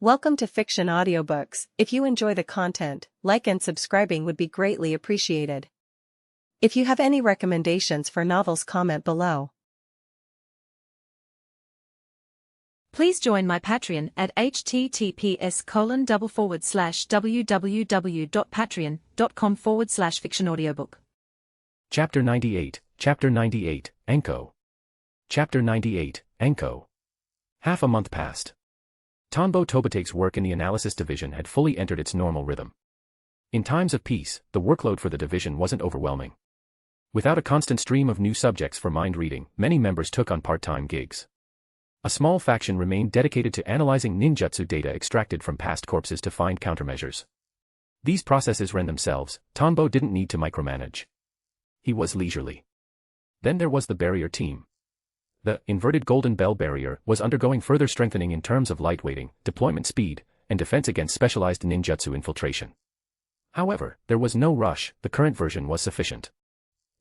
Welcome to Fiction Audiobooks. If you enjoy the content, like and subscribing would be greatly appreciated. If you have any recommendations for novels, comment below. Please join my Patreon at https://www.patreon.com/fictionaudiobook. Chapter 98, Enko. Chapter 98, Enko. Half a month passed. Tanbo Tobate's work in the analysis division had fully entered its normal rhythm. In times of peace, the workload for the division wasn't overwhelming. Without a constant stream of new subjects for mind reading, many members took on part-time gigs. A small faction remained dedicated to analyzing ninjutsu data extracted from past corpses to find countermeasures. These processes ran themselves. Tanbo didn't need to micromanage. He was leisurely. Then there was the barrier team. The inverted golden bell barrier was undergoing further strengthening in terms of lightweighting, deployment speed, and defense against specialized ninjutsu infiltration. However, there was no rush. The current version was sufficient.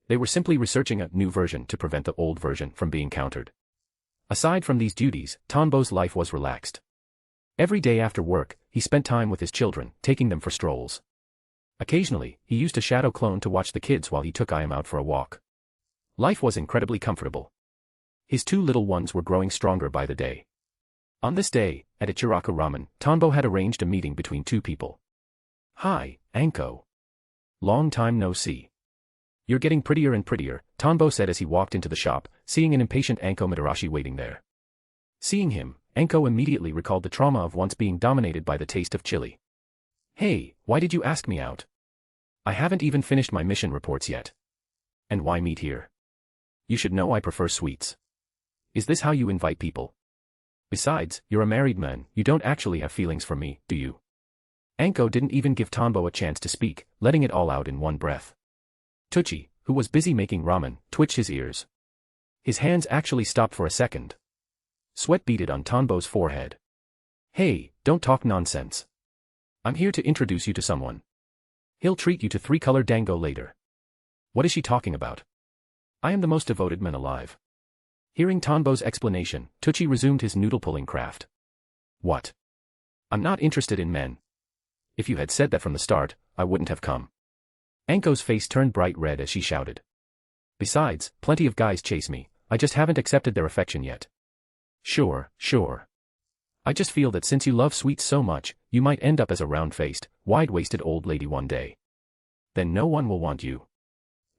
They were simply researching a new version to prevent the old version from being countered. Aside from these duties, Tanbo's life was relaxed. Every day after work, he spent time with his children, taking them for strolls. Occasionally, he used a shadow clone to watch the kids while he took Ayam out for a walk. Life was incredibly comfortable. His two little ones were growing stronger by the day. On this day, at Ichiraku Ramen, Tanbo had arranged a meeting between two people. "Hi, Enko. Long time no see. You're getting prettier and prettier," Tanbo said as he walked into the shop, seeing an impatient Enko Mitarashi waiting there. Seeing him, Enko immediately recalled the trauma of once being dominated by the taste of chili. "Hey, why did you ask me out? I haven't even finished my mission reports yet. And why meet here? You should know I prefer sweets. Is this how you invite people? Besides, you're a married man, you don't actually have feelings for me, do you?" Enko didn't even give Tanbo a chance to speak, letting it all out in one breath. Tucci, who was busy making ramen, twitched his ears. His hands actually stopped for a second. Sweat beaded on Tanbo's forehead. "Hey, don't talk nonsense. I'm here to introduce you to someone. He'll treat you to 3-color dango later." "What is she talking about? I am the most devoted man alive." Hearing Tanbo's explanation, Tucci resumed his noodle-pulling craft. "What? I'm not interested in men. If you had said that from the start, I wouldn't have come." Enko's face turned bright red as she shouted. "Besides, plenty of guys chase me, I just haven't accepted their affection yet." Sure. I just feel that since you love sweets so much, you might end up as a round-faced, wide-waisted old lady one day. Then no one will want you.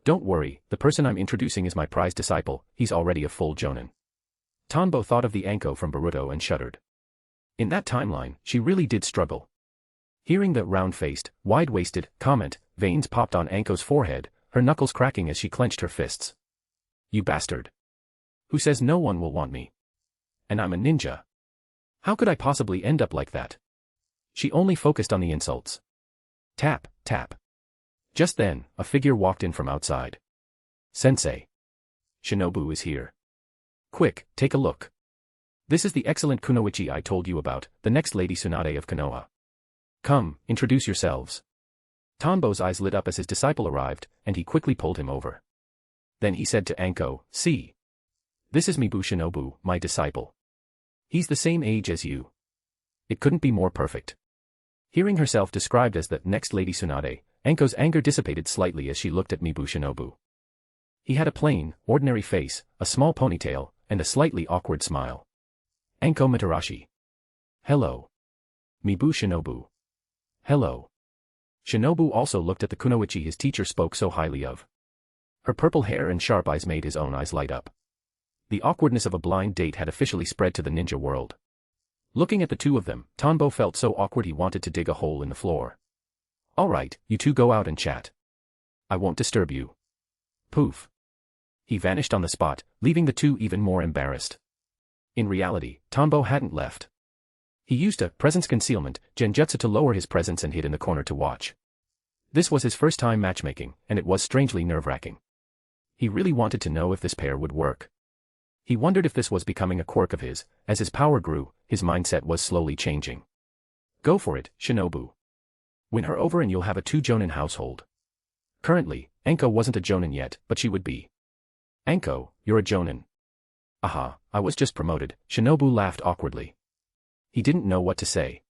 Don't worry, the person I'm introducing is my prized disciple, he's already a full jonin." Tanbo thought of the Enko from Boruto and shuddered. In that timeline, she really did struggle. Hearing the round-faced, wide-waisted comment, veins popped on Enko's forehead, her knuckles cracking as she clenched her fists. "You bastard. Who says no one will want me? And I'm a ninja. How could I possibly end up like that?" She only focused on the insults. Tap, tap. Just then, a figure walked in from outside. "Sensei. Shinobu is here. Quick, take a look. This is the excellent kunoichi I told you about, the next Lady Tsunade of Konoha. Come, introduce yourselves." Tanbo's eyes lit up as his disciple arrived, and he quickly pulled him over. Then he said to Enko, "See. This is Mibu Shinobu, my disciple. He's the same age as you. It couldn't be more perfect." Hearing herself described as the next Lady Tsunade, Enko's anger dissipated slightly as she looked at Mibu Shinobu. He had a plain, ordinary face, a small ponytail, and a slightly awkward smile. "Enko Mitarashi. Hello. Mibu Shinobu. Hello." Shinobu also looked at the kunoichi his teacher spoke so highly of. Her purple hair and sharp eyes made his own eyes light up. The awkwardness of a blind date had officially spread to the ninja world. Looking at the two of them, Tanbo felt so awkward he wanted to dig a hole in the floor. "All right, you two go out and chat. I won't disturb you." Poof. He vanished on the spot, leaving the two even more embarrassed. In reality, Tanbo hadn't left. He used a presence concealment genjutsu to lower his presence and hid in the corner to watch. This was his first time matchmaking, and it was strangely nerve-wracking. He really wanted to know if this pair would work. He wondered if this was becoming a quirk of his. As his power grew, his mindset was slowly changing. "Go for it, Shinobu. Win her over and you'll have a 2-jonin household." Currently, Enko wasn't a jonin yet, but she would be. "Enko, you're a jonin." "Aha, I was just promoted," Shinobu laughed awkwardly. He didn't know what to say.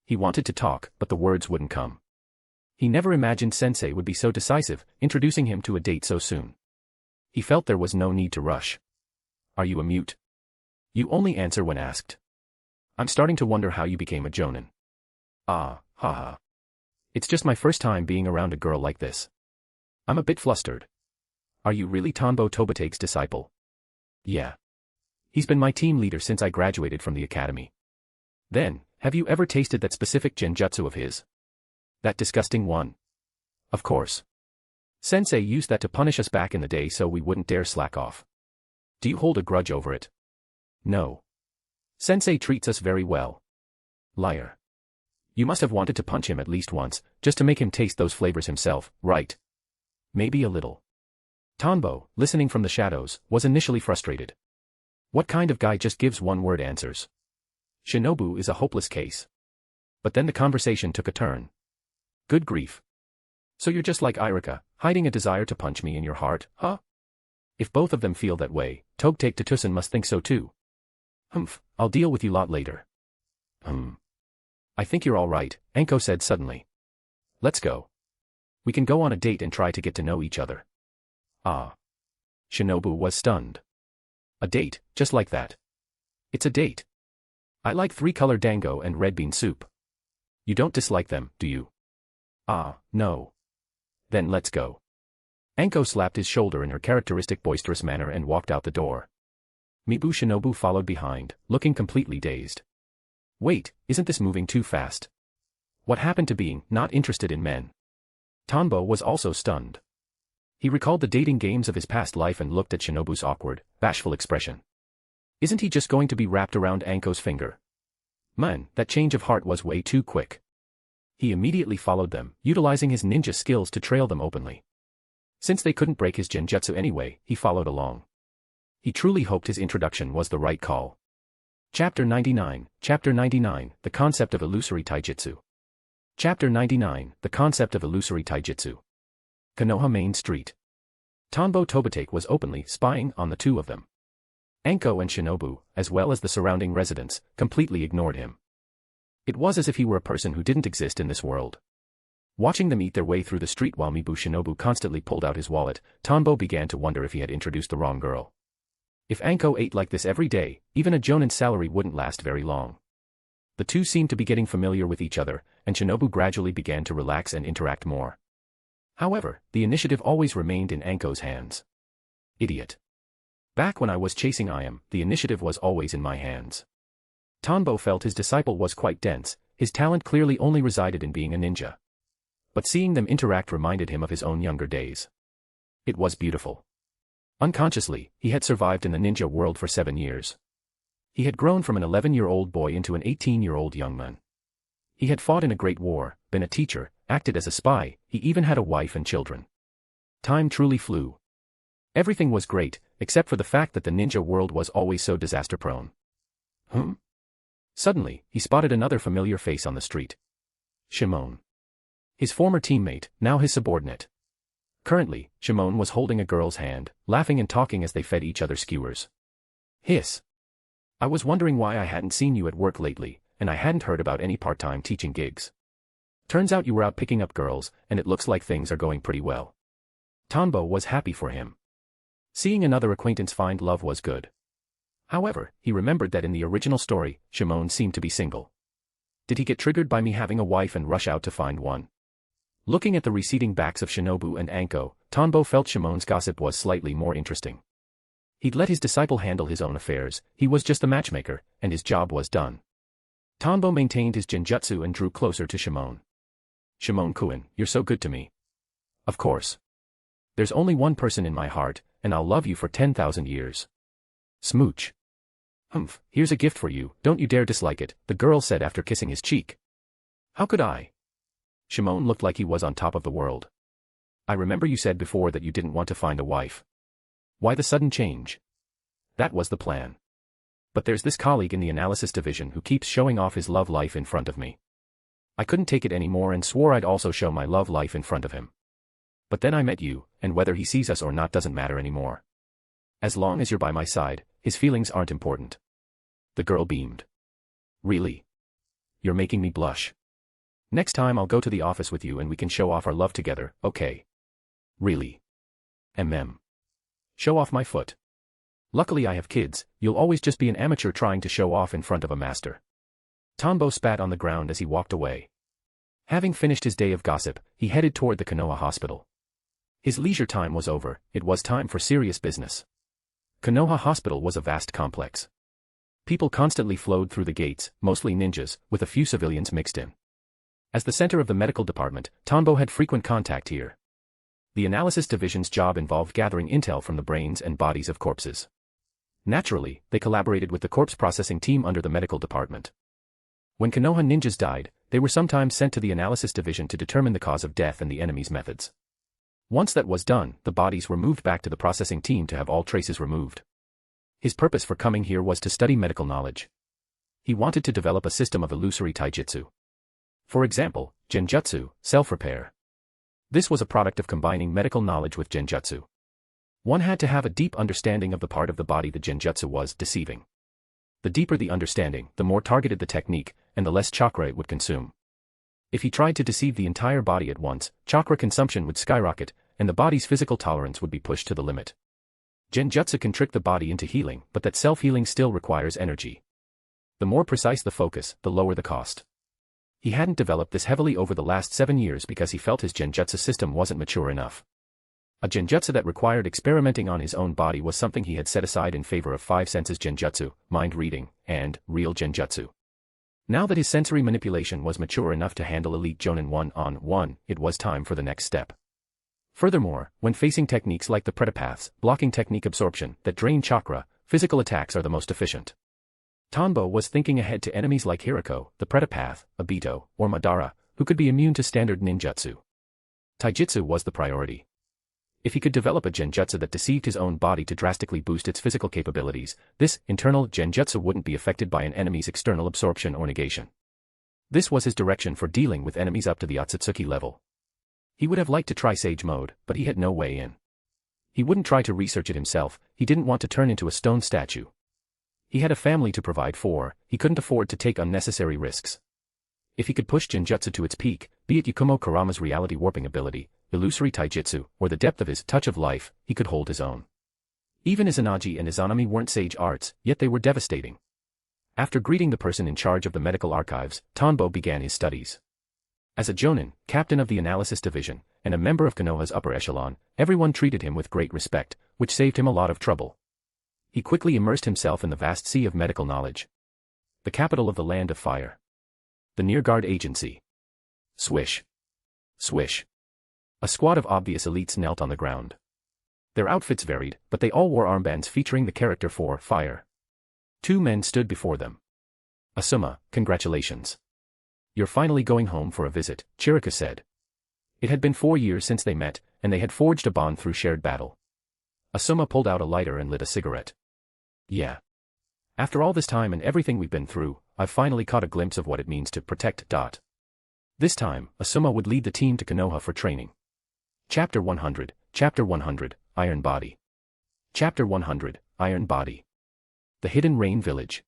He wanted to talk, but the words wouldn't come. He never imagined Sensei would be so decisive, introducing him to a date so soon. He felt there was no need to rush. Are you a mute? You only answer when asked. I'm starting to wonder how you became a jonin. Ah, haha. It's just my first time being around a girl like this. I'm a bit flustered. Are you really Tanbo Tobate's disciple? Yeah. He's been my team leader since I graduated from the academy. Then, have you ever tasted that specific genjutsu of his? That disgusting one? Of course. Sensei used that to punish us back in the day so we wouldn't dare slack off. Do you hold a grudge over it? No. Sensei treats us very well. Liar. You must have wanted to punch him at least once, just to make him taste those flavors himself, right? Maybe a little. Tanbo, listening from the shadows, was initially frustrated. What kind of guy just gives one-word answers? Shinobu is a hopeless case. But then the conversation took a turn. Good grief. So you're just like Irika, hiding a desire to punch me in your heart, huh? If both of them feel that way, Togtake Tatusen must think so too. Humph, I'll deal with you lot later. I think you're all right, Anko said suddenly. Let's go. We can go on a date and try to get to know each other. Ah. Shinobu was stunned. A date, just like that. It's a date. I like 3-color dango and red bean soup. You don't dislike them, do you? Ah, no. Then let's go. Anko slapped his shoulder in her characteristic boisterous manner and walked out the door. Mibu Shinobu followed behind, looking completely dazed. Wait, isn't this moving too fast? What happened to being not interested in men? Tanbo was also stunned. He recalled the dating games of his past life and looked at Shinobu's awkward, bashful expression. Isn't he just going to be wrapped around Anko's finger? Man, that change of heart was way too quick. He immediately followed them, utilizing his ninja skills to trail them openly. Since they couldn't break his genjutsu anyway, he followed along. He truly hoped his introduction was the right call. Chapter 99, The Concept of Illusory Taijutsu. Chapter 99, The Concept of Illusory Taijutsu. Konoha Main Street. Tanbo Tobate was openly spying on the two of them. Anko and Shinobu, as well as the surrounding residents, completely ignored him. It was as if he were a person who didn't exist in this world. Watching them eat their way through the street while Mibu Shinobu constantly pulled out his wallet, Tanbo began to wonder if he had introduced the wrong girl. If Anko ate like this every day, even a jonin's salary wouldn't last very long. The two seemed to be getting familiar with each other, and Shinobu gradually began to relax and interact more. However, the initiative always remained in Anko's hands. Idiot. Back when I was chasing Iam, the initiative was always in my hands. Tanbo felt his disciple was quite dense, his talent clearly only resided in being a ninja. But seeing them interact reminded him of his own younger days. It was beautiful. Unconsciously, he had survived in the ninja world for 7 years. He had grown from an 11-year-old boy into an 18-year-old young man. He had fought in a great war, been a teacher, acted as a spy, he even had a wife and children. Time truly flew. Everything was great, except for the fact that the ninja world was always so disaster-prone. Suddenly, he spotted another familiar face on the street. Shimon. His former teammate, now his subordinate. Currently, Shimon was holding a girl's hand, laughing and talking as they fed each other skewers. Hiss. I was wondering why I hadn't seen you at work lately, and I hadn't heard about any part-time teaching gigs. Turns out you were out picking up girls, and it looks like things are going pretty well. Tanbo was happy for him. Seeing another acquaintance find love was good. However, he remembered that in the original story, Shimon seemed to be single. Did he get triggered by me having a wife and rush out to find one? Looking at the receding backs of Shinobu and Anko, Tanbo felt Shimon's gossip was slightly more interesting. He'd let his disciple handle his own affairs, he was just the matchmaker, and his job was done. Tanbo maintained his genjutsu and drew closer to Shimon. Shimon-kun, you're so good to me. Of course. There's only one person in my heart, and I'll love you for 10,000 years. Smooch. Humph, here's a gift for you, don't you dare dislike it, the girl said after kissing his cheek. How could I? Shimon looked like he was on top of the world. I remember you said before that you didn't want to find a wife. Why the sudden change? That was the plan. But there's this colleague in the analysis division who keeps showing off his love life in front of me. I couldn't take it anymore and swore I'd also show my love life in front of him. But then I met you, and whether he sees us or not doesn't matter anymore. As long as you're by my side, his feelings aren't important. The girl beamed. Really? You're making me blush. Next time I'll go to the office with you and we can show off our love together, okay? Really? Show off my foot. Luckily I have kids, you'll always just be an amateur trying to show off in front of a master. Tanbo spat on the ground as he walked away. Having finished his day of gossip, he headed toward the Konoha hospital. His leisure time was over, it was time for serious business. Konoha Hospital was a vast complex. People constantly flowed through the gates, mostly ninjas, with a few civilians mixed in. As the center of the medical department, Tanbo had frequent contact here. The analysis division's job involved gathering intel from the brains and bodies of corpses. Naturally, they collaborated with the corpse processing team under the medical department. When Konoha ninjas died, they were sometimes sent to the analysis division to determine the cause of death and the enemy's methods. Once that was done, the bodies were moved back to the processing team to have all traces removed. His purpose for coming here was to study medical knowledge. He wanted to develop a system of illusory taijutsu. For example, Genjutsu, self-repair. This was a product of combining medical knowledge with Genjutsu. One had to have a deep understanding of the part of the body the Genjutsu was deceiving. The deeper the understanding, the more targeted the technique, and the less chakra it would consume. If he tried to deceive the entire body at once, chakra consumption would skyrocket, and the body's physical tolerance would be pushed to the limit. Genjutsu can trick the body into healing, but that self-healing still requires energy. The more precise the focus, the lower the cost. He hadn't developed this heavily over the last 7 years because he felt his Genjutsu system wasn't mature enough. A Genjutsu that required experimenting on his own body was something he had set aside in favor of 5 senses Genjutsu, mind reading, and real Genjutsu. Now that his sensory manipulation was mature enough to handle elite Jonin 1-on-1, it was time for the next step. Furthermore, when facing techniques like the pretapaths, blocking technique absorption, that drain chakra, physical attacks are the most efficient. Tanbo was thinking ahead to enemies like Hirako, the pretapath, Obito, or Madara, who could be immune to standard ninjutsu. Taijutsu was the priority. If he could develop a genjutsu that deceived his own body to drastically boost its physical capabilities, this internal genjutsu wouldn't be affected by an enemy's external absorption or negation. This was his direction for dealing with enemies up to the Otsutsuki level. He would have liked to try Sage Mode, but he had no way in. He wouldn't try to research it himself, he didn't want to turn into a stone statue. He had a family to provide for, he couldn't afford to take unnecessary risks. If he could push genjutsu to its peak, be it Yakumo Kurama's reality warping ability, illusory taijutsu, or the depth of his touch of life, he could hold his own. Even Izanagi and Izanami weren't sage arts, yet they were devastating. After greeting the person in charge of the medical archives, Tanbo began his studies. As a jonin, captain of the analysis division, and a member of Konoha's upper echelon, everyone treated him with great respect, which saved him a lot of trouble. He quickly immersed himself in the vast sea of medical knowledge. The capital of the Land of Fire. The Nearguard Agency. Swish. Swish. A squad of obvious elites knelt on the ground. Their outfits varied, but they all wore armbands featuring the character for fire. 2 men stood before them. Asuma, congratulations. You're finally going home for a visit, Chirika said. It had been 4 years since they met, and they had forged a bond through shared battle. Asuma pulled out a lighter and lit a cigarette. Yeah. After all this time and everything we've been through, I've finally caught a glimpse of what it means to protect. This time, Asuma would lead the team to Konoha for training. Chapter 100, Iron Body. Chapter 100, Iron Body. The Hidden Rain Village.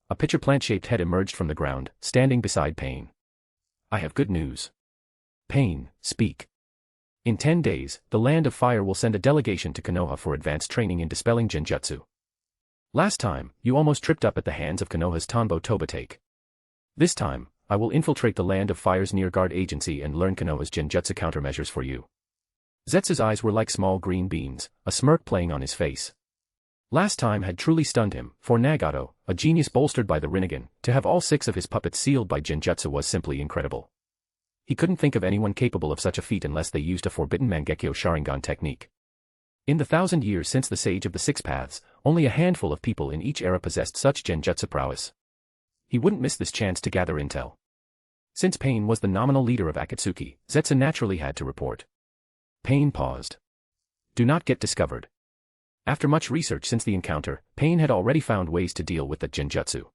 A pitcher plant-shaped head emerged from the ground, standing beside Pain. I have good news. Pain, speak. In 10 days, the Land of Fire will send a delegation to Konoha for advanced training in dispelling genjutsu. Last time, you almost tripped up at the hands of Konoha's Tanbo Toba-take. This time, I will infiltrate the Land of Fire's Nearguard Agency and learn Konoha's genjutsu countermeasures for you. Zetsu's eyes were like small green beans, a smirk playing on his face. Last time had truly stunned him, for Nagato, a genius bolstered by the Rinnegan, to have all 6 of his puppets sealed by genjutsu was simply incredible. He couldn't think of anyone capable of such a feat unless they used a forbidden Mangekyo Sharingan technique. In the 1,000 years since the Sage of the 6 Paths, only a handful of people in each era possessed such genjutsu prowess. He wouldn't miss this chance to gather intel. Since Pain was the nominal leader of Akatsuki, Zetsu naturally had to report. Pain paused. Do not get discovered. After much research since the encounter, Pain had already found ways to deal with that genjutsu.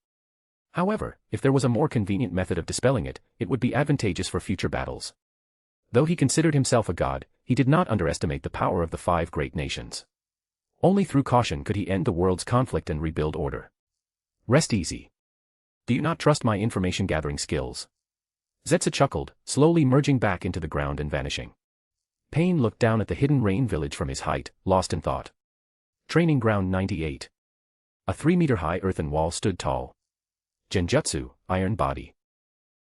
However, if there was a more convenient method of dispelling it, it would be advantageous for future battles. Though he considered himself a god, he did not underestimate the power of the 5 great nations. Only through caution could he end the world's conflict and rebuild order. Rest easy. Do you not trust my information-gathering skills? Zetsu chuckled, slowly merging back into the ground and vanishing. Pain looked down at the hidden rain village from his height, lost in thought. Training Ground 98. A 3-meter-high earthen wall stood tall. Genjutsu, Iron Body.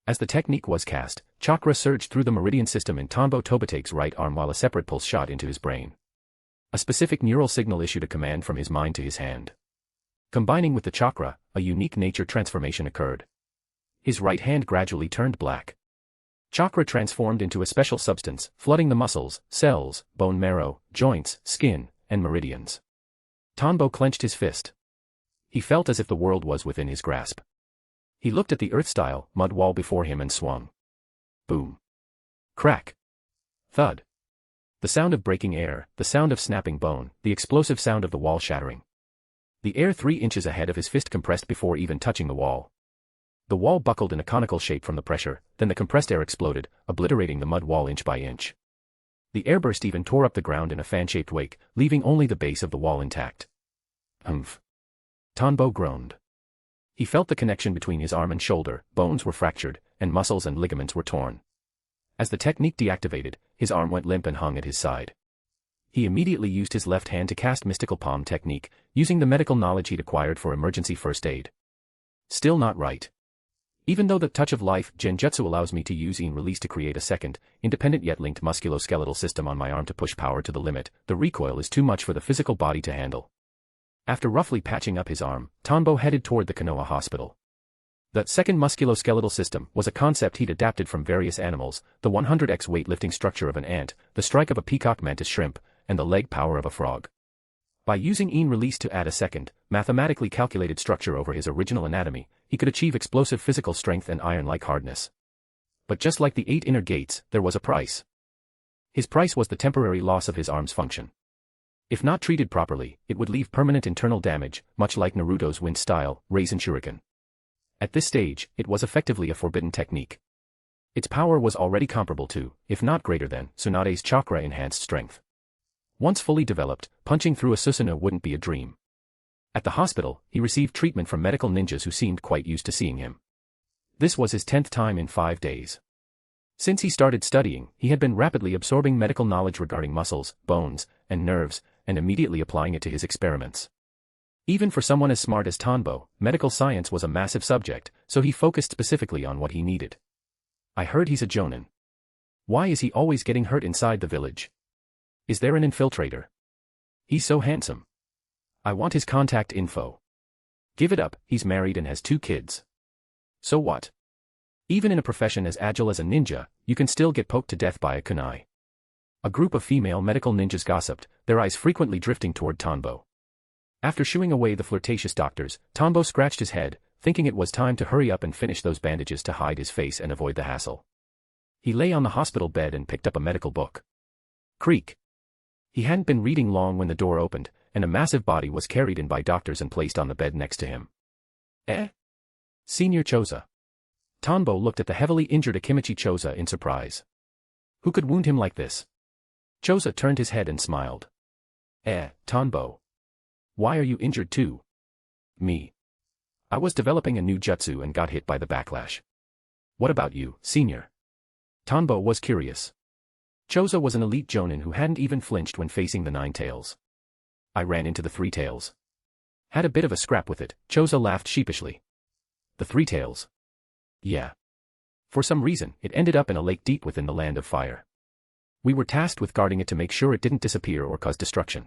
As the technique was cast, chakra surged through the meridian system in Tanbo Tobate's right arm while a separate pulse shot into his brain. A specific neural signal issued a command from his mind to his hand. Combining with the chakra, a unique nature transformation occurred. His right hand gradually turned black. Chakra transformed into a special substance, flooding the muscles, cells, bone marrow, joints, skin, and meridians. Tanbo clenched his fist. He felt as if the world was within his grasp. He looked at the earth-style mud wall before him and swung. Boom. Crack. Thud. The sound of breaking air, the sound of snapping bone, the explosive sound of the wall shattering. The air 3 inches ahead of his fist compressed before even touching the wall. The wall buckled in a conical shape from the pressure, then the compressed air exploded, obliterating the mud wall inch by inch. The airburst even tore up the ground in a fan-shaped wake, leaving only the base of the wall intact. Humph. Tanbo groaned. He felt the connection between his arm and shoulder, bones were fractured, and muscles and ligaments were torn. As the technique deactivated, his arm went limp and hung at his side. He immediately used his left hand to cast Mystical Palm technique, using the medical knowledge he'd acquired for emergency first aid. Still not right. Even though the Touch of Life Genjutsu allows me to use in release to create a second, independent yet linked musculoskeletal system on my arm to push power to the limit, the recoil is too much for the physical body to handle. After roughly patching up his arm, Tanbo headed toward the Konoha hospital. That second musculoskeletal system was a concept he'd adapted from various animals, the 100x weightlifting structure of an ant, the strike of a peacock mantis shrimp, and the leg power of a frog. By using in-release to add a second, mathematically calculated structure over his original anatomy, he could achieve explosive physical strength and iron-like hardness. But just like the 8 inner gates, there was a price. His price was the temporary loss of his arm's function. If not treated properly, it would leave permanent internal damage, much like Naruto's wind-style, Raisin Shuriken. At this stage, it was effectively a forbidden technique. Its power was already comparable to, if not greater than, Tsunade's chakra-enhanced strength. Once fully developed, punching through a Susanoo wouldn't be a dream. At the hospital, he received treatment from medical ninjas who seemed quite used to seeing him. This was his 10th time in 5 days. Since he started studying, he had been rapidly absorbing medical knowledge regarding muscles, bones, and nerves, and immediately applying it to his experiments. Even for someone as smart as Tanbo, medical science was a massive subject, so he focused specifically on what he needed. I heard he's a jonin. Why is he always getting hurt inside the village? Is there an infiltrator? He's so handsome. I want his contact info. Give it up, he's married and has 2 kids. So what? Even in a profession as agile as a ninja, you can still get poked to death by a kunai. A group of female medical ninjas gossiped, their eyes frequently drifting toward Tanbo. After shooing away the flirtatious doctors, Tanbo scratched his head, thinking it was time to hurry up and finish those bandages to hide his face and avoid the hassle. He lay on the hospital bed and picked up a medical book. Creak. He hadn't been reading long when the door opened, and a massive body was carried in by doctors and placed on the bed next to him. Senior Choza. Tanbo looked at the heavily injured Akimichi Choza in surprise. Who could wound him like this? Choza turned his head and smiled. Tanbo. Why are you injured too? Me. I was developing a new jutsu and got hit by the backlash. What about you, senior? Tanbo was curious. Choza was an elite jonin who hadn't even flinched when facing the 9 tails. I ran into the 3 tails. Had a bit of a scrap with it, Choza laughed sheepishly. The 3 tails? Yeah. For some reason, it ended up in a lake deep within the land of fire. We were tasked with guarding it to make sure it didn't disappear or cause destruction.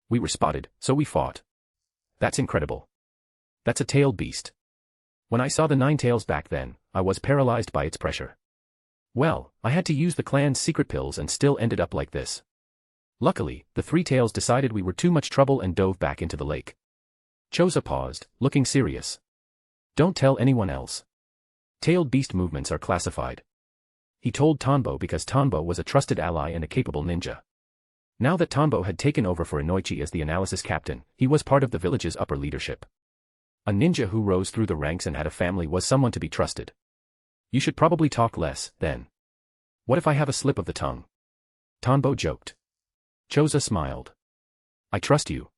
We were spotted, so we fought. That's incredible. That's a tailed beast. When I saw the 9 tails back then, I was paralyzed by its pressure. Well, I had to use the clan's secret pills and still ended up like this. Luckily, the 3 tails decided we were too much trouble and dove back into the lake. Choza paused, looking serious. Don't tell anyone else. Tailed beast movements are classified. He told Tanbo because Tanbo was a trusted ally and a capable ninja. Now that Tanbo had taken over for Inoichi as the analysis captain, he was part of the village's upper leadership. A ninja who rose through the ranks and had a family was someone to be trusted. You should probably talk less, then. What if I have a slip of the tongue? Tanbo joked. Choza smiled. I trust you.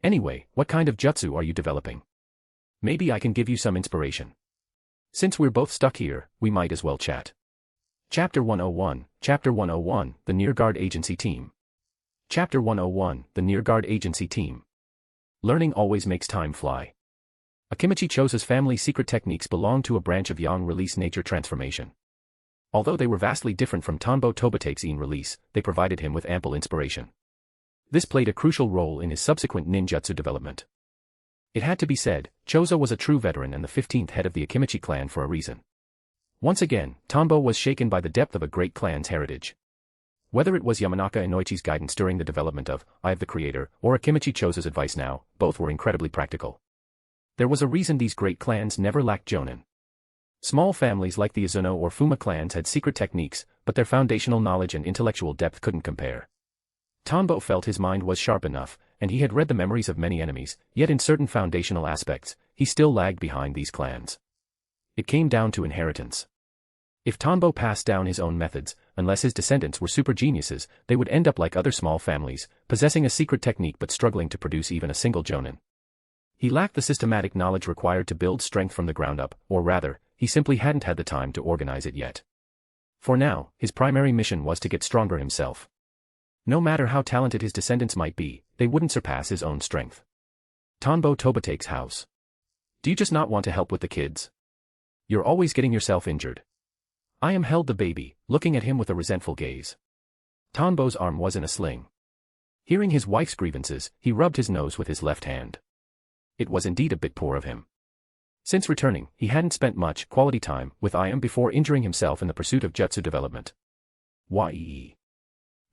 Anyway, what kind of jutsu are you developing? Maybe I can give you some inspiration. Since we're both stuck here, we might as well chat. Chapter 101, Chapter 101, The Nearguard Agency Team. Chapter 101, The Nearguard Agency Team. Learning always makes time fly. Akimichi Chosa's family secret techniques belong to a branch of yang release nature transformation. Although they were vastly different from Tanbo Tobate's in release, they provided him with ample inspiration. This played a crucial role in his subsequent ninjutsu development. It had to be said, Chosa was a true veteran and the 15th head of the Akimichi clan for a reason. Once again, Tanbo was shaken by the depth of a great clan's heritage. Whether it was Yamanaka Inoichi's guidance during the development of Eye of the Creator or Akimichi Chosa's advice now, both were incredibly practical. There was a reason these great clans never lacked jonin. Small families like the Izuno or Fuma clans had secret techniques, but their foundational knowledge and intellectual depth couldn't compare. Tanbo felt his mind was sharp enough, and he had read the memories of many enemies, yet in certain foundational aspects, he still lagged behind these clans. It came down to inheritance. If Tanbo passed down his own methods, unless his descendants were super geniuses, they would end up like other small families, possessing a secret technique but struggling to produce even a single jonin. He lacked the systematic knowledge required to build strength from the ground up, or rather, he simply hadn't had the time to organize it yet. For now, his primary mission was to get stronger himself. No matter how talented his descendants might be, they wouldn't surpass his own strength. Tanbo Tobate's house. Do you just not want to help with the kids? You're always getting yourself injured. I held the baby, looking at him with a resentful gaze. Tanbo's arm was in a sling. Hearing his wife's grievances, he rubbed his nose with his left hand. It was indeed a bit poor of him. Since returning, he hadn't spent much quality time with Iam before injuring himself in the pursuit of jutsu development. Yee.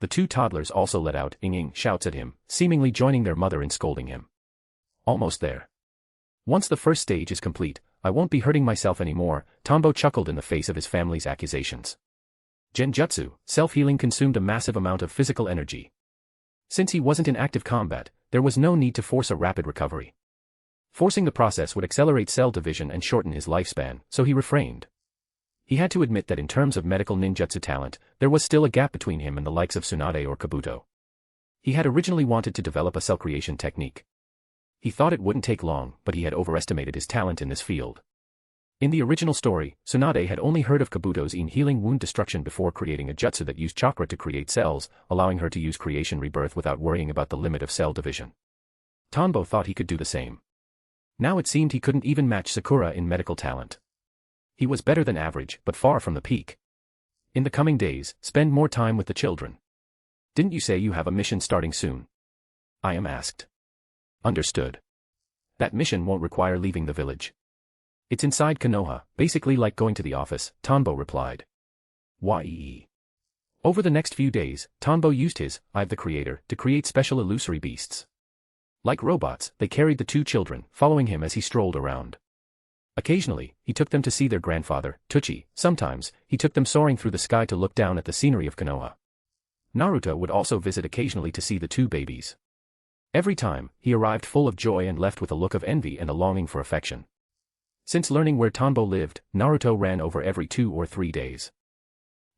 The two toddlers also let out ing shouts at him, seemingly joining their mother in scolding him. Almost there. Once the first stage is complete, I won't be hurting myself anymore, Tanbo chuckled in the face of his family's accusations. Genjutsu, self-healing consumed a massive amount of physical energy. Since he wasn't in active combat, there was no need to force a rapid recovery. Forcing the process would accelerate cell division and shorten his lifespan, so he refrained. He had to admit that in terms of medical ninjutsu talent, there was still a gap between him and the likes of Tsunade or Kabuto. He had originally wanted to develop a cell creation technique. He thought it wouldn't take long, but he had overestimated his talent in this field. In the original story, Tsunade had only heard of Kabuto's healing wound destruction before creating a jutsu that used chakra to create cells, allowing her to use creation rebirth without worrying about the limit of cell division. Tanbo thought he could do the same. Now it seemed he couldn't even match Sakura in medical talent. He was better than average, but far from the peak. In the coming days, spend more time with the children. Didn't you say you have a mission starting soon? Iam asked. Understood. That mission won't require leaving the village. It's inside Konoha, basically like going to the office, Tanbo replied. Yee. Over the next few days, Tanbo used his Eye of the Creator to create special illusory beasts. Like robots, they carried the two children, following him as he strolled around. Occasionally, he took them to see their grandfather, Tuchi. Sometimes, he took them soaring through the sky to look down at the scenery of Konoha. Naruto would also visit occasionally to see the two babies. Every time, he arrived full of joy and left with a look of envy and a longing for affection. Since learning where Tanbo lived, Naruto ran over every 2 or 3 days.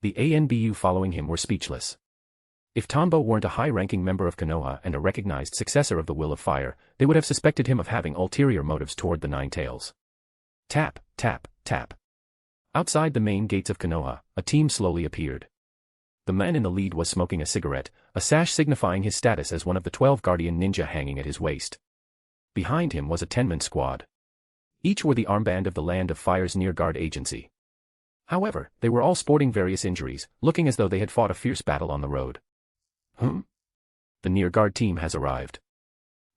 The ANBU following him were speechless. If Tanbo weren't a high-ranking member of Konoha and a recognized successor of the Will of Fire, they would have suspected him of having ulterior motives toward the Nine Tails. Tap, tap, tap. Outside the main gates of Konoha, a team slowly appeared. The man in the lead was smoking a cigarette, a sash signifying his status as one of the 12 guardian ninja hanging at his waist. Behind him was a 10-man squad. Each wore the armband of the Land of Fire's Nearguard Agency. However, they were all sporting various injuries, looking as though they had fought a fierce battle on the road. The Nearguard team has arrived.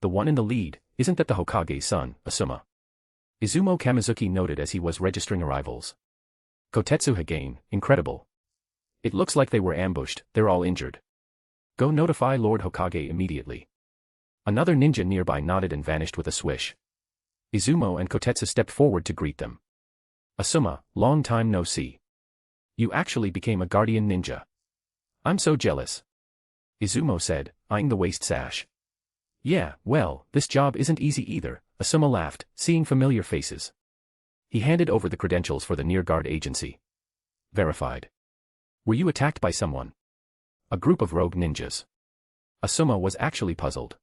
The one in the lead, isn't that the Hokage's son, Asuma? Izumo Kamizuki noted as he was registering arrivals. Kotetsu Hagain, incredible. It looks like they were ambushed, they're all injured. Go notify Lord Hokage immediately. Another ninja nearby nodded and vanished with a swish. Izumo and Kotetsu stepped forward to greet them. Asuma, long time no see. You actually became a guardian ninja. I'm so jealous. Izumo said, eyeing the waist sash. Yeah, well, this job isn't easy either, Asuma laughed, seeing familiar faces. He handed over the credentials for the Nearguard Agency. Verified. Were you attacked by someone? A group of rogue ninjas. Asuma was actually puzzled.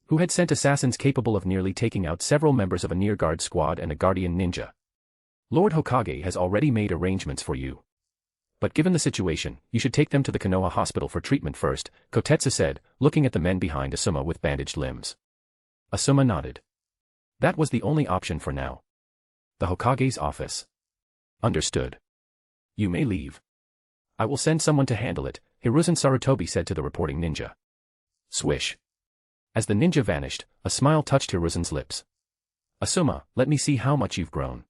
Who had sent assassins capable of nearly taking out several members of a Nearguard squad and a guardian ninja? Lord Hokage has already made arrangements for you. But given the situation, you should take them to the Konoha hospital for treatment first, Kotetsu said, looking at the men behind Asuma with bandaged limbs. Asuma nodded. That was the only option for now. The Hokage's office. Understood. You may leave. I will send someone to handle it, Hiruzen Sarutobi said to the reporting ninja. Swish. As the ninja vanished, a smile touched Hiruzen's lips. Asuma, let me see how much you've grown.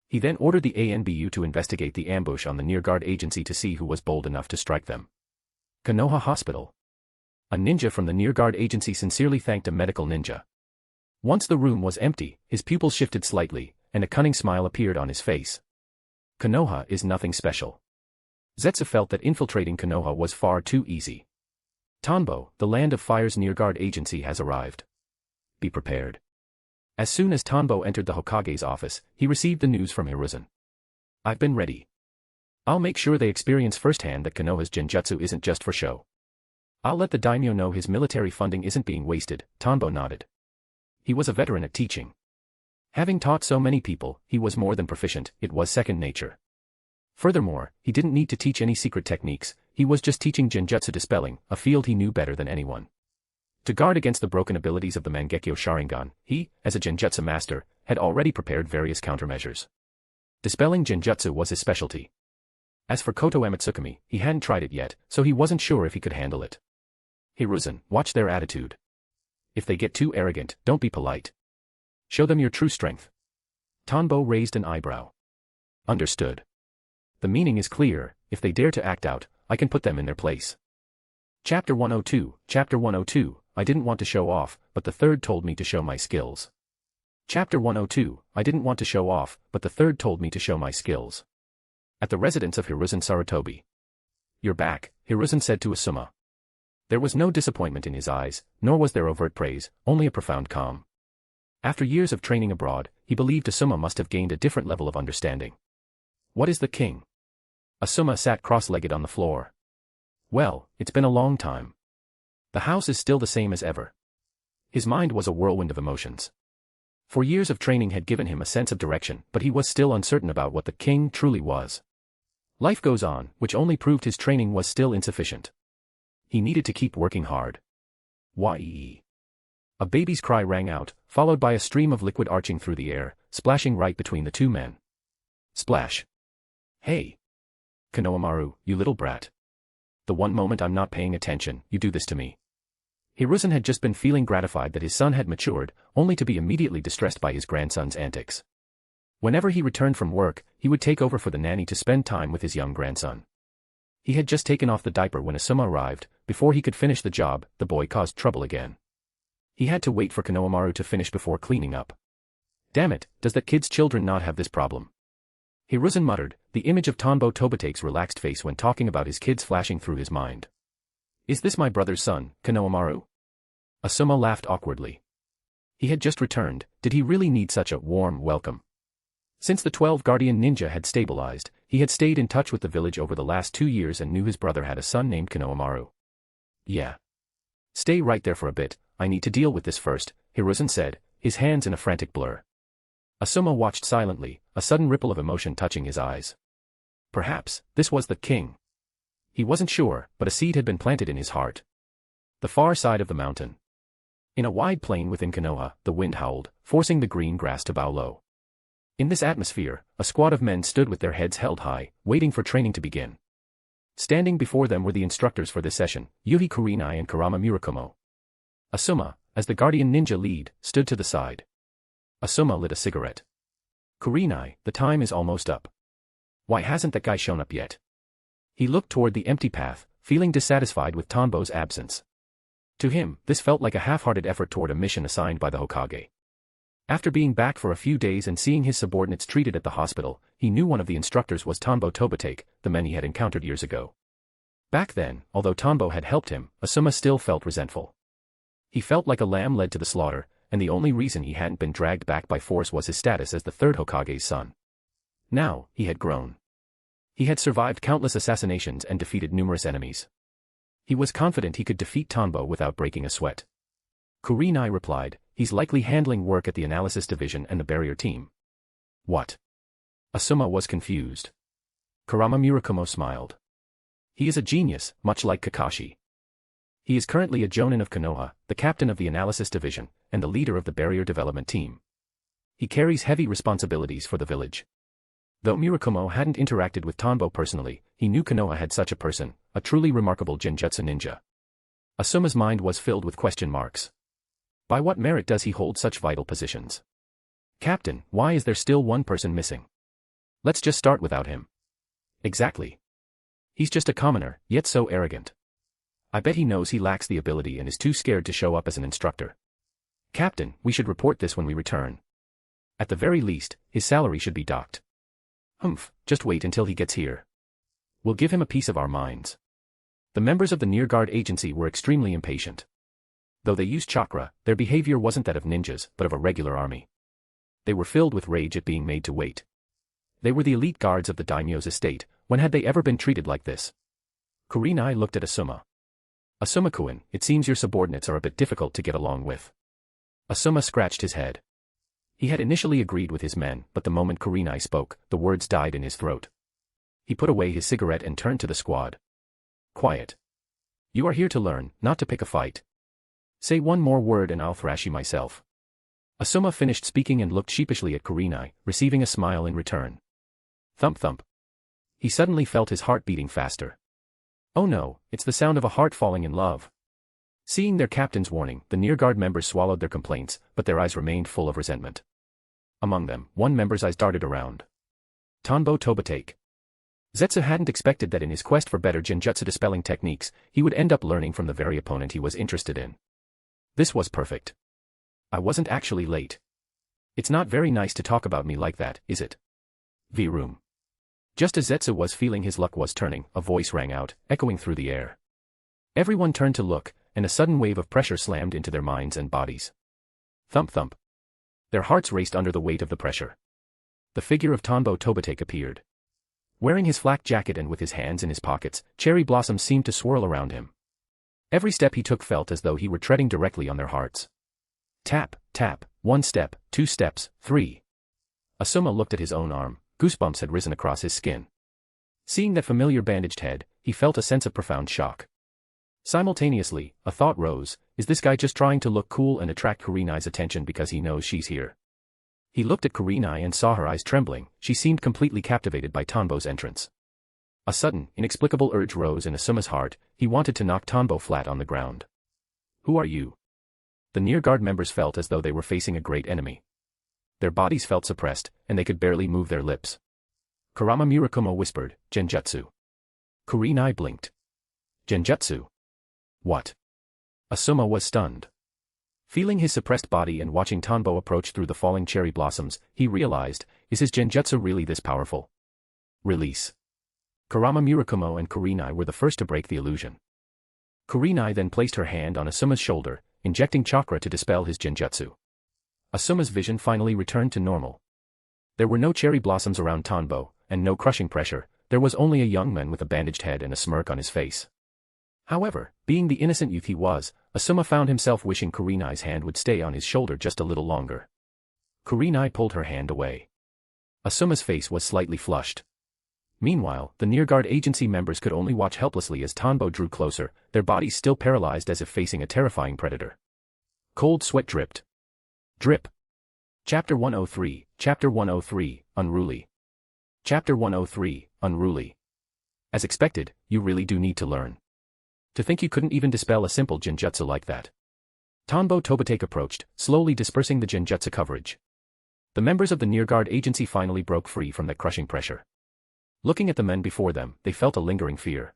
He then ordered the ANBU to investigate the ambush on the near-guard agency to see who was bold enough to strike them. Konoha Hospital. A ninja from the near-guard agency sincerely thanked a medical ninja. Once the room was empty, his pupils shifted slightly, and a cunning smile appeared on his face. Konoha is nothing special. Zetsu felt that infiltrating Konoha was far too easy. Tonbo, the Land of Fire's near-guard agency has arrived. Be prepared. As soon as Tonbo entered the Hokage's office, he received the news from Hiruzen. I've been ready. I'll make sure they experience firsthand that Konoha's Genjutsu isn't just for show. I'll let the daimyo know his military funding isn't being wasted, Tonbo nodded. He was a veteran at teaching. Having taught so many people, he was more than proficient, it was second nature. Furthermore, he didn't need to teach any secret techniques, he was just teaching Genjutsu dispelling, a field he knew better than anyone. To guard against the broken abilities of the Mangekyo Sharingan, he, as a Genjutsu master, had already prepared various countermeasures. Dispelling Genjutsu was his specialty. As for Koto Amatsukami, he hadn't tried it yet, so he wasn't sure if he could handle it. Hiruzen, watch their attitude. If they get too arrogant, don't be polite. Show them your true strength. Tonbo raised an eyebrow. Understood. The meaning is clear, if they dare to act out, I can put them in their place. Chapter 102, I didn't want to show off, but the third told me to show my skills. Chapter 102, I didn't want to show off, but the third told me to show my skills. At the residence of Hiruzen Sarutobi. You're back, Hiruzen said to Asuma. There was no disappointment in his eyes, nor was there overt praise, only a profound calm. After years of training abroad, he believed Asuma must have gained a different level of understanding. What is the king? Asuma sat cross-legged on the floor. Well, it's been a long time. The house is still the same as ever. His mind was a whirlwind of emotions. For years of training had given him a sense of direction, but he was still uncertain about what the king truly was. Life goes on, which only proved his training was still insufficient. He needed to keep working hard. Why? A baby's cry rang out, followed by a stream of liquid arching through the air, splashing right between the two men. Splash. Hey. Konohamaru, you little brat. The one moment I'm not paying attention, you do this to me. Hiruzen had just been feeling gratified that his son had matured, only to be immediately distressed by his grandson's antics. Whenever he returned from work, he would take over for the nanny to spend time with his young grandson. He had just taken off the diaper when Asuma arrived. Before he could finish the job, the boy caused trouble again. He had to wait for Konohamaru to finish before cleaning up. Damn it, does that kid's children not have this problem? Hiruzen muttered, the image of Tonbo Tobotake's relaxed face when talking about his kids flashing through his mind. Is this my brother's son, Konohamaru? Asuma laughed awkwardly. He had just returned, did he really need such a warm welcome? Since the 12 Guardian Ninja had stabilized, he had stayed in touch with the village over the last 2 years and knew his brother had a son named Konohamaru. Yeah. Stay right there for a bit, I need to deal with this first, Hiruzen said, his hands in a frantic blur. Asuma watched silently, a sudden ripple of emotion touching his eyes. Perhaps, this was the king. He wasn't sure, but a seed had been planted in his heart. The far side of the mountain. In a wide plain within Konoha, the wind howled, forcing the green grass to bow low. In this atmosphere, a squad of men stood with their heads held high, waiting for training to begin. Standing before them were the instructors for this session, Yuhi Kurenai and Kurama Murakumo. Asuma, as the guardian ninja lead, stood to the side. Asuma lit a cigarette. Kurenai, the time is almost up. Why hasn't that guy shown up yet? He looked toward the empty path, feeling dissatisfied with Tonbo's absence. To him, this felt like a half-hearted effort toward a mission assigned by the Hokage. After being back for a few days and seeing his subordinates treated at the hospital, he knew one of the instructors was Tonbo Tobotake, the man he had encountered years ago. Back then, although Tonbo had helped him, Asuma still felt resentful. He felt like a lamb led to the slaughter, and the only reason he hadn't been dragged back by force was his status as the third Hokage's son. Now, he had grown. He had survived countless assassinations and defeated numerous enemies. He was confident he could defeat Tonbo without breaking a sweat. Kurenai replied, he's likely handling work at the analysis division and the barrier team. What? Asuma was confused. Kurama Murakumo smiled. He is a genius, much like Kakashi. He is currently a Jonin of Konoha, the captain of the Analysis Division, and the leader of the Barrier Development Team. He carries heavy responsibilities for the village. Though Murakumo hadn't interacted with Tanbo personally, he knew Konoha had such a person, a truly remarkable Genjutsu ninja. Asuma's mind was filled with question marks. By what merit does he hold such vital positions? Captain, why is there still one person missing? Let's just start without him. Exactly. He's just a commoner, yet so arrogant. I bet he knows he lacks the ability and is too scared to show up as an instructor. Captain, we should report this when we return. At the very least, his salary should be docked. Humph, just wait until he gets here. We'll give him a piece of our minds. The members of the Near Guard agency were extremely impatient. Though they used chakra, their behavior wasn't that of ninjas, but of a regular army. They were filled with rage at being made to wait. They were the elite guards of the daimyo's estate. When had they ever been treated like this? Kurenai looked at Asuma. Asuma-kun, it seems your subordinates are a bit difficult to get along with. Asuma scratched his head. He had initially agreed with his men, but the moment Kurenai spoke, the words died in his throat. He put away his cigarette and turned to the squad. Quiet. You are here to learn, not to pick a fight. Say one more word and I'll thrash you myself. Asuma finished speaking and looked sheepishly at Kurenai, receiving a smile in return. Thump thump. He suddenly felt his heart beating faster. Oh no, it's the sound of a heart falling in love. Seeing their captain's warning, the Near Guard members swallowed their complaints, but their eyes remained full of resentment. Among them, one member's eyes darted around. Tanbo Tobatake. Zetsu hadn't expected that in his quest for better Genjutsu dispelling techniques, he would end up learning from the very opponent he was interested in. This was perfect. I wasn't actually late. It's not very nice to talk about me like that, is it? V-room. Just as Zetsu was feeling his luck was turning, a voice rang out, echoing through the air. Everyone turned to look, and a sudden wave of pressure slammed into their minds and bodies. Thump thump. Their hearts raced under the weight of the pressure. The figure of Tanbo Tobatake appeared. Wearing his flak jacket and with his hands in his pockets, cherry blossoms seemed to swirl around him. Every step he took felt as though he were treading directly on their hearts. Tap, tap, 1 step, 2 steps, 3. Asuma looked at his own arm. Goosebumps had risen across his skin. Seeing that familiar bandaged head, he felt a sense of profound shock. Simultaneously, a thought rose, is this guy just trying to look cool and attract Kurenai's attention because he knows she's here? He looked at Kurenai and saw her eyes trembling. She seemed completely captivated by Tanbo's entrance. A sudden, inexplicable urge rose in Asuma's heart. He wanted to knock Tanbo flat on the ground. Who are you? The Near Guard members felt as though they were facing a great enemy. Their bodies felt suppressed, and they could barely move their lips. Kurama Murakumo whispered, Genjutsu. Kurenai blinked. Genjutsu? What? Asuma was stunned. Feeling his suppressed body and watching Tanbo approach through the falling cherry blossoms, he realized, is his Genjutsu really this powerful? Release. Kurama Murakumo and Kurenai were the first to break the illusion. Kurenai then placed her hand on Asuma's shoulder, injecting chakra to dispel his Genjutsu. Asuma's vision finally returned to normal. There were no cherry blossoms around Tanbo, and no crushing pressure. There was only a young man with a bandaged head and a smirk on his face. However, being the innocent youth he was, Asuma found himself wishing Kurenai's hand would stay on his shoulder just a little longer. Kurenai pulled her hand away. Asuma's face was slightly flushed. Meanwhile, the Near Guard agency members could only watch helplessly as Tanbo drew closer, their bodies still paralyzed as if facing a terrifying predator. Cold sweat dripped. Drip. Chapter 103, Chapter 103, Unruly. Chapter 103, Unruly. As expected, you really do need to learn. To think you couldn't even dispel a simple Genjutsu like that. Tanbo Tobatake approached, slowly dispersing the Genjutsu coverage. The members of the Near Guard agency finally broke free from that crushing pressure. Looking at the men before them, they felt a lingering fear.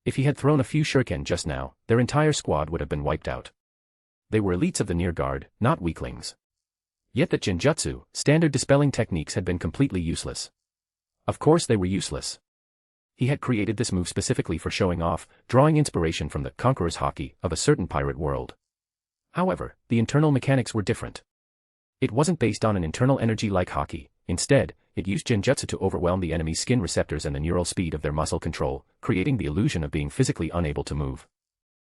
If he had thrown a few shuriken just now, their entire squad would have been wiped out. They were elites of the Near Guard, not weaklings. Yet that Genjutsu, standard dispelling techniques had been completely useless. Of course they were useless. He had created this move specifically for showing off, drawing inspiration from the conqueror's haki of a certain pirate world. However, the internal mechanics were different. It wasn't based on an internal energy like haki. Instead, it used Genjutsu to overwhelm the enemy's skin receptors and the neural speed of their muscle control, creating the illusion of being physically unable to move.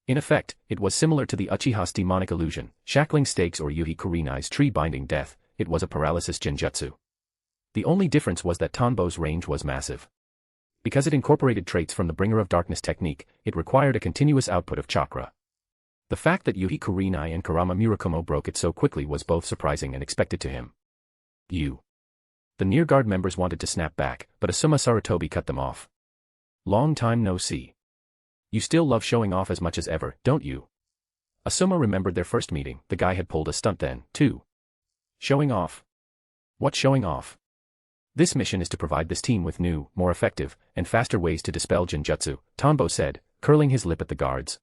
In effect, it was similar to the Uchiha's demonic illusion, shackling stakes or Yuhi Kurenai's tree-binding death. It was a paralysis Genjutsu. The only difference was that Tanbo's range was massive. Because it incorporated traits from the Bringer of Darkness technique, it required a continuous output of chakra. The fact that Yuhi Kurenai and Kurama Murakumo broke it so quickly was both surprising and expected to him. You. The near guard members wanted to snap back, but Asuma Sarutobi cut them off. Long time no see. You still love showing off as much as ever, don't you? Asuma remembered their first meeting. The guy had pulled a stunt then, too. Showing off? What showing off? This mission is to provide this team with new, more effective, and faster ways to dispel Genjutsu, Tanbo said, curling his lip at the guards.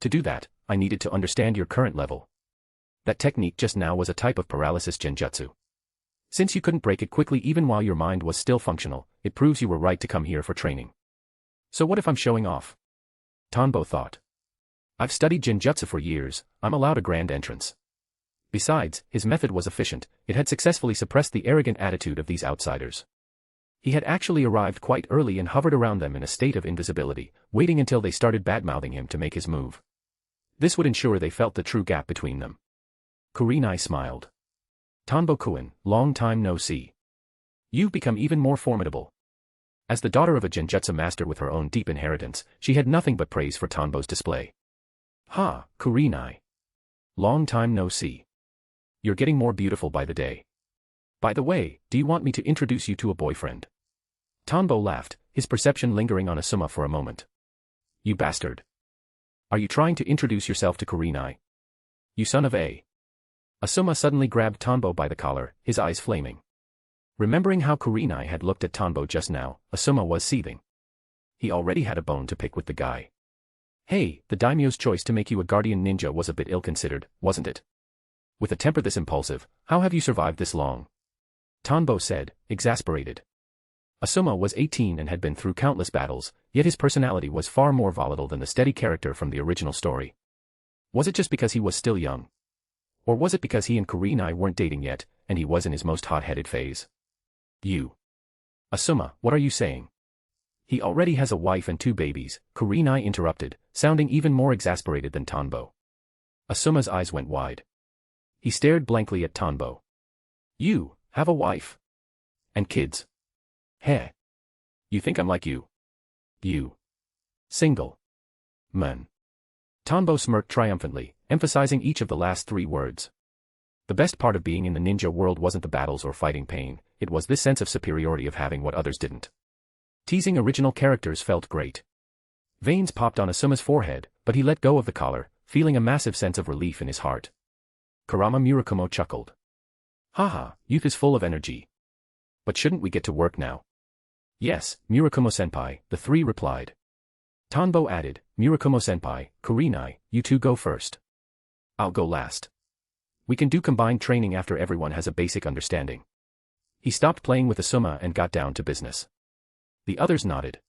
To do that, I needed to understand your current level. That technique just now was a type of paralysis Genjutsu. Since you couldn't break it quickly even while your mind was still functional, it proves you were right to come here for training. So what if I'm showing off? Tanbo thought. I've studied Genjutsu for years, I'm allowed a grand entrance. Besides, his method was efficient, it had successfully suppressed the arrogant attitude of these outsiders. He had actually arrived quite early and hovered around them in a state of invisibility, waiting until they started bad-mouthing him to make his move. This would ensure they felt the true gap between them. Kurenai smiled. Tanbo-kun, long time no see. You've become even more formidable. As the daughter of a Genjutsu master with her own deep inheritance, she had nothing but praise for Tanbo's display. Ha, Kurenai. Long time no see. You're getting more beautiful by the day. By the way, do you want me to introduce you to a boyfriend? Tanbo laughed, his perception lingering on Asuma for a moment. You bastard. Are you trying to introduce yourself to Kurenai? You son of a. Asuma suddenly grabbed Tanbo by the collar, his eyes flaming. Remembering how Kurenai had looked at Tanbo just now, Asuma was seething. He already had a bone to pick with the guy. Hey, the daimyo's choice to make you a guardian ninja was a bit ill-considered, wasn't it? With a temper this impulsive, how have you survived this long? Tanbo said, exasperated. Asuma was 18 and had been through countless battles, yet his personality was far more volatile than the steady character from the original story. Was it just because he was still young? Or was it because he and Kurenai weren't dating yet, and he was in his most hot-headed phase? You. Asuma, what are you saying? He already has a wife and 2 babies, Kurenai interrupted, sounding even more exasperated than Tanbo. Asuma's eyes went wide. He stared blankly at Tanbo. You, have a wife? And kids? Heh. You think I'm like you? You. Single. Man. Tanbo smirked triumphantly, emphasizing each of the last 3 words. The best part of being in the ninja world wasn't the battles or fighting pain, it was this sense of superiority of having what others didn't. Teasing original characters felt great. Veins popped on Asuma's forehead, but he let go of the collar, feeling a massive sense of relief in his heart. Kurama Murakumo chuckled. Haha, youth is full of energy. But shouldn't we get to work now? Yes, Murakumo-senpai, the 3 replied. Tanbo added, Murakumo-senpai, Kurenai, you 2 go first. I'll go last. We can do combined training after everyone has a basic understanding. He stopped playing with Asuma and got down to business. The others nodded.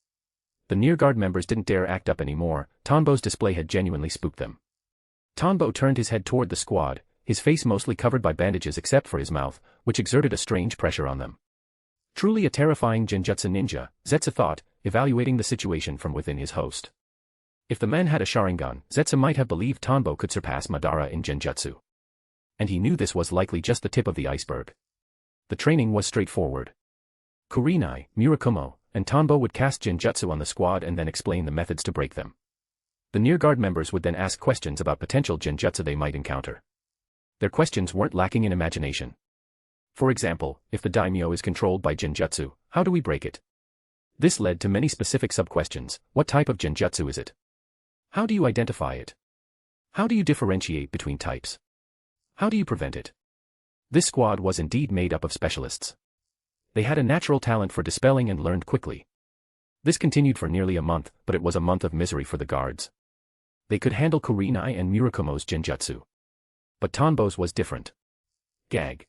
The near-guard members didn't dare act up anymore, Tanbo's display had genuinely spooked them. Tanbo turned his head toward the squad, his face mostly covered by bandages except for his mouth, which exerted a strange pressure on them. Truly a terrifying Genjutsu ninja, Zetsu thought, evaluating the situation from within his host. If the man had a Sharingan, Zetsu might have believed Tanbo could surpass Madara in Genjutsu. And he knew this was likely just the tip of the iceberg. The training was straightforward. Kurenai, Murakumo, and Tanbo would cast Genjutsu on the squad and then explain the methods to break them. The near-guard members would then ask questions about potential Genjutsu they might encounter. Their questions weren't lacking in imagination. For example, if the daimyo is controlled by Genjutsu, how do we break it? This led to many specific sub-questions. What type of Genjutsu is it? How do you identify it? How do you differentiate between types? How do you prevent it? This squad was indeed made up of specialists. They had a natural talent for dispelling and learned quickly. This continued for nearly a month, but it was a month of misery for the guards. They could handle Kurenai and Murakumo's Genjutsu. But Tanbo's was different. Gag.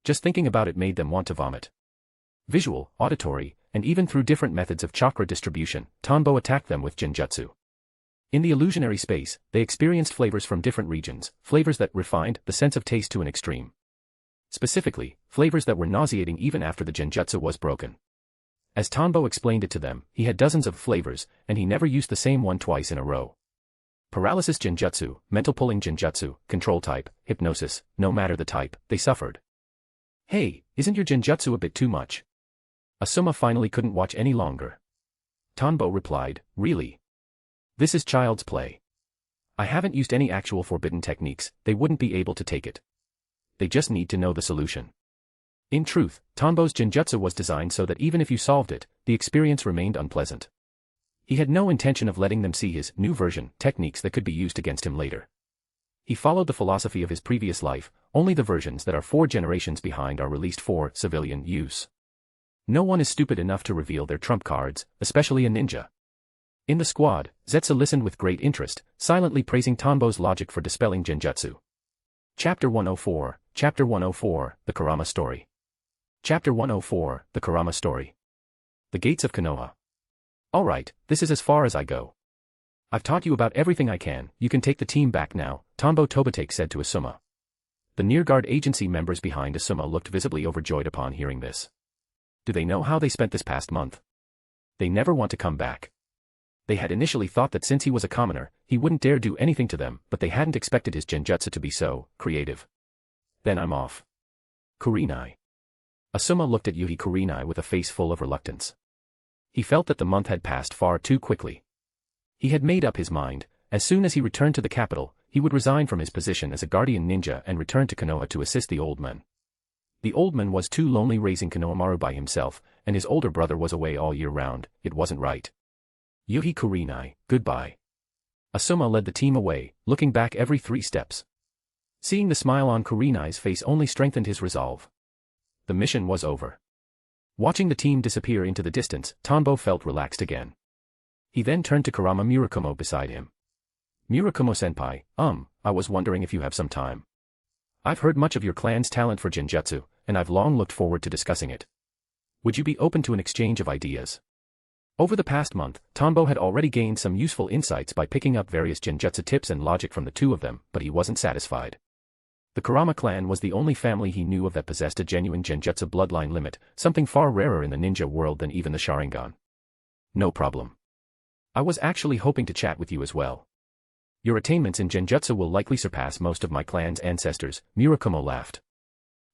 Just thinking about it made them want to vomit. Visual, auditory, and even through different methods of chakra distribution, Tanbo attacked them with Genjutsu. In the illusionary space, they experienced flavors from different regions, flavors that refined the sense of taste to an extreme. Specifically, flavors that were nauseating even after the Genjutsu was broken. As Tanbo explained it to them, he had dozens of flavors, and he never used the same one twice in a row. Paralysis Genjutsu, mental pulling Genjutsu, control type, hypnosis, no matter the type, they suffered. Hey, isn't your Genjutsu a bit too much? Asuma finally couldn't watch any longer. Tanbo replied, really? This is child's play. I haven't used any actual forbidden techniques, they wouldn't be able to take it. They just need to know the solution. In truth, Tanbo's Genjutsu was designed so that even if you solved it, the experience remained unpleasant. He had no intention of letting them see his new version techniques that could be used against him later. He followed the philosophy of his previous life, only the versions that are 4 generations behind are released for civilian use. No one is stupid enough to reveal their trump cards, especially a ninja. In the squad, Zetsu listened with great interest, silently praising Tanbo's logic for dispelling Genjutsu. Chapter 104, Chapter 104, The Kurama Story. Chapter 104, The Kurama Story. The Gates of Konoha. Alright, this is as far as I go. I've taught you about everything I can, you can take the team back now, Tanbo Tobitake said to Asuma. The Nearguard agency members behind Asuma looked visibly overjoyed upon hearing this. Do they know how they spent this past month? They never want to come back. They had initially thought that since he was a commoner, he wouldn't dare do anything to them, but they hadn't expected his Genjutsu to be so creative. Then I'm off. Kurenai. Asuma looked at Yuhi Kurenai with a face full of reluctance. He felt that the month had passed far too quickly. He had made up his mind, as soon as he returned to the capital, he would resign from his position as a guardian ninja and return to Konoha to assist the old man. The old man was too lonely raising Konohamaru by himself, and his older brother was away all year round, it wasn't right. Yuhi Kurenai, goodbye. Asuma led the team away, looking back every 3 steps. Seeing the smile on Kurenai's face only strengthened his resolve. The mission was over. Watching the team disappear into the distance, Tanbo felt relaxed again. He then turned to Kurama Murakumo beside him. Murakumo-senpai, I was wondering if you have some time. I've heard much of your clan's talent for Genjutsu, and I've long looked forward to discussing it. Would you be open to an exchange of ideas? Over the past month, Tanbo had already gained some useful insights by picking up various Genjutsu tips and logic from the 2 of them, but he wasn't satisfied. The Kurama clan was the only family he knew of that possessed a genuine Genjutsu bloodline limit, something far rarer in the ninja world than even the Sharingan. No problem. I was actually hoping to chat with you as well. Your attainments in Genjutsu will likely surpass most of my clan's ancestors, Murakumo laughed.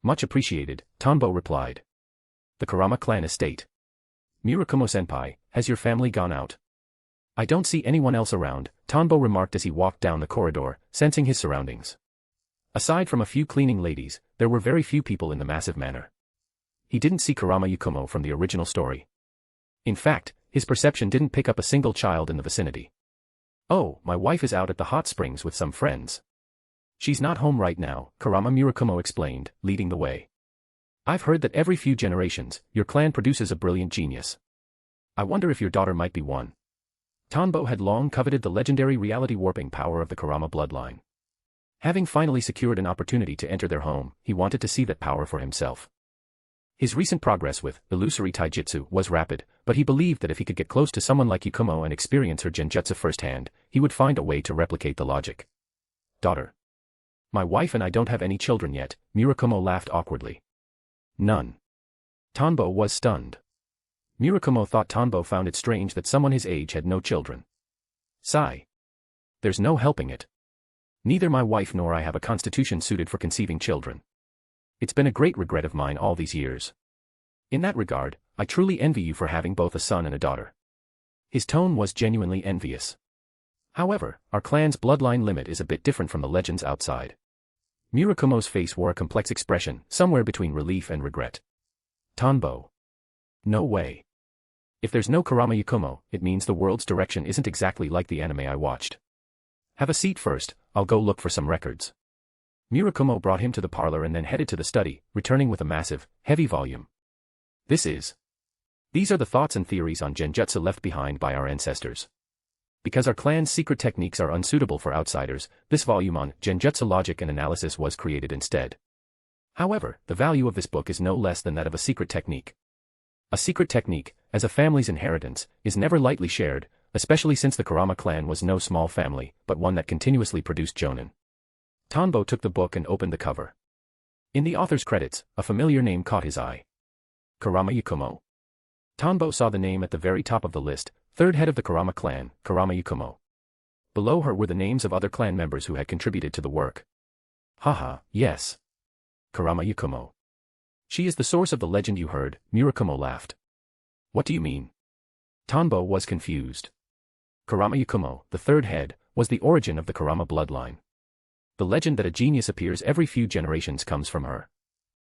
Much appreciated, Tanbo replied. The Kurama clan estate. Murakumo-senpai, has your family gone out? I don't see anyone else around, Tanbo remarked as he walked down the corridor, sensing his surroundings. Aside from a few cleaning ladies, there were very few people in the massive manor. He didn't see Kurama Yukumo from the original story. In fact, his perception didn't pick up a single child in the vicinity. Oh, my wife is out at the hot springs with some friends. She's not home right now, Kurama Murakumo explained, leading the way. I've heard that every few generations, your clan produces a brilliant genius. I wonder if your daughter might be one. Tanbo had long coveted the legendary reality warping power of the Kurama bloodline. Having finally secured an opportunity to enter their home, he wanted to see that power for himself. His recent progress with illusory taijutsu was rapid, but he believed that if he could get close to someone like Yukumo and experience her genjutsu firsthand, he would find a way to replicate the logic. Daughter. My wife and I don't have any children yet, Murakumo laughed awkwardly. None. Tanbo was stunned. Murakumo thought Tanbo found it strange that someone his age had no children. Sigh. There's no helping it. Neither my wife nor I have a constitution suited for conceiving children. It's been a great regret of mine all these years. In that regard, I truly envy you for having both a son and a daughter. His tone was genuinely envious. However, our clan's bloodline limit is a bit different from the legends outside. Murakumo's face wore a complex expression, somewhere between relief and regret. Tanbo. No way. If there's no Kurama Yukumo, it means the world's direction isn't exactly like the anime I watched. Have a seat first, I'll go look for some records. Murakumo brought him to the parlor and then headed to the study, returning with a massive, heavy volume. These are the thoughts and theories on Genjutsu left behind by our ancestors. Because our clan's secret techniques are unsuitable for outsiders, this volume on Genjutsu logic and analysis was created instead. However, the value of this book is no less than that of a secret technique. A secret technique, as a family's inheritance, is never lightly shared, especially since the Kurama clan was no small family, but one that continuously produced jonin. Tanbo took the book and opened the cover. In the author's credits, a familiar name caught his eye. Kurama Yukumo. Tanbo saw the name at the very top of the list, third head of the Kurama clan, Kurama Yukumo. Below her were the names of other clan members who had contributed to the work. Haha, yes. Kurama Yukumo. She is the source of the legend you heard, Murakumo laughed. What do you mean? Tanbo was confused. Kurama Yakumo, the third head, was the origin of the Kurama bloodline. The legend that a genius appears every few generations comes from her.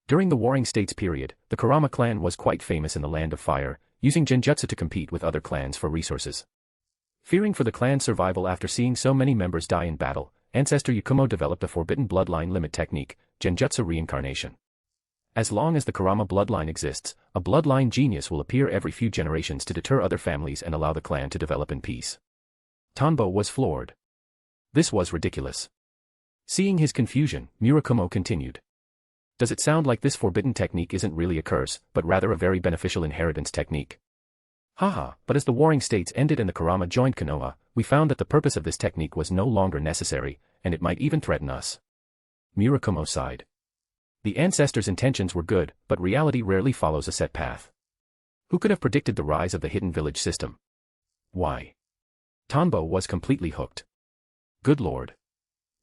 During the Warring States period, the Kurama clan was quite famous in the Land of Fire, using Genjutsu to compete with other clans for resources. Fearing for the clan's survival after seeing so many members die in battle, Ancestor Yakumo developed a forbidden bloodline limit technique, Genjutsu reincarnation. As long as the Kurama bloodline exists, a bloodline genius will appear every few generations to deter other families and allow the clan to develop in peace. Tanbo was floored. This was ridiculous. Seeing his confusion, Murakumo continued. Does it sound like this forbidden technique isn't really a curse, but rather a very beneficial inheritance technique? Haha, but as the Warring States ended and the Kurama joined Konoha, we found that the purpose of this technique was no longer necessary, and it might even threaten us. Murakumo sighed. The ancestors' intentions were good, but reality rarely follows a set path. Who could have predicted the rise of the hidden village system? Why? Tanbo was completely hooked. Good lord.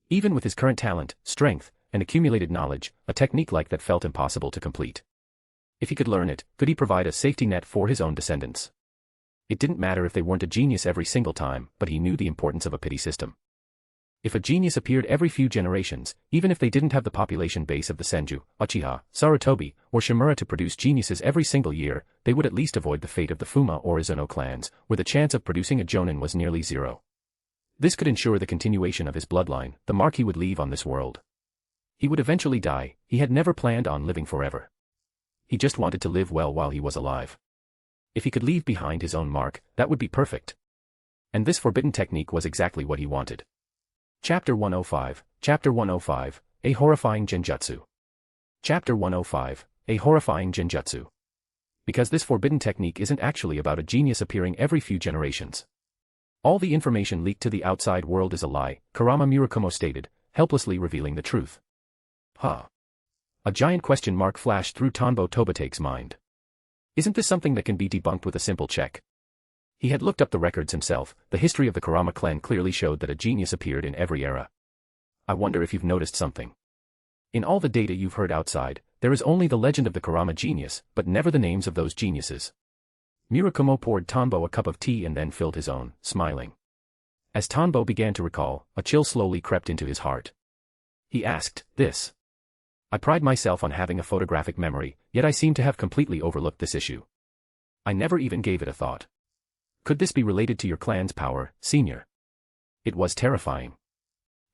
Even with his current talent, strength, and accumulated knowledge, a technique like that felt impossible to complete. If he could learn it, could he provide a safety net for his own descendants? It didn't matter if they weren't a genius every single time, but he knew the importance of a pity system. If a genius appeared every few generations, even if they didn't have the population base of the Senju, Uchiha, Sarutobi, or Shimura to produce geniuses every single year, they would at least avoid the fate of the Fuma or Izuno clans, where the chance of producing a Jonin was nearly zero. This could ensure the continuation of his bloodline, the mark he would leave on this world. He would eventually die, he had never planned on living forever. He just wanted to live well while he was alive. If he could leave behind his own mark, that would be perfect. And this forbidden technique was exactly what he wanted. Chapter 105, Chapter 105, A Horrifying Genjutsu. Chapter 105, A Horrifying Genjutsu. Because this forbidden technique isn't actually about a genius appearing every few generations. All the information leaked to the outside world is a lie, Kurama Murakumo stated, helplessly revealing the truth. Huh. A giant question mark flashed through Tanbo Tobate's mind. Isn't this something that can be debunked with a simple check? He had looked up the records himself, the history of the Kurama clan clearly showed that a genius appeared in every era. I wonder if you've noticed something. In all the data you've heard outside, there is only the legend of the Kurama genius, but never the names of those geniuses. Murakumo poured Tanbo a cup of tea and then filled his own, smiling. As Tanbo began to recall, a chill slowly crept into his heart. He asked, this. I pride myself on having a photographic memory, yet I seem to have completely overlooked this issue. I never even gave it a thought. Could this be related to your clan's power, senior? It was terrifying.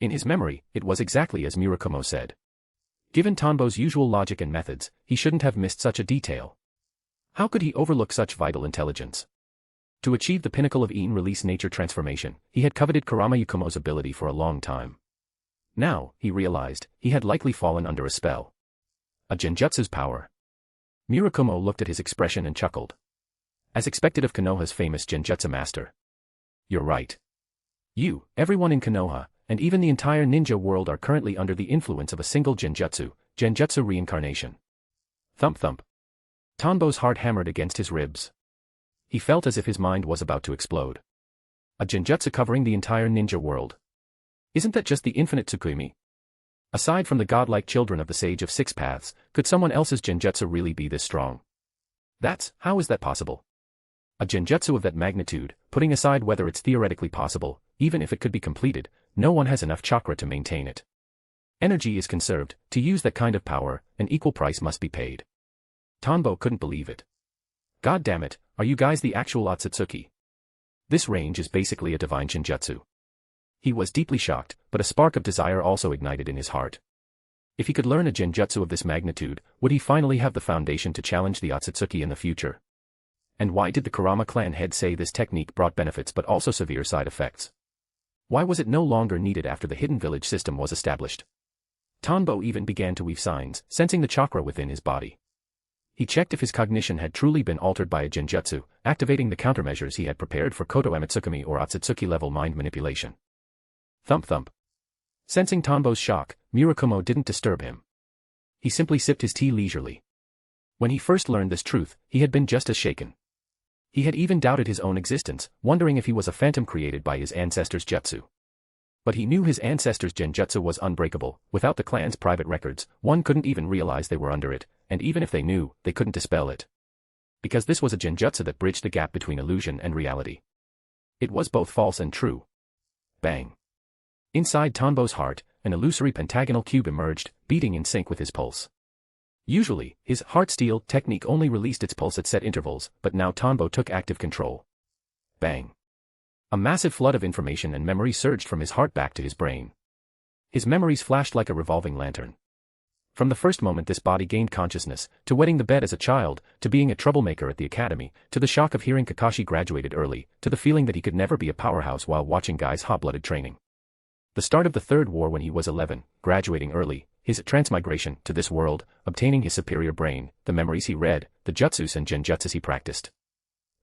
In his memory, it was exactly as Murakumo said. Given Tanbo's usual logic and methods, he shouldn't have missed such a detail. How could he overlook such vital intelligence? To achieve the pinnacle of in-release nature transformation, he had coveted Kurama Yakumo's ability for a long time. Now, he realized, he had likely fallen under a spell. A Genjutsu's power. Murakumo looked at his expression and chuckled. As expected of Konoha's famous Genjutsu master. You're right. You, everyone in Konoha, and even the entire ninja world are currently under the influence of a single Genjutsu, Genjutsu reincarnation. Thump thump. Tanbo's heart hammered against his ribs. He felt as if his mind was about to explode. A Genjutsu covering the entire ninja world. Isn't that just the infinite Tsukumi? Aside from the godlike children of the Sage of Six Paths, could someone else's Genjutsu really be this strong? How is that possible? A Genjutsu of that magnitude, putting aside whether it's theoretically possible, even if it could be completed, no one has enough chakra to maintain it. Energy is conserved, to use that kind of power, an equal price must be paid. Tanbo couldn't believe it. God damn it, are you guys the actual Otsutsuki? This range is basically a divine Genjutsu. He was deeply shocked, but a spark of desire also ignited in his heart. If he could learn a Genjutsu of this magnitude, would he finally have the foundation to challenge the Otsutsuki in the future? And why did the Kurama clan head say this technique brought benefits but also severe side effects? Why was it no longer needed after the hidden village system was established? Tanbo even began to weave signs, sensing the chakra within his body. He checked if his cognition had truly been altered by a Genjutsu, activating the countermeasures he had prepared for Koto Emitsukumi or Otsutsuki-level mind manipulation. Thump thump. Sensing Tanbo's shock, Murakumo didn't disturb him. He simply sipped his tea leisurely. When he first learned this truth, he had been just as shaken. He had even doubted his own existence, wondering if he was a phantom created by his ancestors' jutsu. But he knew his ancestors' genjutsu was unbreakable. Without the clan's private records, one couldn't even realize they were under it, and even if they knew, they couldn't dispel it. Because this was a genjutsu that bridged the gap between illusion and reality. It was both false and true. Bang. Inside Tanbo's heart, an illusory pentagonal cube emerged, beating in sync with his pulse. Usually, his heart steel technique only released its pulse at set intervals, but now Tanbo took active control. Bang. A massive flood of information and memory surged from his heart back to his brain. His memories flashed like a revolving lantern. From the first moment this body gained consciousness, to wetting the bed as a child, to being a troublemaker at the academy, to the shock of hearing Kakashi graduated early, to the feeling that he could never be a powerhouse while watching guys hot-blooded training. The start of the Third War when he was 11, graduating early, his transmigration to this world, obtaining his superior brain, the memories he read, the jutsus and genjutsus he practiced.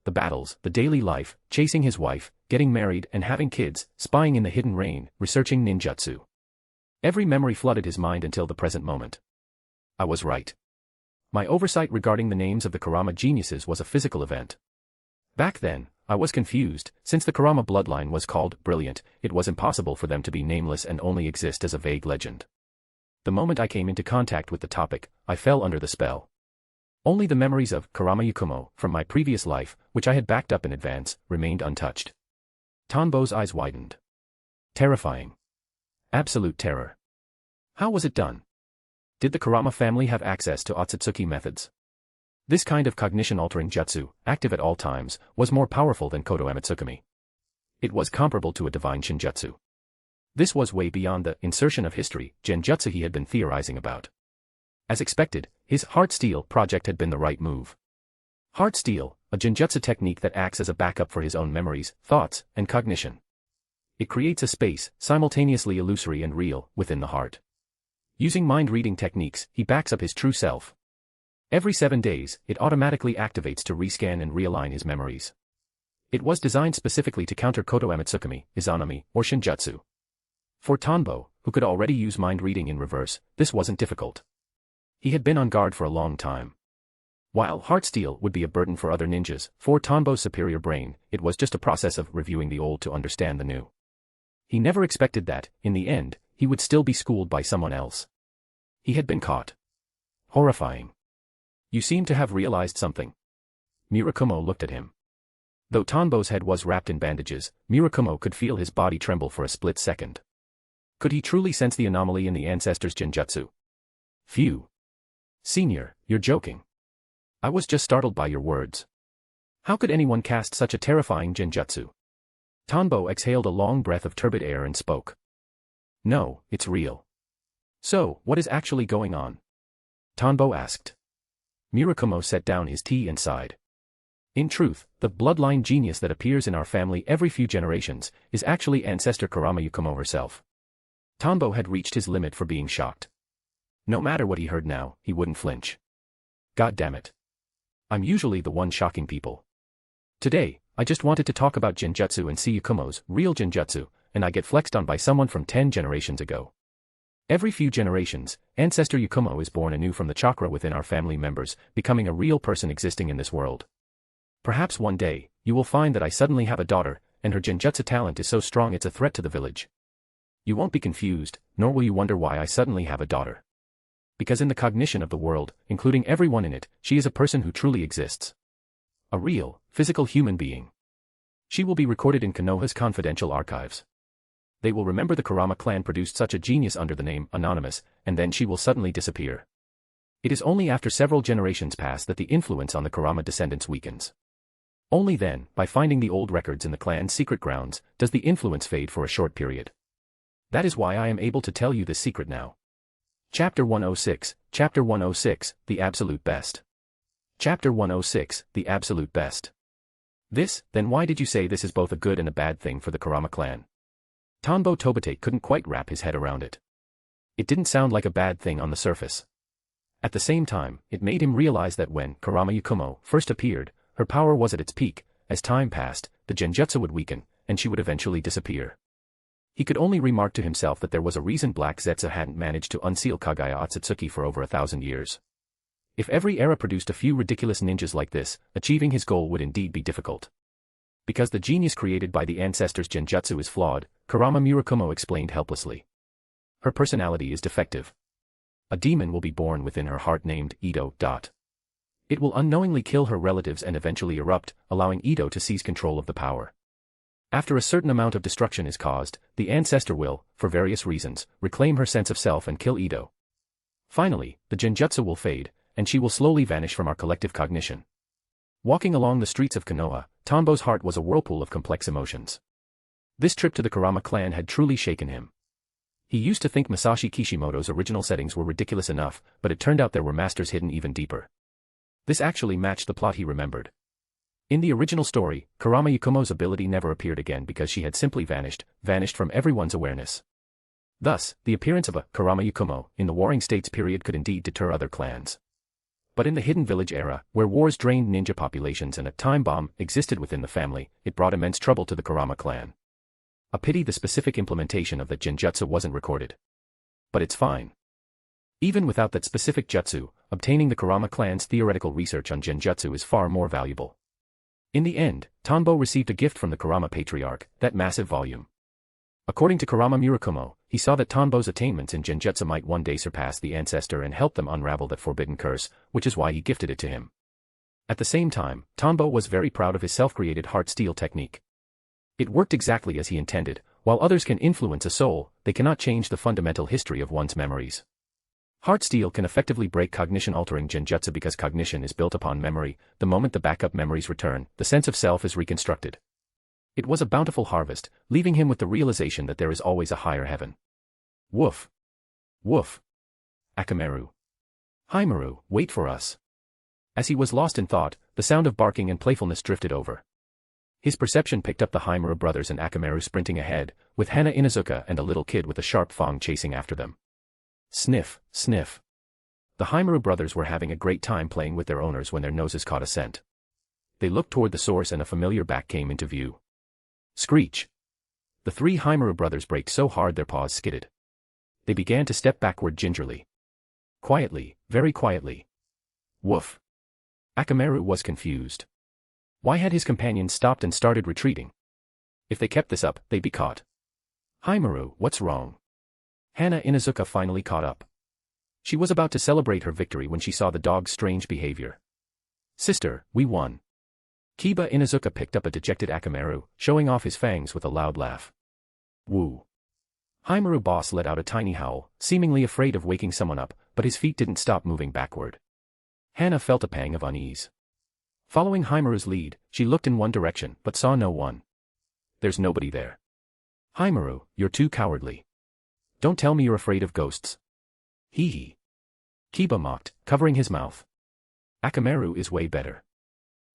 The battles, the daily life, chasing his wife, getting married and having kids, spying in the hidden rain, researching ninjutsu. Every memory flooded his mind until the present moment. I was right. My oversight regarding the names of the Kurama geniuses was a physical event. Back then, I was confused. Since the Kurama bloodline was called brilliant, it was impossible for them to be nameless and only exist as a vague legend. The moment I came into contact with the topic, I fell under the spell. Only the memories of Kurama Yakumo from my previous life, which I had backed up in advance, remained untouched. Tanbo's eyes widened. Terrifying. Absolute terror. How was it done? Did the Kurama family have access to Otsutsuki methods? This kind of cognition-altering jutsu, active at all times, was more powerful than Kodo Amatsukami. It was comparable to a divine shinjutsu. This was way beyond the insertion of history, genjutsu he had been theorizing about. As expected, his Heart Steel project had been the right move. Heart Steel, a genjutsu technique that acts as a backup for his own memories, thoughts, and cognition. It creates a space, simultaneously illusory and real, within the heart. Using mind-reading techniques, he backs up his true self. Every 7 days, it automatically activates to rescan and realign his memories. It was designed specifically to counter Kodo Amatsukami, Izanami, or Shinjutsu. For Tanbo, who could already use mind reading in reverse, this wasn't difficult. He had been on guard for a long time. While Heart Steel would be a burden for other ninjas, for Tanbo's superior brain, it was just a process of reviewing the old to understand the new. He never expected that, in the end, he would still be schooled by someone else. He had been caught. Horrifying. You seem to have realized something. Murakumo looked at him. Though Tanbo's head was wrapped in bandages, Murakumo could feel his body tremble for a split second. Could he truly sense the anomaly in the ancestors' genjutsu? Phew. Senior, you're joking. I was just startled by your words. How could anyone cast such a terrifying genjutsu? Tanbo exhaled a long breath of turbid air and spoke. No, it's real. So, what is actually going on? Tanbo asked. Murakumo set down his tea and sighed. In truth, the bloodline genius that appears in our family every few generations is actually ancestor Kurama Yakumo herself. Tanbo had reached his limit for being shocked. No matter what he heard now, he wouldn't flinch. God damn it. I'm usually the one shocking people. Today, I just wanted to talk about genjutsu and see Yakumo's real genjutsu, and I get flexed on by someone from 10 generations ago. Every few generations, Ancestor Yakumo is born anew from the chakra within our family members, becoming a real person existing in this world. Perhaps one day, you will find that I suddenly have a daughter, and her genjutsu talent is so strong it's a threat to the village. You won't be confused, nor will you wonder why I suddenly have a daughter. Because in the cognition of the world, including everyone in it, she is a person who truly exists. A real, physical human being. She will be recorded in Konoha's confidential archives. They will remember the Kurama clan produced such a genius under the name Anonymous, and then she will suddenly disappear. It is only after several generations pass that the influence on the Kurama descendants weakens. Only then, by finding the old records in the clan's secret grounds, does the influence fade for a short period. That is why I am able to tell you this secret now. Chapter 106, Chapter 106, The Absolute Best. Chapter 106, The Absolute Best. Then why did you say this is both a good and a bad thing for the Kurama clan? Tanbo Tobite couldn't quite wrap his head around it. It didn't sound like a bad thing on the surface. At the same time, it made him realize that when Kurama Yakumo first appeared, her power was at its peak. As time passed, the genjutsu would weaken, and she would eventually disappear. He could only remark to himself that there was a reason Black Zetsu hadn't managed to unseal Kagaya Otsutsuki for over 1,000 years. If every era produced a few ridiculous ninjas like this, achieving his goal would indeed be difficult. Because the genius created by the ancestors' Genjutsu is flawed, Kurama Murakumo explained helplessly. Her personality is defective. A demon will be born within her heart named Ito. It will unknowingly kill her relatives and eventually erupt, allowing Ito to seize control of the power. After a certain amount of destruction is caused, the ancestor will, for various reasons, reclaim her sense of self and kill Ito. Finally, the Genjutsu will fade, and she will slowly vanish from our collective cognition. Walking along the streets of Konoha, Tanbo's heart was a whirlpool of complex emotions. This trip to the Kurama clan had truly shaken him. He used to think Masashi Kishimoto's original settings were ridiculous enough, but it turned out there were masters hidden even deeper. This actually matched the plot he remembered. In the original story, Kurama Yakumo's ability never appeared again because she had simply vanished from everyone's awareness. Thus, the appearance of a Kurama Yakumo in the Warring States period could indeed deter other clans. But in the Hidden Village era, where wars drained ninja populations and a time bomb existed within the family, it brought immense trouble to the Kurama clan. A pity the specific implementation of the Genjutsu wasn't recorded. But it's fine. Even without that specific jutsu, obtaining the Kurama clan's theoretical research on Genjutsu is far more valuable. In the end, Tanbo received a gift from the Kurama patriarch, that massive volume. According to Kurama Murakumo, he saw that Tanbo's attainments in Genjutsu might one day surpass the ancestor and help them unravel that forbidden curse, which is why he gifted it to him. At the same time, Tanbo was very proud of his self-created heart steel technique. It worked exactly as he intended. While others can influence a soul, they cannot change the fundamental history of one's memories. Heart steel can effectively break cognition-altering Genjutsu because cognition is built upon memory. The moment the backup memories return, the sense of self is reconstructed. It was a bountiful harvest, leaving him with the realization that there is always a higher heaven. Woof. Woof. Akamaru. Haimaru, wait for us. As he was lost in thought, the sound of barking and playfulness drifted over. His perception picked up the Haimaru brothers and Akamaru sprinting ahead, with Hana Inuzuka and a little kid with a sharp fang chasing after them. Sniff, sniff. The Haimaru brothers were having a great time playing with their owners when their noses caught a scent. They looked toward the source and a familiar back came into view. Screech. The three Haimaru brothers braked so hard their paws skidded. They began to step backward gingerly. Quietly, very quietly. Woof. Akamaru was confused. Why had his companions stopped and started retreating? If they kept this up, they'd be caught. Haimaru, what's wrong? Hana Inuzuka finally caught up. She was about to celebrate her victory when she saw the dog's strange behavior. Sister, we won. Kiba Inuzuka picked up a dejected Akamaru, showing off his fangs with a loud laugh. Woo. Haimaru boss let out a tiny howl, seemingly afraid of waking someone up, but his feet didn't stop moving backward. Hana felt a pang of unease. Following Haimaru's lead, she looked in one direction but saw no one. There's nobody there. Haimaru, you're too cowardly. Don't tell me you're afraid of ghosts. Hee hee. Kiba mocked, covering his mouth. Akamaru is way better.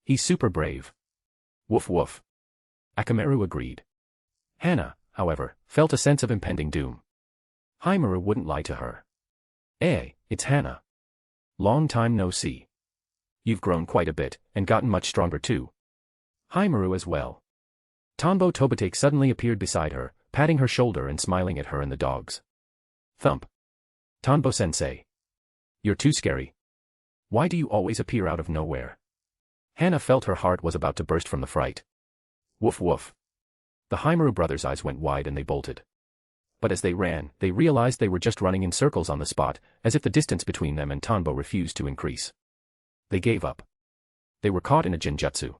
He's super brave. Woof woof. Akamaru agreed. Hana, however, felt a sense of impending doom. Haimaru wouldn't lie to her. It's Hana. Long time no see. You've grown quite a bit, and gotten much stronger too. Haimaru as well. Tanbo Tobitake suddenly appeared beside her, patting her shoulder and smiling at her and the dogs. Thump. Tanbo-sensei. You're too scary. Why do you always appear out of nowhere? Hana felt her heart was about to burst from the fright. Woof woof. The Haimaru brothers' eyes went wide and they bolted. But as they ran, they realized they were just running in circles on the spot, as if the distance between them and Tanbo refused to increase. They gave up. They were caught in a Genjutsu.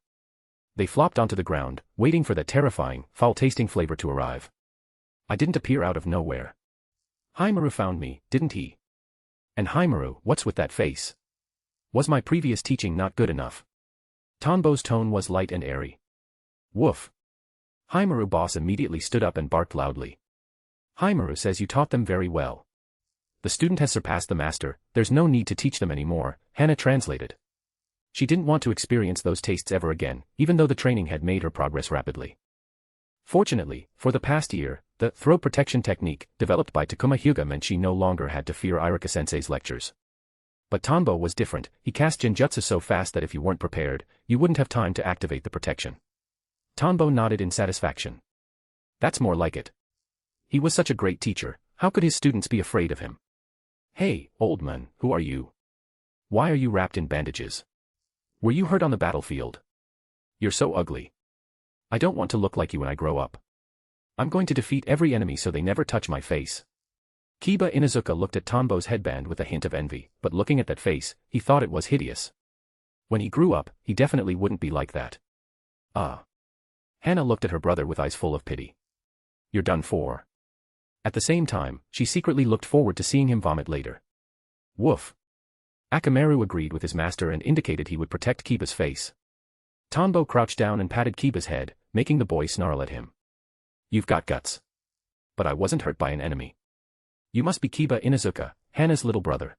They flopped onto the ground, waiting for that terrifying, foul-tasting flavor to arrive. I didn't appear out of nowhere. Haimaru found me, didn't he? And Haimaru, what's with that face? Was my previous teaching not good enough? Tanbo's tone was light and airy. Woof. Haimaru boss immediately stood up and barked loudly. Haimaru says you taught them very well. The student has surpassed the master, there's no need to teach them anymore, Hana translated. She didn't want to experience those tastes ever again, even though the training had made her progress rapidly. Fortunately, for the past year, the throat protection technique, developed by Takuma Hyuga, meant she no longer had to fear Irika-sensei's lectures. But Tanbo was different. He cast Genjutsu so fast that if you weren't prepared, you wouldn't have time to activate the protection. Tanbo nodded in satisfaction. That's more like it. He was such a great teacher, how could his students be afraid of him? Hey, old man, who are you? Why are you wrapped in bandages? Were you hurt on the battlefield? You're so ugly. I don't want to look like you when I grow up. I'm going to defeat every enemy so they never touch my face. Kiba Inuzuka looked at Tanbo's headband with a hint of envy, but looking at that face, he thought it was hideous. When he grew up, he definitely wouldn't be like that. Ah. Hana looked at her brother with eyes full of pity. You're done for. At the same time, she secretly looked forward to seeing him vomit later. Woof. Akamaru agreed with his master and indicated he would protect Kiba's face. Tanbo crouched down and patted Kiba's head, making the boy snarl at him. You've got guts. But I wasn't hurt by an enemy. You must be Kiba Inuzuka, Hana's little brother.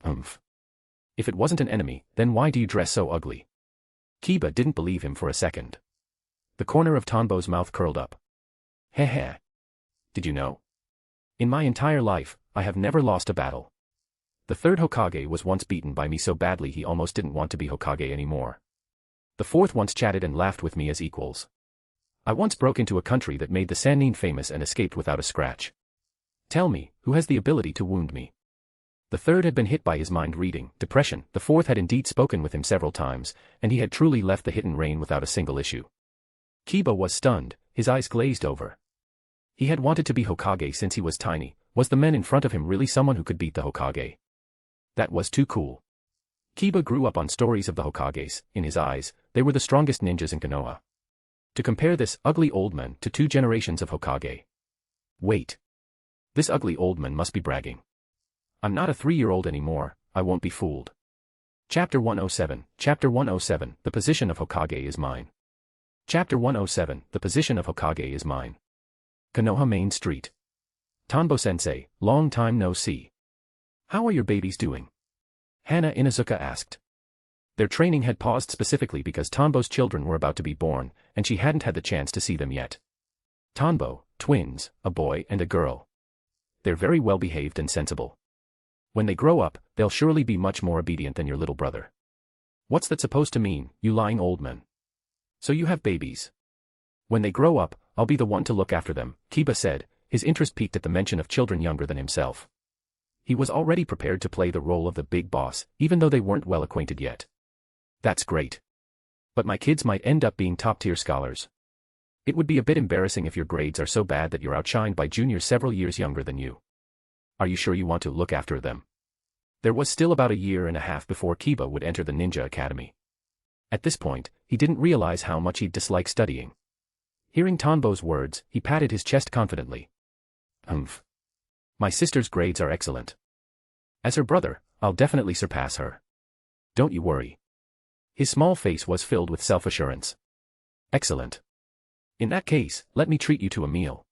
Humph. If it wasn't an enemy, then why do you dress so ugly? Kiba didn't believe him for a second. The corner of Tanbo's mouth curled up. Heh heh. Did you know? In my entire life, I have never lost a battle. The third Hokage was once beaten by me so badly he almost didn't want to be Hokage anymore. The fourth once chatted and laughed with me as equals. I once broke into a country that made the Sannin famous and escaped without a scratch. Tell me, who has the ability to wound me? The third had been hit by his mind-reading depression, the fourth had indeed spoken with him several times, and he had truly left the hidden rain without a single issue. Kiba was stunned, his eyes glazed over. He had wanted to be Hokage since he was tiny. Was the man in front of him really someone who could beat the Hokage? That was too cool. Kiba grew up on stories of the Hokages. In his eyes, they were the strongest ninjas in Konoha. To compare this ugly old man to 2 generations of Hokage. Wait. This ugly old man must be bragging. I'm not a 3-year-old anymore, I won't be fooled. Chapter 107, Chapter 107, The position of Hokage is mine. Chapter 107, The position of Hokage is mine. Konoha Main Street. Tanbo-sensei, long time no see. How are your babies doing? Hana Inuzuka asked. Their training had paused specifically because Tanbo's children were about to be born, and she hadn't had the chance to see them yet. Tanbo, twins, a boy and a girl. They're very well behaved and sensible. When they grow up, they'll surely be much more obedient than your little brother. What's that supposed to mean, you lying old man? So you have babies. When they grow up, I'll be the one to look after them, Kiba said, his interest piqued at the mention of children younger than himself. He was already prepared to play the role of the big boss, even though they weren't well acquainted yet. That's great. But my kids might end up being top-tier scholars. It would be a bit embarrassing if your grades are so bad that you're outshined by juniors several years younger than you. Are you sure you want to look after them? There was still about 1.5 years before Kiba would enter the Ninja Academy. At this point, he didn't realize how much he'd dislike studying. Hearing Tanbo's words, he patted his chest confidently. Humph. My sister's grades are excellent. As her brother, I'll definitely surpass her. Don't you worry. His small face was filled with self-assurance. Excellent. In that case, let me treat you to a meal.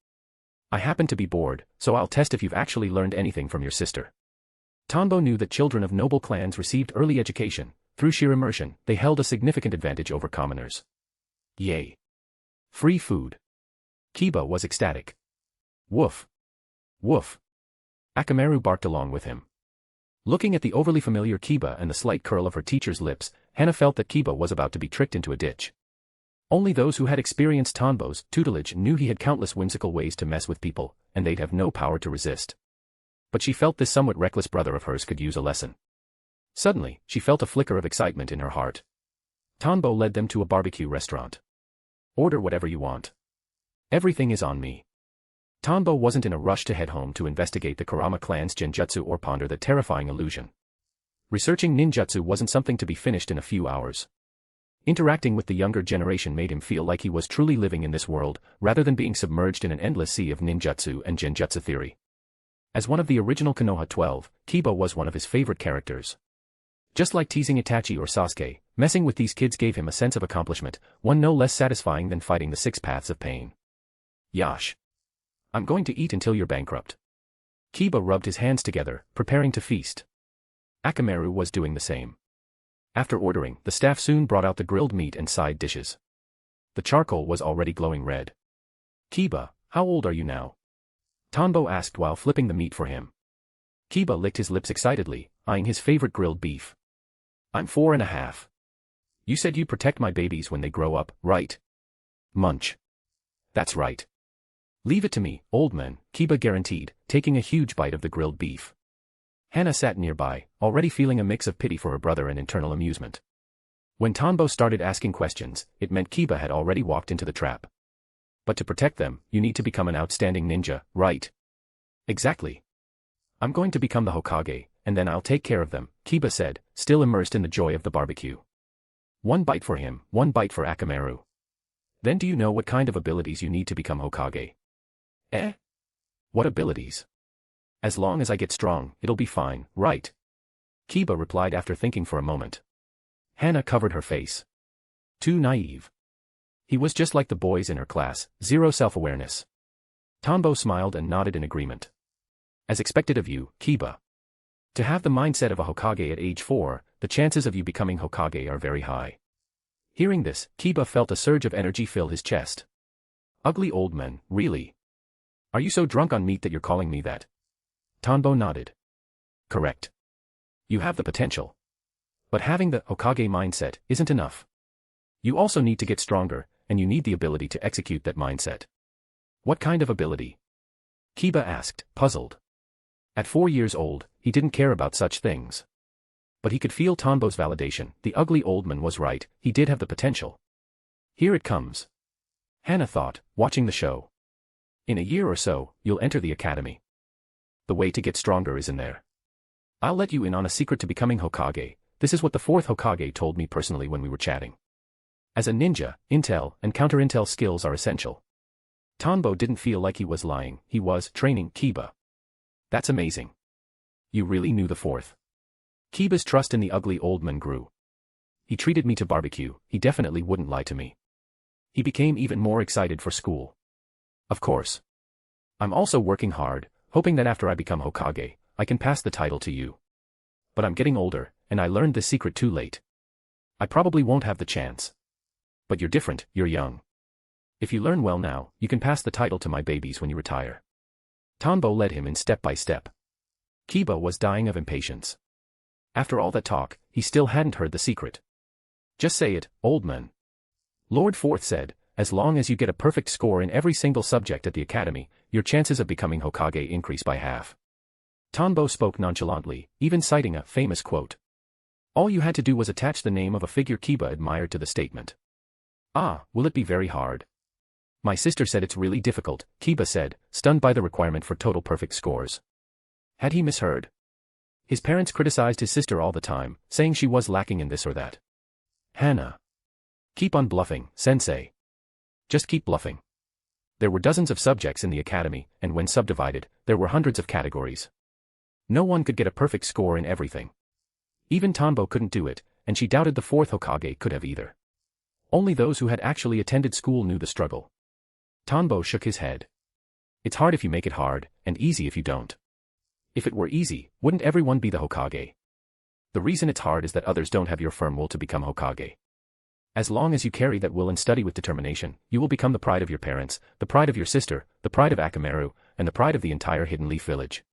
I happen to be bored, so I'll test if you've actually learned anything from your sister. Tanbo knew that children of noble clans received early education. Through sheer immersion, they held a significant advantage over commoners. Yay. Free food. Kiba was ecstatic. Woof. Woof. Akamaru barked along with him. Looking at the overly familiar Kiba and the slight curl of her teacher's lips, Hana felt that Kiba was about to be tricked into a ditch. Only those who had experienced Tanbo's tutelage knew he had countless whimsical ways to mess with people, and they'd have no power to resist. But she felt this somewhat reckless brother of hers could use a lesson. Suddenly, she felt a flicker of excitement in her heart. Tanbo led them to a barbecue restaurant. Order whatever you want. Everything is on me. Tanbo wasn't in a rush to head home to investigate the Kurama clan's genjutsu or ponder the terrifying illusion. Researching ninjutsu wasn't something to be finished in a few hours. Interacting with the younger generation made him feel like he was truly living in this world, rather than being submerged in an endless sea of ninjutsu and genjutsu theory. As one of the original Konoha 12, Kiba was one of his favorite characters. Just like teasing Itachi or Sasuke, messing with these kids gave him a sense of accomplishment, one no less satisfying than fighting the 6 paths of pain. Yash. I'm going to eat until you're bankrupt. Kiba rubbed his hands together, preparing to feast. Akamaru was doing the same. After ordering, the staff soon brought out the grilled meat and side dishes. The charcoal was already glowing red. Kiba, how old are you now? Tanbo asked while flipping the meat for him. Kiba licked his lips excitedly, eyeing his favorite grilled beef. I'm 4.5. You said you'd protect my babies when they grow up, right? Munch. That's right. Leave it to me, old man, Kiba guaranteed, taking a huge bite of the grilled beef. Hana sat nearby, already feeling a mix of pity for her brother and internal amusement. When Tanbo started asking questions, it meant Kiba had already walked into the trap. But to protect them, you need to become an outstanding ninja, right? Exactly. I'm going to become the Hokage, and then I'll take care of them, Kiba said, still immersed in the joy of the barbecue. One bite for him, one bite for Akamaru. Then do you know what kind of abilities you need to become Hokage? Eh? What abilities? As long as I get strong, it'll be fine, right? Kiba replied after thinking for a moment. Hana covered her face. Too naive. He was just like the boys in her class, zero self-awareness. Tanbo smiled and nodded in agreement. As expected of you, Kiba. To have the mindset of a Hokage at age 4, the chances of you becoming Hokage are very high. Hearing this, Kiba felt a surge of energy fill his chest. Ugly old man, really? Are you so drunk on meat that you're calling me that? Tanbo nodded. Correct. You have the potential. But having the Hokage mindset isn't enough. You also need to get stronger, and you need the ability to execute that mindset. What kind of ability? Kiba asked, puzzled. At 4 years old, he didn't care about such things. But he could feel Tanbo's validation. The ugly old man was right, he did have the potential. Here it comes. Hana thought, watching the show. In a year or so, you'll enter the academy. The way to get stronger is in there. I'll let you in on a secret to becoming Hokage. This is what the 4th Hokage told me personally when we were chatting. As a ninja, intel and counter-intel skills are essential. Tanbo didn't feel like he was lying, he was training Kiba. That's amazing. You really knew the 4th. Kiba's trust in the ugly old man grew. He treated me to barbecue, he definitely wouldn't lie to me. He became even more excited for school. Of course. I'm also working hard, hoping that after I become Hokage, I can pass the title to you. But I'm getting older, and I learned this secret too late. I probably won't have the chance. But you're different, you're young. If you learn well now, you can pass the title to my babies when you retire. Tanbo led him in step by step. Kiba was dying of impatience. After all that talk, he still hadn't heard the secret. Just say it, old man. Lord Fourth said, as long as you get a perfect score in every single subject at the academy, your chances of becoming Hokage increase by half. Tanbo spoke nonchalantly, even citing a famous quote. All you had to do was attach the name of a figure Kiba admired to the statement. Ah, will it be very hard? My sister said it's really difficult, Kiba said, stunned by the requirement for total perfect scores. Had he misheard? His parents criticized his sister all the time, saying she was lacking in this or that. Hana. Keep on bluffing, sensei. Just keep bluffing. There were dozens of subjects in the academy, and when subdivided, there were hundreds of categories. No one could get a perfect score in everything. Even Tanbo couldn't do it, and she doubted the 4th Hokage could have either. Only those who had actually attended school knew the struggle. Tanbo shook his head. It's hard if you make it hard, and easy if you don't. If it were easy, wouldn't everyone be the Hokage? The reason it's hard is that others don't have your firm will to become Hokage. As long as you carry that will and study with determination, you will become the pride of your parents, the pride of your sister, the pride of Akamaru, and the pride of the entire Hidden Leaf village.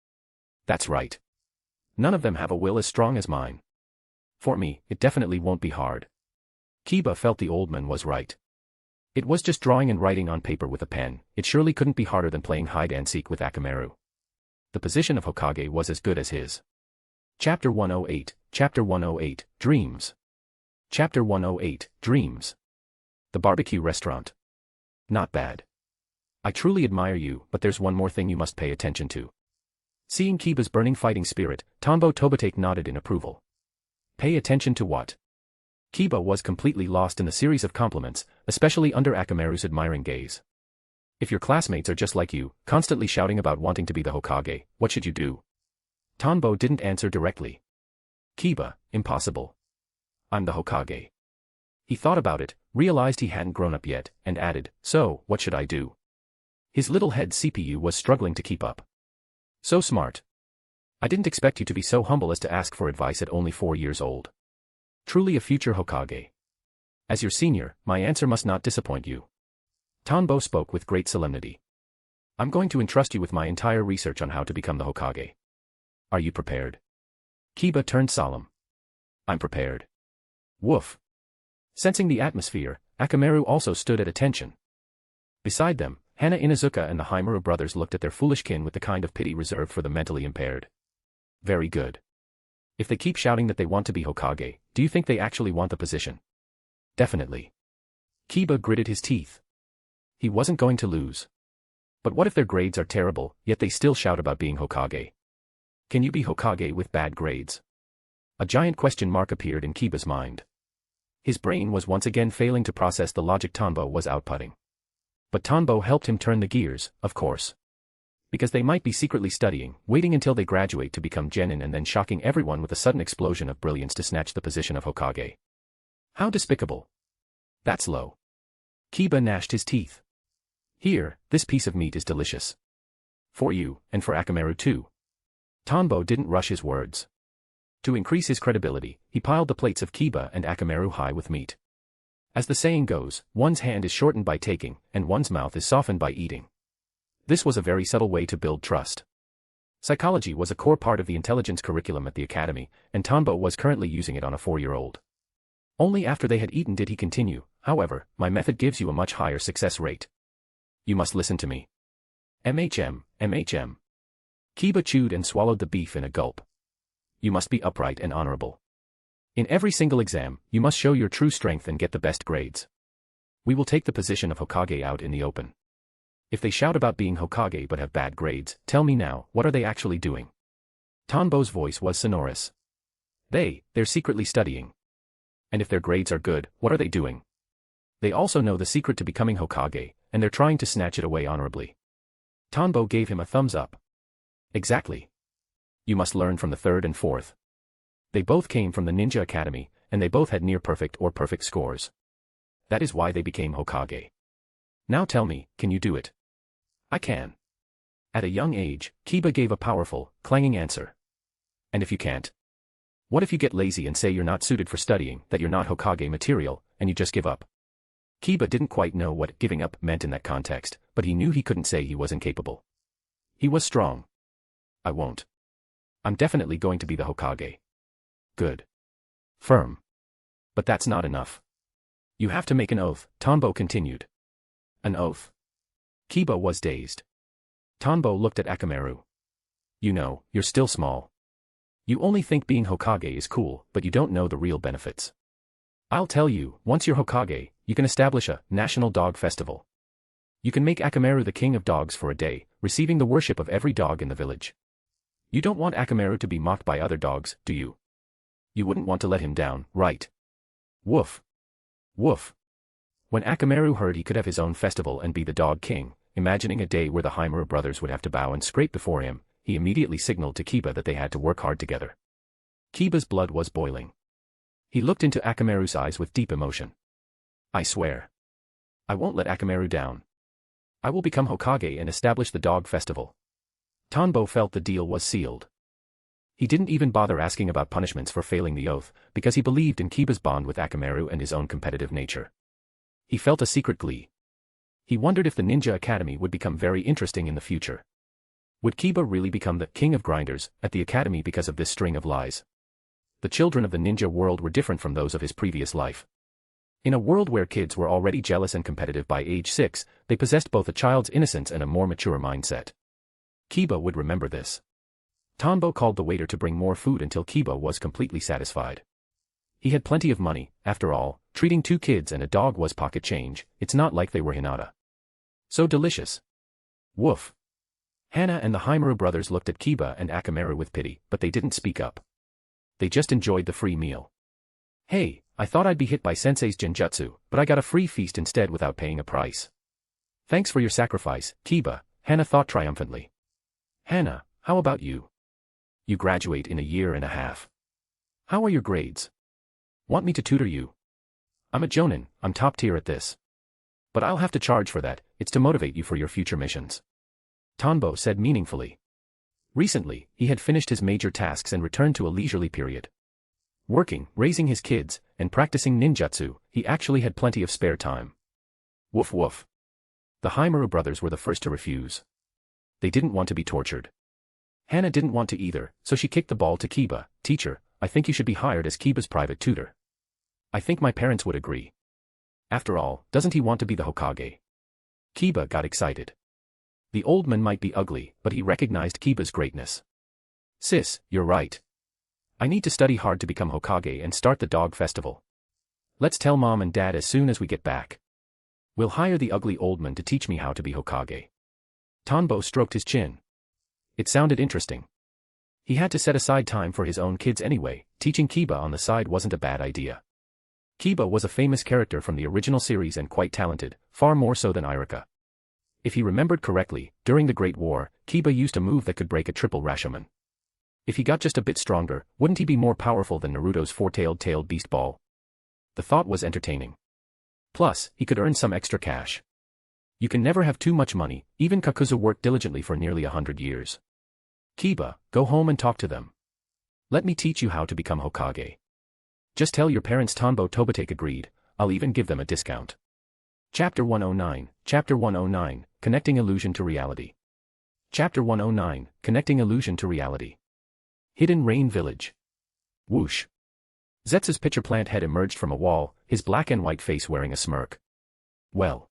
That's right. None of them have a will as strong as mine. For me, it definitely won't be hard. Kiba felt the old man was right. It was just drawing and writing on paper with a pen, it surely couldn't be harder than playing hide-and-seek with Akamaru. The position of Hokage was as good as his. Chapter 108, Chapter 108, Dreams. Chapter 108, Dreams. The barbecue restaurant. Not bad. I truly admire you, but there's one more thing you must pay attention to. Seeing Kiba's burning fighting spirit, Tanbo Tobitake nodded in approval. Pay attention to what? Kiba was completely lost in the series of compliments, especially under Akamaru's admiring gaze. If your classmates are just like you, constantly shouting about wanting to be the Hokage, what should you do? Tanbo didn't answer directly. Kiba, impossible. I'm the Hokage. He thought about it, realized he hadn't grown up yet, and added, so, what should I do? His little head CPU was struggling to keep up. So smart. I didn't expect you to be so humble as to ask for advice at only 4 years old. Truly a future Hokage. As your senior, my answer must not disappoint you. Tanbo spoke with great solemnity. I'm going to entrust you with my entire research on how to become the Hokage. Are you prepared? Kiba turned solemn. I'm prepared. Woof. Sensing the atmosphere, Akamaru also stood at attention. Beside them, Hana Inuzuka and the Himura brothers looked at their foolish kin with the kind of pity reserved for the mentally impaired. Very good. If they keep shouting that they want to be Hokage, do you think they actually want the position? Definitely. Kiba gritted his teeth. He wasn't going to lose. But what if their grades are terrible, yet they still shout about being Hokage? Can you be Hokage with bad grades? A giant question mark appeared in Kiba's mind. His brain was once again failing to process the logic Tonbo was outputting. But Tonbo helped him turn the gears, of course. Because they might be secretly studying, waiting until they graduate to become genin and then shocking everyone with a sudden explosion of brilliance to snatch the position of Hokage. How despicable. That's low. Kiba gnashed his teeth. Here, this piece of meat is delicious. For you, and for Akamaru too. Tonbo didn't rush his words. To increase his credibility, he piled the plates of Kiba and Akamaru high with meat. As the saying goes, one's hand is shortened by taking, and one's mouth is softened by eating. This was a very subtle way to build trust. Psychology was a core part of the intelligence curriculum at the academy, and Tonbo was currently using it on a 4-year-old. Only after they had eaten did he continue, however, my method gives you a much higher success rate. You must listen to me. MHM. Kiba chewed and swallowed the beef in a gulp. You must be upright and honorable. In every single exam, you must show your true strength and get the best grades. We will take the position of Hokage out in the open. If they shout about being Hokage but have bad grades, tell me now, what are they actually doing? Tonbo's voice was sonorous. They're secretly studying. And if their grades are good, what are they doing? They also know the secret to becoming Hokage, and they're trying to snatch it away honorably. Tonbo gave him a thumbs up. Exactly. You must learn from the third and fourth. They both came from the Ninja Academy, and they both had near-perfect or perfect scores. That is why they became Hokage. Now tell me, can you do it? I can. At a young age, Kiba gave a powerful, clanging answer. And if you can't? What if you get lazy and say you're not suited for studying, that you're not Hokage material, and you just give up? Kiba didn't quite know what giving up meant in that context, but he knew he couldn't say he was incapable. He was strong. I won't. I'm definitely going to be the Hokage. Good. Firm. But that's not enough. You have to make an oath, Tonbo continued. An oath? Kiba was dazed. Tonbo looked at Akamaru. You know, you're still small. You only think being Hokage is cool, but you don't know the real benefits. I'll tell you, once you're Hokage, you can establish a national dog festival. You can make Akamaru the king of dogs for a day, receiving the worship of every dog in the village. You don't want Akamaru to be mocked by other dogs, do you? You wouldn't want to let him down, right? Woof. Woof. When Akamaru heard he could have his own festival and be the dog king, imagining a day where the Himura brothers would have to bow and scrape before him, he immediately signaled to Kiba that they had to work hard together. Kiba's blood was boiling. He looked into Akamaru's eyes with deep emotion. I swear. I won't let Akamaru down. I will become Hokage and establish the dog festival. Tonbo felt the deal was sealed. He didn't even bother asking about punishments for failing the oath, because he believed in Kiba's bond with Akamaru and his own competitive nature. He felt a secret glee. He wondered if the Ninja Academy would become very interesting in the future. Would Kiba really become the king of grinders at the academy because of this string of lies? The children of the ninja world were different from those of his previous life. In a world where kids were already jealous and competitive by age 6, they possessed both a child's innocence and a more mature mindset. Kiba would remember this. Tonbo called the waiter to bring more food until Kiba was completely satisfied. He had plenty of money, after all, treating 2 kids and a dog was pocket change, it's not like they were Hinata. So delicious. Woof. Hana and the Himura brothers looked at Kiba and Akamaru with pity, but they didn't speak up. They just enjoyed the free meal. Hey, I thought I'd be hit by Sensei's Genjutsu, but I got a free feast instead without paying a price. Thanks for your sacrifice, Kiba, Hana thought triumphantly. Hana, how about you? You graduate in a year and a half. How are your grades? Want me to tutor you? I'm a Jonin, I'm top tier at this. But I'll have to charge for that, it's to motivate you for your future missions. Tonbo said meaningfully. Recently, he had finished his major tasks and returned to a leisurely period. Working, raising his kids, and practicing ninjutsu, he actually had plenty of spare time. Woof woof. The Himura brothers were the first to refuse. They didn't want to be tortured. Hana didn't want to either, so she kicked the ball to Kiba. Teacher, I think you should be hired as Kiba's private tutor. I think my parents would agree. After all, doesn't he want to be the Hokage? Kiba got excited. The old man might be ugly, but he recognized Kiba's greatness. Sis, you're right. I need to study hard to become Hokage and start the dog festival. Let's tell mom and dad as soon as we get back. We'll hire the ugly old man to teach me how to be Hokage. Tanbo stroked his chin. It sounded interesting. He had to set aside time for his own kids anyway. Teaching Kiba on the side wasn't a bad idea. Kiba was a famous character from the original series and quite talented, far more so than Iruka. If he remembered correctly, during the Great War, Kiba used a move that could break a triple Rashomon. If he got just a bit stronger, wouldn't he be more powerful than Naruto's four-tailed beast ball? The thought was entertaining. Plus, he could earn some extra cash. You can never have too much money. Even Kakuzu worked diligently for nearly 100 years. Kiba, go home and talk to them. Let me teach you how to become Hokage. Just tell your parents Tanbo Tobitake agreed. I'll even give them a discount. Chapter 109, Chapter 109, Connecting Illusion to Reality. Chapter 109, Connecting Illusion to Reality. Hidden Rain Village. Whoosh. Zetsu's pitcher plant had emerged from a wall, his black and white face wearing a smirk. Well?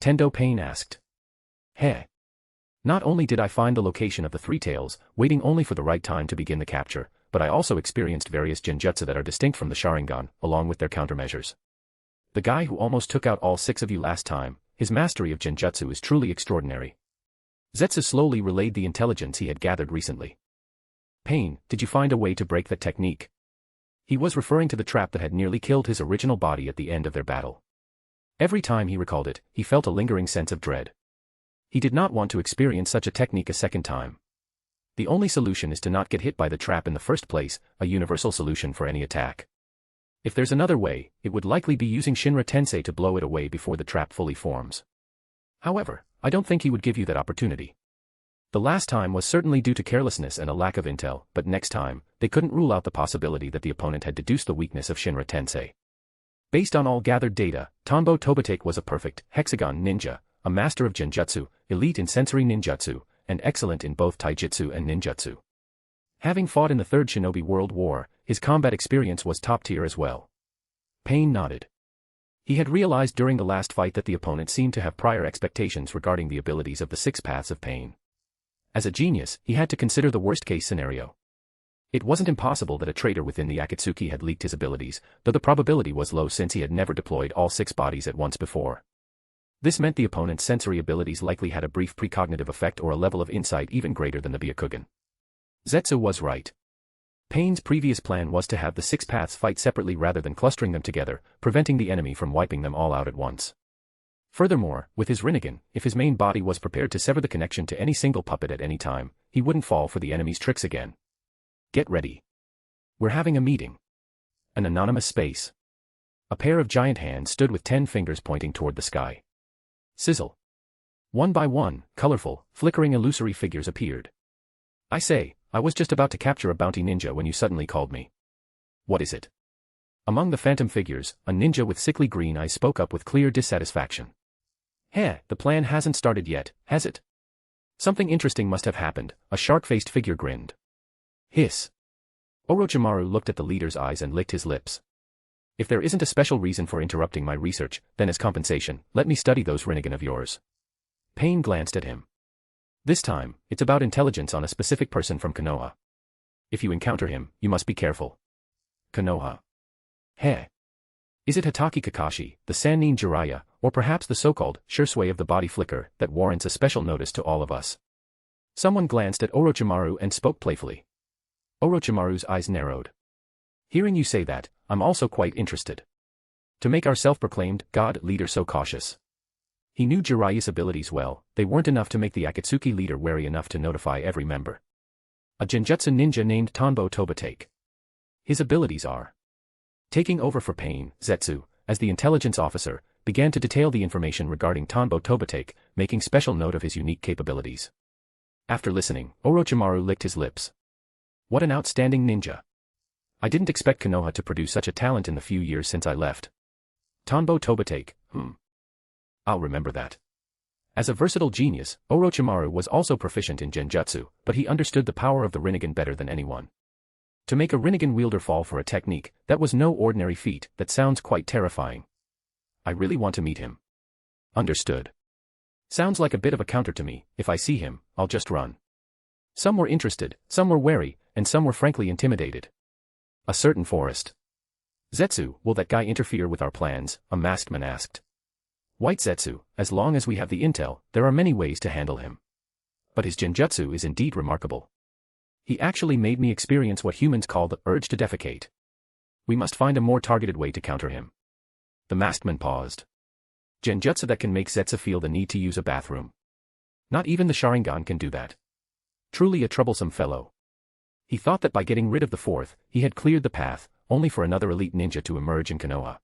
Tendo Pain asked. Heh. Not only did I find the location of the three tails, waiting only for the right time to begin the capture, but I also experienced various genjutsu that are distinct from the Sharingan, along with their countermeasures. The guy who almost took out all 6 of you last time, his mastery of genjutsu is truly extraordinary. Zetsu slowly relayed the intelligence he had gathered recently. Pain, did you find a way to break that technique? He was referring to the trap that had nearly killed his original body at the end of their battle. Every time he recalled it, he felt a lingering sense of dread. He did not want to experience such a technique a second time. The only solution is to not get hit by the trap in the first place, a universal solution for any attack. If there's another way, it would likely be using Shinra Tensei to blow it away before the trap fully forms. However, I don't think he would give you that opportunity. The last time was certainly due to carelessness and a lack of intel, but next time, they couldn't rule out the possibility that the opponent had deduced the weakness of Shinra Tensei. Based on all gathered data, Tanbo Tobitake was a perfect hexagon ninja, a master of genjutsu, elite in sensory ninjutsu, and excellent in both taijutsu and ninjutsu. Having fought in the Third Shinobi World War, his combat experience was top tier as well. Pain nodded. He had realized during the last fight that the opponent seemed to have prior expectations regarding the abilities of the 6 paths of pain. As a genius, he had to consider the worst-case scenario. It wasn't impossible that a traitor within the Akatsuki had leaked his abilities, though the probability was low since he had never deployed all 6 bodies at once before. This meant the opponent's sensory abilities likely had a brief precognitive effect or a level of insight even greater than the Byakugan. Zetsu was right. Pain's previous plan was to have the 6 paths fight separately rather than clustering them together, preventing the enemy from wiping them all out at once. Furthermore, with his Rinnegan, if his main body was prepared to sever the connection to any single puppet at any time, he wouldn't fall for the enemy's tricks again. Get ready. We're having a meeting. An anonymous space. A pair of giant hands stood with 10 fingers pointing toward the sky. Sizzle. One by one, colorful, flickering illusory figures appeared. I say, I was just about to capture a bounty ninja when you suddenly called me. What is it? Among the phantom figures, a ninja with sickly green eyes spoke up with clear dissatisfaction. The plan hasn't started yet, has it? Something interesting must have happened, a shark-faced figure grinned. Hiss. Orochimaru looked at the leader's eyes and licked his lips. If there isn't a special reason for interrupting my research, then as compensation, let me study those Rinnegan of yours. Pain glanced at him. This time, it's about intelligence on a specific person from Konoha. If you encounter him, you must be careful. Konoha. Is it Hatake Kakashi, the Sannin Jiraiya, or perhaps the so-called sure sway of the body flicker that warrants a special notice to all of us? Someone glanced at Orochimaru and spoke playfully. Orochimaru's eyes narrowed. Hearing you say that, I'm also quite interested. To make our self-proclaimed god leader so cautious. He knew Jiraiya's abilities well, they weren't enough to make the Akatsuki leader wary enough to notify every member. A genjutsu ninja named Tanbo Tobitake. His abilities are. Taking over for Pain, Zetsu, as the intelligence officer, began to detail the information regarding Tanbo Tobitake, making special note of his unique capabilities. After listening, Orochimaru licked his lips. What an outstanding ninja. I didn't expect Konoha to produce such a talent in the few years since I left. Tanbo Tobitake, I'll remember that. As a versatile genius, Orochimaru was also proficient in genjutsu, but he understood the power of the Rinnegan better than anyone. To make a Rinnegan wielder fall for a technique, that was no ordinary feat. That sounds quite terrifying. I really want to meet him. Understood. Sounds like a bit of a counter to me. If I see him, I'll just run. Some were interested, some were wary, and some were frankly intimidated. A certain forest. Zetsu, will that guy interfere with our plans? A masked man asked. White Zetsu, as long as we have the intel, there are many ways to handle him. But his genjutsu is indeed remarkable. He actually made me experience what humans call the urge to defecate. We must find a more targeted way to counter him. The masked man paused. Genjutsu that can make Zetsu feel the need to use a bathroom. Not even the Sharingan can do that. Truly a troublesome fellow. He thought that by getting rid of the fourth, he had cleared the path, only for another elite ninja to emerge in Konoha.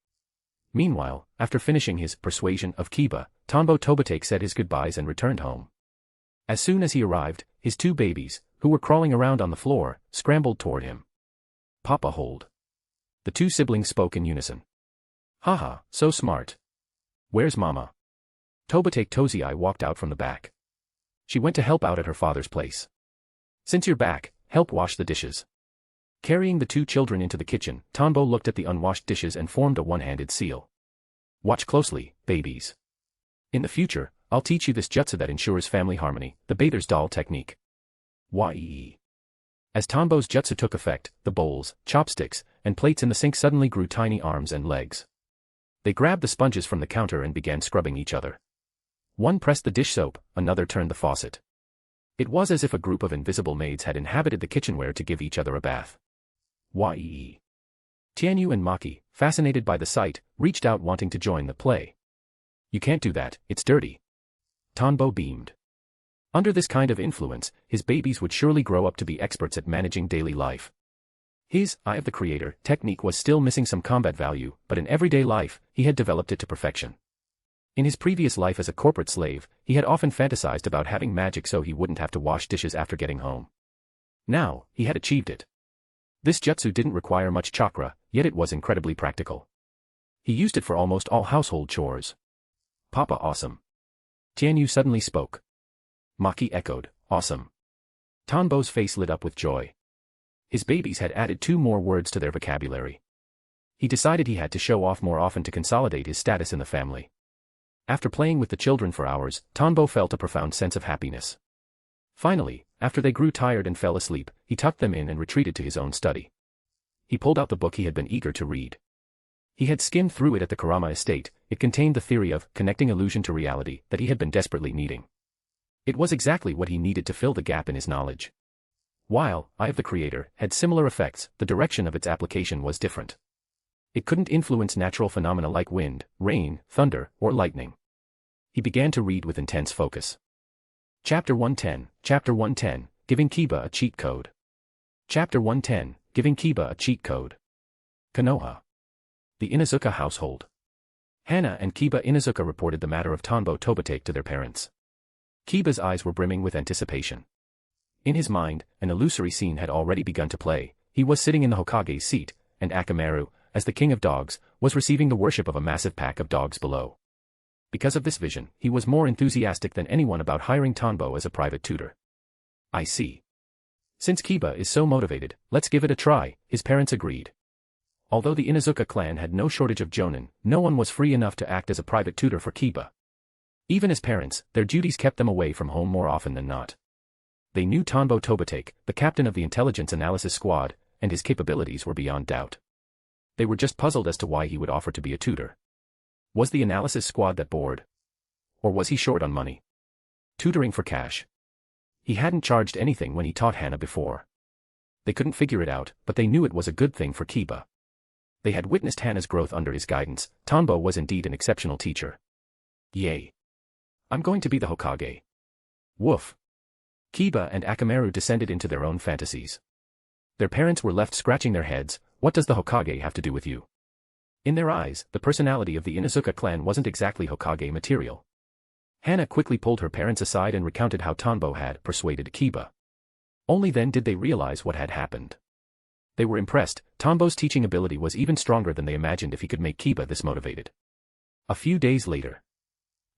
Meanwhile, after finishing his persuasion of Kiba, Tanbo Tobitake said his goodbyes and returned home. As soon as he arrived, his two babies, who were crawling around on the floor, scrambled toward him. Papa hold. The two siblings spoke in unison. Haha, so smart. Where's Mama? Tobitake Tozii walked out from the back. She went to help out at her father's place. Since you're back, help wash the dishes. Carrying the two children into the kitchen, Tanbo looked at the unwashed dishes and formed a one-handed seal. Watch closely, babies. In the future, I'll teach you this jutsu that ensures family harmony, the bather's doll technique. Yee. As Tanbo's jutsu took effect, the bowls, chopsticks, and plates in the sink suddenly grew tiny arms and legs. They grabbed the sponges from the counter and began scrubbing each other. One pressed the dish soap, another turned the faucet. It was as if a group of invisible maids had inhabited the kitchenware to give each other a bath. Yee. Tianyu and Maki, fascinated by the sight, reached out wanting to join the play. You can't do that, it's dirty. Tanbo beamed. Under this kind of influence, his babies would surely grow up to be experts at managing daily life. His Eye of the Creator technique was still missing some combat value, but in everyday life, he had developed it to perfection. In his previous life as a corporate slave, he had often fantasized about having magic so he wouldn't have to wash dishes after getting home. Now, he had achieved it. This jutsu didn't require much chakra, yet it was incredibly practical. He used it for almost all household chores. Papa awesome. Tianyu suddenly spoke. Maki echoed, awesome. Tanbo's face lit up with joy. His babies had added 2 more words to their vocabulary. He decided he had to show off more often to consolidate his status in the family. After playing with the children for hours, Tanbo felt a profound sense of happiness. Finally, after they grew tired and fell asleep, he tucked them in and retreated to his own study. He pulled out the book he had been eager to read. He had skimmed through it at the Kurama estate. It contained the theory of connecting illusion to reality that he had been desperately needing. It was exactly what he needed to fill the gap in his knowledge. While Eye of the Creator had similar effects, the direction of its application was different. It couldn't influence natural phenomena like wind, rain, thunder, or lightning. He began to read with intense focus. Chapter 110, Giving Kiba a Cheat Code. Chapter 110, Giving Kiba a Cheat Code. Konoha. The Inuzuka household. Hana and Kiba Inuzuka reported the matter of Tanbo Tobitake to their parents. Kiba's eyes were brimming with anticipation. In his mind, an illusory scene had already begun to play. He was sitting in the Hokage's seat, and Akamaru, as the king of dogs, was receiving the worship of a massive pack of dogs below. Because of this vision, he was more enthusiastic than anyone about hiring Tanbo as a private tutor. I see. Since Kiba is so motivated, let's give it a try, his parents agreed. Although the Inuzuka clan had no shortage of jonin, no one was free enough to act as a private tutor for Kiba. Even as parents, their duties kept them away from home more often than not. They knew Tanbo Tobitake, the captain of the intelligence analysis squad, and his capabilities were beyond doubt. They were just puzzled as to why he would offer to be a tutor. Was the analysis squad that bored? Or was he short on money? Tutoring for cash. He hadn't charged anything when he taught Hana before. They couldn't figure it out, but they knew it was a good thing for Kiba. They had witnessed Hana's growth under his guidance. Tanbo was indeed an exceptional teacher. Yay. I'm going to be the Hokage. Woof. Kiba and Akamaru descended into their own fantasies. Their parents were left scratching their heads. What does the Hokage have to do with you? In their eyes, the personality of the Inuzuka clan wasn't exactly Hokage material. Hana quickly pulled her parents aside and recounted how Tanbo had persuaded Kiba. Only then did they realize what had happened. They were impressed. Tanbo's teaching ability was even stronger than they imagined if he could make Kiba this motivated. A few days later.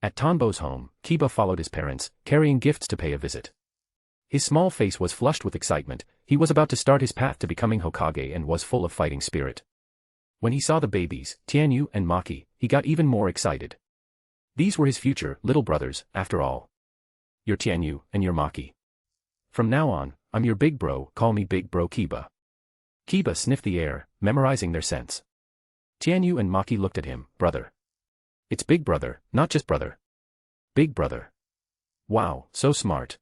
At Tanbo's home, Kiba followed his parents, carrying gifts to pay a visit. His small face was flushed with excitement. He was about to start his path to becoming Hokage and was full of fighting spirit. When he saw the babies, Tianyu and Maki, he got even more excited. These were his future little brothers, after all. You're Tianyu, and you're Maki. From now on, I'm your big bro, call me Big Bro Kiba. Kiba sniffed the air, memorizing their scents. Tianyu and Maki looked at him. Brother. It's big brother, not just brother. Big brother. Wow, so smart.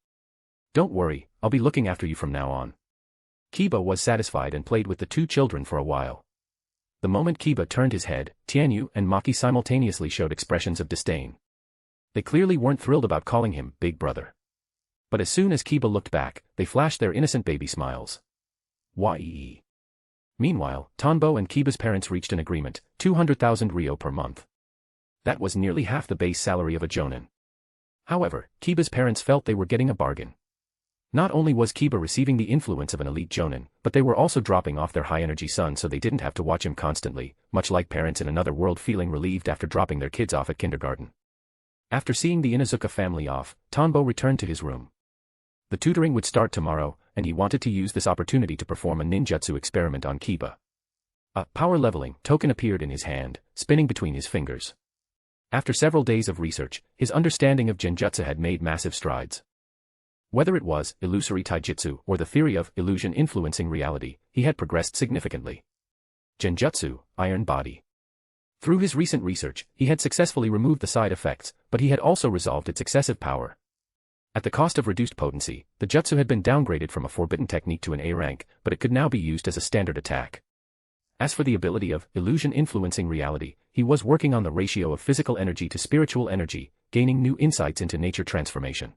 Don't worry, I'll be looking after you from now on. Kiba was satisfied and played with the two children for a while. The moment Kiba turned his head, Tianyu and Maki simultaneously showed expressions of disdain. They clearly weren't thrilled about calling him big brother. But as soon as Kiba looked back, they flashed their innocent baby smiles. Yee. Meanwhile, Tanbo and Kiba's parents reached an agreement, 200,000 ryo per month. That was nearly half the base salary of a jonin. However, Kiba's parents felt they were getting a bargain. Not only was Kiba receiving the influence of an elite jonin, but they were also dropping off their high-energy son so they didn't have to watch him constantly, much like parents in another world feeling relieved after dropping their kids off at kindergarten. After seeing the Inuzuka family off, Tanbo returned to his room. The tutoring would start tomorrow, and he wanted to use this opportunity to perform a ninjutsu experiment on Kiba. A power leveling token appeared in his hand, spinning between his fingers. After several days of research, his understanding of Genjutsu had made massive strides. Whether it was illusory taijutsu or the theory of illusion influencing reality, he had progressed significantly. Genjutsu, Iron Body. Through his recent research, he had successfully removed the side effects, but he had also resolved its excessive power. At the cost of reduced potency, the jutsu had been downgraded from a forbidden technique to an A rank, but it could now be used as a standard attack. As for the ability of illusion influencing reality, he was working on the ratio of physical energy to spiritual energy, gaining new insights into nature transformation.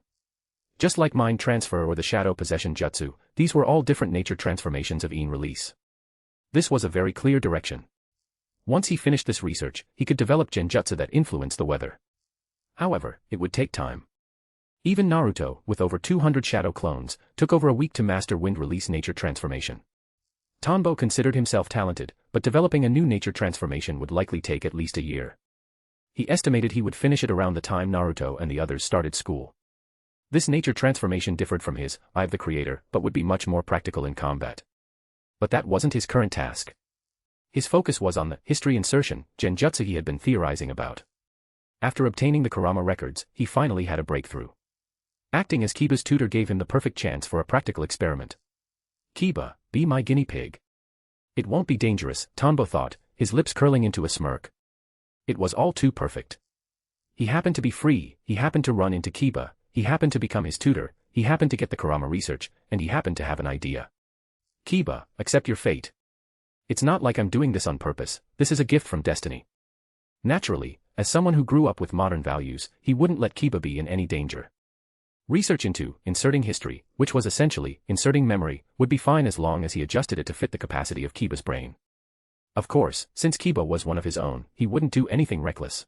Just like mind transfer or the shadow possession jutsu, these were all different nature transformations of Yin release. This was a very clear direction. Once he finished this research, he could develop genjutsu that influenced the weather. However, it would take time. Even Naruto, with over 200 shadow clones, took over a week to master wind release nature transformation. Tanbo considered himself talented, but developing a new nature transformation would likely take at least a year. He estimated he would finish it around the time Naruto and the others started school. This nature transformation differed from his Eye of the Creator, but would be much more practical in combat. But that wasn't his current task. His focus was on the history insertion, genjutsu he had been theorizing about. After obtaining the Kurama records, he finally had a breakthrough. Acting as Kiba's tutor gave him the perfect chance for a practical experiment. Kiba, be my guinea pig. It won't be dangerous, Tanbo thought, his lips curling into a smirk. It was all too perfect. He happened to be free, he happened to run into Kiba, he happened to become his tutor, he happened to get the Kurama research, and he happened to have an idea. Kiba, accept your fate. It's not like I'm doing this on purpose, this is a gift from destiny. Naturally, as someone who grew up with modern values, he wouldn't let Kiba be in any danger. Research into inserting history, which was essentially inserting memory, would be fine as long as he adjusted it to fit the capacity of Kiba's brain. Of course, since Kiba was one of his own, he wouldn't do anything reckless.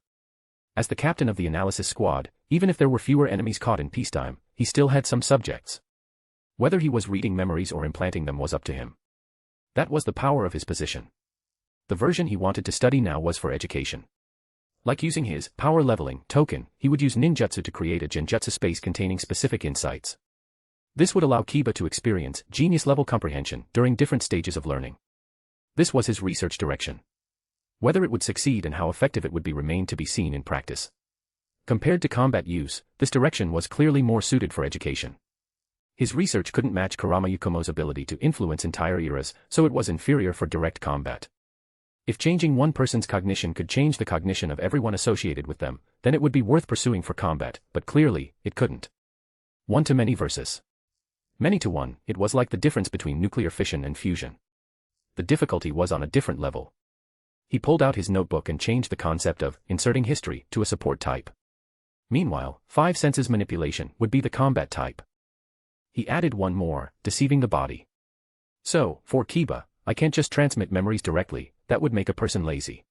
As the captain of the analysis squad, even if there were fewer enemies caught in peacetime, he still had some subjects. Whether he was reading memories or implanting them was up to him. That was the power of his position. The version he wanted to study now was for education. Like using his power leveling token, he would use ninjutsu to create a genjutsu space containing specific insights. This would allow Kiba to experience genius-level comprehension during different stages of learning. This was his research direction. Whether it would succeed and how effective it would be remained to be seen in practice. Compared to combat use, this direction was clearly more suited for education. His research couldn't match Kurama Yukumo's ability to influence entire eras, so it was inferior for direct combat. If changing one person's cognition could change the cognition of everyone associated with them, then it would be worth pursuing for combat, but clearly, it couldn't. 1-to-many versus many-to-one, it was like the difference between nuclear fission and fusion. The difficulty was on a different level. He pulled out his notebook and changed the concept of inserting history to a support type. Meanwhile, 5 senses manipulation would be the combat type. He added one more, deceiving the body. So, for Kiba, I can't just transmit memories directly, that would make a person lazy.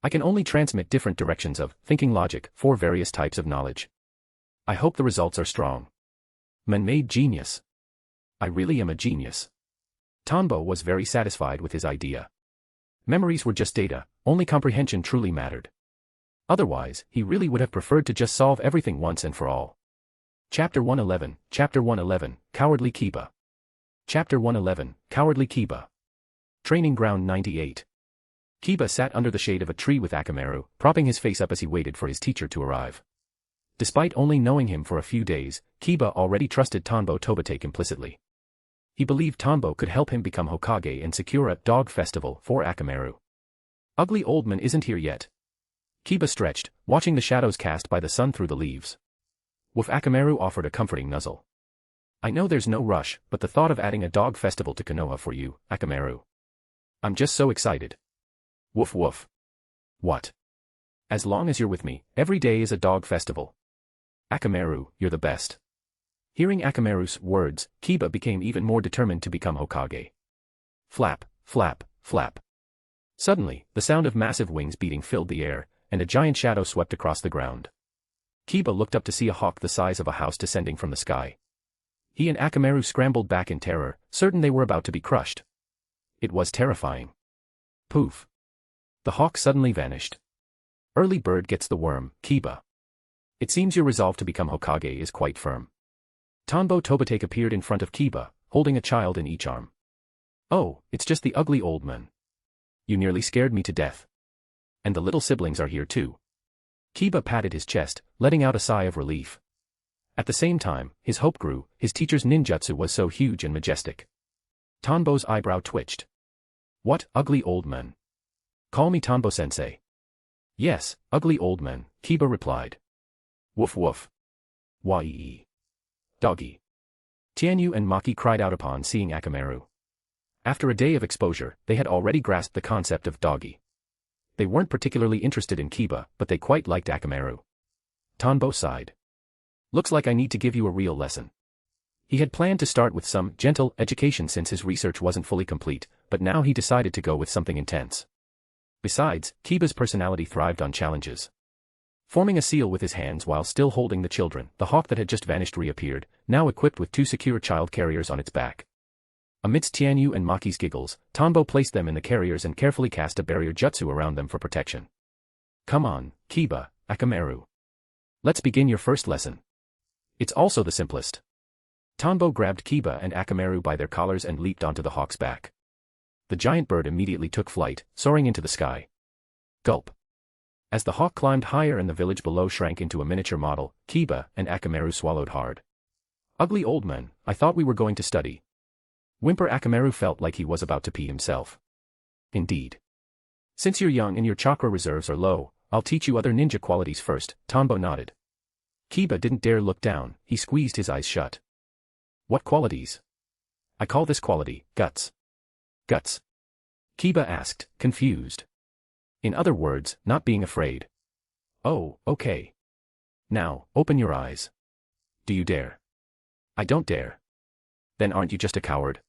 I can only transmit different directions of thinking logic for various types of knowledge. I hope the results are strong. Man-made genius. I really am a genius. Tanbo was very satisfied with his idea. Memories were just data, only comprehension truly mattered. Otherwise, he really would have preferred to just solve everything once and for all. Chapter 111, Chapter 111, Cowardly Kiba. Chapter 111, Cowardly Kiba. Training Ground 98. Kiba sat under the shade of a tree with Akamaru, propping his face up as he waited for his teacher to arrive. Despite only knowing him for a few days, Kiba already trusted Tanbo Tobitake implicitly. He believed Tanbo could help him become Hokage and secure a dog festival for Akamaru. Ugly old man isn't here yet. Kiba stretched, watching the shadows cast by the sun through the leaves. Woof. Akamaru offered a comforting nuzzle. I know there's no rush, but the thought of adding a dog festival to Konoha for you, Akamaru. I'm just so excited. Woof woof. What? As long as you're with me, every day is a dog festival. Akamaru, you're the best. Hearing Akamaru's words, Kiba became even more determined to become Hokage. Flap, flap, flap. Suddenly, the sound of massive wings beating filled the air, and a giant shadow swept across the ground. Kiba looked up to see a hawk the size of a house descending from the sky. He and Akamaru scrambled back in terror, certain they were about to be crushed. It was terrifying. Poof. The hawk suddenly vanished. Early bird gets the worm, Kiba. It seems your resolve to become Hokage is quite firm. Tanbo Tobitake appeared in front of Kiba, holding a child in each arm. Oh, it's just the ugly old man. You nearly scared me to death. And the little siblings are here too. Kiba patted his chest, letting out a sigh of relief. At the same time, his hope grew, his teacher's ninjutsu was so huge and majestic. Tanbo's eyebrow twitched. What, ugly old man? Call me Tanbo-sensei. Yes, ugly old man, Kiba replied. Woof woof. Wai. Doggy. Tianyu and Maki cried out upon seeing Akamaru. After a day of exposure, they had already grasped the concept of doggy. They weren't particularly interested in Kiba, but they quite liked Akamaru. Tanbo sighed. Looks like I need to give you a real lesson. He had planned to start with some gentle education since his research wasn't fully complete, but now he decided to go with something intense. Besides, Kiba's personality thrived on challenges. Forming a seal with his hands while still holding the children, the hawk that had just vanished reappeared, now equipped with 2 secure child carriers on its back. Amidst Tianyu and Maki's giggles, Tanbo placed them in the carriers and carefully cast a barrier jutsu around them for protection. Come on, Kiba, Akamaru. Let's begin your first lesson. It's also the simplest. Tanbo grabbed Kiba and Akamaru by their collars and leaped onto the hawk's back. The giant bird immediately took flight, soaring into the sky. Gulp. As the hawk climbed higher and the village below shrank into a miniature model, Kiba and Akamaru swallowed hard. Ugly old man, I thought we were going to study. Whimper. Akamaru felt like he was about to pee himself. Indeed. Since you're young and your chakra reserves are low, I'll teach you other ninja qualities first, Tanbo nodded. Kiba didn't dare look down, he squeezed his eyes shut. What qualities? I call this quality, guts. Guts? Kiba asked, confused. In other words, not being afraid. Oh, okay. Now, open your eyes. Do you dare? I don't dare. Then aren't you just a coward?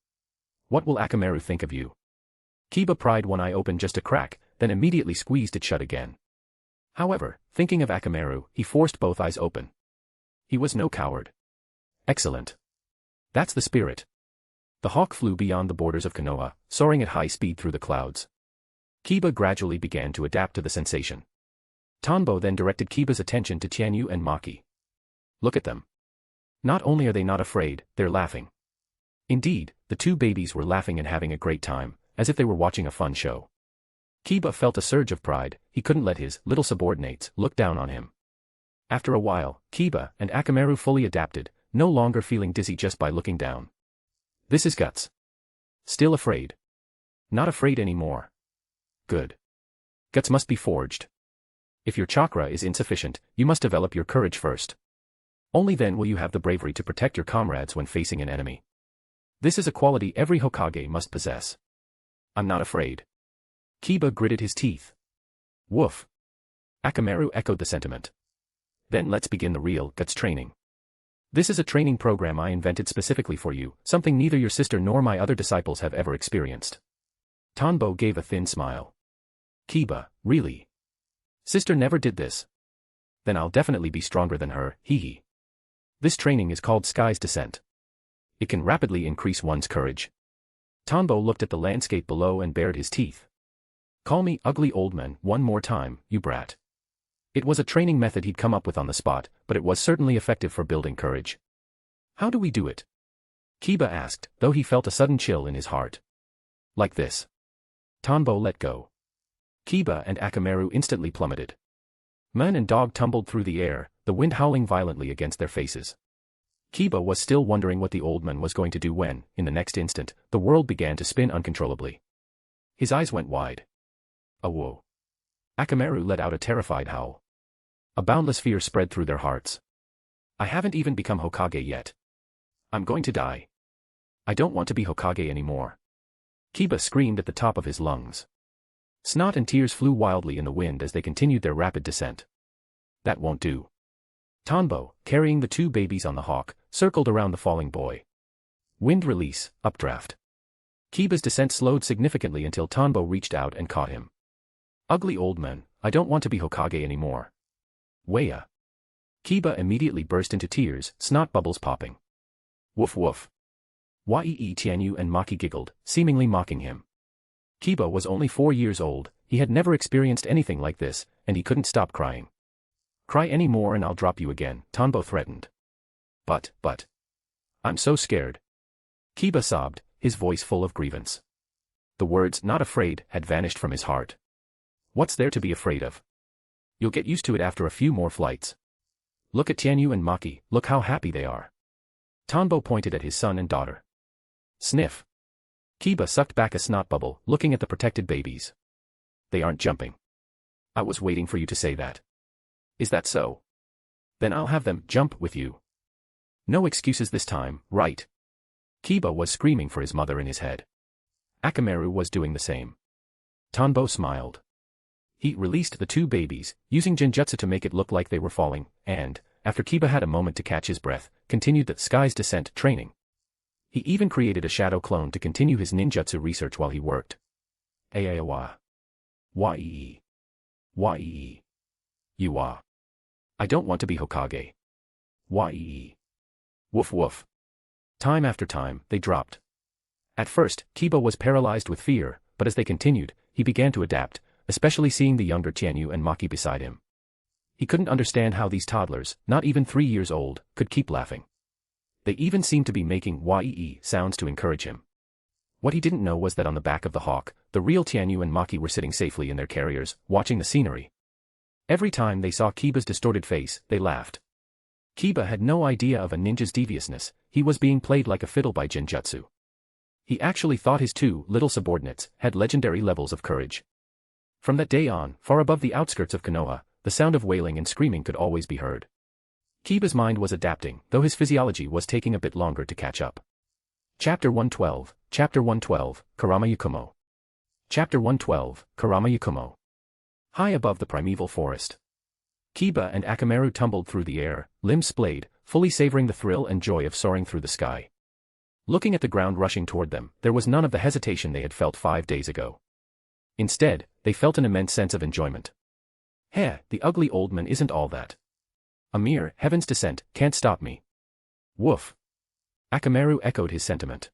What will Akamaru think of you? Kiba pried one eye open just a crack, then immediately squeezed it shut again. However, thinking of Akamaru, he forced both eyes open. He was no coward. Excellent. That's the spirit. The hawk flew beyond the borders of Konoha, soaring at high speed through the clouds. Kiba gradually began to adapt to the sensation. Tanbo then directed Kiba's attention to Tianyu and Maki. Look at them. Not only are they not afraid, they're laughing. Indeed, the 2 babies were laughing and having a great time, as if they were watching a fun show. Kiba felt a surge of pride, he couldn't let his little subordinates look down on him. After a while, Kiba and Akamaru fully adapted, no longer feeling dizzy just by looking down. This is guts. Still afraid? Not afraid anymore. Good. Guts must be forged. If your chakra is insufficient, you must develop your courage first. Only then will you have the bravery to protect your comrades when facing an enemy. This is a quality every Hokage must possess. I'm not afraid. Kiba gritted his teeth. Woof. Akamaru echoed the sentiment. Then let's begin the real guts training. This is a training program I invented specifically for you, something neither your sister nor my other disciples have ever experienced. Tanbo gave a thin smile. Kiba, really? Sister never did this. Then I'll definitely be stronger than her, hee. This training is called Sky's Descent. It can rapidly increase one's courage. Tanbo looked at the landscape below and bared his teeth. Call me ugly old man one more time, you brat. It was a training method he'd come up with on the spot, but it was certainly effective for building courage. How do we do it? Kiba asked, though he felt a sudden chill in his heart. Like this. Tanbo let go. Kiba and Akamaru instantly plummeted. Man and dog tumbled through the air, the wind howling violently against their faces. Kiba was still wondering what the old man was going to do when, in the next instant, the world began to spin uncontrollably. His eyes went wide. A whoa. Akamaru let out a terrified howl. A boundless fear spread through their hearts. I haven't even become Hokage yet. I'm going to die. I don't want to be Hokage anymore. Kiba screamed at the top of his lungs. Snot and tears flew wildly in the wind as they continued their rapid descent. That won't do. Tanbo, carrying the two babies on the hawk, circled around the falling boy. Wind release, updraft. Kiba's descent slowed significantly until Tanbo reached out and caught him. Ugly old man, I don't want to be Hokage anymore. Weya. Kiba immediately burst into tears, snot bubbles popping. Woof woof. Yee Tianyu and Maki giggled, seemingly mocking him. Kiba was only 4 years old, he had never experienced anything like this, and he couldn't stop crying. Cry any more and I'll drop you again, Tanbo threatened. But. I'm so scared. Kiba sobbed, his voice full of grievance. The words, not afraid, had vanished from his heart. What's there to be afraid of? You'll get used to it after a few more flights. Look at Tianyu and Maki, look how happy they are. Tanbo pointed at his son and daughter. Sniff. Kiba sucked back a snot bubble, looking at the protected babies. They aren't jumping. I was waiting for you to say that. Is that so? Then I'll have them jump with you. No excuses this time, right? Kiba was screaming for his mother in his head. Akamaru was doing the same. Tanbo smiled. He released the two babies, using Genjutsu to make it look like they were falling, and, after Kiba had a moment to catch his breath, continued the sky's descent training. He even created a shadow clone to continue his ninjutsu research while he worked. Aawa. Yee. Yee. Yuwa. I don't want to be Hokage. Yee. Woof woof. Time after time, they dropped. At first, Kiba was paralyzed with fear, but as they continued, he began to adapt, especially seeing the younger Tianyu and Maki beside him. He couldn't understand how these toddlers, not even 3 years old, could keep laughing. They even seemed to be making yee sounds to encourage him. What he didn't know was that on the back of the hawk, the real Tianyu and Maki were sitting safely in their carriers, watching the scenery. Every time they saw Kiba's distorted face, they laughed. Kiba had no idea of a ninja's deviousness, he was being played like a fiddle by Genjutsu. He actually thought his two little subordinates had legendary levels of courage. From that day on, far above the outskirts of Konoha, the sound of wailing and screaming could always be heard. Kiba's mind was adapting, though his physiology was taking a bit longer to catch up. Chapter 112, Karama Yakumo. Chapter 112, Karama Yakumo. High above the primeval forest. Kiba and Akamaru tumbled through the air, limbs splayed, fully savoring the thrill and joy of soaring through the sky. Looking at the ground rushing toward them, there was none of the hesitation they had felt 5 days ago. Instead, they felt an immense sense of enjoyment. Heh, the ugly old man isn't all that. A mere heaven's descent can't stop me. Woof. Akamaru echoed his sentiment.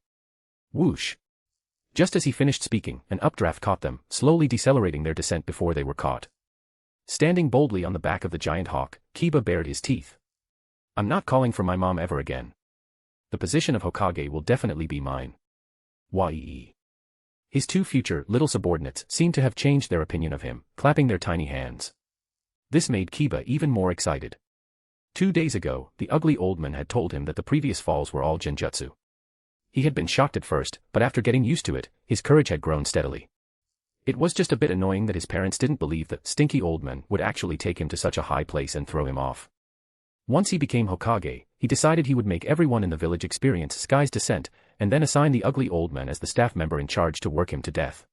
Whoosh. Just as he finished speaking, an updraft caught them, slowly decelerating their descent before they were caught. Standing boldly on the back of the giant hawk, Kiba bared his teeth. I'm not calling for my mom ever again. The position of Hokage will definitely be mine. Yee. His two future little subordinates seemed to have changed their opinion of him, clapping their tiny hands. This made Kiba even more excited. 2 days ago, the ugly old man had told him that the previous falls were all Genjutsu. He had been shocked at first, but after getting used to it, his courage had grown steadily. It was just a bit annoying that his parents didn't believe that stinky old man would actually take him to such a high place and throw him off. Once he became Hokage, he decided he would make everyone in the village experience Sky's descent, and then assign the ugly old man as the staff member in charge to work him to death.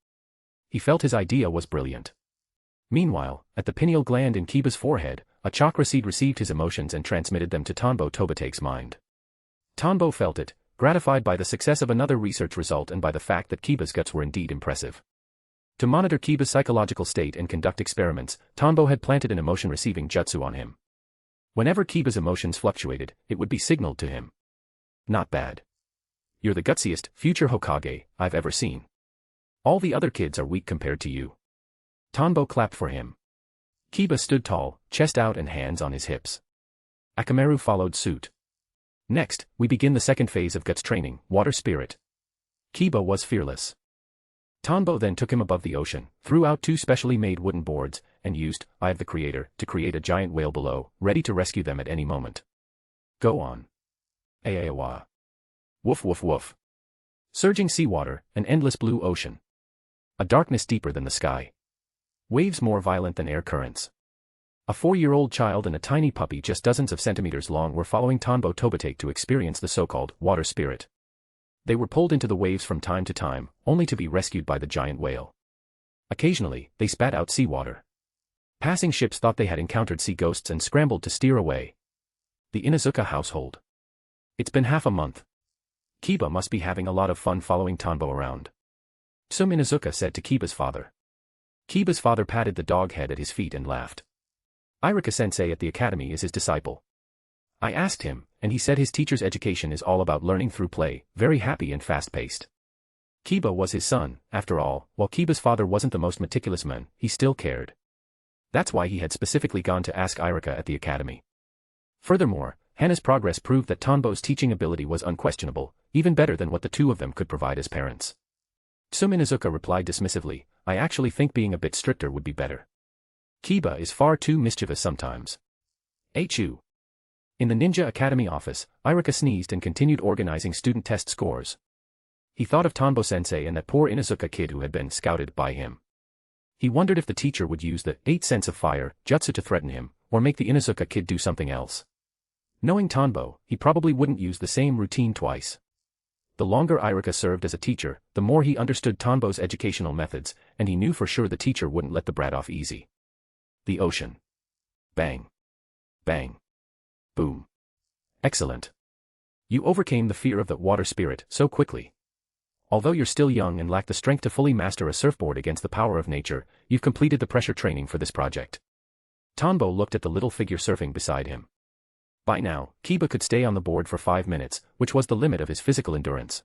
He felt his idea was brilliant. Meanwhile, at the pineal gland in Kiba's forehead, a chakra seed received his emotions and transmitted them to Tanbo Tobate's mind. Tanbo felt it, gratified by the success of another research result and by the fact that Kiba's guts were indeed impressive. To monitor Kiba's psychological state and conduct experiments, Tanbo had planted an emotion-receiving jutsu on him. Whenever Kiba's emotions fluctuated, it would be signaled to him. Not bad. You're the gutsiest future Hokage I've ever seen. All the other kids are weak compared to you. Tanbo clapped for him. Kiba stood tall, chest out and hands on his hips. Akamaru followed suit. Next, we begin the second phase of guts training, water spirit. Kiba was fearless. Tanbo then took him above the ocean, threw out 2 specially made wooden boards, and used Eye of the Creator to create a giant whale below, ready to rescue them at any moment. Go on. Aawa. Woof woof woof. Surging seawater, an endless blue ocean. A darkness deeper than the sky. Waves more violent than air currents. A 4-year-old child and a tiny puppy just dozens of centimeters long were following Tanbo Tobitake to experience the so-called water spirit. They were pulled into the waves from time to time, only to be rescued by the giant whale. Occasionally, they spat out seawater. Passing ships thought they had encountered sea ghosts and scrambled to steer away. The Inuzuka household. It's been half a month. Kiba must be having a lot of fun following Tanbo around. Some Inuzuka said to Kiba's father. Kiba's father patted the dog head at his feet and laughed. Irika-sensei at the academy is his disciple. I asked him, and he said his teacher's education is all about learning through play, very happy and fast-paced. Kiba was his son, after all, while Kiba's father wasn't the most meticulous man, he still cared. That's why he had specifically gone to ask Irika at the academy. Furthermore, Hana's progress proved that Tanbo's teaching ability was unquestionable, even better than what the two of them could provide as parents. Inuzuka replied dismissively, I actually think being a bit stricter would be better. Kiba is far too mischievous sometimes. Achoo. In the Ninja Academy office, Irika sneezed and continued organizing student test scores. He thought of Tanbo-sensei and that poor Inuzuka kid who had been scouted by him. He wondered if the teacher would use the 8 Sense of Fire jutsu to threaten him, or make the Inuzuka kid do something else. Knowing Tanbo, he probably wouldn't use the same routine twice. The longer Irika served as a teacher, the more he understood Tanbo's educational methods, and he knew for sure the teacher wouldn't let the brat off easy. The ocean. Bang. Bang. Boom. Excellent. You overcame the fear of the water spirit so quickly. Although you're still young and lack the strength to fully master a surfboard against the power of nature, you've completed the pressure training for this project. Tanbo looked at the little figure surfing beside him. By now, Kiba could stay on the board for 5 minutes, which was the limit of his physical endurance.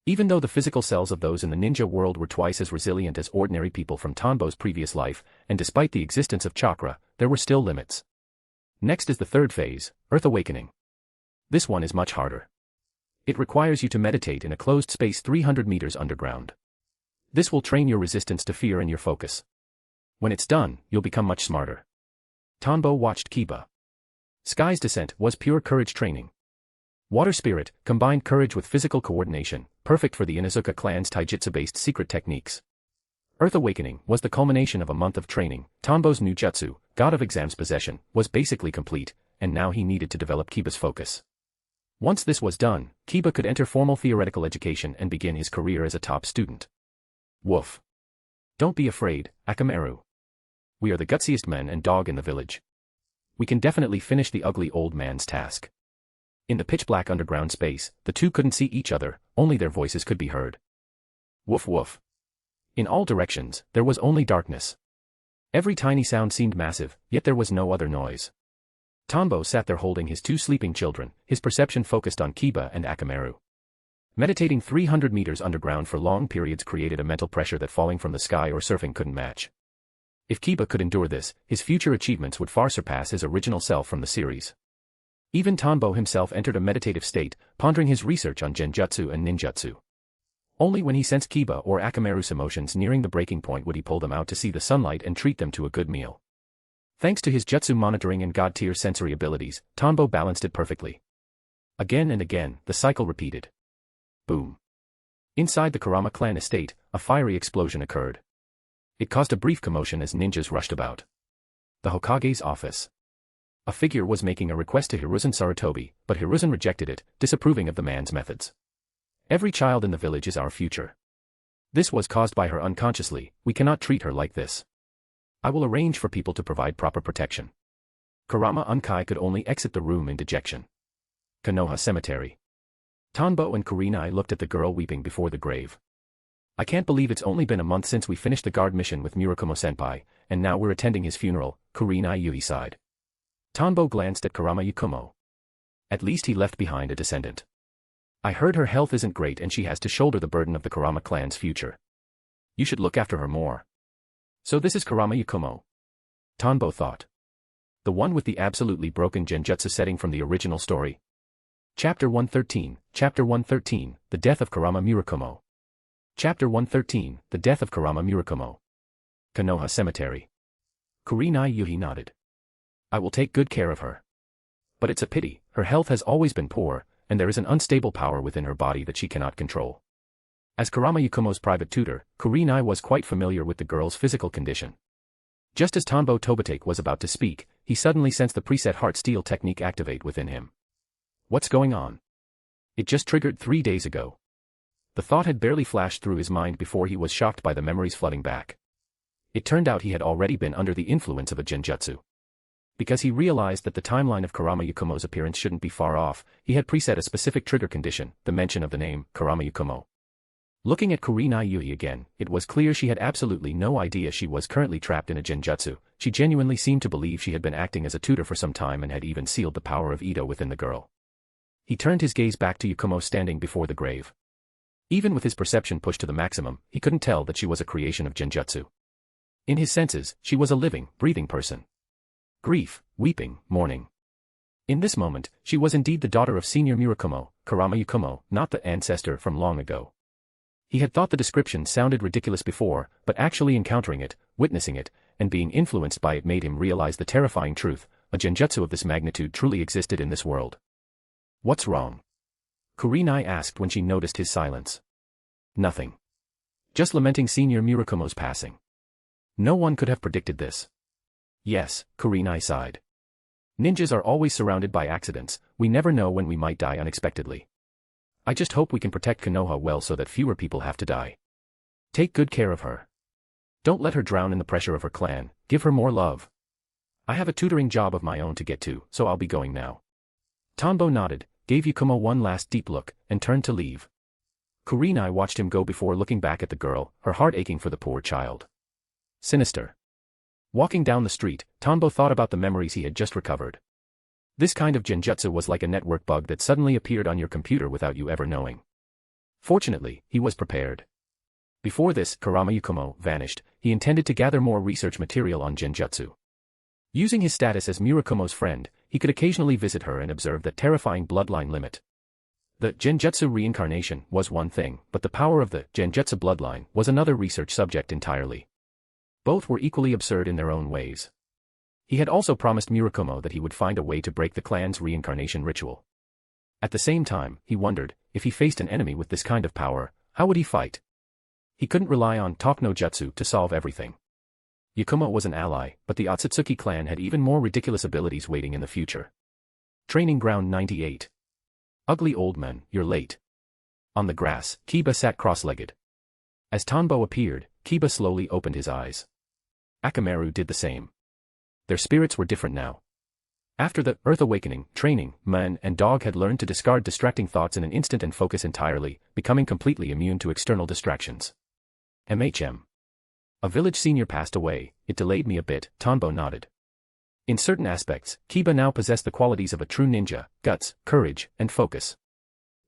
Even though the physical cells of those in the ninja world were twice as resilient as ordinary people from Tanbo's previous life, and despite the existence of chakra, there were still limits. Next is the third phase, Earth Awakening. This one is much harder. It requires you to meditate in a closed space 300 meters underground. This will train your resistance to fear and your focus. When it's done, you'll become much smarter. Tanbo watched Kiba. Sky's Descent was pure courage training. Water Spirit combined courage with physical coordination, perfect for the Inuzuka clan's taijutsu-based secret techniques. Earth Awakening was the culmination of a month of training. Tanbo's new jutsu, God of Exam's Possession, was basically complete, and now he needed to develop Kiba's focus. Once this was done, Kiba could enter formal theoretical education and begin his career as a top student. Woof. Don't be afraid, Akamaru. We are the gutsiest men and dog in the village. We can definitely finish the ugly old man's task. In the pitch-black underground space, the two couldn't see each other, only their voices could be heard. Woof woof. In all directions, there was only darkness. Every tiny sound seemed massive, yet there was no other noise. Tanbo sat there holding his 2 sleeping children, his perception focused on Kiba and Akamaru. Meditating 300 meters underground for long periods created a mental pressure that falling from the sky or surfing couldn't match. If Kiba could endure this, his future achievements would far surpass his original self from the series. Even Tanbo himself entered a meditative state, pondering his research on Genjutsu and Ninjutsu. Only when he sensed Kiba or Akamaru's emotions nearing the breaking point would he pull them out to see the sunlight and treat them to a good meal. Thanks to his jutsu monitoring and god-tier sensory abilities, Tanbo balanced it perfectly. Again and again, the cycle repeated. Boom. Inside the Kurama clan estate, a fiery explosion occurred. It caused a brief commotion as ninjas rushed about. The Hokage's office. A figure was making a request to Hiruzen Sarutobi, but Hiruzen rejected it, disapproving of the man's methods. Every child in the village is our future. This was caused by her unconsciously, we cannot treat her like this. I will arrange for people to provide proper protection. Kurama Unkai could only exit the room in dejection. Konoha Cemetery. Tanbo and Kurinai looked at the girl weeping before the grave. I can't believe it's only been a month since we finished the guard mission with Murakumo-senpai, and now we're attending his funeral, Kurinai Yui sighed. Tanbo glanced at Kurama Yakumo. At least he left behind a descendant. I heard her health isn't great and she has to shoulder the burden of the Kurama clan's future. You should look after her more. So this is Kurama Yakumo. Tanbo thought. The one with the absolutely broken Genjutsu setting from the original story. Chapter 113, Chapter 113, The Death of Kurama Murakumo. Chapter 113, The Death of Kurama Murakumo. Konoha Cemetery. Kurinai Yui nodded. I will take good care of her. But it's a pity, her health has always been poor, and there is an unstable power within her body that she cannot control. As Kurama Yakumo's private tutor, Kurinai was quite familiar with the girl's physical condition. Just as Tanbo Tobitake was about to speak, he suddenly sensed the preset heart steel technique activate within him. What's going on? It just triggered 3 days ago. The thought had barely flashed through his mind before he was shocked by the memories flooding back. It turned out he had already been under the influence of a genjutsu. Because he realized that the timeline of Kurama Yakumo's appearance shouldn't be far off, he had preset a specific trigger condition, the mention of the name, Kurama Yakumo. Looking at Kurenai Yui again, it was clear she had absolutely no idea she was currently trapped in a genjutsu. She genuinely seemed to believe she had been acting as a tutor for some time and had even sealed the power of Ito within the girl. He turned his gaze back to Yakumo standing before the grave. Even with his perception pushed to the maximum, he couldn't tell that she was a creation of genjutsu. In his senses, she was a living, breathing person. Grief, weeping, mourning. In this moment, she was indeed the daughter of Senior Murakumo, Kurama Yakumo, not the ancestor from long ago. He had thought the description sounded ridiculous before, but actually encountering it, witnessing it, and being influenced by it made him realize the terrifying truth: a genjutsu of this magnitude truly existed in this world. What's wrong? Kurenai asked when she noticed his silence. Nothing. Just lamenting Senior Murakumo's passing. No one could have predicted this. Yes, Kurenai sighed. Ninjas are always surrounded by accidents, we never know when we might die unexpectedly. I just hope we can protect Konoha well so that fewer people have to die. Take good care of her. Don't let her drown in the pressure of her clan, give her more love. I have a tutoring job of my own to get to, so I'll be going now. Tanbo nodded, gave Yakumo one last deep look, and turned to leave. Kurenai watched him go before looking back at the girl, her heart aching for the poor child. Sinister. Walking down the street, Tanbo thought about the memories he had just recovered. This kind of genjutsu was like a network bug that suddenly appeared on your computer without you ever knowing. Fortunately, he was prepared. Before this, Kurama Yakumo vanished, he intended to gather more research material on genjutsu. Using his status as Murakumo's friend, he could occasionally visit her and observe that terrifying bloodline limit. The genjutsu reincarnation was one thing, but the power of the genjutsu bloodline was another research subject entirely. Both were equally absurd in their own ways. He had also promised Murakumo that he would find a way to break the clan's reincarnation ritual. At the same time, he wondered, if he faced an enemy with this kind of power, how would he fight? He couldn't rely on talk no jutsu to solve everything. Yakumo was an ally, but the Otsutsuki clan had even more ridiculous abilities waiting in the future. Training Ground 98. Ugly old man, you're late. On the grass, Kiba sat cross-legged. As Tanbo appeared, Kiba slowly opened his eyes. Akamaru did the same. Their spirits were different now. After the Earth Awakening training, man and dog had learned to discard distracting thoughts in an instant and focus entirely, becoming completely immune to external distractions. A village senior passed away, it delayed me a bit, Tanbo nodded. In certain aspects, Kiba now possessed the qualities of a true ninja: guts, courage, and focus.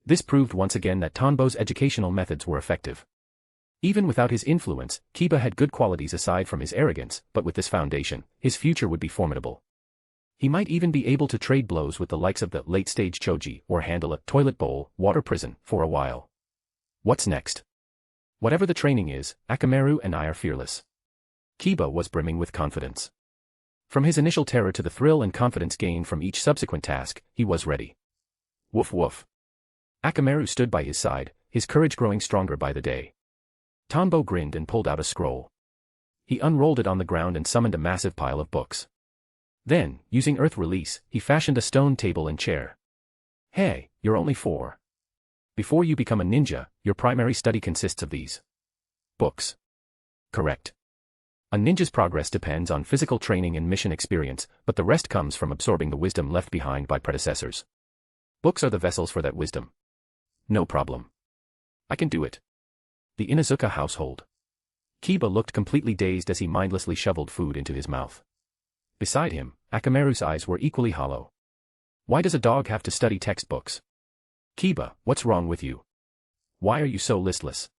This proved once again that Tanbo's educational methods were effective. Even without his influence, Kiba had good qualities aside from his arrogance, but with this foundation, his future would be formidable. He might even be able to trade blows with the likes of the late-stage Choji or handle a toilet bowl, water prison, for a while. What's next? Whatever the training is, Akamaru and I are fearless. Kiba was brimming with confidence. From his initial terror to the thrill and confidence gained from each subsequent task, he was ready. Woof woof. Akamaru stood by his side, his courage growing stronger by the day. Tanbo grinned and pulled out a scroll. He unrolled it on the ground and summoned a massive pile of books. Then, using Earth Release, he fashioned a stone table and chair. Hey, you're only 4. Before you become a ninja, your primary study consists of these books. Correct. A ninja's progress depends on physical training and mission experience, but the rest comes from absorbing the wisdom left behind by predecessors. Books are the vessels for that wisdom. No problem. I can do it. The Inuzuka household. Kiba looked completely dazed as he mindlessly shoveled food into his mouth. Beside him, Akamaru's eyes were equally hollow. Why does a dog have to study textbooks? Kiba, what's wrong with you? Why are you so listless?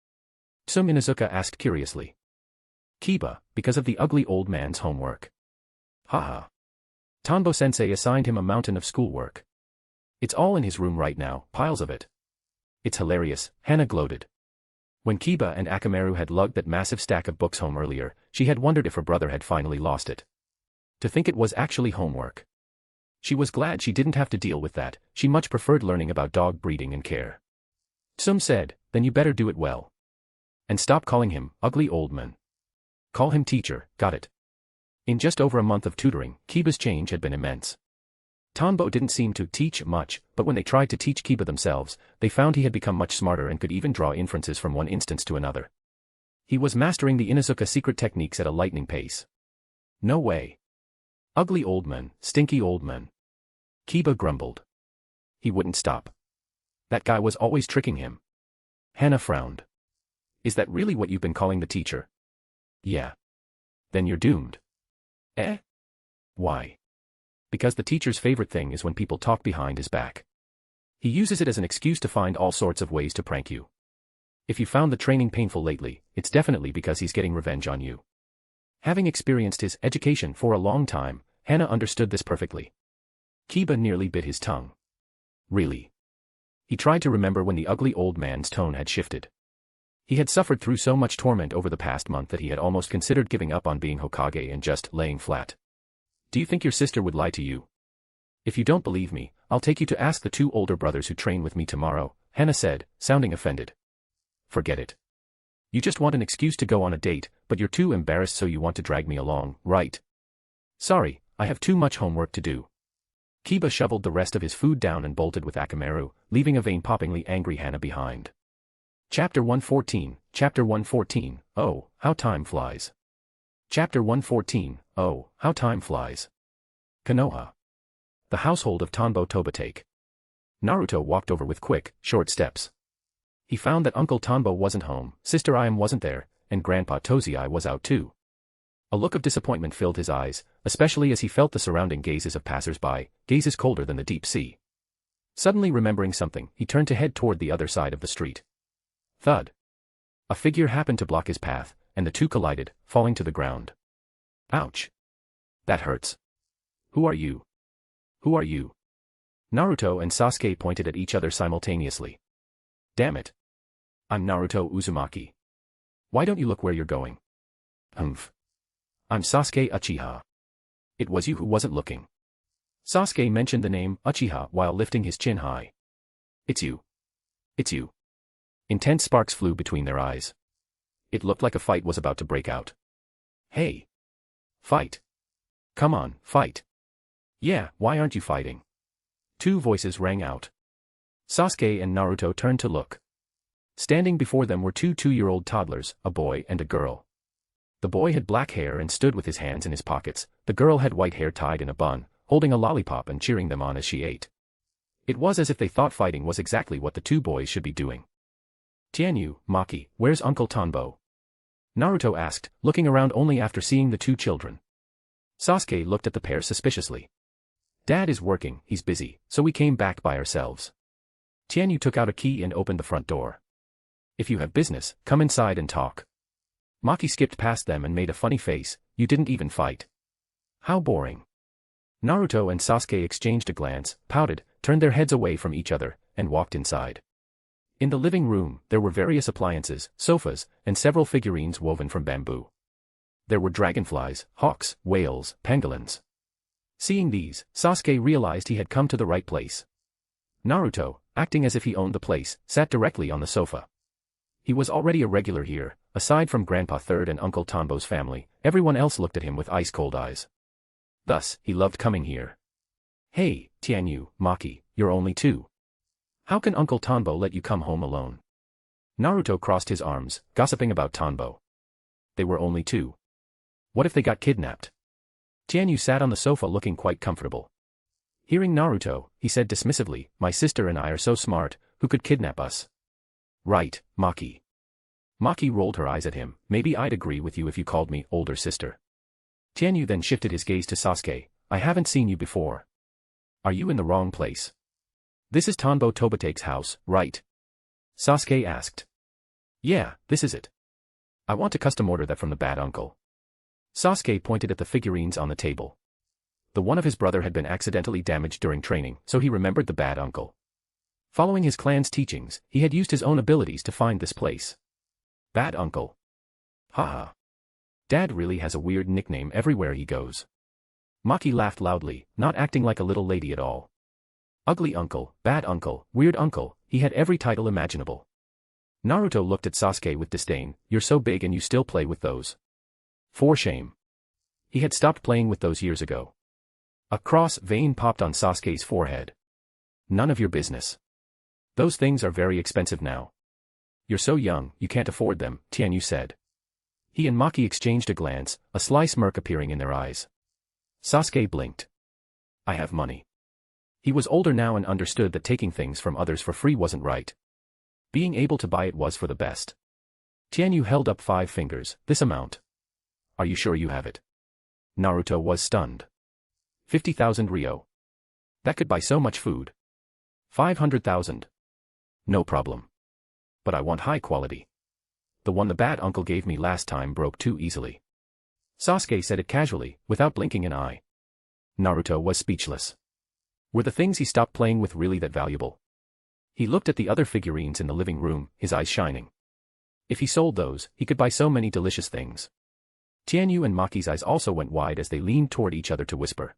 Tsum Inuzuka asked curiously. Kiba, because of the ugly old man's homework. Haha. Tanbo-sensei assigned him a mountain of schoolwork. It's all in his room right now, piles of it. It's hilarious, Hana gloated. When Kiba and Akamaru had lugged that massive stack of books home earlier, she had wondered if her brother had finally lost it. To think it was actually homework. She was glad she didn't have to deal with that, she much preferred learning about dog breeding and care. Tsum said, then you better do it well. And stop calling him, ugly old man. Call him teacher, got it? In just over a month of tutoring, Kiba's change had been immense. Tanbo didn't seem to teach much, but when they tried to teach Kiba themselves, they found he had become much smarter and could even draw inferences from one instance to another. He was mastering the Inuzuka secret techniques at a lightning pace. No way. Ugly old man, stinky old man. Kiba grumbled. He wouldn't stop. That guy was always tricking him. Hana frowned. Is that really what you've been calling the teacher? Yeah. Then you're doomed. Eh? Why? Because the teacher's favorite thing is when people talk behind his back. He uses it as an excuse to find all sorts of ways to prank you. If you found the training painful lately, it's definitely because he's getting revenge on you. Having experienced his education for a long time, Hana understood this perfectly. Kiba nearly bit his tongue. Really? He tried to remember when the ugly old man's tone had shifted. He had suffered through so much torment over the past month that he had almost considered giving up on being Hokage and just laying flat. Do you think your sister would lie to you? If you don't believe me, I'll take you to ask the 2 older brothers who train with me tomorrow, Hana said, sounding offended. Forget it. You just want an excuse to go on a date, but you're too embarrassed so you want to drag me along, right? Sorry, I have too much homework to do. Kiba shoveled the rest of his food down and bolted with Akamaru, leaving a vein-poppingly angry Hana behind. Chapter 114, Chapter 114, Oh, how time flies. Chapter 114, Oh, how time flies. Konoha. The household of Tanbo Tobatake. Naruto walked over with quick, short steps. He found that Uncle Tanbo wasn't home, Sister Ayame wasn't there, and Grandpa Tozai was out too. A look of disappointment filled his eyes, especially as he felt the surrounding gazes of passers-by, gazes colder than the deep sea. Suddenly remembering something, he turned to head toward the other side of the street. Thud. A figure happened to block his path, and the two collided, falling to the ground. Ouch. That hurts. Who are you? Who are you? Naruto and Sasuke pointed at each other simultaneously. Damn it. I'm Naruto Uzumaki. Why don't you look where you're going? Humph. I'm Sasuke Uchiha. It was you who wasn't looking. Sasuke mentioned the name Uchiha while lifting his chin high. It's you. It's you. Intense sparks flew between their eyes. It looked like a fight was about to break out. Hey. Fight. Come on, fight. Yeah, why aren't you fighting? 2 voices rang out. Sasuke and Naruto turned to look. Standing before them were 2 two-year-old toddlers, a boy and a girl. The boy had black hair and stood with his hands in his pockets, the girl had white hair tied in a bun, holding a lollipop and cheering them on as she ate. It was as if they thought fighting was exactly what the 2 boys should be doing. Tianyu, Maki, where's Uncle Tanbo? Naruto asked, looking around only after seeing the 2 children. Sasuke looked at the pair suspiciously. Dad is working, he's busy, so we came back by ourselves. Tianyu took out a key and opened the front door. If you have business, come inside and talk. Maki skipped past them and made a funny face, you didn't even fight. How boring. Naruto and Sasuke exchanged a glance, pouted, turned their heads away from each other, and walked inside. In the living room, there were various appliances, sofas, and several figurines woven from bamboo. There were dragonflies, hawks, whales, pangolins. Seeing these, Sasuke realized he had come to the right place. Naruto, acting as if he owned the place, sat directly on the sofa. He was already a regular here, aside from Grandpa Third and Uncle Tanbo's family, everyone else looked at him with ice-cold eyes. Thus, he loved coming here. Hey, Tianyu, Maki, you're only 2. How can Uncle Tanbo let you come home alone? Naruto crossed his arms, gossiping about Tanbo. They were only 2. What if they got kidnapped? Tianyu sat on the sofa looking quite comfortable. Hearing Naruto, he said dismissively, my sister and I are so smart, who could kidnap us? Right, Maki. Maki rolled her eyes at him, maybe I'd agree with you if you called me older sister. Tianyu then shifted his gaze to Sasuke, I haven't seen you before. Are you in the wrong place? This is Tanbo Tobatake's house, right? Sasuke asked. Yeah, this is it. I want to custom order that from the bad uncle. Sasuke pointed at the figurines on the table. The one of his brother had been accidentally damaged during training, so he remembered the bad uncle. Following his clan's teachings, he had used his own abilities to find this place. Bad uncle. Haha. Dad really has a weird nickname everywhere he goes. Maki laughed loudly, not acting like a little lady at all. Ugly uncle, bad uncle, weird uncle, he had every title imaginable. Naruto looked at Sasuke with disdain, you're so big and you still play with those. For shame. He had stopped playing with those years ago. A cross vein popped on Sasuke's forehead. None of your business. Those things are very expensive now. You're so young, you can't afford them, Tianyu said. He and Maki exchanged a glance, a sly smirk appearing in their eyes. Sasuke blinked. I have money. He was older now and understood that taking things from others for free wasn't right. Being able to buy it was for the best. Tianyu held up 5 fingers, this amount. Are you sure you have it? Naruto was stunned. 50,000 ryo. That could buy so much food. 500,000. No problem. But I want high quality. The one the bad uncle gave me last time broke too easily. Sasuke said it casually, without blinking an eye. Naruto was speechless. Were the things he stopped playing with really that valuable? He looked at the other figurines in the living room, his eyes shining. If he sold those, he could buy so many delicious things. Tianyu and Maki's eyes also went wide as they leaned toward each other to whisper.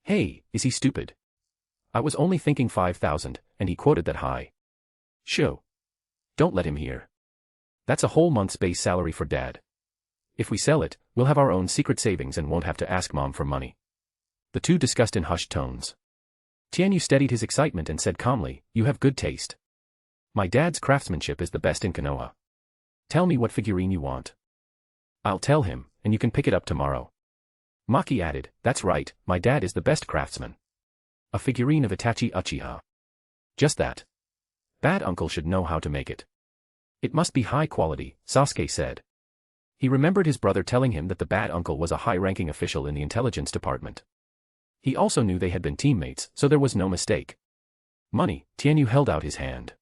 Hey, is he stupid? I was only thinking 5,000, and he quoted that high. Shoo. Don't let him hear. That's a whole month's base salary for Dad. If we sell it, we'll have our own secret savings and won't have to ask Mom for money. The two discussed in hushed tones. Tianyu steadied his excitement and said calmly, you have good taste. My dad's craftsmanship is the best in Konoha. Tell me what figurine you want. I'll tell him, and you can pick it up tomorrow. Maki added, that's right, my dad is the best craftsman. A figurine of Itachi Uchiha. Just that. Bad uncle should know how to make it. It must be high quality, Sasuke said. He remembered his brother telling him that the bad uncle was a high-ranking official in the intelligence department. He also knew they had been teammates, so there was no mistake. Money, Tianyu held out his hand.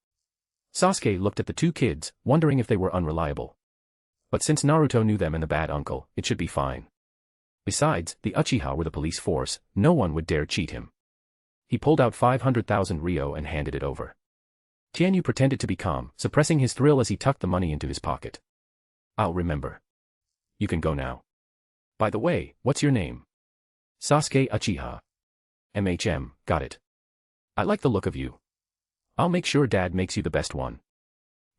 Sasuke looked at the two kids, wondering if they were unreliable. But since Naruto knew them and the bad uncle, it should be fine. Besides, the Uchiha were the police force, no one would dare cheat him. He pulled out 500,000 ryo and handed it over. Tianyu pretended to be calm, suppressing his thrill as he tucked the money into his pocket. I'll remember. You can go now. By the way, what's your name? Sasuke Uchiha. Got it. I like the look of you. I'll make sure Dad makes you the best one.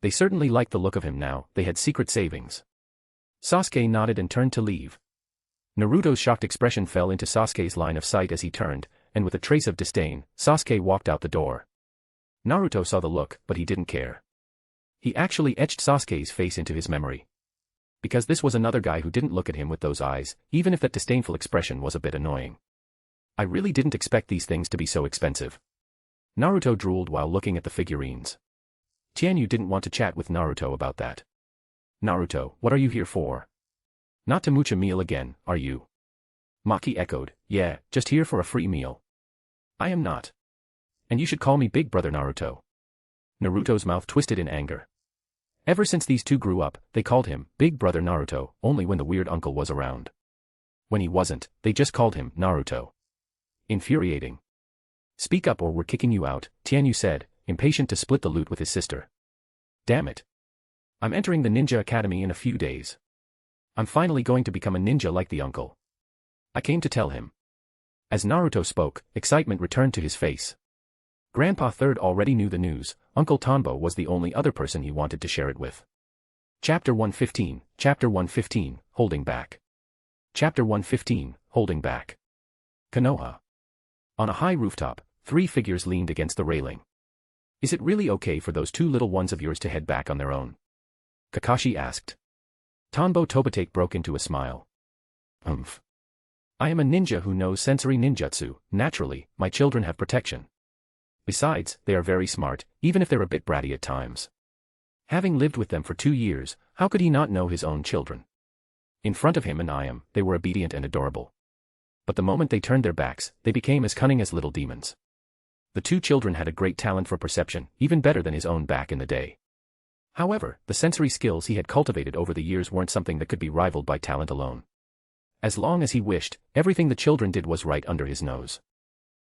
They certainly liked the look of him now, they had secret savings. Sasuke nodded and turned to leave. Naruto's shocked expression fell into Sasuke's line of sight as he turned, and with a trace of disdain, Sasuke walked out the door. Naruto saw the look, but he didn't care. He actually etched Sasuke's face into his memory. Because this was another guy who didn't look at him with those eyes, even if that disdainful expression was a bit annoying. I really didn't expect these things to be so expensive. Naruto drooled while looking at the figurines. Tianyu didn't want to chat with Naruto about that. Naruto, what are you here for? Not to mooch a meal again, are you? Maki echoed, yeah, just here for a free meal. I am not. And you should call me Big Brother Naruto. Naruto's mouth twisted in anger. Ever since these two grew up, they called him Big Brother Naruto only when the weird uncle was around. When he wasn't, they just called him Naruto. Infuriating. Speak up or we're kicking you out, Tianyu said, impatient to split the loot with his sister. Damn it. I'm entering the ninja academy in a few days. I'm finally going to become a ninja like the uncle. I came to tell him. As Naruto spoke, excitement returned to his face. Grandpa Third already knew the news, Uncle Tanbo was the only other person he wanted to share it with. Chapter 115, Holding Back. Chapter 115, Holding Back. Konoha. On a high rooftop, 3 figures leaned against the railing. Is it really okay for those 2 little ones of yours to head back on their own? Kakashi asked. Tanbo Tobitake broke into a smile. I am a ninja who knows sensory ninjutsu, naturally, my children have protection. Besides, they are very smart, even if they're a bit bratty at times. Having lived with them for 2 years, how could he not know his own children? In front of him and Ayam, they were obedient and adorable. But the moment they turned their backs, they became as cunning as little demons. The 2 children had a great talent for perception, even better than his own back in the day. However, the sensory skills he had cultivated over the years weren't something that could be rivaled by talent alone. As long as he wished, everything the children did was right under his nose.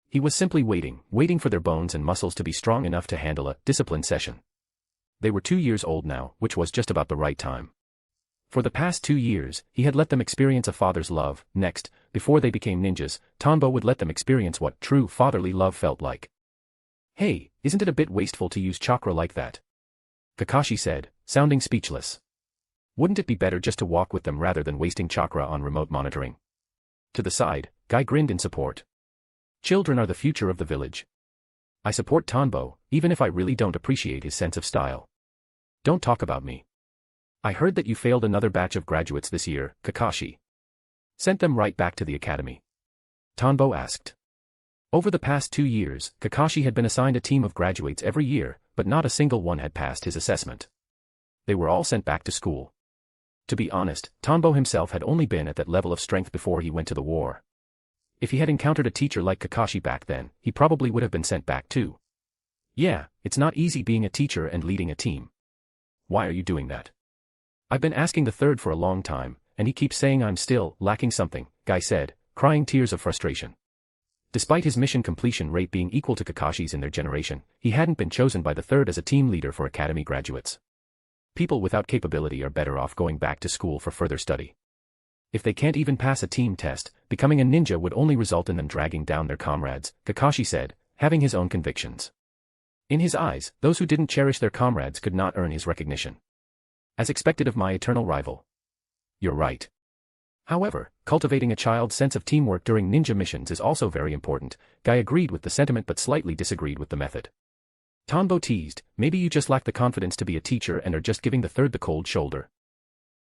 He was simply waiting for their bones and muscles to be strong enough to handle a disciplined session. They were 2 years old now, which was just about the right time. For the past 2 years, he had let them experience a father's love. Next, before they became ninjas, Tanbo would let them experience what true fatherly love felt like. Hey, isn't it a bit wasteful to use chakra like that? Kakashi said, sounding speechless. Wouldn't it be better just to walk with them rather than wasting chakra on remote monitoring? To the side, Guy grinned in support. Children are the future of the village. I support Tanbo, even if I really don't appreciate his sense of style. Don't talk about me. I heard that you failed another batch of graduates this year, Kakashi. Sent them right back to the academy. Tanbo asked. Over the past 2 years, Kakashi had been assigned a team of graduates every year, but not a single one had passed his assessment. They were all sent back to school. To be honest, Tanbo himself had only been at that level of strength before he went to the war. If he had encountered a teacher like Kakashi back then, he probably would have been sent back too. Yeah, it's not easy being a teacher and leading a team. Why are you doing that? I've been asking the third for a long time, and he keeps saying I'm still lacking something, Guy said, crying tears of frustration. Despite his mission completion rate being equal to Kakashi's in their generation, he hadn't been chosen by the third as a team leader for academy graduates. People without capability are better off going back to school for further study. If they can't even pass a team test, becoming a ninja would only result in them dragging down their comrades, Kakashi said, having his own convictions. In his eyes, those who didn't cherish their comrades could not earn his recognition. As expected of my eternal rival. You're right. However, cultivating a child's sense of teamwork during ninja missions is also very important. Guy agreed with the sentiment but slightly disagreed with the method. Tanbo teased, maybe you just lack the confidence to be a teacher and are just giving the third the cold shoulder.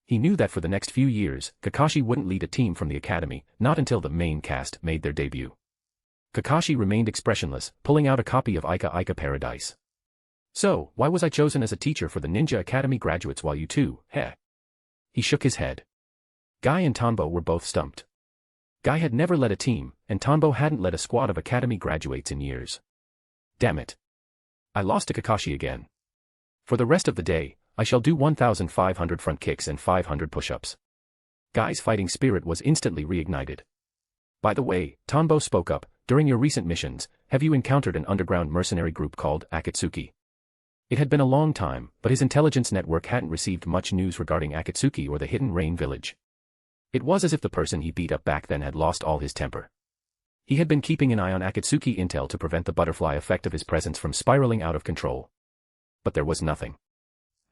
He knew that for the next few years, Kakashi wouldn't lead a team from the academy, not until the main cast made their debut. Kakashi remained expressionless, pulling out a copy of Ika Ika Paradise. So, why was I chosen as a teacher for the Ninja Academy graduates while you two, heh? He shook his head. Guy and Tanbo were both stumped. Guy had never led a team, and Tanbo hadn't led a squad of academy graduates in years. Damn it. I lost to Kakashi again. For the rest of the day, I shall do 1,500 front kicks and 500 push-ups. Guy's fighting spirit was instantly reignited. By the way, Tanbo spoke up, during your recent missions, have you encountered an underground mercenary group called Akatsuki? It had been a long time, but his intelligence network hadn't received much news regarding Akatsuki or the Hidden Rain village. It was as if the person he beat up back then had lost all his temper. He had been keeping an eye on Akatsuki intel to prevent the butterfly effect of his presence from spiraling out of control. But there was nothing.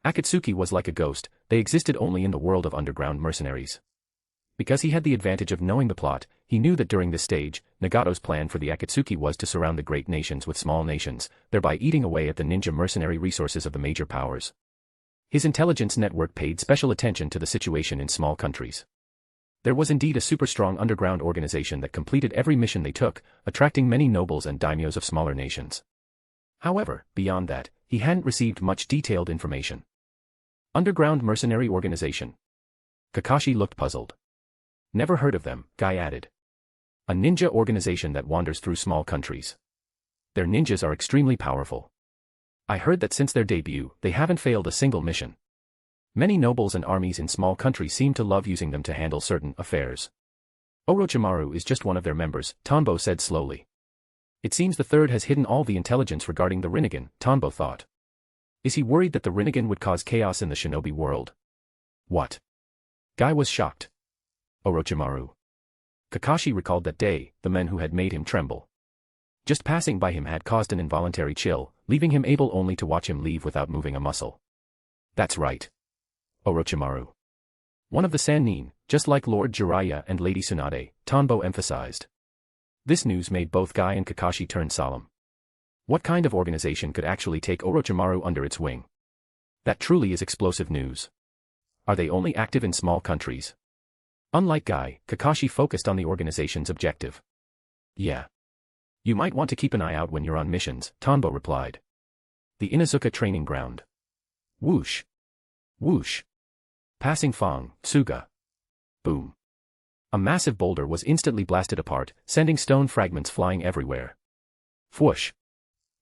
Akatsuki was like a ghost, they existed only in the world of underground mercenaries. Because he had the advantage of knowing the plot, he knew that during this stage, Nagato's plan for the Akatsuki was to surround the great nations with small nations, thereby eating away at the ninja mercenary resources of the major powers. His intelligence network paid special attention to the situation in small countries. There was indeed a super-strong underground organization that completed every mission they took, attracting many nobles and daimyos of smaller nations. However, beyond that, he hadn't received much detailed information. Underground mercenary organization. Kakashi looked puzzled. Never heard of them, Guy added. A ninja organization that wanders through small countries. Their ninjas are extremely powerful. I heard that since their debut, they haven't failed a single mission. Many nobles and armies in small countries seem to love using them to handle certain affairs. Orochimaru is just one of their members, Tanbo said slowly. It seems the third has hidden all the intelligence regarding the Rinnegan, Tanbo thought. Is he worried that the Rinnegan would cause chaos in the shinobi world? What? Guy was shocked. Orochimaru. Kakashi recalled that day, the men who had made him tremble. Just passing by him had caused an involuntary chill, leaving him able only to watch him leave without moving a muscle. That's right. Orochimaru. One of the Sannin, just like Lord Jiraiya and Lady Tsunade, Tanbo emphasized. This news made both Guy and Kakashi turn solemn. What kind of organization could actually take Orochimaru under its wing? That truly is explosive news. Are they only active in small countries? Unlike Guy, Kakashi focused on the organization's objective. Yeah. You might want to keep an eye out when you're on missions, Tanbo replied. The Inazuka training ground. Whoosh. Whoosh. Passing Fang, Tsuga. Boom. A massive boulder was instantly blasted apart, sending stone fragments flying everywhere. Whoosh.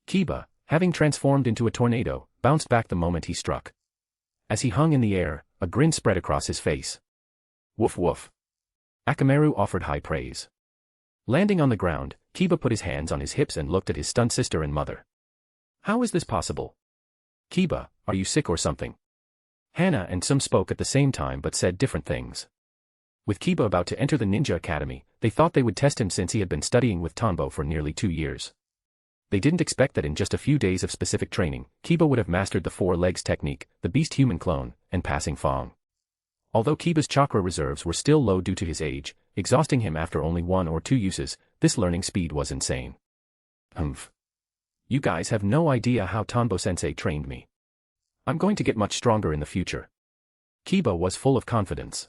Kiba, having transformed into a tornado, bounced back the moment he struck. As he hung in the air, a grin spread across his face. Woof woof. Akamaru offered high praise. Landing on the ground, Kiba put his hands on his hips and looked at his stunned sister and mother. How is this possible? Kiba, are you sick or something? Hana and Sum spoke at the same time but said different things. With Kiba about to enter the ninja academy, they thought they would test him since he had been studying with Tanbo for nearly 2 years. They didn't expect that in just a few days of specific training, Kiba would have mastered the 4 legs technique, the beast human clone, and passing Fang. Although Kiba's chakra reserves were still low due to his age, exhausting him after only 1 or 2 uses. This learning speed was insane. Humph. You guys have no idea how Tanbo-sensei trained me. I'm going to get much stronger in the future. Kiba was full of confidence.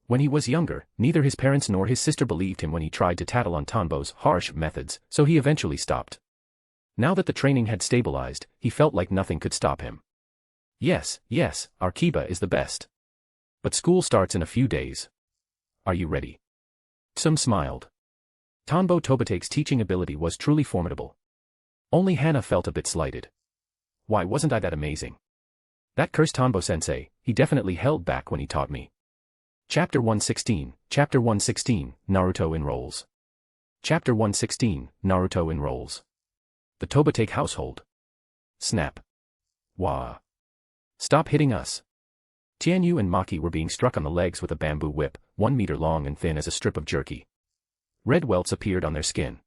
When he was younger, neither his parents nor his sister believed him when he tried to tattle on Tanbo's harsh methods, so he eventually stopped. Now that the training had stabilized, he felt like nothing could stop him. Yes, our Kiba is the best. But school starts in a few days. Are you ready? Tsum smiled. Tanbo Tobate's teaching ability was truly formidable. Only Hana felt a bit slighted. Why wasn't I that amazing? That cursed Tanbo-sensei, he definitely held back when he taught me. Chapter 116, Naruto enrolls. Chapter 116, Naruto enrolls. The Tobate household. Snap. Wah. Stop hitting us. Tianyu and Maki were being struck on the legs with a bamboo whip, 1 meter long and thin as a strip of jerky. Red welts appeared on their skin.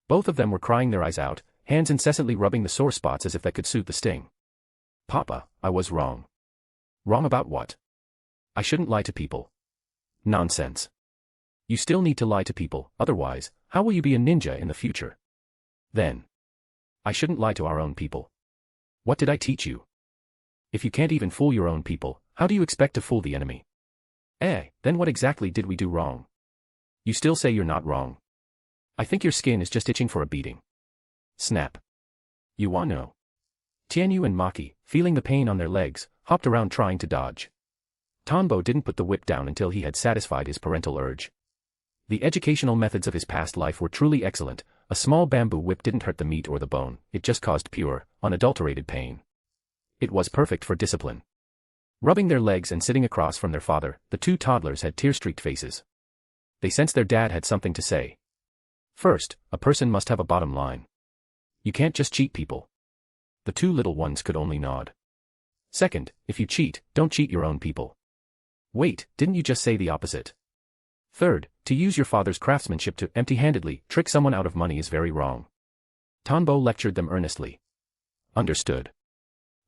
Both of them were crying their eyes out, hands incessantly rubbing the sore spots as if that could soothe the sting. Papa, I was wrong. Wrong about what? I shouldn't lie to people. Nonsense. You still need to lie to people, otherwise, how will you be a ninja in the future? Then. I shouldn't lie to our own people. What did I teach you? If you can't even fool your own people, how do you expect to fool the enemy? Then what exactly did we do wrong? You still say you're not wrong. I think your skin is just itching for a beating. Snap. You wanna know? Tianyu and Maki, feeling the pain on their legs, hopped around trying to dodge. Tanbo didn't put the whip down until he had satisfied his parental urge. The educational methods of his past life were truly excellent. A small bamboo whip didn't hurt the meat or the bone, it just caused pure, unadulterated pain. It was perfect for discipline. Rubbing their legs and sitting across from their father, the 2 toddlers had tear-streaked faces. They sensed their dad had something to say. First, a person must have a bottom line. You can't just cheat people. The 2 little ones could only nod. Second, if you cheat, don't cheat your own people. Wait, didn't you just say the opposite? Third, to use your father's craftsmanship to empty-handedly trick someone out of money is very wrong. Tanbo lectured them earnestly. Understood.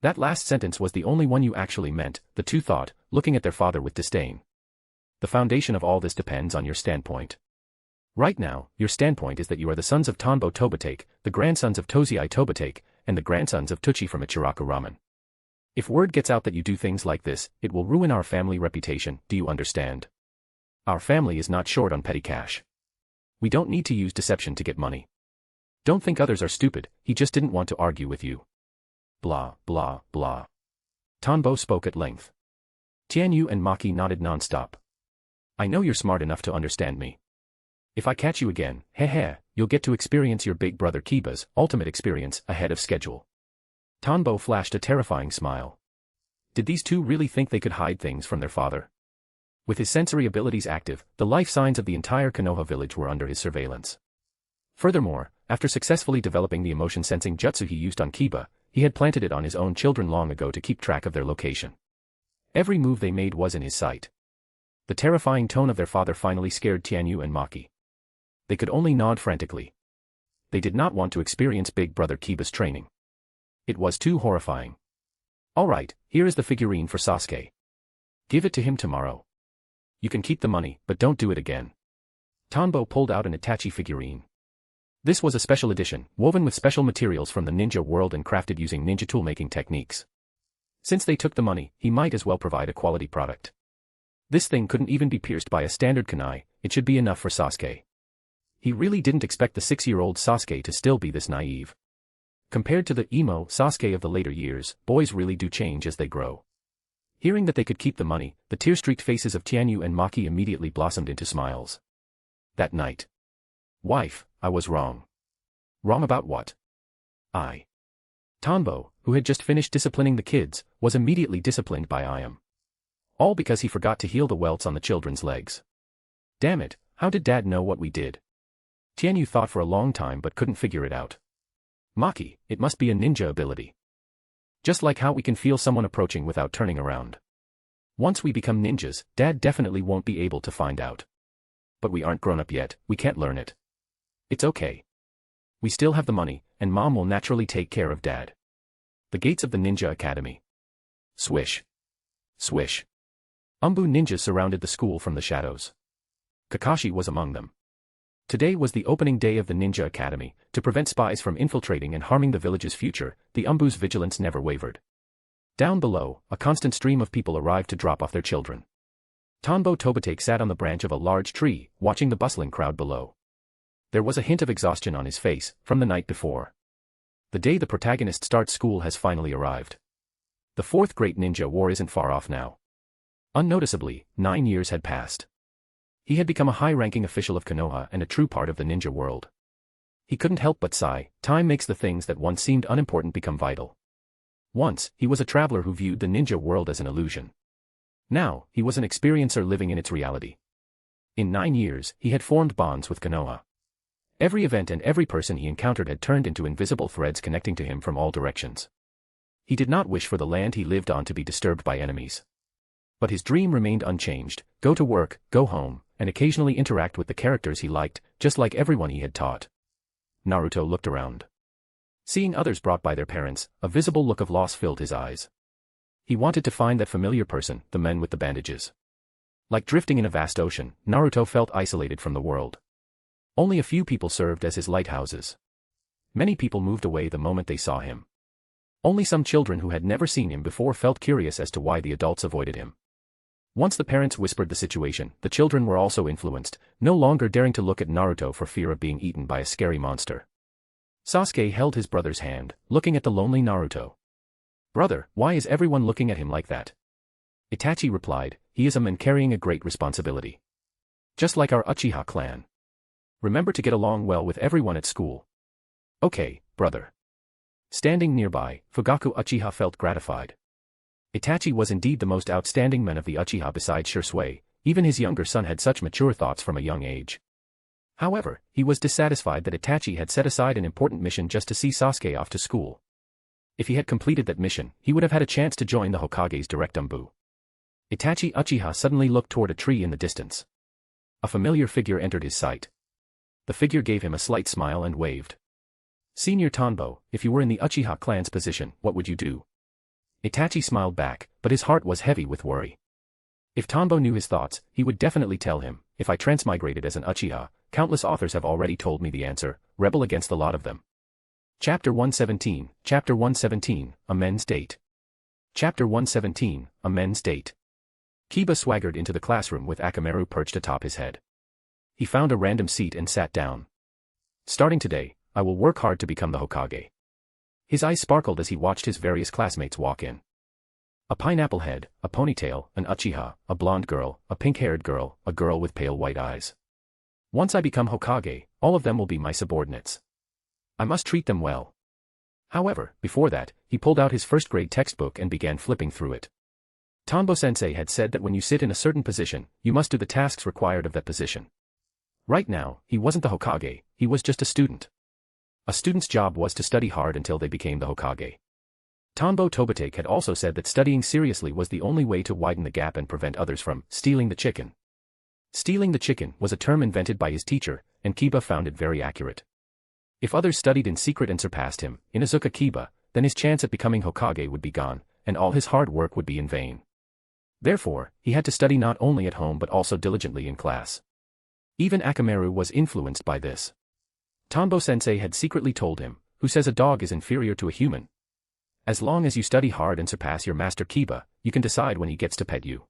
That last sentence was the only one you actually meant, the 2 thought, looking at their father with disdain. The foundation of all this depends on your standpoint. Right now, your standpoint is that you are the sons of Tanbo Tobate, the grandsons of Tozai Tobate, and the grandsons of Tuchi from Ichiraku Ramen. If word gets out that you do things like this, it will ruin our family reputation, do you understand? Our family is not short on petty cash. We don't need to use deception to get money. Don't think others are stupid, he just didn't want to argue with you. Blah, blah, blah. Tanbo spoke at length. Tianyu and Maki nodded non-stop. I know you're smart enough to understand me. If I catch you again, you'll get to experience your big brother Kiba's ultimate experience ahead of schedule. Tanbo flashed a terrifying smile. Did these 2 really think they could hide things from their father? With his sensory abilities active, the life signs of the entire Konoha village were under his surveillance. Furthermore, after successfully developing the emotion-sensing jutsu he used on Kiba, he had planted it on his own children long ago to keep track of their location. Every move they made was in his sight. The terrifying tone of their father finally scared Tianyu and Maki. They could only nod frantically. They did not want to experience Big Brother Kiba's training. It was too horrifying. Alright, here is the figurine for Sasuke. Give it to him tomorrow. You can keep the money, but don't do it again. Tanbo pulled out an Itachi figurine. This was a special edition, woven with special materials from the ninja world and crafted using ninja tool-making techniques. Since they took the money, he might as well provide a quality product. This thing couldn't even be pierced by a standard kunai, it should be enough for Sasuke. He really didn't expect the 6-year-old Sasuke to still be this naive. Compared to the emo Sasuke of the later years, boys really do change as they grow. Hearing that they could keep the money, the tear-streaked faces of Tianyu and Maki immediately blossomed into smiles. That night. Wife, I was wrong. Wrong about what? Tanbo, who had just finished disciplining the kids, was immediately disciplined by Iam. All because he forgot to heal the welts on the children's legs. Damn it, how did Dad know what we did? Tianyu thought for a long time but couldn't figure it out. Maki, it must be a ninja ability. Just like how we can feel someone approaching without turning around. Once we become ninjas, Dad definitely won't be able to find out. But we aren't grown up yet, we can't learn it. It's okay. We still have the money, and Mom will naturally take care of Dad. The gates of the Ninja Academy. Swish. Swish. Umbu ninjas surrounded the school from the shadows. Kakashi was among them. Today was the opening day of the Ninja Academy. To prevent spies from infiltrating and harming the village's future, the Umbu's vigilance never wavered. Down below, a constant stream of people arrived to drop off their children. Tanbo Tobitake sat on the branch of a large tree, watching the bustling crowd below. There was a hint of exhaustion on his face, from the night before. The day the protagonist starts school has finally arrived. The fourth great ninja war isn't far off now. Unnoticeably, 9 years had passed. He had become a high-ranking official of Konoha and a true part of the ninja world. He couldn't help but sigh. Time makes the things that once seemed unimportant become vital. Once, he was a traveler who viewed the ninja world as an illusion. Now, he was an experiencer living in its reality. In 9 years, he had formed bonds with Konoha. Every event and every person he encountered had turned into invisible threads connecting to him from all directions. He did not wish for the land he lived on to be disturbed by enemies. But his dream remained unchanged: go to work, go home, and occasionally interact with the characters he liked, just like everyone he had taught. Naruto looked around. Seeing others brought by their parents, a visible look of loss filled his eyes. He wanted to find that familiar person, the men with the bandages. Like drifting in a vast ocean, Naruto felt isolated from the world. Only a few people served as his lighthouses. Many people moved away the moment they saw him. Only some children who had never seen him before felt curious as to why the adults avoided him. Once the parents whispered the situation, the children were also influenced, no longer daring to look at Naruto for fear of being eaten by a scary monster. Sasuke held his brother's hand, looking at the lonely Naruto. "Brother, why is everyone looking at him like that?" Itachi replied, "He is a man carrying a great responsibility. Just like our Uchiha clan. Remember to get along well with everyone at school." "Okay, brother." Standing nearby, Fugaku Uchiha felt gratified. Itachi was indeed the most outstanding man of the Uchiha besides Shisui. Even his younger son had such mature thoughts from a young age. However, he was dissatisfied that Itachi had set aside an important mission just to see Sasuke off to school. If he had completed that mission, he would have had a chance to join the Hokage's direct Umbu. Itachi Uchiha suddenly looked toward a tree in the distance. A familiar figure entered his sight. The figure gave him a slight smile and waved. "Senior Tanbo, if you were in the Uchiha clan's position, what would you do?" Itachi smiled back, but his heart was heavy with worry. If Tanbo knew his thoughts, he would definitely tell him, "If I transmigrated as an Uchiha, countless authors have already told me the answer: rebel against the lot of them." Chapter 117, A Men's Date. Chapter 117, A Men's Date. Kiba swaggered into the classroom with Akamaru perched atop his head. He found a random seat and sat down. "Starting today, I will work hard to become the Hokage." His eyes sparkled as he watched his various classmates walk in. A pineapple head, a ponytail, an Uchiha, a blonde girl, a pink-haired girl, a girl with pale white eyes. Once I become Hokage, all of them will be my subordinates. I must treat them well. However, before that, he pulled out his first-grade textbook and began flipping through it. Tanbo-sensei had said that when you sit in a certain position, you must do the tasks required of that position. Right now, he wasn't the Hokage, he was just a student. A student's job was to study hard until they became the Hokage. Tanbo Tobitake had also said that studying seriously was the only way to widen the gap and prevent others from stealing the chicken. Stealing the chicken was a term invented by his teacher, and Kiba found it very accurate. If others studied in secret and surpassed him, Inuzuka Kiba, then his chance at becoming Hokage would be gone, and all his hard work would be in vain. Therefore, he had to study not only at home but also diligently in class. Even Akamaru was influenced by this. Tanbo-sensei had secretly told him, "Who says a dog is inferior to a human? As long as you study hard and surpass your master Kiba, you can decide when he gets to pet you."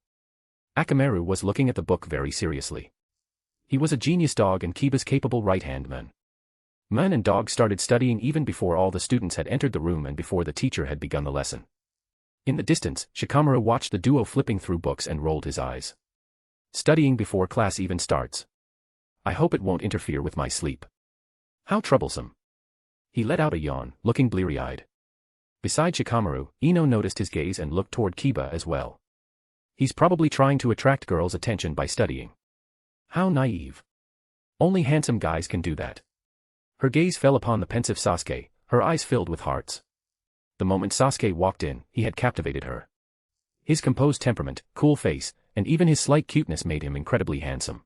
Akamaru was looking at the book very seriously. He was a genius dog and Kiba's capable right-hand man. Man and dog started studying even before all the students had entered the room and before the teacher had begun the lesson. In the distance, Shikamaru watched the duo flipping through books and rolled his eyes. Studying before class even starts. I hope it won't interfere with my sleep. How troublesome. He let out a yawn, looking bleary-eyed. Beside Shikamaru, Ino noticed his gaze and looked toward Kiba as well. He's probably trying to attract girls' attention by studying. How naive. Only handsome guys can do that. Her gaze fell upon the pensive Sasuke, her eyes filled with hearts. The moment Sasuke walked in, he had captivated her. His composed temperament, cool face, and even his slight cuteness made him incredibly handsome.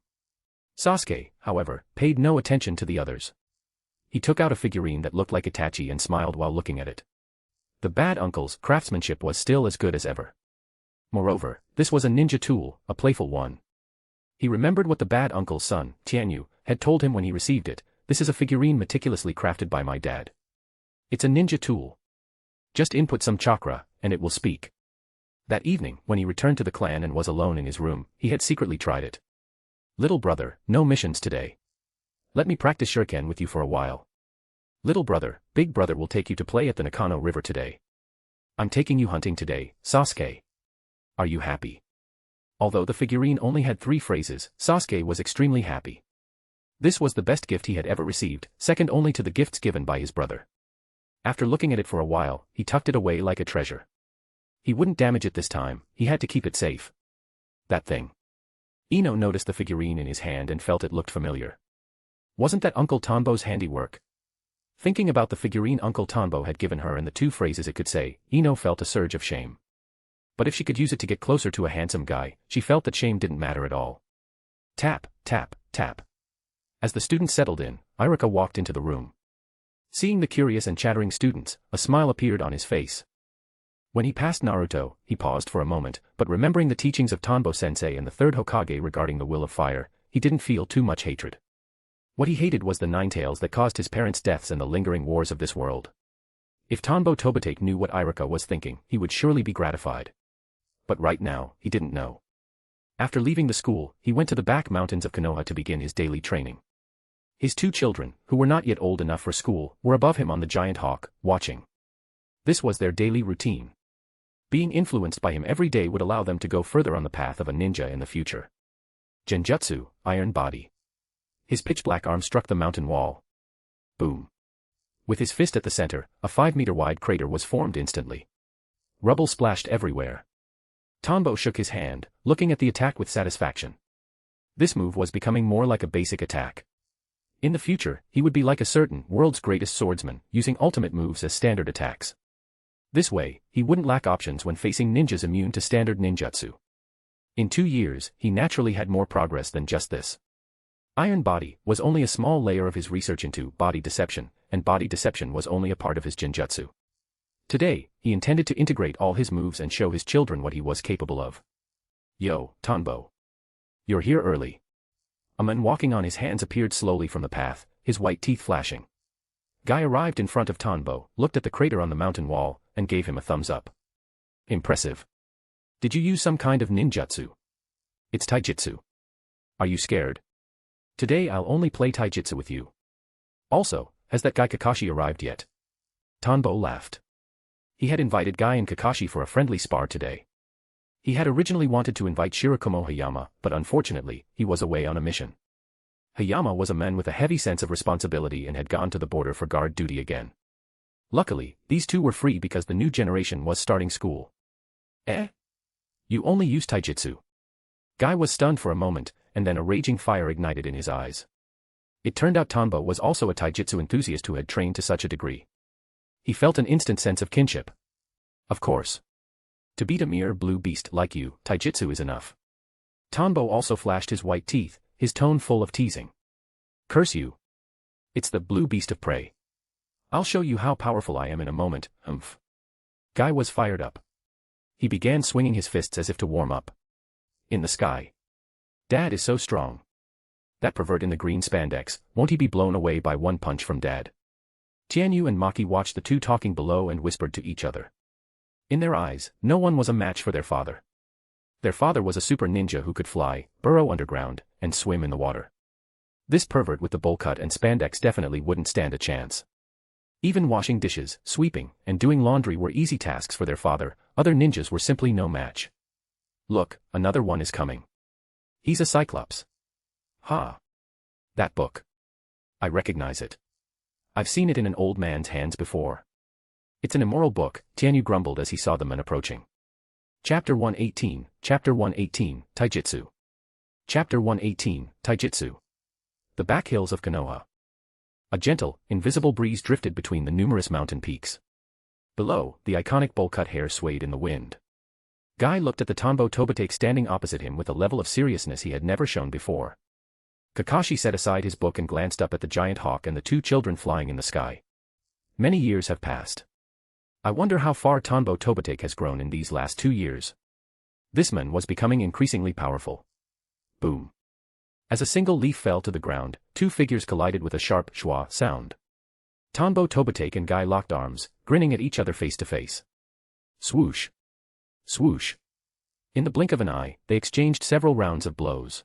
Sasuke, however, paid no attention to the others. He took out a figurine that looked like Itachi and smiled while looking at it. The bad uncle's craftsmanship was still as good as ever. Moreover, this was a ninja tool, a playful one. He remembered what the bad uncle's son, Tianyu, had told him when he received it. This is a figurine meticulously crafted by my dad. It's a ninja tool. Just input some chakra, and it will speak. That evening, when he returned to the clan and was alone in his room, he had secretly tried it. Little brother, no missions today. Let me practice shuriken with you for a while. Little brother, big brother will take you to play at the Nakano River today. I'm taking you hunting today, Sasuke. Are you happy? Although the figurine only had 3 phrases, Sasuke was extremely happy. This was the best gift he had ever received, second only to the gifts given by his brother. After looking at it for a while, he tucked it away like a treasure. He wouldn't damage it this time, he had to keep it safe. That thing. Ino noticed the figurine in his hand and felt it looked familiar. Wasn't that Uncle Tanbo's handiwork? Thinking about the figurine Uncle Tanbo had given her and the 2 phrases it could say, Ino felt a surge of shame. But if she could use it to get closer to a handsome guy, she felt that shame didn't matter at all. Tap, tap, tap. As the students settled in, Irika walked into the room. Seeing the curious and chattering students, a smile appeared on his face. When he passed Naruto, he paused for a moment, but remembering the teachings of Tanbo-sensei and the 3rd Hokage regarding the will of fire, he didn't feel too much hatred. What he hated was the 9 tails that caused his parents' deaths and the lingering wars of this world. If Tanbo Tobitake knew what Irika was thinking, he would surely be gratified. But right now, he didn't know. After leaving the school, he went to the back mountains of Konoha to begin his daily training. His 2 children, who were not yet old enough for school, were above him on the giant hawk, watching. This was their daily routine. Being influenced by him every day would allow them to go further on the path of a ninja in the future. Genjutsu, Iron Body. His pitch-black arm struck the mountain wall. Boom. With his fist at the center, a 5-meter-wide crater was formed instantly. Rubble splashed everywhere. Tanbo shook his hand, looking at the attack with satisfaction. This move was becoming more like a basic attack. In the future, he would be like a certain world's greatest swordsman, using ultimate moves as standard attacks. This way, he wouldn't lack options when facing ninjas immune to standard ninjutsu. In 2 years, he naturally had more progress than just this. Iron Body was only a small layer of his research into body deception, and body deception was only a part of his genjutsu. Today, he intended to integrate all his moves and show his children what he was capable of. Yo, Tanbo. You're here early. A man walking on his hands appeared slowly from the path, his white teeth flashing. Guy arrived in front of Tanbo, looked at the crater on the mountain wall, and gave him a thumbs up. Impressive. Did you use some kind of ninjutsu? It's taijutsu. Are you scared? Today I'll only play taijutsu with you. Also, has that guy Kakashi arrived yet? Tanbo laughed. He had invited Guy and Kakashi for a friendly spar today. He had originally wanted to invite Shirakumo Hayama, but unfortunately, he was away on a mission. Hayama was a man with a heavy sense of responsibility and had gone to the border for guard duty again. Luckily, these 2 were free because the new generation was starting school. Eh? You only use taijutsu? Guy was stunned for a moment, and then a raging fire ignited in his eyes. It turned out Tanbo was also a taijutsu enthusiast who had trained to such a degree. He felt an instant sense of kinship. Of course. To beat a mere blue beast like you, taijutsu is enough. Tanbo also flashed his white teeth, his tone full of teasing. Curse you. It's the blue beast of prey. I'll show you how powerful I am in a moment, humph. Guy was fired up. He began swinging his fists as if to warm up. In the sky. Dad is so strong. That pervert in the green spandex, won't he be blown away by one punch from Dad? Tianyu and Maki watched the 2 talking below and whispered to each other. In their eyes, no one was a match for their father. Their father was a super ninja who could fly, burrow underground, and swim in the water. This pervert with the bowl cut and spandex definitely wouldn't stand a chance. Even washing dishes, sweeping, and doing laundry were easy tasks for their father. Other ninjas were simply no match. Look, another one is coming. He's a Cyclops. Ha! That book. I recognize it. I've seen it in an old man's hands before. It's an immoral book, Tianyu grumbled as he saw the men approaching. Chapter 118, Chapter 118, Taijutsu. Chapter 118, Taijutsu. The back hills of Konoha. A gentle, invisible breeze drifted between the numerous mountain peaks. Below, the iconic bowl-cut hair swayed in the wind. Guy looked at the Tanbo Tobitake standing opposite him with a level of seriousness he had never shown before. Kakashi set aside his book and glanced up at the giant hawk and the 2 children flying in the sky. Many years have passed. I wonder how far Tanbo Tobitake has grown in these last 2 years. This man was becoming increasingly powerful. Boom. As a single leaf fell to the ground, two figures collided with a sharp schwa sound. Tanbo Tobitake and Guy locked arms, grinning at each other face to face. Swoosh. Swoosh. In the blink of an eye, they exchanged several rounds of blows.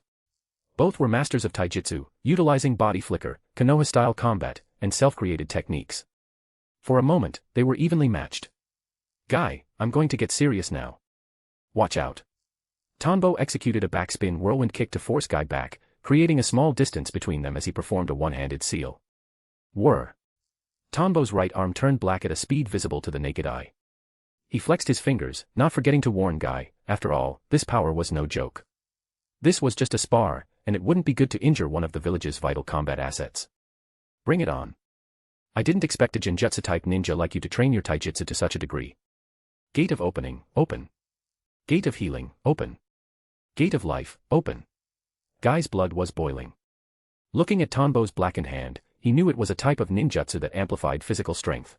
Both were masters of taijutsu, utilizing body flicker, Konoha-style combat, and self-created techniques. For a moment, they were evenly matched. Guy, I'm going to get serious now. Watch out. Tanbo executed a backspin whirlwind kick to force Guy back, creating a small distance between them as he performed a one-handed seal. Whir. Tanbo's right arm turned black at a speed visible to the naked eye. He flexed his fingers, not forgetting to warn Guy, after all, this power was no joke. This was just a spar, and it wouldn't be good to injure one of the village's vital combat assets. Bring it on. I didn't expect a Genjutsu-type ninja like you to train your taijutsu to such a degree. Gate of opening, open. Gate of healing, open. Gate of life, open. Guy's blood was boiling. Looking at Tanbo's blackened hand, he knew it was a type of ninjutsu that amplified physical strength.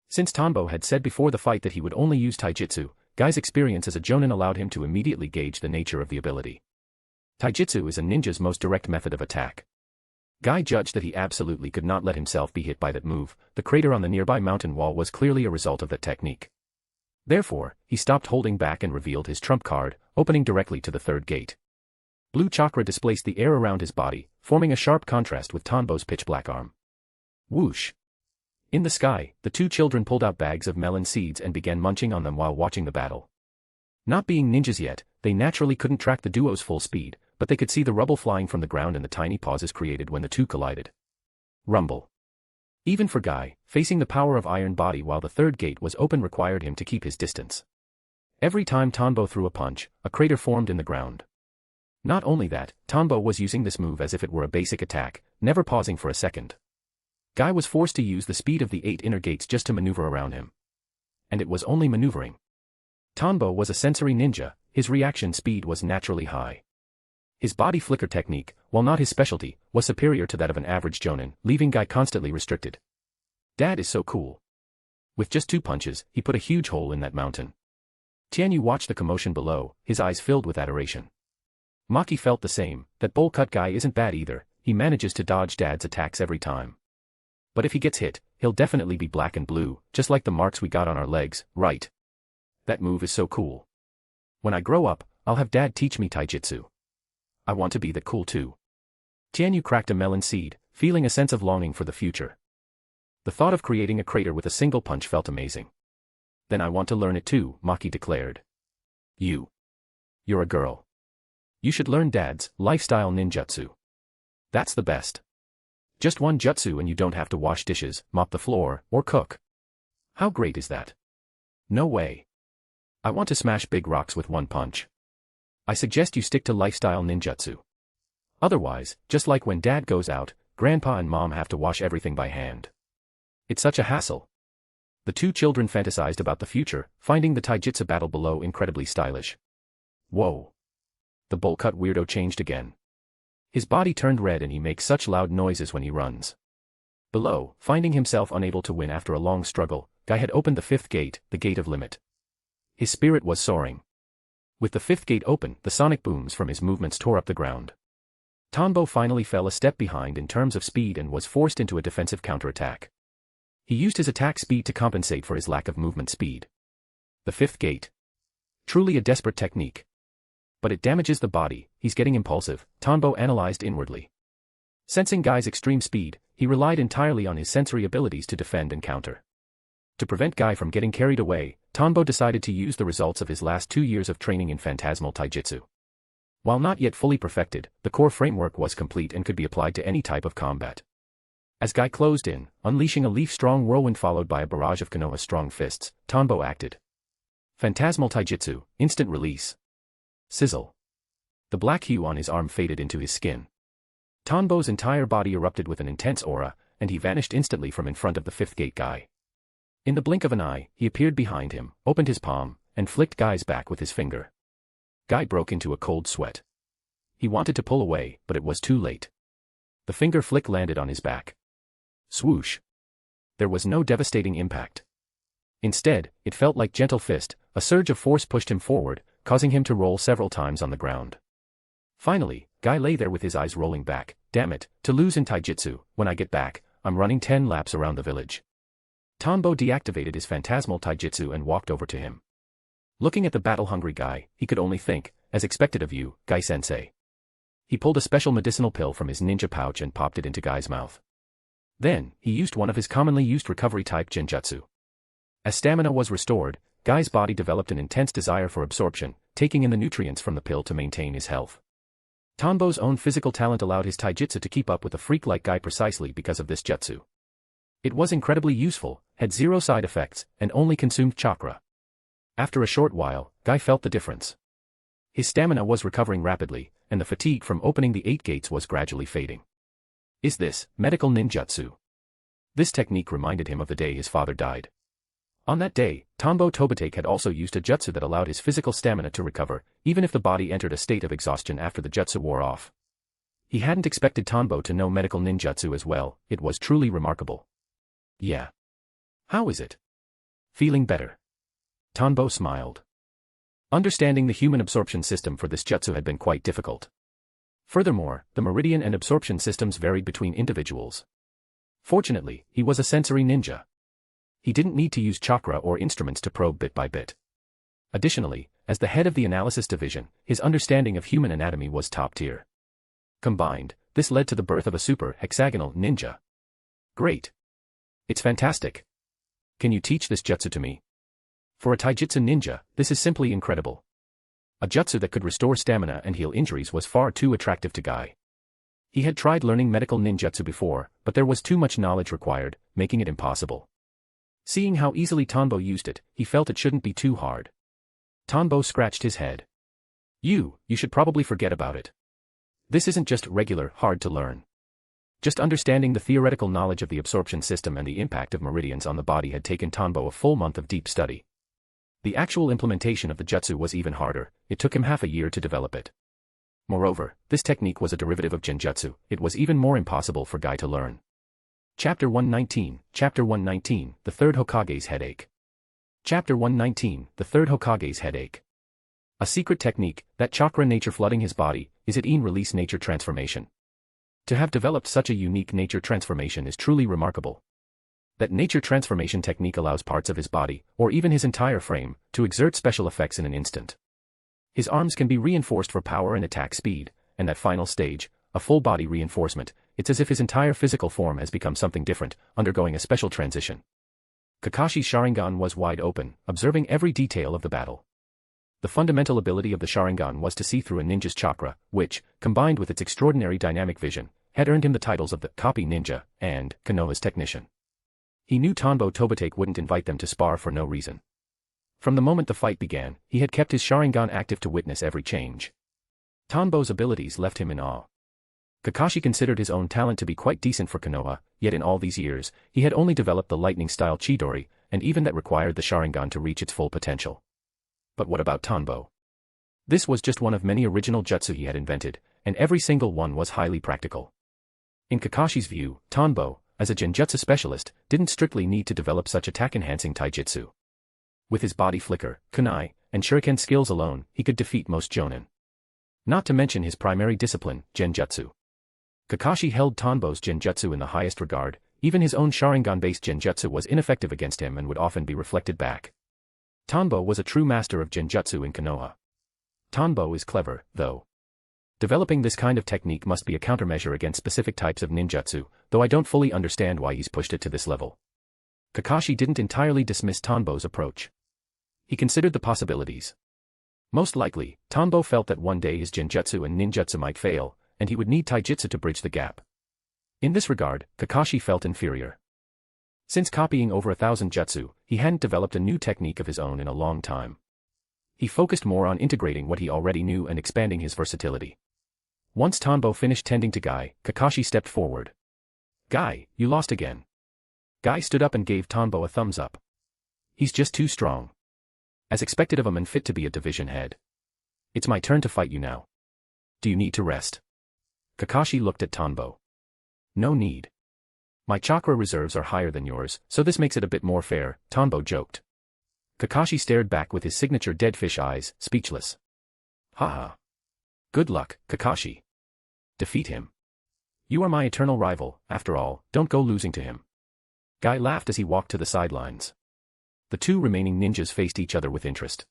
Since Tanbo had said before the fight that he would only use taijutsu, Guy's experience as a jonin allowed him to immediately gauge the nature of the ability. Taijutsu is a ninja's most direct method of attack. Guy judged that he absolutely could not let himself be hit by that move. The crater on the nearby mountain wall was clearly a result of that technique. Therefore, he stopped holding back and revealed his trump card, opening directly to the third gate. Blue chakra displaced the air around his body, forming a sharp contrast with Tanbo's pitch-black arm. Whoosh! In the sky, the two children pulled out bags of melon seeds and began munching on them while watching the battle. Not being ninjas yet, they naturally couldn't track the duo's full speed, but they could see the rubble flying from the ground and the tiny pauses created when the two collided. Rumble. Even for Guy, facing the power of Iron Body while the third gate was open required him to keep his distance. Every time Tanbo threw a punch, a crater formed in the ground. Not only that, Tanbo was using this move as if it were a basic attack, never pausing for a second. Guy was forced to use the speed of the 8 inner gates just to maneuver around him. And it was only maneuvering. Tanbo was a sensory ninja, his reaction speed was naturally high. His body flicker technique, while not his specialty, was superior to that of an average jonin, leaving Guy constantly restricted. Dad is so cool. With just 2 punches, he put a huge hole in that mountain. Tianyu watched the commotion below, his eyes filled with adoration. Maki felt the same, that bowl-cut Guy isn't bad either, he manages to dodge Dad's attacks every time. But if he gets hit, he'll definitely be black and blue, just like the marks we got on our legs, right? That move is so cool. When I grow up, I'll have Dad teach me taijutsu. I want to be that cool too. Tianyu cracked a melon seed, feeling a sense of longing for the future. The thought of creating a crater with a single punch felt amazing. Then I want to learn it too, Maki declared. You're a girl. You should learn Dad's lifestyle ninjutsu. That's the best. Just one jutsu and you don't have to wash dishes, mop the floor, or cook. How great is that? No way. I want to smash big rocks with one punch. I suggest you stick to lifestyle ninjutsu. Otherwise, just like when Dad goes out, Grandpa and Mom have to wash everything by hand. It's such a hassle. The two children fantasized about the future, finding the taijutsu battle below incredibly stylish. Whoa. The bowl-cut weirdo changed again. His body turned red and he makes such loud noises when he runs. Below, finding himself unable to win after a long struggle, Guy had opened the 5th gate, the gate of limit. His spirit was soaring. With the 5th gate open, the sonic booms from his movements tore up the ground. Tanbo finally fell a step behind in terms of speed and was forced into a defensive counterattack. He used his attack speed to compensate for his lack of movement speed. The 5th gate. Truly a desperate technique. But it damages the body, he's getting impulsive, Tanbo analyzed inwardly. Sensing Guy's extreme speed, he relied entirely on his sensory abilities to defend and counter. To prevent Guy from getting carried away, Tanbo decided to use the results of his last 2 years of training in phantasmal taijutsu. While not yet fully perfected, the core framework was complete and could be applied to any type of combat. As Guy closed in, unleashing a leaf-strong whirlwind followed by a barrage of Konoha-strong fists, Tanbo acted. Phantasmal taijutsu, instant release. Sizzle. The black hue on his arm faded into his skin. Tanbo's entire body erupted with an intense aura, and he vanished instantly from in front of the 5th gate Guy. In the blink of an eye, he appeared behind him, opened his palm, and flicked Guy's back with his finger. Guy broke into a cold sweat. He wanted to pull away, but it was too late. The finger flick landed on his back. Swoosh. There was no devastating impact. Instead, it felt like gentle fist, a surge of force pushed him forward, causing him to roll several times on the ground. Finally, Guy lay there with his eyes rolling back. Damn it, to lose in taijutsu. When I get back, I'm running 10 laps around the village. Tanbo deactivated his phantasmal taijutsu and walked over to him. Looking at the battle-hungry Guy, he could only think, as expected of you, Guy-sensei. He pulled a special medicinal pill from his ninja pouch and popped it into Guy's mouth. Then, he used one of his commonly used recovery-type genjutsu. As stamina was restored, Guy's body developed an intense desire for absorption, taking in the nutrients from the pill to maintain his health. Tanbo's own physical talent allowed his taijutsu to keep up with a freak like Guy precisely because of this jutsu. It was incredibly useful, had zero side effects, and only consumed chakra. After a short while, Guy felt the difference. His stamina was recovering rapidly, and the fatigue from opening the 8 gates was gradually fading. Is this medical ninjutsu? This technique reminded him of the day his father died. On that day, Tanbo Tobitake had also used a jutsu that allowed his physical stamina to recover, even if the body entered a state of exhaustion after the jutsu wore off. He hadn't expected Tanbo to know medical ninjutsu as well. It was truly remarkable. Yeah. How is it? Feeling better. Tanbo smiled. Understanding the human absorption system for this jutsu had been quite difficult. Furthermore, the meridian and absorption systems varied between individuals. Fortunately, he was a sensory ninja. He didn't need to use chakra or instruments to probe bit by bit. Additionally, as the head of the analysis division, his understanding of human anatomy was top tier. Combined, this led to the birth of a super hexagonal ninja. Great. It's fantastic. Can you teach this jutsu to me? For a taijutsu ninja, this is simply incredible. A jutsu that could restore stamina and heal injuries was far too attractive to Guy. He had tried learning medical ninjutsu before, but there was too much knowledge required, making it impossible. Seeing how easily Tanbo used it, he felt it shouldn't be too hard. Tanbo scratched his head. You should probably forget about it. This isn't just regular, hard to learn. Just understanding the theoretical knowledge of the absorption system and the impact of meridians on the body had taken Tanbo a full month of deep study. The actual implementation of the jutsu was even harder. It took him half a year to develop it. Moreover, this technique was a derivative of genjutsu. It was even more impossible for Guy to learn. Chapter 119, Chapter 119, The Third Hokage's Headache. Chapter 119, The Third Hokage's Headache. A secret technique, that chakra nature flooding his body, is it release nature transformation. To have developed such a unique nature transformation is truly remarkable. That nature transformation technique allows parts of his body, or even his entire frame, to exert special effects in an instant. His arms can be reinforced for power and attack speed, and that final stage, a full body reinforcement, it's as if his entire physical form has become something different, undergoing a special transition. Kakashi's Sharingan was wide open, observing every detail of the battle. The fundamental ability of the Sharingan was to see through a ninja's chakra, which, combined with its extraordinary dynamic vision, had earned him the titles of the Copy Ninja and Konoha's Technician. He knew Tanbo Tobitake wouldn't invite them to spar for no reason. From the moment the fight began, he had kept his Sharingan active to witness every change. Tanbo's abilities left him in awe. Kakashi considered his own talent to be quite decent for Konoha, yet in all these years, he had only developed the lightning-style Chidori, and even that required the Sharingan to reach its full potential. But what about Tanbo? This was just one of many original jutsu he had invented, and every single one was highly practical. In Kakashi's view, Tanbo, as a genjutsu specialist, didn't strictly need to develop such attack-enhancing taijutsu. With his body flicker, kunai, and shuriken skills alone, he could defeat most jonin. Not to mention his primary discipline, genjutsu. Kakashi held Tanbo's genjutsu in the highest regard. Even his own Sharingan-based genjutsu was ineffective against him and would often be reflected back. Tanbo was a true master of genjutsu in Konoha. Tanbo is clever, though. Developing this kind of technique must be a countermeasure against specific types of ninjutsu, though I don't fully understand why he's pushed it to this level. Kakashi didn't entirely dismiss Tanbo's approach. He considered the possibilities. Most likely, Tanbo felt that one day his genjutsu and ninjutsu might fail, and he would need taijutsu to bridge the gap. In this regard, Kakashi felt inferior. Since copying over 1,000 jutsu, he hadn't developed a new technique of his own in a long time. He focused more on integrating what he already knew and expanding his versatility. Once Tanbo finished tending to Guy, Kakashi stepped forward. Guy, you lost again. Guy stood up and gave Tanbo a thumbs up. He's just too strong. As expected of him and fit to be a division head. It's my turn to fight you now. Do you need to rest? Kakashi looked at Tanbo. No need. My chakra reserves are higher than yours, so this makes it a bit more fair, Tanbo joked. Kakashi stared back with his signature dead fish eyes, speechless. Haha. Good luck, Kakashi. Defeat him. You are my eternal rival, after all, don't go losing to him. Guy laughed as he walked to the sidelines. The two remaining ninjas faced each other with interest.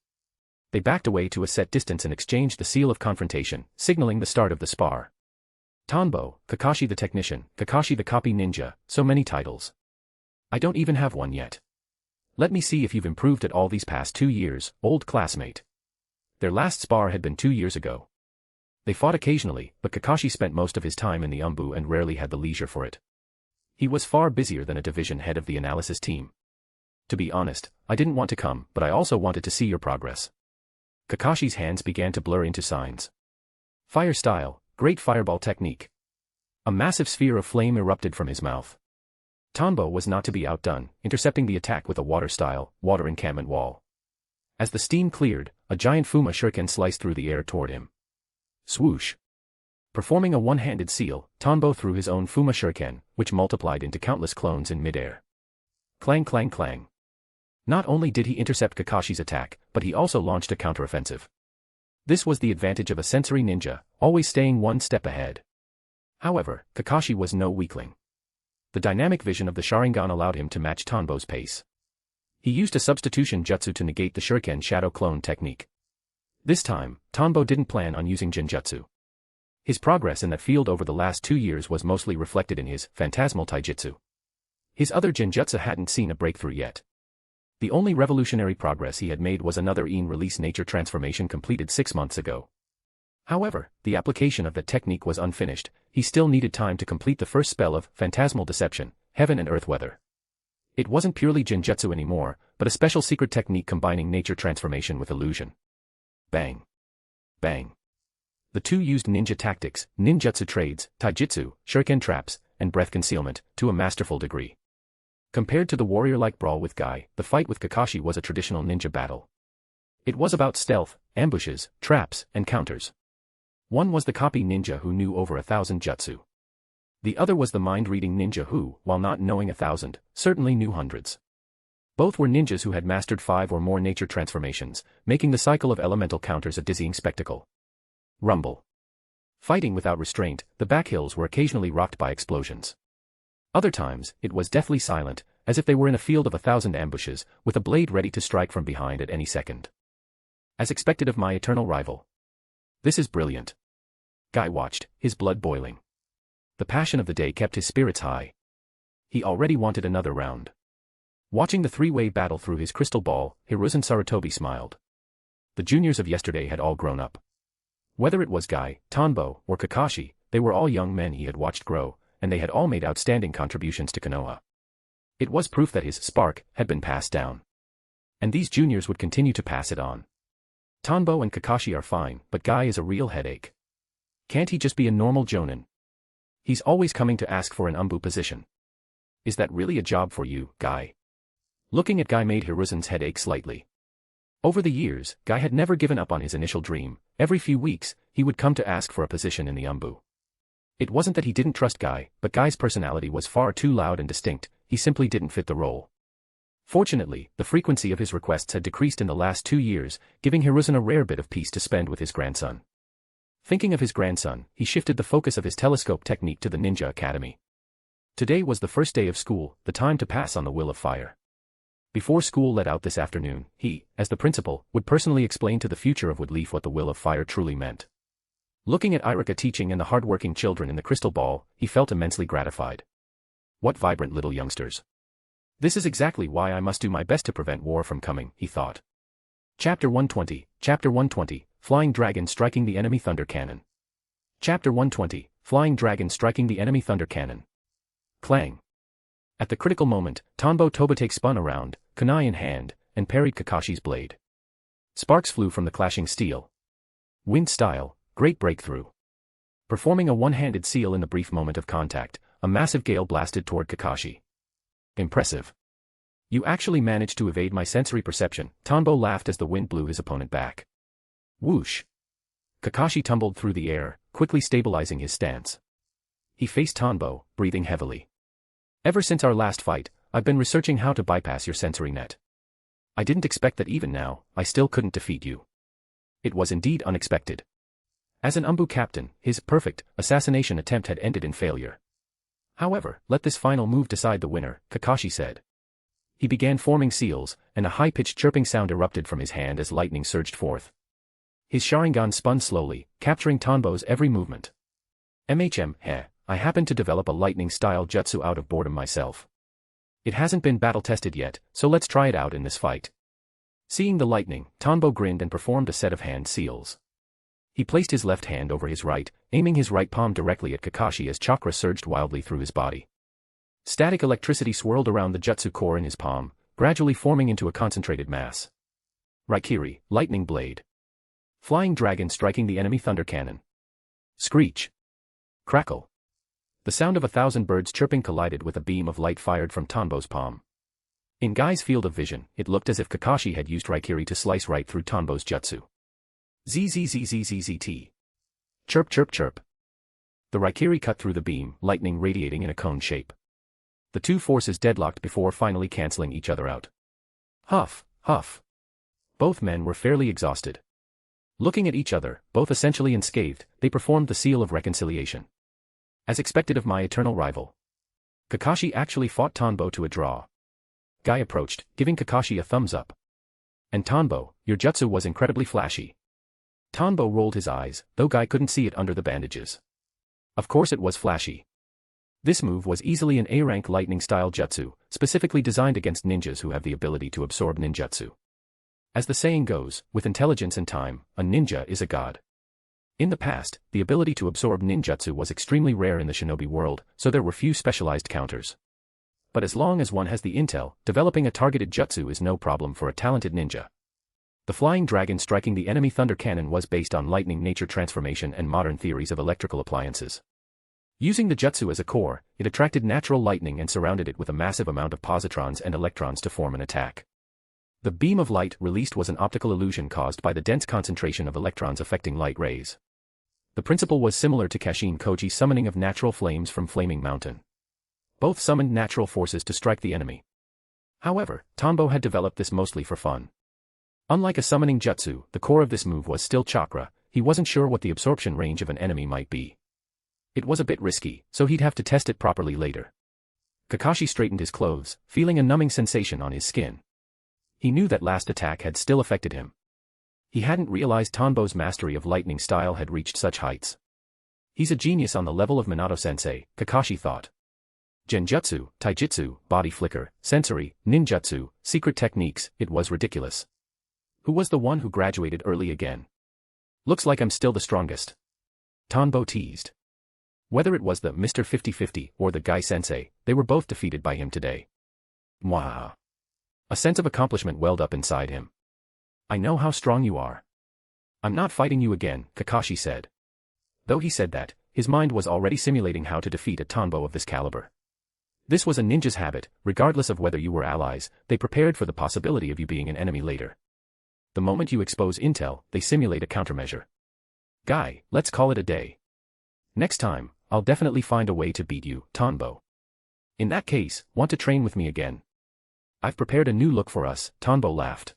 They backed away to a set distance and exchanged the seal of confrontation, signaling the start of the spar. Tanbo, Kakashi the technician, Kakashi the copy ninja, so many titles. I don't even have one yet. Let me see if you've improved at all these past 2 years, old classmate. Their last spar had been 2 years ago. They fought occasionally, but Kakashi spent most of his time in the Umbu and rarely had the leisure for it. He was far busier than a division head of the analysis team. To be honest, I didn't want to come, but I also wanted to see your progress. Kakashi's hands began to blur into signs. Fire style, great fireball technique. A massive sphere of flame erupted from his mouth. Tanbo was not to be outdone, intercepting the attack with a water-style, water encampment wall. As the steam cleared, a giant Fuma shuriken sliced through the air toward him. Swoosh. Performing a one-handed seal, Tanbo threw his own Fuma shuriken, which multiplied into countless clones in midair. Clang clang clang. Not only did he intercept Kakashi's attack, but he also launched a counteroffensive. This was the advantage of a sensory ninja, always staying one step ahead. However, Kakashi was no weakling. The dynamic vision of the Sharingan allowed him to match Tanbo's pace. He used a substitution jutsu to negate the shuriken shadow clone technique. This time, Tanbo didn't plan on using Genjutsu. His progress in that field over the last 2 years was mostly reflected in his phantasmal taijutsu. His other Genjutsu hadn't seen a breakthrough yet. The only revolutionary progress he had made was another release nature transformation completed 6 months ago. However, the application of that technique was unfinished. He still needed time to complete the first spell of phantasmal deception, heaven and earth weather. It wasn't purely Genjutsu anymore, but a special secret technique combining nature transformation with illusion. Bang. Bang. The two used ninja tactics, ninjutsu trades, taijutsu, shuriken traps, and breath concealment, to a masterful degree. Compared to the warrior-like brawl with Guy, the fight with Kakashi was a traditional ninja battle. It was about stealth, ambushes, traps, and counters. One was the copy ninja who knew over 1,000 jutsu. The other was the mind-reading ninja who, while not knowing 1,000, certainly knew hundreds. Both were ninjas who had mastered 5 or more nature transformations, making the cycle of elemental counters a dizzying spectacle. Rumble. Fighting without restraint, the backhills were occasionally rocked by explosions. Other times, it was deathly silent, as if they were in a field of 1,000 ambushes, with a blade ready to strike from behind at any second. As expected of my eternal rival. This is brilliant. Guy watched, his blood boiling. The passion of the day kept his spirits high. He already wanted another round. Watching the three-way battle through his crystal ball, Hiruzen Sarutobi smiled. The juniors of yesterday had all grown up. Whether it was Guy, Tanbo, or Kakashi, they were all young men he had watched grow, and they had all made outstanding contributions to Konoha. It was proof that his spark had been passed down. And these juniors would continue to pass it on. Tanbo and Kakashi are fine, but Guy is a real headache. Can't he just be a normal jonin? He's always coming to ask for an Umbu position. Is that really a job for you, Guy? Looking at Guy made Hiruzen's head ache slightly. Over the years, Guy had never given up on his initial dream. Every few weeks, he would come to ask for a position in the Umbu. It wasn't that he didn't trust Guy, but Guy's personality was far too loud and distinct, he simply didn't fit the role. Fortunately, the frequency of his requests had decreased in the last 2 years, giving Hiruzen a rare bit of peace to spend with his grandson. Thinking of his grandson, he shifted the focus of his telescope technique to the Ninja Academy. Today was the first day of school, the time to pass on the will of fire. Before school let out this afternoon, he, as the principal, would personally explain to the future of Woodleaf what the will of fire truly meant. Looking at Irika teaching and the hard-working children in the crystal ball, he felt immensely gratified. What vibrant little youngsters. This is exactly why I must do my best to prevent war from coming, he thought. Chapter 120, Flying Dragon Striking the Enemy Thunder Cannon. Chapter 120, Flying Dragon Striking the Enemy Thunder Cannon. Clang. At the critical moment, Tanbo Tobitake spun around, kunai in hand, and parried Kakashi's blade. Sparks flew from the clashing steel. Wind style, great breakthrough. Performing a one-handed seal in the brief moment of contact, a massive gale blasted toward Kakashi. Impressive. You actually managed to evade my sensory perception, Tanbo laughed as the wind blew his opponent back. Whoosh. Kakashi tumbled through the air, quickly stabilizing his stance. He faced Tanbo, breathing heavily. Ever since our last fight, I've been researching how to bypass your sensory net. I didn't expect that even now, I still couldn't defeat you. It was indeed unexpected. As an Umbu captain, his perfect assassination attempt had ended in failure. However, let this final move decide the winner, Kakashi said. He began forming seals, and a high-pitched chirping sound erupted from his hand as lightning surged forth. His Sharingan spun slowly, capturing Tanbo's every movement. I happened to develop a lightning-style jutsu out of boredom myself. It hasn't been battle-tested yet, so let's try it out in this fight. Seeing the lightning, Tanbo grinned and performed a set of hand seals. He placed his left hand over his right, aiming his right palm directly at Kakashi as chakra surged wildly through his body. Static electricity swirled around the jutsu core in his palm, gradually forming into a concentrated mass. Raikiri, lightning blade. Flying dragon striking the enemy thunder cannon. Screech. Crackle. The sound of 1,000 birds chirping collided with a beam of light fired from Tanbo's palm. In Guy's field of vision, it looked as if Kakashi had used Raikiri to slice right through Tanbo's jutsu. ZZZZZZT. Chirp chirp chirp. The Raikiri cut through the beam, lightning radiating in a cone shape. The two forces deadlocked before finally canceling each other out. Huff, huff. Both men were fairly exhausted. Looking at each other, both essentially unscathed, they performed the seal of reconciliation. As expected of my eternal rival. Kakashi actually fought Tanbo to a draw. Guy approached, giving Kakashi a thumbs up. And Tanbo, your jutsu was incredibly flashy. Tanbo rolled his eyes, though Guy couldn't see it under the bandages. Of course it was flashy. This move was easily an A-rank lightning-style jutsu, specifically designed against ninjas who have the ability to absorb ninjutsu. As the saying goes, with intelligence and time, a ninja is a god. In the past, the ability to absorb ninjutsu was extremely rare in the shinobi world, so there were few specialized counters. But as long as one has the intel, developing a targeted jutsu is no problem for a talented ninja. The flying dragon striking the enemy thunder cannon was based on lightning nature transformation and modern theories of electrical appliances. Using the jutsu as a core, it attracted natural lightning and surrounded it with a massive amount of positrons and electrons to form an attack. The beam of light released was an optical illusion caused by the dense concentration of electrons affecting light rays. The principle was similar to Kashin Koji's summoning of natural flames from Flaming Mountain. Both summoned natural forces to strike the enemy. However, Tanbo had developed this mostly for fun. Unlike a summoning jutsu, the core of this move was still chakra. He wasn't sure what the absorption range of an enemy might be. It was a bit risky, so he'd have to test it properly later. Kakashi straightened his clothes, feeling a numbing sensation on his skin. He knew that last attack had still affected him. He hadn't realized Tanbo's mastery of lightning style had reached such heights. He's a genius on the level of Minato-sensei, Kakashi thought. Genjutsu, taijutsu, body flicker, sensory, ninjutsu, secret techniques, it was ridiculous. Who was the one who graduated early again? Looks like I'm still the strongest. Tanbo teased. Whether it was the Mr. 50-50 or the Guy Sensei, they were both defeated by him today. Mwah. A sense of accomplishment welled up inside him. I know how strong you are. I'm not fighting you again, Kakashi said. Though he said that, his mind was already simulating how to defeat a Tanbo of this caliber. This was a ninja's habit, regardless of whether you were allies, they prepared for the possibility of you being an enemy later. The moment you expose intel, they simulate a countermeasure. Guy, let's call it a day. Next time, I'll definitely find a way to beat you, Tanbo. In that case, want to train with me again? I've prepared a new look for us, Tanbo laughed.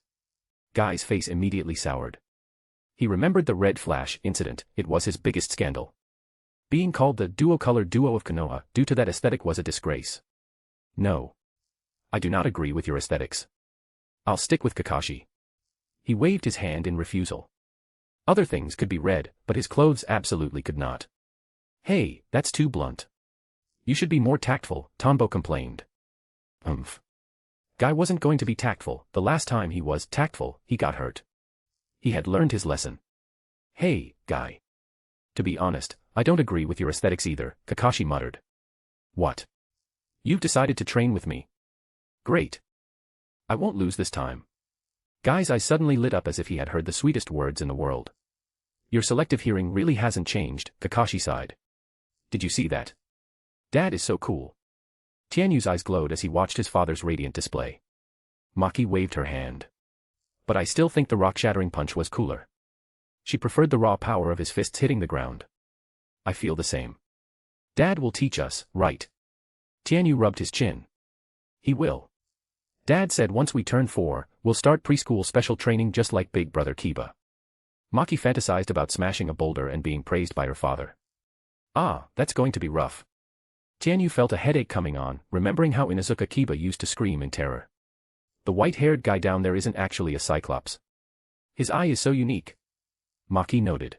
Guy's face immediately soured. He remembered the red flash incident, it was his biggest scandal. Being called the duo-colored duo of Konoha due to that aesthetic was a disgrace. No. I do not agree with your aesthetics. I'll stick with Kakashi. He waved his hand in refusal. Other things could be read, but his clothes absolutely could not. Hey, that's too blunt. You should be more tactful, Tanbo complained. Guy wasn't going to be tactful, the last time he was tactful, he got hurt. He had learned his lesson. Hey, Guy. To be honest, I don't agree with your aesthetics either, Kakashi muttered. What? You've decided to train with me. Great. I won't lose this time. Guy's eyes suddenly lit up as if he had heard the sweetest words in the world. Your selective hearing really hasn't changed, Kakashi sighed. Did you see that? Dad is so cool. Tianyu's eyes glowed as he watched his father's radiant display. Maki waved her hand. But I still think the rock-shattering punch was cooler. She preferred the raw power of his fists hitting the ground. I feel the same. Dad will teach us, right? Tianyu rubbed his chin. He will. Dad said once we turn 4, we'll start preschool special training just like Big Brother Kiba. Maki fantasized about smashing a boulder and being praised by her father. Ah, that's going to be rough. Tianyu felt a headache coming on, remembering how Inuzuka Kiba used to scream in terror. The white-haired guy down there isn't actually a cyclops. His eye is so unique. Maki noted.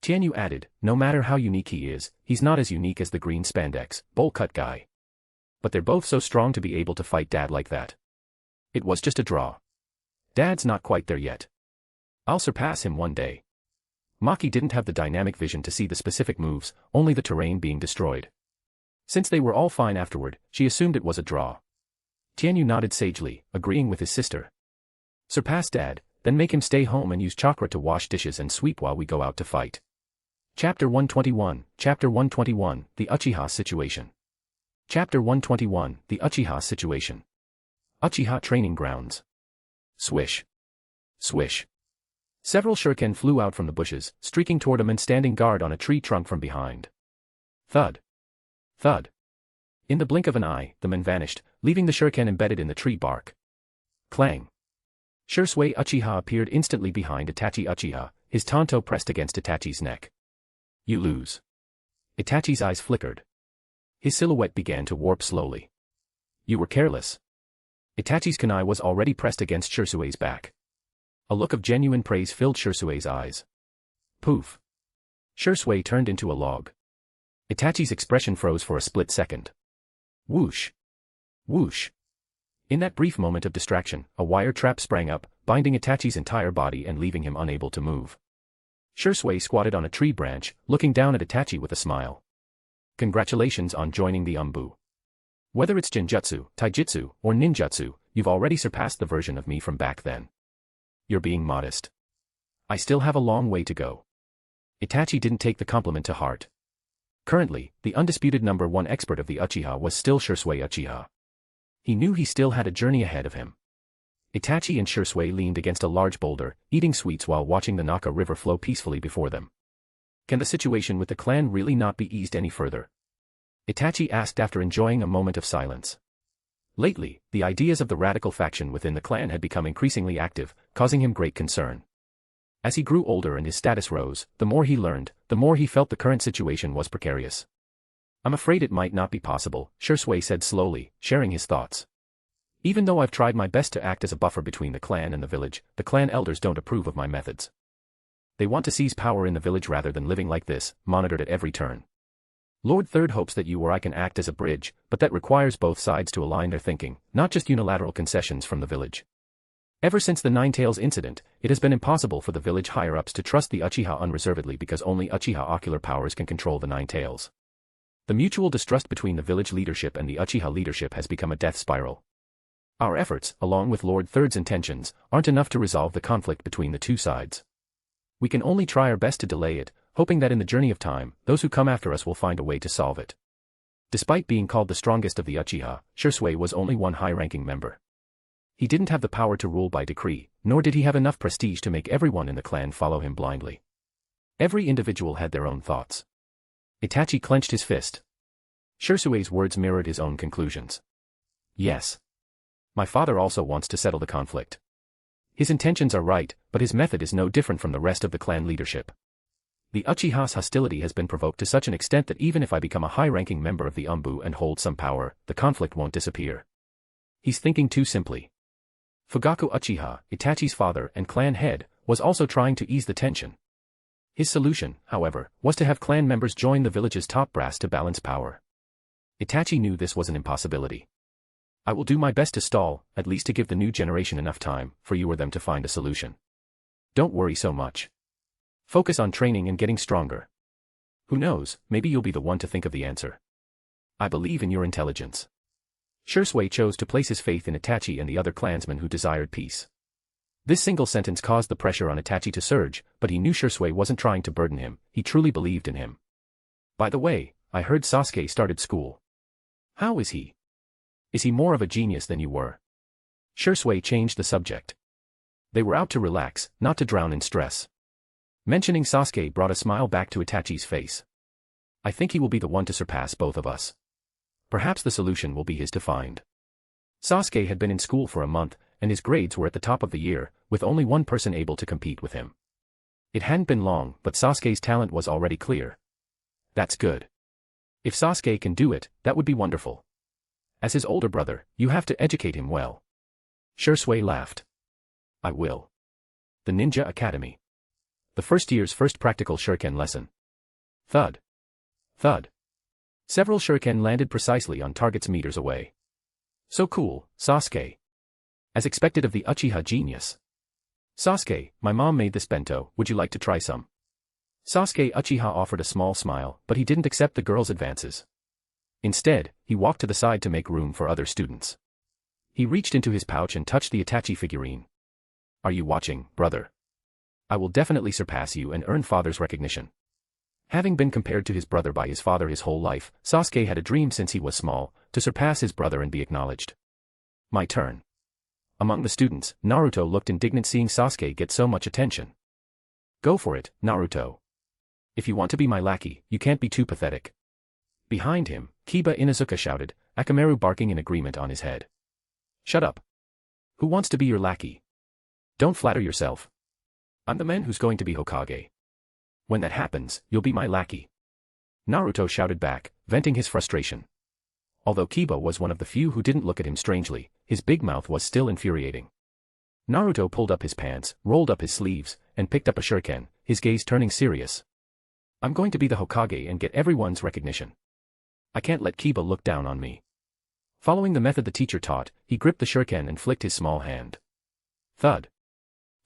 Tianyu added, no matter how unique he is, he's not as unique as the green spandex, bowl-cut guy. But they're both so strong to be able to fight Dad like that. It was just a draw. Dad's not quite there yet. I'll surpass him one day. Maki didn't have the dynamic vision to see the specific moves, only the terrain being destroyed. Since they were all fine afterward, she assumed it was a draw. Tianyu nodded sagely, agreeing with his sister. Surpass Dad, then make him stay home and use chakra to wash dishes and sweep while we go out to fight. Chapter 121, Chapter 121, The Uchiha Situation. Chapter 121, The Uchiha Situation. Uchiha Training Grounds. Swish. Swish. Several shuriken flew out from the bushes, streaking toward him and standing guard on a tree trunk from behind. Thud. Thud. In the blink of an eye, the men vanished, leaving the shuriken embedded in the tree bark. Clang. Shursui Uchiha appeared instantly behind Itachi Uchiha, his tanto pressed against Itachi's neck. You lose. Itachi's eyes flickered. His silhouette began to warp slowly. You were careless. Itachi's kunai was already pressed against Shursui's back. A look of genuine praise filled Shursui's eyes. Poof. Shursui turned into a log. Itachi's expression froze for a split second. Whoosh. Whoosh. In that brief moment of distraction, a wire trap sprang up, binding Itachi's entire body and leaving him unable to move. Shursui squatted on a tree branch, looking down at Itachi with a smile. Congratulations on joining the Umbu. Whether it's Genjutsu, Taijutsu, or Ninjutsu, you've already surpassed the version of me from back then. You're being modest. I still have a long way to go. Itachi didn't take the compliment to heart. Currently, the undisputed number one expert of the Uchiha was still Shursui Uchiha. He knew he still had a journey ahead of him. Itachi and Shursui leaned against a large boulder, eating sweets while watching the Naka River flow peacefully before them. Can the situation with the clan really not be eased any further? Itachi asked after enjoying a moment of silence. Lately, the ideas of the radical faction within the clan had become increasingly active, causing him great concern. As he grew older and his status rose, the more he learned, the more he felt the current situation was precarious. I'm afraid it might not be possible, Shursui said slowly, sharing his thoughts. Even though I've tried my best to act as a buffer between the clan and the village, the clan elders don't approve of my methods. They want to seize power in the village rather than living like this, monitored at every turn. Lord Third hopes that you or I can act as a bridge, but that requires both sides to align their thinking, not just unilateral concessions from the village. Ever since the Ninetales incident, it has been impossible for the village higher-ups to trust the Uchiha unreservedly because only Uchiha ocular powers can control the Ninetales. The mutual distrust between the village leadership and the Uchiha leadership has become a death spiral. Our efforts, along with Lord Third's intentions, aren't enough to resolve the conflict between the two sides. We can only try our best to delay it, hoping that in the journey of time, those who come after us will find a way to solve it. Despite being called the strongest of the Uchiha, Shursui was only one high-ranking member. He didn't have the power to rule by decree, nor did he have enough prestige to make everyone in the clan follow him blindly. Every individual had their own thoughts. Itachi clenched his fist. Shursui's words mirrored his own conclusions. Yes. My father also wants to settle the conflict. His intentions are right, but his method is no different from the rest of the clan leadership. The Uchiha's hostility has been provoked to such an extent that even if I become a high-ranking member of the Umbu and hold some power, the conflict won't disappear. He's thinking too simply. Fugaku Uchiha, Itachi's father and clan head, was also trying to ease the tension. His solution, however, was to have clan members join the village's top brass to balance power. Itachi knew this was an impossibility. I will do my best to stall, at least to give the new generation enough time, for you or them to find a solution. Don't worry so much. Focus on training and getting stronger. Who knows, maybe you'll be the one to think of the answer. I believe in your intelligence. Shursui chose to place his faith in Itachi and the other clansmen who desired peace. This single sentence caused the pressure on Itachi to surge, but he knew Shursui wasn't trying to burden him, he truly believed in him. By the way, I heard Sasuke started school. How is he? Is he more of a genius than you were? Shursui changed the subject. They were out to relax, not to drown in stress. Mentioning Sasuke brought a smile back to Itachi's face. I think he will be the one to surpass both of us. Perhaps the solution will be his to find. Sasuke had been in school for a month, and his grades were at the top of the year, with only one person able to compete with him. It hadn't been long, but Sasuke's talent was already clear. That's good. If Sasuke can do it, that would be wonderful. As his older brother, you have to educate him well. Shursui laughed. I will. The Ninja Academy. The first year's first practical shuriken lesson. Thud. Thud. Several shuriken landed precisely on targets meters away. So cool, Sasuke. As expected of the Uchiha genius. Sasuke, my mom made this bento, would you like to try some? Sasuke Uchiha offered a small smile, but he didn't accept the girl's advances. Instead, he walked to the side to make room for other students. He reached into his pouch and touched the Itachi figurine. Are you watching, brother? I will definitely surpass you and earn father's recognition. Having been compared to his brother by his father his whole life, Sasuke had a dream since he was small, to surpass his brother and be acknowledged. My turn. Among the students, Naruto looked indignant seeing Sasuke get so much attention. Go for it, Naruto. If you want to be my lackey, you can't be too pathetic. Behind him, Kiba Inuzuka shouted, Akamaru barking in agreement on his head. Shut up. Who wants to be your lackey? Don't flatter yourself. I'm the man who's going to be Hokage. When that happens, you'll be my lackey. Naruto shouted back, venting his frustration. Although Kiba was one of the few who didn't look at him strangely, his big mouth was still infuriating. Naruto pulled up his pants, rolled up his sleeves, and picked up a shuriken, his gaze turning serious. I'm going to be the Hokage and get everyone's recognition. I can't let Kiba look down on me. Following the method the teacher taught, he gripped the shuriken and flicked his small hand. Thud.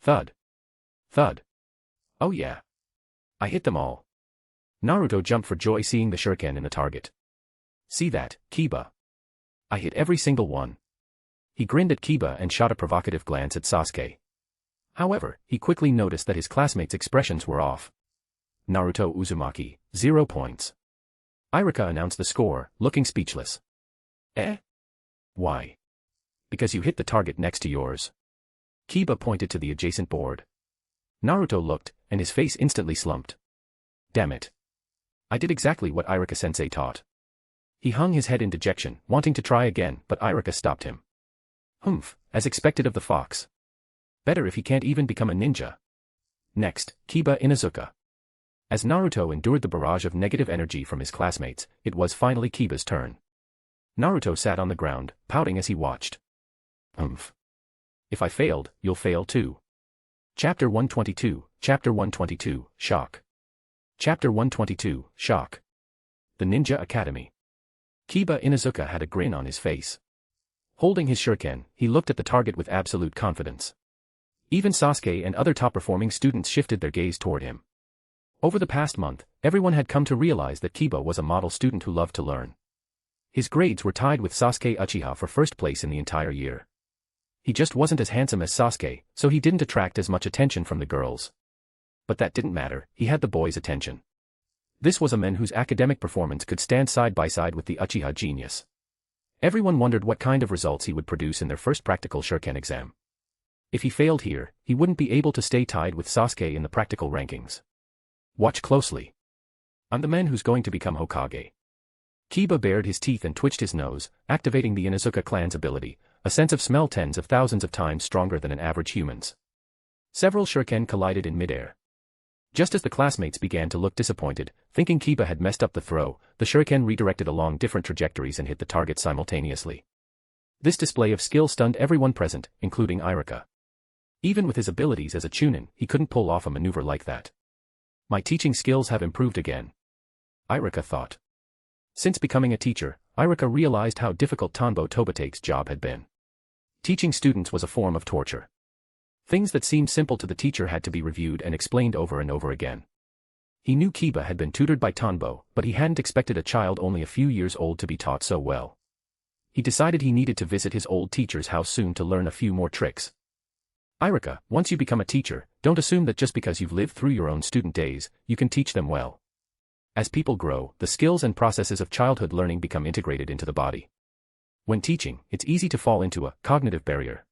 Thud. Thud. Oh yeah. I hit them all. Naruto jumped for joy seeing the shuriken in the target. See that, Kiba? I hit every single one. He grinned at Kiba and shot a provocative glance at Sasuke. However, he quickly noticed that his classmates' expressions were off. Naruto Uzumaki, 0 points. Irika announced the score, looking speechless. Eh? Why? Because you hit the target next to yours. Kiba pointed to the adjacent board. Naruto looked, and his face instantly slumped. Damn it. I did exactly what Irika-sensei taught. He hung his head in dejection, wanting to try again, but Irika stopped him. Humph, as expected of the fox. Better if he can't even become a ninja. Next, Kiba Inuzuka. As Naruto endured the barrage of negative energy from his classmates, it was finally Kiba's turn. Naruto sat on the ground, pouting as he watched. Humph. If I failed, you'll fail too. Chapter 122, Chapter 122, Shock. Chapter 122, Shock. The Ninja Academy. Kiba Inuzuka had a grin on his face. Holding his shuriken, he looked at the target with absolute confidence. Even Sasuke and other top-performing students shifted their gaze toward him. Over the past month, everyone had come to realize that Kiba was a model student who loved to learn. His grades were tied with Sasuke Uchiha for first place in the entire year. He just wasn't as handsome as Sasuke, so he didn't attract as much attention from the girls. But that didn't matter, he had the boys' attention. This was a man whose academic performance could stand side by side with the Uchiha genius. Everyone wondered what kind of results he would produce in their first practical shuriken exam. If he failed here, he wouldn't be able to stay tied with Sasuke in the practical rankings. Watch closely. I'm the man who's going to become Hokage. Kiba bared his teeth and twitched his nose, activating the Inuzuka clan's ability, a sense of smell tens of thousands of times stronger than an average human's. Several shuriken collided in midair. Just as the classmates began to look disappointed, thinking Kiba had messed up the throw, the shuriken redirected along different trajectories and hit the target simultaneously. This display of skill stunned everyone present, including Irika. Even with his abilities as a chunin, he couldn't pull off a maneuver like that. My teaching skills have improved again. Irika thought. Since becoming a teacher, Irika realized how difficult Tanbo Tobate's job had been. Teaching students was a form of torture. Things that seemed simple to the teacher had to be reviewed and explained over and over again. He knew Kiba had been tutored by Tanbo, but he hadn't expected a child only a few years old to be taught so well. He decided he needed to visit his old teacher's house soon to learn a few more tricks. Irika, once you become a teacher, don't assume that just because you've lived through your own student days, you can teach them well. As people grow, the skills and processes of childhood learning become integrated into the body. When teaching, it's easy to fall into a cognitive barrier.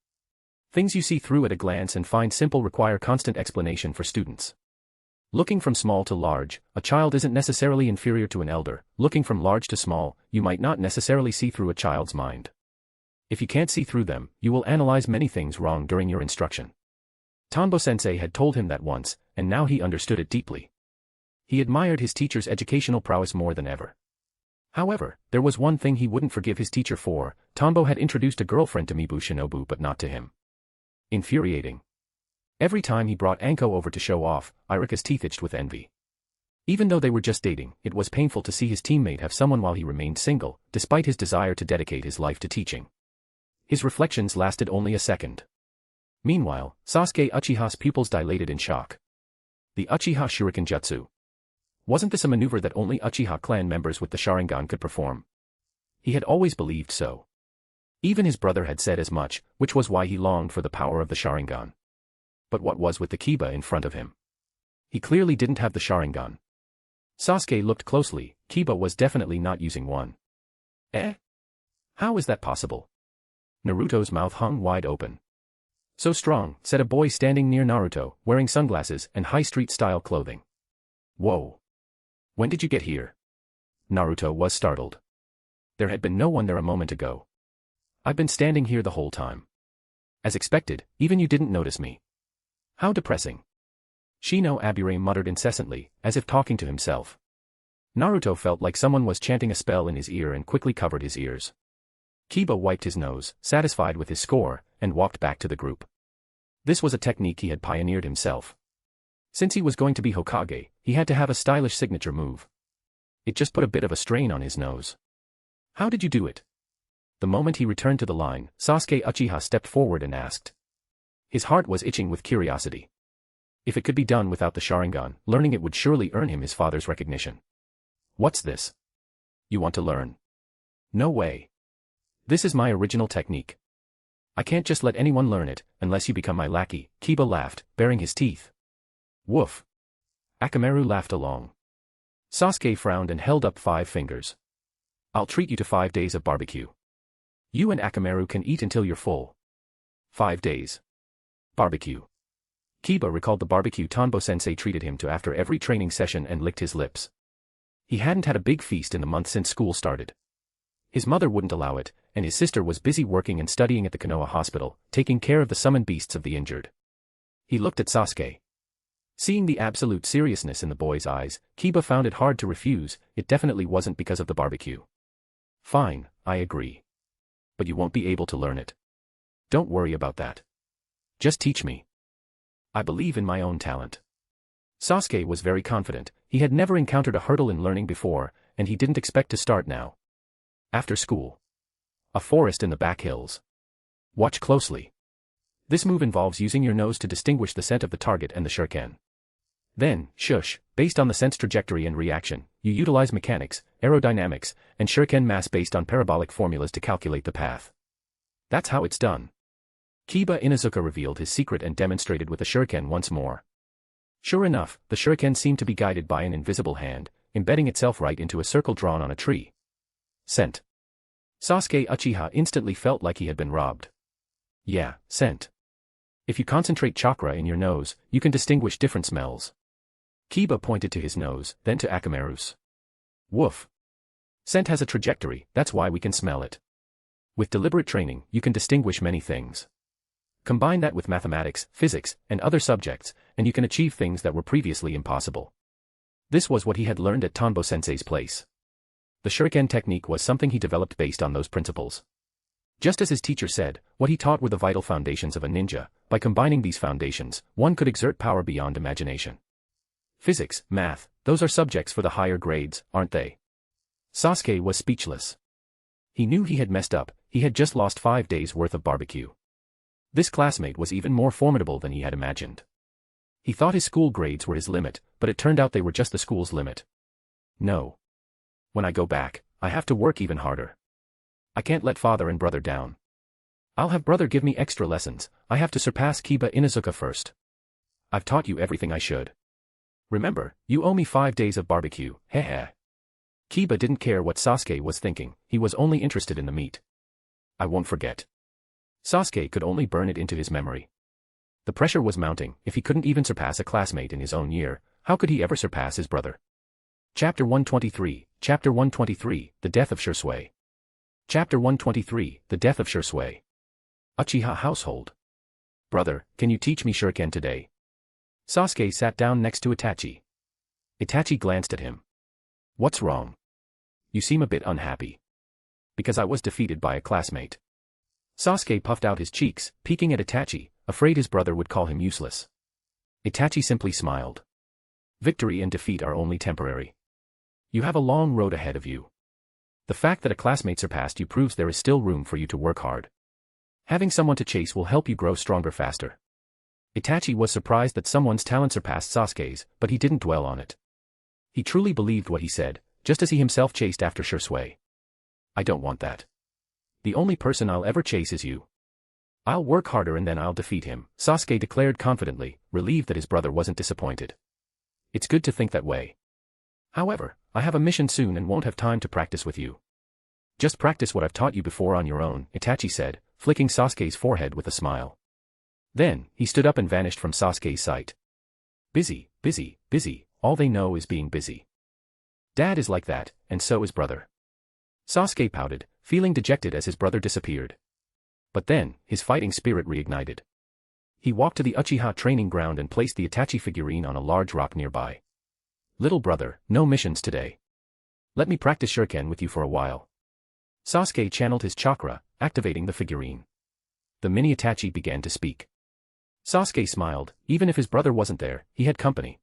Things you see through at a glance and find simple require constant explanation for students. Looking from small to large, a child isn't necessarily inferior to an elder. Looking from large to small, you might not necessarily see through a child's mind. If you can't see through them, you will analyze many things wrong during your instruction. Tanbo-sensei had told him that once, and now he understood it deeply. He admired his teacher's educational prowess more than ever. However, there was one thing he wouldn't forgive his teacher for: Tanbo had introduced a girlfriend to Mibu Shinobu but not to him. Infuriating. Every time he brought Anko over to show off, Irika's teeth itched with envy. Even though they were just dating, it was painful to see his teammate have someone while he remained single, despite his desire to dedicate his life to teaching. His reflections lasted only a second. Meanwhile, Sasuke Uchiha's pupils dilated in shock. The Uchiha Shuriken Jutsu. Wasn't this a maneuver that only Uchiha clan members with the Sharingan could perform? He had always believed so. Even his brother had said as much, which was why he longed for the power of the Sharingan. But what was with the Kiba in front of him? He clearly didn't have the Sharingan. Sasuke looked closely. Kiba was definitely not using one. Eh? How is that possible? Naruto's mouth hung wide open. So strong, said a boy standing near Naruto, wearing sunglasses and high street-style clothing. Whoa. When did you get here? Naruto was startled. There had been no one there a moment ago. I've been standing here the whole time. As expected, even you didn't notice me. How depressing. Shino Abure muttered incessantly, as if talking to himself. Naruto felt like someone was chanting a spell in his ear and quickly covered his ears. Kiba wiped his nose, satisfied with his score, and walked back to the group. This was a technique he had pioneered himself. Since he was going to be Hokage, he had to have a stylish signature move. It just put a bit of a strain on his nose. How did you do it? The moment he returned to the line, Sasuke Uchiha stepped forward and asked. His heart was itching with curiosity. If it could be done without the Sharingan, learning it would surely earn him his father's recognition. What's this? You want to learn? No way. This is my original technique. I can't just let anyone learn it, unless you become my lackey, Kiba laughed, baring his teeth. Woof. Akamaru laughed along. Sasuke frowned and held up 5 fingers. I'll treat you to 5 days of barbecue. You and Akamaru can eat until you're full. 5 days. Barbecue. Kiba recalled the barbecue Tanbo-sensei treated him to after every training session and licked his lips. He hadn't had a big feast in the month since school started. His mother wouldn't allow it, and his sister was busy working and studying at the Konoha hospital, taking care of the summoned beasts of the injured. He looked at Sasuke. Seeing the absolute seriousness in the boy's eyes, Kiba found it hard to refuse. It definitely wasn't because of the barbecue. Fine, I agree. But you won't be able to learn it. Don't worry about that. Just teach me. I believe in my own talent. Sasuke was very confident. He had never encountered a hurdle in learning before, and he didn't expect to start now. After school. A forest in the back hills. Watch closely. This move involves using your nose to distinguish the scent of the target and the shuriken. Then, shush, based on the scent's trajectory and reaction, you utilize mechanics, aerodynamics, and shuriken mass based on parabolic formulas to calculate the path. That's how it's done. Kiba Inuzuka revealed his secret and demonstrated with a shuriken once more. Sure enough, the shuriken seemed to be guided by an invisible hand, embedding itself right into a circle drawn on a tree. Scent. Sasuke Uchiha instantly felt like he had been robbed. Yeah, scent. If you concentrate chakra in your nose, you can distinguish different smells. Kiba pointed to his nose, then to Akamaru's. Woof. Scent has a trajectory, that's why we can smell it. With deliberate training, you can distinguish many things. Combine that with mathematics, physics, and other subjects, and you can achieve things that were previously impossible. This was what he had learned at Tanbo-sensei's place. The shuriken technique was something he developed based on those principles. Just as his teacher said, what he taught were the vital foundations of a ninja. By combining these foundations, one could exert power beyond imagination. Physics, math, those are subjects for the higher grades, aren't they? Sasuke was speechless. He knew he had messed up. He had just lost 5 days' worth of barbecue. This classmate was even more formidable than he had imagined. He thought his school grades were his limit, but it turned out they were just the school's limit. No. When I go back, I have to work even harder. I can't let father and brother down. I'll have brother give me extra lessons. I have to surpass Kiba Inuzuka first. I've taught you everything I should. Remember, you owe me 5 days of barbecue, heh. Kiba didn't care what Sasuke was thinking, he was only interested in the meat. I won't forget. Sasuke could only burn it into his memory. The pressure was mounting. If he couldn't even surpass a classmate in his own year, how could he ever surpass his brother? Chapter 123, Chapter 123, The Death of Shursui. Chapter 123, The Death of Shursui. Uchiha Household. Brother, can you teach me shuriken today? Sasuke sat down next to Itachi. Itachi glanced at him. What's wrong? You seem a bit unhappy. Because I was defeated by a classmate. Sasuke puffed out his cheeks, peeking at Itachi, afraid his brother would call him useless. Itachi simply smiled. Victory and defeat are only temporary. You have a long road ahead of you. The fact that a classmate surpassed you proves there is still room for you to work hard. Having someone to chase will help you grow stronger faster. Itachi was surprised that someone's talent surpassed Sasuke's, but he didn't dwell on it. He truly believed what he said, just as he himself chased after Shisui. I don't want that. The only person I'll ever chase is you. I'll work harder and then I'll defeat him, Sasuke declared confidently, relieved that his brother wasn't disappointed. It's good to think that way. However, I have a mission soon and won't have time to practice with you. Just practice what I've taught you before on your own, Itachi said, flicking Sasuke's forehead with a smile. Then, he stood up and vanished from Sasuke's sight. Busy, busy, busy, all they know is being busy. Dad is like that, and so is brother. Sasuke pouted, feeling dejected as his brother disappeared. But then, his fighting spirit reignited. He walked to the Uchiha training ground and placed the Itachi figurine on a large rock nearby. Little brother, no missions today. Let me practice shuriken with you for a while. Sasuke channeled his chakra, activating the figurine. The mini Itachi began to speak. Sasuke smiled, even if his brother wasn't there, he had company.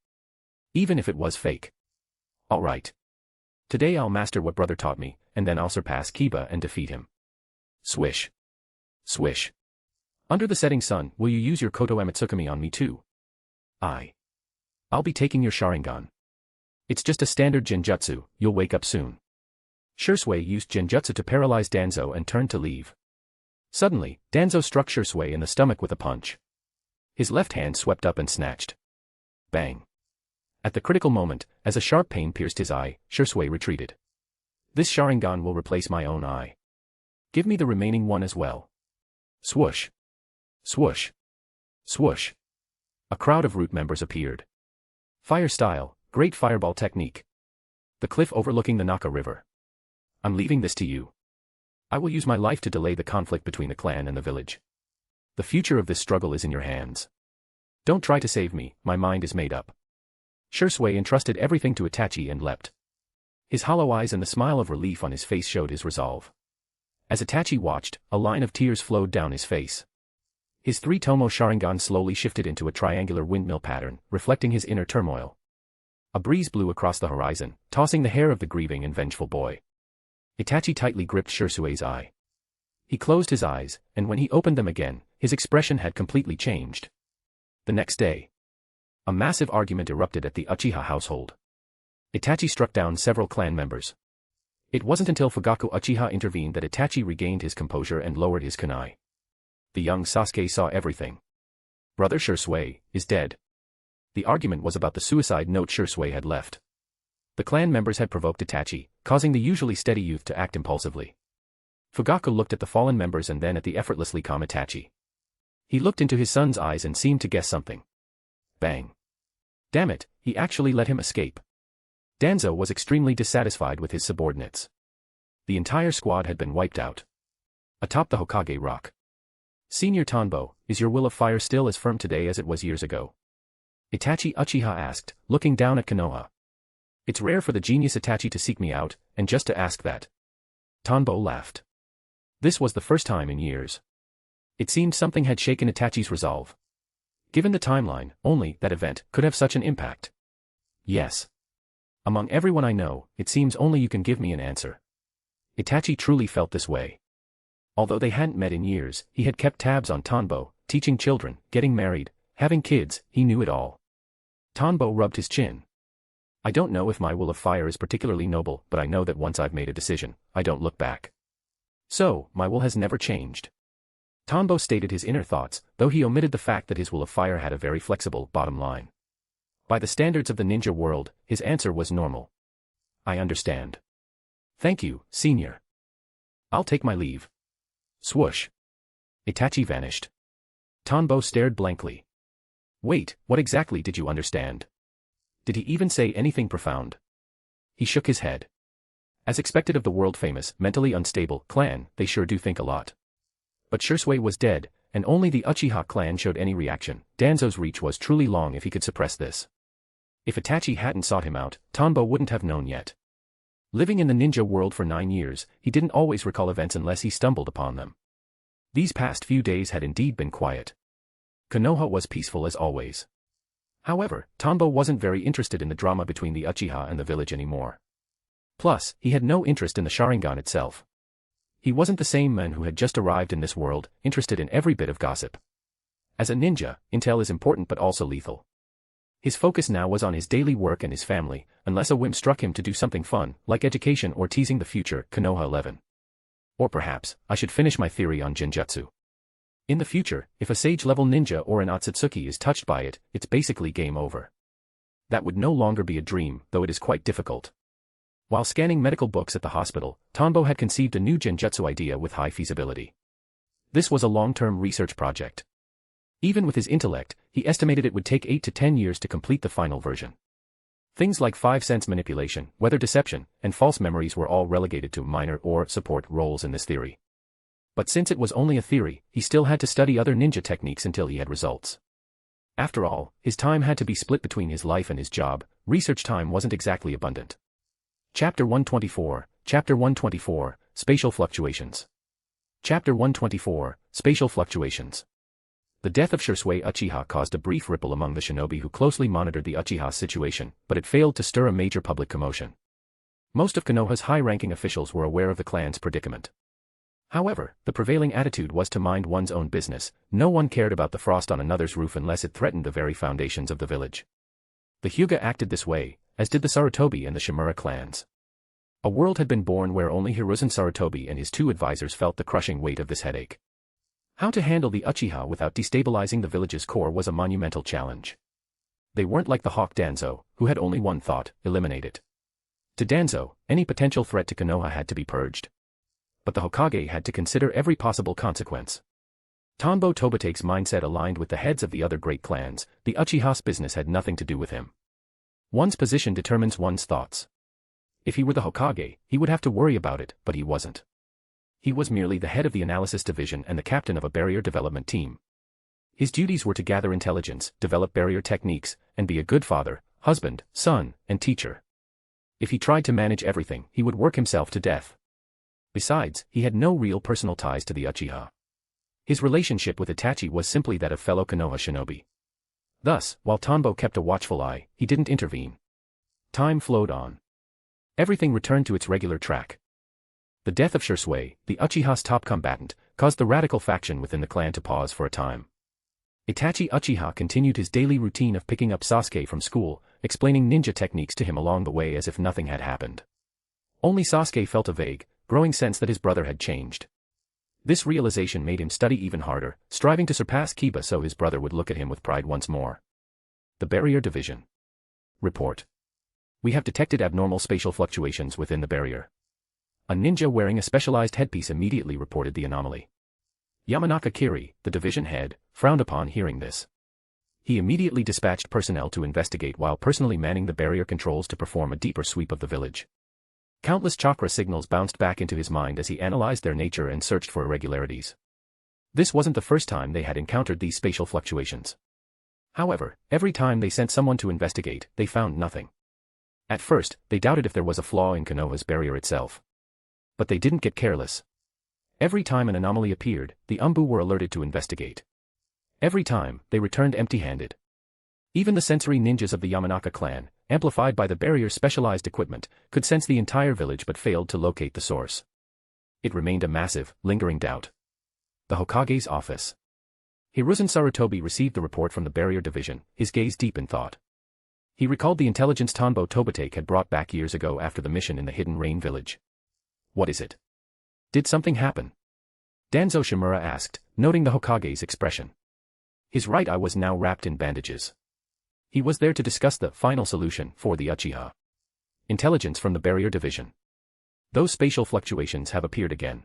Even if it was fake. All right. Today I'll master what brother taught me, and then I'll surpass Kiba and defeat him. Swish. Swish. Under the setting sun, will you use your Koto Amatsukami on me too? I'll be taking your Sharingan. It's just a standard Genjutsu, you'll wake up soon. Shisui used Genjutsu to paralyze Danzo and turned to leave. Suddenly, Danzo struck Shisui in the stomach with a punch. His left hand swept up and snatched. Bang. At the critical moment, as a sharp pain pierced his eye, Shisui retreated. This Sharingan will replace my own eye. Give me the remaining one as well. Swoosh. Swoosh. Swoosh. A crowd of root members appeared. Fire style, great fireball technique. The cliff overlooking the Naka River. I'm leaving this to you. I will use my life to delay the conflict between the clan and the village. The future of this struggle is in your hands. Don't try to save me, my mind is made up. Shisui entrusted everything to Itachi and leapt. His hollow eyes and the smile of relief on his face showed his resolve. As Itachi watched, a line of tears flowed down his face. His three-tomo Sharingan slowly shifted into a triangular windmill pattern, reflecting his inner turmoil. A breeze blew across the horizon, tossing the hair of the grieving and vengeful boy. Itachi tightly gripped Shisui's eye. He closed his eyes, and when he opened them again, his expression had completely changed. The next day, a massive argument erupted at the Uchiha household. Itachi struck down several clan members. It wasn't until Fugaku Uchiha intervened that Itachi regained his composure and lowered his kunai. The young Sasuke saw everything. Brother Shisui is dead. The argument was about the suicide note Shisui had left. The clan members had provoked Itachi, causing the usually steady youth to act impulsively. Fugaku looked at the fallen members and then at the effortlessly calm Itachi. He looked into his son's eyes and seemed to guess something. Bang. Damn it, he actually let him escape. Danzo was extremely dissatisfied with his subordinates. The entire squad had been wiped out. Atop the Hokage rock. Senior Tanbo, is your will of fire still as firm today as it was years ago? Itachi Uchiha asked, looking down at Konoha. It's rare for the genius Itachi to seek me out, and just to ask that. Tanbo laughed. This was the first time in years. It seemed something had shaken Itachi's resolve. Given the timeline, only that event could have such an impact. Yes. Among everyone I know, it seems only you can give me an answer. Itachi truly felt this way. Although they hadn't met in years, he had kept tabs on Tanbo, teaching children, getting married, having kids, he knew it all. Tanbo rubbed his chin. I don't know if my will of fire is particularly noble, but I know that once I've made a decision, I don't look back. So, my will has never changed. Tanbo stated his inner thoughts, though he omitted the fact that his will of fire had a very flexible bottom line. By the standards of the ninja world, his answer was normal. I understand. Thank you, senior. I'll take my leave. Swoosh. Itachi vanished. Tanbo stared blankly. Wait, what exactly did you understand? Did he even say anything profound? He shook his head. As expected of the world-famous, mentally unstable clan, they sure do think a lot. But Shisui was dead, and only the Uchiha clan showed any reaction. Danzo's reach was truly long if he could suppress this. If Itachi hadn't sought him out, Tanbo wouldn't have known yet. Living in the ninja world for 9 years, he didn't always recall events unless he stumbled upon them. These past few days had indeed been quiet. Konoha was peaceful as always. However, Tanbo wasn't very interested in the drama between the Uchiha and the village anymore. Plus, he had no interest in the Sharingan itself. He wasn't the same man who had just arrived in this world, interested in every bit of gossip. As a ninja, intel is important but also lethal. His focus now was on his daily work and his family, unless a whim struck him to do something fun, like education or teasing the future. Konoha 11. Or perhaps, I should finish my theory on Genjutsu. In the future, if a sage-level ninja or an Otsutsuki is touched by it, it's basically game over. That would no longer be a dream, though it is quite difficult. While scanning medical books at the hospital, Tanbo had conceived a new Genjutsu idea with high feasibility. This was a long-term research project. Even with his intellect, he estimated it would take 8 to 10 years to complete the final version. Things like 5-sense manipulation, weather deception, and false memories were all relegated to minor or support roles in this theory. But since it was only a theory, he still had to study other ninja techniques until he had results. After all, his time had to be split between his life and his job. Research time wasn't exactly abundant. Chapter 124, Chapter 124, Spatial Fluctuations. Chapter 124, Spatial Fluctuations. The death of Shisui Uchiha caused a brief ripple among the shinobi who closely monitored the Uchiha situation, but it failed to stir a major public commotion. Most of Konoha's high-ranking officials were aware of the clan's predicament. However, the prevailing attitude was to mind one's own business. No one cared about the frost on another's roof unless it threatened the very foundations of the village. The Hyuga acted this way, as did the Sarutobi and the Shimura clans. A world had been born where only Hiruzen Sarutobi and his 2 advisors felt the crushing weight of this headache. How to handle the Uchiha without destabilizing the village's core was a monumental challenge. They weren't like the hawk Danzo, who had only one thought: eliminate it. To Danzo, any potential threat to Konoha had to be purged. But the Hokage had to consider every possible consequence. Tanbo Tobotake's mindset aligned with the heads of the other great clans. The Uchiha's business had nothing to do with him. One's position determines one's thoughts. If he were the Hokage, he would have to worry about it, but he wasn't. He was merely the head of the analysis division and the captain of a barrier development team. His duties were to gather intelligence, develop barrier techniques, and be a good father, husband, son, and teacher. If he tried to manage everything, he would work himself to death. Besides, he had no real personal ties to the Uchiha. His relationship with Itachi was simply that of fellow Konoha shinobi. Thus, while Tanbo kept a watchful eye, he didn't intervene. Time flowed on. Everything returned to its regular track. The death of Shisui, the Uchiha's top combatant, caused the radical faction within the clan to pause for a time. Itachi Uchiha continued his daily routine of picking up Sasuke from school, explaining ninja techniques to him along the way as if nothing had happened. Only Sasuke felt a vague, growing sense that his brother had changed. This realization made him study even harder, striving to surpass Kiba so his brother would look at him with pride once more. The Barrier Division. Report. We have detected abnormal spatial fluctuations within the barrier. A ninja wearing a specialized headpiece immediately reported the anomaly. Yamanaka Kiri, the division head, frowned upon hearing this. He immediately dispatched personnel to investigate while personally manning the barrier controls to perform a deeper sweep of the village. Countless chakra signals bounced back into his mind as he analyzed their nature and searched for irregularities. This wasn't the first time they had encountered these spatial fluctuations. However, every time they sent someone to investigate, they found nothing. At first, they doubted if there was a flaw in Konoha's barrier itself. But they didn't get careless. Every time an anomaly appeared, the Umbu were alerted to investigate. Every time, they returned empty-handed. Even the sensory ninjas of the Yamanaka clan, amplified by the barrier's specialized equipment, could sense the entire village but failed to locate the source. It remained a massive, lingering doubt. The Hokage's office. Hiruzen Sarutobi received the report from the barrier division, his gaze deep in thought. He recalled the intelligence Tanbo Tobitake had brought back years ago after the mission in the Hidden Rain village. What is it? Did something happen? Danzo Shimura asked, noting the Hokage's expression. His right eye was now wrapped in bandages. He was there to discuss the final solution for the Uchiha. Intelligence from the barrier division. Those spatial fluctuations have appeared again.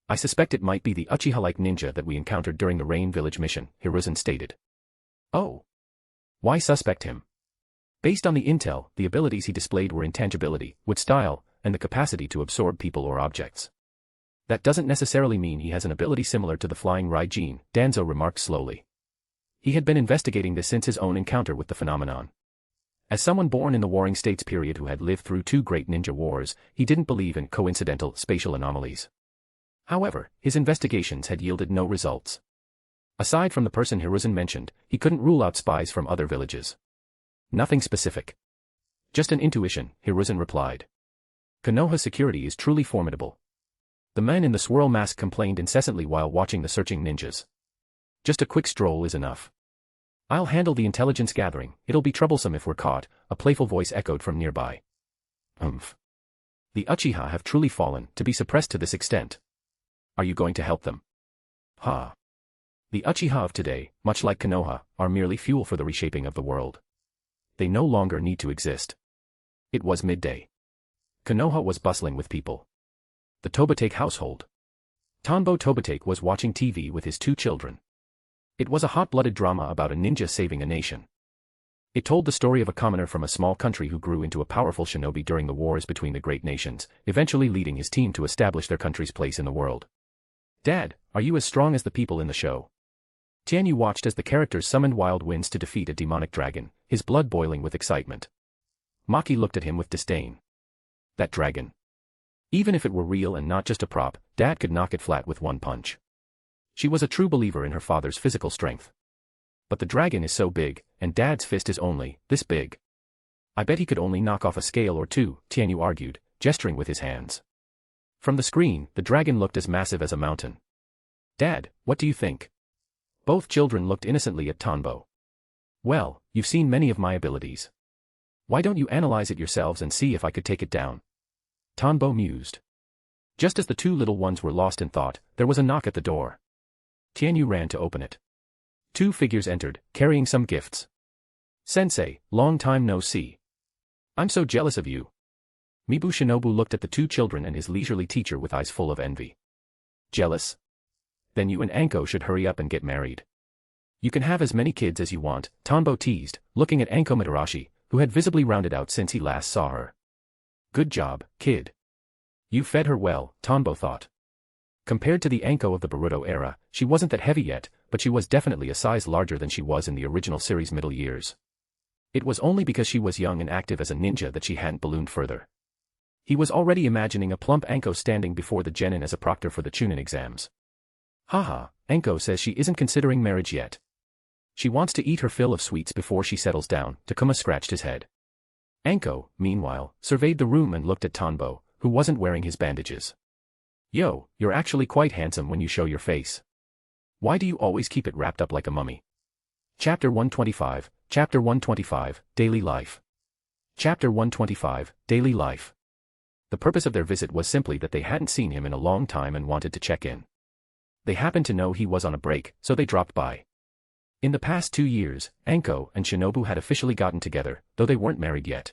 I suspect it might be the Uchiha-like ninja that we encountered during the Rain Village mission, Hiruzen stated. Oh. Why suspect him? Based on the intel, the abilities he displayed were intangibility, wit style, and the capacity to absorb people or objects. That doesn't necessarily mean he has an ability similar to the flying Raijin, Danzo remarked slowly. He had been investigating this since his own encounter with the phenomenon. As someone born in the Warring States period who had lived through 2 great ninja wars, he didn't believe in coincidental spatial anomalies. However, his investigations had yielded no results. Aside from the person Hiruzen mentioned, he couldn't rule out spies from other villages. Nothing specific. Just an intuition, Hiruzen replied. Konoha's security is truly formidable. The men in the swirl mask complained incessantly while watching the searching ninjas. Just a quick stroll is enough. I'll handle the intelligence gathering, it'll be troublesome if we're caught, a playful voice echoed from nearby. The Uchiha have truly fallen, to be suppressed to this extent. Are you going to help them? Ha. The Uchiha of today, much like Konoha, are merely fuel for the reshaping of the world. They no longer need to exist. It was midday. Konoha was bustling with people. The Tobitake household. Tanbo Tobitake was watching TV with his 2 children. It was a hot-blooded drama about a ninja saving a nation. It told the story of a commoner from a small country who grew into a powerful shinobi during the wars between the great nations, eventually leading his team to establish their country's place in the world. Dad, are you as strong as the people in the show? Tianyu watched as the characters summoned wild winds to defeat a demonic dragon, his blood boiling with excitement. Maki looked at him with disdain. That dragon. Even if it were real and not just a prop, Dad could knock it flat with one punch. She was a true believer in her father's physical strength. But the dragon is so big, and Dad's fist is only this big. I bet he could only knock off a scale or 2, Tianyu argued, gesturing with his hands. From the screen, the dragon looked as massive as a mountain. Dad, what do you think? Both children looked innocently at Tanbo. Well, you've seen many of my abilities. Why don't you analyze it yourselves and see if I could take it down? Tanbo mused. Just as the 2 little ones were lost in thought, there was a knock at the door. Tianyu ran to open it. 2 figures entered, carrying some gifts. Sensei, long time no see. I'm so jealous of you. Mibu Shinobu looked at the 2 children and his leisurely teacher with eyes full of envy. Jealous? Then you and Anko should hurry up and get married. You can have as many kids as you want, Tanbo teased, looking at Anko Mitarashi, who had visibly rounded out since he last saw her. Good job, kid. You fed her well, Tanbo thought. Compared to the Anko of the Boruto era, she wasn't that heavy yet, but she was definitely a size larger than she was in the original series' middle years. It was only because she was young and active as a ninja that she hadn't ballooned further. He was already imagining a plump Anko standing before the genin as a proctor for the Chunin exams. Haha, Anko says she isn't considering marriage yet. She wants to eat her fill of sweets before she settles down, Takuma scratched his head. Anko, meanwhile, surveyed the room and looked at Tanbo, who wasn't wearing his bandages. Yo, you're actually quite handsome when you show your face. Why do you always keep it wrapped up like a mummy? Chapter 125, Chapter 125, Daily Life. Chapter 125, Daily Life. The purpose of their visit was simply that they hadn't seen him in a long time and wanted to check in. They happened to know he was on a break, so they dropped by. In the past 2 years, Anko and Shinobu had officially gotten together, though they weren't married yet.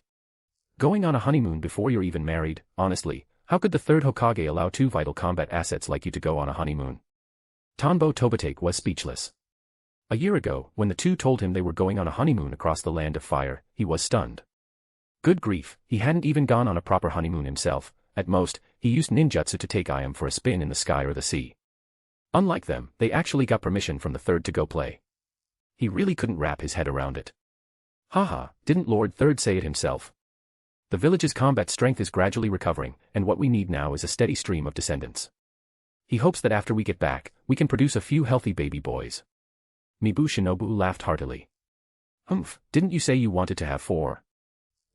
Going on a honeymoon before you're even married, honestly, how could the 3rd Hokage allow 2 vital combat assets like you to go on a honeymoon? Tanbo Tobitake was speechless. A year ago, when the 2 told him they were going on a honeymoon across the land of fire, he was stunned. Good grief, he hadn't even gone on a proper honeymoon himself. At most, he used ninjutsu to take Iam for a spin in the sky or the sea. Unlike them, they actually got permission from the 3rd to go play. He really couldn't wrap his head around it. Haha, didn't Lord 3rd say it himself? The village's combat strength is gradually recovering, and what we need now is a steady stream of descendants. He hopes that after we get back, we can produce a few healthy baby boys. Mibu Shinobu laughed heartily. Didn't you say you wanted to have 4?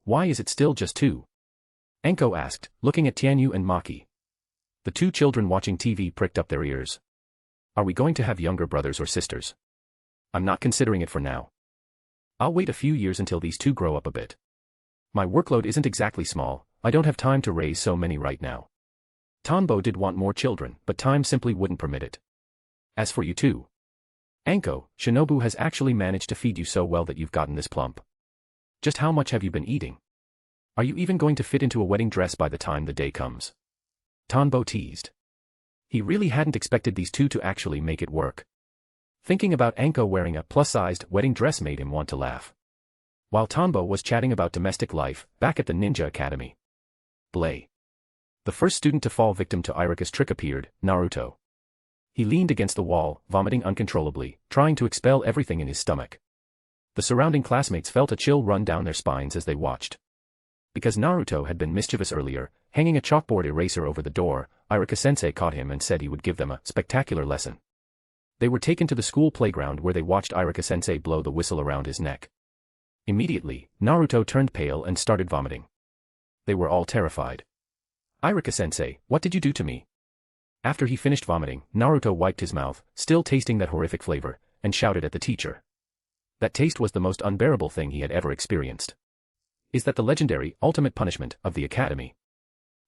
Why is it still just 2? Anko asked, looking at Tianyu and Maki. The 2 children watching TV pricked up their ears. Are we going to have younger brothers or sisters? I'm not considering it for now. I'll wait a few years until these 2 grow up a bit. My workload isn't exactly small, I don't have time to raise so many right now. Tanbo did want more children, but time simply wouldn't permit it. As for you 2. Anko, Shinobu has actually managed to feed you so well that you've gotten this plump. Just how much have you been eating? Are you even going to fit into a wedding dress by the time the day comes? Tanbo teased. He really hadn't expected these 2 to actually make it work. Thinking about Anko wearing a plus-sized wedding dress made him want to laugh. While Tanbo was chatting about domestic life, back at the Ninja Academy. Blay. The first student to fall victim to Irika's trick appeared, Naruto. He leaned against the wall, vomiting uncontrollably, trying to expel everything in his stomach. The surrounding classmates felt a chill run down their spines as they watched. Because Naruto had been mischievous earlier, hanging a chalkboard eraser over the door, Irika-sensei caught him and said he would give them a spectacular lesson. They were taken to the school playground where they watched Irika-sensei blow the whistle around his neck. Immediately, Naruto turned pale and started vomiting. They were all terrified. "Irika-sensei, what did you do to me?" After he finished vomiting, Naruto wiped his mouth, still tasting that horrific flavor, and shouted at the teacher. That taste was the most unbearable thing he had ever experienced. "Is that the legendary, ultimate punishment of the academy?"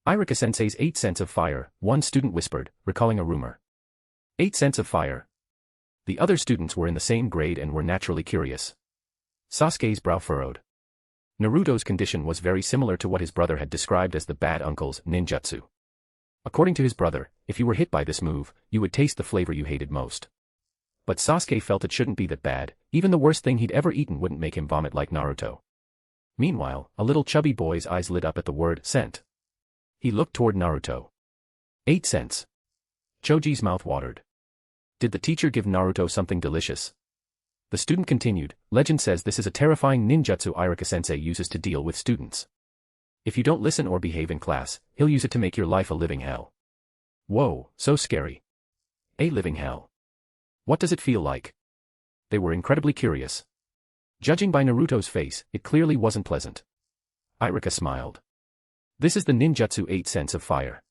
"Irika-sensei's 8 cents of fire," one student whispered, recalling a rumor. 8 cents of fire. The other students were in the same grade and were naturally curious. Sasuke's brow furrowed. Naruto's condition was very similar to what his brother had described as the bad uncle's ninjutsu. According to his brother, if you were hit by this move, you would taste the flavor you hated most. But Sasuke felt it shouldn't be that bad, even the worst thing he'd ever eaten wouldn't make him vomit like Naruto. Meanwhile, a little chubby boy's eyes lit up at the word "cent." He looked toward Naruto. 8 cents. Choji's mouth watered. Did the teacher give Naruto something delicious? The student continued, "Legend says this is a terrifying ninjutsu Irika-sensei uses to deal with students. If you don't listen or behave in class, he'll use it to make your life a living hell." Whoa, so scary. A living hell. What does it feel like? They were incredibly curious. Judging by Naruto's face, it clearly wasn't pleasant. Irika smiled. "This is the ninjutsu 8 cents of fire.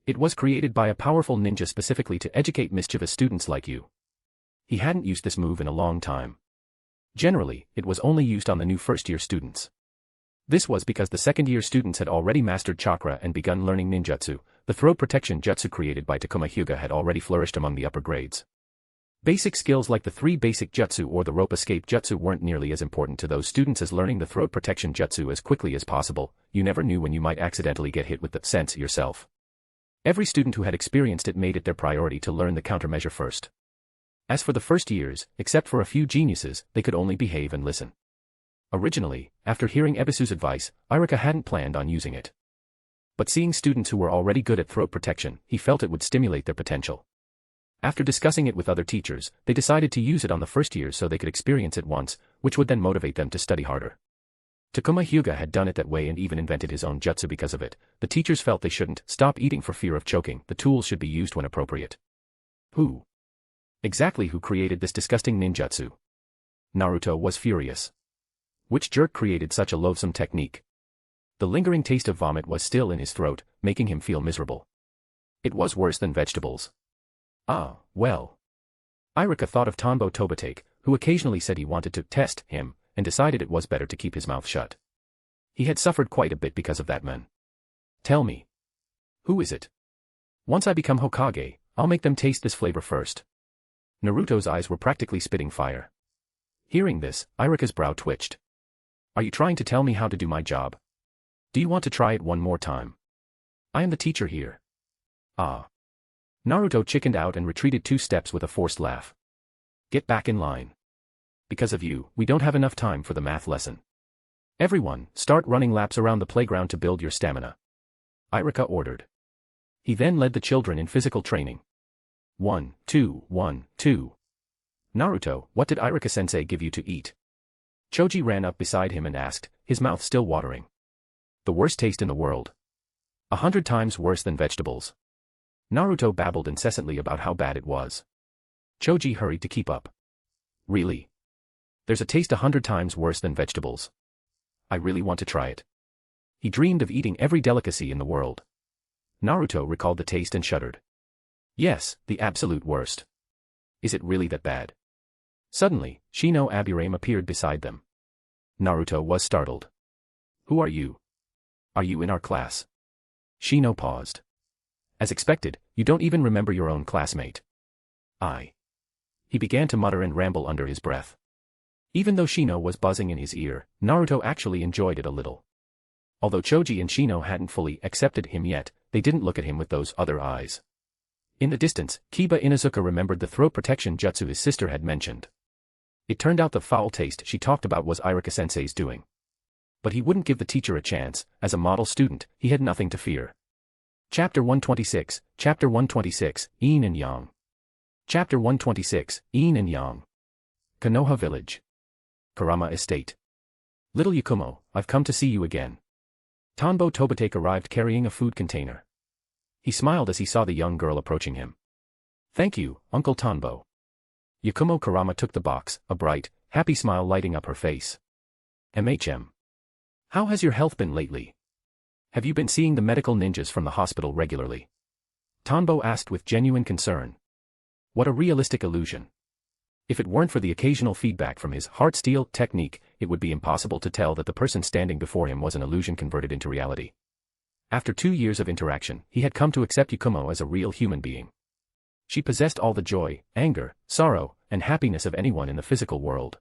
It was created by a powerful ninja specifically to educate mischievous students like you." He hadn't used this move in a long time. Generally, it was only used on the new first-year students. This was because the second-year students had already mastered chakra and begun learning ninjutsu. The throat protection jutsu created by Takuma Hyuga had already flourished among the upper grades. Basic skills like the 3 basic jutsu or the rope escape jutsu weren't nearly as important to those students as learning the throat protection jutsu as quickly as possible. You never knew when you might accidentally get hit with the sense yourself. Every student who had experienced it made it their priority to learn the countermeasure first. As for the first years, except for a few geniuses, they could only behave and listen. Originally, after hearing Ebisu's advice, Irika hadn't planned on using it. But seeing students who were already good at throat protection, he felt it would stimulate their potential. After discussing it with other teachers, they decided to use it on the first year so they could experience it once, which would then motivate them to study harder. Takuma Hyuga had done it that way and even invented his own jutsu because of it. The teachers felt they shouldn't stop eating for fear of choking. The tools should be used when appropriate. Who? Exactly who created this disgusting ninjutsu? Naruto was furious. Which jerk created such a loathsome technique? The lingering taste of vomit was still in his throat, making him feel miserable. It was worse than vegetables. Ah, well. Irika thought of Tanbo Tobitake, who occasionally said he wanted to test him, and decided it was better to keep his mouth shut. He had suffered quite a bit because of that man. "Tell me. Who is it? Once I become Hokage, I'll make them taste this flavor first." Naruto's eyes were practically spitting fire. Hearing this, Irika's brow twitched. "Are you trying to tell me how to do my job? Do you want to try it one more time? I am the teacher here." Ah. Naruto chickened out and retreated 2 steps with a forced laugh. "Get back in line. Because of you, we don't have enough time for the math lesson. Everyone, start running laps around the playground to build your stamina," Irika ordered. He then led the children in physical training. 1, 2, 1, 2. "Naruto, what did Irika-sensei give you to eat?" Choji ran up beside him and asked, his mouth still watering. "The worst taste in the world. 100 times worse than vegetables." Naruto babbled incessantly about how bad it was. Choji hurried to keep up. "Really? There's a taste 100 times worse than vegetables. I really want to try it." He dreamed of eating every delicacy in the world. Naruto recalled the taste and shuddered. "Yes, the absolute worst. Is it really that bad?" Suddenly, Shino Aburame appeared beside them. Naruto was startled. "Who are you? Are you in our class?" Shino paused. "As expected, you don't even remember your own classmate." He began to mutter and ramble under his breath. Even though Shino was buzzing in his ear, Naruto actually enjoyed it a little. Although Choji and Shino hadn't fully accepted him yet, they didn't look at him with those other eyes. In the distance, Kiba Inuzuka remembered the throat protection jutsu his sister had mentioned. It turned out the foul taste she talked about was Irika-sensei's doing. But he wouldn't give the teacher a chance. As a model student, he had nothing to fear. Chapter 126, Chapter 126, Yin and Yang. Chapter 126, Yin and Yang. Konoha Village. Kurama Estate. Little Yakumo, I've come to see you again. Tanbo Tobitake arrived carrying a food container. He smiled as he saw the young girl approaching him. Thank you, Uncle Tanbo. Yakumo Kurama took the box, a bright, happy smile lighting up her face. MHM. How has your health been lately? Have you been seeing the medical ninjas from the hospital regularly? Tanbo asked with genuine concern. What a realistic illusion. If it weren't for the occasional feedback from his heart steel technique, it would be impossible to tell that the person standing before him was an illusion converted into reality. After 2 years of interaction, he had come to accept Yakumo as a real human being. She possessed all the joy, anger, sorrow, and happiness of anyone in the physical world.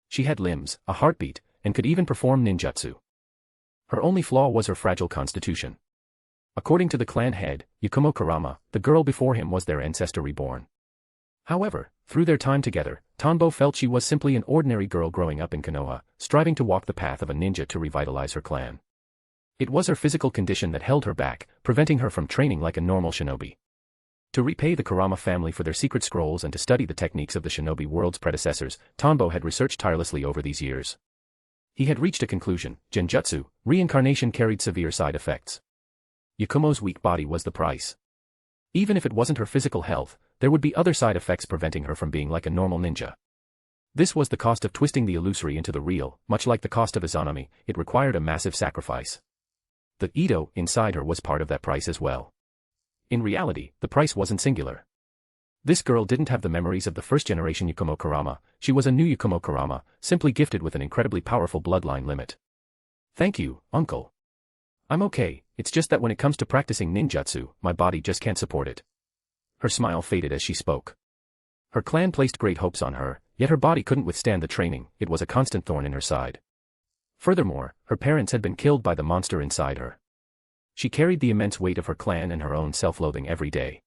She had limbs, a heartbeat, and could even perform ninjutsu. Her only flaw was her fragile constitution. According to the clan head, Yakumo Kurama, the girl before him was their ancestor reborn. However, through their time together, Tanbo felt she was simply an ordinary girl growing up in Konoha, striving to walk the path of a ninja to revitalize her clan. It was her physical condition that held her back, preventing her from training like a normal shinobi. To repay the Kurama family for their secret scrolls and to study the techniques of the shinobi world's predecessors, Tanbo had researched tirelessly over these years. He had reached a conclusion: Genjutsu, reincarnation carried severe side effects. Yakumo's weak body was the price. Even if it wasn't her physical health, there would be other side effects preventing her from being like a normal ninja. This was the cost of twisting the illusory into the real, much like the cost of Izanami, it required a massive sacrifice. The Ito inside her was part of that price as well. In reality, the price wasn't singular. This girl didn't have the memories of the first-generation Yakumo Kurama, she was a new Yakumo Kurama, simply gifted with an incredibly powerful bloodline limit. Thank you, uncle. I'm okay, it's just that when it comes to practicing ninjutsu, my body just can't support it. Her smile faded as she spoke. Her clan placed great hopes on her, yet her body couldn't withstand the training, it was a constant thorn in her side. Furthermore, her parents had been killed by the monster inside her. She carried the immense weight of her clan and her own self-loathing every day.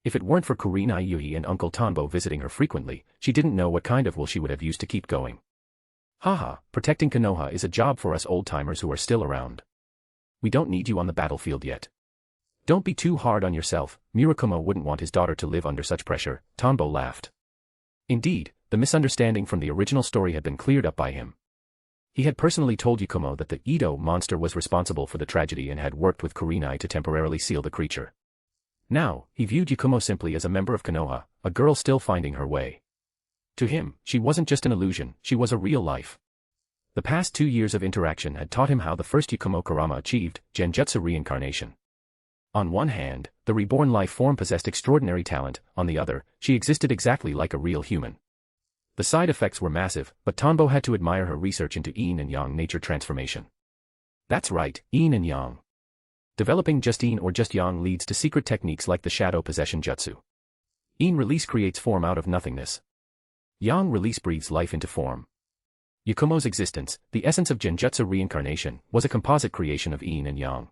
If it weren't for Kurinai Yui and Uncle Tanbo visiting her frequently, she didn't know what kind of will she would have used to keep going. Haha, protecting Konoha is a job for us old-timers who are still around. We don't need you on the battlefield yet. Don't be too hard on yourself, Murakumo wouldn't want his daughter to live under such pressure, Tanbo laughed. Indeed, the misunderstanding from the original story had been cleared up by him. He had personally told Yakumo that the Ito monster was responsible for the tragedy and had worked with Kurinai to temporarily seal the creature. Now, he viewed Yakumo simply as a member of Konoha, a girl still finding her way. To him, she wasn't just an illusion, she was a real life. The past 2 years of interaction had taught him how the first Yakumo Kurama achieved Genjutsu reincarnation. On one hand, the reborn life form possessed extraordinary talent, on the other, she existed exactly like a real human. The side effects were massive, but Tanbo had to admire her research into Yin and Yang nature transformation. That's right, Yin and Yang. Developing just Yin or just Yang leads to secret techniques like the shadow possession jutsu. Yin release creates form out of nothingness. Yang release breathes life into form. Yakumo's existence, the essence of Genjutsu reincarnation, was a composite creation of Yin and Yang.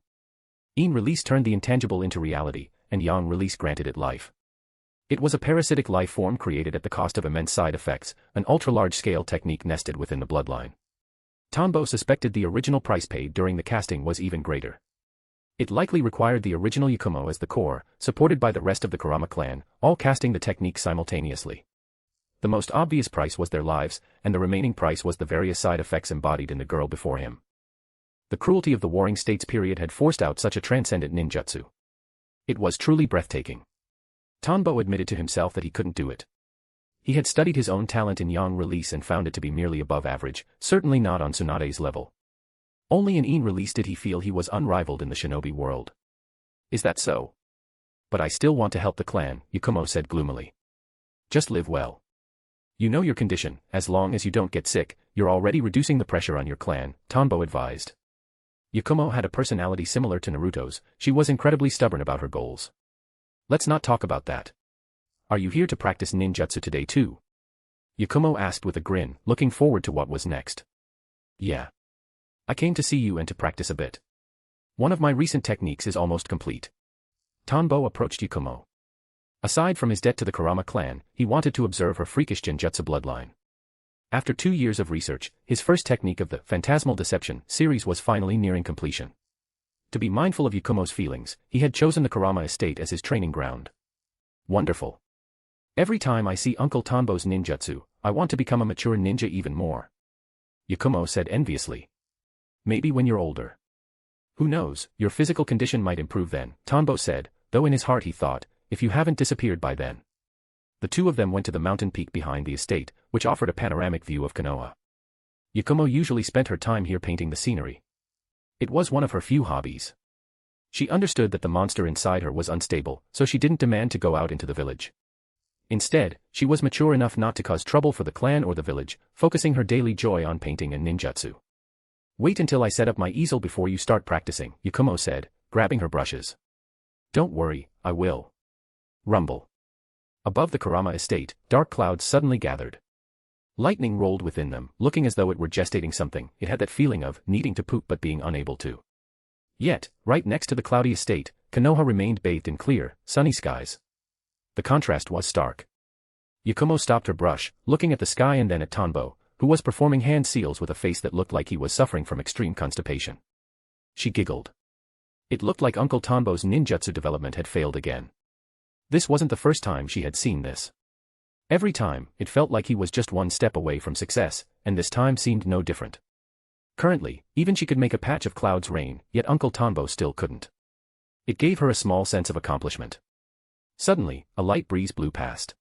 Yin release turned the intangible into reality, and Yang release granted it life. It was a parasitic life form created at the cost of immense side effects, an ultra-large-scale technique nested within the bloodline. Tanbo suspected the original price paid during the casting was even greater. It likely required the original Yakumo as the core, supported by the rest of the Kurama clan, all casting the technique simultaneously. The most obvious price was their lives, and the remaining price was the various side effects embodied in the girl before him. The cruelty of the Warring States period had forced out such a transcendent ninjutsu. It was truly breathtaking. Tanbo admitted to himself that he couldn't do it. He had studied his own talent in Yang release and found it to be merely above average, certainly not on Tsunade's level. Only in Yin release did he feel he was unrivaled in the shinobi world. Is that so? But I still want to help the clan, Yakumo said gloomily. Just live well. You know your condition, as long as you don't get sick, you're already reducing the pressure on your clan, Tanbo advised. Yakumo had a personality similar to Naruto's, she was incredibly stubborn about her goals. Let's not talk about that. Are you here to practice ninjutsu today too? Yakumo asked with a grin, looking forward to what was next. Yeah. I came to see you and to practice a bit. One of my recent techniques is almost complete. Tanbo approached Yakumo. Aside from his debt to the Kurama clan, he wanted to observe her freakish Genjutsu bloodline. After 2 years of research, his first technique of the Phantasmal Deception series was finally nearing completion. To be mindful of Yakumo's feelings, he had chosen the Kurama estate as his training ground. Wonderful. Every time I see Uncle Tanbo's ninjutsu, I want to become a mature ninja even more. Yakumo said enviously. Maybe when you're older. Who knows, your physical condition might improve then, Tanbo said, though in his heart he thought, if you haven't disappeared by then. The two of them went to the mountain peak behind the estate, which offered a panoramic view of Konoha. Yakumo usually spent her time here painting the scenery. It was one of her few hobbies. She understood that the monster inside her was unstable, so she didn't demand to go out into the village. Instead, she was mature enough not to cause trouble for the clan or the village, focusing her daily joy on painting and ninjutsu. Wait until I set up my easel before you start practicing, Yakumo said, grabbing her brushes. Don't worry, I will. Rumble. Above the Kurama estate, dark clouds suddenly gathered. Lightning rolled within them, looking as though it were gestating something. It had that feeling of needing to poop but being unable to. Yet, right next to the cloudy estate, Konoha remained bathed in clear, sunny skies. The contrast was stark. Yakumo stopped her brush, looking at the sky and then at Tanbo, who was performing hand seals with a face that looked like he was suffering from extreme constipation. She giggled. It looked like Uncle Tanbo's ninjutsu development had failed again. This wasn't the first time she had seen this. Every time, it felt like he was just one step away from success, and this time seemed no different. Currently, even she could make a patch of clouds rain, yet Uncle Tanbo still couldn't. It gave her a small sense of accomplishment. Suddenly, a light breeze blew past.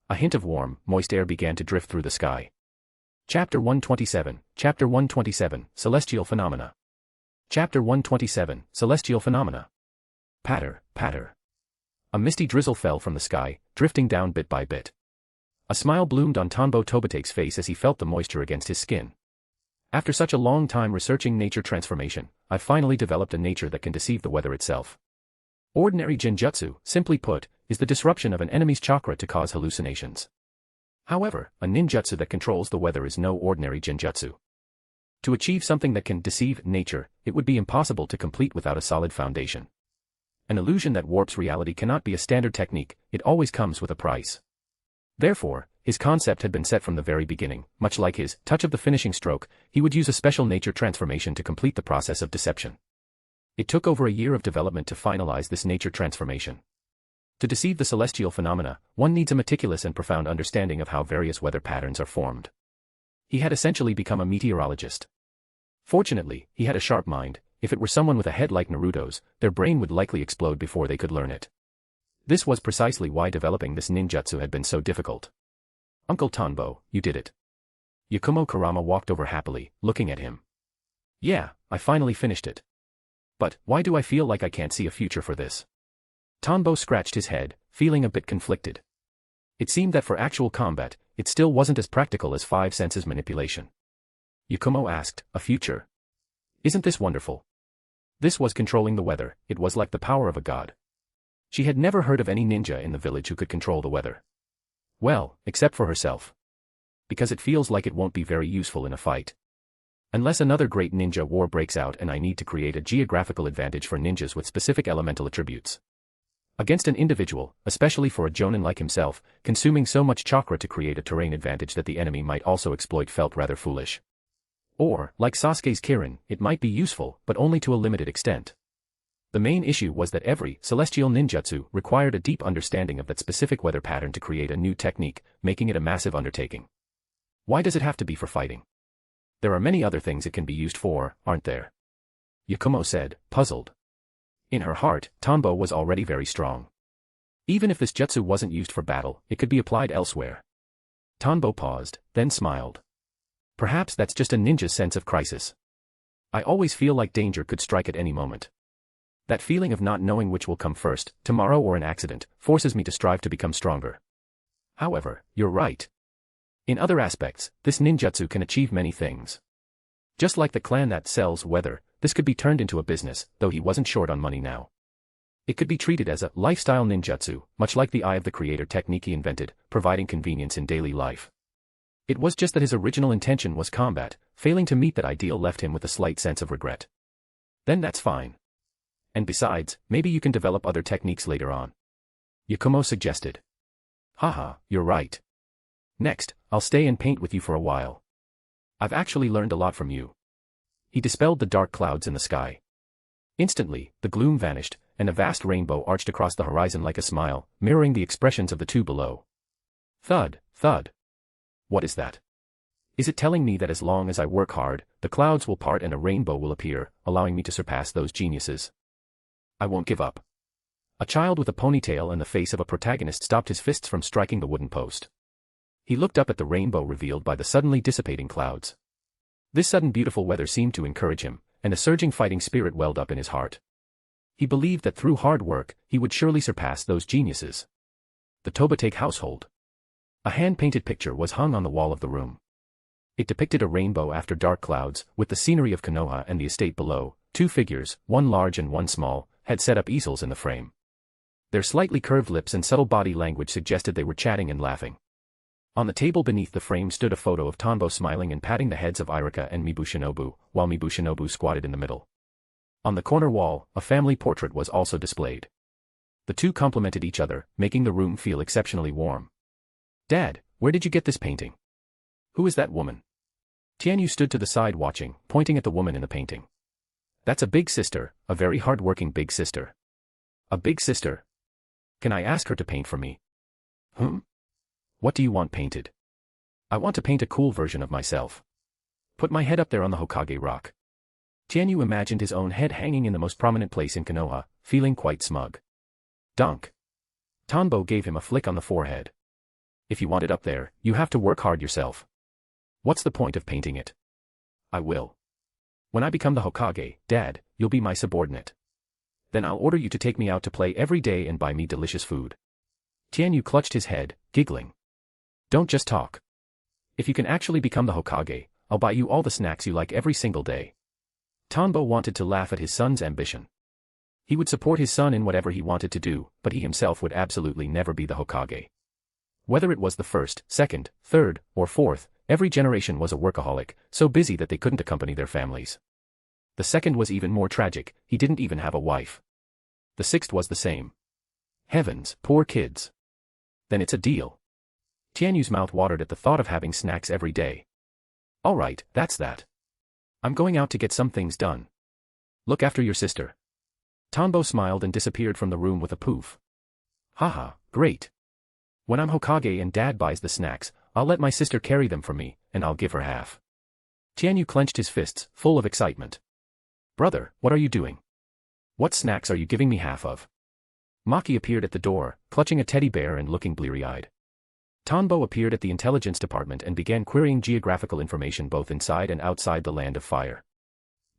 A hint of warm, moist air began to drift through the sky. Chapter 127, Chapter 127, Celestial Phenomena. Chapter 127, Celestial Phenomena. Patter, patter. A misty drizzle fell from the sky, drifting down bit by bit. A smile bloomed on Tanbo Tobate's face as he felt the moisture against his skin. After such a long time researching nature transformation, I've finally developed a nature that can deceive the weather itself. Ordinary Genjutsu, simply put, is the disruption of an enemy's chakra to cause hallucinations. However, a ninjutsu that controls the weather is no ordinary Genjutsu. To achieve something that can deceive nature, it would be impossible to complete without a solid foundation. An illusion that warps reality cannot be a standard technique, it always comes with a price. Therefore, his concept had been set from the very beginning. Much like his touch of the finishing stroke, he would use a special nature transformation to complete the process of deception. It took over a year of development to finalize this nature transformation. To deceive the celestial phenomena, one needs a meticulous and profound understanding of how various weather patterns are formed. He had essentially become a meteorologist. Fortunately, he had a sharp mind. If it were someone with a head like Naruto's, their brain would likely explode before they could learn it. This was precisely why developing this ninjutsu had been so difficult. Uncle Tanbo, you did it. Yakumo Kurama walked over happily, looking at him. Yeah, I finally finished it. But, why do I feel like I can't see a future for this? Tanbo scratched his head, feeling a bit conflicted. It seemed that for actual combat, it still wasn't as practical as five senses manipulation. Yakumo asked, a future? Isn't this wonderful? This was controlling the weather, it was like the power of a god. She had never heard of any ninja in the village who could control the weather. Well, except for herself. Because it feels like it won't be very useful in a fight. Unless another great ninja war breaks out and I need to create a geographical advantage for ninjas with specific elemental attributes. Against an individual, especially for a jonin like himself, consuming so much chakra to create a terrain advantage that the enemy might also exploit felt rather foolish. Or, like Sasuke's Kirin, it might be useful, but only to a limited extent. The main issue was that every celestial ninjutsu required a deep understanding of that specific weather pattern to create a new technique, making it a massive undertaking. Why does it have to be for fighting? There are many other things it can be used for, aren't there? Yakumo said, puzzled. In her heart, Tanbo was already very strong. Even if this jutsu wasn't used for battle, it could be applied elsewhere. Tanbo paused, then smiled. Perhaps that's just a ninja's sense of crisis. I always feel like danger could strike at any moment. That feeling of not knowing which will come first, tomorrow or an accident, forces me to strive to become stronger. However, you're right. In other aspects, this ninjutsu can achieve many things. Just like the clan that sells weather, this could be turned into a business, though he wasn't short on money now. It could be treated as a lifestyle ninjutsu, much like the Eye of the Creator technique he invented, providing convenience in daily life. It was just that his original intention was combat, failing to meet that ideal left him with a slight sense of regret. Then that's fine. And besides, maybe you can develop other techniques later on. Yakumo suggested. Haha, you're right. Next, I'll stay and paint with you for a while. I've actually learned a lot from you. He dispelled the dark clouds in the sky. Instantly, the gloom vanished, and a vast rainbow arched across the horizon like a smile, mirroring the expressions of the two below. Thud, thud. What is that? Is it telling me that as long as I work hard, the clouds will part and a rainbow will appear, allowing me to surpass those geniuses? I won't give up. A child with a ponytail and the face of a protagonist stopped his fists from striking the wooden post. He looked up at the rainbow revealed by the suddenly dissipating clouds. This sudden beautiful weather seemed to encourage him, and a surging fighting spirit welled up in his heart. He believed that through hard work, he would surely surpass those geniuses. The Tobitake household. A hand-painted picture was hung on the wall of the room. It depicted a rainbow after dark clouds, with the scenery of Konoha and the estate below. Two figures, one large and one small, had set up easels in the frame. Their slightly curved lips and subtle body language suggested they were chatting and laughing. On the table beneath the frame stood a photo of Tanbo smiling and patting the heads of Irika and Mibushinobu, while Mibushinobu squatted in the middle. On the corner wall, a family portrait was also displayed. The two complemented each other, making the room feel exceptionally warm. "Dad, where did you get this painting? Who is that woman?" Tianyu stood to the side watching, pointing at the woman in the painting. "That's a big sister, a very hard-working big sister." "A big sister? Can I ask her to paint for me?" What do you want painted?" "I want to paint a cool version of myself. Put my head up there on the Hokage rock." Tianyu imagined his own head hanging in the most prominent place in Konoha, feeling quite smug. "Dunk." Tanbo gave him a flick on the forehead. "If you want it up there, you have to work hard yourself. What's the point of painting it?" "I will. When I become the Hokage, Dad, you'll be my subordinate. Then I'll order you to take me out to play every day and buy me delicious food." Tianyu clutched his head, giggling. "Don't just talk. If you can actually become the Hokage, I'll buy you all the snacks you like every single day." Tanbo wanted to laugh at his son's ambition. He would support his son in whatever he wanted to do, but he himself would absolutely never be the Hokage. Whether it was the first, second, third, or fourth, every generation was a workaholic, so busy that they couldn't accompany their families. The second was even more tragic, he didn't even have a wife. The sixth was the same. Heavens, poor kids. Then it's a deal. Tianyu's mouth watered at the thought of having snacks every day. "All right, that's that. I'm going out to get some things done. Look after your sister." Tanbo smiled and disappeared from the room with a poof. "Haha, great. When I'm Hokage and Dad buys the snacks, I'll let my sister carry them for me, and I'll give her half." Tianyu clenched his fists, full of excitement. "Brother, what are you doing? What snacks are you giving me half of?" Maki appeared at the door, clutching a teddy bear and looking bleary-eyed. Tanbo appeared at the intelligence department and began querying geographical information both inside and outside the Land of Fire.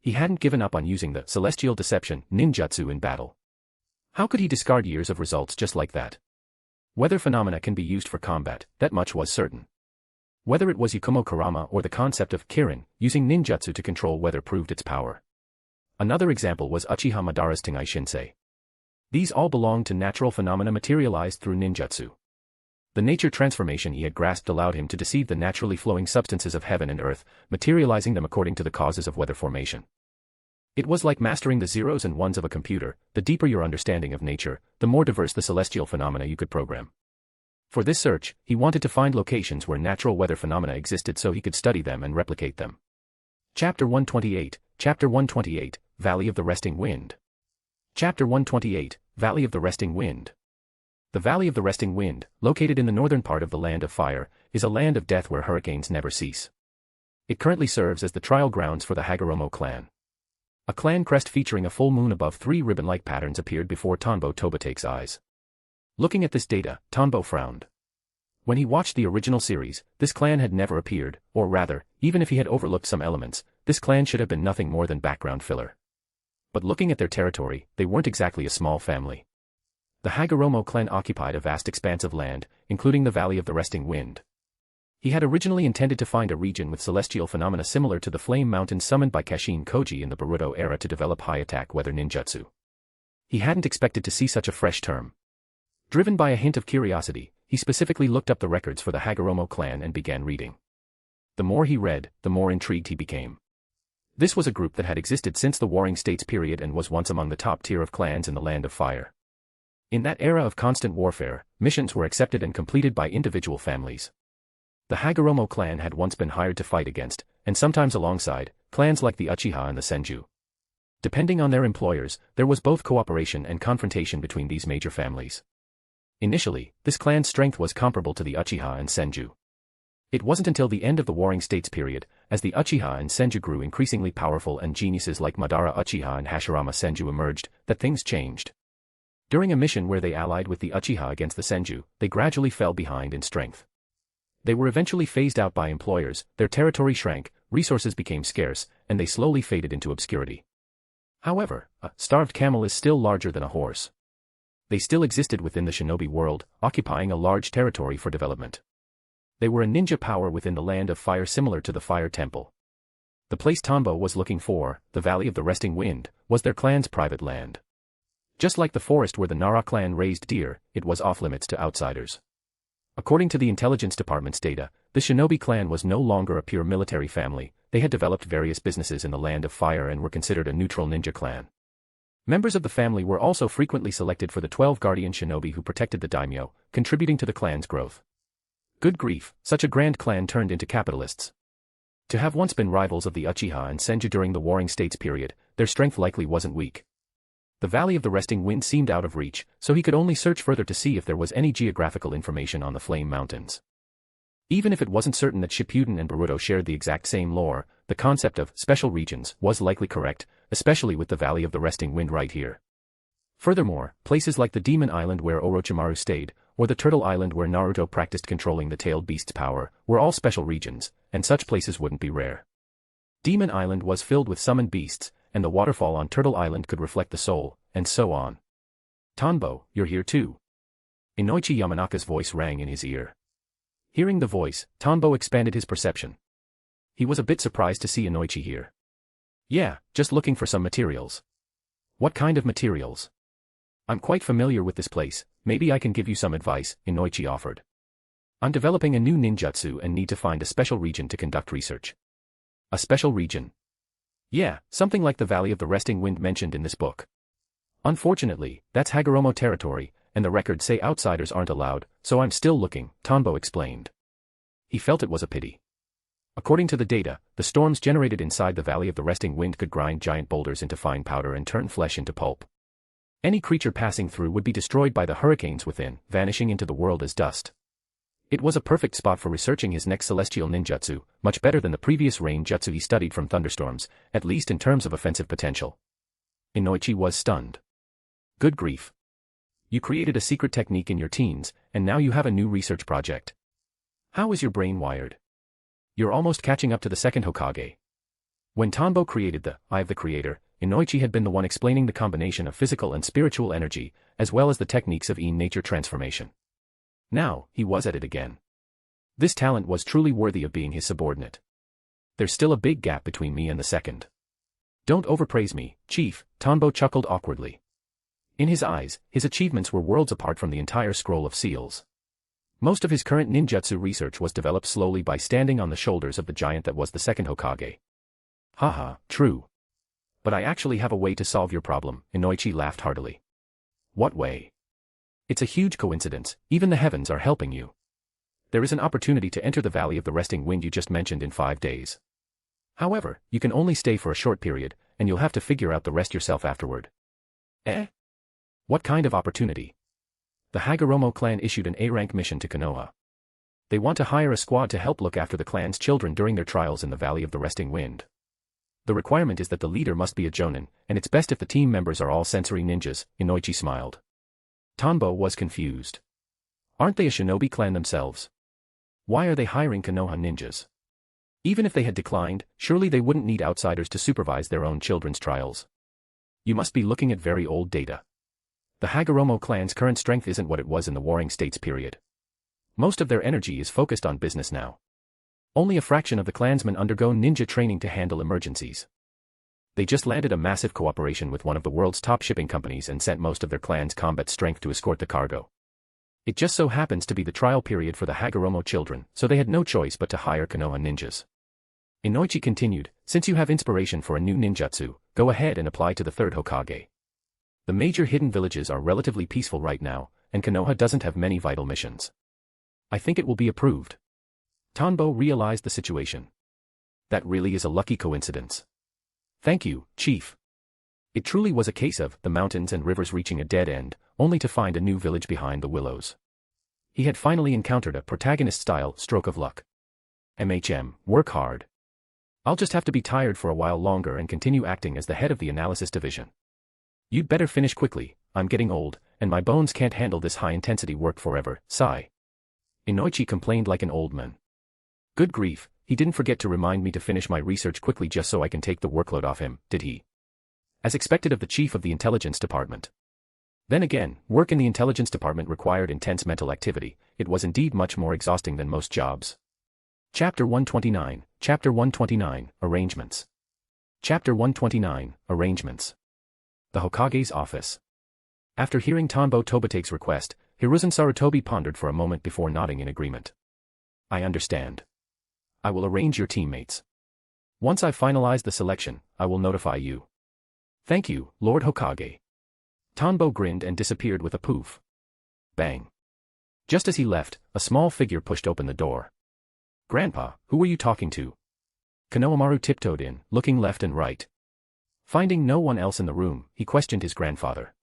He hadn't given up on using the celestial deception ninjutsu in battle. How could he discard years of results just like that? Weather phenomena can be used for combat, that much was certain. Whether it was Yakumo Kurama or the concept of Kirin, using ninjutsu to control weather proved its power. Another example was Uchiha Madara's Tengai Shinsei. These all belonged to natural phenomena materialized through ninjutsu. The nature transformation he had grasped allowed him to deceive the naturally flowing substances of heaven and earth, materializing them according to the causes of weather formation. It was like mastering the zeros and ones of a computer. The deeper your understanding of nature, the more diverse the celestial phenomena you could program. For this search, he wanted to find locations where natural weather phenomena existed so he could study them and replicate them. Chapter 128, Chapter 128, Valley of the Resting Wind. Chapter 128, Valley of the Resting Wind. The Valley of the Resting Wind, located in the northern part of the Land of Fire, is a land of death where hurricanes never cease. It currently serves as the trial grounds for the Hagoromo clan. A clan crest featuring a full moon above three ribbon-like patterns appeared before Tanbo Tobitake's eyes. Looking at this data, Tanbo frowned. When he watched the original series, this clan had never appeared, or rather, even if he had overlooked some elements, this clan should have been nothing more than background filler. But looking at their territory, they weren't exactly a small family. The Hagoromo clan occupied a vast expanse of land, including the Valley of the Resting Wind. He had originally intended to find a region with celestial phenomena similar to the Flame Mountain summoned by Kashin Koji in the Boruto era to develop high-attack weather ninjutsu. He hadn't expected to see such a fresh term. Driven by a hint of curiosity, he specifically looked up the records for the Hagoromo clan and began reading. The more he read, the more intrigued he became. This was a group that had existed since the Warring States period and was once among the top tier of clans in the Land of Fire. In that era of constant warfare, missions were accepted and completed by individual families. The Hagoromo clan had once been hired to fight against, and sometimes alongside, clans like the Uchiha and the Senju. Depending on their employers, there was both cooperation and confrontation between these major families. Initially, this clan's strength was comparable to the Uchiha and Senju. It wasn't until the end of the Warring States period, as the Uchiha and Senju grew increasingly powerful and geniuses like Madara Uchiha and Hashirama Senju emerged, that things changed. During a mission where they allied with the Uchiha against the Senju, they gradually fell behind in strength. They were eventually phased out by employers, their territory shrank, resources became scarce, and they slowly faded into obscurity. However, a starved camel is still larger than a horse. They still existed within the shinobi world, occupying a large territory for development. They were a ninja power within the land of fire similar to the Fire Temple. The place Tanbo was looking for, the Valley of the Resting Wind, was their clan's private land. Just like the forest where the Nara clan raised deer, it was off-limits to outsiders. According to the intelligence department's data, the shinobi clan was no longer a pure military family. They had developed various businesses in the land of fire and were considered a neutral ninja clan. Members of the family were also frequently selected for the 12 guardian shinobi who protected the daimyo, contributing to the clan's growth. Good grief, such a grand clan turned into capitalists. To have once been rivals of the Uchiha and Senju during the Warring States period, their strength likely wasn't weak. The Valley of the Resting Wind seemed out of reach, so he could only search further to see if there was any geographical information on the Flame Mountains. Even if it wasn't certain that Shippuden and Boruto shared the exact same lore, the concept of special regions was likely correct, especially with the Valley of the Resting Wind right here. Furthermore, places like the Demon Island where Orochimaru stayed, or the Turtle Island where Naruto practiced controlling the tailed beast's power, were all special regions, and such places wouldn't be rare. Demon Island was filled with summoned beasts, and the waterfall on Turtle Island could reflect the soul, and so on. Tanbo, you're here too. Inoichi Yamanaka's voice rang in his ear. Hearing the voice, Tanbo expanded his perception. He was a bit surprised to see Inoichi here. Yeah, just looking for some materials. What kind of materials? I'm quite familiar with this place, maybe I can give you some advice, Inoichi offered. I'm developing a new ninjutsu and need to find a special region to conduct research. A special region? Yeah, something like the Valley of the Resting Wind mentioned in this book. Unfortunately, that's Hagoromo territory, and the records say outsiders aren't allowed, so I'm still looking, Tanbo explained. He felt it was a pity. According to the data, the storms generated inside the Valley of the Resting Wind could grind giant boulders into fine powder and turn flesh into pulp. Any creature passing through would be destroyed by the hurricanes within, vanishing into the world as dust. It was a perfect spot for researching his next celestial ninjutsu, much better than the previous rain jutsu he studied from thunderstorms, at least in terms of offensive potential. Inoichi was stunned. Good grief. You created a secret technique in your teens, and now you have a new research project. How is your brain wired? You're almost catching up to the second Hokage. When Tanbo created the Eye of the Creator, Inoichi had been the one explaining the combination of physical and spiritual energy, as well as the techniques of nature transformation. Now, he was at it again. This talent was truly worthy of being his subordinate. There's still a big gap between me and the second. Don't overpraise me, Chief, Tanbo chuckled awkwardly. In his eyes, his achievements were worlds apart from the entire scroll of seals. Most of his current ninjutsu research was developed slowly by standing on the shoulders of the giant that was the second Hokage. Haha, true. But I actually have a way to solve your problem, Inoichi laughed heartily. What way? It's a huge coincidence, even the heavens are helping you. There is an opportunity to enter the Valley of the Resting Wind you just mentioned in 5 days. However, you can only stay for a short period, and you'll have to figure out the rest yourself afterward. Eh? What kind of opportunity? The Hagoromo clan issued an A-rank mission to Konoha. They want to hire a squad to help look after the clan's children during their trials in the Valley of the Resting Wind. The requirement is that the leader must be a jonin, and it's best if the team members are all sensory ninjas, Inoichi smiled. Tanbo was confused. Aren't they a shinobi clan themselves? Why are they hiring Konoha ninjas? Even if they had declined, surely they wouldn't need outsiders to supervise their own children's trials. You must be looking at very old data. The Hagoromo clan's current strength isn't what it was in the Warring States period. Most of their energy is focused on business now. Only a fraction of the clansmen undergo ninja training to handle emergencies. They just landed a massive cooperation with one of the world's top shipping companies and sent most of their clan's combat strength to escort the cargo. It just so happens to be the trial period for the Hagoromo children, so they had no choice but to hire Konoha ninjas. Inoichi continued, since you have inspiration for a new ninjutsu, go ahead and apply to the third Hokage. The major hidden villages are relatively peaceful right now, and Konoha doesn't have many vital missions. I think it will be approved. Tanbo realized the situation. That really is a lucky coincidence. Thank you, Chief. It truly was a case of the mountains and rivers reaching a dead end, only to find a new village behind the willows. He had finally encountered a protagonist-style stroke of luck. Work hard. I'll just have to be tired for a while longer and continue acting as the head of the analysis division. You'd better finish quickly, I'm getting old, and my bones can't handle this high-intensity work forever, sigh. Inoichi complained like an old man. Good grief, he didn't forget to remind me to finish my research quickly just so I can take the workload off him, did he? As expected of the chief of the intelligence department. Then again, work in the intelligence department required intense mental activity. It was indeed much more exhausting than most jobs. Chapter 129, Arrangements. Chapter 129, Arrangements. The Hokage's Office. After hearing Tanbo Tobate's request, Hiruzen Sarutobi pondered for a moment before nodding in agreement. I understand. I will arrange your teammates. Once I finalize the selection, I will notify you. Thank you, Lord Hokage. Tanbo grinned and disappeared with a poof. Bang. Just as he left, a small figure pushed open the door. Grandpa, who were you talking to? Konohamaru tiptoed in, looking left and right. Finding no one else in the room, he questioned his grandfather.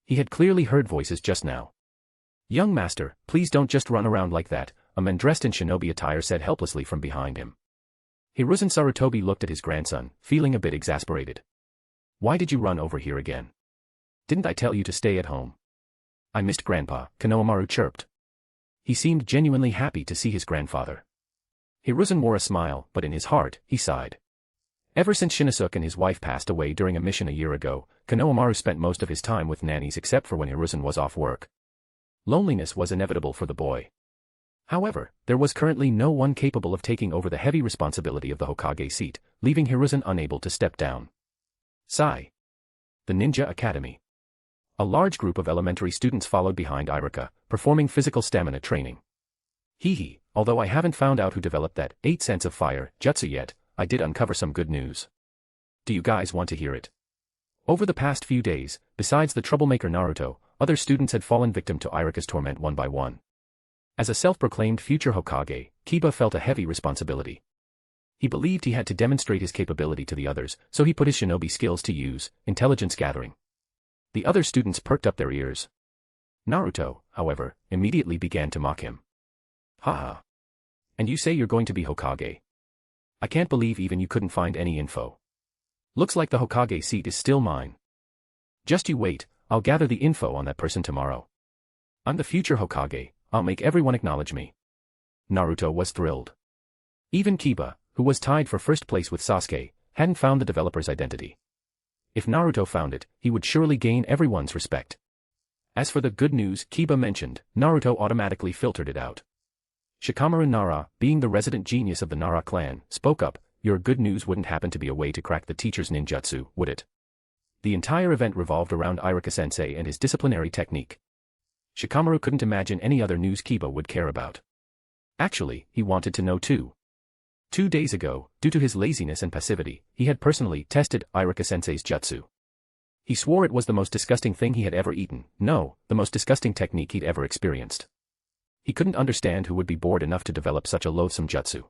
He had clearly heard voices just now. Young master, please don't just run around like that, a man dressed in shinobi attire said helplessly from behind him. Hiruzen Sarutobi looked at his grandson, feeling a bit exasperated. Why did you run over here again? Didn't I tell you to stay at home? I missed Grandpa, Konohamaru chirped. He seemed genuinely happy to see his grandfather. Hiruzen wore a smile, but in his heart, he sighed. Ever since Shinosuke and his wife passed away during a mission a year ago, Konohamaru spent most of his time with nannies except for when Hiruzen was off work. Loneliness was inevitable for the boy. However, there was currently no one capable of taking over the heavy responsibility of the Hokage seat, leaving Hiruzen unable to step down. Sigh. The Ninja Academy. A large group of elementary students followed behind Irika, performing physical stamina training. Hee, although I haven't found out who developed that 8 sense of fire jutsu yet, I did uncover some good news. Do you guys want to hear it? Over the past few days, besides the troublemaker Naruto, other students had fallen victim to Irika's torment one by one. As a self-proclaimed future Hokage, Kiba felt a heavy responsibility. He believed he had to demonstrate his capability to the others, so he put his shinobi skills to use, intelligence gathering. The other students perked up their ears. Naruto, however, immediately began to mock him. Haha. And you say you're going to be Hokage? I can't believe even you couldn't find any info. Looks like the Hokage seat is still mine. Just you wait, I'll gather the info on that person tomorrow. I'm the future Hokage, I'll make everyone acknowledge me. Naruto was thrilled. Even Kiba, who was tied for first place with Sasuke, hadn't found the developer's identity. If Naruto found it, he would surely gain everyone's respect. As for the good news Kiba mentioned, Naruto automatically filtered it out. Shikamaru Nara, being the resident genius of the Nara clan, spoke up, your good news wouldn't happen to be a way to crack the teacher's ninjutsu, would it? The entire event revolved around Irika-sensei and his disciplinary technique. Shikamaru couldn't imagine any other news Kiba would care about. Actually, he wanted to know too. 2 days ago, due to his laziness and passivity, he had personally tested Irika-sensei's jutsu. He swore it was the most disgusting thing he had ever eaten, no, the most disgusting technique he'd ever experienced. He couldn't understand who would be bored enough to develop such a loathsome jutsu.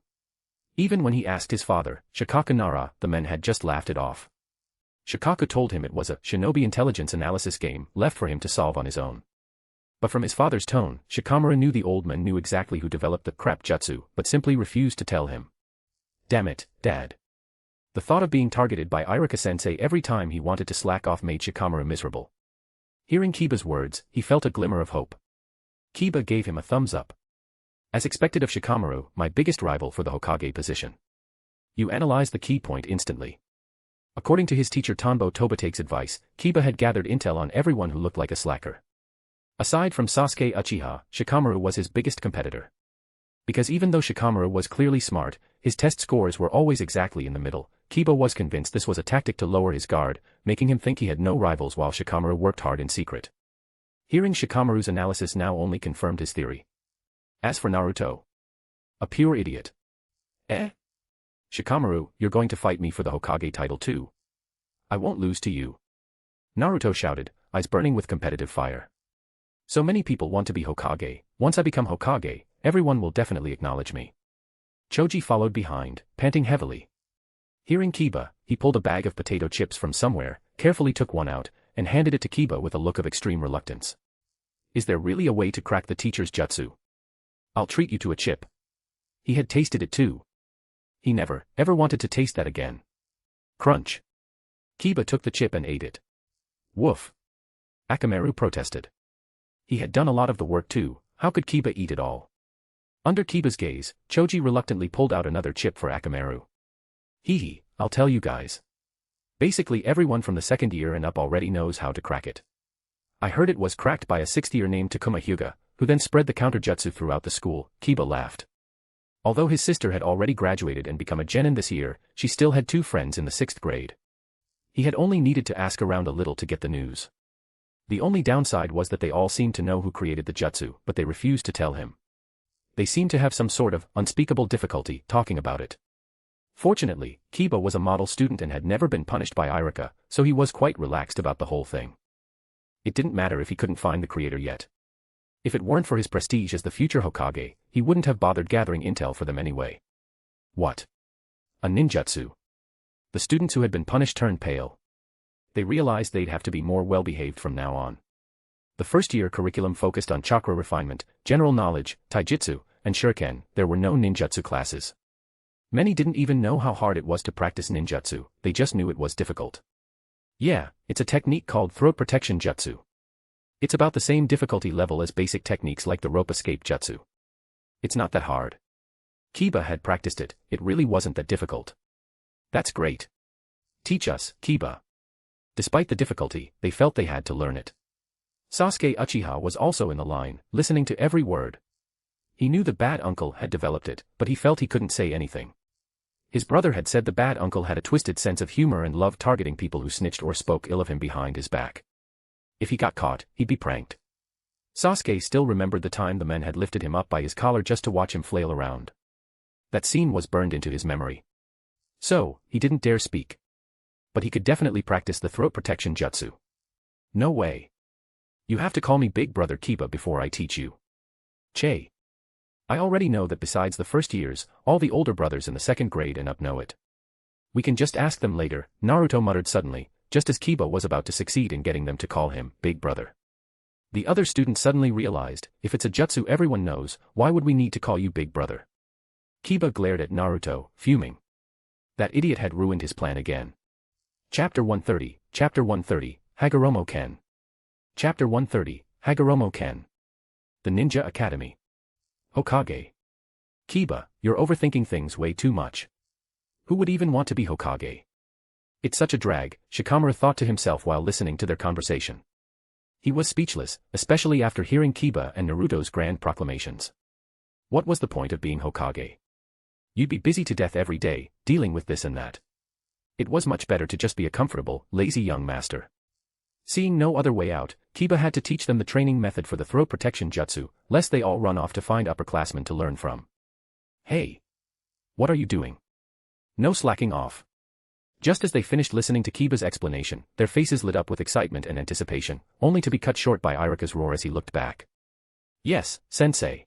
Even when he asked his father, Shikaku Nara, the man had just laughed it off. Shikaku told him it was a shinobi intelligence analysis game left for him to solve on his own. But from his father's tone, Shikamaru knew the old man knew exactly who developed the crap jutsu, but simply refused to tell him. Damn it, Dad. The thought of being targeted by Irika-sensei every time he wanted to slack off made Shikamaru miserable. Hearing Kiba's words, he felt a glimmer of hope. Kiba gave him a thumbs up. As expected of Shikamaru, my biggest rival for the Hokage position. You analyzed the key point instantly. According to his teacher Tanbo Tobate's advice, Kiba had gathered intel on everyone who looked like a slacker. Aside from Sasuke Uchiha, Shikamaru was his biggest competitor. Because even though Shikamaru was clearly smart, his test scores were always exactly in the middle, Kiba was convinced this was a tactic to lower his guard, making him think he had no rivals while Shikamaru worked hard in secret. Hearing Shikamaru's analysis now only confirmed his theory. As for Naruto, a pure idiot. Shikamaru, you're going to fight me for the Hokage title too. I won't lose to you. Naruto shouted, eyes burning with competitive fire. So many people want to be Hokage, once I become Hokage, everyone will definitely acknowledge me. Choji followed behind, panting heavily. Hearing Kiba, he pulled a bag of potato chips from somewhere, carefully took one out, and handed it to Kiba with a look of extreme reluctance. Is there really a way to crack the teacher's jutsu? I'll treat you to a chip. He had tasted it too. He never, ever wanted to taste that again. Crunch. Kiba took the chip and ate it. Woof. Akamaru protested. He had done a lot of the work too, how could Kiba eat it all? Under Kiba's gaze, Choji reluctantly pulled out another chip for Akamaru. Hee, I'll tell you guys. Basically everyone from the second year and up already knows how to crack it. I heard it was cracked by a 6th-year named Takuma Hyuga, who then spread the counter-jutsu throughout the school. Kiba laughed. Although his sister had already graduated and become a genin this year, she still had 2 friends in the 6th grade. He had only needed to ask around a little to get the news. The only downside was that they all seemed to know who created the jutsu, but they refused to tell him. They seemed to have some sort of unspeakable difficulty talking about it. Fortunately, Kiba was a model student and had never been punished by Irika, so he was quite relaxed about the whole thing. It didn't matter if he couldn't find the creator yet. If it weren't for his prestige as the future Hokage, he wouldn't have bothered gathering intel for them anyway. What? A ninjutsu? The students who had been punished turned pale. They realized they'd have to be more well-behaved from now on. The first-year curriculum focused on chakra refinement, general knowledge, taijutsu, and shuriken. There were no ninjutsu classes. Many didn't even know how hard it was to practice ninjutsu, they just knew it was difficult. Yeah, it's a technique called throat protection jutsu. It's about the same difficulty level as basic techniques like the rope escape jutsu. It's not that hard. Kiba had practiced it, it really wasn't that difficult. That's great. Teach us, Kiba. Despite the difficulty, they felt they had to learn it. Sasuke Uchiha was also in the line, listening to every word. He knew the bad uncle had developed it, but he felt he couldn't say anything. His brother had said the bad uncle had a twisted sense of humor and loved targeting people who snitched or spoke ill of him behind his back. If he got caught, he'd be pranked. Sasuke still remembered the time the men had lifted him up by his collar just to watch him flail around. That scene was burned into his memory. So, he didn't dare speak. But he could definitely practice the throat protection jutsu. No way. You have to call me Big Brother Kiba before I teach you. Che. I already know that besides the first years, all the older brothers in the 2nd grade and up know it. We can just ask them later, Naruto muttered suddenly, just as Kiba was about to succeed in getting them to call him Big Brother. The other students suddenly realized, if it's a jutsu everyone knows, why would we need to call you Big Brother? Kiba glared at Naruto, fuming. That idiot had ruined his plan again. Chapter 130, Hagoromo Ken. Chapter 130, Hagoromo Ken. The Ninja Academy. Hokage. Kiba, you're overthinking things way too much. Who would even want to be Hokage? It's such a drag, Shikamaru thought to himself while listening to their conversation. He was speechless, especially after hearing Kiba and Naruto's grand proclamations. What was the point of being Hokage? You'd be busy to death every day, dealing with this and that. It was much better to just be a comfortable, lazy young master. Seeing no other way out, Kiba had to teach them the training method for the throat protection jutsu, lest they all run off to find upperclassmen to learn from. Hey! What are you doing? No slacking off. Just as they finished listening to Kiba's explanation, their faces lit up with excitement and anticipation, only to be cut short by Irika's roar as he looked back. Yes, sensei.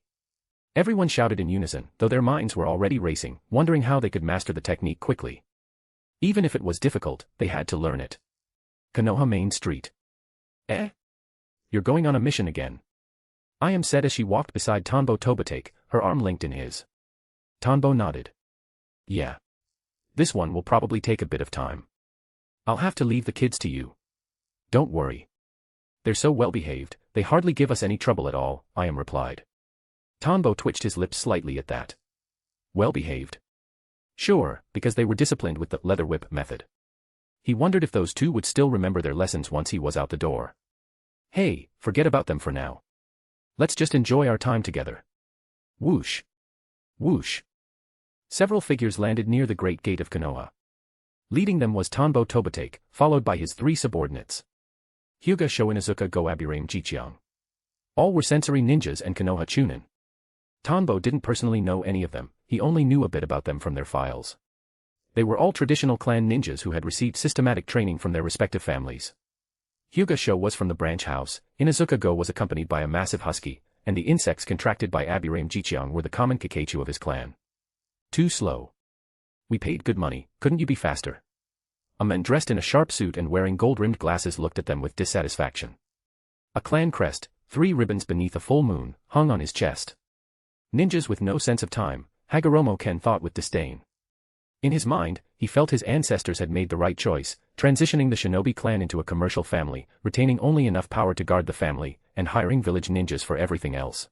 Everyone shouted in unison, though their minds were already racing, wondering how they could master the technique quickly. Even if it was difficult, they had to learn it. Konoha Main Street. Eh? You're going on a mission again. I said as she walked beside Tanbo Tobitake, her arm linked in his. Tanbo nodded. Yeah. This one will probably take a bit of time. I'll have to leave the kids to you. Don't worry. They're so well behaved, they hardly give us any trouble at all, I replied. Tanbo twitched his lips slightly at that. Well behaved? Sure, because they were disciplined with the leather whip method. He wondered if those two would still remember their lessons once he was out the door. Hey, forget about them for now. Let's just enjoy our time together. Whoosh. Whoosh. Several figures landed near the great gate of Konoha. Leading them was Tanbo Tobitake, followed by his 3 subordinates. Hyuga Shoinazuka Go Aburame Jichiang. All were sensory ninjas and Konoha Chunin. Tanbo didn't personally know any of them, he only knew a bit about them from their files. They were all traditional clan ninjas who had received systematic training from their respective families. Hyuga Sho was from the branch house, Inazuka Go was accompanied by a massive husky, and the insects contracted by Aburame Jichiang were the common Kakachu of his clan. Too slow. We paid good money, couldn't you be faster? A man dressed in a sharp suit and wearing gold-rimmed glasses looked at them with dissatisfaction. A clan crest, 3 ribbons beneath a full moon, hung on his chest. Ninjas with no sense of time, Hagoromo Ken thought with disdain. In his mind, he felt his ancestors had made the right choice, transitioning the shinobi clan into a commercial family, retaining only enough power to guard the family, and hiring village ninjas for everything else.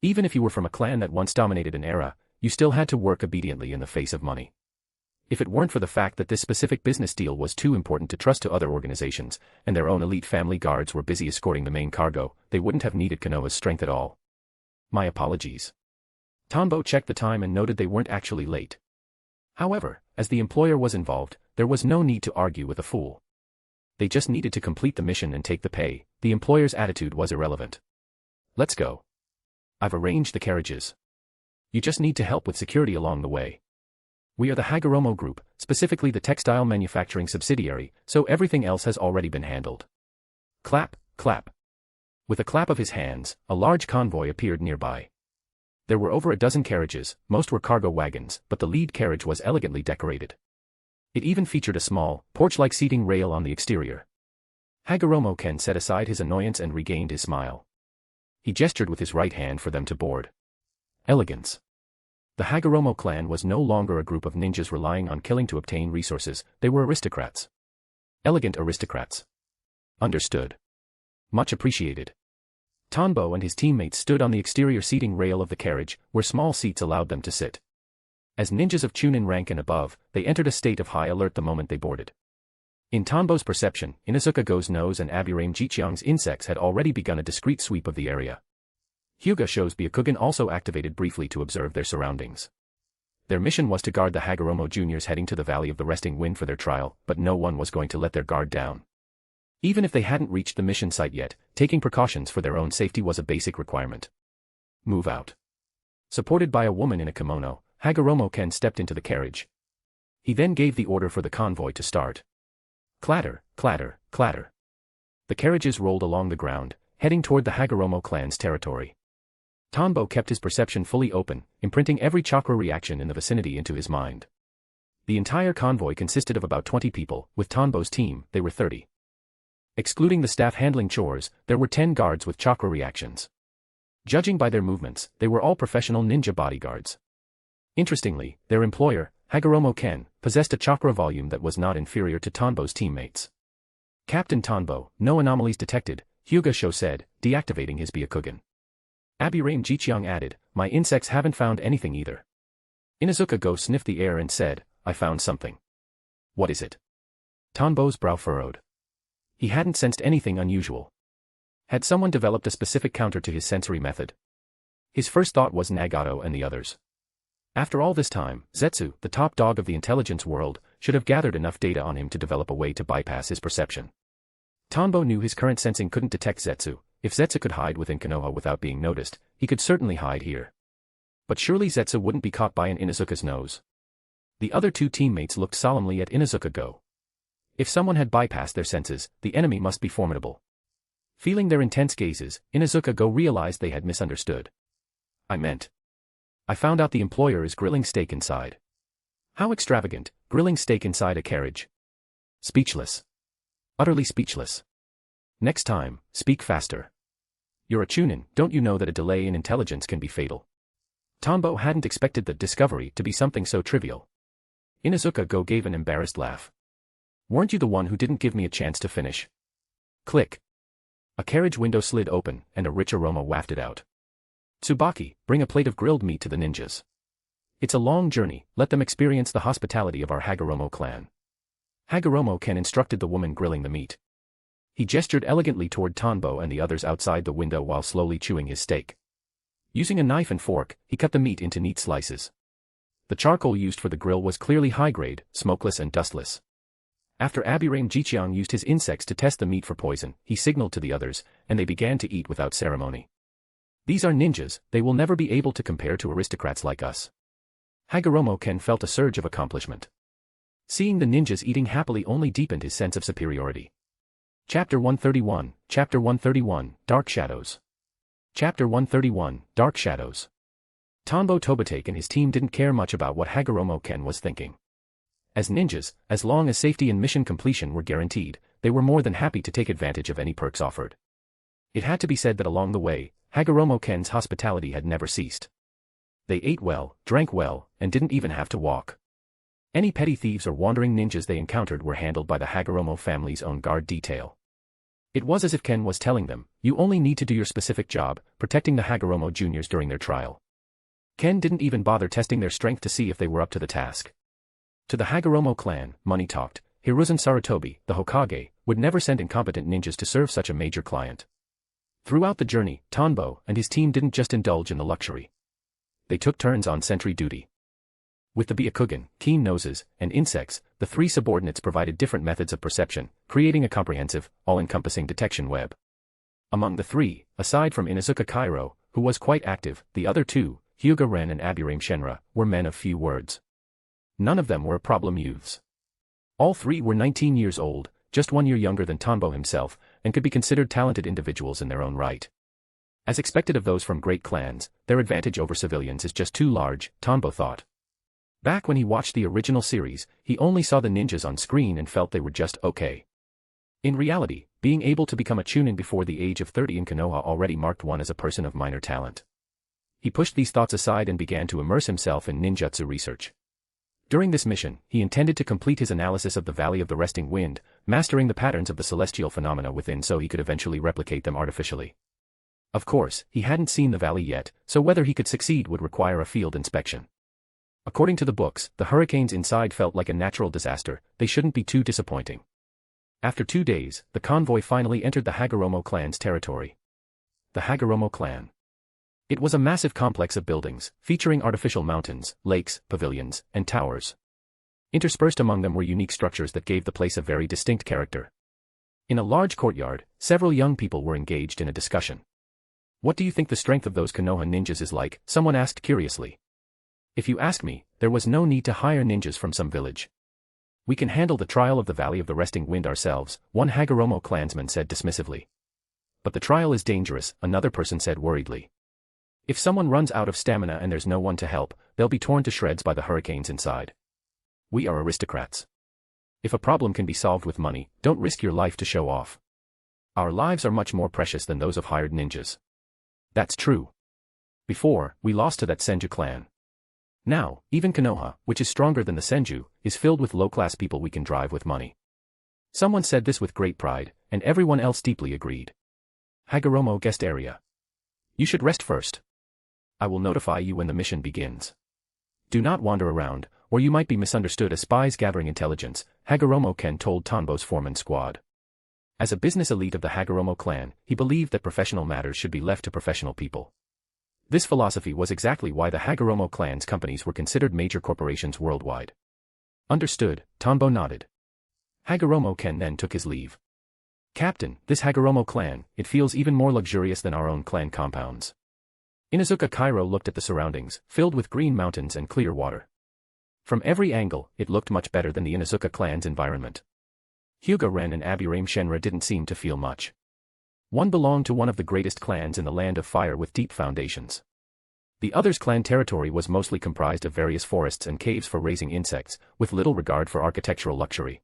Even if you were from a clan that once dominated an era, you still had to work obediently in the face of money. If it weren't for the fact that this specific business deal was too important to trust to other organizations, and their own elite family guards were busy escorting the main cargo, they wouldn't have needed Konoha's strength at all. My apologies. Tombo checked the time and noted they weren't actually late. However, as the employer was involved, there was no need to argue with a fool. They just needed to complete the mission and take the pay. The employer's attitude was irrelevant. Let's go. I've arranged the carriages. You just need to help with security along the way. We are the Hagoromo Group, specifically the textile manufacturing subsidiary, so everything else has already been handled. Clap, clap. With a clap of his hands, a large convoy appeared nearby. There were over a dozen carriages, most were cargo wagons, but the lead carriage was elegantly decorated. It even featured a small, porch-like seating rail on the exterior. Hagoromo Ken set aside his annoyance and regained his smile. He gestured with his right hand for them to board. Elegance. The Hagoromo clan was no longer a group of ninjas relying on killing to obtain resources, they were aristocrats. Elegant aristocrats. Understood. Much appreciated. Tanbo and his teammates stood on the exterior seating rail of the carriage, where small seats allowed them to sit. As ninjas of Chunin rank and above, they entered a state of high alert the moment they boarded. In Tanbo's perception, Inuzuka Go's nose and Aburame Jichiang's insects had already begun a discreet sweep of the area. Hyuga Sho's Byakugan also activated briefly to observe their surroundings. Their mission was to guard the Hagoromo juniors heading to the Valley of the Resting Wind for their trial, but no one was going to let their guard down. Even if they hadn't reached the mission site yet, taking precautions for their own safety was a basic requirement. Move out. Supported by a woman in a kimono, Hagoromo Ken stepped into the carriage. He then gave the order for the convoy to start. Clatter, clatter, clatter. The carriages rolled along the ground, heading toward the Hagoromo clan's territory. Tanbo kept his perception fully open, imprinting every chakra reaction in the vicinity into his mind. The entire convoy consisted of about 20 people, with Tanbo's team, they were 30. Excluding the staff handling chores, there were 10 guards with chakra reactions. Judging by their movements, they were all professional ninja bodyguards. Interestingly, their employer, Hagoromo Ken, possessed a chakra volume that was not inferior to Tanbo's teammates. Captain Tanbo, no anomalies detected, Hyuga Sho said, deactivating his Byakugan. Aburame Jichiang added, my insects haven't found anything either. Inuzuka Go sniffed the air and said, I found something. What is it? Tanbo's brow furrowed. He hadn't sensed anything unusual. Had someone developed a specific counter to his sensory method? His first thought was Nagato and the others. After all this time, Zetsu, the top dog of the intelligence world, should have gathered enough data on him to develop a way to bypass his perception. Tanbo knew his current sensing couldn't detect Zetsu. If Zetsu could hide within Konoha without being noticed, he could certainly hide here. But surely Zetsu wouldn't be caught by an Inuzuka's nose. The other two teammates looked solemnly at Inuzuka Go. If someone had bypassed their senses, the enemy must be formidable. Feeling their intense gazes, Inuzuka Go realized they had misunderstood. I found out the employer is grilling steak inside. How extravagant, grilling steak inside a carriage. Speechless. Utterly speechless. Next time, speak faster. You're a Chunin, don't you know that a delay in intelligence can be fatal? Tanbo hadn't expected the discovery to be something so trivial. Inuzuka Go gave an embarrassed laugh. Weren't you the one who didn't give me a chance to finish? Click. A carriage window slid open, and a rich aroma wafted out. Tsubaki, bring a plate of grilled meat to the ninjas. It's a long journey, let them experience the hospitality of our Hagoromo clan. Hagoromo Ken instructed the woman grilling the meat. He gestured elegantly toward Tanbo and the others outside the window while slowly chewing his steak. Using a knife and fork, he cut the meat into neat slices. The charcoal used for the grill was clearly high-grade, smokeless and dustless. After Aburame Jichiang used his insects to test the meat for poison, he signaled to the others, and they began to eat without ceremony. These are ninjas, they will never be able to compare to aristocrats like us. Hagoromo Ken felt a surge of accomplishment. Seeing the ninjas eating happily only deepened his sense of superiority. Chapter 131, Dark Shadows. Chapter 131, Dark Shadows. Tanbo Tobitake and his team didn't care much about what Hagoromo Ken was thinking. As ninjas, as long as safety and mission completion were guaranteed, they were more than happy to take advantage of any perks offered. It had to be said that along the way, Hagoromo Ken's hospitality had never ceased. They ate well, drank well, and didn't even have to walk. Any petty thieves or wandering ninjas they encountered were handled by the Hagoromo family's own guard detail. It was as if Ken was telling them, you only need to do your specific job, protecting the Hagoromo juniors during their trial. Ken didn't even bother testing their strength to see if they were up to the task. To the Hagoromo clan, money talked. Hiruzen Sarutobi, the Hokage, would never send incompetent ninjas to serve such a major client. Throughout the journey, Tanbo and his team didn't just indulge in the luxury. They took turns on sentry duty. With the Byakugan, keen noses, and insects, the three subordinates provided different methods of perception, creating a comprehensive, all-encompassing detection web. Among the three, aside from Inuzuka Kairo, who was quite active, the other two, Hyuga Ren and Aburame Shenra, were men of few words. None of them were problem youths. All three were 19 years old, just 1 year younger than Tanbo himself, and could be considered talented individuals in their own right. As expected of those from great clans, their advantage over civilians is just too large, Tanbo thought. Back when he watched the original series, he only saw the ninjas on screen and felt they were just okay. In reality, being able to become a chunin before the age of 30 in Konoha already marked one as a person of minor talent. He pushed these thoughts aside and began to immerse himself in ninjutsu research. During this mission, he intended to complete his analysis of the Valley of the Resting Wind, mastering the patterns of the celestial phenomena within so he could eventually replicate them artificially. Of course, he hadn't seen the valley yet, so whether he could succeed would require a field inspection. According to the books, the hurricanes inside felt like a natural disaster. They shouldn't be too disappointing. After 2 days, the convoy finally entered the Hagoromo clan's territory. The Hagoromo clan. It was a massive complex of buildings, featuring artificial mountains, lakes, pavilions, and towers. Interspersed among them were unique structures that gave the place a very distinct character. In a large courtyard, several young people were engaged in a discussion. What do you think the strength of those Konoha ninjas is like? Someone asked curiously. If you ask me, there was no need to hire ninjas from some village. We can handle the trial of the Valley of the Resting Wind ourselves, one Hagoromo clansman said dismissively. But the trial is dangerous, another person said worriedly. If someone runs out of stamina and there's no one to help, they'll be torn to shreds by the hurricanes inside. We are aristocrats. If a problem can be solved with money, don't risk your life to show off. Our lives are much more precious than those of hired ninjas. That's true. Before, we lost to that Senju clan. Now, even Konoha, which is stronger than the Senju, is filled with low-class people we can drive with money. Someone said this with great pride, and everyone else deeply agreed. Hagoromo guest area. You should rest first. I will notify you when the mission begins. Do not wander around, or you might be misunderstood as spies gathering intelligence, Hagoromo Ken told Tanbo's foreman squad. As a business elite of the Hagoromo clan, he believed that professional matters should be left to professional people. This philosophy was exactly why the Hagoromo clan's companies were considered major corporations worldwide. Understood, Tanbo nodded. Hagoromo Ken then took his leave. Captain, this Hagoromo clan, it feels even more luxurious than our own clan compounds. Inuzuka Kairo looked at the surroundings, filled with green mountains and clear water. From every angle, it looked much better than the Inuzuka clan's environment. Hyuga Ren and Aburame Shenra didn't seem to feel much. One belonged to one of the greatest clans in the Land of Fire with deep foundations. The other's clan territory was mostly comprised of various forests and caves for raising insects, with little regard for architectural luxury.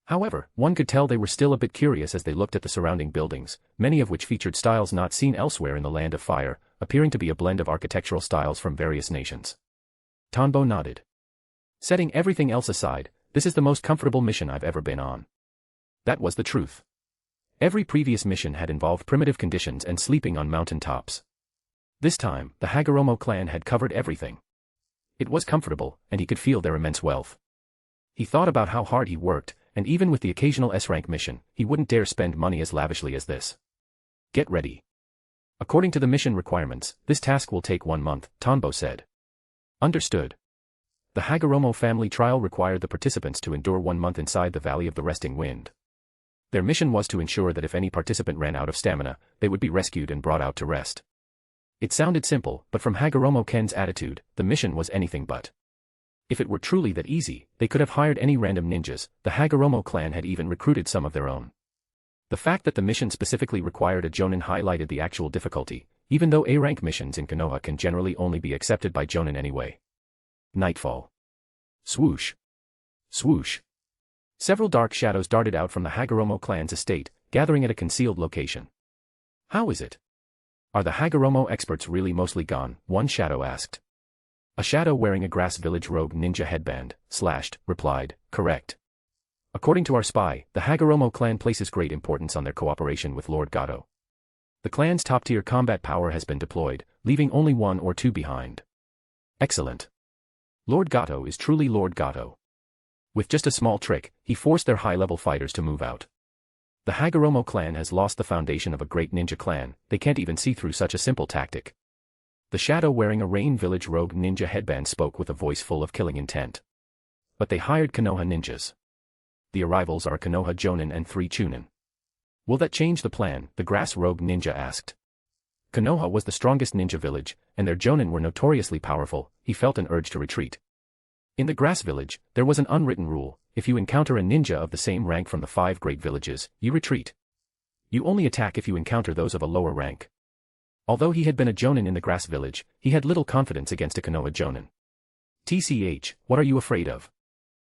However, one could tell they were still a bit curious as they looked at the surrounding buildings, many of which featured styles not seen elsewhere in the Land of Fire, appearing to be a blend of architectural styles from various nations. Tanbo nodded. Setting everything else aside, this is the most comfortable mission I've ever been on. That was the truth. Every previous mission had involved primitive conditions and sleeping on mountain tops. This time, the Hagoromo clan had covered everything. It was comfortable, and he could feel their immense wealth. He thought about how hard he worked, and even with the occasional S-rank mission, he wouldn't dare spend money as lavishly as this. Get ready. According to the mission requirements, this task will take 1 month, Tanbo said. Understood. The Hagoromo family trial required the participants to endure 1 month inside the Valley of the Resting Wind. Their mission was to ensure that if any participant ran out of stamina, they would be rescued and brought out to rest. It sounded simple, but from Hagoromo Ken's attitude, the mission was anything but. If it were truly that easy, they could have hired any random ninjas. The Hagoromo clan had even recruited some of their own. The fact that the mission specifically required a jonin highlighted the actual difficulty. even though A-rank missions in Konoha can generally only be accepted by Jonin anyway. Nightfall. Swoosh. Swoosh. Several dark shadows darted out from the Hagoromo clan's estate, gathering at a concealed location. How is it? Are the Hagoromo experts really mostly gone? One shadow asked. A shadow wearing a grass village rogue ninja headband, slashed, replied, correct. According to our spy, the Hagoromo clan places great importance on their cooperation with Lord Gato. The clan's top-tier combat power has been deployed, leaving only one or two behind. Excellent. Lord Gato is truly Lord Gato. With just a small trick, he forced their high-level fighters to move out. The Hagoromo clan has lost the foundation of a great ninja clan, they can't even see through such a simple tactic. The shadow wearing a Rain Village rogue ninja headband spoke with a voice full of killing intent. But they hired Konoha ninjas. The arrivals are Konoha Jonin and 3 Chunin. Will that change the plan? The grass rogue ninja asked. Konoha was the strongest ninja village, and their Jonin were notoriously powerful. He felt an urge to retreat. In the grass village, there was an unwritten rule: if you encounter a ninja of the same rank from the 5 great villages, you retreat. You only attack if you encounter those of a lower rank. Although he had been a Jonin in the grass village, he had little confidence against a Konoha Jonin. TCH, what are you afraid of?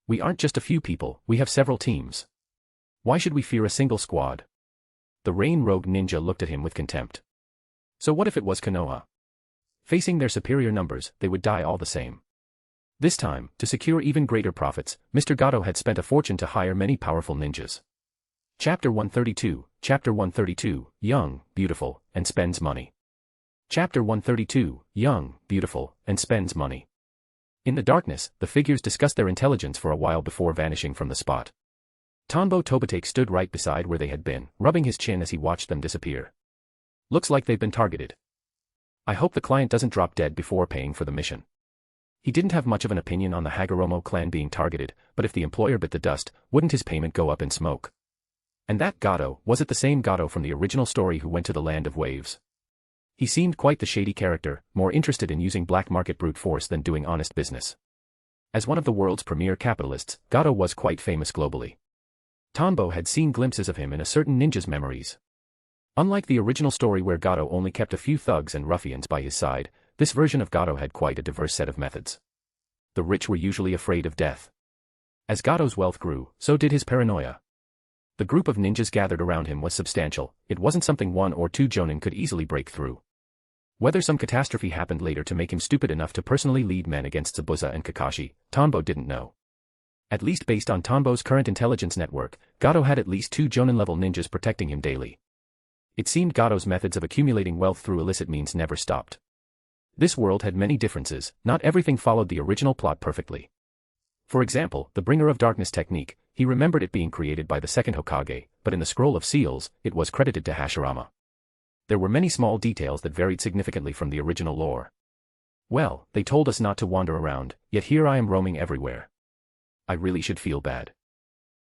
We aren't just a few people, we have several teams. Why should we fear a single squad? The Rain Rogue Ninja looked at him with contempt. So what if it was Konoha? Facing their superior numbers, they would die all the same. This time, to secure even greater profits, Mr. Gato had spent a fortune to hire many powerful ninjas. Chapter 132, Young, Beautiful, and Spends Money. Chapter 132, Young, Beautiful, and Spends Money. In the darkness, the figures discussed their intelligence for a while before vanishing from the spot. Tanbo Tobitake stood right beside where they had been, rubbing his chin as he watched them disappear. Looks like they've been targeted. I hope the client doesn't drop dead before paying for the mission. He didn't have much of an opinion on the Hagoromo clan being targeted, but if the employer bit the dust, wouldn't his payment go up in smoke? And that Gato, was it the same Gato from the original story who went to the Land of Waves? He seemed quite the shady character, more interested in using black market brute force than doing honest business. As one of the world's premier capitalists, Gato was quite famous globally. Tanbo had seen glimpses of him in a certain ninja's memories. Unlike the original story where Gato only kept a few thugs and ruffians by his side, this version of Gato had quite a diverse set of methods. The rich were usually afraid of death. As Gato's wealth grew, so did his paranoia. The group of ninjas gathered around him was substantial, it wasn't something 1 or 2 Jonin could easily break through. Whether some catastrophe happened later to make him stupid enough to personally lead men against Tsubusa and Kakashi, Tanbo didn't know. At least based on Tanbo's current intelligence network, Gato had at least 2 Jonin-level ninjas protecting him daily. It seemed Gato's methods of accumulating wealth through illicit means never stopped. This world had many differences, not everything followed the original plot perfectly. For example, the Bringer of Darkness technique, he remembered it being created by the second Hokage, but in the Scroll of Seals, it was credited to Hashirama. There were many small details that varied significantly from the original lore. Well, they told us not to wander around, yet here I am roaming everywhere. I really should feel bad.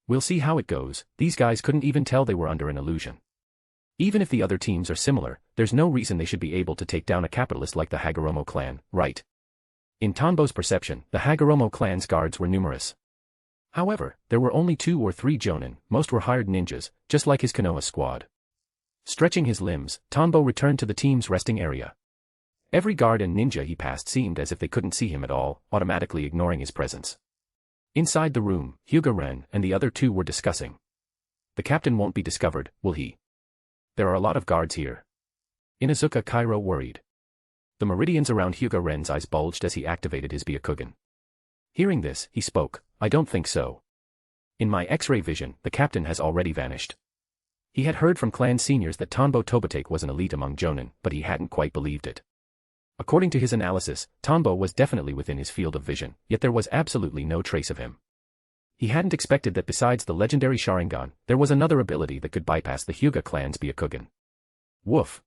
We'll see how it goes. These guys couldn't even tell they were under an illusion. Even if the other teams are similar, there's no reason they should be able to take down a capitalist like the Hagoromo clan, right? In Tanbo's perception, the Hagoromo clan's guards were numerous. However, there were only 2 or 3 Jonin, most were hired ninjas, just like his Konoha squad. Stretching his limbs, Tanbo returned to the team's resting area. Every guard and ninja he passed seemed as if they couldn't see him at all, automatically ignoring his presence. Inside the room, Hyuga Ren and the other 2 were discussing. The captain won't be discovered, will he? There are a lot of guards here. Inuzuka Kairo worried. The meridians around Hyuga Ren's eyes bulged as he activated his Byakugan. Hearing this, he spoke, I don't think so. In my X-ray vision, the captain has already vanished. He had heard from clan seniors that Tanbo Tobitake was an elite among Jonin, but he hadn't quite believed it. According to his analysis, Tanbo was definitely within his field of vision, yet there was absolutely no trace of him. He hadn't expected that besides the legendary Sharingan, there was another ability that could bypass the Hyuga clan's Byakugan. Woof.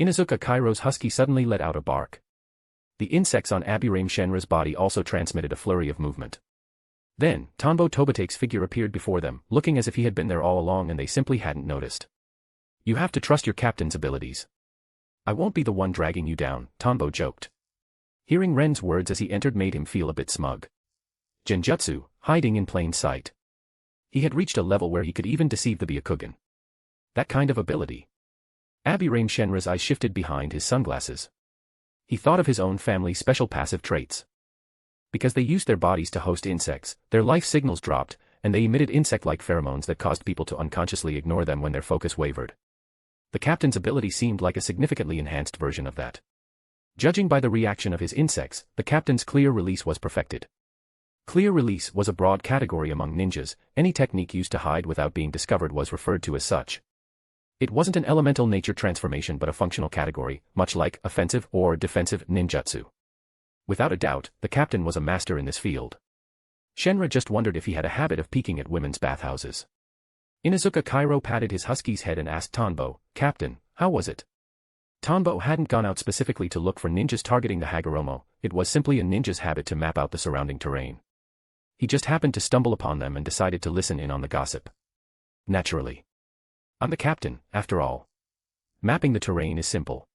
Inuzuka Kairo's husky suddenly let out a bark. The insects on Aburaim Shenra's body also transmitted a flurry of movement. Then, Tanbo Tobitake's figure appeared before them, looking as if he had been there all along and they simply hadn't noticed. You have to trust your captain's abilities. I won't be the one dragging you down, Tanbo joked. Hearing Ren's words as he entered made him feel a bit smug. Genjutsu, hiding in plain sight. He had reached a level where he could even deceive the Byakugan. That kind of ability. Abirame Shenra's eyes shifted behind his sunglasses. He thought of his own family's special passive traits. Because they used their bodies to host insects, their life signals dropped, and they emitted insect-like pheromones that caused people to unconsciously ignore them when their focus wavered. The captain's ability seemed like a significantly enhanced version of that. Judging by the reaction of his insects, the captain's clear release was perfected. Clear release was a broad category among ninjas. Any technique used to hide without being discovered was referred to as such. It wasn't an elemental nature transformation but a functional category, much like offensive or defensive ninjutsu. Without a doubt, the captain was a master in this field. Shenra just wondered if he had a habit of peeking at women's bathhouses. Inuzuka Kairo patted his husky's head and asked Tonbo, "Captain, how was it?" Tonbo hadn't gone out specifically to look for ninjas targeting the Hagoromo, it was simply a ninja's habit to map out the surrounding terrain. He just happened to stumble upon them and decided to listen in on the gossip. Naturally. I'm the captain, after all. Mapping the terrain is simple.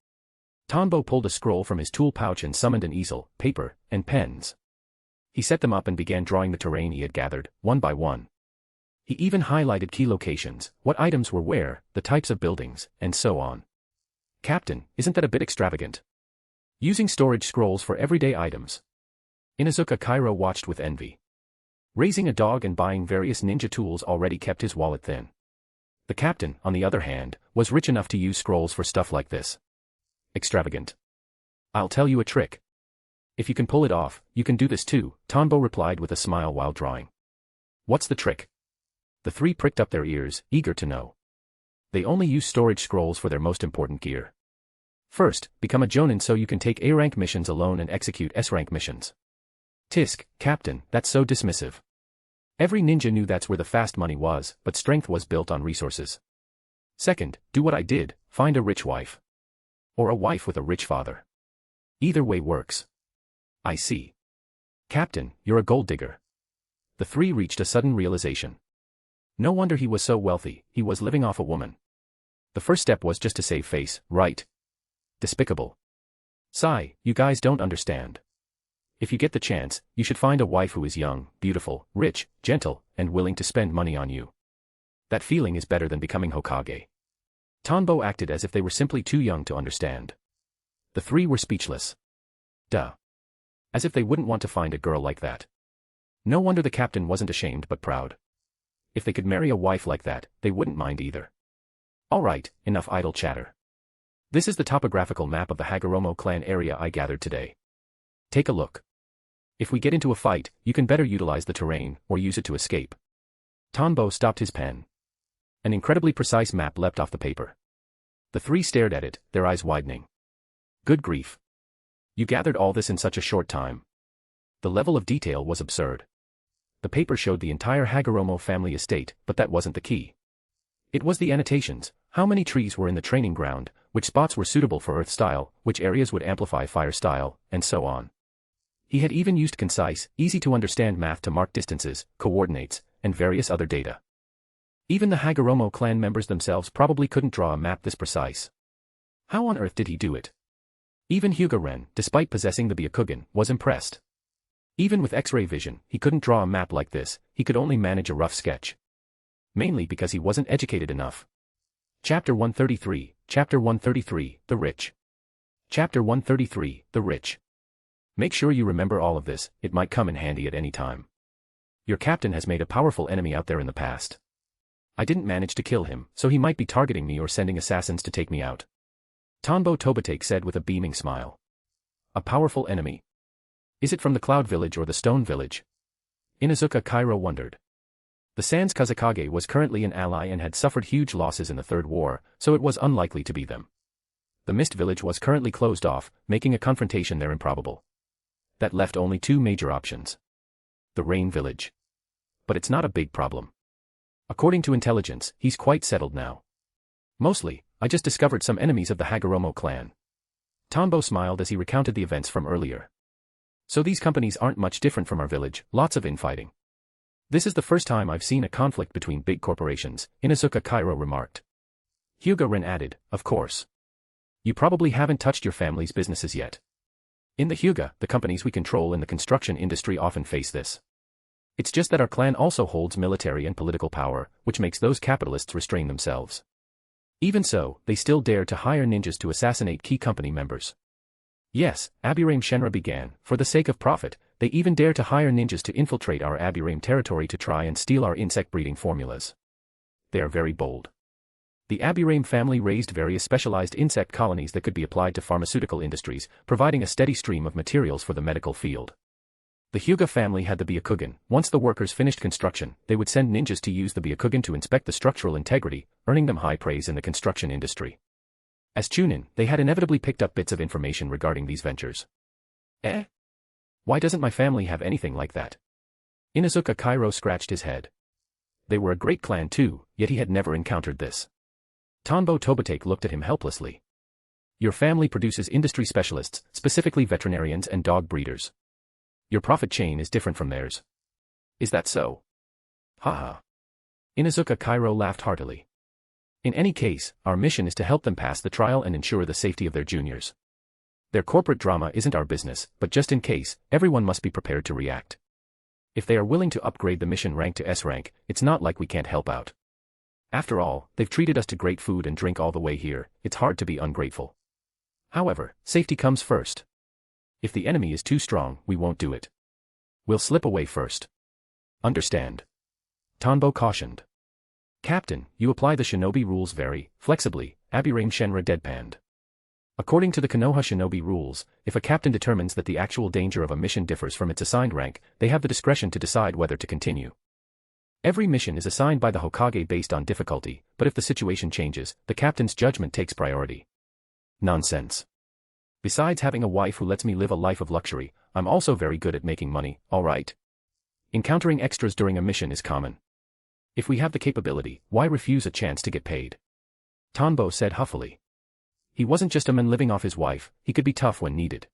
Tonbo pulled a scroll from his tool pouch and summoned an easel, paper, and pens. He set them up and began drawing the terrain he had gathered, one by one. He even highlighted key locations, what items were where, the types of buildings, and so on. Captain, isn't that a bit extravagant? Using storage scrolls for everyday items. Inuzuka Kairo watched with envy. Raising a dog and buying various ninja tools already kept his wallet thin. The captain, on the other hand, was rich enough to use scrolls for stuff like this. Extravagant. I'll tell you a trick. If you can pull it off, you can do this too, Tonbo replied with a smile while drawing. What's the trick? The three pricked up their ears, eager to know. They only use storage scrolls for their most important gear. First, become a Jonin so you can take A-rank missions alone and execute S-rank missions. Tisk, Captain, that's so dismissive. Every ninja knew that's where the fast money was, but strength was built on resources. Second, do what I did, find a rich wife. Or a wife with a rich father. Either way works. I see. Captain, you're a gold digger. The three reached a sudden realization. No wonder he was so wealthy, he was living off a woman. The first step was just to save face, right? Despicable. Sigh, you guys don't understand. If you get the chance, you should find a wife who is young, beautiful, rich, gentle, and willing to spend money on you. That feeling is better than becoming Hokage. Tonbo acted as if they were simply too young to understand. The three were speechless. Duh. As if they wouldn't want to find a girl like that. No wonder the captain wasn't ashamed but proud. If they could marry a wife like that, they wouldn't mind either. Alright, enough idle chatter. This is the topographical map of the Hagoromo clan area I gathered today. Take a look. If we get into a fight, you can better utilize the terrain, or use it to escape. Tonbo stopped his pen. An incredibly precise map leapt off the paper. The three stared at it, their eyes widening. Good grief. You gathered all this in such a short time. The level of detail was absurd. The paper showed the entire Hagoromo family estate, but that wasn't the key. It was the annotations, how many trees were in the training ground, which spots were suitable for earth style, which areas would amplify fire style, and so on. He had even used concise, easy-to-understand math to mark distances, coordinates, and various other data. Even the Hagoromo clan members themselves probably couldn't draw a map this precise. How on earth did he do it? Even Hyuga Ren, despite possessing the Byakugan, was impressed. Even with X-ray vision, he couldn't draw a map like this, he could only manage a rough sketch. Mainly because he wasn't educated enough. Chapter 133, Chapter 133, The Rich. Chapter 133, The Rich. Make sure you remember all of this, it might come in handy at any time. Your captain has made a powerful enemy out there in the past. I didn't manage to kill him, so he might be targeting me or sending assassins to take me out. Tonbo Tobitake said with a beaming smile. A powerful enemy. Is it from the Cloud Village or the Stone Village? Inuzuka Kairo wondered. The Sans Kazekage was currently an ally and had suffered huge losses in the Third War, so it was unlikely to be them. The Mist Village was currently closed off, making a confrontation there improbable. That left only two major options. The Rain Village. But it's not a big problem. According to intelligence, he's quite settled now. Mostly, I just discovered some enemies of the Hagoromo clan. Tonbo smiled as he recounted the events from earlier. So these companies aren't much different from our village, lots of infighting. This is the first time I've seen a conflict between big corporations, Inuzuka Kairo remarked. Hyuga Ren added, of course. You probably haven't touched your family's businesses yet. In the Hyuga, the companies we control in the construction industry often face this. It's just that our clan also holds military and political power, which makes those capitalists restrain themselves. Even so, they still dared to hire ninjas to assassinate key company members. Yes, Aburaim Shenra began, for the sake of profit, they even dare to hire ninjas to infiltrate our Aburaim territory to try and steal our insect breeding formulas. They are very bold. The Aburaim family raised various specialized insect colonies that could be applied to pharmaceutical industries, providing a steady stream of materials for the medical field. The Hyuga family had the Byakugan. Once the workers finished construction, they would send ninjas to use the Byakugan to inspect the structural integrity, earning them high praise in the construction industry. As Chunin, they had inevitably picked up bits of information regarding these ventures. Eh? Why doesn't my family have anything like that? Inuzuka Kairo scratched his head. They were a great clan too, yet he had never encountered this. Tanbo Tobitake looked at him helplessly. Your family produces industry specialists, specifically veterinarians and dog breeders. Your profit chain is different from theirs. Is that so? Haha. Inuzuka Kairo laughed heartily. In any case, our mission is to help them pass the trial and ensure the safety of their juniors. Their corporate drama isn't our business, but just in case, everyone must be prepared to react. If they are willing to upgrade the mission rank to S rank, it's not like we can't help out. After all, they've treated us to great food and drink all the way here, it's hard to be ungrateful. However, safety comes first. If the enemy is too strong, we won't do it. We'll slip away first. Understand? Tanbo cautioned. Captain, you apply the shinobi rules very flexibly, Aburaim Shenra deadpanned. According to the Konoha shinobi rules, if a captain determines that the actual danger of a mission differs from its assigned rank, they have the discretion to decide whether to continue. Every mission is assigned by the Hokage based on difficulty, but if the situation changes, the captain's judgment takes priority. Nonsense. Besides having a wife who lets me live a life of luxury, I'm also very good at making money, alright? Encountering extras during a mission is common. If we have the capability, why refuse a chance to get paid? Tanbo said huffily. He wasn't just a man living off his wife, he could be tough when needed.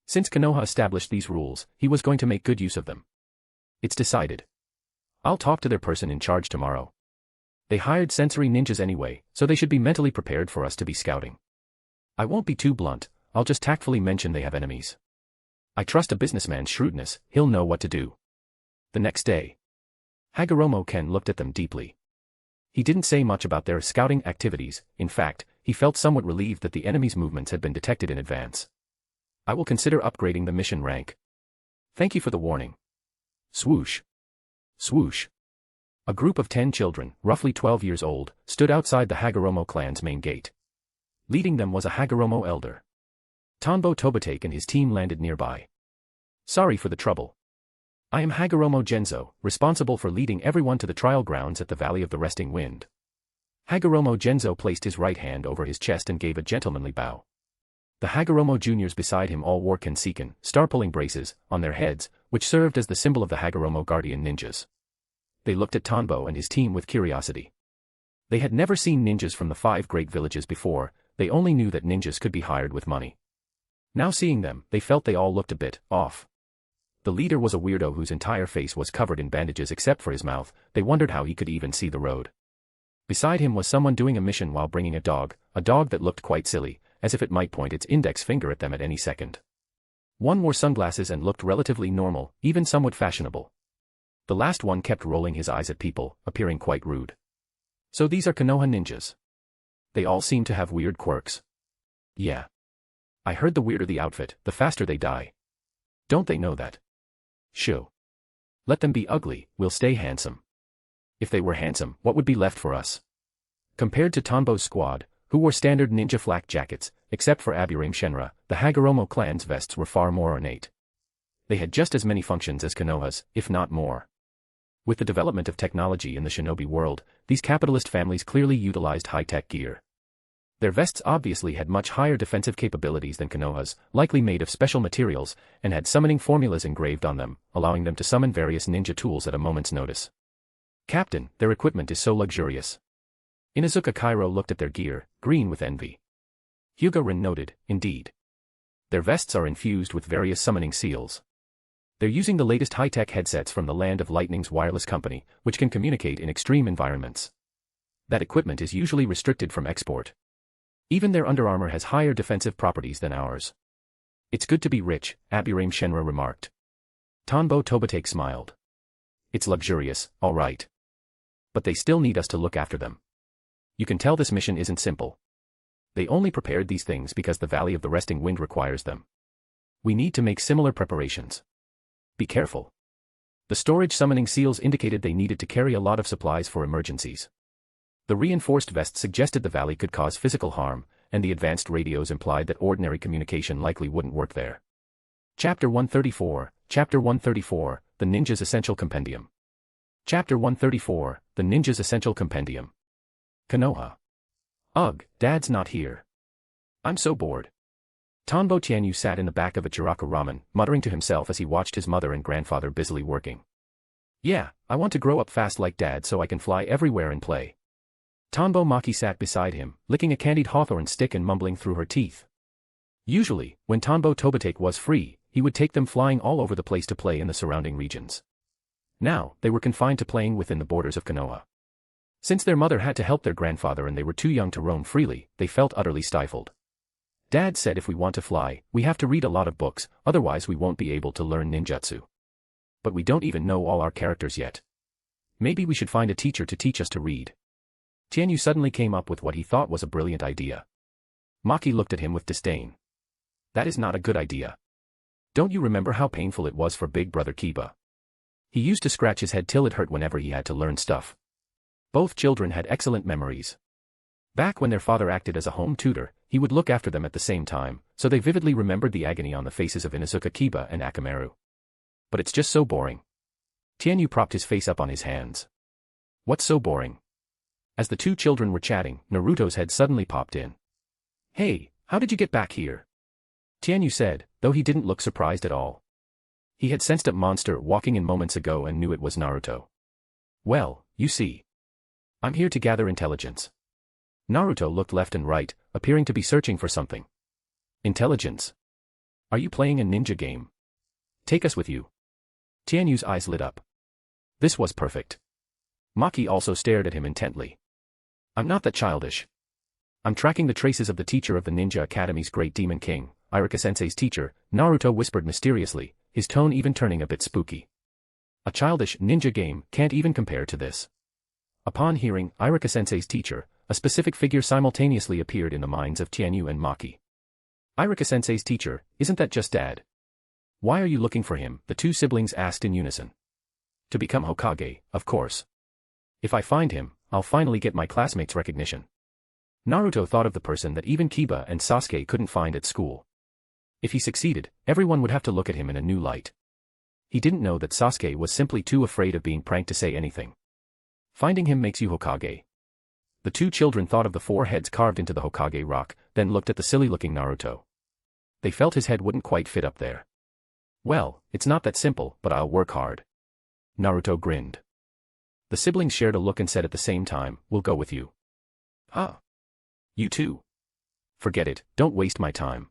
Since Konoha established these rules, he was going to make good use of them. It's decided. I'll talk to their person in charge tomorrow. They hired sensory ninjas anyway, so they should be mentally prepared for us to be scouting. I won't be too blunt, I'll just tactfully mention they have enemies. I trust a businessman's shrewdness, he'll know what to do. The next day. Hagoromo Ken looked at them deeply. He didn't say much about their scouting activities, in fact, he felt somewhat relieved that the enemy's movements had been detected in advance. I will consider upgrading the mission rank. Thank you for the warning. Swoosh. Swoosh. A group of 10 children, roughly 12 years old, stood outside the Hagoromo clan's main gate. Leading them was a Hagoromo elder. Tanbo Tobitake and his team landed nearby. Sorry for the trouble. I am Hagoromo Genzo, responsible for leading everyone to the trial grounds at the Valley of the Resting Wind. Hagoromo Genzo placed his right hand over his chest and gave a gentlemanly bow. The Hagoromo juniors beside him all wore kensiken, star-pulling braces, on their heads, which served as the symbol of the Hagoromo guardian ninjas. They looked at Tanbo and his team with curiosity. They had never seen ninjas from the 5 great villages before, they only knew that ninjas could be hired with money. Now seeing them, they felt they all looked a bit off. The leader was a weirdo whose entire face was covered in bandages except for his mouth, they wondered how he could even see the road. Beside him was someone doing a mission while bringing a dog that looked quite silly, as if it might point its index finger at them at any second. One wore sunglasses and looked relatively normal, even somewhat fashionable. The last one kept rolling his eyes at people, appearing quite rude. So these are Konoha ninjas. They all seem to have weird quirks. Yeah. I heard the weirder the outfit, the faster they die. Don't they know that? Shoo. Let them be ugly, we'll stay handsome. If they were handsome, what would be left for us? Compared to Tanbo's squad, who wore standard ninja flak jackets, except for Aburaim Shenra, the Hagoromo clan's vests were far more ornate. They had just as many functions as Konoha's, if not more. With the development of technology in the shinobi world, these capitalist families clearly utilized high-tech gear. Their vests obviously had much higher defensive capabilities than Konoha's, likely made of special materials, and had summoning formulas engraved on them, allowing them to summon various ninja tools at a moment's notice. Captain, their equipment is so luxurious. Inuzuka Kairo looked at their gear, green with envy. Hyuga Rin noted, indeed. Their vests are infused with various summoning seals. They're using the latest high-tech headsets from the Land of Lightning's wireless company, which can communicate in extreme environments. That equipment is usually restricted from export. Even their underarmor has higher defensive properties than ours. It's good to be rich, Aburaim Shenra remarked. Tanbo Tobitake smiled. It's luxurious, all right. But they still need us to look after them. You can tell this mission isn't simple. They only prepared these things because the Valley of the Resting Wind requires them. We need to make similar preparations. Be careful. The storage summoning seals indicated they needed to carry a lot of supplies for emergencies. The reinforced vests suggested the valley could cause physical harm, and the advanced radios implied that ordinary communication likely wouldn't work there. Chapter 134, The Ninja's Essential Compendium. Chapter 134, The Ninja's Essential Compendium. Konoha. Ugh, Dad's not here. I'm so bored. Tanbo Tianyu sat in the back of a Chiraku ramen, muttering to himself as he watched his mother and grandfather busily working. Yeah, I want to grow up fast like Dad so I can fly everywhere and play. Tanbo Maki sat beside him, licking a candied hawthorn stick and mumbling through her teeth. Usually, when Tanbo Tobitake was free, he would take them flying all over the place to play in the surrounding regions. Now, they were confined to playing within the borders of Konoha. Since their mother had to help their grandfather and they were too young to roam freely, they felt utterly stifled. Dad said if we want to fly, we have to read a lot of books, otherwise we won't be able to learn ninjutsu. But we don't even know all our characters yet. Maybe we should find a teacher to teach us to read. Tianyu suddenly came up with what he thought was a brilliant idea. Maki looked at him with disdain. That is not a good idea. Don't you remember how painful it was for Big Brother Kiba? He used to scratch his head till it hurt whenever he had to learn stuff. Both children had excellent memories. Back when their father acted as a home tutor, he would look after them at the same time, so they vividly remembered the agony on the faces of Inuzuka Kiba and Akamaru. But it's just so boring. Tianyu propped his face up on his hands. What's so boring? As the two children were chatting, Naruto's head suddenly popped in. Hey, how did you get back here? Tianyu said, though he didn't look surprised at all. He had sensed a monster walking in moments ago and knew it was Naruto. Well, you see. I'm here to gather intelligence. Naruto looked left and right, appearing to be searching for something. Intelligence? Are you playing a ninja game? Take us with you. Tianyu's eyes lit up. This was perfect. Maki also stared at him intently. I'm not that childish. I'm tracking the traces of the teacher of the Ninja Academy's Great Demon King, Iruka-sensei's teacher, Naruto whispered mysteriously, his tone even turning a bit spooky. A childish ninja game can't even compare to this. Upon hearing Iruka-sensei's teacher, a specific figure simultaneously appeared in the minds of Tianyu and Maki. Iruka-sensei's teacher, isn't that just Dad? Why are you looking for him? The two siblings asked in unison. To become Hokage, of course. If I find him, I'll finally get my classmates' recognition. Naruto thought of the person that even Kiba and Sasuke couldn't find at school. If he succeeded, everyone would have to look at him in a new light. He didn't know that Sasuke was simply too afraid of being pranked to say anything. Finding him makes you Hokage. The two children thought of the four heads carved into the Hokage rock, then looked at the silly-looking Naruto. They felt his head wouldn't quite fit up there. Well, it's not that simple, but I'll work hard. Naruto grinned. The siblings shared a look and said at the same time, we'll go with you. Huh? You too? Forget it, don't waste my time.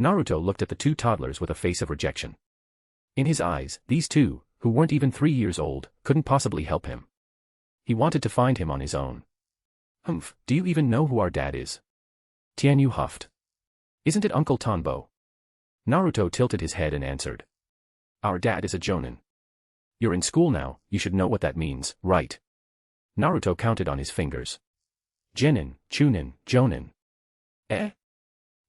Naruto looked at the two toddlers with a face of rejection. In his eyes, these two, who weren't even 3 years old, couldn't possibly help him. He wanted to find him on his own. Humph, do you even know who our dad is? Tianyu huffed. Isn't it Uncle Tanbo? Naruto tilted his head and answered. Our dad is a jonin. You're in school now, you should know what that means, right? Naruto counted on his fingers. Genin, Chunin, Jonin. Eh?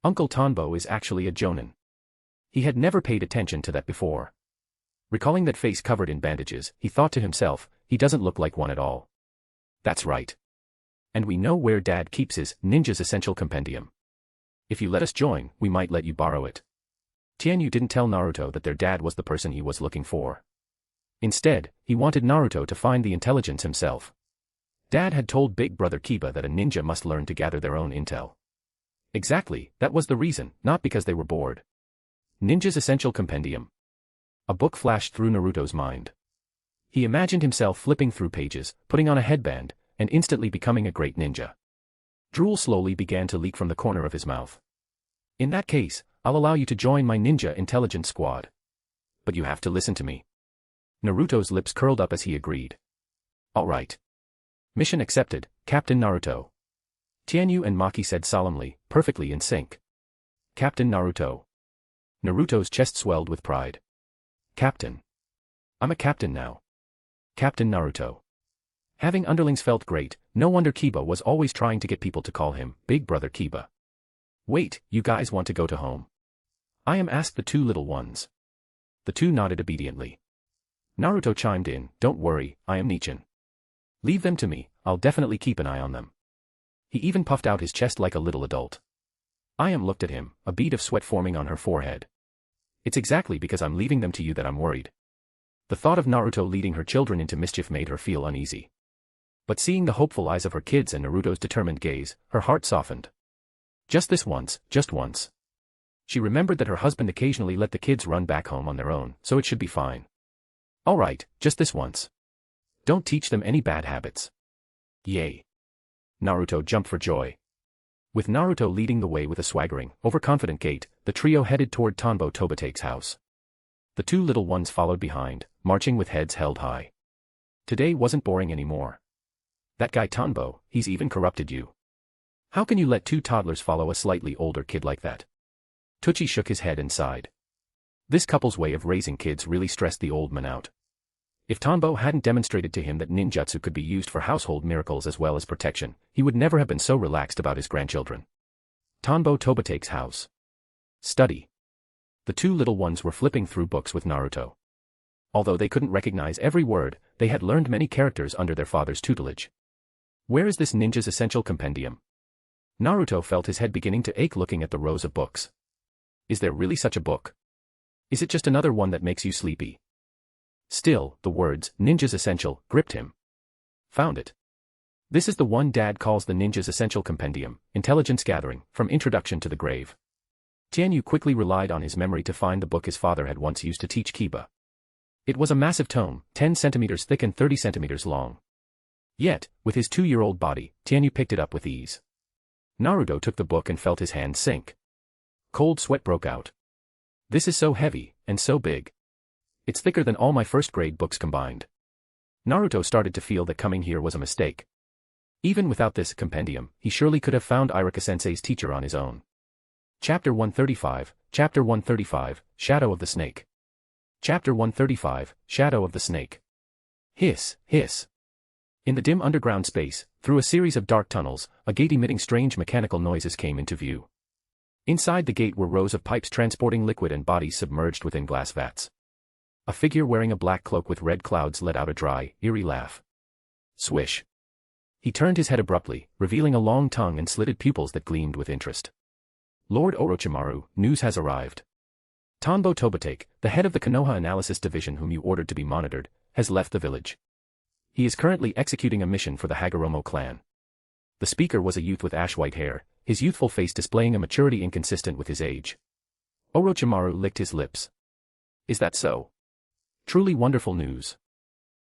Uncle Tanbo is actually a jonin. He had never paid attention to that before. Recalling that face covered in bandages, he thought to himself, he doesn't look like one at all. That's right. And we know where Dad keeps his Ninja's Essential Compendium. If you let us join, we might let you borrow it. Tianyu didn't tell Naruto that their dad was the person he was looking for. Instead, he wanted Naruto to find the intelligence himself. Dad had told Big Brother Kiba that a ninja must learn to gather their own intel. Exactly, that was the reason, not because they were bored. Ninja's Essential Compendium. A book flashed through Naruto's mind. He imagined himself flipping through pages, putting on a headband, and instantly becoming a great ninja. Drool slowly began to leak from the corner of his mouth. In that case, I'll allow you to join my ninja intelligence squad. But you have to listen to me. Naruto's lips curled up as he agreed. All right. Mission accepted, Captain Naruto. Tianyu and Maki said solemnly, perfectly in sync. Captain Naruto. Naruto's chest swelled with pride. Captain. I'm a captain now. Captain Naruto. Having underlings felt great, no wonder Kiba was always trying to get people to call him Big Brother Kiba. Wait, you guys want to go to home? I am asked the two little ones. The two nodded obediently. Naruto chimed in, don't worry, I am Nichin. Leave them to me, I'll definitely keep an eye on them. He even puffed out his chest like a little adult. I am looked at him, a bead of sweat forming on her forehead. It's exactly because I'm leaving them to you that I'm worried. The thought of Naruto leading her children into mischief made her feel uneasy. But seeing the hopeful eyes of her kids and Naruto's determined gaze, her heart softened. Just this once, just once. She remembered that her husband occasionally let the kids run back home on their own, so it should be fine. All right, just this once. Don't teach them any bad habits. Yay. Naruto jumped for joy. With Naruto leading the way with a swaggering, overconfident gait, the trio headed toward Tanbo Tobate's house. The two little ones followed behind, marching with heads held high. Today wasn't boring anymore. That guy Tanbo, he's even corrupted you. How can you let two toddlers follow a slightly older kid like that? Tucci shook his head and sighed. This couple's way of raising kids really stressed the old man out. If Tanbo hadn't demonstrated to him that ninjutsu could be used for household miracles as well as protection, he would never have been so relaxed about his grandchildren. Tanbo Tobate's house. Study. The two little ones were flipping through books with Naruto. Although they couldn't recognize every word, they had learned many characters under their father's tutelage. Where is this ninja's essential compendium? Naruto felt his head beginning to ache looking at the rows of books. Is there really such a book? Is it just another one that makes you sleepy? Still, the words, Ninja's Essential, gripped him. Found it. This is the one Dad calls the Ninja's Essential Compendium, Intelligence Gathering, from Introduction to the Grave. Tianyu quickly relied on his memory to find the book his father had once used to teach Kiba. It was a massive tome, 10 centimeters thick and 30 centimeters long. Yet, with his 2-year-old body, Tianyu picked it up with ease. Naruto took the book and felt his hand sink. Cold sweat broke out. This is so heavy, and so big. It's thicker than all my first-grade books combined. Naruto started to feel that coming here was a mistake. Even without this compendium, he surely could have found Iruka-sensei's teacher on his own. Chapter 135, Chapter 135, Shadow of the Snake. Chapter 135, Shadow of the Snake. Hiss, hiss. In the dim underground space, through a series of dark tunnels, a gate emitting strange mechanical noises came into view. Inside the gate were rows of pipes transporting liquid and bodies submerged within glass vats. A figure wearing a black cloak with red clouds let out a dry, eerie laugh. Swish. He turned his head abruptly, revealing a long tongue and slitted pupils that gleamed with interest. Lord Orochimaru, news has arrived. Tanbo Tobate, the head of the Konoha Analysis Division whom you ordered to be monitored, has left the village. He is currently executing a mission for the Hagoromo clan. The speaker was a youth with ash-white hair, his youthful face displaying a maturity inconsistent with his age. Orochimaru licked his lips. Is that so? Truly wonderful news.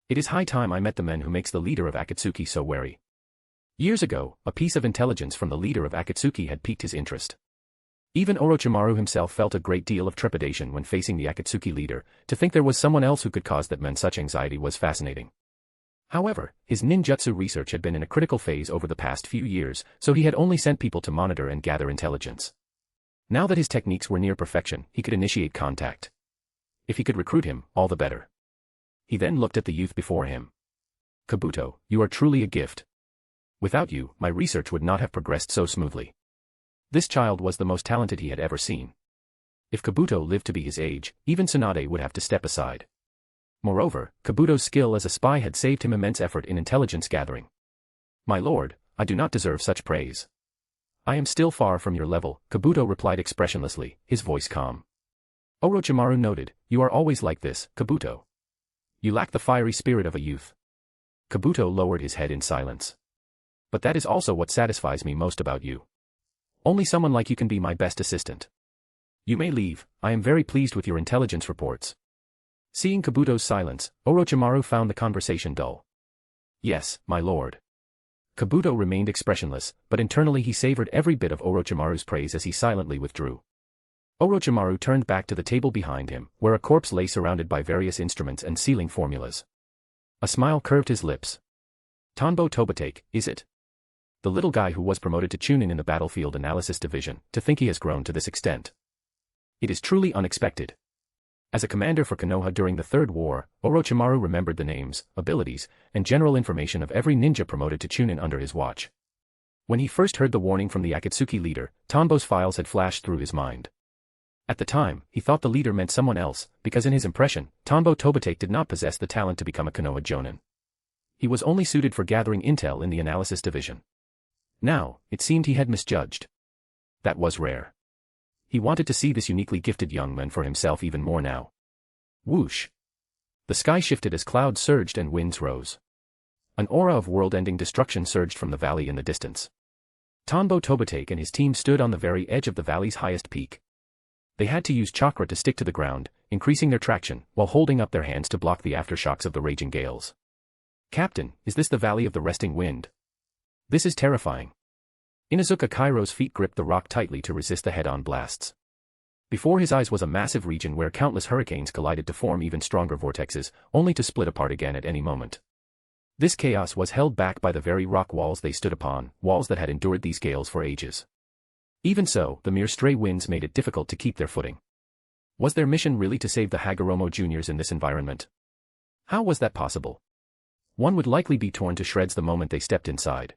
It is high time I met the man who makes the leader of Akatsuki so wary. Years ago, a piece of intelligence from the leader of Akatsuki had piqued his interest. Even Orochimaru himself felt a great deal of trepidation when facing the Akatsuki leader. To think there was someone else who could cause that man such anxiety was fascinating. However, his ninjutsu research had been in a critical phase over the past few years, so he had only sent people to monitor and gather intelligence. Now that his techniques were near perfection, he could initiate contact. If he could recruit him, all the better. He then looked at the youth before him. Kabuto, you are truly a gift. Without you, my research would not have progressed so smoothly. This child was the most talented he had ever seen. If Kabuto lived to be his age, even Tsunade would have to step aside. Moreover, Kabuto's skill as a spy had saved him immense effort in intelligence gathering. My lord, I do not deserve such praise. I am still far from your level, Kabuto replied expressionlessly, his voice calm. Orochimaru noted, you are always like this, Kabuto. You lack the fiery spirit of a youth. Kabuto lowered his head in silence. But that is also what satisfies me most about you. Only someone like you can be my best assistant. You may leave, I am very pleased with your intelligence reports. Seeing Kabuto's silence, Orochimaru found the conversation dull. Yes, my lord. Kabuto remained expressionless, but internally he savored every bit of Orochimaru's praise as he silently withdrew. Orochimaru turned back to the table behind him, where a corpse lay surrounded by various instruments and sealing formulas. A smile curved his lips. Tanbo Tobate, is it? The little guy who was promoted to Chunin in the Battlefield Analysis Division, to think he has grown to this extent. It is truly unexpected. As a commander for Konoha during the Third War, Orochimaru remembered the names, abilities, and general information of every ninja promoted to Chunin under his watch. When he first heard the warning from the Akatsuki leader, Tanbo's files had flashed through his mind. At the time, he thought the leader meant someone else, because in his impression, Tanbo Tobitake did not possess the talent to become a Konoha Jonin. He was only suited for gathering intel in the analysis division. Now, it seemed he had misjudged. That was rare. He wanted to see this uniquely gifted young man for himself even more now. Whoosh! The sky shifted as clouds surged and winds rose. An aura of world-ending destruction surged from the valley in the distance. Tanbo Tobitake and his team stood on the very edge of the valley's highest peak. They had to use chakra to stick to the ground, increasing their traction, while holding up their hands to block the aftershocks of the raging gales. Captain, is this the Valley of the Resting Wind? This is terrifying. Inuzuka Kairo's feet gripped the rock tightly to resist the head-on blasts. Before his eyes was a massive region where countless hurricanes collided to form even stronger vortexes, only to split apart again at any moment. This chaos was held back by the very rock walls they stood upon, walls that had endured these gales for ages. Even so, the mere stray winds made it difficult to keep their footing. Was their mission really to save the Hagoromo Juniors in this environment? How was that possible? One would likely be torn to shreds the moment they stepped inside.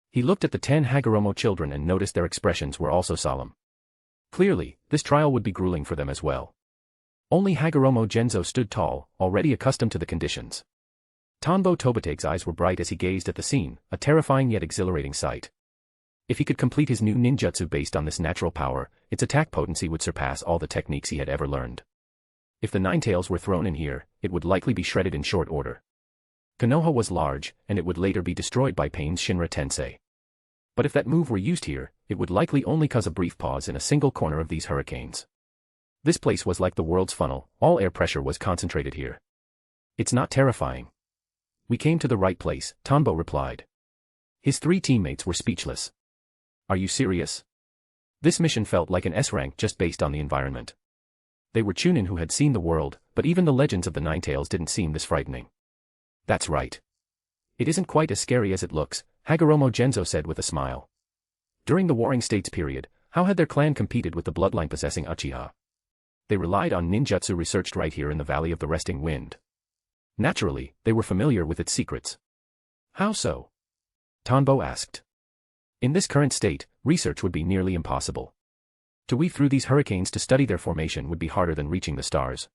He looked at the 10 Hagoromo children and noticed their expressions were also solemn. Clearly, this trial would be grueling for them as well. Only Hagoromo Genzo stood tall, already accustomed to the conditions. Tanbo Tobitake's eyes were bright as he gazed at the scene, a terrifying yet exhilarating sight. If he could complete his new ninjutsu based on this natural power, its attack potency would surpass all the techniques he had ever learned. If the Nine Tails were thrown in here, it would likely be shredded in short order. Konoha was large, and it would later be destroyed by Pain's Shinra Tensei. But if that move were used here, it would likely only cause a brief pause in a single corner of these hurricanes. This place was like the world's funnel, all air pressure was concentrated here. It's not terrifying. We came to the right place, Tanbo replied. His 3 teammates were speechless. Are you serious? This mission felt like an S-rank just based on the environment. They were Chunin who had seen the world, but even the legends of the Nine Tails didn't seem this frightening. That's right. It isn't quite as scary as it looks, Hagoromo Genzo said with a smile. During the Warring States period, how had their clan competed with the bloodline possessing Uchiha? They relied on ninjutsu researched right here in the Valley of the Resting Wind. Naturally, they were familiar with its secrets. How so? Tanbo asked. In this current state, research would be nearly impossible. To weave through these hurricanes to study their formation would be harder than reaching the stars.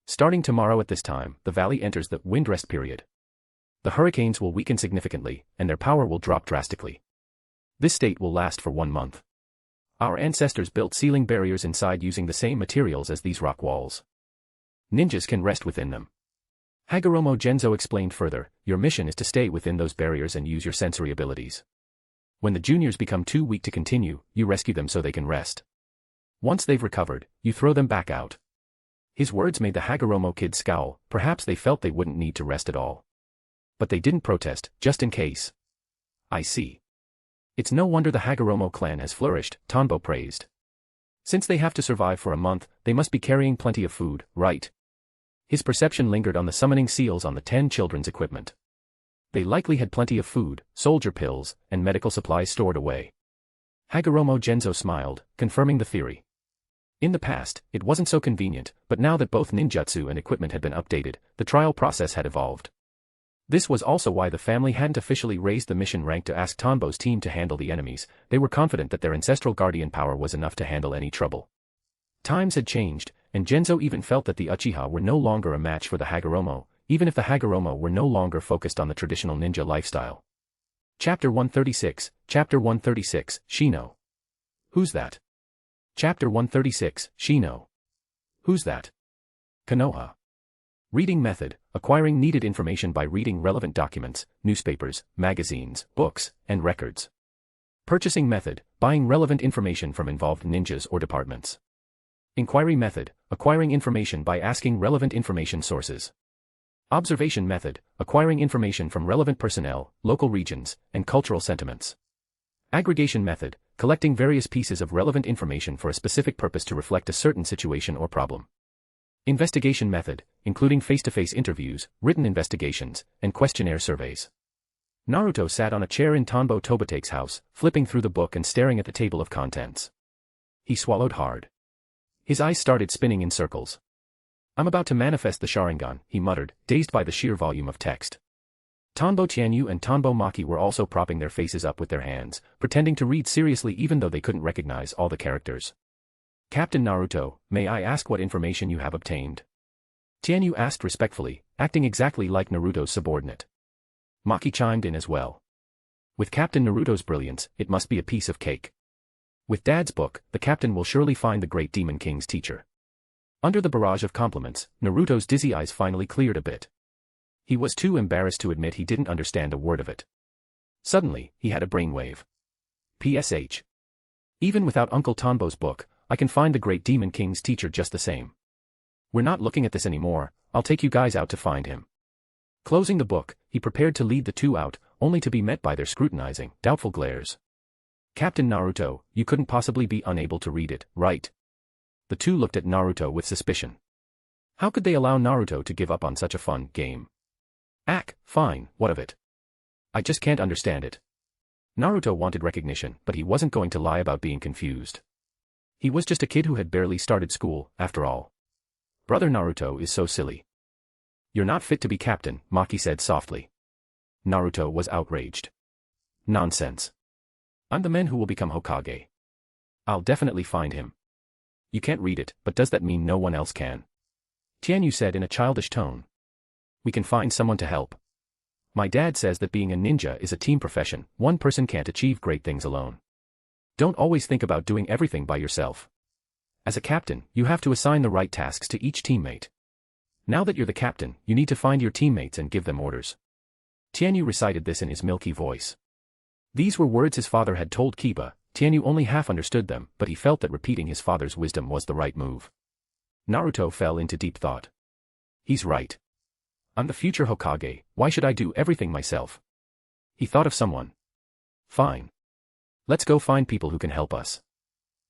Starting tomorrow at this time, the valley enters the wind rest period. The hurricanes will weaken significantly, and their power will drop drastically. This state will last for 1 month. Our ancestors built sealing barriers inside using the same materials as these rock walls. Ninjas can rest within them. Hagoromo Genzo explained further, your mission is to stay within those barriers and use your sensory abilities. When the juniors become too weak to continue, you rescue them so they can rest. Once they've recovered, you throw them back out. His words made the Hagoromo kids scowl, perhaps they felt they wouldn't need to rest at all. But they didn't protest, just in case. I see. It's no wonder the Hagoromo clan has flourished, Tanbo praised. Since they have to survive for a month, they must be carrying plenty of food, right? His perception lingered on the summoning seals on the 10 children's equipment. They likely had plenty of food, soldier pills, and medical supplies stored away. Hagoromo Genzo smiled, confirming the theory. In the past, it wasn't so convenient, but now that both ninjutsu and equipment had been updated, the trial process had evolved. This was also why the family hadn't officially raised the mission rank to ask Tanbo's team to handle the enemies. They were confident that their ancestral guardian power was enough to handle any trouble. Times had changed, and Genzo even felt that the Uchiha were no longer a match for the Hagoromo, even if the Hagoromo were no longer focused on the traditional ninja lifestyle. Chapter 136, Chapter 136, Shino. Who's that? Chapter 136, Shino. Who's that? Konoha. Reading method, acquiring needed information by reading relevant documents, newspapers, magazines, books, and records. Purchasing method, buying relevant information from involved ninjas or departments. Inquiry method, acquiring information by asking relevant information sources. Observation method, acquiring information from relevant personnel, local regions, and cultural sentiments. Aggregation method, collecting various pieces of relevant information for a specific purpose to reflect a certain situation or problem. Investigation method, including face-to-face interviews, written investigations, and questionnaire surveys. Naruto sat on a chair in Tanbo Tobitake's house, flipping through the book and staring at the table of contents. He swallowed hard. His eyes started spinning in circles. I'm about to manifest the Sharingan, he muttered, dazed by the sheer volume of text. Tanbo Tianyu and Tanbo Maki were also propping their faces up with their hands, pretending to read seriously even though they couldn't recognize all the characters. Captain Naruto, may I ask what information you have obtained? Tianyu asked respectfully, acting exactly like Naruto's subordinate. Maki chimed in as well. With Captain Naruto's brilliance, it must be a piece of cake. With Dad's book, the captain will surely find the great Demon King's teacher. Under the barrage of compliments, Naruto's dizzy eyes finally cleared a bit. He was too embarrassed to admit he didn't understand a word of it. Suddenly, he had a brainwave. PSH. Even without Uncle Tanbo's book, I can find the great Demon King's teacher just the same. We're not looking at this anymore, I'll take you guys out to find him. Closing the book, he prepared to lead the two out, only to be met by their scrutinizing, doubtful glares. Captain Naruto, you couldn't possibly be unable to read it, right? The two looked at Naruto with suspicion. How could they allow Naruto to give up on such a fun game? Fine, what of it? I just can't understand it. Naruto wanted recognition, but he wasn't going to lie about being confused. He was just a kid who had barely started school, after all. Brother Naruto is so silly. You're not fit to be captain, Maki said softly. Naruto was outraged. Nonsense. I'm the man who will become Hokage. I'll definitely find him. You can't read it, but does that mean no one else can? Tianyu said in a childish tone. We can find someone to help. My dad says that being a ninja is a team profession, one person can't achieve great things alone. Don't always think about doing everything by yourself. As a captain, you have to assign the right tasks to each teammate. Now that you're the captain, you need to find your teammates and give them orders. Tianyu recited this in his milky voice. These were words his father had told Kiba. Tianyu only half understood them, but he felt that repeating his father's wisdom was the right move. Naruto fell into deep thought. He's right. I'm the future Hokage, why should I do everything myself? He thought of someone. Fine. Let's go find people who can help us.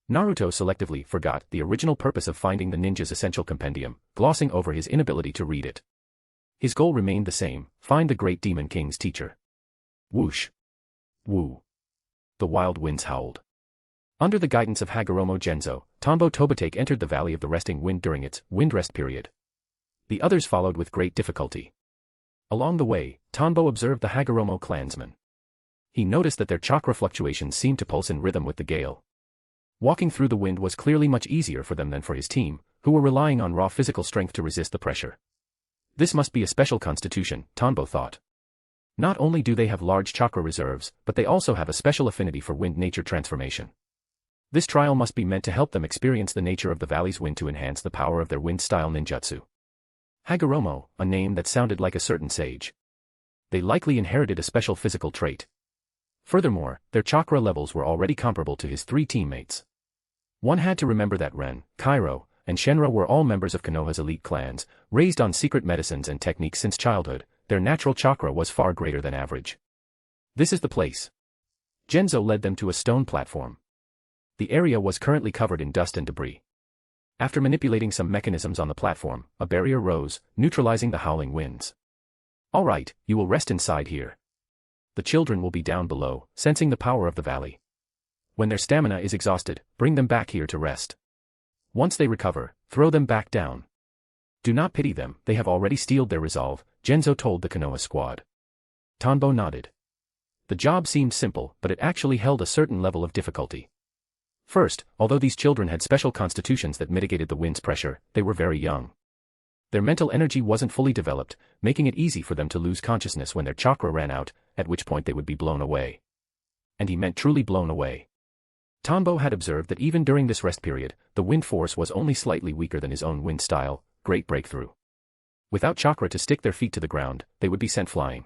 Naruto selectively forgot the original purpose of finding the ninja's essential compendium, glossing over his inability to read it. His goal remained the same, find the great Demon King's teacher. Whoosh. Woo. The wild winds howled. Under the guidance of Hagoromo Genzo, Tanbo Tobitake entered the Valley of the Resting Wind during its wind rest period. The others followed with great difficulty. Along the way, Tanbo observed the Hagoromo clansmen. He noticed that their chakra fluctuations seemed to pulse in rhythm with the gale. Walking through the wind was clearly much easier for them than for his team, who were relying on raw physical strength to resist the pressure. This must be a special constitution, Tanbo thought. Not only do they have large chakra reserves, but they also have a special affinity for wind nature transformation. This trial must be meant to help them experience the nature of the valley's wind to enhance the power of their wind-style ninjutsu. Hagoromo, a name that sounded like a certain sage. They likely inherited a special physical trait. Furthermore, their chakra levels were already comparable to his three teammates. One had to remember that Ren, Kairo, and Shenra were all members of Konoha's elite clans, raised on secret medicines and techniques since childhood. Their natural chakra was far greater than average. This is the place. Genzo led them to a stone platform. The area was currently covered in dust and debris. After manipulating some mechanisms on the platform, a barrier rose, neutralizing the howling winds. All right, you will rest inside here. The children will be down below, sensing the power of the valley. When their stamina is exhausted, bring them back here to rest. Once they recover, throw them back down. Do not pity them, they have already steeled their resolve, Genzo told the Konoha squad. Tanbo nodded. The job seemed simple, but it actually held a certain level of difficulty. First, although these children had special constitutions that mitigated the wind's pressure, they were very young. Their mental energy wasn't fully developed, making it easy for them to lose consciousness when their chakra ran out, at which point they would be blown away. And he meant truly blown away. Tanbo had observed that even during this rest period, the wind force was only slightly weaker than his own wind style. Great breakthrough. Without chakra to stick their feet to the ground, they would be sent flying.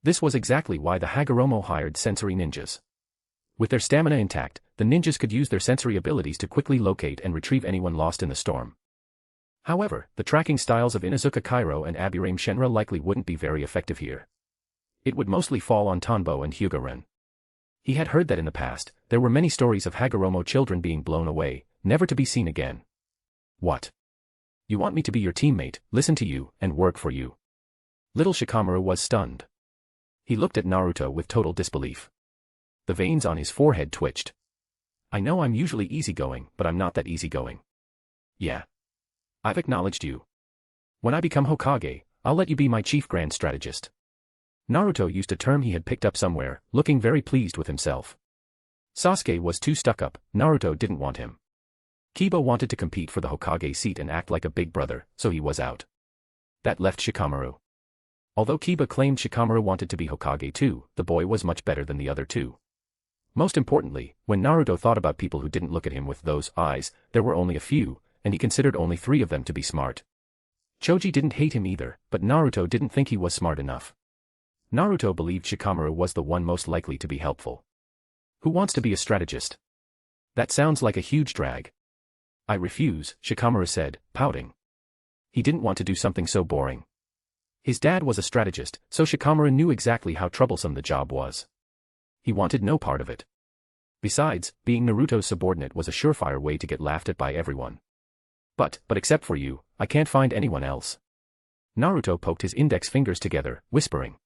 This was exactly why the Hagoromo hired sensory ninjas. With their stamina intact, the ninjas could use their sensory abilities to quickly locate and retrieve anyone lost in the storm. However, the tracking styles of Inuzuka Kairo and Aburame Shenra likely wouldn't be very effective here. It would mostly fall on Tanbo and Hyuga Ren. He had heard that in the past, there were many stories of Hagoromo children being blown away, never to be seen again. What? You want me to be your teammate, listen to you, and work for you? Little Shikamaru was stunned. He looked at Naruto with total disbelief. The veins on his forehead twitched. I know I'm usually easygoing, but I'm not that easygoing. Yeah. I've acknowledged you. When I become Hokage, I'll let you be my chief grand strategist. Naruto used a term he had picked up somewhere, looking very pleased with himself. Sasuke was too stuck up, Naruto didn't want him. Kiba wanted to compete for the Hokage seat and act like a big brother, so he was out. That left Shikamaru. Although Kiba claimed Shikamaru wanted to be Hokage too, the boy was much better than the other two. Most importantly, when Naruto thought about people who didn't look at him with those eyes, there were only a few, and he considered only 3 of them to be smart. Choji didn't hate him either, but Naruto didn't think he was smart enough. Naruto believed Shikamaru was the one most likely to be helpful. Who wants to be a strategist? That sounds like a huge drag. I refuse, Shikamaru said, pouting. He didn't want to do something so boring. His dad was a strategist, so Shikamaru knew exactly how troublesome the job was. He wanted no part of it. Besides, being Naruto's subordinate was a surefire way to get laughed at by everyone. But except for you, I can't find anyone else. Naruto poked his index fingers together, whispering.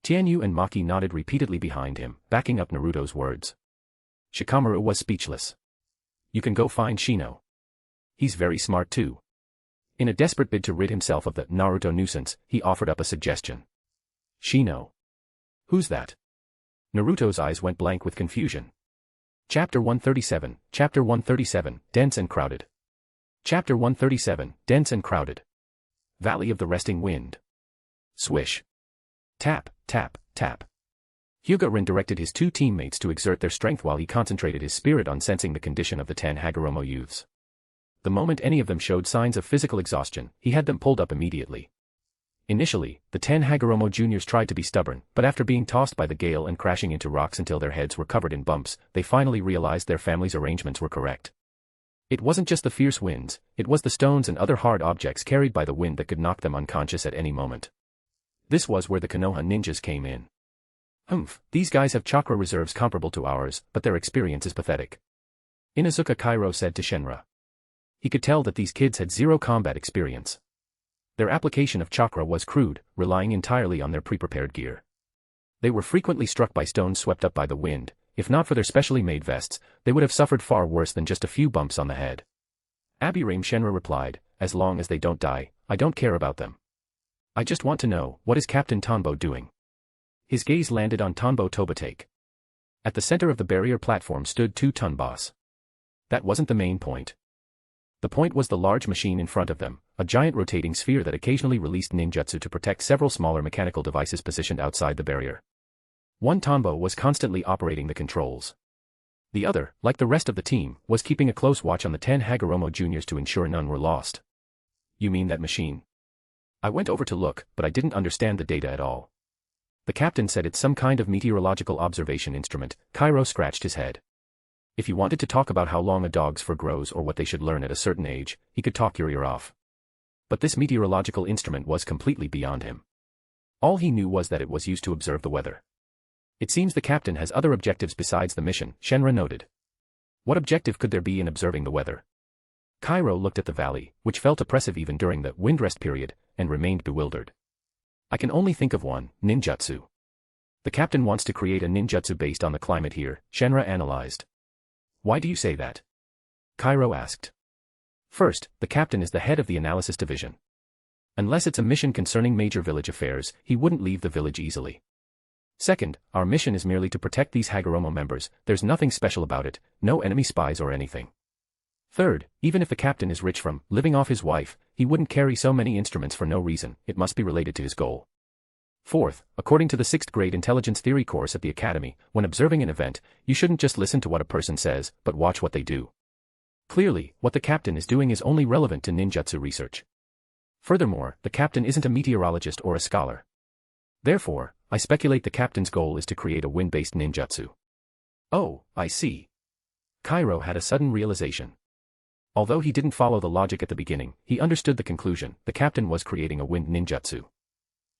Tianyu and Maki nodded repeatedly behind him, backing up Naruto's words. Shikamaru was speechless. You can go find Shino. He's very smart too. In a desperate bid to rid himself of the Naruto nuisance, he offered up a suggestion. Shino? Who's that? Naruto's eyes went blank with confusion. Chapter 137, dense and crowded. Chapter 137, dense and crowded. Valley of the Resting Wind. Swish. Tap, tap, tap. Hyuga-rin directed his 2 teammates to exert their strength while he concentrated his spirit on sensing the condition of the 10 Hagoromo youths. The moment any of them showed signs of physical exhaustion, he had them pulled up immediately. Initially, the 10 Hagoromo juniors tried to be stubborn, but after being tossed by the gale and crashing into rocks until their heads were covered in bumps, they finally realized their family's arrangements were correct. It wasn't just the fierce winds, it was the stones and other hard objects carried by the wind that could knock them unconscious at any moment. This was where the Konoha ninjas came in. These guys have chakra reserves comparable to ours, but their experience is pathetic. Inuzuka Kairo said to Shenra. He could tell that these kids had 0 combat experience. Their application of chakra was crude, relying entirely on their pre-prepared gear. They were frequently struck by stones swept up by the wind. If not for their specially made vests, they would have suffered far worse than just a few bumps on the head. Abirame Shenra replied, as long as they don't die, I don't care about them. I just want to know, what is Captain Tonbo doing? His gaze landed on Tonbo Tobitake. At the center of the barrier platform stood 2 Tonbos. That wasn't the main point. The point was the large machine in front of them, a giant rotating sphere that occasionally released ninjutsu to protect several smaller mechanical devices positioned outside the barrier. One Tonbo was constantly operating the controls. The other, like the rest of the team, was keeping a close watch on the 10 Hagoromo juniors to ensure none were lost. You mean that machine? I went over to look, but I didn't understand the data at all. The captain said it's some kind of meteorological observation instrument. Kairo scratched his head. If you wanted to talk about how long a dog's fur grows or what they should learn at a certain age, he could talk your ear off. But this meteorological instrument was completely beyond him. All he knew was that it was used to observe the weather. It seems the captain has other objectives besides the mission, Shenra noted. What objective could there be in observing the weather? Kairo looked at the valley, which felt oppressive even during the windrest period, and remained bewildered. I can only think of one, ninjutsu. The captain wants to create a ninjutsu based on the climate here, Shenra analyzed. Why do you say that? Kairo asked. First, the captain is the head of the analysis division. Unless it's a mission concerning major village affairs, he wouldn't leave the village easily. Second, our mission is merely to protect these Hagoromo members, there's nothing special about it, no enemy spies or anything. Third, even if the captain is rich from living off his wife, he wouldn't carry so many instruments for no reason, it must be related to his goal. Fourth, according to the 6th grade intelligence theory course at the academy, when observing an event, you shouldn't just listen to what a person says, but watch what they do. Clearly, what the captain is doing is only relevant to ninjutsu research. Furthermore, the captain isn't a meteorologist or a scholar. Therefore, I speculate the captain's goal is to create a wind-based ninjutsu. Oh, I see. Kairo had a sudden realization. Although he didn't follow the logic at the beginning, he understood the conclusion, the captain was creating a wind ninjutsu.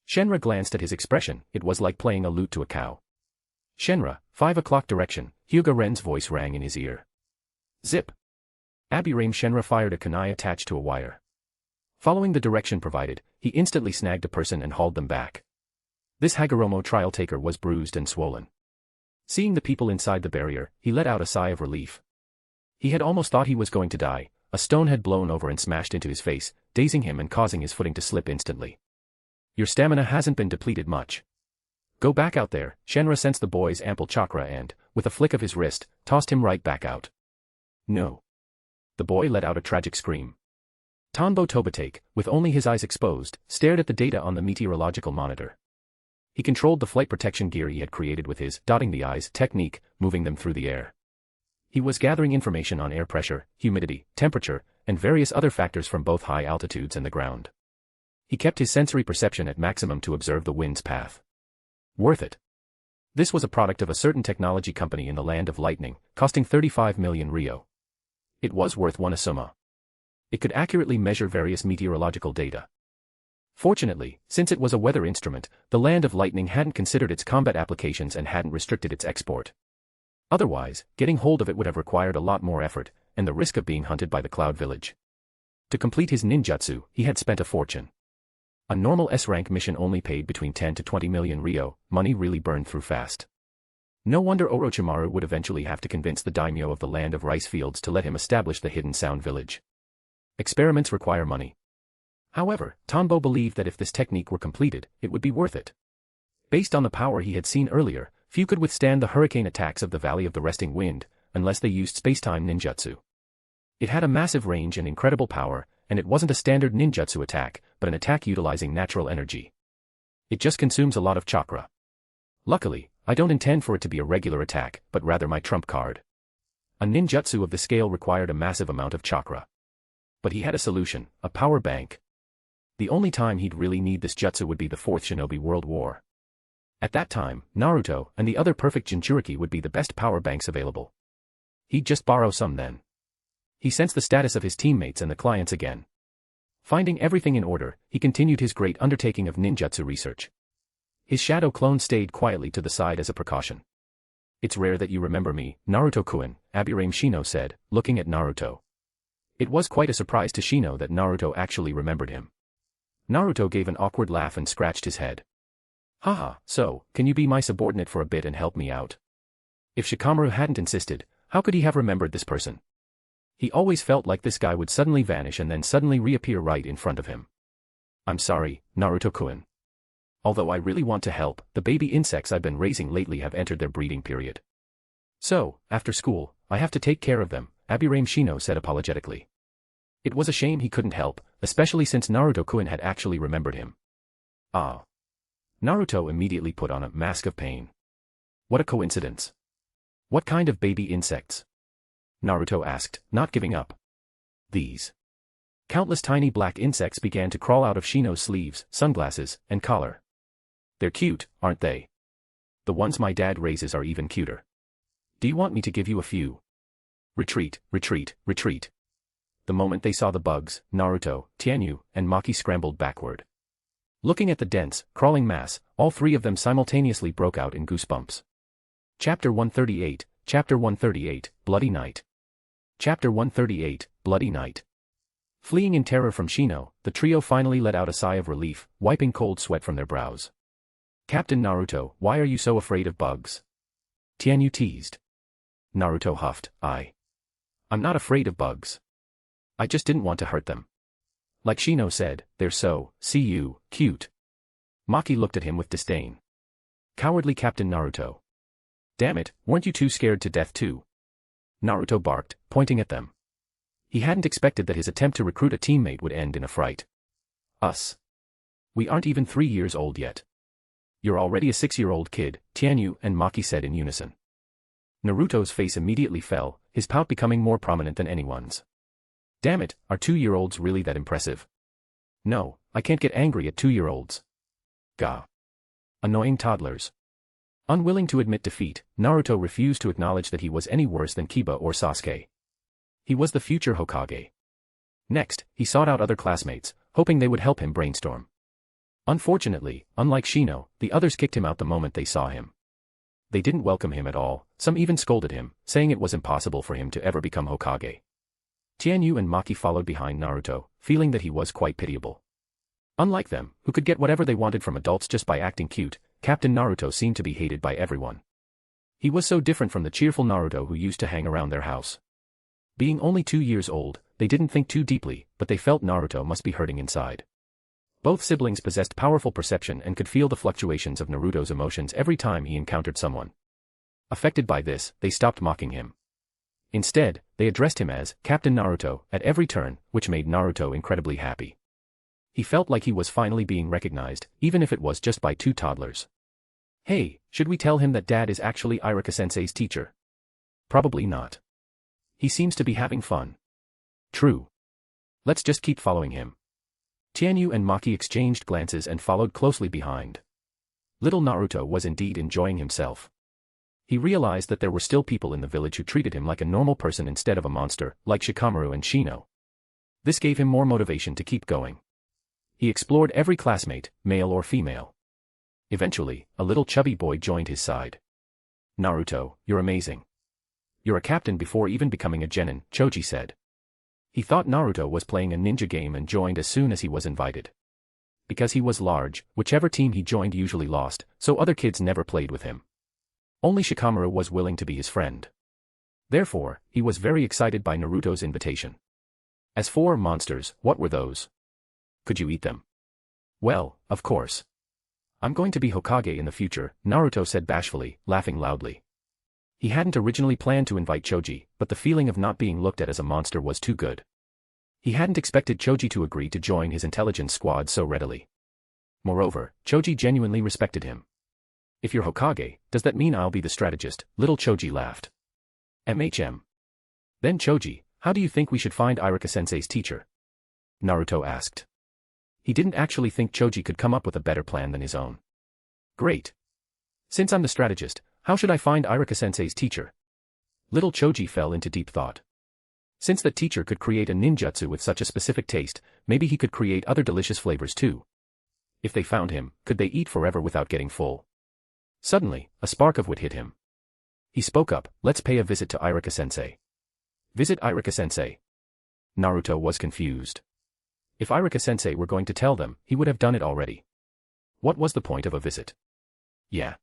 Shenra glanced at his expression, it was like playing a lute to a cow. Shenra, 5 o'clock direction, Hyuga-ren's voice rang in his ear. Zip. Abirame Shenra fired a kunai attached to a wire. Following the direction provided, he instantly snagged a person and hauled them back. This Hagoromo trial taker was bruised and swollen. Seeing the people inside the barrier, he let out a sigh of relief. He had almost thought he was going to die, a stone had blown over and smashed into his face, dazing him and causing his footing to slip instantly. Your stamina hasn't been depleted much. Go back out there. Shenra sensed the boy's ample chakra and, with a flick of his wrist, tossed him right back out. No. The boy let out a tragic scream. Tanbo Tobitake, with only his eyes exposed, stared at the data on the meteorological monitor. He controlled the flight protection gear he had created with his dotting the eyes technique, moving them through the air. He was gathering information on air pressure, humidity, temperature, and various other factors from both high altitudes and the ground. He kept his sensory perception at maximum to observe the wind's path. Worth it. This was a product of a certain technology company in the land of lightning, costing 35 million Rio. It was worth one Asuma. It could accurately measure various meteorological data. Fortunately, since it was a weather instrument, the land of lightning hadn't considered its combat applications and hadn't restricted its export. Otherwise, getting hold of it would have required a lot more effort, and the risk of being hunted by the Cloud Village. To complete his ninjutsu, he had spent a fortune. A normal S-rank mission only paid between 10 to 20 million Rio, money really burned through fast. No wonder Orochimaru would eventually have to convince the daimyo of the land of rice fields to let him establish the hidden sound village. Experiments require money. However, Tanbo believed that if this technique were completed, it would be worth it. Based on the power he had seen earlier, few could withstand the hurricane attacks of the Valley of the Resting Wind, unless they used space-time ninjutsu. It had a massive range and incredible power, and it wasn't a standard ninjutsu attack, but an attack utilizing natural energy. It just consumes a lot of chakra. Luckily, I don't intend for it to be a regular attack, but rather my trump card. A ninjutsu of the scale required a massive amount of chakra. But he had a solution, a power bank. The only time he'd really need this jutsu would be the Fourth Shinobi World War. At that time, Naruto and the other perfect Jinchuriki would be the best power banks available. He'd just borrow some then. He sensed the status of his teammates and the clients again. Finding everything in order, he continued his great undertaking of ninjutsu research. His shadow clone stayed quietly to the side as a precaution. It's rare that you remember me, Naruto-kun, Aburame Shino said, looking at Naruto. It was quite a surprise to Shino that Naruto actually remembered him. Naruto gave an awkward laugh and scratched his head. Haha, so, can you be my subordinate for a bit and help me out? If Shikamaru hadn't insisted, how could he have remembered this person? He always felt like this guy would suddenly vanish and then suddenly reappear right in front of him. I'm sorry, Naruto-kun. Although I really want to help, the baby insects I've been raising lately have entered their breeding period. So, after school, I have to take care of them, Aburame Shino said apologetically. It was a shame he couldn't help, especially since Naruto-kun had actually remembered him. Ah. Naruto immediately put on a mask of pain. What a coincidence. What kind of baby insects? Naruto asked, not giving up. These. Countless tiny black insects began to crawl out of Shino's sleeves, sunglasses, and collar. They're cute, aren't they? The ones my dad raises are even cuter. Do you want me to give you a few? Retreat, retreat, retreat. The moment they saw the bugs, Naruto, Tianyu, and Maki scrambled backward. Looking at the dense, crawling mass, all three of them simultaneously broke out in goosebumps. Chapter 138, Chapter 138, Bloody Night. Chapter 138, Bloody Night. Fleeing in terror from Shino, the trio finally let out a sigh of relief, wiping cold sweat from their brows. Captain Naruto, why are you so afraid of bugs? Tianyu teased. Naruto huffed, I'm not afraid of bugs. I just didn't want to hurt them. Like Shino said, they're so, cute. Maki looked at him with disdain. Cowardly Captain Naruto. Damn it, weren't you too scared to death too? Naruto barked, pointing at them. He hadn't expected that his attempt to recruit a teammate would end in a fright. Us. We aren't even 3 years old yet. You're already a 6-year-old kid, Tianyu and Maki said in unison. Naruto's face immediately fell, his pout becoming more prominent than anyone's. Damn it, are 2-year-olds really that impressive? No, I can't get angry at 2-year-olds. Gah. Annoying toddlers. Unwilling to admit defeat, Naruto refused to acknowledge that he was any worse than Kiba or Sasuke. He was the future Hokage. Next, he sought out other classmates, hoping they would help him brainstorm. Unfortunately, unlike Shino, the others kicked him out the moment they saw him. They didn't welcome him at all, some even scolded him, saying it was impossible for him to ever become Hokage. Tianyu and Maki followed behind Naruto, feeling that he was quite pitiable. Unlike them, who could get whatever they wanted from adults just by acting cute, Captain Naruto seemed to be hated by everyone. He was so different from the cheerful Naruto who used to hang around their house. Being only 2 years old, they didn't think too deeply, but they felt Naruto must be hurting inside. Both siblings possessed powerful perception and could feel the fluctuations of Naruto's emotions every time he encountered someone. Affected by this, they stopped mocking him. Instead, they addressed him as Captain Naruto at every turn, which made Naruto incredibly happy. He felt like he was finally being recognized, even if it was just by two toddlers. Hey, should we tell him that Dad is actually Iruka-sensei's teacher? Probably not. He seems to be having fun. True. Let's just keep following him. Tianyu and Maki exchanged glances and followed closely behind. Little Naruto was indeed enjoying himself. He realized that there were still people in the village who treated him like a normal person instead of a monster, like Shikamaru and Shino. This gave him more motivation to keep going. He explored every classmate, male or female. Eventually, a little chubby boy joined his side. Naruto, you're amazing. You're a captain before even becoming a genin, Choji said. He thought Naruto was playing a ninja game and joined as soon as he was invited. Because he was large, whichever team he joined usually lost, so other kids never played with him. Only Shikamaru was willing to be his friend. Therefore, he was very excited by Naruto's invitation. As for monsters, what were those? Could you eat them? Well, of course. I'm going to be Hokage in the future, Naruto said bashfully, laughing loudly. He hadn't originally planned to invite Choji, but the feeling of not being looked at as a monster was too good. He hadn't expected Choji to agree to join his intelligence squad so readily. Moreover, Choji genuinely respected him. If you're Hokage, does that mean I'll be the strategist? Little Choji laughed. MHM. Then Choji, how do you think we should find Iruka-sensei's teacher? Naruto asked. He didn't actually think Choji could come up with a better plan than his own. Great. Since I'm the strategist, how should I find Iruka-sensei's teacher? Little Choji fell into deep thought. Since that teacher could create a ninjutsu with such a specific taste, maybe he could create other delicious flavors too. If they found him, could they eat forever without getting full? Suddenly, a spark of wit hit him. He spoke up, let's pay a visit to Iruka-sensei. Visit Iruka-sensei? Naruto was confused. If Iruka-sensei were going to tell them, he would have done it already. What was the point of a visit? Yeah.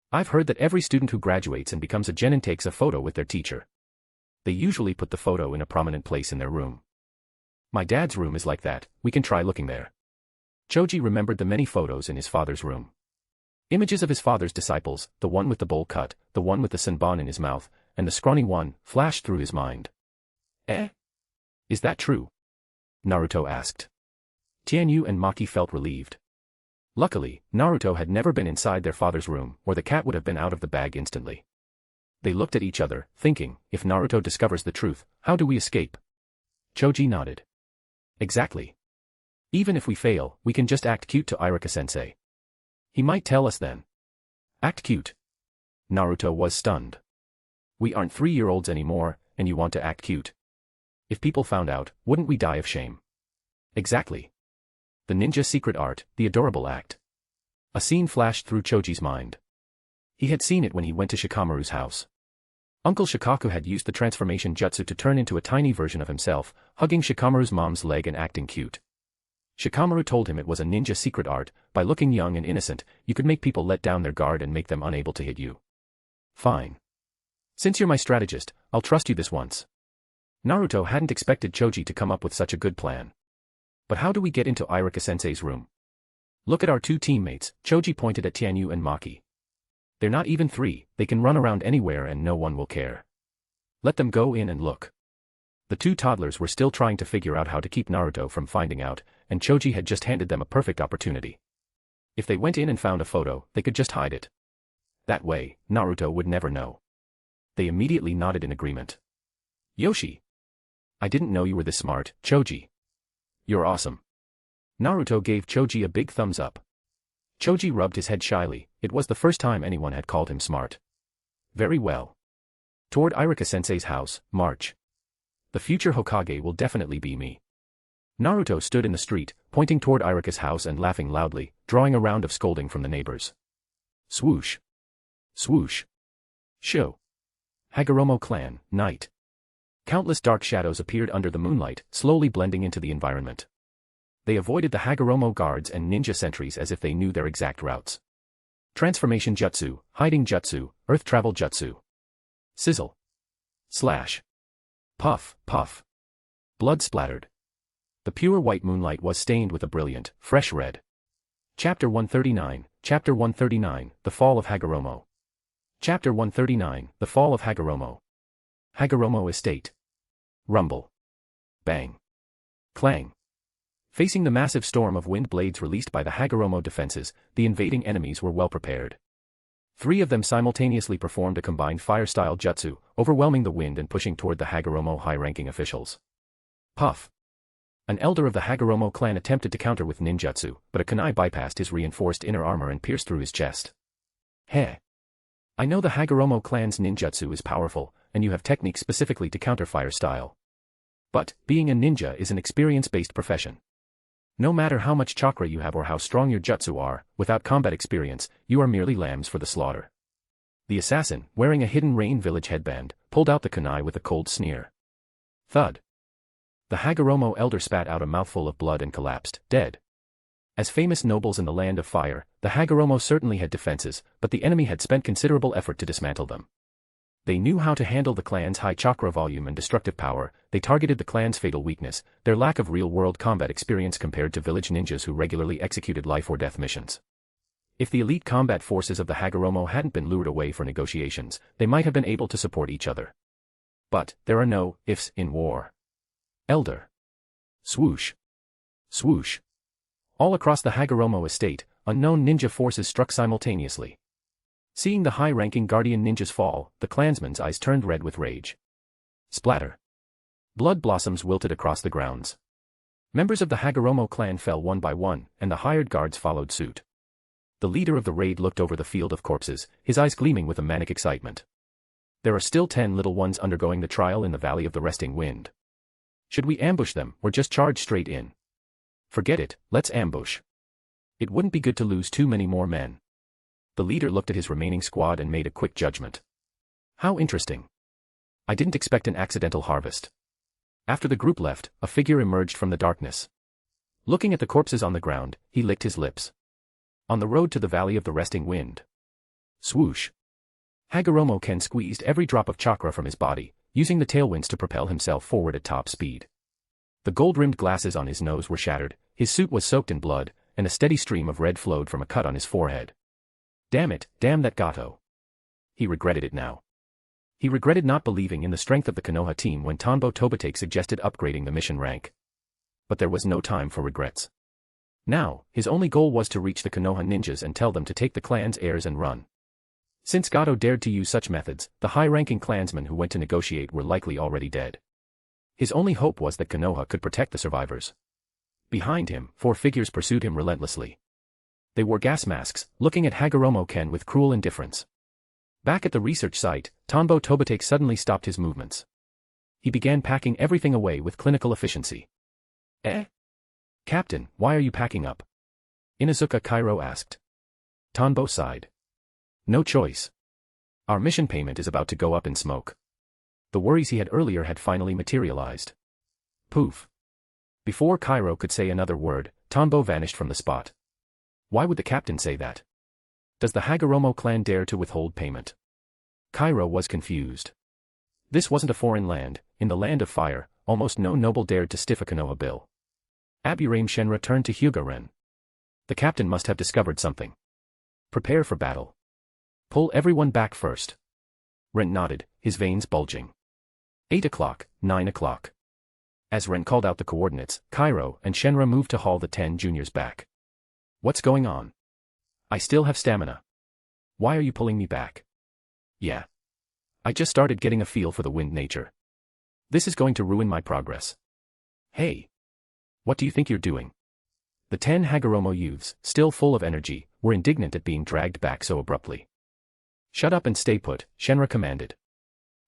I've heard that every student who graduates and becomes a genin takes a photo with their teacher. They usually put the photo in a prominent place in their room. My dad's room is like that, we can try looking there. Choji remembered the many photos in his father's room. Images of his father's disciples, the one with the bowl cut, the one with the senbon in his mouth, and the scrawny one, flashed through his mind. Eh? Is that true? Naruto asked. Tianyu and Maki felt relieved. Luckily, Naruto had never been inside their father's room, or the cat would have been out of the bag instantly. They looked at each other, thinking, if Naruto discovers the truth, how do we escape? Choji nodded. Exactly. Even if we fail, we can just act cute to Iruka-sensei. He might tell us then. Act cute. Naruto was stunned. We aren't 3-year-olds anymore, and you want to act cute. If people found out, wouldn't we die of shame? Exactly. The ninja secret art, the adorable act. A scene flashed through Choji's mind. He had seen it when he went to Shikamaru's house. Uncle Shikaku had used the transformation jutsu to turn into a tiny version of himself, hugging Shikamaru's mom's leg and acting cute. Shikamaru told him it was a ninja secret art, by looking young and innocent, you could make people let down their guard and make them unable to hit you. Fine. Since you're my strategist, I'll trust you this once. Naruto hadn't expected Choji to come up with such a good plan. But how do we get into Iruka-sensei's room? Look at our two teammates, Choji pointed at Tianyu and Maki. They're not even 3, they can run around anywhere and no one will care. Let them go in and look. The two toddlers were still trying to figure out how to keep Naruto from finding out, and Choji had just handed them a perfect opportunity. If they went in and found a photo, they could just hide it. That way, Naruto would never know. They immediately nodded in agreement. Yoshi! I didn't know you were this smart, Choji. You're awesome. Naruto gave Choji a big thumbs up. Choji rubbed his head shyly, it was the first time anyone had called him smart. Very well. Toward Iruka-sensei's house, march. The future Hokage will definitely be me. Naruto stood in the street, pointing toward Iruka's house and laughing loudly, drawing a round of scolding from the neighbors. Swoosh. Swoosh. Sho. Hagoromo clan, night. Countless dark shadows appeared under the moonlight, slowly blending into the environment. They avoided the Hagoromo guards and ninja sentries as if they knew their exact routes. Transformation jutsu, hiding jutsu, earth travel jutsu. Sizzle. Slash. Puff, puff. Blood splattered. The pure white moonlight was stained with a brilliant, fresh red. Chapter 139, Chapter 139, The Fall of Hagoromo. Chapter 139, The Fall of Hagoromo. Hagoromo Estate. Rumble. Bang. Clang. Facing the massive storm of wind blades released by the Hagoromo defenses, the invading enemies were well prepared. 3 of them simultaneously performed a combined fire-style jutsu, overwhelming the wind and pushing toward the Hagoromo high-ranking officials. Puff. An elder of the Hagoromo clan attempted to counter with ninjutsu, but a kunai bypassed his reinforced inner armor and pierced through his chest. Heh. I know the Hagoromo clan's ninjutsu is powerful, and you have techniques specifically to counter fire style. But, being a ninja is an experience-based profession. No matter how much chakra you have or how strong your jutsu are, without combat experience, you are merely lambs for the slaughter. The assassin, wearing a hidden Rain Village headband, pulled out the kunai with a cold sneer. Thud. The Hagoromo elder spat out a mouthful of blood and collapsed, dead. As famous nobles in the Land of Fire, the Hagoromo certainly had defenses, but the enemy had spent considerable effort to dismantle them. They knew how to handle the clan's high chakra volume and destructive power. They targeted the clan's fatal weakness, their lack of real-world combat experience compared to village ninjas who regularly executed life-or-death missions. If the elite combat forces of the Hagoromo hadn't been lured away for negotiations, they might have been able to support each other. But, there are no ifs in war. Elder. Swoosh. Swoosh. All across the Hagoromo estate, unknown ninja forces struck simultaneously. Seeing the high-ranking guardian ninjas fall, the clansman's eyes turned red with rage. Splatter. Blood blossoms wilted across the grounds. Members of the Hagoromo clan fell one by one, and the hired guards followed suit. The leader of the raid looked over the field of corpses, his eyes gleaming with a manic excitement. There are still 10 little ones undergoing the trial in the Valley of the Resting Wind. Should we ambush them, or just charge straight in? Forget it, let's ambush. It wouldn't be good to lose too many more men. The leader looked at his remaining squad and made a quick judgment. How interesting. I didn't expect an accidental harvest. After the group left, a figure emerged from the darkness. Looking at the corpses on the ground, he licked his lips. On the road to the Valley of the Resting Wind. Swoosh. Hagoromo Ken squeezed every drop of chakra from his body, using the tailwinds to propel himself forward at top speed. The gold-rimmed glasses on his nose were shattered, his suit was soaked in blood, and a steady stream of red flowed from a cut on his forehead. Damn it, damn that Gato. He regretted it now. He regretted not believing in the strength of the Konoha team when Tanbo Tobitake suggested upgrading the mission rank. But there was no time for regrets. Now, his only goal was to reach the Konoha ninjas and tell them to take the clan's heirs and run. Since Gato dared to use such methods, the high-ranking clansmen who went to negotiate were likely already dead. His only hope was that Konoha could protect the survivors. Behind him, 4 figures pursued him relentlessly. They wore gas masks, looking at Hagoromo Ken with cruel indifference. Back at the research site, Tanbo Tobitake suddenly stopped his movements. He began packing everything away with clinical efficiency. Eh? Captain, why are you packing up? Inuzuka Kairo asked. Tanbo sighed. No choice. Our mission payment is about to go up in smoke. The worries he had earlier had finally materialized. Poof. Before Kairo could say another word, Tanbo vanished from the spot. Why would the captain say that? Does the Hagoromo clan dare to withhold payment? Kairo was confused. This wasn't a foreign land. In the Land of Fire, almost no noble dared to stiff a Konoha bill. Aburame Shenra turned to Hyuga Ren. The captain must have discovered something. Prepare for battle. Pull everyone back first. Ren nodded, his veins bulging. 8 o'clock, 9 o'clock. As Ren called out the coordinates, Kairo and Shenra moved to haul the 10 juniors back. What's going on? I still have stamina. Why are you pulling me back? Yeah. I just started getting a feel for the wind nature. This is going to ruin my progress. Hey. What do you think you're doing? The 10 Hagoromo youths, still full of energy, were indignant at being dragged back so abruptly. Shut up and stay put, Shenra commanded.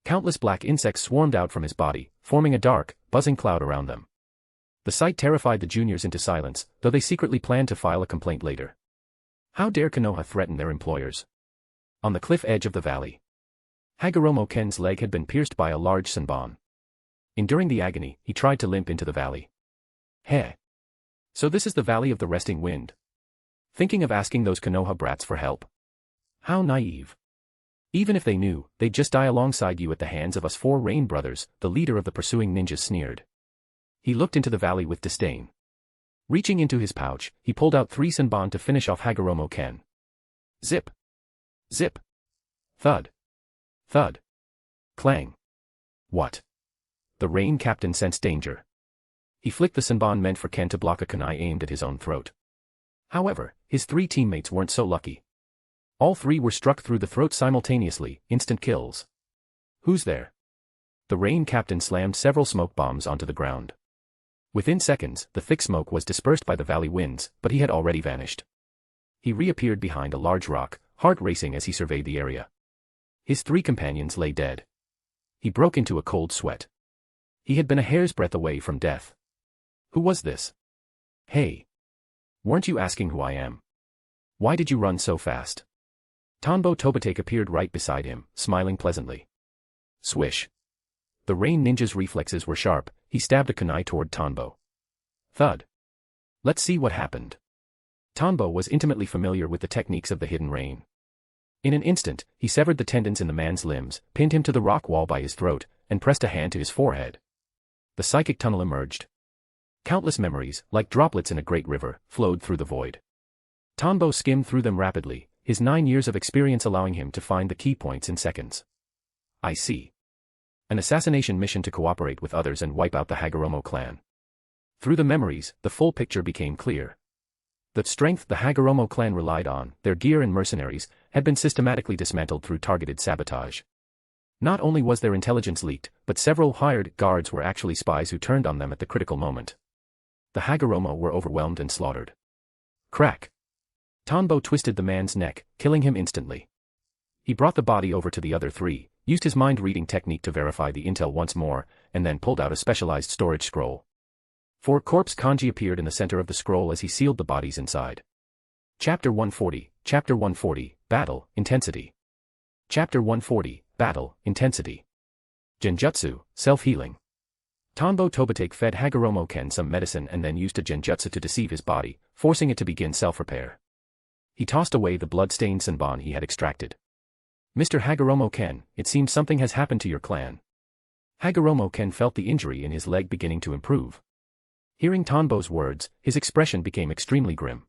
Countless black insects swarmed out from his body, forming a dark, buzzing cloud around them. The sight terrified the juniors into silence, though they secretly planned to file a complaint later. How dare Konoha threaten their employers? On the cliff edge of the valley, Hagoromo Ken's leg had been pierced by a large senbon. Enduring the agony, he tried to limp into the valley. Heh. So this is the Valley of the Resting Wind. Thinking of asking those Konoha brats for help? How naive. Even if they knew, they'd just die alongside you at the hands of us 4 Rain Brothers, the leader of the pursuing ninjas sneered. He looked into the valley with disdain. Reaching into his pouch, he pulled out 3 senbon to finish off Hagoromo Ken. Zip. Zip. Thud. Thud. Clang. What? The rain captain sensed danger. He flicked the senbon meant for Ken to block a kunai aimed at his own throat. However, his 3 teammates weren't so lucky. All 3 were struck through the throat simultaneously, instant kills. Who's there? The rain captain slammed several smoke bombs onto the ground. Within seconds, the thick smoke was dispersed by the valley winds, but he had already vanished. He reappeared behind a large rock, heart racing as he surveyed the area. His 3 companions lay dead. He broke into a cold sweat. He had been a hair's breadth away from death. Who was this? Hey. Weren't you asking who I am? Why did you run so fast? Tanbo Tobitake appeared right beside him, smiling pleasantly. Swish. The rain ninja's reflexes were sharp. He stabbed a kunai toward Tanbo. Thud. Let's see what happened. Tanbo was intimately familiar with the techniques of the hidden rain. In an instant, he severed the tendons in the man's limbs, pinned him to the rock wall by his throat, and pressed a hand to his forehead. The psychic tunnel emerged. Countless memories, like droplets in a great river, flowed through the void. Tanbo skimmed through them rapidly, his 9 years of experience allowing him to find the key points in seconds. I see. An assassination mission to cooperate with others and wipe out the Hagoromo clan. Through the memories, the full picture became clear. The strength the Hagoromo clan relied on, their gear and mercenaries, had been systematically dismantled through targeted sabotage. Not only was their intelligence leaked, but several hired guards were actually spies who turned on them at the critical moment. The Hagoromo were overwhelmed and slaughtered. Crack. Tanbo twisted the man's neck, killing him instantly. He brought the body over to the other 3, used his mind-reading technique to verify the intel once more, and then pulled out a specialized storage scroll. 4 corpse kanji appeared in the center of the scroll as he sealed the bodies inside. Chapter 140, Battle, Intensity. Chapter 140, Battle, Intensity. Genjutsu, Self-Healing. Tanbo Tobitake fed Hagoromo Ken some medicine and then used a genjutsu to deceive his body, forcing it to begin self-repair. He tossed away the blood-stained senbon he had extracted. Mr. Hagoromo Ken, it seems something has happened to your clan. Hagoromo Ken felt the injury in his leg beginning to improve. Hearing Tanbo's words, his expression became extremely grim.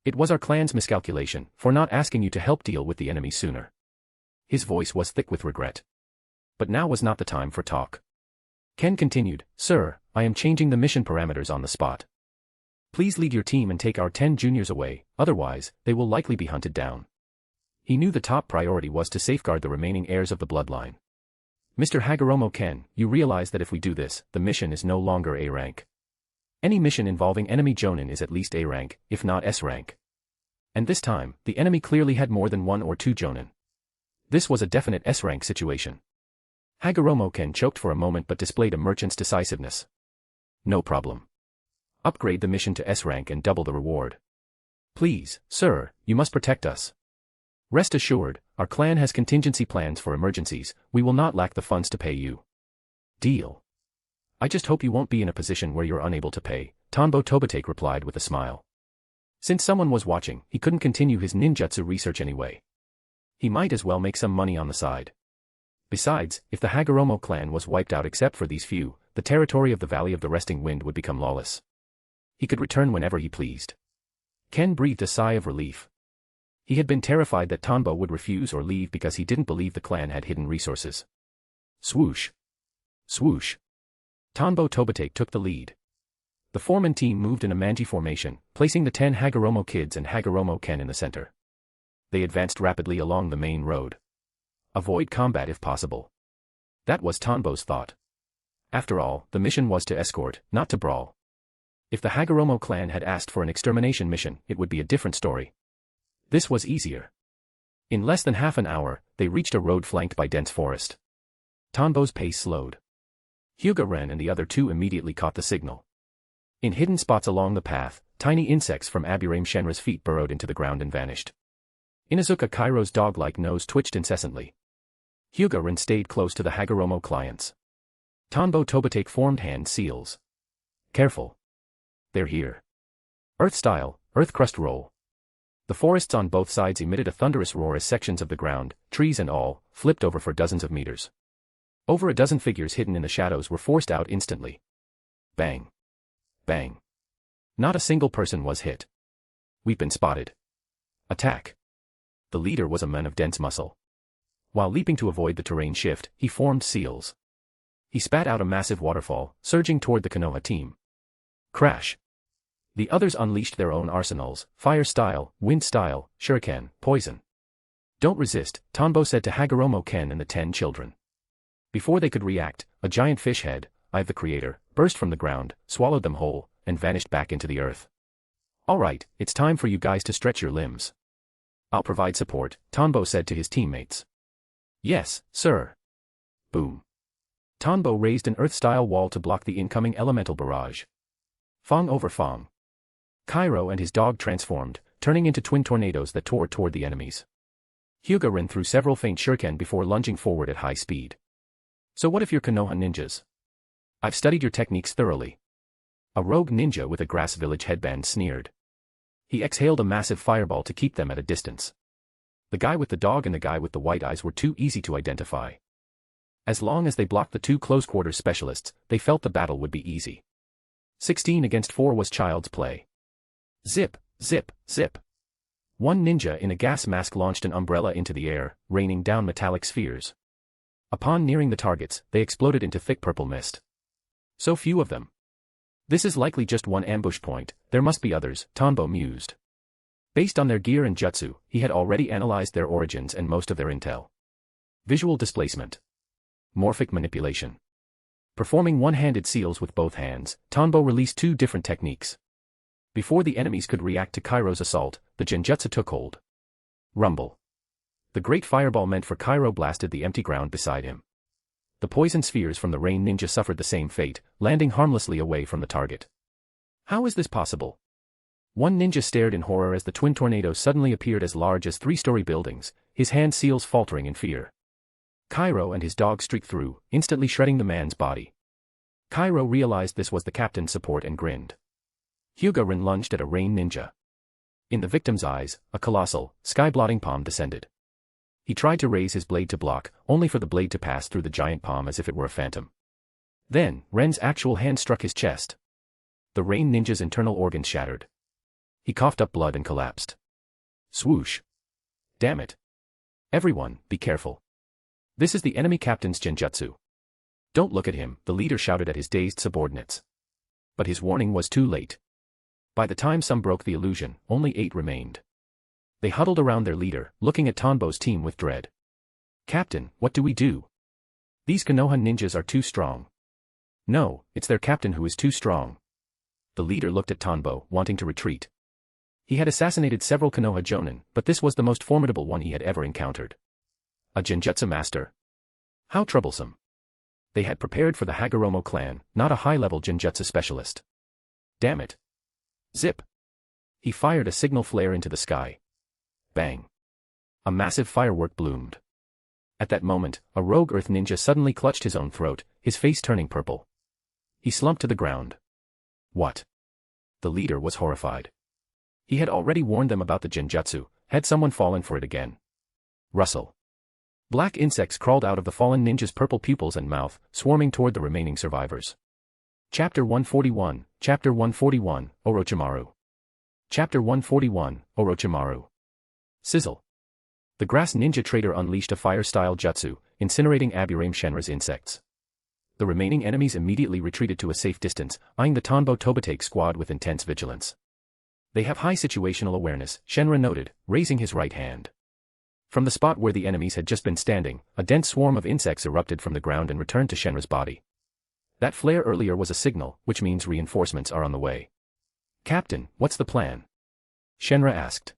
It was our clan's miscalculation for not asking you to help deal with the enemy sooner. His voice was thick with regret. But now was not the time for talk. Ken continued, Sir, I am changing the mission parameters on the spot. Please lead your team and take our 10 juniors away, otherwise, they will likely be hunted down. He knew the top priority was to safeguard the remaining heirs of the bloodline. Mr. Hagoromo Ken, you realize that if we do this, the mission is no longer A rank. Any mission involving enemy Jonin is at least A rank, if not S rank. And this time, the enemy clearly had more than 1 or 2 Jonin. This was a definite S rank situation. Hagoromo Ken choked for a moment but displayed a merchant's decisiveness. No problem. Upgrade the mission to S rank and double the reward. Please, sir, you must protect us. Rest assured, our clan has contingency plans for emergencies, we will not lack the funds to pay you. Deal. I just hope you won't be in a position where you're unable to pay, Tanbo Tobitake replied with a smile. Since someone was watching, he couldn't continue his ninjutsu research anyway. He might as well make some money on the side. Besides, if the Hagoromo clan was wiped out except for these few, the territory of the Valley of the Resting Wind would become lawless. He could return whenever he pleased. Ken breathed a sigh of relief. He had been terrified that Tanbo would refuse or leave because he didn't believe the clan had hidden resources. Swoosh. Swoosh. Tanbo Tobitake took the lead. The foreman team moved in a manji formation, placing the 10 Hagoromo kids and Hagoromo Ken in the center. They advanced rapidly along the main road. Avoid combat if possible. That was Tanbo's thought. After all, the mission was to escort, not to brawl. If the Hagoromo clan had asked for an extermination mission, it would be a different story. This was easier. In less than half an hour, they reached a road flanked by dense forest. Tanbo's pace slowed. Hyuga Ren and the other 2 immediately caught the signal. In hidden spots along the path, tiny insects from Aburame Shenra's feet burrowed into the ground and vanished. Inuzuka Kairo's dog-like nose twitched incessantly. Hyuga Ren stayed close to the Hagoromo clients. Tanbo Tobitake formed hand seals. Careful. They're here. Earth style, earth crust roll. The forests on both sides emitted a thunderous roar as sections of the ground, trees and all, flipped over for dozens of meters. Over a dozen figures hidden in the shadows were forced out instantly. Bang. Bang. Not a single person was hit. We've been spotted. Attack. The leader was a man of dense muscle. While leaping to avoid the terrain shift, he formed seals. He spat out a massive waterfall, surging toward the Konoha team. Crash. The others unleashed their own arsenals: fire style, wind style, shuriken, poison. Don't resist, Tonbo said to Hagoromo Ken and the 10 children. Before they could react, a giant fish head, Eye of the Creator, burst from the ground, swallowed them whole, and vanished back into the earth. Alright, it's time for you guys to stretch your limbs. I'll provide support, Tonbo said to his teammates. Yes, sir. Boom. Tonbo raised an earth-style wall to block the incoming elemental barrage. Fong over Fong. Cairo and his dog transformed, turning into twin tornadoes that tore toward the enemies. Hyuga ran through several feint shuriken before lunging forward at high speed. So what if you're Konoha ninjas? I've studied your techniques thoroughly. A rogue ninja with a grass village headband sneered. He exhaled a massive fireball to keep them at a distance. The guy with the dog and the guy with the white eyes were too easy to identify. As long as they blocked the 2 close-quarters specialists, they felt the battle would be easy. 16 against 4 was child's play. Zip, zip, zip. One ninja in a gas mask launched an umbrella into the air, raining down metallic spheres. Upon nearing the targets, they exploded into thick purple mist. So few of them. This is likely just one ambush point, there must be others, Tonbo mused. Based on their gear and jutsu, he had already analyzed their origins and most of their intel. Visual displacement. Morphic manipulation. Performing one-handed seals with both hands, Tonbo released 2 different techniques. Before the enemies could react to Cairo's assault, the Genjutsu took hold. Rumble. The great fireball meant for Cairo blasted the empty ground beside him. The poison spheres from the rain ninja suffered the same fate, landing harmlessly away from the target. How is this possible? One ninja stared in horror as the twin tornadoes suddenly appeared as large as 3-story buildings, his hand seals faltering in fear. Cairo and his dog streaked through, instantly shredding the man's body. Cairo realized this was the captain's support and grinned. Hyuga-rin lunged at a rain ninja. In the victim's eyes, a colossal, sky-blotting palm descended. He tried to raise his blade to block, only for the blade to pass through the giant palm as if it were a phantom. Then, Ren's actual hand struck his chest. The rain ninja's internal organs shattered. He coughed up blood and collapsed. Swoosh. Damn it. Everyone, be careful. This is the enemy captain's Genjutsu. Don't look at him, the leader shouted at his dazed subordinates. But his warning was too late. By the time some broke the illusion, only 8 remained. They huddled around their leader, looking at Tonbo's team with dread. Captain, what do we do? These Konoha ninjas are too strong. No, it's their captain who is too strong. The leader looked at Tonbo, wanting to retreat. He had assassinated several Konoha jonin, but this was the most formidable one he had ever encountered. A Genjutsu master. How troublesome. They had prepared for the Hagoromo clan, not a high-level Genjutsu specialist. Damn it. Zip. He fired a signal flare into the sky. Bang. A massive firework bloomed. At that moment, a rogue earth ninja suddenly clutched his own throat, his face turning purple. He slumped to the ground. What? The leader was horrified. He had already warned them about the Genjutsu, had someone fallen for it again. Rustle. Black insects crawled out of the fallen ninja's purple pupils and mouth, swarming toward the remaining survivors. Chapter 141, Chapter 141, Orochimaru. Chapter 141, Orochimaru. Sizzle. The grass ninja trader unleashed a fire-style jutsu, incinerating Aburame Shenra's insects. The remaining enemies immediately retreated to a safe distance, eyeing the Tonbo Tobitake squad with intense vigilance. They have high situational awareness, Shenra noted, raising his right hand. From the spot where the enemies had just been standing, a dense swarm of insects erupted from the ground and returned to Shenra's body. That flare earlier was a signal, which means reinforcements are on the way. Captain, what's the plan? Shenra asked.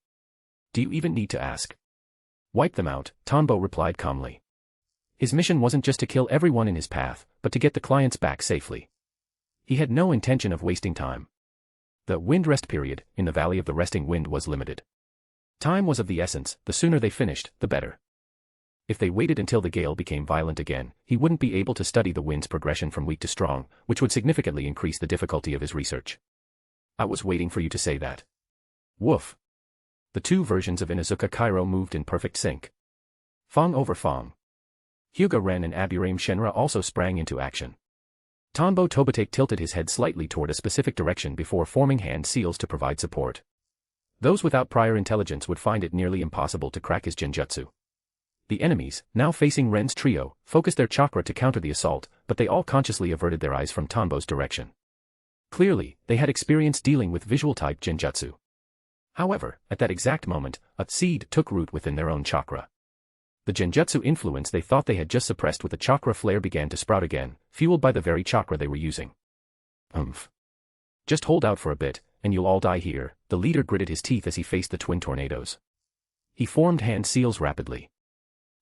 Do you even need to ask? Wipe them out, Tonbo replied calmly. His mission wasn't just to kill everyone in his path, but to get the clients back safely. He had no intention of wasting time. The wind rest period, in the Valley of the Resting Wind was limited. Time was of the essence, the sooner they finished, the better. If they waited until the gale became violent again, he wouldn't be able to study the wind's progression from weak to strong, which would significantly increase the difficulty of his research. I was waiting for you to say that. Woof. The 2 versions of Inuzuka Cairo moved in perfect sync. Fong over Fong. Hyuga Ren and Aburame Shenra also sprang into action. Tonbo Tobitake tilted his head slightly toward a specific direction before forming hand seals to provide support. Those without prior intelligence would find it nearly impossible to crack his genjutsu. The enemies, now facing Ren's trio, focused their chakra to counter the assault, but they all consciously averted their eyes from Tonbo's direction. Clearly, they had experience dealing with visual-type genjutsu. However, at that exact moment, a seed took root within their own chakra. The genjutsu influence they thought they had just suppressed with the chakra flare began to sprout again, fueled by the very chakra they were using. Just hold out for a bit, and you'll all die here, the leader gritted his teeth as he faced the twin tornadoes. He formed hand seals rapidly.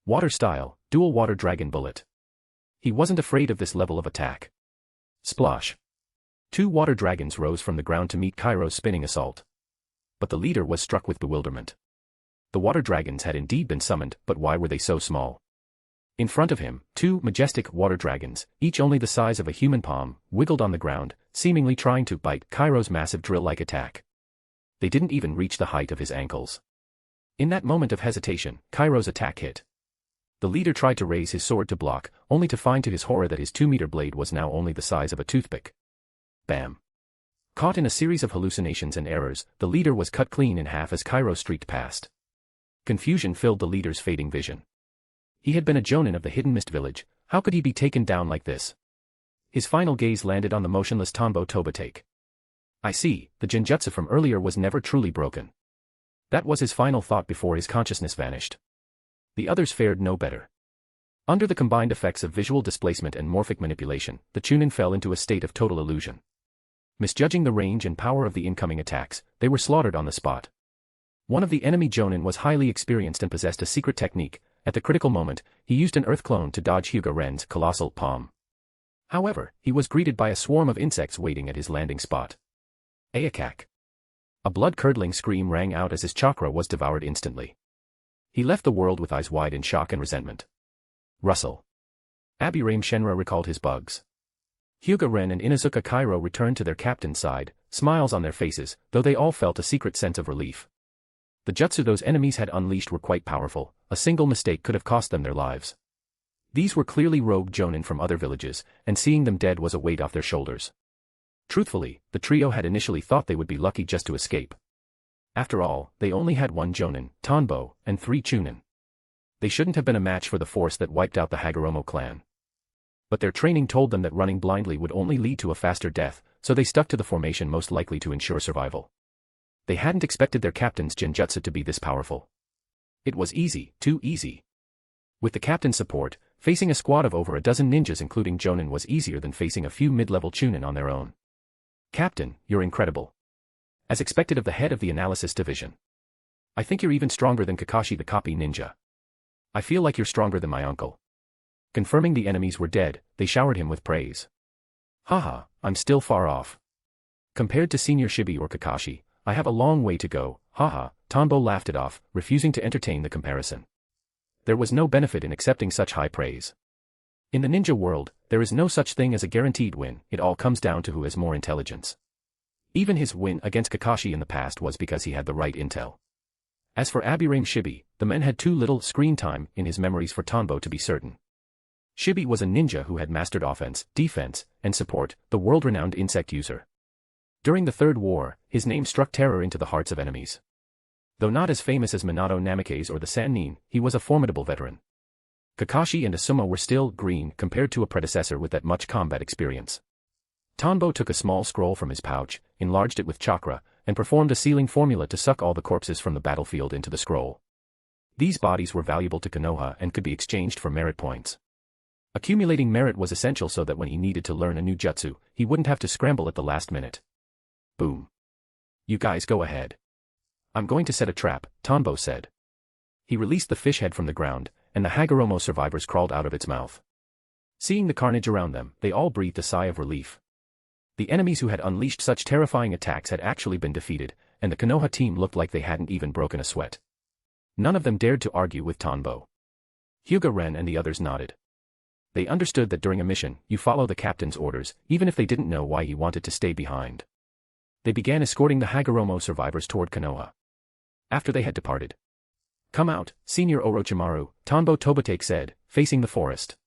Water style, dual water dragon bullet. He wasn't afraid of this level of attack. Splosh. 2 water dragons rose from the ground to meet Kairo's spinning assault. But the leader was struck with bewilderment. The water dragons had indeed been summoned, but why were they so small? In front of him, 2 majestic water dragons, each only the size of a human palm, wiggled on the ground, seemingly trying to bite Kairo's massive drill-like attack. They didn't even reach the height of his ankles. In that moment of hesitation, Kairo's attack hit. The leader tried to raise his sword to block, only to find to his horror that his 2-meter blade was now only the size of a toothpick. Bam. Caught in a series of hallucinations and errors, the leader was cut clean in half as Kairo streaked past. Confusion filled the leader's fading vision. He had been a jonin of the Hidden Mist Village, how could he be taken down like this? His final gaze landed on the motionless Tonbo Tobitake. I see, the genjutsu from earlier was never truly broken. That was his final thought before his consciousness vanished. The others fared no better. Under the combined effects of visual displacement and morphic manipulation, the Chunin fell into a state of total illusion. Misjudging the range and power of the incoming attacks, they were slaughtered on the spot. One of the enemy jonin was highly experienced and possessed a secret technique. At the critical moment, he used an earth clone to dodge Hyuga Ren's colossal palm. However, he was greeted by a swarm of insects waiting at his landing spot. Ayakak. A blood-curdling scream rang out as his chakra was devoured instantly. He left the world with eyes wide in shock and resentment. Russell. Abirame Shenra recalled his bugs. Hyuga Ren and Inuzuka Kairo returned to their captain's side, smiles on their faces, though they all felt a secret sense of relief. The jutsu those enemies had unleashed were quite powerful, a single mistake could have cost them their lives. These were clearly rogue jonin from other villages, and seeing them dead was a weight off their shoulders. Truthfully, the trio had initially thought they would be lucky just to escape. After all, they only had 1 jonin, Tonbo, and 3 chunin. They shouldn't have been a match for the force that wiped out the Hagoromo clan. But their training told them that running blindly would only lead to a faster death, so they stuck to the formation most likely to ensure survival. They hadn't expected their captain's genjutsu to be this powerful. It was easy, too easy. With the captain's support, facing a squad of over a dozen ninjas including jonin was easier than facing a few mid-level chunin on their own. Captain, you're incredible. As expected of the head of the analysis division. I think you're even stronger than Kakashi the copy ninja. I feel like you're stronger than my uncle. Confirming the enemies were dead, they showered him with praise. Haha, I'm still far off. Compared to Senior Shibi or Kakashi, I have a long way to go, haha, Tonbo laughed it off, refusing to entertain the comparison. There was no benefit in accepting such high praise. In the ninja world, there is no such thing as a guaranteed win, it all comes down to who has more intelligence. Even his win against Kakashi in the past was because he had the right intel. As for Abirame Shibi, the man had too little screen time in his memories for Tonbo to be certain. Shibi was a ninja who had mastered offense, defense, and support, the world-renowned insect user. During the Third War, his name struck terror into the hearts of enemies. Though not as famous as Minato Namikaze or the Sannin, he was a formidable veteran. Kakashi and Asuma were still green compared to a predecessor with that much combat experience. Tonbo took a small scroll from his pouch, enlarged it with chakra, and performed a sealing formula to suck all the corpses from the battlefield into the scroll. These bodies were valuable to Konoha and could be exchanged for merit points. Accumulating merit was essential so that when he needed to learn a new jutsu, he wouldn't have to scramble at the last minute. Boom. You guys go ahead. I'm going to set a trap, Tonbo said. He released the fish head from the ground, and the Hagoromo survivors crawled out of its mouth. Seeing the carnage around them, they all breathed a sigh of relief. The enemies who had unleashed such terrifying attacks had actually been defeated, and the Konoha team looked like they hadn't even broken a sweat. None of them dared to argue with Tonbo. Hyuga Ren and the others nodded. They understood that during a mission, you follow the captain's orders, even if they didn't know why he wanted to stay behind. They began escorting the Hagoromo survivors toward Konoha. After they had departed. Come out, Senior Orochimaru, Tonbo Tobitake said, facing the forest.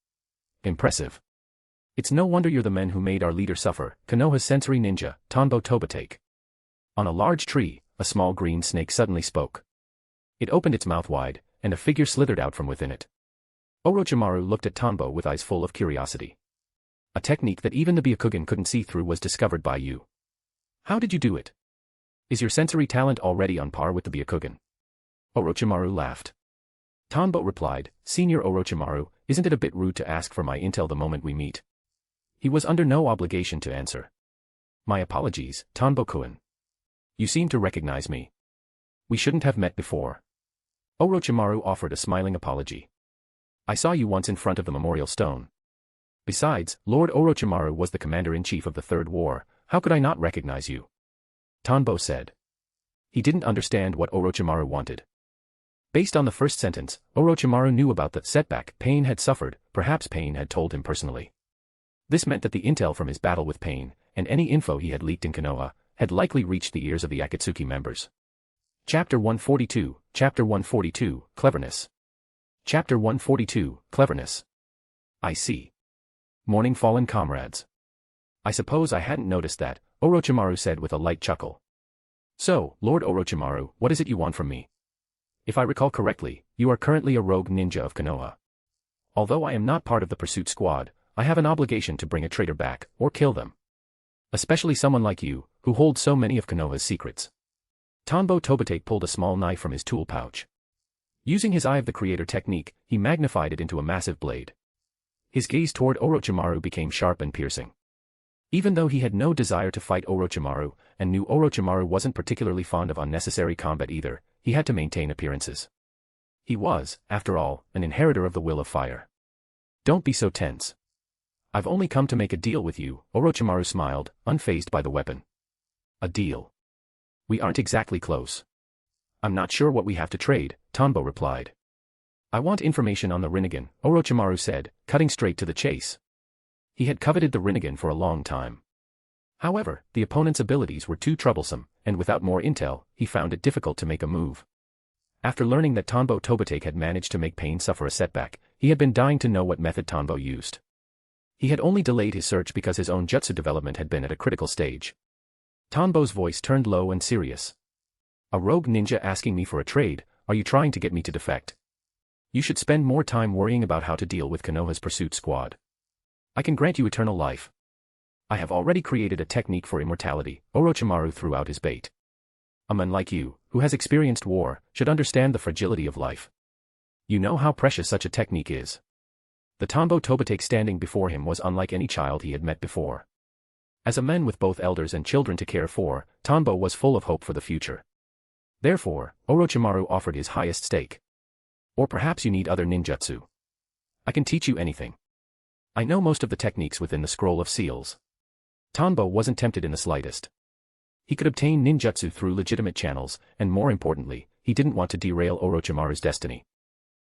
Impressive. It's no wonder you're the men who made our leader suffer, Konoha's sensory ninja, Tanbo Tobitake. On a large tree, a small green snake suddenly spoke. It opened its mouth wide, and a figure slithered out from within it. Orochimaru looked at Tanbo with eyes full of curiosity. A technique that even the Byakugan couldn't see through was discovered by you. How did you do it? Is your sensory talent already on par with the Byakugan? Orochimaru laughed. Tanbo replied, Senior Orochimaru, isn't it a bit rude to ask for my intel the moment we meet? He was under no obligation to answer. My apologies, Tanbo-kun. You seem to recognize me. We shouldn't have met before. Orochimaru offered a smiling apology. I saw you once in front of the memorial stone. Besides, Lord Orochimaru was the commander-in-chief of the Third War, how could I not recognize you? Tanbo said. He didn't understand what Orochimaru wanted. Based on the first sentence, Orochimaru knew about the setback Pain had suffered, perhaps Pain had told him personally. This meant that the intel from his battle with Pain, and any info he had leaked in Konoha, had likely reached the ears of the Akatsuki members. Chapter 142, Chapter 142, Cleverness. Chapter 142, Cleverness. I see. Morning fallen comrades. I suppose I hadn't noticed that, Orochimaru said with a light chuckle. So, Lord Orochimaru, what is it you want from me? If I recall correctly, you are currently a rogue ninja of Konoha. Although I am not part of the pursuit squad, I have an obligation to bring a traitor back, or kill them. Especially someone like you, who holds so many of Konoha's secrets. Tanbo Tobitake pulled a small knife from his tool pouch. Using his Eye of the Creator technique, he magnified it into a massive blade. His gaze toward Orochimaru became sharp and piercing. Even though he had no desire to fight Orochimaru, and knew Orochimaru wasn't particularly fond of unnecessary combat either, he had to maintain appearances. He was, after all, an inheritor of the will of fire. Don't be so tense. I've only come to make a deal with you, Orochimaru smiled, unfazed by the weapon. A deal. We aren't exactly close. I'm not sure what we have to trade, Tanbo replied. I want information on the Rinnegan, Orochimaru said, cutting straight to the chase. He had coveted the Rinnegan for a long time. However, the opponent's abilities were too troublesome, and without more intel, he found it difficult to make a move. After learning that Tanbo Tobitake had managed to make Pain suffer a setback, he had been dying to know what method Tanbo used. He had only delayed his search because his own jutsu development had been at a critical stage. Tanbo's voice turned low and serious. A rogue ninja asking me for a trade, are you trying to get me to defect? You should spend more time worrying about how to deal with Konoha's pursuit squad. I can grant you eternal life. I have already created a technique for immortality, Orochimaru threw out his bait. A man like you, who has experienced war, should understand the fragility of life. You know how precious such a technique is. The Tanbo Tobitake standing before him was unlike any child he had met before. As a man with both elders and children to care for, Tanbo was full of hope for the future. Therefore, Orochimaru offered his highest stake. Or perhaps you need other ninjutsu. I can teach you anything. I know most of the techniques within the Scroll of Seals. Tanbo wasn't tempted in the slightest. He could obtain ninjutsu through legitimate channels, and more importantly, he didn't want to derail Orochimaru's destiny.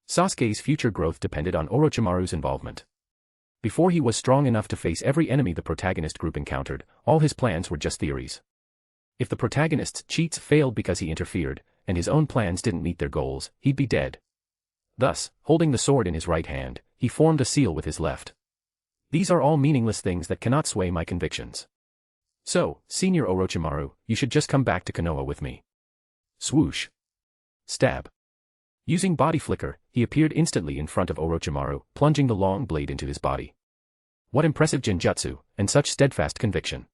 Sasuke's future growth depended on Orochimaru's involvement. Before he was strong enough to face every enemy the protagonist group encountered, all his plans were just theories. If the protagonist's cheats failed because he interfered, and his own plans didn't meet their goals, he'd be dead. Thus, holding the sword in his right hand, he formed a seal with his left. These are all meaningless things that cannot sway my convictions. So, Senior Orochimaru, you should just come back to Konoha with me. Swoosh. Stab. Using body flicker, he appeared instantly in front of Orochimaru, plunging the long blade into his body. What impressive genjutsu, and such steadfast conviction.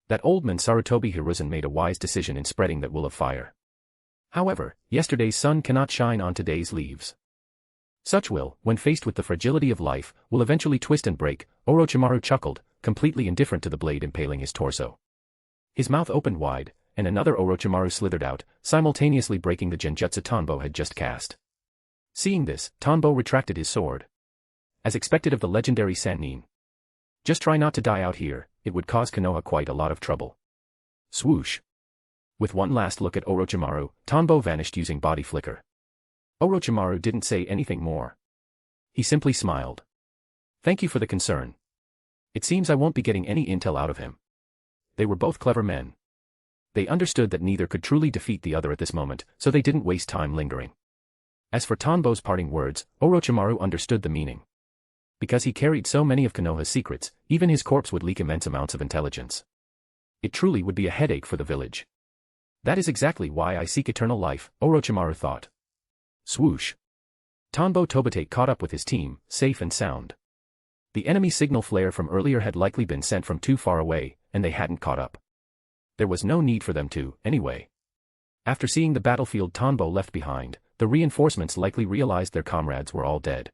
That old man Sarutobi Hiruzen made a wise decision in spreading that will of fire. However, yesterday's sun cannot shine on today's leaves. Such will, when faced with the fragility of life, will eventually twist and break, Orochimaru chuckled, completely indifferent to the blade impaling his torso. His mouth opened wide, and another Orochimaru slithered out, simultaneously breaking the genjutsu Tanbo had just cast. Seeing this, Tanbo retracted his sword. As expected of the legendary Sannin. Just try not to die out here, it would cause Konoha quite a lot of trouble. Swoosh. With one last look at Orochimaru, Tanbo vanished using body flicker. Orochimaru didn't say anything more. He simply smiled. Thank you for the concern. It seems I won't be getting any intel out of him. They were both clever men. They understood that neither could truly defeat the other at this moment, so they didn't waste time lingering. As for Tanbo's parting words, Orochimaru understood the meaning. Because he carried so many of Konoha's secrets, even his corpse would leak immense amounts of intelligence. It truly would be a headache for the village. That is exactly why I seek eternal life, Orochimaru thought. Swoosh. Tanbo Tobite caught up with his team, safe and sound. The enemy signal flare from earlier had likely been sent from too far away, and they hadn't caught up. There was no need for them to, anyway. After seeing the battlefield Tanbo left behind, the reinforcements likely realized their comrades were all dead.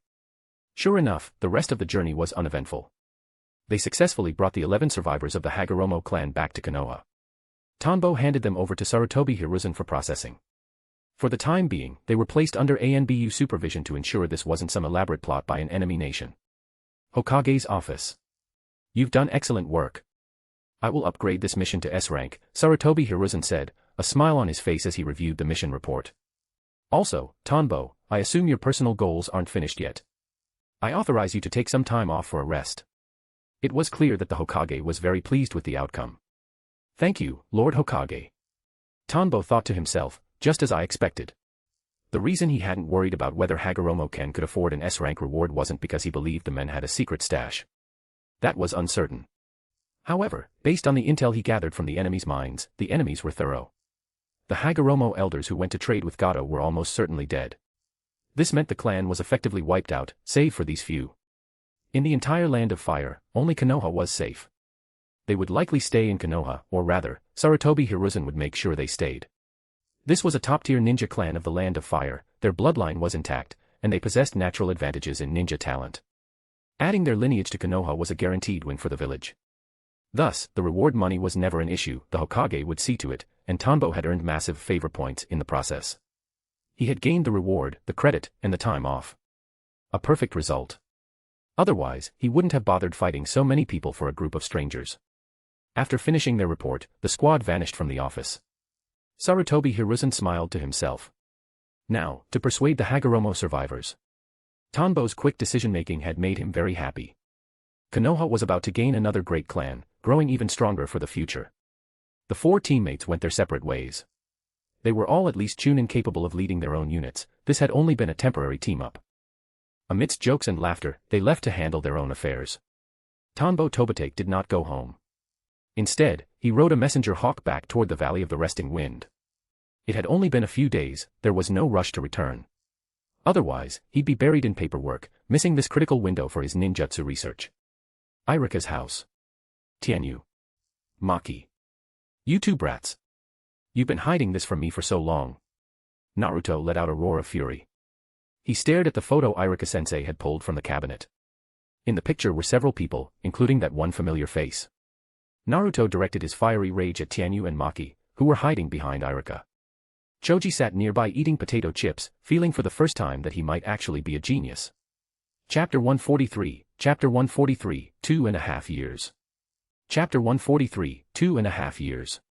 Sure enough, the rest of the journey was uneventful. They successfully brought the 11 survivors of the Hagoromo clan back to Konoha. Tanbo handed them over to Sarutobi Hiruzen for processing. For the time being, they were placed under ANBU supervision to ensure this wasn't some elaborate plot by an enemy nation. Hokage's office. You've done excellent work. I will upgrade this mission to S rank, Sarutobi Hiruzen said, a smile on his face as he reviewed the mission report. Also, Tanbo, I assume your personal goals aren't finished yet. I authorize you to take some time off for a rest. It was clear that the Hokage was very pleased with the outcome. Thank you, Lord Hokage. Tanbo thought to himself, just as I expected. The reason he hadn't worried about whether Hagoromo-ken could afford an S-rank reward wasn't because he believed the men had a secret stash. That was uncertain. However, based on the intel he gathered from the enemy's minds, the enemies were thorough. The Hagoromo elders who went to trade with Gato were almost certainly dead. This meant the clan was effectively wiped out, save for these few. In the entire Land of Fire, only Konoha was safe. They would likely stay in Konoha, or rather, Sarutobi Hiruzen would make sure they stayed. This was a top-tier ninja clan of the Land of Fire, their bloodline was intact, and they possessed natural advantages in ninja talent. Adding their lineage to Konoha was a guaranteed win for the village. Thus, the reward money was never an issue, the Hokage would see to it, and Tanbo had earned massive favor points in the process. He had gained the reward, the credit, and the time off. A perfect result. Otherwise, he wouldn't have bothered fighting so many people for a group of strangers. After finishing their report, the squad vanished from the office. Sarutobi Hiruzen smiled to himself. Now, to persuade the Hagoromo survivors. Tanbo's quick decision-making had made him very happy. Konoha was about to gain another great clan, growing even stronger for the future. The 4 teammates went their separate ways. They were all at least Chunin capable of leading their own units, this had only been a temporary team-up. Amidst jokes and laughter, they left to handle their own affairs. Tanbo Tobite did not go home. Instead, he rode a messenger hawk back toward the Valley of the Resting Wind. It had only been a few days, there was no rush to return. Otherwise, he'd be buried in paperwork, missing this critical window for his ninjutsu research. Irika's house. Tianyu. Maki. You two brats. You've been hiding this from me for so long. Naruto let out a roar of fury. He stared at the photo Irika-sensei had pulled from the cabinet. In the picture were several people, including that one familiar face. Naruto directed his fiery rage at Tianyu and Maki, who were hiding behind Irika. Choji sat nearby eating potato chips, feeling for the first time that he might actually be a genius. Chapter 143, 2.5 years. Chapter 143, 2.5 years.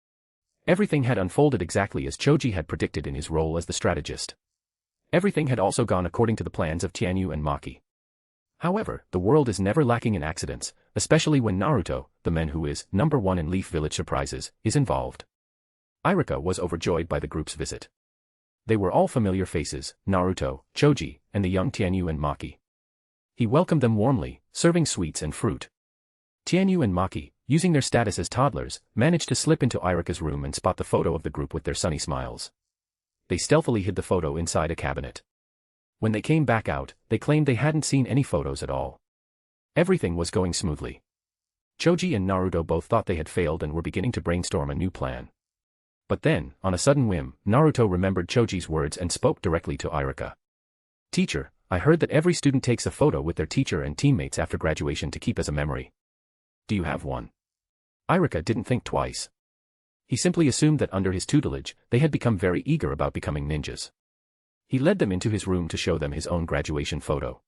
Everything had unfolded exactly as Choji had predicted in his role as the strategist. Everything had also gone according to the plans of Tianyu and Maki. However, the world is never lacking in accidents, especially when Naruto, the man who is #1 in Leaf Village Surprises, is involved. Irika was overjoyed by the group's visit. They were all familiar faces, Naruto, Choji, and the young Tianyu and Maki. He welcomed them warmly, serving sweets and fruit. Tianyu and Maki, using their status as toddlers, managed to slip into Irika's room and spot the photo of the group with their sunny smiles. They stealthily hid the photo inside a cabinet. When they came back out, they claimed they hadn't seen any photos at all. Everything was going smoothly. Choji and Naruto both thought they had failed and were beginning to brainstorm a new plan. But then, on a sudden whim, Naruto remembered Choji's words and spoke directly to Irika. "Teacher, I heard that every student takes a photo with their teacher and teammates after graduation to keep as a memory. Do you have one?" Irika didn't think twice. He simply assumed that under his tutelage, they had become very eager about becoming ninjas. He led them into his room to show them his own graduation photo.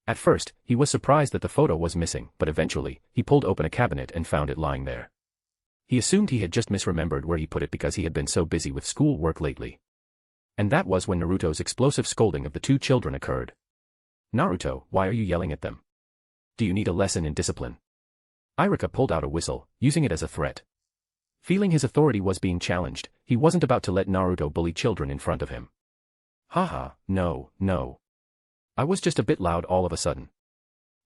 At first, he was surprised that the photo was missing, but eventually, he pulled open a cabinet and found it lying there. He assumed he had just misremembered where he put it because he had been so busy with school work lately. And that was when Naruto's explosive scolding of the two children occurred. "Naruto, why are you yelling at them? Do you need a lesson in discipline?" Irika pulled out a whistle, using it as a threat. Feeling his authority was being challenged, he wasn't about to let Naruto bully children in front of him. "Haha, no. I was just a bit loud all of a sudden."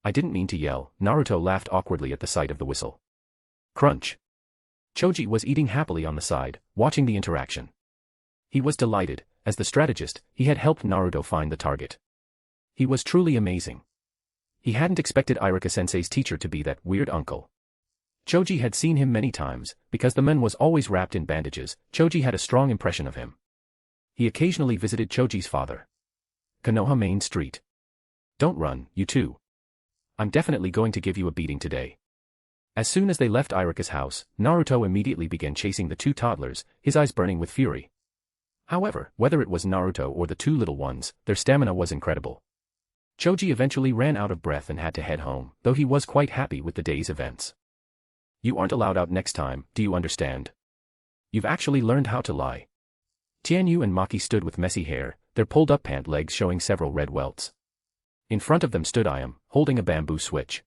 I didn't mean to yell. Naruto laughed awkwardly at the sight of the whistle. Crunch. Choji was eating happily on the side, watching the interaction. He was delighted. As the strategist, he had helped Naruto find the target. He was truly amazing. He hadn't expected Iruka-sensei's teacher to be that weird uncle. Choji had seen him many times, because the man was always wrapped in bandages. Choji had a strong impression of him. He occasionally visited Choji's father. Konoha Main Street. Don't run, you two. I'm definitely going to give you a beating today. As soon as they left Iruka's house, Naruto immediately began chasing the two toddlers, his eyes burning with fury. However, whether it was Naruto or the two little ones, their stamina was incredible. Choji eventually ran out of breath and had to head home, though he was quite happy with the day's events. You aren't allowed out next time, do you understand? You've actually learned how to lie. Tianyu and Maki stood with messy hair, their pulled-up pant legs showing several red welts. In front of them stood Ayam, holding a bamboo switch.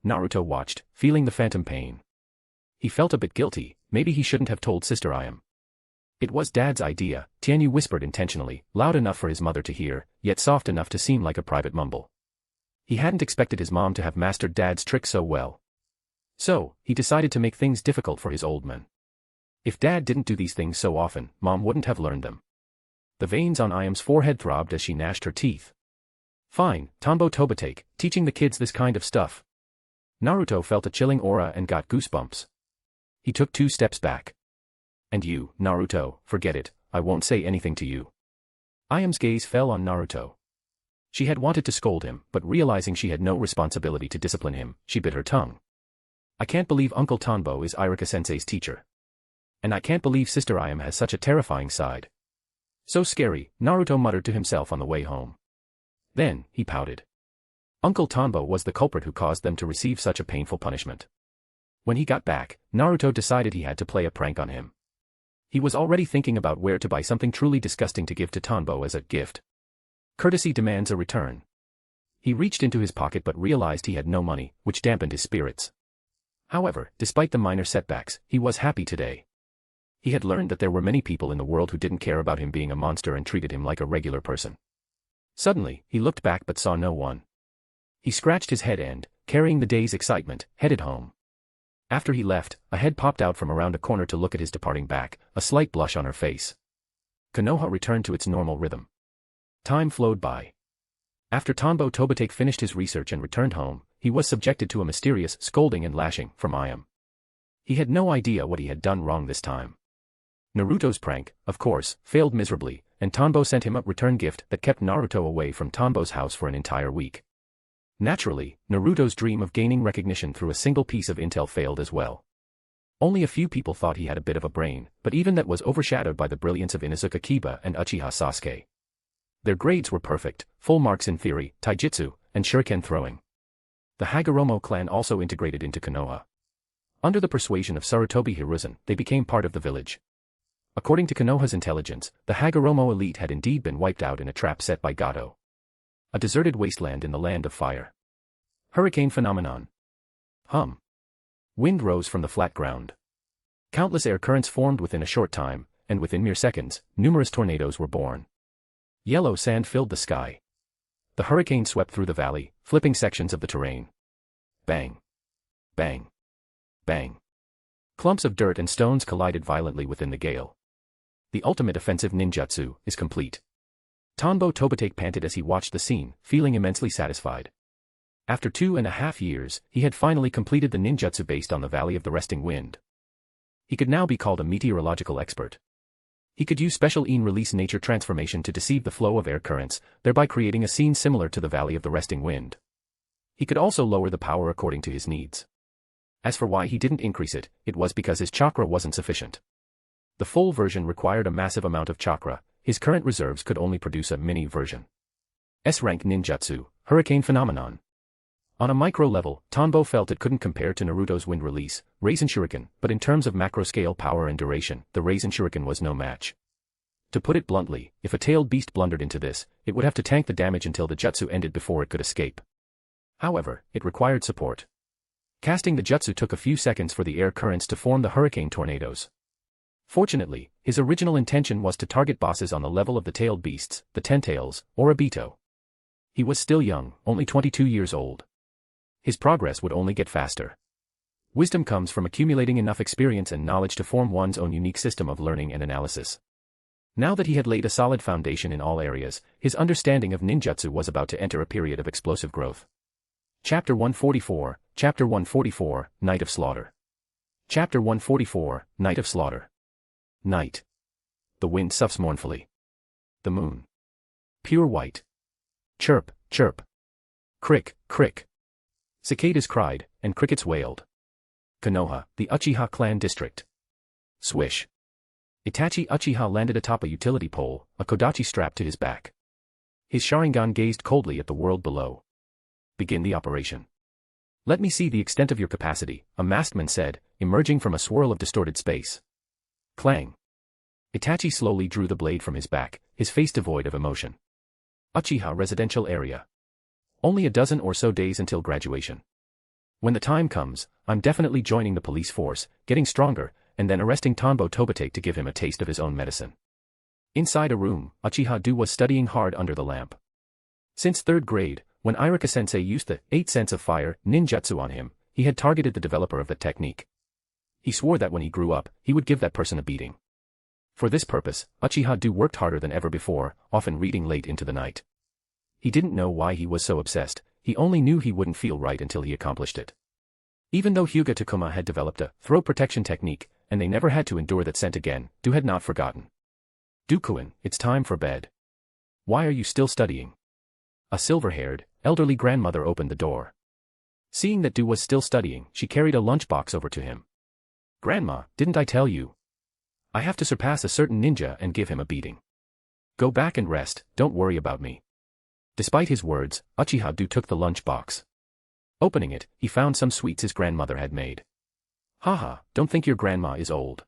Naruto watched, feeling the phantom pain. He felt a bit guilty. Maybe he shouldn't have told Sister Ayam. It was Dad's idea, Tianyu whispered intentionally, loud enough for his mother to hear, yet soft enough to seem like a private mumble. He hadn't expected his mom to have mastered Dad's trick so well. So, he decided to make things difficult for his old man. If Dad didn't do these things so often, Mom wouldn't have learned them. The veins on Ayam's forehead throbbed as she gnashed her teeth. Fine, Tombo Tobitake, teaching the kids this kind of stuff. Naruto felt a chilling aura and got goosebumps. He took 2 steps back. And you, Naruto, forget it, I won't say anything to you. Ayam's gaze fell on Naruto. She had wanted to scold him, but realizing she had no responsibility to discipline him, she bit her tongue. I can't believe Uncle Tonbo is Iruka-sensei's teacher. And I can't believe Sister Ayam has such a terrifying side. So scary, Naruto muttered to himself on the way home. Then, he pouted. Uncle Tonbo was the culprit who caused them to receive such a painful punishment. When he got back, Naruto decided he had to play a prank on him. He was already thinking about where to buy something truly disgusting to give to Tonbo as a gift. Courtesy demands a return. He reached into his pocket but realized he had no money, which dampened his spirits. However, despite the minor setbacks, he was happy today. He had learned that there were many people in the world who didn't care about him being a monster and treated him like a regular person. Suddenly, he looked back but saw no one. He scratched his head and, carrying the day's excitement, headed home. After he left, a head popped out from around a corner to look at his departing back, a slight blush on her face. Konoha returned to its normal rhythm. Time flowed by. After Tombo Tobitake finished his research and returned home, he was subjected to a mysterious scolding and lashing from Ayam. He had no idea what he had done wrong this time. Naruto's prank, of course, failed miserably, and Tonbo sent him a return gift that kept Naruto away from Tombo's house for an entire week. Naturally, Naruto's dream of gaining recognition through a single piece of intel failed as well. Only a few people thought he had a bit of a brain, but even that was overshadowed by the brilliance of Inuzuka Kiba and Uchiha Sasuke. Their grades were perfect, full marks in theory, taijutsu, and shuriken throwing. The Hagoromo clan also integrated into Konoha. Under the persuasion of Sarutobi Hiruzen, they became part of the village. According to Konoha's intelligence, the Hagoromo elite had indeed been wiped out in a trap set by Gato. A deserted wasteland in the land of fire. Hurricane phenomenon. Wind rose from the flat ground. Countless air currents formed within a short time, and within mere seconds, numerous tornadoes were born. Yellow sand filled the sky. The hurricane swept through the valley, flipping sections of the terrain. Bang. Bang. Bang. Clumps of dirt and stones collided violently within the gale. The ultimate offensive ninjutsu is complete. Tonbo Tobitake panted as he watched the scene, feeling immensely satisfied. After 2.5 years, he had finally completed the ninjutsu based on the Valley of the Resting Wind. He could now be called a meteorological expert. He could use special in-release nature transformation to deceive the flow of air currents, thereby creating a scene similar to the Valley of the Resting Wind. He could also lower the power according to his needs. As for why he didn't increase it, it was because his chakra wasn't sufficient. The full version required a massive amount of chakra. His current reserves could only produce a mini version. S-rank ninjutsu, hurricane phenomenon. On a micro level, Tonbo felt it couldn't compare to Naruto's wind release, Raisin Shuriken, but in terms of macro-scale power and duration, the Raisin Shuriken was no match. To put it bluntly, if a tailed beast blundered into this, it would have to tank the damage until the jutsu ended before it could escape. However, it required support. Casting the jutsu took a few seconds for the air currents to form the hurricane tornadoes. Fortunately, his original intention was to target bosses on the level of the tailed beasts, the Ten-Tails, or Obito. He was still young, only 22 years old. His progress would only get faster. Wisdom comes from accumulating enough experience and knowledge to form one's own unique system of learning and analysis. Now that he had laid a solid foundation in all areas, his understanding of ninjutsu was about to enter a period of explosive growth. Chapter 144, Chapter 144, Night of Slaughter. Chapter 144, Night of Slaughter. Night. The wind soughs mournfully. The moon. Pure white. Chirp, chirp. Crick, crick. Cicadas cried, and crickets wailed. Konoha, the Uchiha clan district. Swish. Itachi Uchiha landed atop a utility pole, a kodachi strapped to his back. His Sharingan gazed coldly at the world below. Begin the operation. Let me see the extent of your capacity, a masked man said, emerging from a swirl of distorted space. Clang. Itachi slowly drew the blade from his back, his face devoid of emotion. Uchiha residential area. Only a dozen or so days until graduation. When the time comes, I'm definitely joining the police force, getting stronger, and then arresting Tanbo Tobitake to give him a taste of his own medicine. Inside a room, Uchiha-do was studying hard under the lamp. Since 3rd grade, when Irika-sensei used the 8 Sense of Fire ninjutsu on him, he had targeted the developer of that technique. He swore that when he grew up, he would give that person a beating. For this purpose, Uchiha-do worked harder than ever before, often reading late into the night. He didn't know why he was so obsessed, he only knew he wouldn't feel right until he accomplished it. Even though Hyuga Takuma had developed a throat protection technique, and they never had to endure that scent again, Do had not forgotten. Dukuin, it's time for bed. Why are you still studying? A silver-haired, elderly grandmother opened the door. Seeing that Do was still studying, she carried a lunchbox over to him. Grandma, didn't I tell you? I have to surpass a certain ninja and give him a beating. Go back and rest, don't worry about me. Despite his words, Uchiha-do took the lunchbox. Opening it, he found some sweets his grandmother had made. Haha, don't think your grandma is old.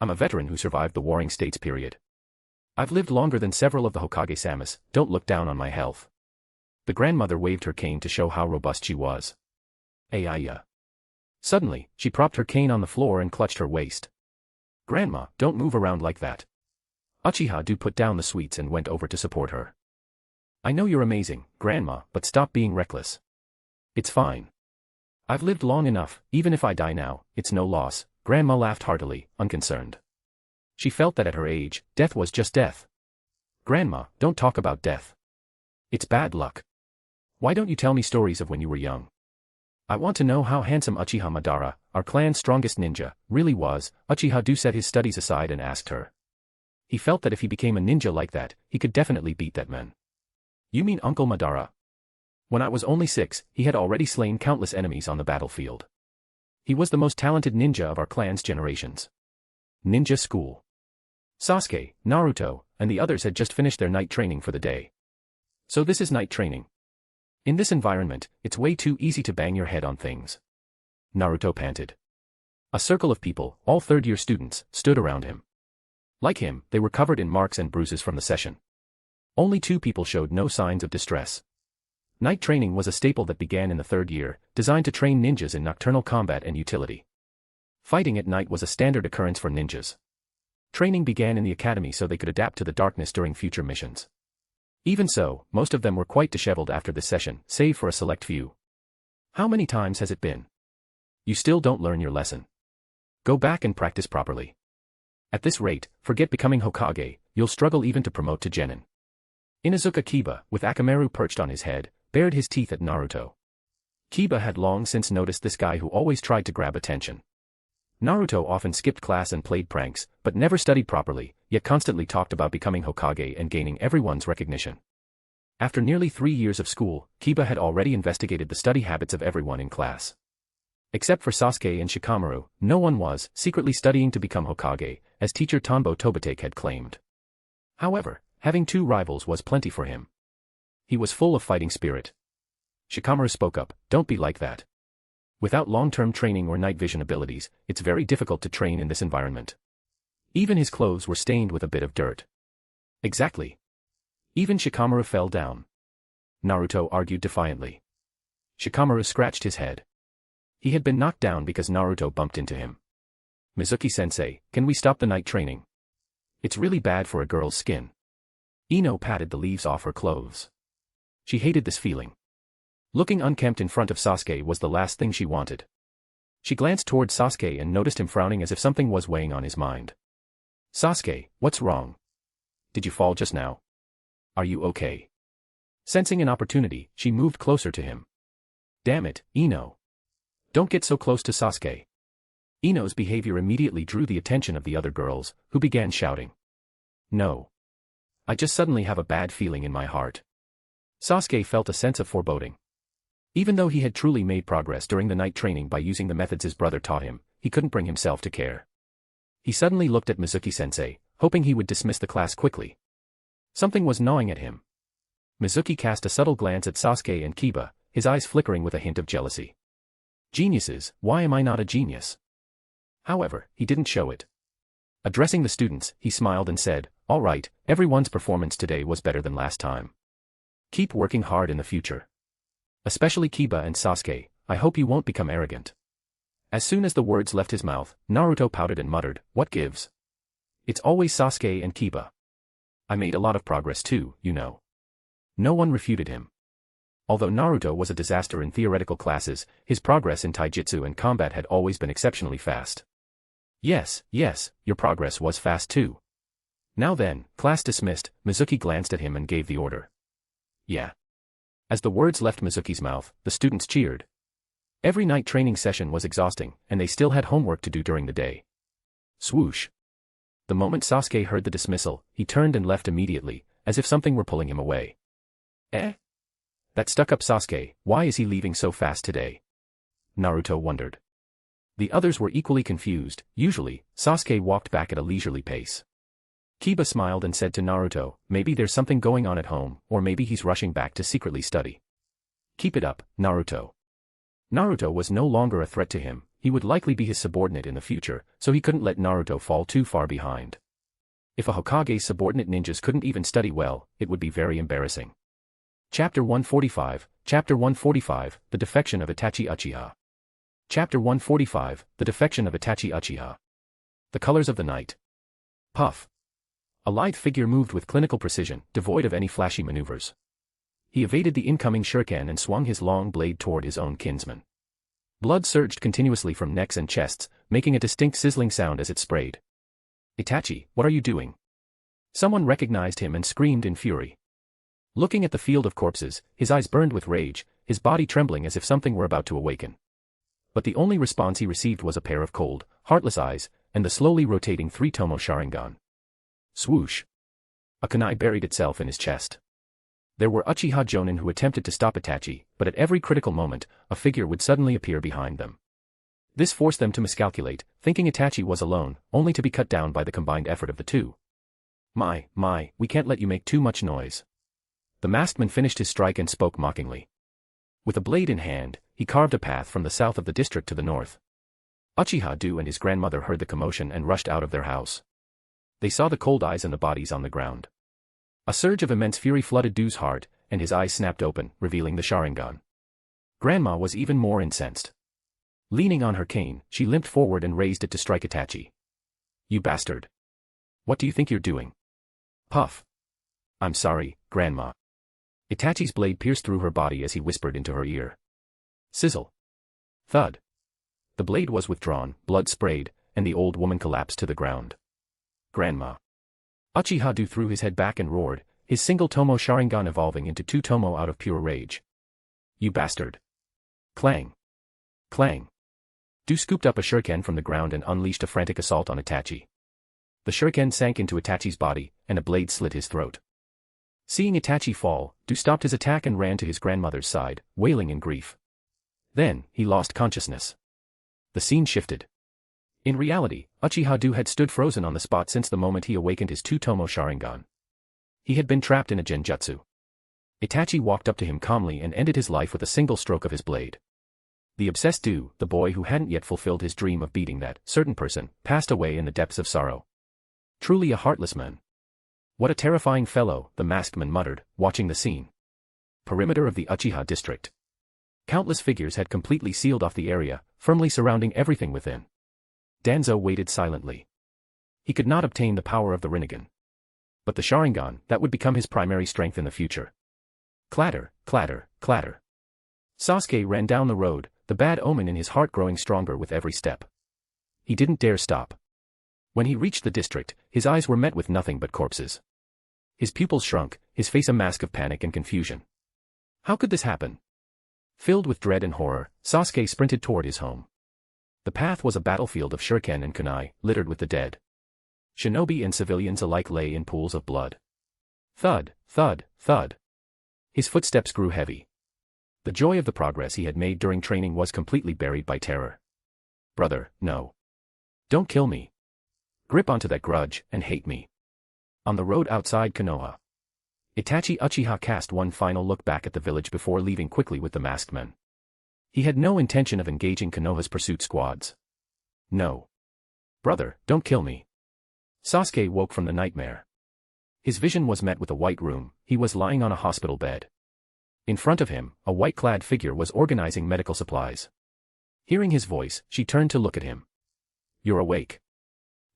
I'm a veteran who survived the Warring States period. I've lived longer than several of the Hokage-samas, don't look down on my health. The grandmother waved her cane to show how robust she was. Ayaya. Suddenly, she propped her cane on the floor and clutched her waist. Grandma, don't move around like that. Uchiha-do put down the sweets and went over to support her. I know you're amazing, Grandma, but stop being reckless. It's fine. I've lived long enough, even if I die now, it's no loss, Grandma laughed heartily, unconcerned. She felt that at her age, death was just death. Grandma, don't talk about death. It's bad luck. Why don't you tell me stories of when you were young? I want to know how handsome Uchiha Madara, our clan's strongest ninja, really was. Uchiha-do set his studies aside and asked her. He felt that if he became a ninja like that, he could definitely beat that man. You mean Uncle Madara? When I was only 6, he had already slain countless enemies on the battlefield. He was the most talented ninja of our clan's generations. Ninja school. Sasuke, Naruto, and the others had just finished their night training for the day. So this is night training. In this environment, it's way too easy to bang your head on things. Naruto panted. A circle of people, all third-year students, stood around him. Like him, they were covered in marks and bruises from the session. Only 2 people showed no signs of distress. Night training was a staple that began in the 3rd year, designed to train ninjas in nocturnal combat and utility. Fighting at night was a standard occurrence for ninjas. Training began in the academy so they could adapt to the darkness during future missions. Even so, most of them were quite disheveled after this session, save for a select few. How many times has it been? You still don't learn your lesson. Go back and practice properly. At this rate, forget becoming Hokage, you'll struggle even to promote to Genin. Inuzuka Kiba, with Akamaru perched on his head, bared his teeth at Naruto. Kiba had long since noticed this guy who always tried to grab attention. Naruto often skipped class and played pranks, but never studied properly, yet constantly talked about becoming Hokage and gaining everyone's recognition. After nearly 3 years of school, Kiba had already investigated the study habits of everyone in class. Except for Sasuke and Shikamaru, no one was secretly studying to become Hokage, as teacher Tanbo Tobitake had claimed. However, having 2 rivals was plenty for him. He was full of fighting spirit. Shikamaru spoke up, don't be like that. Without long-term training or night vision abilities, it's very difficult to train in this environment. Even his clothes were stained with a bit of dirt. Exactly. Even Shikamaru fell down. Naruto argued defiantly. Shikamaru scratched his head. He had been knocked down because Naruto bumped into him. Mizuki-sensei, can we stop the night training? It's really bad for a girl's skin. Ino patted the leaves off her clothes. She hated this feeling. Looking unkempt in front of Sasuke was the last thing she wanted. She glanced toward Sasuke and noticed him frowning as if something was weighing on his mind. Sasuke, what's wrong? Did you fall just now? Are you okay? Sensing an opportunity, she moved closer to him. Damn it, Ino. Don't get so close to Sasuke. Ino's behavior immediately drew the attention of the other girls, who began shouting. No. I just suddenly have a bad feeling in my heart. Sasuke felt a sense of foreboding. Even though he had truly made progress during the night training by using the methods his brother taught him, he couldn't bring himself to care. He suddenly looked at Mizuki-sensei, hoping he would dismiss the class quickly. Something was gnawing at him. Mizuki cast a subtle glance at Sasuke and Kiba, his eyes flickering with a hint of jealousy. Geniuses, why am I not a genius? However, he didn't show it. Addressing the students, he smiled and said, all right, everyone's performance today was better than last time. Keep working hard in the future. Especially Kiba and Sasuke, I hope you won't become arrogant. As soon as the words left his mouth, Naruto pouted and muttered, what gives? It's always Sasuke and Kiba. I made a lot of progress too, you know. No one refuted him. Although Naruto was a disaster in theoretical classes, his progress in taijutsu and combat had always been exceptionally fast. Yes, your progress was fast too. Now then, class dismissed, Mizuki glanced at him and gave the order. Yeah. As the words left Mizuki's mouth, the students cheered. Every night training session was exhausting, and they still had homework to do during the day. Swoosh. The moment Sasuke heard the dismissal, he turned and left immediately, as if something were pulling him away. That stuck-up Sasuke, why is he leaving so fast today? Naruto wondered. The others were equally confused. Usually, Sasuke walked back at a leisurely pace. Kiba smiled and said to Naruto, maybe there's something going on at home, or maybe he's rushing back to secretly study. Keep it up, Naruto. Naruto was no longer a threat to him, he would likely be his subordinate in the future, so he couldn't let Naruto fall too far behind. If a Hokage's subordinate ninjas couldn't even study well, it would be very embarrassing. Chapter 145, The Defection of Itachi Uchiha. Chapter 145, The Defection of Itachi Uchiha. The Colors of the Night. Puff. A lithe figure moved with clinical precision, devoid of any flashy maneuvers. He evaded the incoming shuriken and swung his long blade toward his own kinsman. Blood surged continuously from necks and chests, making a distinct sizzling sound as it sprayed. Itachi, what are you doing? Someone recognized him and screamed in fury. Looking at the field of corpses, his eyes burned with rage, his body trembling as if something were about to awaken. But the only response he received was a pair of cold, heartless eyes, and the slowly rotating three-tomo Sharingan. Swoosh. A kunai buried itself in his chest. There were Uchiha Jonin who attempted to stop Itachi, but at every critical moment, a figure would suddenly appear behind them. This forced them to miscalculate, thinking Itachi was alone, only to be cut down by the combined effort of the two. My, we can't let you make too much noise. The masked man finished his strike and spoke mockingly. With a blade in hand, he carved a path from the south of the district to the north. Uchiha Do and his grandmother heard the commotion and rushed out of their house. They saw the cold eyes and the bodies on the ground. A surge of immense fury flooded Do's heart, and his eyes snapped open, revealing the Sharingan. Grandma was even more incensed. Leaning on her cane, she limped forward and raised it to strike Itachi. You bastard. What do you think you're doing? Puff. I'm sorry, Grandma. Itachi's blade pierced through her body as he whispered into her ear. Sizzle. Thud. The blade was withdrawn, blood sprayed, and the old woman collapsed to the ground. Grandma. Uchiha Do threw his head back and roared, his single tomo Sharingan evolving into two tomo out of pure rage. You bastard. Clang. Clang. Do scooped up a shuriken from the ground and unleashed a frantic assault on Itachi. The shuriken sank into Itachi's body, and a blade slit his throat. Seeing Itachi fall, Do stopped his attack and ran to his grandmother's side, wailing in grief. Then, he lost consciousness. The scene shifted. In reality, Uchiha Do had stood frozen on the spot since the moment he awakened his two-tomo Sharingan. He had been trapped in a genjutsu. Itachi walked up to him calmly and ended his life with a single stroke of his blade. The obsessed Do, the boy who hadn't yet fulfilled his dream of beating that certain person, passed away in the depths of sorrow. Truly a heartless man. What a terrifying fellow, the masked man muttered, watching the scene. Perimeter of the Uchiha district. Countless figures had completely sealed off the area, firmly surrounding everything within. Danzo waited silently. He could not obtain the power of the Rinnegan. But the Sharingan, that would become his primary strength in the future. Clatter, clatter, clatter. Sasuke ran down the road, the bad omen in his heart growing stronger with every step. He didn't dare stop. When he reached the district, his eyes were met with nothing but corpses. His pupils shrunk, his face a mask of panic and confusion. How could this happen? Filled with dread and horror, Sasuke sprinted toward his home. The path was a battlefield of shuriken and kunai, littered with the dead. Shinobi and civilians alike lay in pools of blood. Thud, thud, thud. His footsteps grew heavy. The joy of the progress he had made during training was completely buried by terror. Brother, no. Don't kill me. Grip onto that grudge, and hate me. On the road outside Konoha, Itachi Uchiha cast one final look back at the village before leaving quickly with the masked men. He had no intention of engaging Konoha's pursuit squads. No. Brother, don't kill me. Sasuke woke from the nightmare. His vision was met with a white room. He was lying on a hospital bed. In front of him, a white-clad figure was organizing medical supplies. Hearing his voice, she turned to look at him. You're awake.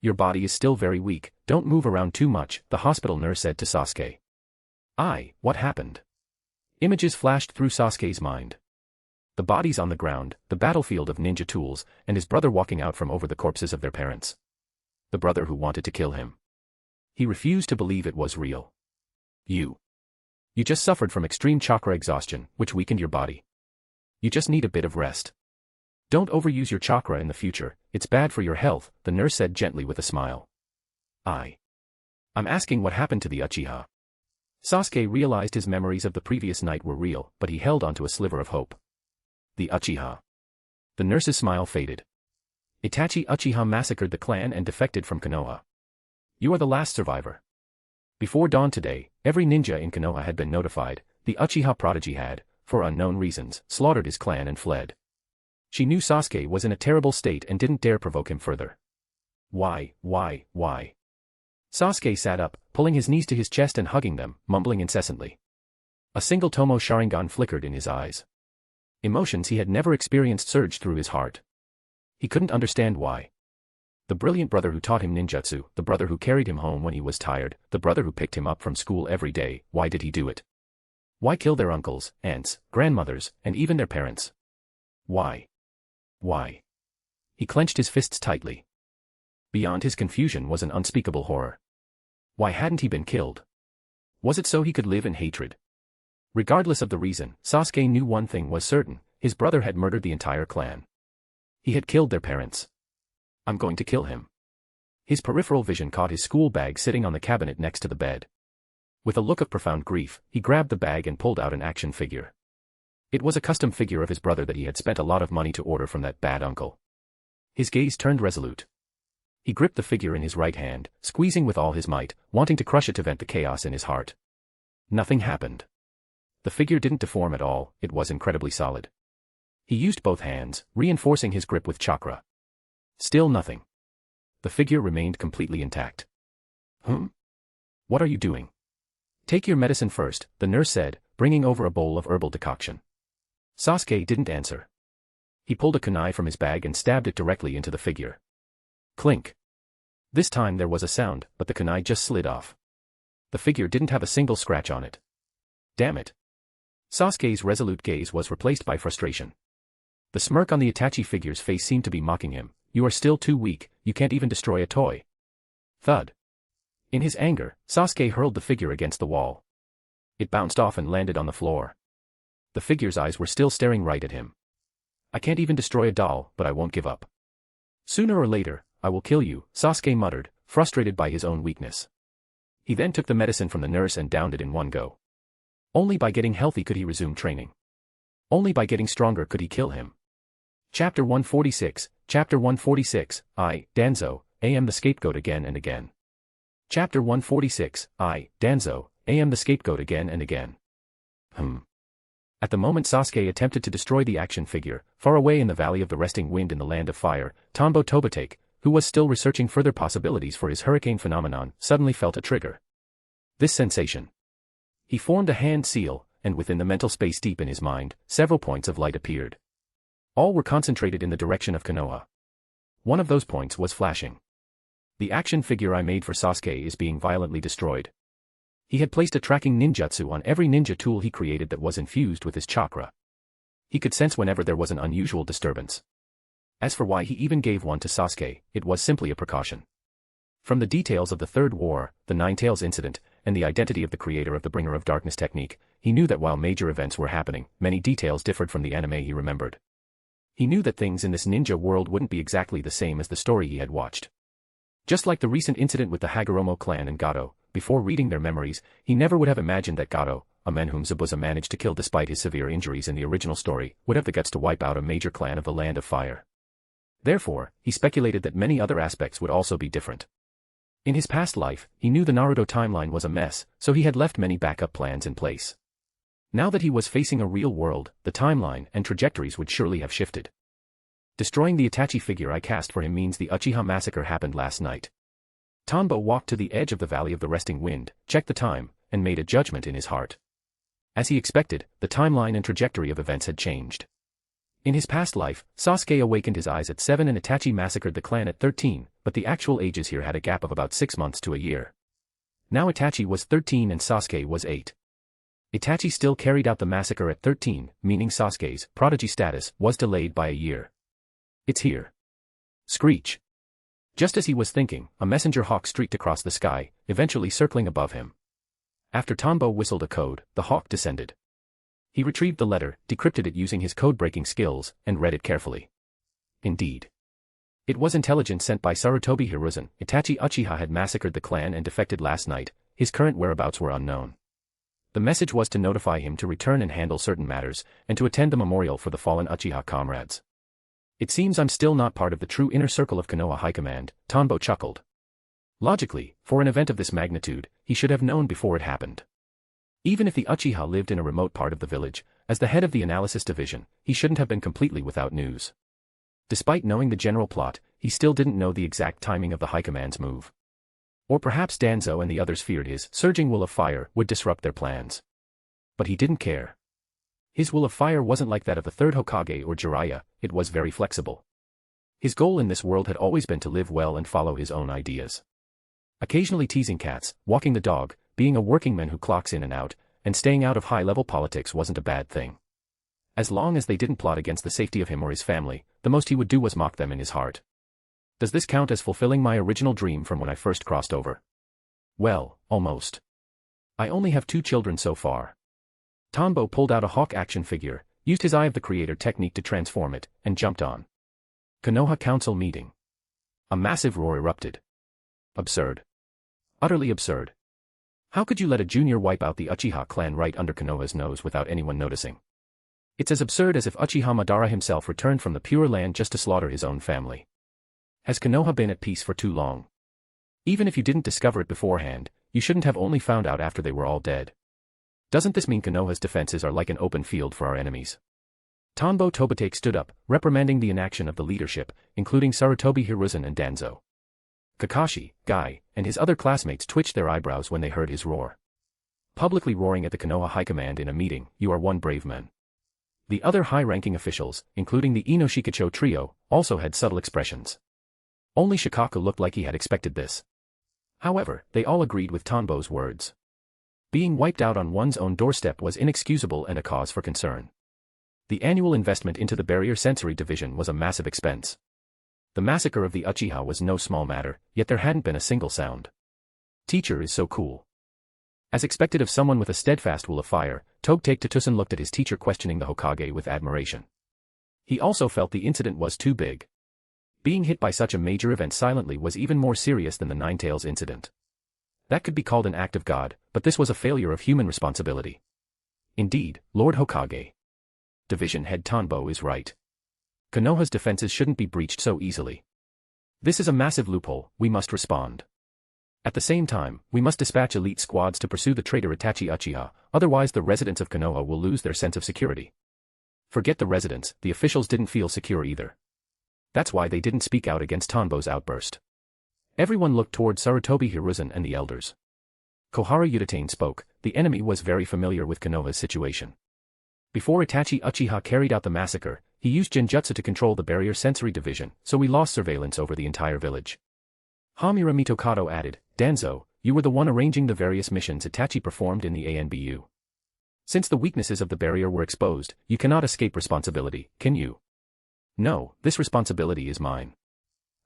Your body is still very weak, don't move around too much, the hospital nurse said to Sasuke. What happened? Images flashed through Sasuke's mind. The bodies on the ground, the battlefield of ninja tools, and his brother walking out from over the corpses of their parents. The brother who wanted to kill him. He refused to believe it was real. You just suffered from extreme chakra exhaustion, which weakened your body. You just need a bit of rest. Don't overuse your chakra in the future, it's bad for your health, the nurse said gently with a smile. I'm asking what happened to the Uchiha. Sasuke realized his memories of the previous night were real, but he held onto a sliver of hope. The Uchiha. The nurse's smile faded. Itachi Uchiha massacred the clan and defected from Konoha. You are the last survivor. Before dawn today, every ninja in Konoha had been notified. The Uchiha prodigy had, for unknown reasons, slaughtered his clan and fled. She knew Sasuke was in a terrible state and didn't dare provoke him further. Why? Sasuke sat up, pulling his knees to his chest and hugging them, mumbling incessantly. A single Tomo Sharingan flickered in his eyes. Emotions he had never experienced surged through his heart. He couldn't understand why. The brilliant brother who taught him ninjutsu, the brother who carried him home when he was tired, the brother who picked him up from school every day, why did he do it? Why kill their uncles, aunts, grandmothers, and even their parents? Why? He clenched his fists tightly. Beyond his confusion was an unspeakable horror. Why hadn't he been killed? Was it so he could live in hatred? Regardless of the reason, Sasuke knew one thing was certain, his brother had murdered the entire clan. He had killed their parents. I'm going to kill him. His peripheral vision caught his school bag sitting on the cabinet next to the bed. With a look of profound grief, he grabbed the bag and pulled out an action figure. It was a custom figure of his brother that he had spent a lot of money to order from that bad uncle. His gaze turned resolute. He gripped the figure in his right hand, squeezing with all his might, wanting to crush it to vent the chaos in his heart. Nothing happened. The figure didn't deform at all, it was incredibly solid. He used both hands, reinforcing his grip with chakra. Still nothing. The figure remained completely intact. What are you doing? Take your medicine first, the nurse said, bringing over a bowl of herbal decoction. Sasuke didn't answer. He pulled a kunai from his bag and stabbed it directly into the figure. Clink. This time there was a sound, but the kunai just slid off. The figure didn't have a single scratch on it. Damn it. Sasuke's resolute gaze was replaced by frustration. The smirk on the Itachi figure's face seemed to be mocking him. You are still too weak, you can't even destroy a toy. Thud. In his anger, Sasuke hurled the figure against the wall. It bounced off and landed on the floor. The figure's eyes were still staring right at him. I can't even destroy a doll, but I won't give up. Sooner or later, I will kill you, Sasuke muttered, frustrated by his own weakness. He then took the medicine from the nurse and downed it in one go. Only by getting healthy could he resume training. Only by getting stronger could he kill him. Chapter 146, Danzo, am the scapegoat again and again. Chapter 146, Danzo, am the scapegoat again and again. At the moment Sasuke attempted to destroy the action figure, far away in the Valley of the Resting Wind in the Land of Fire, Tonbo Tobitake, who was still researching further possibilities for his hurricane phenomenon, suddenly felt a trigger. This sensation. He formed a hand seal, and within the mental space deep in his mind, several points of light appeared. All were concentrated in the direction of Konoha. One of those points was flashing. The action figure I made for Sasuke is being violently destroyed. He had placed a tracking ninjutsu on every ninja tool he created that was infused with his chakra. He could sense whenever there was an unusual disturbance. As for why he even gave one to Sasuke, it was simply a precaution. From the details of the Third War, the Nine Tails incident, and the identity of the creator of the Bringer of Darkness technique, he knew that while major events were happening, many details differed from the anime he remembered. He knew that things in this ninja world wouldn't be exactly the same as the story he had watched. Just like the recent incident with the Hagoromo clan and Gato, before reading their memories, he never would have imagined that Gato, a man whom Zabuza managed to kill despite his severe injuries in the original story, would have the guts to wipe out a major clan of the Land of Fire. Therefore, he speculated that many other aspects would also be different. In his past life, he knew the Naruto timeline was a mess, so he had left many backup plans in place. Now that he was facing a real world, the timeline and trajectories would surely have shifted. Destroying the Itachi figure I cast for him means the Uchiha massacre happened last night. Tanbo walked to the edge of the Valley of the Resting Wind, checked the time, and made a judgment in his heart. As he expected, the timeline and trajectory of events had changed. In his past life, Sasuke awakened his eyes at 7 and Itachi massacred the clan at 13, but the actual ages here had a gap of about 6 months to a year. Now Itachi was 13 and Sasuke was 8. Itachi still carried out the massacre at 13, meaning Sasuke's prodigy status was delayed by a year. It's here. Screech. Just as he was thinking, a messenger hawk streaked across the sky, eventually circling above him. After Tanbo whistled a code, the hawk descended. He retrieved the letter, decrypted it using his code-breaking skills, and read it carefully. Indeed. It was intelligence sent by Sarutobi Hiruzen. Itachi Uchiha had massacred the clan and defected last night. His current whereabouts were unknown. The message was to notify him to return and handle certain matters, and to attend the memorial for the fallen Uchiha comrades. It seems I'm still not part of the true inner circle of Konoha High Command, Tanbo chuckled. Logically, for an event of this magnitude, he should have known before it happened. Even if the Uchiha lived in a remote part of the village, as the head of the analysis division, he shouldn't have been completely without news. Despite knowing the general plot, he still didn't know the exact timing of the High Command's move. Or perhaps Danzo and the others feared his surging will of fire would disrupt their plans. But he didn't care. His will of fire wasn't like that of the third Hokage or Jiraiya, it was very flexible. His goal in this world had always been to live well and follow his own ideas. Occasionally teasing cats, walking the dog, being a working man who clocks in and out, and staying out of high-level politics wasn't a bad thing. As long as they didn't plot against the safety of him or his family, the most he would do was mock them in his heart. Does this count as fulfilling my original dream from when I first crossed over? Well, almost. I only have 2 children so far. Tanbo pulled out a hawk action figure, used his Eye of the Creator technique to transform it, and jumped on. Konoha Council meeting. A massive roar erupted. Absurd. Utterly absurd. How could you let a junior wipe out the Uchiha clan right under Konoha's nose without anyone noticing? It's as absurd as if Uchiha Madara himself returned from the Pure Land just to slaughter his own family. Has Konoha been at peace for too long? Even if you didn't discover it beforehand, you shouldn't have only found out after they were all dead. Doesn't this mean Konoha's defenses are like an open field for our enemies? Tanbo Tobitake stood up, reprimanding the inaction of the leadership, including Sarutobi Hiruzen and Danzo. Kakashi, Guy, and his other classmates twitched their eyebrows when they heard his roar. Publicly roaring at the Konoha High Command in a meeting, you are one brave man. The other high-ranking officials, including the Inoshikacho trio, also had subtle expressions. Only Shikaku looked like he had expected this. However, they all agreed with Tanbo's words. Being wiped out on one's own doorstep was inexcusable and a cause for concern. The annual investment into the Barrier Sensory Division was a massive expense. The massacre of the Uchiha was no small matter, yet there hadn't been a single sound. Teacher is so cool. As expected of someone with a steadfast will of fire, Tobitake Tatusen looked at his teacher questioning the Hokage with admiration. He also felt the incident was too big. Being hit by such a major event silently was even more serious than the Nine Tails incident. That could be called an act of God, but this was a failure of human responsibility. Indeed, Lord Hokage. Division Head Tanbo is right. Konoha's defenses shouldn't be breached so easily. This is a massive loophole, we must respond. At the same time, we must dispatch elite squads to pursue the traitor Itachi Uchiha, otherwise the residents of Konoha will lose their sense of security. Forget the residents, the officials didn't feel secure either. That's why they didn't speak out against Tanbo's outburst. Everyone looked toward Sarutobi Hiruzen and the elders. Kohara Udatane spoke, the enemy was very familiar with Konoha's situation. Before Itachi Uchiha carried out the massacre, he used Genjutsu to control the Barrier Sensory Division, so we lost surveillance over the entire village. Hamura Mitokado added, Danzo, you were the one arranging the various missions Itachi performed in the ANBU. Since the weaknesses of the barrier were exposed, you cannot escape responsibility, can you? No, this responsibility is mine.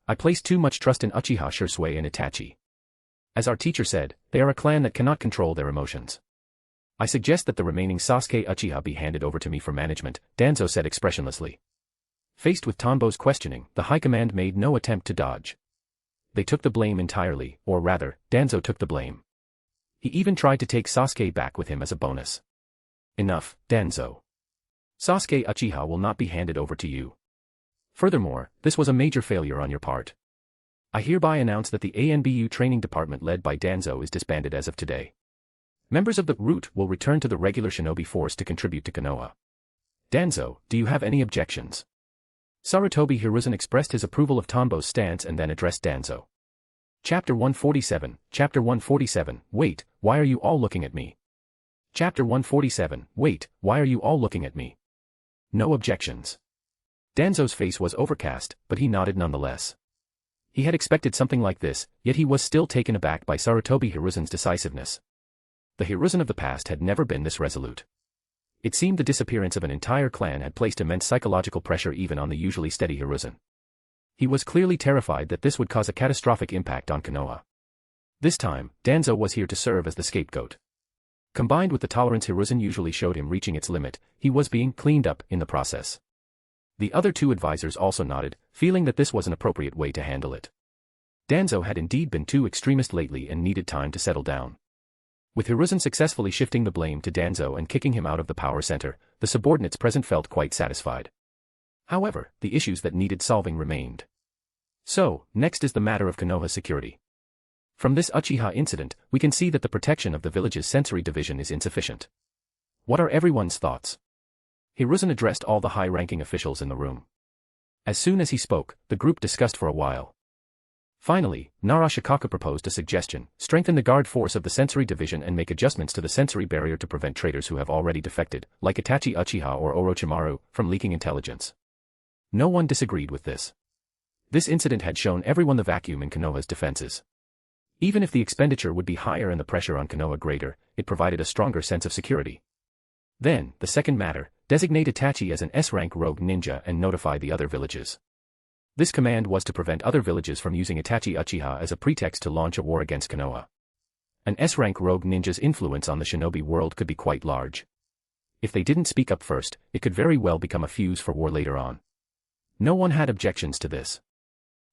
I place too much trust in Uchiha Shisui and Itachi. As our teacher said, they are a clan that cannot control their emotions. I suggest that the remaining Sasuke Uchiha be handed over to me for management, Danzo said expressionlessly. Faced with Tanbo's questioning, the high command made no attempt to dodge. They took the blame entirely, or rather, Danzo took the blame. He even tried to take Sasuke back with him as a bonus. Enough, Danzo. Sasuke Uchiha will not be handed over to you. Furthermore, this was a major failure on your part. I hereby announce that the ANBU training department led by Danzo is disbanded as of today. Members of the root will return to the regular shinobi force to contribute to Konoha. Danzo, do you have any objections? Sarutobi Hiruzen expressed his approval of Tanbo's stance and then addressed Danzo. Chapter 147, Chapter 147, wait, why are you all looking at me? Chapter 147, wait, why are you all looking at me? No objections. Danzo's face was overcast, but he nodded nonetheless. He had expected something like this, yet he was still taken aback by Sarutobi Hiruzen's decisiveness. The Hiruzen of the past had never been this resolute. It seemed the disappearance of an entire clan had placed immense psychological pressure even on the usually steady Hiruzen. He was clearly terrified that this would cause a catastrophic impact on Konoha. This time, Danzo was here to serve as the scapegoat. Combined with the tolerance Hiruzen usually showed him reaching its limit, he was being cleaned up in the process. The other two advisors also nodded, feeling that this was an appropriate way to handle it. Danzo had indeed been too extremist lately and needed time to settle down. With Hiruzen successfully shifting the blame to Danzo and kicking him out of the power center, the subordinates present felt quite satisfied. However, the issues that needed solving remained. So, next is the matter of Konoha's security. From this Uchiha incident, we can see that the protection of the village's sensory division is insufficient. What are everyone's thoughts? Hiruzen addressed all the high-ranking officials in the room. As soon as he spoke, the group discussed for a while. Finally, Narashikaka proposed a suggestion: strengthen the guard force of the sensory division and make adjustments to the sensory barrier to prevent traitors who have already defected, like Itachi Uchiha or Orochimaru, from leaking intelligence. No one disagreed with this. This incident had shown everyone the vacuum in Konoha's defenses. Even if the expenditure would be higher and the pressure on Konoha greater, it provided a stronger sense of security. Then, the second matter, designate Itachi as an S-rank rogue ninja and notify the other villages. This command was to prevent other villages from using Itachi Uchiha as a pretext to launch a war against Konoha. An S-rank rogue ninja's influence on the shinobi world could be quite large. If they didn't speak up first, it could very well become a fuse for war later on. No one had objections to this.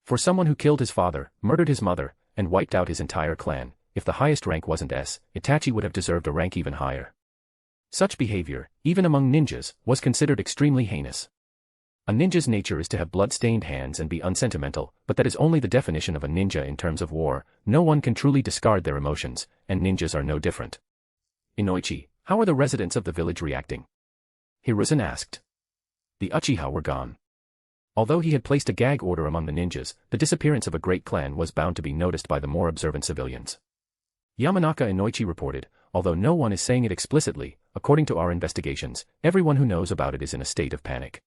For someone who killed his father, murdered his mother, and wiped out his entire clan, if the highest rank wasn't S, Itachi would have deserved a rank even higher. Such behavior, even among ninjas, was considered extremely heinous. A ninja's nature is to have blood-stained hands and be unsentimental, but that is only the definition of a ninja in terms of war. No one can truly discard their emotions, and ninjas are no different. Inoichi, how are the residents of the village reacting? Hiruzen asked. The Uchiha were gone. Although he had placed a gag order among the ninjas, the disappearance of a great clan was bound to be noticed by the more observant civilians. Yamanaka Inoichi reported, although no one is saying it explicitly, according to our investigations, everyone who knows about it is in a state of panic.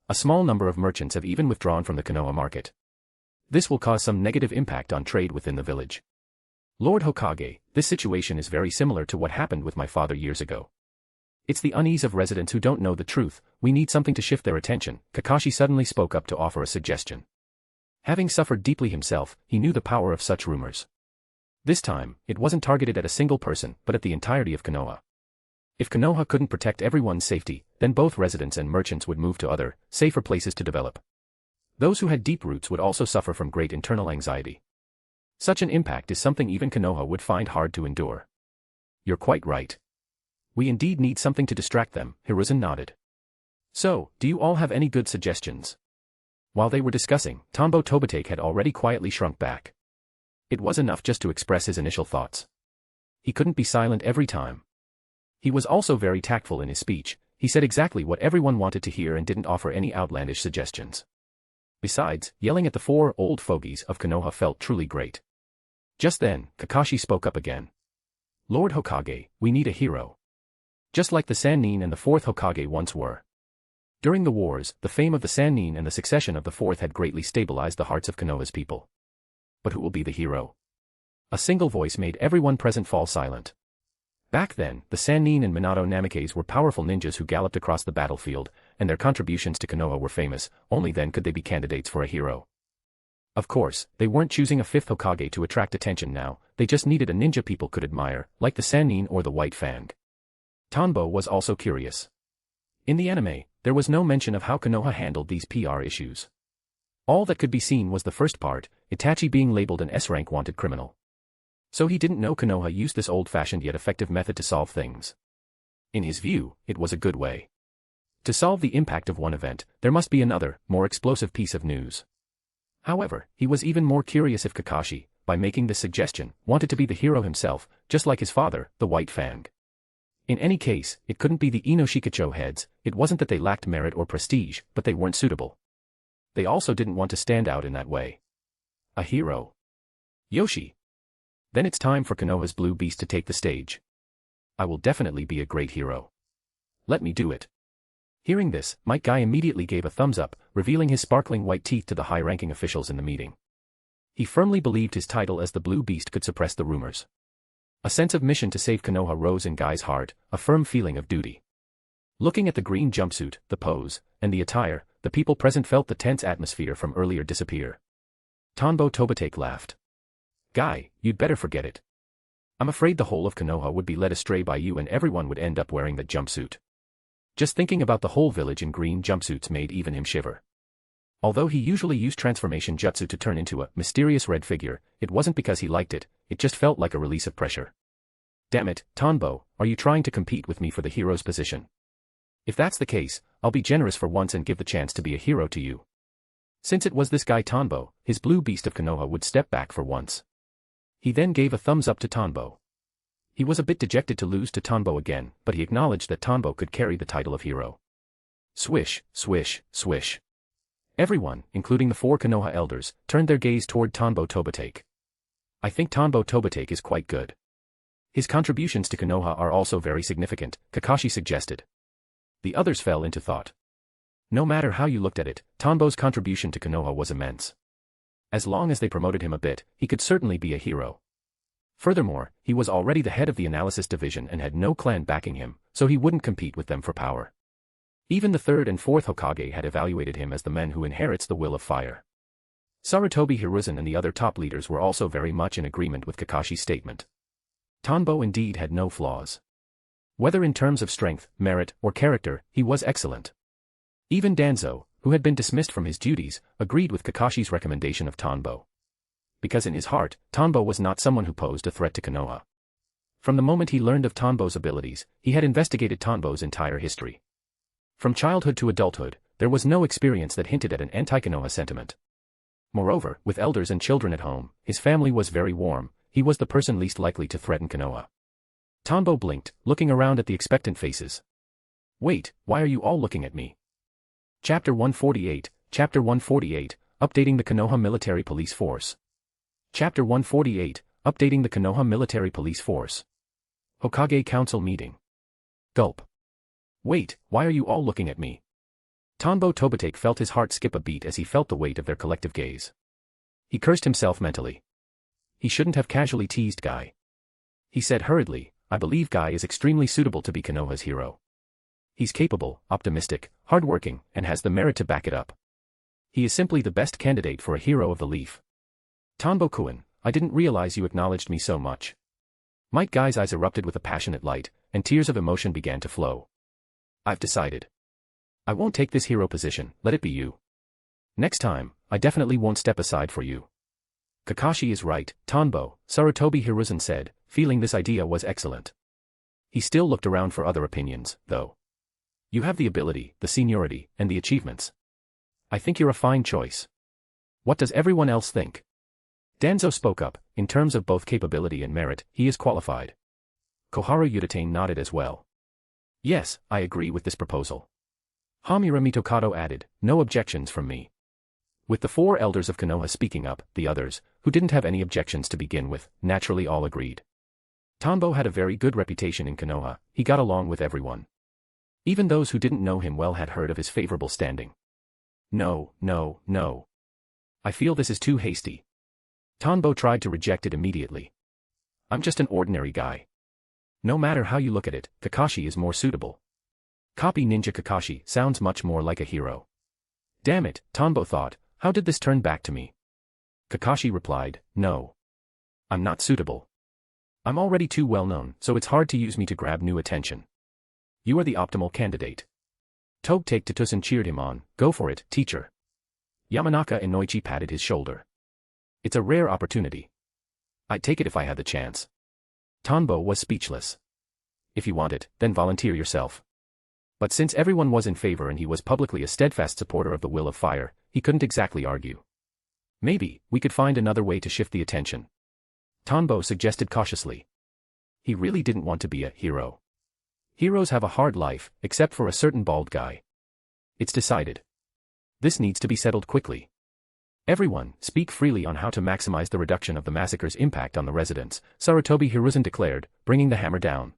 A small number of merchants have even withdrawn from the Konoha market. This will cause some negative impact on trade within the village. Lord Hokage, this situation is very similar to what happened with my father years ago. It's the unease of residents who don't know the truth. We need something to shift their attention. Kakashi suddenly spoke up to offer a suggestion. Having suffered deeply himself, he knew the power of such rumors. This time, it wasn't targeted at a single person, but at the entirety of Konoha. If Konoha couldn't protect everyone's safety, then both residents and merchants would move to other, safer places to develop. Those who had deep roots would also suffer from great internal anxiety. Such an impact is something even Konoha would find hard to endure. You're quite right. We indeed need something to distract them, Hiruzen nodded. So, do you all have any good suggestions? While they were discussing, Tanbo Tobitake had already quietly shrunk back. It was enough just to express his initial thoughts. He couldn't be silent every time. He was also very tactful in his speech. He said exactly what everyone wanted to hear and didn't offer any outlandish suggestions. Besides, yelling at the four old fogies of Konoha felt truly great. Just then, Kakashi spoke up again. Lord Hokage, we need a hero. Just like the Sannin and the fourth Hokage once were. During the wars, the fame of the Sannin and the succession of the fourth had greatly stabilized the hearts of Konoha's people. But who will be the hero? A single voice made everyone present fall silent. Back then, the Sannin and Minato Namikes were powerful ninjas who galloped across the battlefield, and their contributions to Konoha were famous. Only then could they be candidates for a hero. Of course, they weren't choosing a fifth Hokage to attract attention now, they just needed a ninja people could admire, like the Sannin or the White Fang. Tanbo was also curious. In the anime, there was no mention of how Konoha handled these PR issues. All that could be seen was the first part, Itachi being labeled an S-rank wanted criminal. So he didn't know Konoha used this old-fashioned yet effective method to solve things. In his view, it was a good way. To solve the impact of one event, there must be another, more explosive piece of news. However, he was even more curious if Kakashi, by making this suggestion, wanted to be the hero himself, just like his father, the White Fang. In any case, it couldn't be the Inoshikacho heads. It wasn't that they lacked merit or prestige, but they weren't suitable. They also didn't want to stand out in that way. A hero. Yoshi. Then it's time for Konoha's blue beast to take the stage. I will definitely be a great hero. Let me do it. Hearing this, Might Guy immediately gave a thumbs up, revealing his sparkling white teeth to the high-ranking officials in the meeting. He firmly believed his title as the Blue Beast could suppress the rumors. A sense of mission to save Konoha rose in Guy's heart, a firm feeling of duty. Looking at the green jumpsuit, the pose, and the attire, the people present felt the tense atmosphere from earlier disappear. Tanbo Tobitake laughed. Guy, you'd better forget it. I'm afraid the whole of Konoha would be led astray by you and everyone would end up wearing that jumpsuit. Just thinking about the whole village in green jumpsuits made even him shiver. Although he usually used transformation jutsu to turn into a mysterious red figure, it wasn't because he liked it, it just felt like a release of pressure. Damn it, Tanbo, are you trying to compete with me for the hero's position? If that's the case, I'll be generous for once and give the chance to be a hero to you. Since it was this guy Tanbo, his blue beast of Konoha would step back for once. He then gave a thumbs up to Tanbo. He was a bit dejected to lose to Tanbo again, but he acknowledged that Tanbo could carry the title of hero. Swish, swish, swish. Everyone, including the 4 Konoha elders, turned their gaze toward Tanbo Tobitake. I think Tanbo Tobitake is quite good. His contributions to Konoha are also very significant, Kakashi suggested. The others fell into thought. No matter how you looked at it, Tanbo's contribution to Konoha was immense. As long as they promoted him a bit, he could certainly be a hero. Furthermore, he was already the head of the analysis division and had no clan backing him, so he wouldn't compete with them for power. Even the 3rd and 4th Hokage had evaluated him as the man who inherits the will of fire. Sarutobi Hiruzen and the other top leaders were also very much in agreement with Kakashi's statement. Tanbo indeed had no flaws. Whether in terms of strength, merit, or character, he was excellent. Even Danzo, who had been dismissed from his duties, agreed with Kakashi's recommendation of Tanbo. Because in his heart, Tanbo was not someone who posed a threat to Konoha. From the moment he learned of Tanbo's abilities, he had investigated Tanbo's entire history. From childhood to adulthood, there was no experience that hinted at an anti-Konoha sentiment. Moreover, with elders and children at home, his family was very warm, he was the person least likely to threaten Konoha. Tanbo blinked, looking around at the expectant faces. Wait, why are you all looking at me? Chapter 148, Updating the Konoha Military Police Force. Chapter 148, Updating the Konoha Military Police Force. Hokage Council Meeting. Gulp. Wait, why are you all looking at me? Tanbo Tobitake felt his heart skip a beat as he felt the weight of their collective gaze. He cursed himself mentally. He shouldn't have casually teased Guy. He said hurriedly, I believe Guy is extremely suitable to be Konoha's hero. He's capable, optimistic, hardworking, and has the merit to back it up. He is simply the best candidate for a hero of the Leaf. Tanbo-kun, I didn't realize you acknowledged me so much. Might Guy's eyes erupted with a passionate light, and tears of emotion began to flow. I've decided. I won't take this hero position, let it be you. Next time, I definitely won't step aside for you. Kakashi is right, Tanbo, Sarutobi Hiruzen said, feeling this idea was excellent. He still looked around for other opinions, though. You have the ability, the seniority, and the achievements. I think you're a fine choice. What does everyone else think? Danzo spoke up, in terms of both capability and merit, he is qualified. Koharu Yuditane nodded as well. Yes, I agree with this proposal. Hamura Mitokado added, no objections from me. With the 4 elders of Konoha speaking up, the others, who didn't have any objections to begin with, naturally all agreed. Tanbo had a very good reputation in Konoha, he got along with everyone. Even those who didn't know him well had heard of his favorable standing. No, no, no. I feel this is too hasty. Tanbo tried to reject it immediately. I'm just an ordinary guy. No matter how you look at it, Kakashi is more suitable. Copy Ninja Kakashi sounds much more like a hero. Damn it, Tanbo thought, how did this turn back to me? Kakashi replied, no. I'm not suitable. I'm already too well known, so it's hard to use me to grab new attention. You are the optimal candidate. Togtake Tatusen cheered him on, go for it, teacher. Yamanaka and Noichi patted his shoulder. It's a rare opportunity. I'd take it if I had the chance. Tanbo was speechless. If you want it, then volunteer yourself. But since everyone was in favor and he was publicly a steadfast supporter of the will of fire, he couldn't exactly argue. Maybe, we could find another way to shift the attention. Tanbo suggested cautiously. He really didn't want to be a hero. Heroes have a hard life, except for a certain bald guy. It's decided. This needs to be settled quickly. Everyone, speak freely on how to maximize the reduction of the massacre's impact on the residents, Sarutobi Hiruzen declared, bringing the hammer down.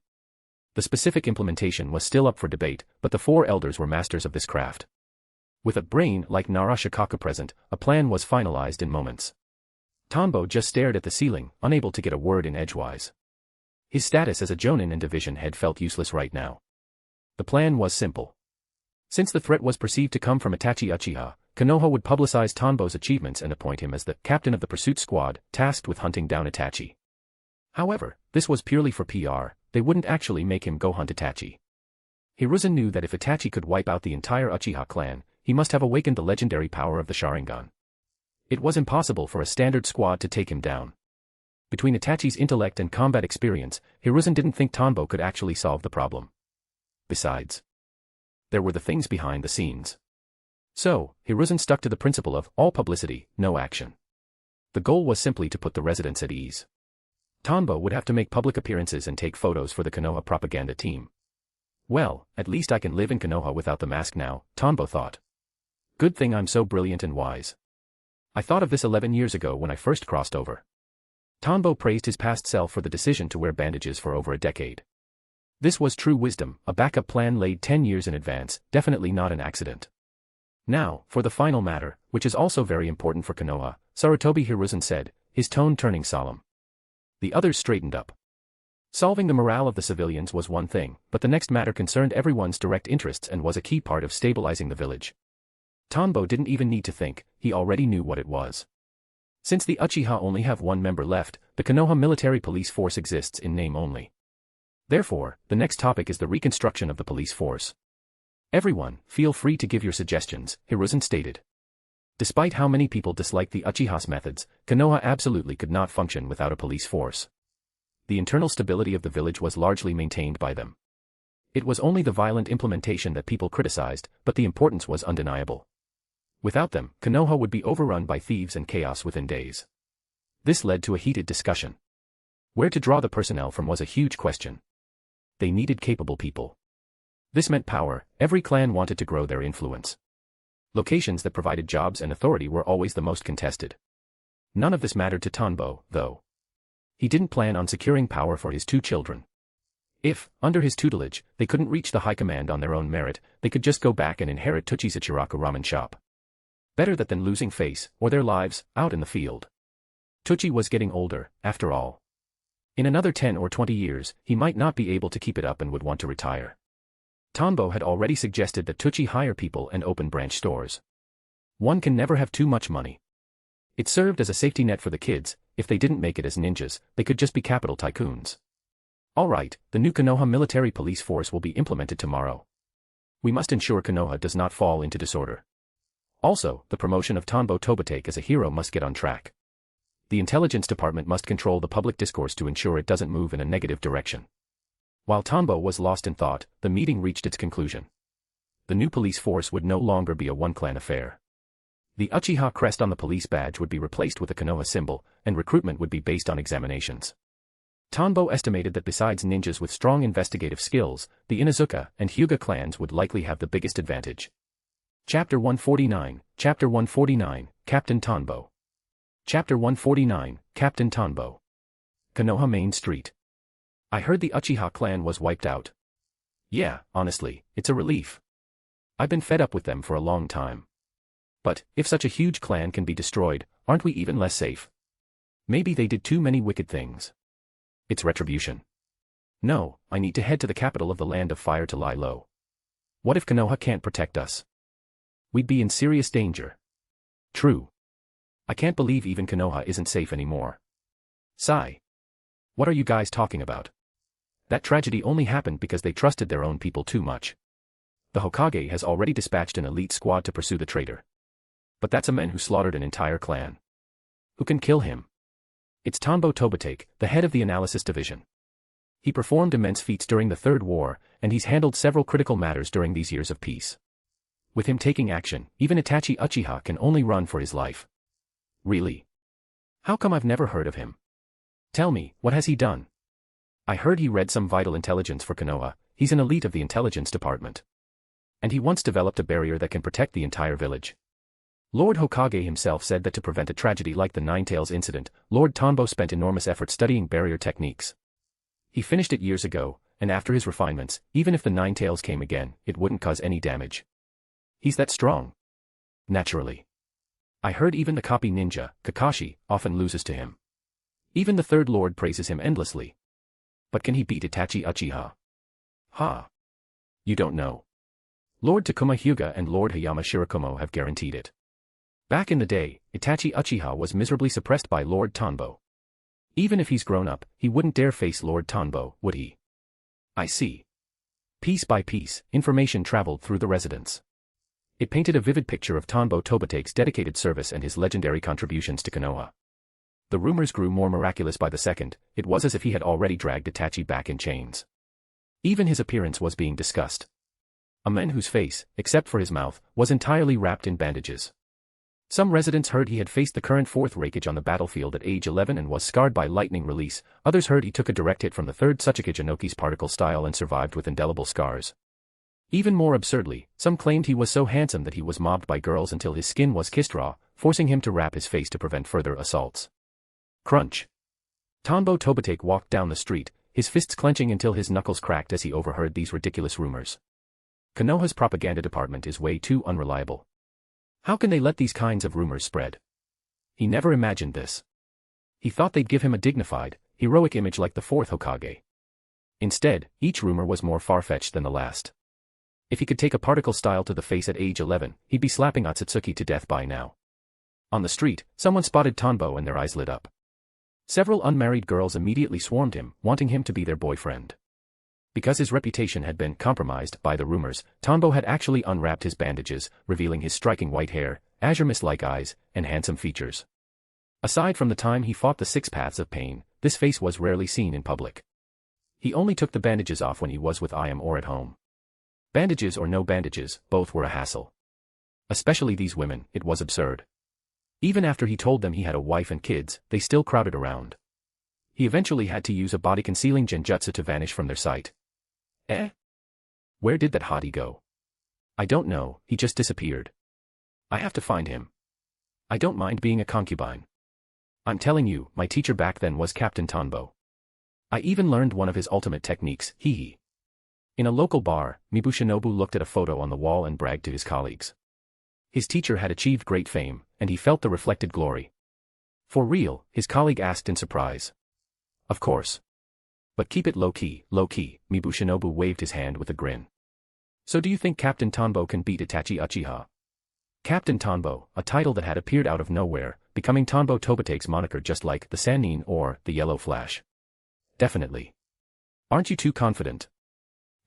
The specific implementation was still up for debate, but the four elders were masters of this craft. With a brain like Narashikaku present, a plan was finalized in moments. Tanbo just stared at the ceiling, unable to get a word in edgewise. His status as a jonin and division head felt useless right now. The plan was simple. Since the threat was perceived to come from Itachi Uchiha, Konoha would publicize Tanbo's achievements and appoint him as the captain of the pursuit squad, tasked with hunting down Itachi. However, this was purely for PR, they wouldn't actually make him go hunt Itachi. Hiruzen knew that if Itachi could wipe out the entire Uchiha clan, he must have awakened the legendary power of the Sharingan. It was impossible for a standard squad to take him down. Between Itachi's intellect and combat experience, Hiruzen didn't think Tanbo could actually solve the problem. Besides, there were the things behind the scenes. So, Hiruzen stuck to the principle of all publicity, no action. The goal was simply to put the residents at ease. Tanbo would have to make public appearances and take photos for the Konoha propaganda team. Well, at least I can live in Konoha without the mask now, Tanbo thought. Good thing I'm so brilliant and wise. I thought of this 11 years ago when I first crossed over. Tanbo praised his past self for the decision to wear bandages for over a decade. This was true wisdom, a backup plan laid 10 years in advance, definitely not an accident. Now, for the final matter, which is also very important for Konoha, Sarutobi Hiruzen said, his tone turning solemn. The others straightened up. Solving the morale of the civilians was one thing, but the next matter concerned everyone's direct interests and was a key part of stabilizing the village. Tanbo didn't even need to think, he already knew what it was. Since the Uchiha only have one member left, the Konoha military police force exists in name only. Therefore, the next topic is the reconstruction of the police force. Everyone, feel free to give your suggestions, Hiruzen stated. Despite how many people disliked the Uchiha's methods, Konoha absolutely could not function without a police force. The internal stability of the village was largely maintained by them. It was only the violent implementation that people criticized, but the importance was undeniable. Without them, Konoha would be overrun by thieves and chaos within days. This led to a heated discussion. Where to draw the personnel from was a huge question. They needed capable people. This meant power, every clan wanted to grow their influence. Locations that provided jobs and authority were always the most contested. None of this mattered to Tanbo, though. He didn't plan on securing power for his two children. If, under his tutelage, they couldn't reach the high command on their own merit, they could just go back and inherit Tuchi's Ichiraku ramen shop. Better that than losing face, or their lives, out in the field. Tuchi was getting older, after all. In another 10 or 20 years, he might not be able to keep it up and would want to retire. Tanbo had already suggested that Tuchi hire people and open branch stores. One can never have too much money. It served as a safety net for the kids. If they didn't make it as ninjas, they could just be capital tycoons. Alright, the new Konoha military police force will be implemented tomorrow. We must ensure Konoha does not fall into disorder. Also, the promotion of Tanbo Tobitake as a hero must get on track. The intelligence department must control the public discourse to ensure it doesn't move in a negative direction. While Tanbo was lost in thought, the meeting reached its conclusion. The new police force would no longer be a one-clan affair. The Uchiha crest on the police badge would be replaced with a Konoha symbol, and recruitment would be based on examinations. Tanbo estimated that besides ninjas with strong investigative skills, the Inuzuka and Hyuga clans would likely have the biggest advantage. Chapter 149, Chapter 149, Captain Tanbo. Chapter 149, Captain Tanbo. Konoha Main Street. I heard the Uchiha clan was wiped out. Yeah, honestly, it's a relief. I've been fed up with them for a long time. But, if such a huge clan can be destroyed, aren't we even less safe? Maybe they did too many wicked things. It's retribution. No, I need to head to the capital of the Land of Fire to lie low. What if Konoha can't protect us? We'd be in serious danger. True. I can't believe even Konoha isn't safe anymore. Sigh. What are you guys talking about? That tragedy only happened because they trusted their own people too much. The Hokage has already dispatched an elite squad to pursue the traitor. But that's a man who slaughtered an entire clan. Who can kill him? It's Tanbo Tobitake, the head of the analysis division. He performed immense feats during the Third War, and he's handled several critical matters during these years of peace. With him taking action, even Itachi Uchiha can only run for his life. Really? How come I've never heard of him? Tell me, what has he done? I heard he read some vital intelligence for Konoha. He's an elite of the intelligence department. And he once developed a barrier that can protect the entire village. Lord Hokage himself said that to prevent a tragedy like the Ninetales incident, Lord Tanbo spent enormous effort studying barrier techniques. He finished it years ago, and after his refinements, even if the Ninetales came again, it wouldn't cause any damage. He's that strong. Naturally. I heard even the copy ninja, Kakashi, often loses to him. Even the Third Lord praises him endlessly. But can he beat Itachi Uchiha? Ha! You don't know. Lord Takuma Hyuga and Lord Hayama Shirakumo have guaranteed it. Back in the day, Itachi Uchiha was miserably suppressed by Lord Tanbo. Even if he's grown up, he wouldn't dare face Lord Tanbo, would he? I see. Piece by piece, information traveled through the residence. It painted a vivid picture of Tanbo Tobitake's dedicated service and his legendary contributions to Konoha. The rumors grew more miraculous by the second. It was as if he had already dragged Itachi back in chains. Even his appearance was being discussed. A man whose face, except for his mouth, was entirely wrapped in bandages. Some residents heard he had faced the current fourth Raikage on the battlefield at age 11 and was scarred by lightning release. Others heard he took a direct hit from the third Tsuchikage Inoki's particle style and survived with indelible scars. Even more absurdly, some claimed he was so handsome that he was mobbed by girls until his skin was kissed raw, forcing him to wrap his face to prevent further assaults. Crunch. Tanbo Tobitake walked down the street, his fists clenching until his knuckles cracked as he overheard these ridiculous rumors. Konoha's propaganda department is way too unreliable. How can they let these kinds of rumors spread? He never imagined this. He thought they'd give him a dignified, heroic image like the fourth Hokage. Instead, each rumor was more far-fetched than the last. If he could take a particle style to the face at age 11, he'd be slapping Otsutsuki to death by now. On the street, someone spotted Tanbo and their eyes lit up. Several unmarried girls immediately swarmed him, wanting him to be their boyfriend. Because his reputation had been compromised by the rumors, Tanbo had actually unwrapped his bandages, revealing his striking white hair, azure mist-like eyes, and handsome features. Aside from the time he fought the Six Paths of Pain, this face was rarely seen in public. He only took the bandages off when he was with Ayam or at home. Bandages or no bandages, both were a hassle. Especially these women, it was absurd. Even after he told them he had a wife and kids, they still crowded around. He eventually had to use a body-concealing genjutsu to vanish from their sight. Eh? Where did that hottie go? I don't know, he just disappeared. I have to find him. I don't mind being a concubine. I'm telling you, my teacher back then was Captain Tanbo. I even learned one of his ultimate techniques, hee. In a local bar, Mibushinobu looked at a photo on the wall and bragged to his colleagues. His teacher had achieved great fame, and he felt the reflected glory. For real, his colleague asked in surprise. Of course. But keep it low-key, Mibushinobu waved his hand with a grin. So do you think Captain Tanbo can beat Itachi Uchiha? Captain Tanbo, a title that had appeared out of nowhere, becoming Tanbo Tobitake's moniker just like the Sannin or the Yellow Flash. Definitely. Aren't you too confident?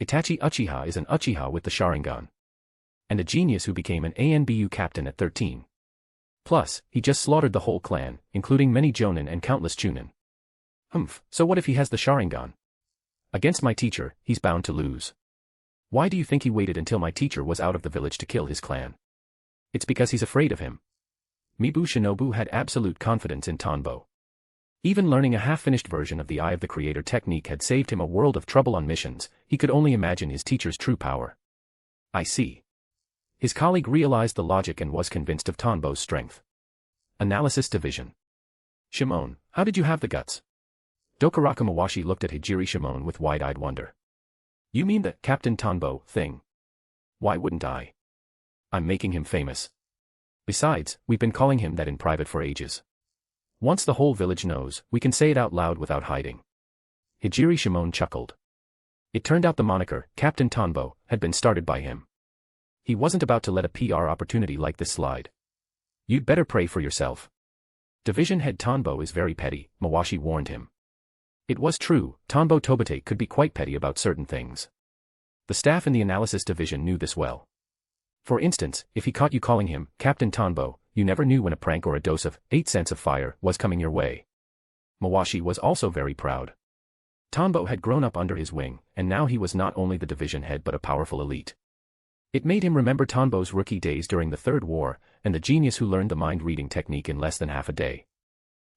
Itachi Uchiha is an Uchiha with the Sharingan. And a genius who became an ANBU captain at 13. Plus, he just slaughtered the whole clan, including many Jonin and countless Chunin. So what if he has the Sharingan? Against my teacher, he's bound to lose. Why do you think he waited until my teacher was out of the village to kill his clan? It's because he's afraid of him. Mibushinobu had absolute confidence in Tanbo. Even learning a half-finished version of the Eye of the Creator technique had saved him a world of trouble on missions. He could only imagine his teacher's true power. I see. His colleague realized the logic and was convinced of Tanbo's strength. Analysis Division. Shimon, how did you have the guts? Dokuraku Mawashi looked at Hijiri Shimon with wide-eyed wonder. You mean the Captain Tanbo thing? Why wouldn't I? I'm making him famous. Besides, we've been calling him that in private for ages. Once the whole village knows, we can say it out loud without hiding. Hijiri Shimon chuckled. It turned out the moniker, Captain Tanbo, had been started by him. He wasn't about to let a PR opportunity like this slide. You'd better pray for yourself. Division head Tanbo is very petty, Mawashi warned him. It was true, Tanbo Tobite could be quite petty about certain things. The staff in the analysis division knew this well. For instance, if he caught you calling him Captain Tanbo, you never knew when a prank or a dose of 8 cents of fire was coming your way. Mawashi was also very proud. Tanbo had grown up under his wing, and now he was not only the division head but a powerful elite. It made him remember Tanbo's rookie days during the Third War, and the genius who learned the mind-reading technique in less than half a day.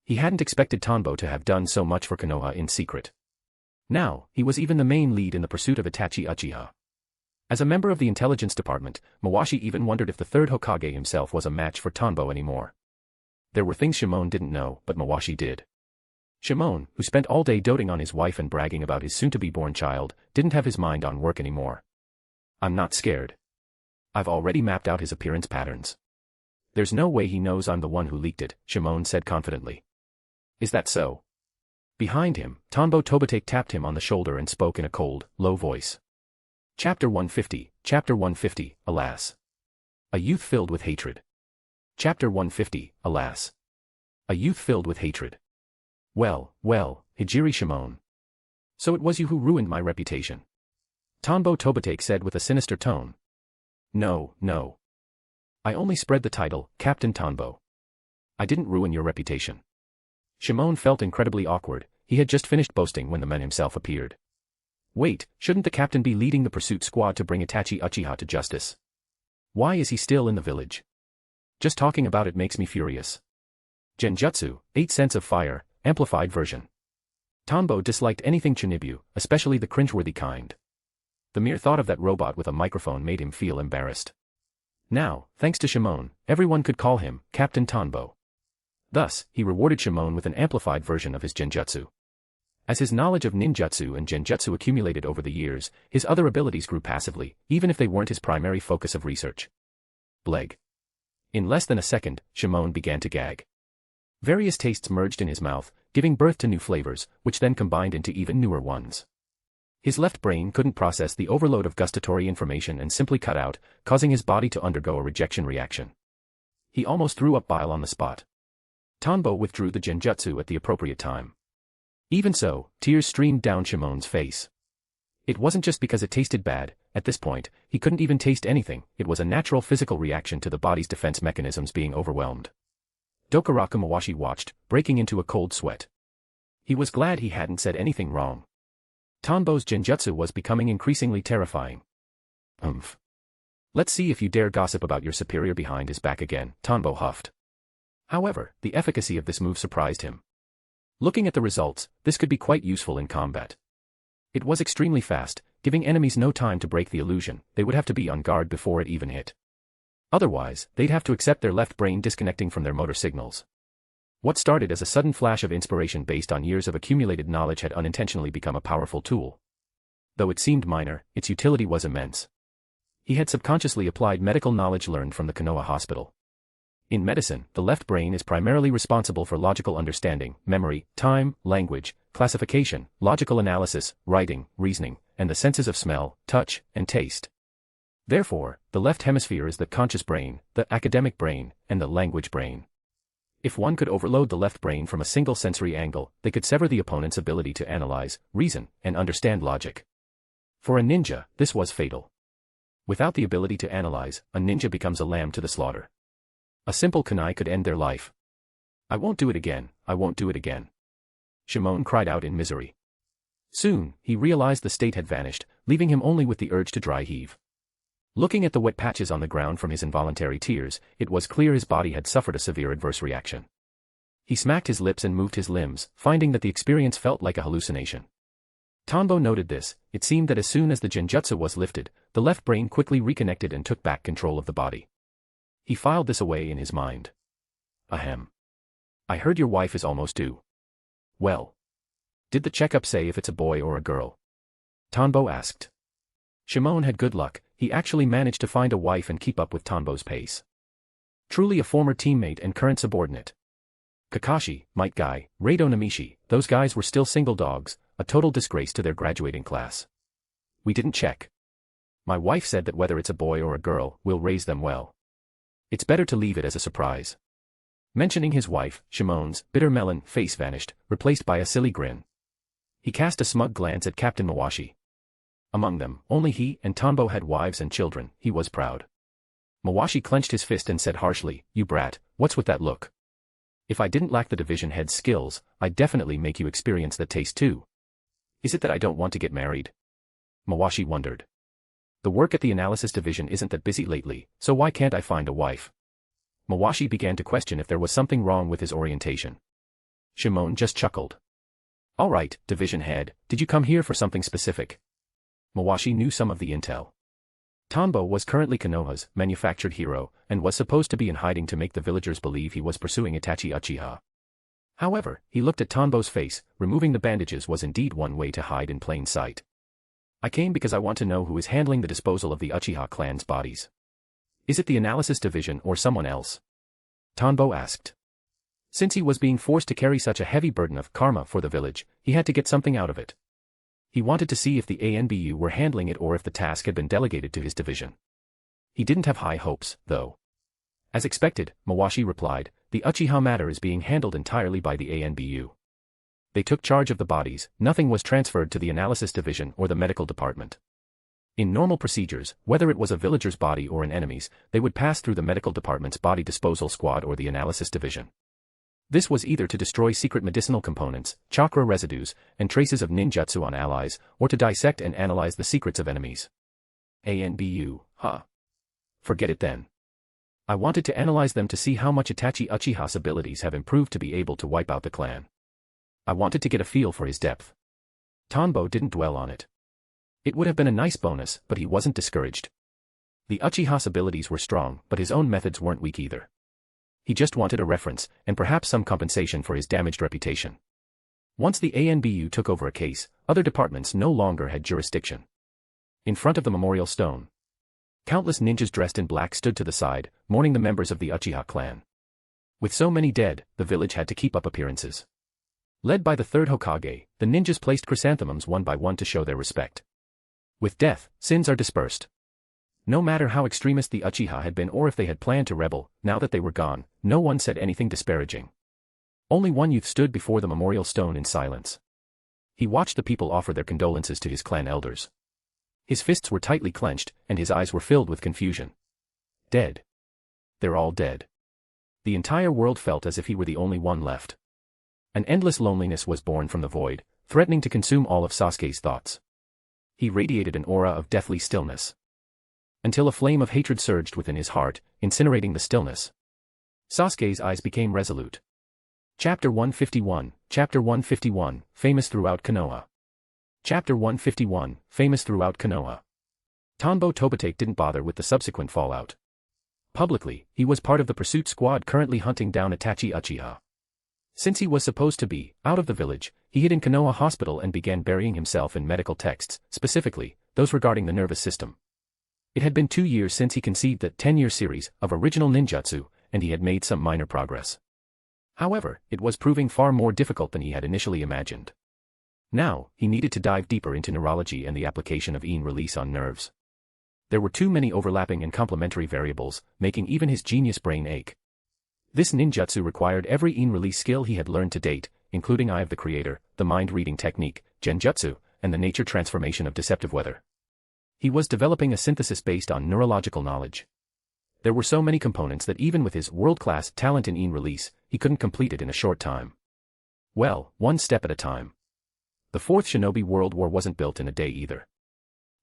He hadn't expected Tanbo to have done so much for Konoha in secret. Now, he was even the main lead in the pursuit of Itachi Uchiha. As a member of the intelligence department, Mawashi even wondered if the third Hokage himself was a match for Tanbo anymore. There were things Shimon didn't know, but Mawashi did. Shimon, who spent all day doting on his wife and bragging about his soon-to-be-born child, didn't have his mind on work anymore. I'm not scared. I've already mapped out his appearance patterns. There's no way he knows I'm the one who leaked it, Shimon said confidently. Is that so? Behind him, Tanbo Tobite tapped him on the shoulder and spoke in a cold, low voice. Chapter 150, alas. A youth filled with hatred. Chapter 150, alas. A youth filled with hatred. Well, Hijiri Shimon. So it was you who ruined my reputation. Tanbo Tobite said with a sinister tone. No. I only spread the title, Captain Tanbo. I didn't ruin your reputation. Shimon felt incredibly awkward. He had just finished boasting when the man himself appeared. Wait, shouldn't the captain be leading the pursuit squad to bring Itachi Uchiha to justice? Why is he still in the village? Just talking about it makes me furious. Genjutsu, 8 cents of fire, amplified version. Tanbo disliked anything Chunibu, especially the cringeworthy kind. The mere thought of that robot with a microphone made him feel embarrassed. Now, thanks to Shimon, everyone could call him Captain Tanbo. Thus, he rewarded Shimon with an amplified version of his Genjutsu. As his knowledge of ninjutsu and genjutsu accumulated over the years, his other abilities grew passively, even if they weren't his primary focus of research. Bleg. In less than a second, Shimon began to gag. Various tastes merged in his mouth, giving birth to new flavors, which then combined into even newer ones. His left brain couldn't process the overload of gustatory information and simply cut out, causing his body to undergo a rejection reaction. He almost threw up bile on the spot. Tanbo withdrew the genjutsu at the appropriate time. Even so, tears streamed down Shimon's face. It wasn't just because it tasted bad. At this point, he couldn't even taste anything. It was a natural physical reaction to the body's defense mechanisms being overwhelmed. Dokuraku Mawashi watched, breaking into a cold sweat. He was glad he hadn't said anything wrong. Tanbo's genjutsu was becoming increasingly terrifying. Let's see if you dare gossip about your superior behind his back again, Tanbo huffed. However, the efficacy of this move surprised him. Looking at the results, this could be quite useful in combat. It was extremely fast, giving enemies no time to break the illusion. They would have to be on guard before it even hit. Otherwise, they'd have to accept their left brain disconnecting from their motor signals. What started as a sudden flash of inspiration based on years of accumulated knowledge had unintentionally become a powerful tool. Though it seemed minor, its utility was immense. He had subconsciously applied medical knowledge learned from the Konoha hospital. In medicine, the left brain is primarily responsible for logical understanding, memory, time, language, classification, logical analysis, writing, reasoning, and the senses of smell, touch, and taste. Therefore, the left hemisphere is the conscious brain, the academic brain, and the language brain. If one could overload the left brain from a single sensory angle, they could sever the opponent's ability to analyze, reason, and understand logic. For a ninja, this was fatal. Without the ability to analyze, a ninja becomes a lamb to the slaughter. A simple kunai could end their life. I won't do it again, I won't do it again. Shimon cried out in misery. Soon, he realized the state had vanished, leaving him only with the urge to dry heave. Looking at the wet patches on the ground from his involuntary tears, it was clear his body had suffered a severe adverse reaction. He smacked his lips and moved his limbs, finding that the experience felt like a hallucination. Tanbo noted this. It seemed that as soon as the genjutsu was lifted, the left brain quickly reconnected and took back control of the body. He filed this away in his mind. Ahem. I heard your wife is almost due. Well. Did the checkup say if it's a boy or a girl? Tanbo asked. Shimon had good luck. He actually managed to find a wife and keep up with Tanbo's pace. Truly a former teammate and current subordinate. Kakashi, Might Guy, Rado Namishi, those guys were still single dogs, a total disgrace to their graduating class. We didn't check. My wife said that whether it's a boy or a girl, we'll raise them well. It's better to leave it as a surprise. Mentioning his wife, Shimon's bitter melon face vanished, replaced by a silly grin. He cast a smug glance at Captain Mawashi. Among them, only he and Tanbo had wives and children. He was proud. Mawashi clenched his fist and said harshly, "You brat, what's with that look? If I didn't lack the division head's skills, I'd definitely make you experience that taste too. Is it that I don't want to get married?" Mawashi wondered. The work at the analysis division isn't that busy lately, so why can't I find a wife? Mawashi began to question if there was something wrong with his orientation. Shimon just chuckled. "All right, division head, did you come here for something specific?" Mawashi knew some of the intel. Tanbo was currently Konoha's manufactured hero and was supposed to be in hiding to make the villagers believe he was pursuing Itachi Uchiha. However, he looked at Tanbo's face. Removing the bandages was indeed one way to hide in plain sight. "I came because I want to know who is handling the disposal of the Uchiha clan's bodies. Is it the analysis division or someone else?" Tanbo asked. Since he was being forced to carry such a heavy burden of karma for the village, he had to get something out of it. He wanted to see if the ANBU were handling it or if the task had been delegated to his division. He didn't have high hopes, though. As expected, Mawashi replied, "The Uchiha matter is being handled entirely by the ANBU. They took charge of the bodies, nothing was transferred to the analysis division or the medical department. In normal procedures, whether it was a villager's body or an enemy's, they would pass through the medical department's body disposal squad or the analysis division. This was either to destroy secret medicinal components, chakra residues, and traces of ninjutsu on allies, or to dissect and analyze the secrets of enemies. ANBU, huh? Forget it then. I wanted to analyze them to see how much Itachi Uchiha's abilities have improved to be able to wipe out the clan. I wanted to get a feel for his depth." Tanbo didn't dwell on it. It would have been a nice bonus, but he wasn't discouraged. The Uchiha's abilities were strong, but his own methods weren't weak either. He just wanted a reference, and perhaps some compensation for his damaged reputation. Once the ANBU took over a case, other departments no longer had jurisdiction. In front of the memorial stone, countless ninjas dressed in black stood to the side, mourning the members of the Uchiha clan. With so many dead, the village had to keep up appearances. Led by the third Hokage, the ninjas placed chrysanthemums one by one to show their respect. With death, sins are dispersed. No matter how extremist the Uchiha had been or if they had planned to rebel, now that they were gone, no one said anything disparaging. Only one youth stood before the memorial stone in silence. He watched the people offer their condolences to his clan elders. His fists were tightly clenched, and his eyes were filled with confusion. Dead. They're all dead. The entire world felt as if he were the only one left. An endless loneliness was born from the void, threatening to consume all of Sasuke's thoughts. He radiated an aura of deathly stillness. Until a flame of hatred surged within his heart, incinerating the stillness. Sasuke's eyes became resolute. Chapter 151, Chapter 151, Famous Throughout Konoha. Chapter 151, Famous Throughout Konoha. Tanbo Tobitake didn't bother with the subsequent fallout. Publicly, he was part of the pursuit squad currently hunting down Itachi Uchiha. Since he was supposed to be out of the village, he hid in Konoha Hospital and began burying himself in medical texts, specifically those regarding the nervous system. It had been 2 years since he conceived that 10-year series of original ninjutsu, and he had made some minor progress. However, it was proving far more difficult than he had initially imagined. Now, he needed to dive deeper into neurology and the application of yin release on nerves. There were too many overlapping and complementary variables, making even his genius brain ache. This ninjutsu required every yin release skill he had learned to date, including Eye of the Creator, the mind-reading technique, Genjutsu, and the nature transformation of deceptive weather. He was developing a synthesis based on neurological knowledge. There were so many components that even with his world-class talent in yin release, he couldn't complete it in a short time. Well, one step at a time. The fourth shinobi world war wasn't built in a day either.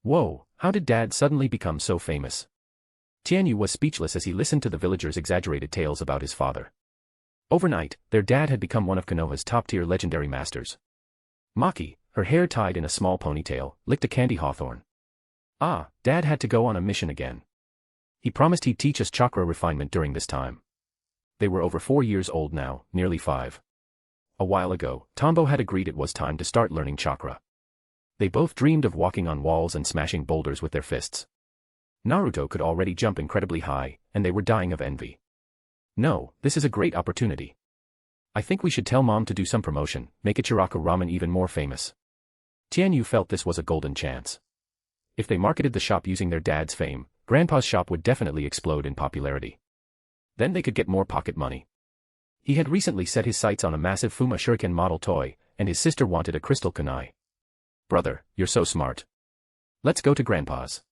Whoa, how did Dad suddenly become so famous? Tianyu was speechless as he listened to the villagers' exaggerated tales about his father. Overnight, their dad had become one of Konoha's top-tier legendary masters. Maki, her hair tied in a small ponytail, licked a candy hawthorn. Ah, Dad had to go on a mission again. He promised he'd teach us chakra refinement during this time. They were over 4 years old now, nearly 5. A while ago, Tombo had agreed it was time to start learning chakra. They both dreamed of walking on walls and smashing boulders with their fists. Naruto could already jump incredibly high, and they were dying of envy. No, this is a great opportunity. I think we should tell Mom to do some promotion, make Ichiraka ramen even more famous. Tianyu felt this was a golden chance. If they marketed the shop using their dad's fame, Grandpa's shop would definitely explode in popularity. Then they could get more pocket money. He had recently set his sights on a massive Fuma Shuriken model toy, and his sister wanted a crystal kunai. Brother, you're so smart. Let's go to Grandpa's.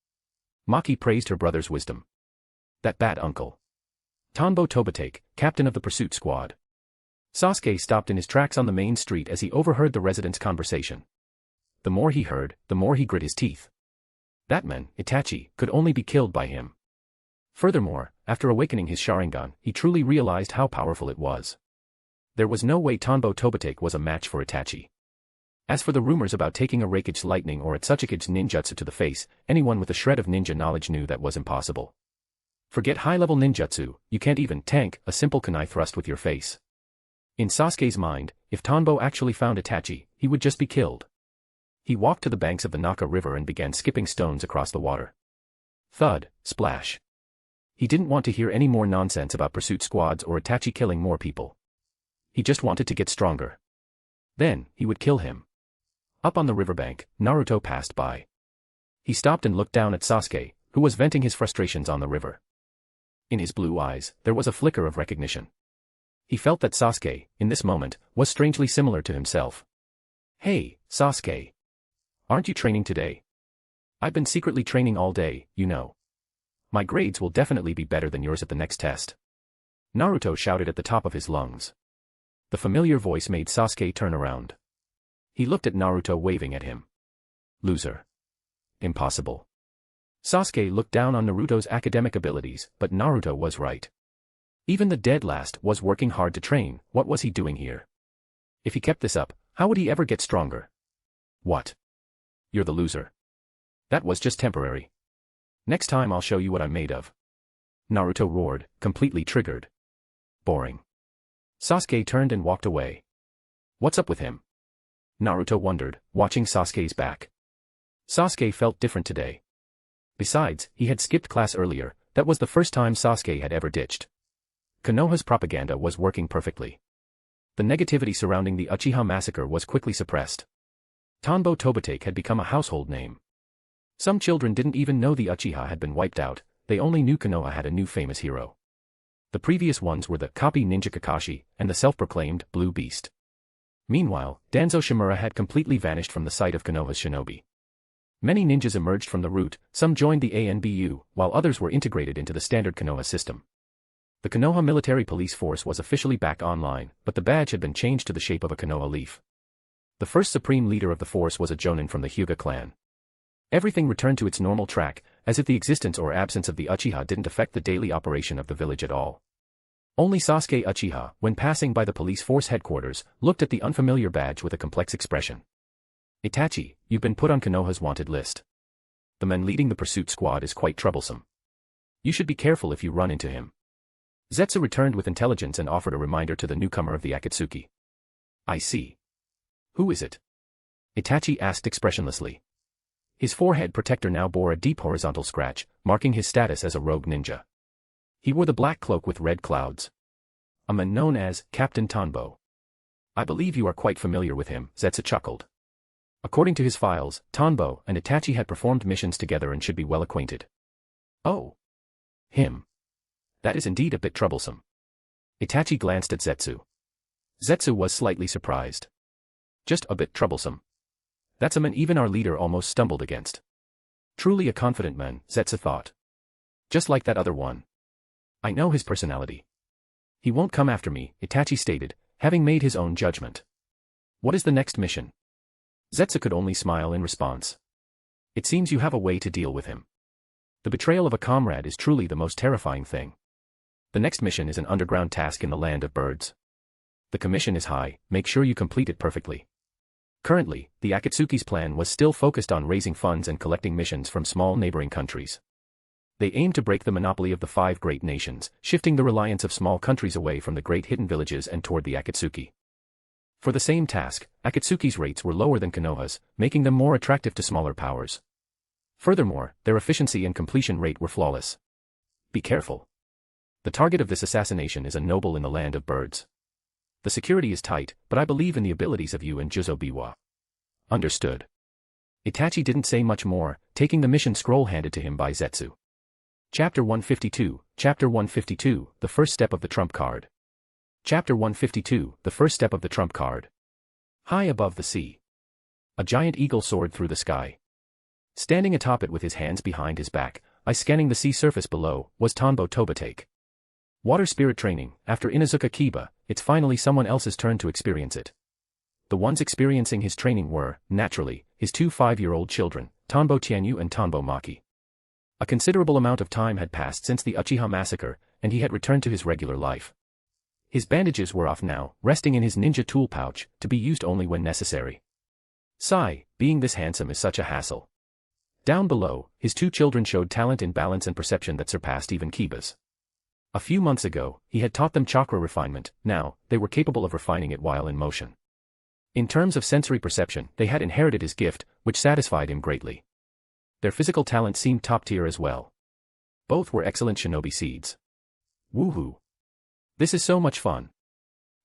Maki praised her brother's wisdom. That bad uncle. Tanbo Tobitake, captain of the pursuit squad. Sasuke stopped in his tracks on the main street as he overheard the residents' conversation. The more he heard, the more he grit his teeth. That man, Itachi, could only be killed by him. Furthermore, after awakening his Sharingan, he truly realized how powerful it was. There was no way Tanbo Tobitake was a match for Itachi. As for the rumors about taking a Raikage lightning or Atsuchikage's ninjutsu to the face, anyone with a shred of ninja knowledge knew that was impossible. Forget high-level ninjutsu, you can't even tank a simple kunai thrust with your face. In Sasuke's mind, if Tanbo actually found Itachi, he would just be killed. He walked to the banks of the Naka River and began skipping stones across the water. Thud, splash. He didn't want to hear any more nonsense about pursuit squads or Itachi killing more people. He just wanted to get stronger. Then, he would kill him. Up on the riverbank, Naruto passed by. He stopped and looked down at Sasuke, who was venting his frustrations on the river. In his blue eyes, there was a flicker of recognition. He felt that Sasuke, in this moment, was strangely similar to himself. Hey, Sasuke. Aren't you training today? I've been secretly training all day, you know. My grades will definitely be better than yours at the next test. Naruto shouted at the top of his lungs. The familiar voice made Sasuke turn around. He looked at Naruto waving at him. Loser. Impossible. Sasuke looked down on Naruto's academic abilities, but Naruto was right. Even the dead last was working hard to train. What was he doing here? If he kept this up, how would he ever get stronger? What? You're the loser. That was just temporary. Next time I'll show you what I'm made of. Naruto roared, completely triggered. Boring. Sasuke turned and walked away. What's up with him? Naruto wondered, watching Sasuke's back. Sasuke felt different today. Besides, he had skipped class earlier. That was the first time Sasuke had ever ditched. Konoha's propaganda was working perfectly. The negativity surrounding the Uchiha massacre was quickly suppressed. Tanbo Tobitake had become a household name. Some children didn't even know the Uchiha had been wiped out, they only knew Konoha had a new famous hero. The previous ones were the copy ninja Kakashi and the self-proclaimed Blue Beast. Meanwhile, Danzo Shimura had completely vanished from the sight of Konoha's shinobi. Many ninjas emerged from the root, some joined the ANBU, while others were integrated into the standard Konoha system. The Konoha military police force was officially back online, but the badge had been changed to the shape of a Konoha leaf. The first supreme leader of the force was a Jonin from the Hyuga clan. Everything returned to its normal track, as if the existence or absence of the Uchiha didn't affect the daily operation of the village at all. Only Sasuke Uchiha, when passing by the police force headquarters, looked at the unfamiliar badge with a complex expression. Itachi, you've been put on Konoha's wanted list. The man leading the pursuit squad is quite troublesome. You should be careful if you run into him. Zetsu returned with intelligence and offered a reminder to the newcomer of the Akatsuki. I see. Who is it? Itachi asked expressionlessly. His forehead protector now bore a deep horizontal scratch, marking his status as a rogue ninja. He wore the black cloak with red clouds. A man known as Captain Tanbo. I believe you are quite familiar with him, Zetsu chuckled. According to his files, Tanbo and Itachi had performed missions together and should be well acquainted. Oh. Him. That is indeed a bit troublesome. Itachi glanced at Zetsu. Zetsu was slightly surprised. Just a bit troublesome. That's a man even our leader almost stumbled against. Truly a confident man, Zetsu thought. Just like that other one. I know his personality. He won't come after me, Itachi stated, having made his own judgment. What is the next mission? Zetsu could only smile in response. It seems you have a way to deal with him. The betrayal of a comrade is truly the most terrifying thing. The next mission is an underground task in the land of birds. The commission is high, make sure you complete it perfectly. Currently, the Akatsuki's plan was still focused on raising funds and collecting missions from small neighboring countries. They aimed to break the monopoly of the 5 great nations, shifting the reliance of small countries away from the great hidden villages and toward the Akatsuki. For the same task, Akatsuki's rates were lower than Konoha's, making them more attractive to smaller powers. Furthermore, their efficiency and completion rate were flawless. Be careful. The target of this assassination is a noble in the land of birds. The security is tight, but I believe in the abilities of you and Juzo Biwa. Understood. Itachi didn't say much more, taking the mission scroll handed to him by Zetsu. Chapter 152, Chapter 152, The First Step of the Trump Card. Chapter 152, The First Step of the Trump Card. High above the sea. A giant eagle soared through the sky. Standing atop it with his hands behind his back, scanning the sea surface below, was Tanbo Tobitake. Water spirit training. After Inuzuka Kiba, it's finally someone else's turn to experience it. The ones experiencing his training were, naturally, his two 5-year-old children, Tanbo Tianyu and Tanbo Maki. A considerable amount of time had passed since the Uchiha massacre, and he had returned to his regular life. His bandages were off now, resting in his ninja tool pouch, to be used only when necessary. Sigh, being this handsome is such a hassle. Down below, his two children showed talent in balance and perception that surpassed even Kiba's. A few months ago, he had taught them chakra refinement, now, they were capable of refining it while in motion. In terms of sensory perception, they had inherited his gift, which satisfied him greatly. Their physical talent seemed top tier as well. Both were excellent shinobi seeds. Woohoo! This is so much fun.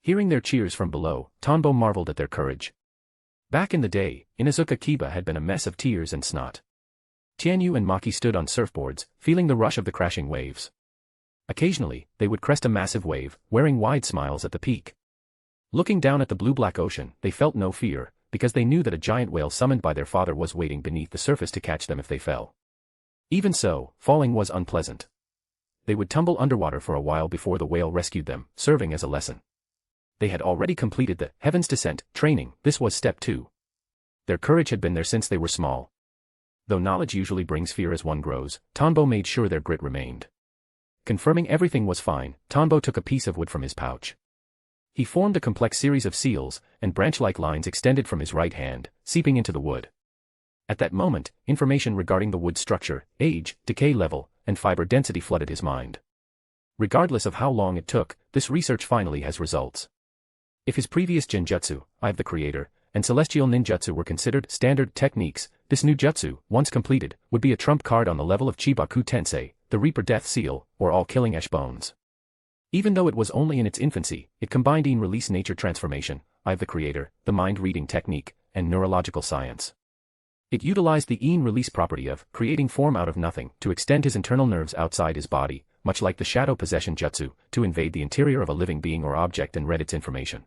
Hearing their cheers from below, Tanbo marveled at their courage. Back in the day, Inuzuka Kiba had been a mess of tears and snot. Tianyu and Maki stood on surfboards, feeling the rush of the crashing waves. Occasionally, they would crest a massive wave, wearing wide smiles at the peak. Looking down at the blue-black ocean, they felt no fear, because they knew that a giant whale summoned by their father was waiting beneath the surface to catch them if they fell. Even so, falling was unpleasant. They would tumble underwater for a while before the whale rescued them, serving as a lesson. They had already completed the Heaven's Descent training. This was step 2. Their courage had been there since they were small. Though knowledge usually brings fear as one grows, Tanbo made sure their grit remained. Confirming everything was fine, Tanbo took a piece of wood from his pouch. He formed a complex series of seals, and branch-like lines extended from his right hand, seeping into the wood. At that moment, information regarding the wood's structure, age, decay level, and fiber density flooded his mind. Regardless of how long it took, this research finally has results. If his previous Genjutsu, Eye of the Creator, and Celestial Ninjutsu were considered standard techniques, this new jutsu, once completed, would be a trump card on the level of Chibaku Tensei, the Reaper Death Seal, or All-Killing Ash Bones. Even though it was only in its infancy, it combined release nature transformation, Eye of the Creator, the mind-reading technique, and neurological science. It utilized the release property of creating form out of nothing to extend his internal nerves outside his body, much like the Shadow Possession Jutsu, to invade the interior of a living being or object and read its information.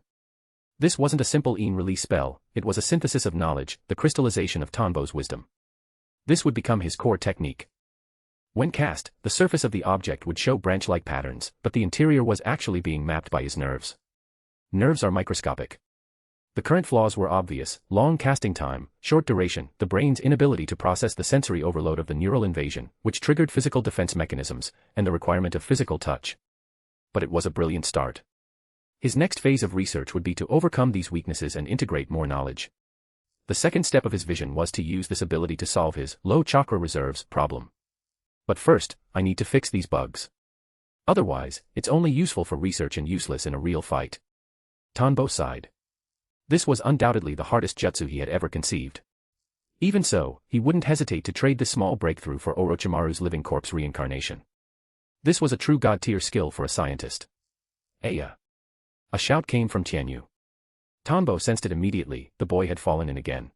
This wasn't a simple release spell, it was a synthesis of knowledge, the crystallization of Tanbo's wisdom. This would become his core technique. When cast, the surface of the object would show branch-like patterns, but the interior was actually being mapped by his nerves. Nerves are microscopic. The current flaws were obvious: long casting time, short duration, the brain's inability to process the sensory overload of the neural invasion, which triggered physical defense mechanisms, and the requirement of physical touch. But it was a brilliant start. His next phase of research would be to overcome these weaknesses and integrate more knowledge. The second step of his vision was to use this ability to solve his low chakra reserves problem. But first, I need to fix these bugs. Otherwise, it's only useful for research and useless in a real fight. Tanbo sighed. This was undoubtedly the hardest jutsu he had ever conceived. Even so, he wouldn't hesitate to trade this small breakthrough for Orochimaru's living corpse reincarnation. This was a true god-tier skill for a scientist. Aya! A shout came from Tianyu. Tanbo sensed it immediately, the boy had fallen in again.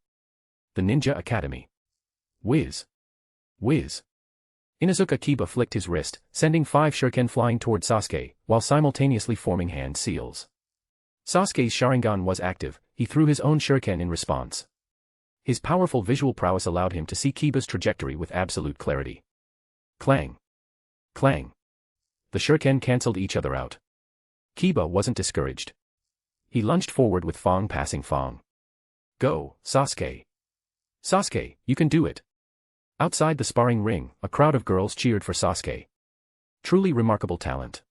The Ninja Academy. Whiz! Whiz! Inuzuka Kiba flicked his wrist, sending 5 shuriken flying toward Sasuke, while simultaneously forming hand seals. Sasuke's Sharingan was active, he threw his own shuriken in response. His powerful visual prowess allowed him to see Kiba's trajectory with absolute clarity. Clang! Clang! The shuriken cancelled each other out. Kiba wasn't discouraged. He lunged forward with Fang passing Fang. Go, Sasuke! Sasuke, you can do it! Outside the sparring ring, a crowd of girls cheered for Sasuke. Truly remarkable talent.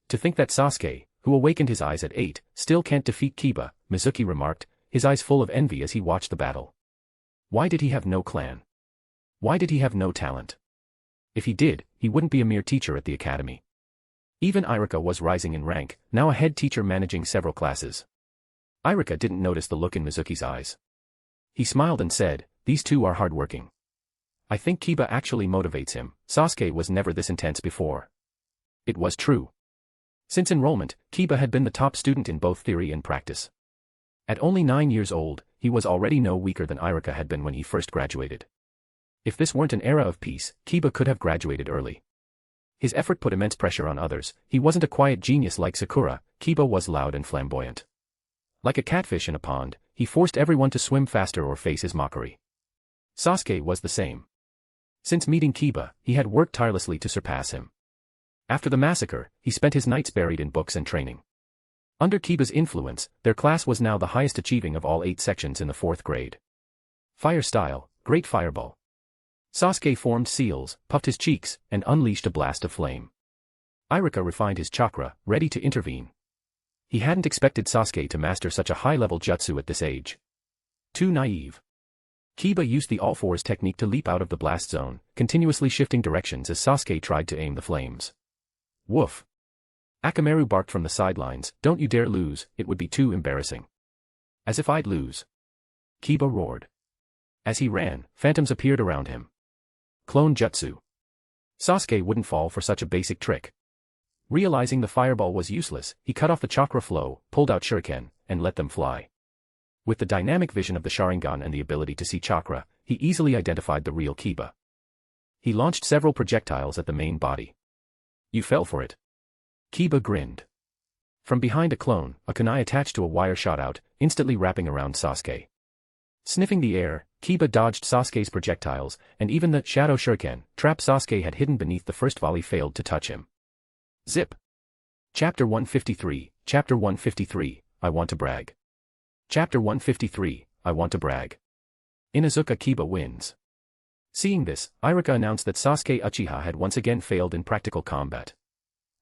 To think that Sasuke, who awakened his eyes at 8, still can't defeat Kiba, Mizuki remarked, his eyes full of envy as he watched the battle. Why did he have no clan? Why did he have no talent? If he did, he wouldn't be a mere teacher at the academy. Even Irika was rising in rank, now a head teacher managing several classes. Irika didn't notice the look in Mizuki's eyes. He smiled and said, "These two are hardworking. I think Kiba actually motivates him. Sasuke was never this intense before." It was true. Since enrollment, Kiba had been the top student in both theory and practice. At only 9 years old, he was already no weaker than Iruka had been when he first graduated. If this weren't an era of peace, Kiba could have graduated early. His effort put immense pressure on others. He wasn't a quiet genius like Sakura, Kiba was loud and flamboyant. Like a catfish in a pond, he forced everyone to swim faster or face his mockery. Sasuke was the same. Since meeting Kiba, he had worked tirelessly to surpass him. After the massacre, he spent his nights buried in books and training. Under Kiba's influence, their class was now the highest achieving of all 8 sections in the 4th grade. Fire style, Great Fireball. Sasuke formed seals, puffed his cheeks, and unleashed a blast of flame. Iruka refined his chakra, ready to intervene. He hadn't expected Sasuke to master such a high-level jutsu at this age. Too naive. Kiba used the all-fours technique to leap out of the blast zone, continuously shifting directions as Sasuke tried to aim the flames. Woof. Akamaru barked from the sidelines, "Don't you dare lose, it would be too embarrassing." "As if I'd lose." Kiba roared. As he ran, phantoms appeared around him. Clone Jutsu. Sasuke wouldn't fall for such a basic trick. Realizing the fireball was useless, he cut off the chakra flow, pulled out shuriken, and let them fly. With the dynamic vision of the Sharingan and the ability to see chakra, he easily identified the real Kiba. He launched several projectiles at the main body. "You fell for it." Kiba grinned. From behind a clone, a kunai attached to a wire shot out, instantly wrapping around Sasuke. Sniffing the air, Kiba dodged Sasuke's projectiles, and even the shadow shuriken trap Sasuke had hidden beneath the first volley failed to touch him. Zip. Chapter 153, Chapter 153, I want to brag. Chapter 153, I want to brag. Inuzuka Kiba wins. Seeing this, Iruka announced that Sasuke Uchiha had once again failed in practical combat.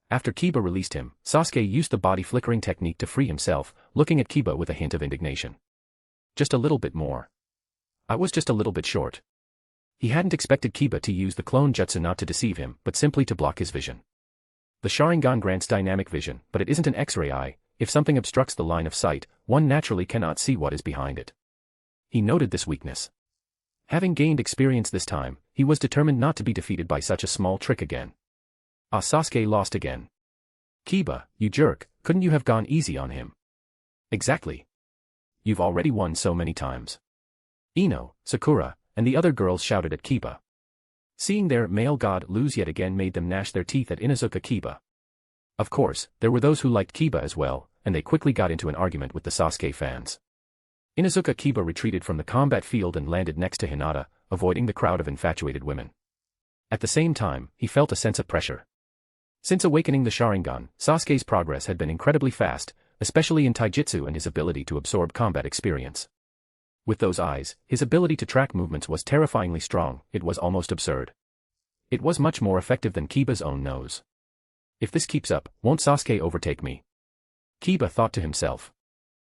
After Kiba released him, Sasuke used the body flickering technique to free himself, looking at Kiba with a hint of indignation. Just a little bit more. I was just a little bit short. He hadn't expected Kiba to use the clone jutsu not to deceive him, but simply to block his vision. The Sharingan grants dynamic vision, but it isn't an X-ray eye. If something obstructs the line of sight, one naturally cannot see what is behind it. He noted this weakness. Having gained experience this time, he was determined not to be defeated by such a small trick again. Sasuke lost again. Kiba, you jerk, couldn't you have gone easy on him? Exactly. You've already won so many times. Ino, Sakura, and the other girls shouted at Kiba. Seeing their male god lose yet again made them gnash their teeth at Inuzuka Kiba. Of course, there were those who liked Kiba as well, and they quickly got into an argument with the Sasuke fans. Inuzuka Kiba retreated from the combat field and landed next to Hinata, avoiding the crowd of infatuated women. At the same time, he felt a sense of pressure. Since awakening the Sharingan, Sasuke's progress had been incredibly fast, especially in taijutsu and his ability to absorb combat experience. With those eyes, his ability to track movements was terrifyingly strong, it was almost absurd. It was much more effective than Kiba's own nose. If this keeps up, won't Sasuke overtake me? Kiba thought to himself.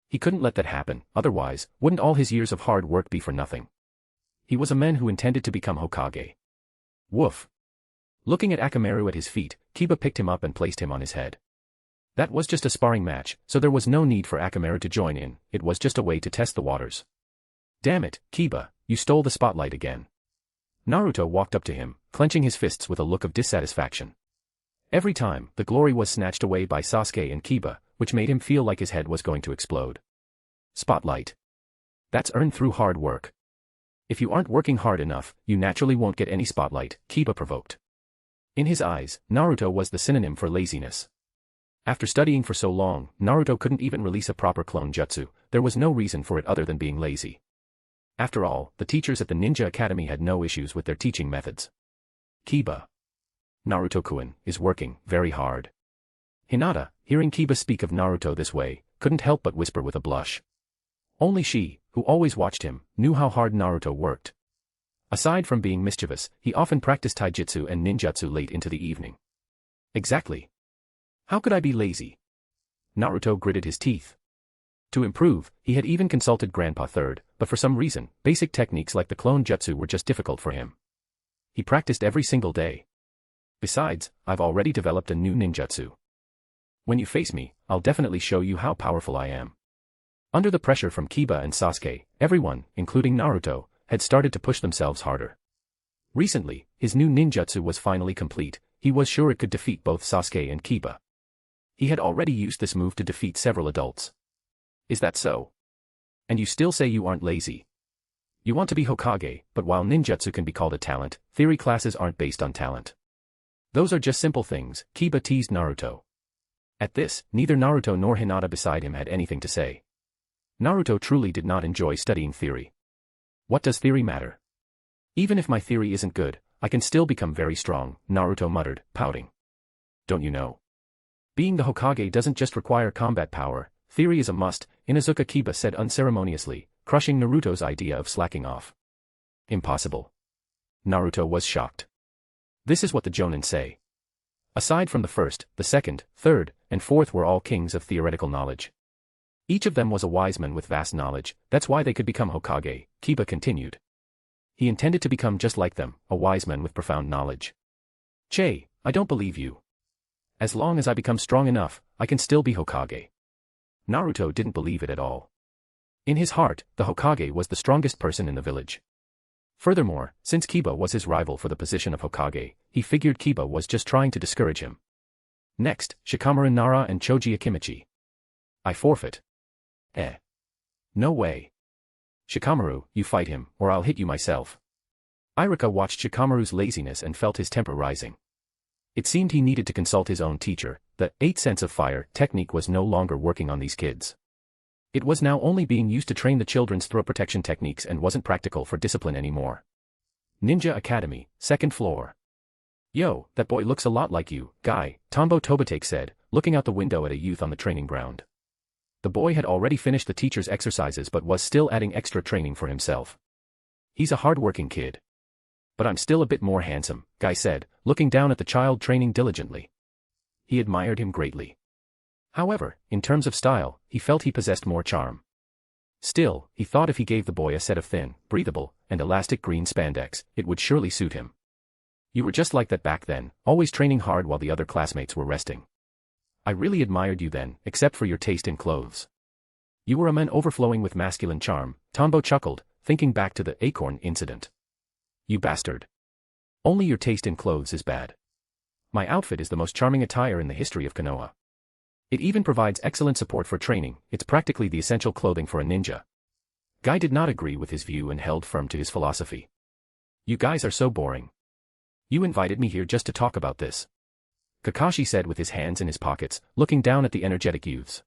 He couldn't let that happen, otherwise, wouldn't all his years of hard work be for nothing? He was a man who intended to become Hokage. Woof. Looking at Akamaru at his feet, Kiba picked him up and placed him on his head. That was just a sparring match, so there was no need for Akamaru to join in, it was just a way to test the waters. Damn it, Kiba, you stole the spotlight again. Naruto walked up to him, clenching his fists with a look of dissatisfaction. Every time, the glory was snatched away by Sasuke and Kiba, which made him feel like his head was going to explode. Spotlight. That's earned through hard work. If you aren't working hard enough, you naturally won't get any spotlight, Kiba provoked. In his eyes, Naruto was the synonym for laziness. After studying for so long, Naruto couldn't even release a proper clone jutsu, there was no reason for it other than being lazy. After all, the teachers at the Ninja Academy had no issues with their teaching methods. Kiba. Naruto-kun is working very hard. Hinata, hearing Kiba speak of Naruto this way, couldn't help but whisper with a blush. Only she, who always watched him, knew how hard Naruto worked. Aside from being mischievous, he often practiced taijutsu and ninjutsu late into the evening. Exactly. How could I be lazy? Naruto gritted his teeth. To improve, he had even consulted Grandpa Third, but for some reason, basic techniques like the clone jutsu were just difficult for him. He practiced every single day. Besides, I've already developed a new ninjutsu. When you face me, I'll definitely show you how powerful I am. Under the pressure from Kiba and Sasuke, everyone, including Naruto, had started to push themselves harder. Recently, his new ninjutsu was finally complete, he was sure it could defeat both Sasuke and Kiba. He had already used this move to defeat several adults. Is that so? And you still say you aren't lazy. You want to be Hokage, but while ninjutsu can be called a talent, theory classes aren't based on talent. Those are just simple things, Kiba teased Naruto. At this, neither Naruto nor Hinata beside him had anything to say. Naruto truly did not enjoy studying theory. What does theory matter? Even if my theory isn't good, I can still become very strong, Naruto muttered, pouting. Don't you know? Being the Hokage doesn't just require combat power, theory is a must, Inuzuka Kiba said unceremoniously, crushing Naruto's idea of slacking off. Impossible. Naruto was shocked. This is what the Jonin say. Aside from the first, the second, third, and fourth were all kings of theoretical knowledge. Each of them was a wise man with vast knowledge, that's why they could become Hokage, Kiba continued. He intended to become just like them, a wise man with profound knowledge. Che, I don't believe you. As long as I become strong enough, I can still be Hokage. Naruto didn't believe it at all. In his heart, the Hokage was the strongest person in the village. Furthermore, since Kiba was his rival for the position of Hokage, he figured Kiba was just trying to discourage him. Next, Shikamaru Nara and Choji Akimichi. I forfeit. No way. Shikamaru, you fight him, or I'll hit you myself. Iruka watched Shikamaru's laziness and felt his temper rising. It seemed he needed to consult his own teacher. The 8 Sense of Fire technique was no longer working on these kids. It was now only being used to train the children's throw protection techniques and wasn't practical for discipline anymore. Ninja Academy, 2nd floor. Yo, that boy looks a lot like you, guy, Tombo Tobitake said, looking out the window at a youth on the training ground. The boy had already finished the teacher's exercises but was still adding extra training for himself. He's a hard-working kid. But I'm still a bit more handsome, Guy said, looking down at the child training diligently. He admired him greatly. However, in terms of style, he felt he possessed more charm. Still, he thought if he gave the boy a set of thin, breathable, and elastic green spandex, it would surely suit him. You were just like that back then, always training hard while the other classmates were resting. I really admired you then, except for your taste in clothes. You were a man overflowing with masculine charm, Tombo chuckled, thinking back to the acorn incident. You bastard. Only your taste in clothes is bad. My outfit is the most charming attire in the history of Konoha. It even provides excellent support for training, it's practically the essential clothing for a ninja. Guy did not agree with his view and held firm to his philosophy. You guys are so boring. You invited me here just to talk about this. Kakashi said with his hands in his pockets, looking down at the energetic youths.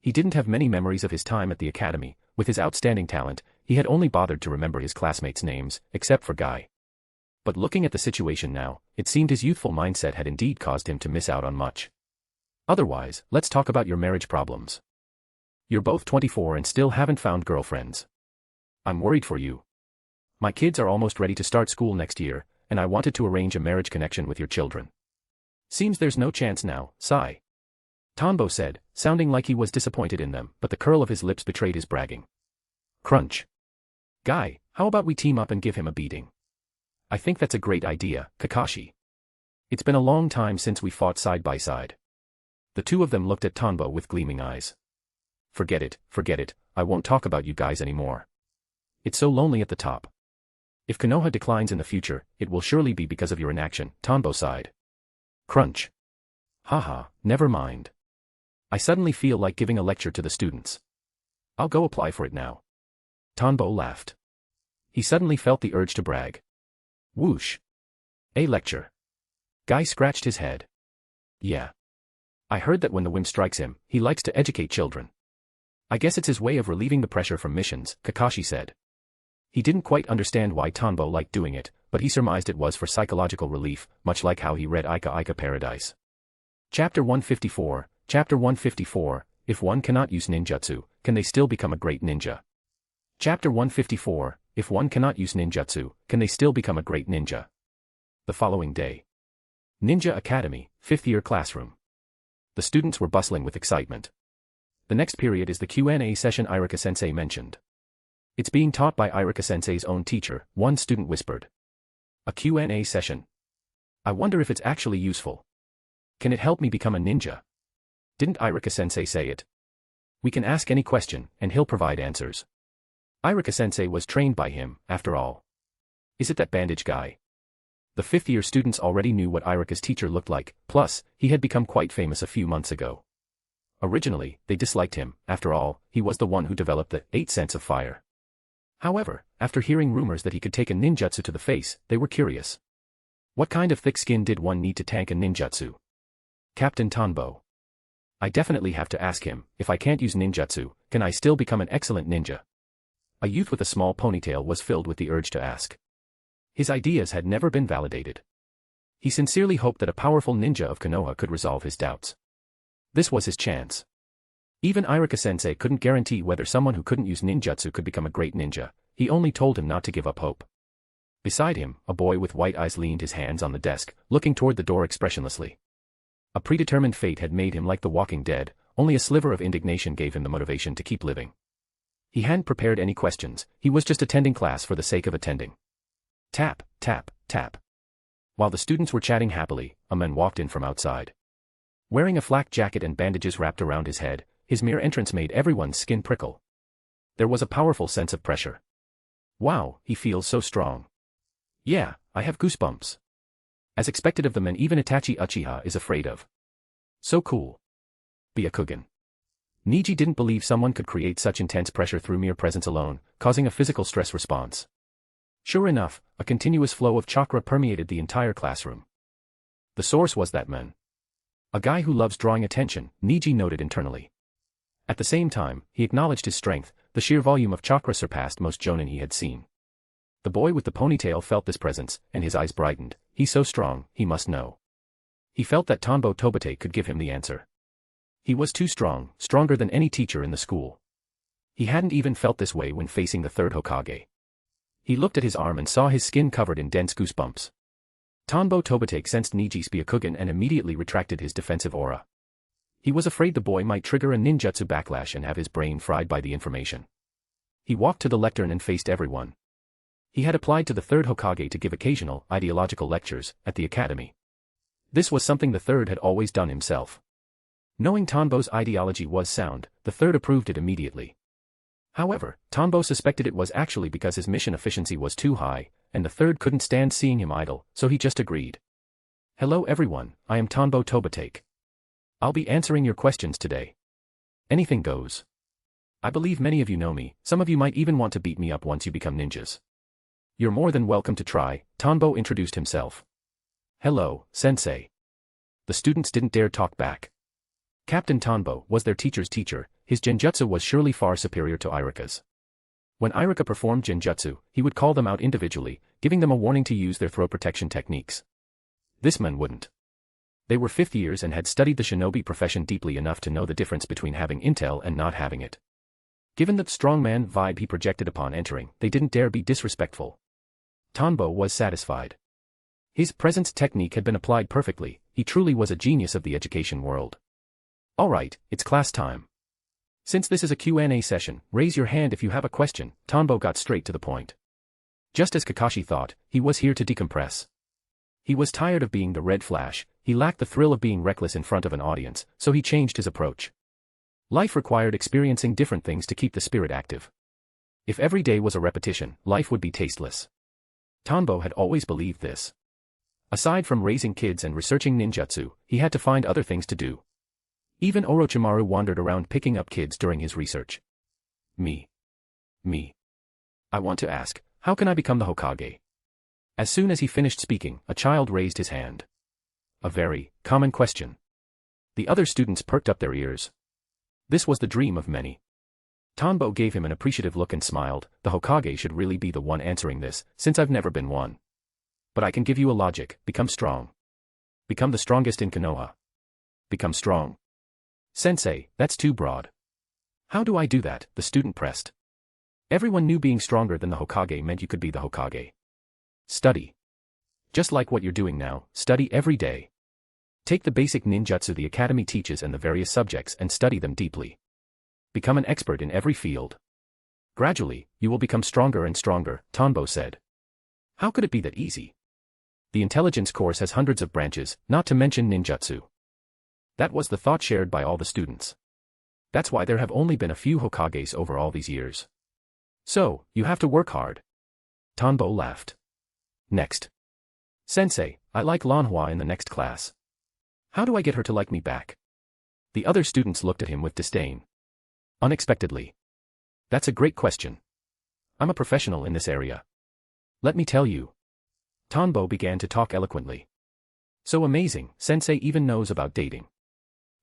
He didn't have many memories of his time at the academy. With his outstanding talent, he had only bothered to remember his classmates' names, except for Guy. But looking at the situation now, it seemed his youthful mindset had indeed caused him to miss out on much. Otherwise, let's talk about your marriage problems. You're both 24 and still haven't found girlfriends. I'm worried for you. My kids are almost ready to start school next year, and I wanted to arrange a marriage connection with your children. Seems there's no chance now, sigh. Tombo said, sounding like he was disappointed in them, but the curl of his lips betrayed his bragging. Crunch. Guy, how about we team up and give him a beating? I think that's a great idea, Kakashi. It's been a long time since we fought side by side. The two of them looked at Tombo with gleaming eyes. Forget it, I won't talk about you guys anymore. It's so lonely at the top. If Konoha declines in the future, it will surely be because of your inaction, Tombo sighed. Crunch. Haha, never mind. I suddenly feel like giving a lecture to the students. I'll go apply for it now. Tombo laughed. He suddenly felt the urge to brag. Whoosh. A lecture. Guy scratched his head. Yeah. I heard that when the whim strikes him, he likes to educate children. I guess it's his way of relieving the pressure from missions, Kakashi said. He didn't quite understand why Tombo liked doing it, but he surmised it was for psychological relief, much like how he read Ika Ika Paradise. Chapter 154, Chapter 154, If one cannot use ninjutsu, can they still become a great ninja? Chapter 154, If one cannot use ninjutsu, can they still become a great ninja? The following day. Ninja Academy, 5th year classroom. The students were bustling with excitement. The next period is the Q&A session Iruka-sensei mentioned. It's being taught by Iruka-sensei's own teacher, one student whispered. A Q&A session. I wonder if it's actually useful. Can it help me become a ninja? Didn't Iruka-sensei say it? We can ask any question, and he'll provide answers. Iruka-sensei was trained by him, after all. Is it that bandage guy? The 5th year students already knew what Iruka's teacher looked like, plus, he had become quite famous a few months ago. Originally, they disliked him. After all, he was the one who developed the 8 sense of fire. However, after hearing rumors that he could take a ninjutsu to the face, they were curious. What kind of thick skin did one need to tank a ninjutsu? Captain Tanbo. I definitely have to ask him, if I can't use ninjutsu, can I still become an excellent ninja? A youth with a small ponytail was filled with the urge to ask. His ideas had never been validated. He sincerely hoped that a powerful ninja of Konoha could resolve his doubts. This was his chance. Even Iruka-sensei couldn't guarantee whether someone who couldn't use ninjutsu could become a great ninja. He only told him not to give up hope. Beside him, a boy with white eyes leaned his hands on the desk, looking toward the door expressionlessly. A predetermined fate had made him like the Walking Dead, only a sliver of indignation gave him the motivation to keep living. He hadn't prepared any questions, he was just attending class for the sake of attending. Tap, tap, tap. While the students were chatting happily, a man walked in from outside. Wearing a flak jacket and bandages wrapped around his head, his mere entrance made everyone's skin prickle. There was a powerful sense of pressure. Wow, he feels so strong. Yeah, I have goosebumps. As expected of the men even Itachi Uchiha is afraid of. So cool. Byakugan. Niji didn't believe someone could create such intense pressure through mere presence alone, causing a physical stress response. Sure enough, a continuous flow of chakra permeated the entire classroom. The source was that man. A guy who loves drawing attention, Niji noted internally. At the same time, he acknowledged his strength, the sheer volume of chakra surpassed most jonin he had seen. The boy with the ponytail felt this presence, and his eyes brightened. He's so strong, he must know. He felt that Tanbo Tobate could give him the answer. He was too strong, stronger than any teacher in the school. He hadn't even felt this way when facing the third Hokage. He looked at his arm and saw his skin covered in dense goosebumps. Tanbo Tobate sensed Niji's Byakugan and immediately retracted his defensive aura. He was afraid the boy might trigger a ninjutsu backlash and have his brain fried by the information. He walked to the lectern and faced everyone. He had applied to the third Hokage to give occasional, ideological lectures, at the academy. This was something the third had always done himself. Knowing Tanbo's ideology was sound, the third approved it immediately. However, Tanbo suspected it was actually because his mission efficiency was too high, and the third couldn't stand seeing him idle, so he just agreed. Hello everyone, I am Tanbo Tobate. I'll be answering your questions today. Anything goes. I believe many of you know me, some of you might even want to beat me up once you become ninjas. You're more than welcome to try, Tanbo introduced himself. Hello, sensei. The students didn't dare talk back. Captain Tanbo was their teacher's teacher, his genjutsu was surely far superior to Iruka's. When Iruka performed genjutsu, he would call them out individually, giving them a warning to use their throw protection techniques. This man wouldn't. They were 5th years and had studied the shinobi profession deeply enough to know the difference between having intel and not having it. Given the strongman vibe he projected upon entering, they didn't dare be disrespectful. Tanbo was satisfied. His presence technique had been applied perfectly, he truly was a genius of the education world. Alright, it's class time. Since this is a Q&A session, raise your hand if you have a question, Tanbo got straight to the point. Just as Kakashi thought, he was here to decompress. He was tired of being the red flash, he lacked the thrill of being reckless in front of an audience, so he changed his approach. Life required experiencing different things to keep the spirit active. If every day was a repetition, life would be tasteless. Tanbo had always believed this. Aside from raising kids and researching ninjutsu, he had to find other things to do. Even Orochimaru wandered around picking up kids during his research. Me. I want to ask, how can I become the Hokage? As soon as he finished speaking, a child raised his hand. A very common question. The other students perked up their ears. This was the dream of many. Tanbo gave him an appreciative look and smiled, the Hokage should really be the one answering this, since I've never been one. But I can give you a logic, become strong. Become the strongest in Konoha. Become strong. Sensei, that's too broad. How do I do that? The student pressed. Everyone knew being stronger than the Hokage meant you could be the Hokage. Study. Just like what you're doing now, study every day. Take the basic ninjutsu the academy teaches and the various subjects and study them deeply. Become an expert in every field. Gradually, you will become stronger and stronger, Tanbo said. How could it be that easy? The intelligence course has hundreds of branches, not to mention ninjutsu. That was the thought shared by all the students. That's why there have only been a few Hokages over all these years. So, you have to work hard. Tanbo laughed. Next. Sensei, I like Lanhua in the next class. How do I get her to like me back? The other students looked at him with disdain. Unexpectedly. That's a great question. I'm a professional in this area. Let me tell you. Tanbo began to talk eloquently. So amazing, Sensei even knows about dating.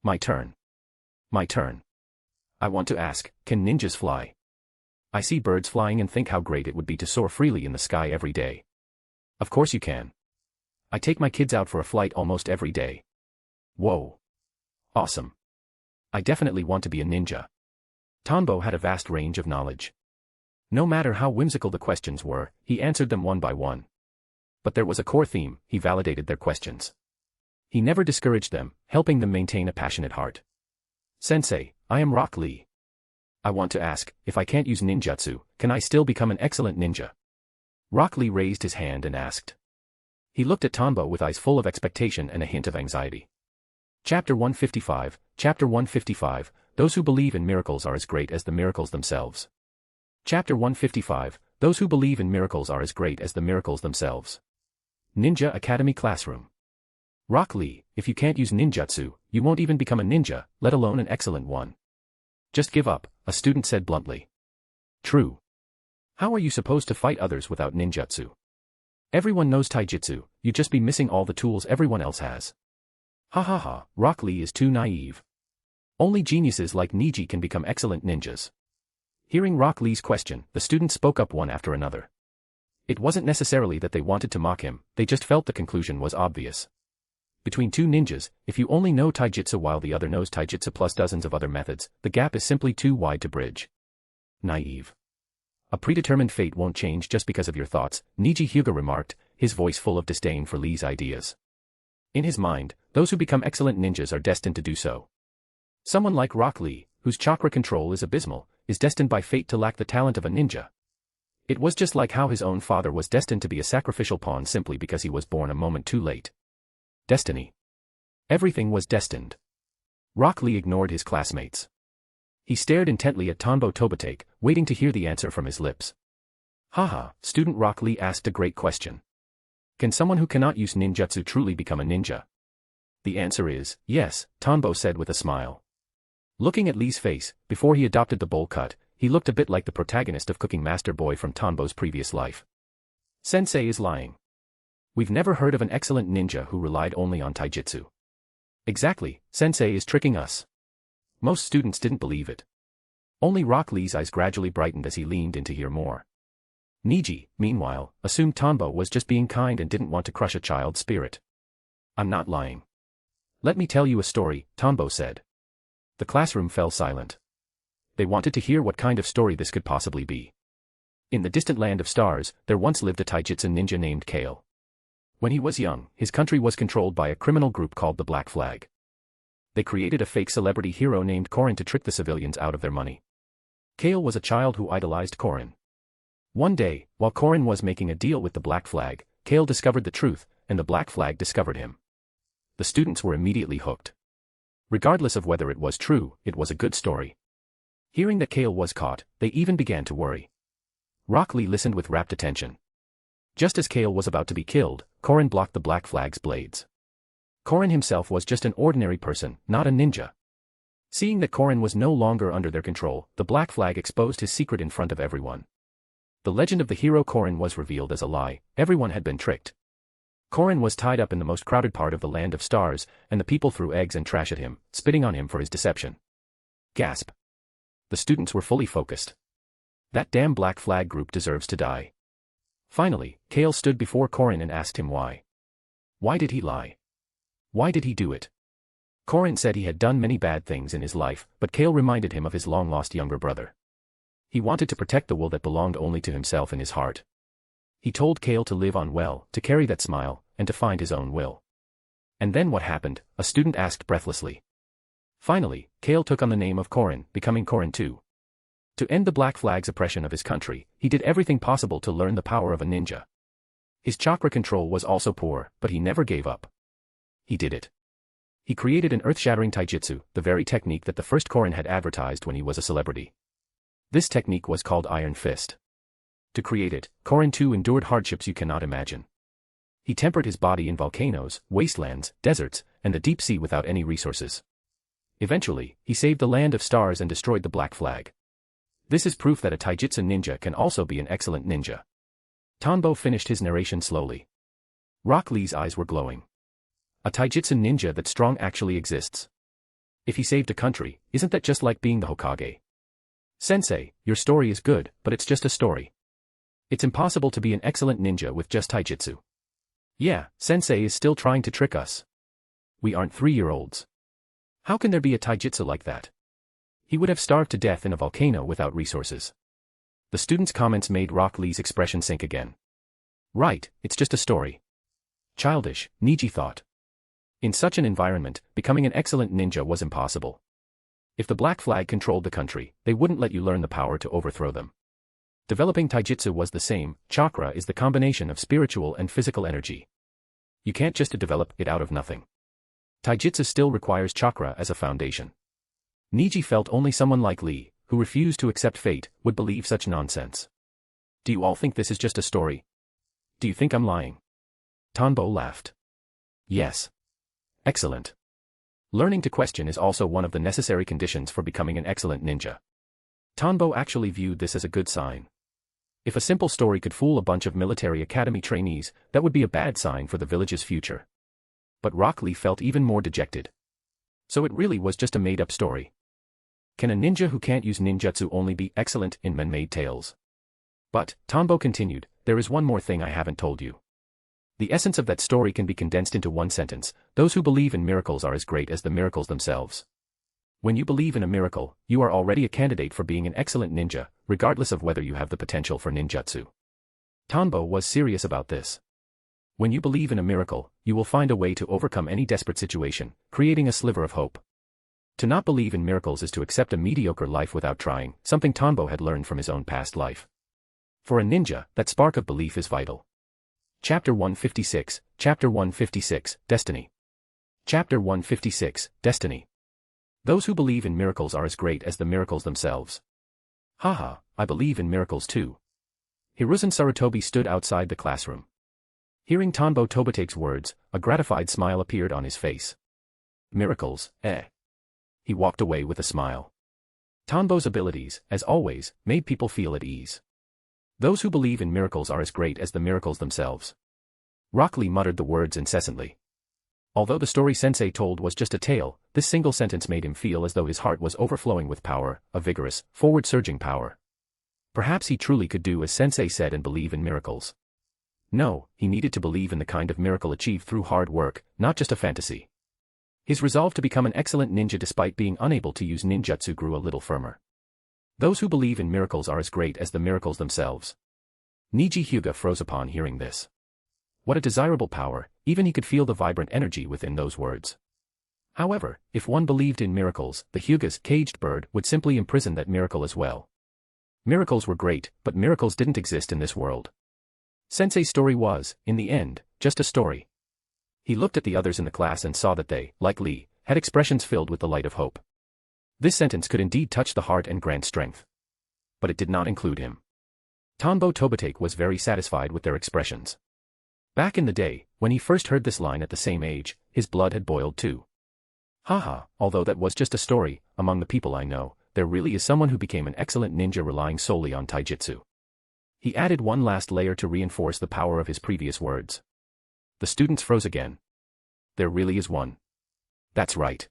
My turn. My turn. I want to ask, can ninjas fly? I see birds flying and think how great it would be to soar freely in the sky every day. Of course you can. I take my kids out for a flight almost every day. Whoa. Awesome. I definitely want to be a ninja. Tanbo had a vast range of knowledge. No matter how whimsical the questions were, he answered them one by one. But there was a core theme: he validated their questions. He never discouraged them, helping them maintain a passionate heart. Sensei, I am Rock Lee. I want to ask, if I can't use ninjutsu, can I still become an excellent ninja? Rock Lee raised his hand and asked. He looked at Tanbo with eyes full of expectation and a hint of anxiety. Chapter 155, Chapter 155, Those who believe in miracles are as great as the miracles themselves. Chapter 155, Those who believe in miracles are as great as the miracles themselves. Ninja Academy Classroom. Rock Lee, if you can't use ninjutsu, you won't even become a ninja, let alone an excellent one. Just give up, a student said bluntly. True. How are you supposed to fight others without ninjutsu? Everyone knows taijutsu, you'd just be missing all the tools everyone else has. Ha ha ha, Rock Lee is too naive. Only geniuses like Niji can become excellent ninjas. Hearing Rock Lee's question, the students spoke up one after another. It wasn't necessarily that they wanted to mock him, they just felt the conclusion was obvious. Between two ninjas, if you only know taijutsu while the other knows taijutsu plus dozens of other methods, the gap is simply too wide to bridge. Naive. A predetermined fate won't change just because of your thoughts, Niji Hyuga remarked, his voice full of disdain for Lee's ideas. In his mind, those who become excellent ninjas are destined to do so. Someone like Rock Lee, whose chakra control is abysmal, is destined by fate to lack the talent of a ninja. It was just like how his own father was destined to be a sacrificial pawn simply because he was born a moment too late. Destiny. Everything was destined. Rock Lee ignored his classmates. He stared intently at Tanbo Tobitake, waiting to hear the answer from his lips. Haha, student Rock Lee asked a great question. Can someone who cannot use ninjutsu truly become a ninja? The answer is, yes, Tanbo said with a smile. Looking at Lee's face, before he adopted the bowl cut, he looked a bit like the protagonist of Cooking Master Boy from Tanbo's previous life. Sensei is lying. We've never heard of an excellent ninja who relied only on taijutsu. Exactly, Sensei is tricking us. Most students didn't believe it. Only Rock Lee's eyes gradually brightened as he leaned in to hear more. Niji, meanwhile, assumed Tanbo was just being kind and didn't want to crush a child's spirit. I'm not lying. Let me tell you a story, Tanbo said. The classroom fell silent. They wanted to hear what kind of story this could possibly be. In the distant land of stars, there once lived a taijutsu ninja named Kale. When he was young, his country was controlled by a criminal group called the Black Flag. They created a fake celebrity hero named Korin to trick the civilians out of their money. Kale was a child who idolized Korin. One day, while Korin was making a deal with the Black Flag, Kale discovered the truth, and the Black Flag discovered him. The students were immediately hooked. Regardless of whether it was true, it was a good story. Hearing that Kale was caught, they even began to worry. Rock Lee listened with rapt attention. Just as Kale was about to be killed, Korin blocked the Black Flag's blades. Korin himself was just an ordinary person, not a ninja. Seeing that Korin was no longer under their control, the Black Flag exposed his secret in front of everyone. The legend of the hero Korin was revealed as a lie, everyone had been tricked. Korin was tied up in the most crowded part of the land of stars, and the people threw eggs and trash at him, spitting on him for his deception. Gasp. The students were fully focused. That damn Black Flag group deserves to die. Finally, Kale stood before Korin and asked him why. Why did he lie? Why did he do it? Korin said he had done many bad things in his life, but Kale reminded him of his long-lost younger brother. He wanted to protect the will that belonged only to himself in his heart. He told Kale to live on well, to carry that smile, and to find his own will. And then what happened? A student asked breathlessly. Finally, Kale took on the name of Korin, becoming Korin too. To end the Black Flag's oppression of his country, he did everything possible to learn the power of a ninja. His chakra control was also poor, but he never gave up. He did it. He created an earth-shattering taijutsu, the very technique that the first Korin had advertised when he was a celebrity. This technique was called Iron Fist. To create it, Korin too endured hardships you cannot imagine. He tempered his body in volcanoes, wastelands, deserts, and the deep sea without any resources. Eventually, he saved the land of stars and destroyed the Black Flag. This is proof that a taijutsu ninja can also be an excellent ninja. Tanbo finished his narration slowly. Rock Lee's eyes were glowing. A taijutsu ninja that strong actually exists. If he saved a country, isn't that just like being the Hokage? Sensei, your story is good, but it's just a story. It's impossible to be an excellent ninja with just taijutsu. Yeah, Sensei is still trying to trick us. We aren't 3-year-olds. How can there be a taijutsu like that? He would have starved to death in a volcano without resources. The students' comments made Rock Lee's expression sink again. Right, it's just a story. Childish, Niji thought. In such an environment, becoming an excellent ninja was impossible. If the Black Flag controlled the country, they wouldn't let you learn the power to overthrow them. Developing taijutsu was the same. Chakra is the combination of spiritual and physical energy. You can't just develop it out of nothing. Taijutsu still requires chakra as a foundation. Niji felt only someone like Lee, who refused to accept fate, would believe such nonsense. Do you all think this is just a story? Do you think I'm lying? Tanbo laughed. Yes. Excellent. Learning to question is also one of the necessary conditions for becoming an excellent ninja. Tanbo actually viewed this as a good sign. If a simple story could fool a bunch of military academy trainees, that would be a bad sign for the village's future. But Rock Lee felt even more dejected. So it really was just a made-up story. Can a ninja who can't use ninjutsu only be excellent in man-made tales? But, Tanbo continued, there is one more thing I haven't told you. The essence of that story can be condensed into one sentence: those who believe in miracles are as great as the miracles themselves. When you believe in a miracle, you are already a candidate for being an excellent ninja, regardless of whether you have the potential for ninjutsu. Tanbo was serious about this. When you believe in a miracle, you will find a way to overcome any desperate situation, creating a sliver of hope. To not believe in miracles is to accept a mediocre life without trying, something Tanbo had learned from his own past life. For a ninja, that spark of belief is vital. Chapter 156, Chapter 156, Destiny. Chapter 156, Destiny. Those who believe in miracles are as great as the miracles themselves. Haha, I believe in miracles too. Hiruzen Sarutobi stood outside the classroom. Hearing Tanbo Tobate's words, a gratified smile appeared on his face. Miracles, eh? He walked away with a smile. Tanbo's abilities, as always, made people feel at ease. Those who believe in miracles are as great as the miracles themselves. Rock Lee muttered the words incessantly. Although the story Sensei told was just a tale, this single sentence made him feel as though his heart was overflowing with power, a vigorous, forward-surging power. Perhaps he truly could do as Sensei said and believe in miracles. No, he needed to believe in the kind of miracle achieved through hard work, not just a fantasy. His resolve to become an excellent ninja despite being unable to use ninjutsu grew a little firmer. Those who believe in miracles are as great as the miracles themselves. Niji Hyuga froze upon hearing this. What a desirable power, even he could feel the vibrant energy within those words. However, if one believed in miracles, the Hyuga's caged bird would simply imprison that miracle as well. Miracles were great, but miracles didn't exist in this world. Sensei's story was, in the end, just a story. He looked at the others in the class and saw that they, like Lee, had expressions filled with the light of hope. This sentence could indeed touch the heart and grant strength. But it did not include him. Tanbo Tobitake was very satisfied with their expressions. Back in the day, when he first heard this line at the same age, his blood had boiled too. Haha, although that was just a story, among the people I know, there really is someone who became an excellent ninja relying solely on taijutsu. He added one last layer to reinforce the power of his previous words. The students froze again. There really is one. That's right.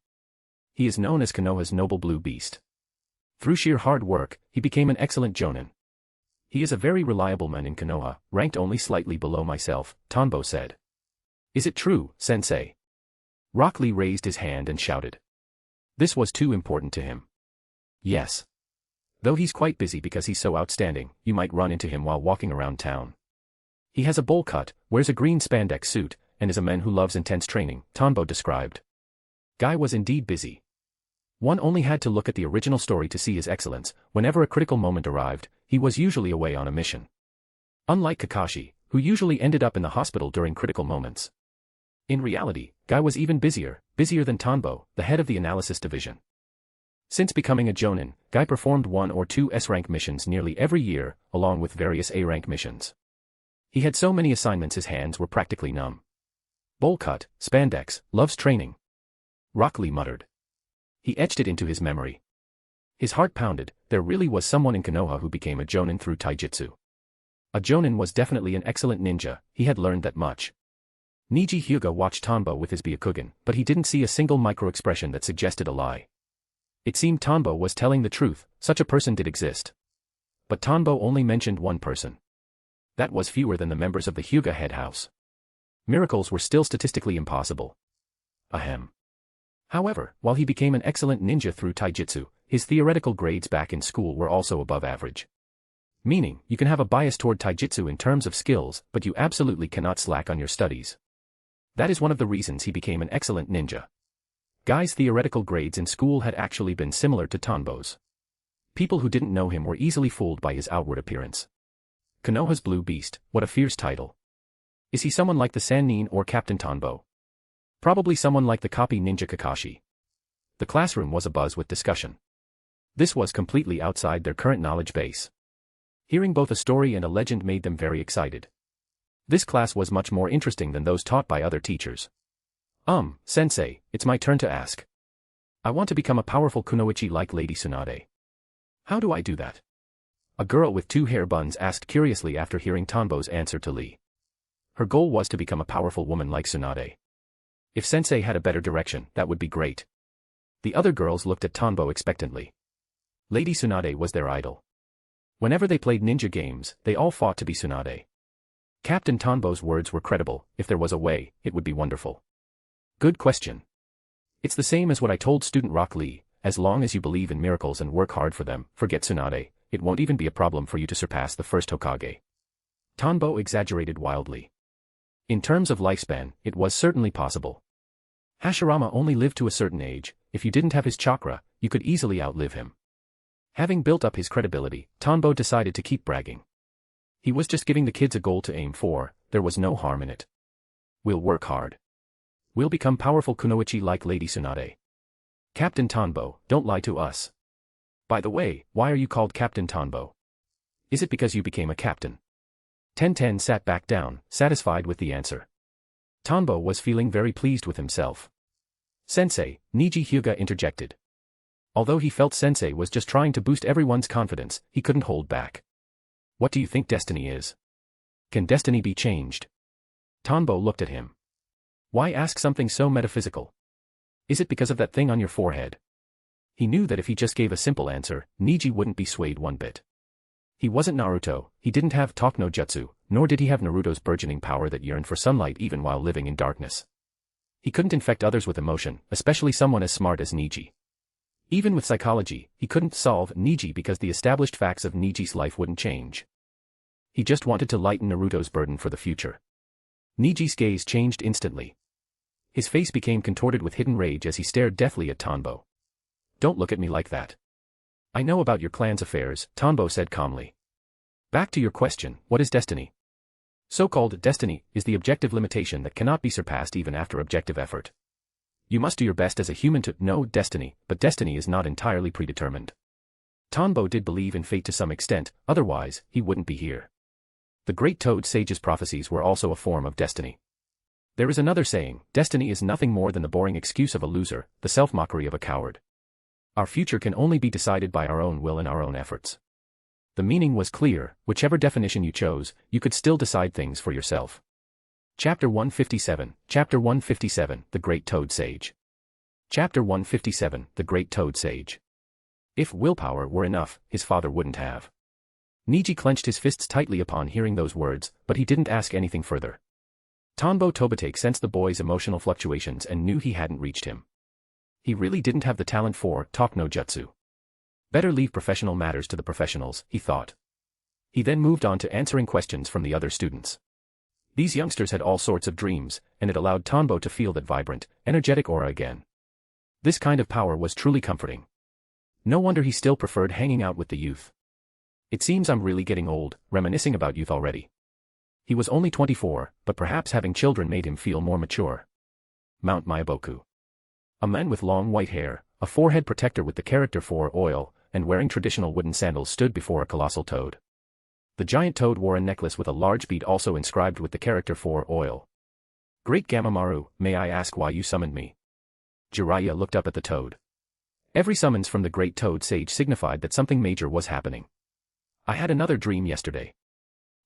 He is known as Konoha's noble blue beast. Through sheer hard work, he became an excellent jonin. He is a very reliable man in Konoha, ranked only slightly below myself, Tanbo said. Is it true, sensei? Rock Lee raised his hand and shouted. This was too important to him. Yes. Though he's quite busy because he's so outstanding, you might run into him while walking around town. He has a bowl cut, wears a green spandex suit, and is a man who loves intense training, Tanbo described. Guy was indeed busy. One only had to look at the original story to see his excellence. Whenever a critical moment arrived, he was usually away on a mission. Unlike Kakashi, who usually ended up in the hospital during critical moments. In reality, Guy was even busier than Tanbo, the head of the analysis division. Since becoming a jonin, Guy performed 1 or 2 S-rank missions nearly every year, along with various A-rank missions. He had so many assignments his hands were practically numb. Bowl cut, spandex, loves training. Rock Lee muttered. He etched it into his memory. His heart pounded. There really was someone in Konoha who became a jonin through taijutsu. A jonin was definitely an excellent ninja, he had learned that much. Niji Hyuga watched Tanbo with his Byakugan, but he didn't see a single micro-expression that suggested a lie. It seemed Tanbo was telling the truth, such a person did exist. But Tanbo only mentioned one person. That was fewer than the members of the Hyuga head house. Miracles were still statistically impossible. Ahem. However, while he became an excellent ninja through taijutsu, his theoretical grades back in school were also above average. Meaning, you can have a bias toward taijutsu in terms of skills, but you absolutely cannot slack on your studies. That is one of the reasons he became an excellent ninja. Guy's theoretical grades in school had actually been similar to Tanbo's. People who didn't know him were easily fooled by his outward appearance. Konoha's Blue Beast, what a fierce title. Is he someone like the Sannin or Captain Tanbo? Probably someone like the copy ninja Kakashi. The classroom was abuzz with discussion. This was completely outside their current knowledge base. Hearing both a story and a legend made them very excited. This class was much more interesting than those taught by other teachers. Sensei, it's my turn to ask. I want to become a powerful kunoichi like Lady Tsunade. How do I do that? A girl with 2 hair buns asked curiously after hearing Tanbo's answer to Lee. Her goal was to become a powerful woman like Tsunade. If Sensei had a better direction, that would be great. The other girls looked at Tanbo expectantly. Lady Tsunade was their idol. Whenever they played ninja games, they all fought to be Tsunade. Captain Tanbo's words were credible. If there was a way, it would be wonderful. Good question. It's the same as what I told student Rock Lee, as long as you believe in miracles and work hard for them, forget Tsunade, it won't even be a problem for you to surpass the first Hokage. Tanbo exaggerated wildly. In terms of lifespan, it was certainly possible. Hashirama only lived to a certain age. If you didn't have his chakra, you could easily outlive him. Having built up his credibility, Tanbo decided to keep bragging. He was just giving the kids a goal to aim for, there was no harm in it. We'll work hard. We'll become powerful kunoichi like Lady Tsunade. Captain Tanbo, don't lie to us. By the way, why are you called Captain Tanbo? Is it because you became a captain? Tenten sat back down, satisfied with the answer. Tanbo was feeling very pleased with himself. Sensei, Niji Hyuga interjected. Although he felt Sensei was just trying to boost everyone's confidence, he couldn't hold back. What do you think destiny is? Can destiny be changed? Tanbo looked at him. Why ask something so metaphysical? Is it because of that thing on your forehead? He knew that if he just gave a simple answer, Niji wouldn't be swayed one bit. He wasn't Naruto, he didn't have Talk no Jutsu, nor did he have Naruto's burgeoning power that yearned for sunlight even while living in darkness. He couldn't infect others with emotion, especially someone as smart as Niji. Even with psychology, he couldn't solve Niji because the established facts of Niji's life wouldn't change. He just wanted to lighten Naruto's burden for the future. Niji's gaze changed instantly. His face became contorted with hidden rage as he stared deathly at Tanbo. Don't look at me like that. I know about your clan's affairs, Tanbo said calmly. Back to your question, what is destiny? So-called destiny is the objective limitation that cannot be surpassed even after objective effort. You must do your best as a human to know destiny, but destiny is not entirely predetermined. Tanbo did believe in fate to some extent, otherwise, he wouldn't be here. The great Toad Sage's prophecies were also a form of destiny. There is another saying, destiny is nothing more than the boring excuse of a loser, the self-mockery of a coward. Our future can only be decided by our own will and our own efforts. The meaning was clear, whichever definition you chose, you could still decide things for yourself. Chapter 157, The Great Toad Sage. Chapter 157, The Great Toad Sage. If willpower were enough, his father wouldn't have. Niji clenched his fists tightly upon hearing those words, but he didn't ask anything further. Tanbo Tobitake sensed the boy's emotional fluctuations and knew he hadn't reached him. He really didn't have the talent for Talk no Jutsu. Better leave professional matters to the professionals, he thought. He then moved on to answering questions from the other students. These youngsters had all sorts of dreams, and it allowed Tanbo to feel that vibrant, energetic aura again. This kind of power was truly comforting. No wonder he still preferred hanging out with the youth. It seems I'm really getting old, reminiscing about youth already. He was only 24, but perhaps having children made him feel more mature. Mount Myaboku. A man with long white hair, a forehead protector with the character for oil, and wearing traditional wooden sandals stood before a colossal toad. The giant toad wore a necklace with a large bead also inscribed with the character for oil. Great Gamamaru, may I ask why you summoned me? Jiraiya looked up at the toad. Every summons from the great toad sage signified that something major was happening. I had another dream yesterday.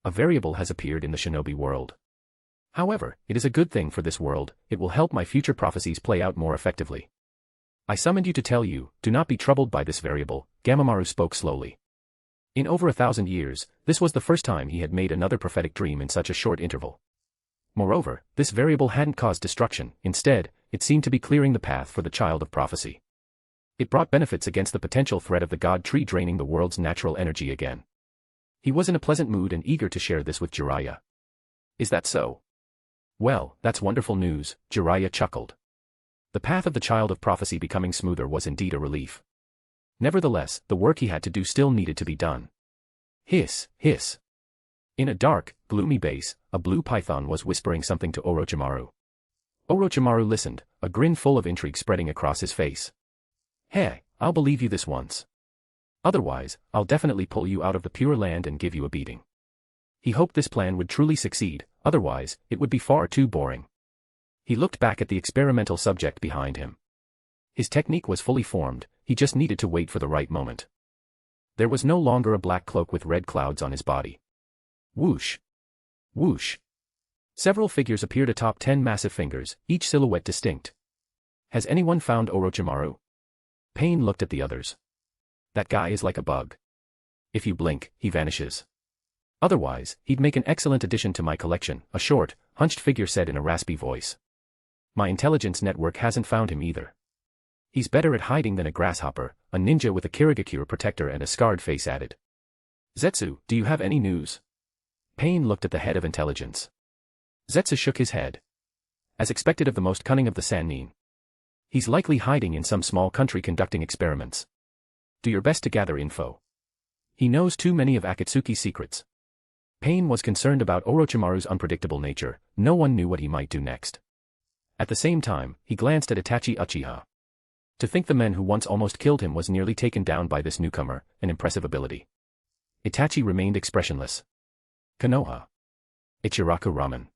A variable has appeared in the shinobi world. However, it is a good thing for this world, it will help my future prophecies play out more effectively. I summoned you to tell you, do not be troubled by this variable, Gamamaru spoke slowly. In over 1,000 years, this was the first time he had made another prophetic dream in such a short interval. Moreover, this variable hadn't caused destruction, instead, it seemed to be clearing the path for the child of prophecy. It brought benefits against the potential threat of the god tree draining the world's natural energy again. He was in a pleasant mood and eager to share this with Jiraiya. Is that so? Well, that's wonderful news, Jiraiya chuckled. The path of the child of prophecy becoming smoother was indeed a relief. Nevertheless, the work he had to do still needed to be done. Hiss, hiss. In a dark, gloomy base, a blue python was whispering something to Orochimaru. Orochimaru listened, a grin full of intrigue spreading across his face. Hey, I'll believe you this once. Otherwise, I'll definitely pull you out of the Pure Land and give you a beating. He hoped this plan would truly succeed, otherwise, it would be far too boring. He looked back at the experimental subject behind him. His technique was fully formed, he just needed to wait for the right moment. There was no longer a black cloak with red clouds on his body. Whoosh! Whoosh! Several figures appeared atop 10 massive fingers, each silhouette distinct. Has anyone found Orochimaru? Pain looked at the others. That guy is like a bug. If you blink, he vanishes. Otherwise, he'd make an excellent addition to my collection, a short, hunched figure said in a raspy voice. My intelligence network hasn't found him either. He's better at hiding than a grasshopper, a ninja with a Kirigakure protector and a scarred face added. Zetsu, do you have any news? Pain looked at the head of intelligence. Zetsu shook his head. As expected of the most cunning of the Sannin. He's likely hiding in some small country conducting experiments. Do your best to gather info. He knows too many of Akatsuki's secrets. Pain was concerned about Orochimaru's unpredictable nature, no one knew what he might do next. At the same time, he glanced at Itachi Uchiha. To think the men who once almost killed him was nearly taken down by this newcomer, an impressive ability. Itachi remained expressionless. Konoha. Ichiraku Ramen.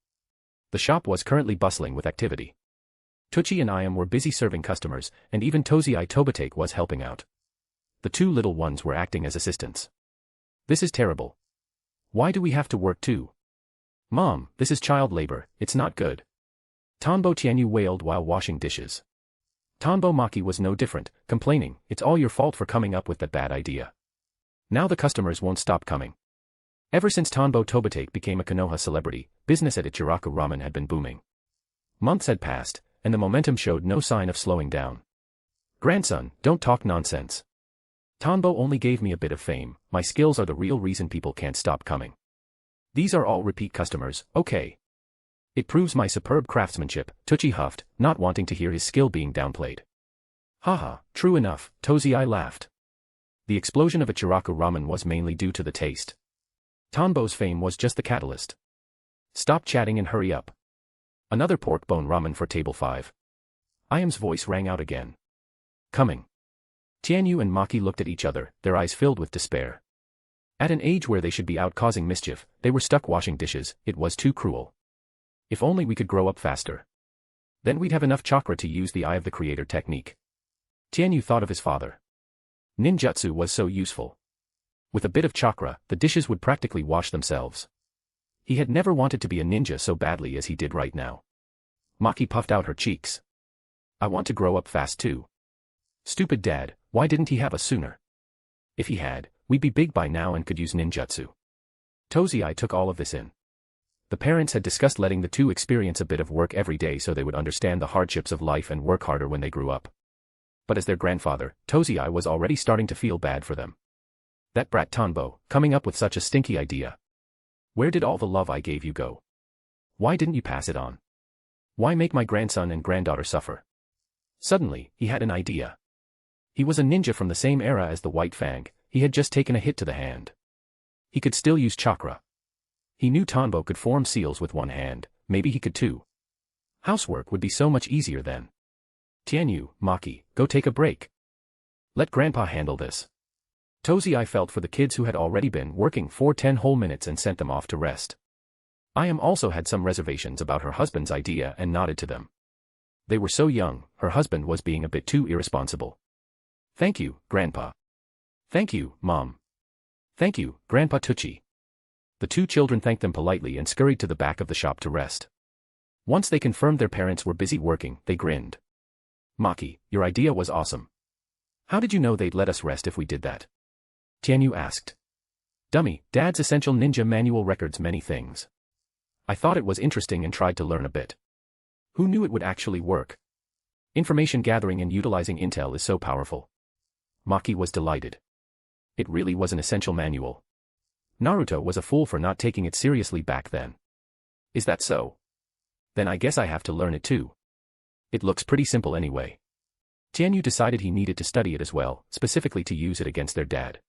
The shop was currently bustling with activity. Tucci and Iam were busy serving customers, and even Tozai Tobatake was helping out. The two little ones were acting as assistants. This is terrible. Why do we have to work too? Mom, this is child labor, it's not good. Tanbo Tianyu wailed while washing dishes. Tanbo Maki was no different, complaining, it's all your fault for coming up with that bad idea. Now the customers won't stop coming. Ever since Tanbo Tobatake became a Konoha celebrity, business at Ichiraku Ramen had been booming. Months had passed, and the momentum showed no sign of slowing down. Grandson, don't talk nonsense. Tanbo only gave me a bit of fame, my skills are the real reason people can't stop coming. These are all repeat customers, okay. It proves my superb craftsmanship, Tucci huffed, not wanting to hear his skill being downplayed. Haha, true enough, Tozai laughed. The explosion of Ichiraku Ramen was mainly due to the taste. Tanbo's fame was just the catalyst. Stop chatting and hurry up. Another pork bone ramen for table 5. Iam's voice rang out again. Coming. Tianyu and Maki looked at each other, their eyes filled with despair. At an age where they should be out causing mischief, they were stuck washing dishes, it was too cruel. If only we could grow up faster. Then we'd have enough chakra to use the Eye of the Creator technique. Tianyu thought of his father. Ninjutsu was so useful. With a bit of chakra, the dishes would practically wash themselves. He had never wanted to be a ninja so badly as he did right now. Maki puffed out her cheeks. I want to grow up fast too. Stupid dad, why didn't he have us sooner? If he had, we'd be big by now and could use ninjutsu. Tozai took all of this in. The parents had discussed letting the two experience a bit of work every day so they would understand the hardships of life and work harder when they grew up. But as their grandfather, Tozai was already starting to feel bad for them. That brat Tanbo, coming up with such a stinky idea. Where did all the love I gave you go? Why didn't you pass it on? Why make my grandson and granddaughter suffer? Suddenly, he had an idea. He was a ninja from the same era as the White Fang, he had just taken a hit to the hand. He could still use chakra. He knew Tanbo could form seals with one hand, maybe he could too. Housework would be so much easier then. Tianyu, Maki, go take a break. Let Grandpa handle this. Tozai felt for the kids who had already been working for 10 whole minutes and sent them off to rest. Iam also had some reservations about her husband's idea and nodded to them. They were so young, her husband was being a bit too irresponsible. Thank you, Grandpa. Thank you, Mom. Thank you, Grandpa Tucci. The two children thanked them politely and scurried to the back of the shop to rest. Once they confirmed their parents were busy working, they grinned. Maki, your idea was awesome. How did you know they'd let us rest if we did that? Tianyu asked. Dummy, Dad's essential ninja manual records many things. I thought it was interesting and tried to learn a bit. Who knew it would actually work? Information gathering and utilizing intel is so powerful. Maki was delighted. It really was an essential manual. Naruto was a fool for not taking it seriously back then. Is that so? Then I guess I have to learn it too. It looks pretty simple anyway. Tianyu decided he needed to study it as well, specifically to use it against their dad.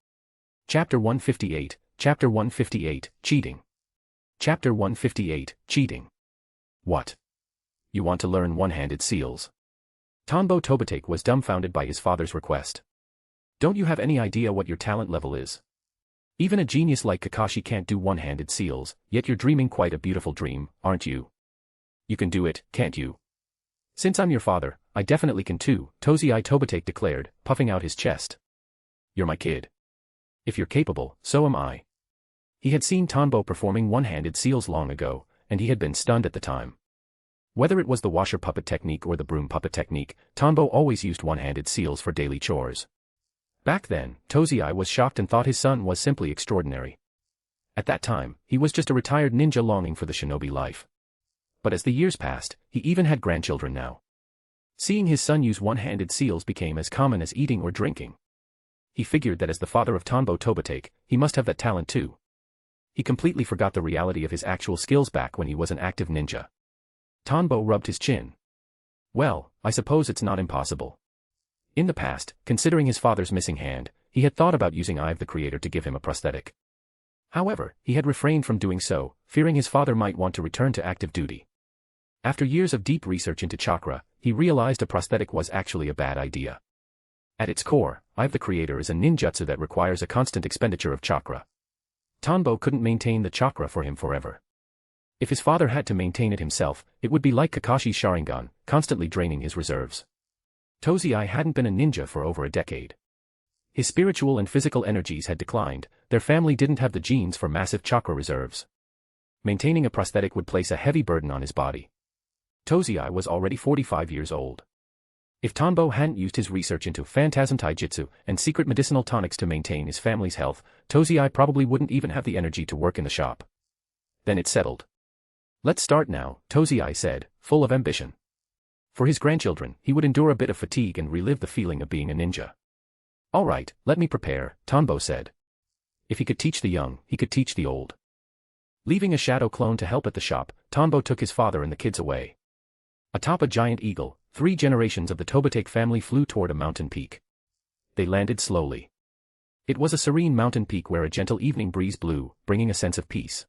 Chapter 158, Chapter 158, Cheating. Chapter 158, Cheating. What? You want to learn one-handed seals? Tanbo Tobitake was dumbfounded by his father's request. Don't you have any idea what your talent level is? Even a genius like Kakashi can't do one-handed seals, yet you're dreaming quite a beautiful dream, aren't you? You can do it, can't you? Since I'm your father, I definitely can too, Tozai Tobitake declared, puffing out his chest. You're my kid. If you're capable, so am I. He had seen Tanbo performing one-handed seals long ago, and he had been stunned at the time. Whether it was the washer puppet technique or the broom puppet technique, Tanbo always used one-handed seals for daily chores. Back then, Tozai was shocked and thought his son was simply extraordinary. At that time, he was just a retired ninja longing for the shinobi life. But as the years passed, he even had grandchildren now. Seeing his son use one-handed seals became as common as eating or drinking. He figured that as the father of Tanbo Tobitake, he must have that talent too. He completely forgot the reality of his actual skills back when he was an active ninja. Tanbo rubbed his chin. Well, I suppose it's not impossible. In the past, considering his father's missing hand, he had thought about using Eye of the Creator to give him a prosthetic. However, he had refrained from doing so, fearing his father might want to return to active duty. After years of deep research into chakra, he realized a prosthetic was actually a bad idea. At its core, Eye of the Creator is a ninjutsu that requires a constant expenditure of chakra. Tanbo couldn't maintain the chakra for him forever. If his father had to maintain it himself, it would be like Kakashi's Sharingan, constantly draining his reserves. Tozai hadn't been a ninja for over a decade. His spiritual and physical energies had declined, their family didn't have the genes for massive chakra reserves. Maintaining a prosthetic would place a heavy burden on his body. Tozai was already 45 years old. If Tanbo hadn't used his research into phantasm taijutsu and secret medicinal tonics to maintain his family's health, Tozai probably wouldn't even have the energy to work in the shop. Then it settled. Let's start now, Tozai said, full of ambition. For his grandchildren, he would endure a bit of fatigue and relive the feeling of being a ninja. All right, let me prepare, Tanbo said. If he could teach the young, he could teach the old. Leaving a shadow clone to help at the shop, Tanbo took his father and the kids away. Atop a giant eagle, 3 generations of the Tobitake family flew toward a mountain peak. They landed slowly. It was a serene mountain peak where a gentle evening breeze blew, bringing a sense of peace.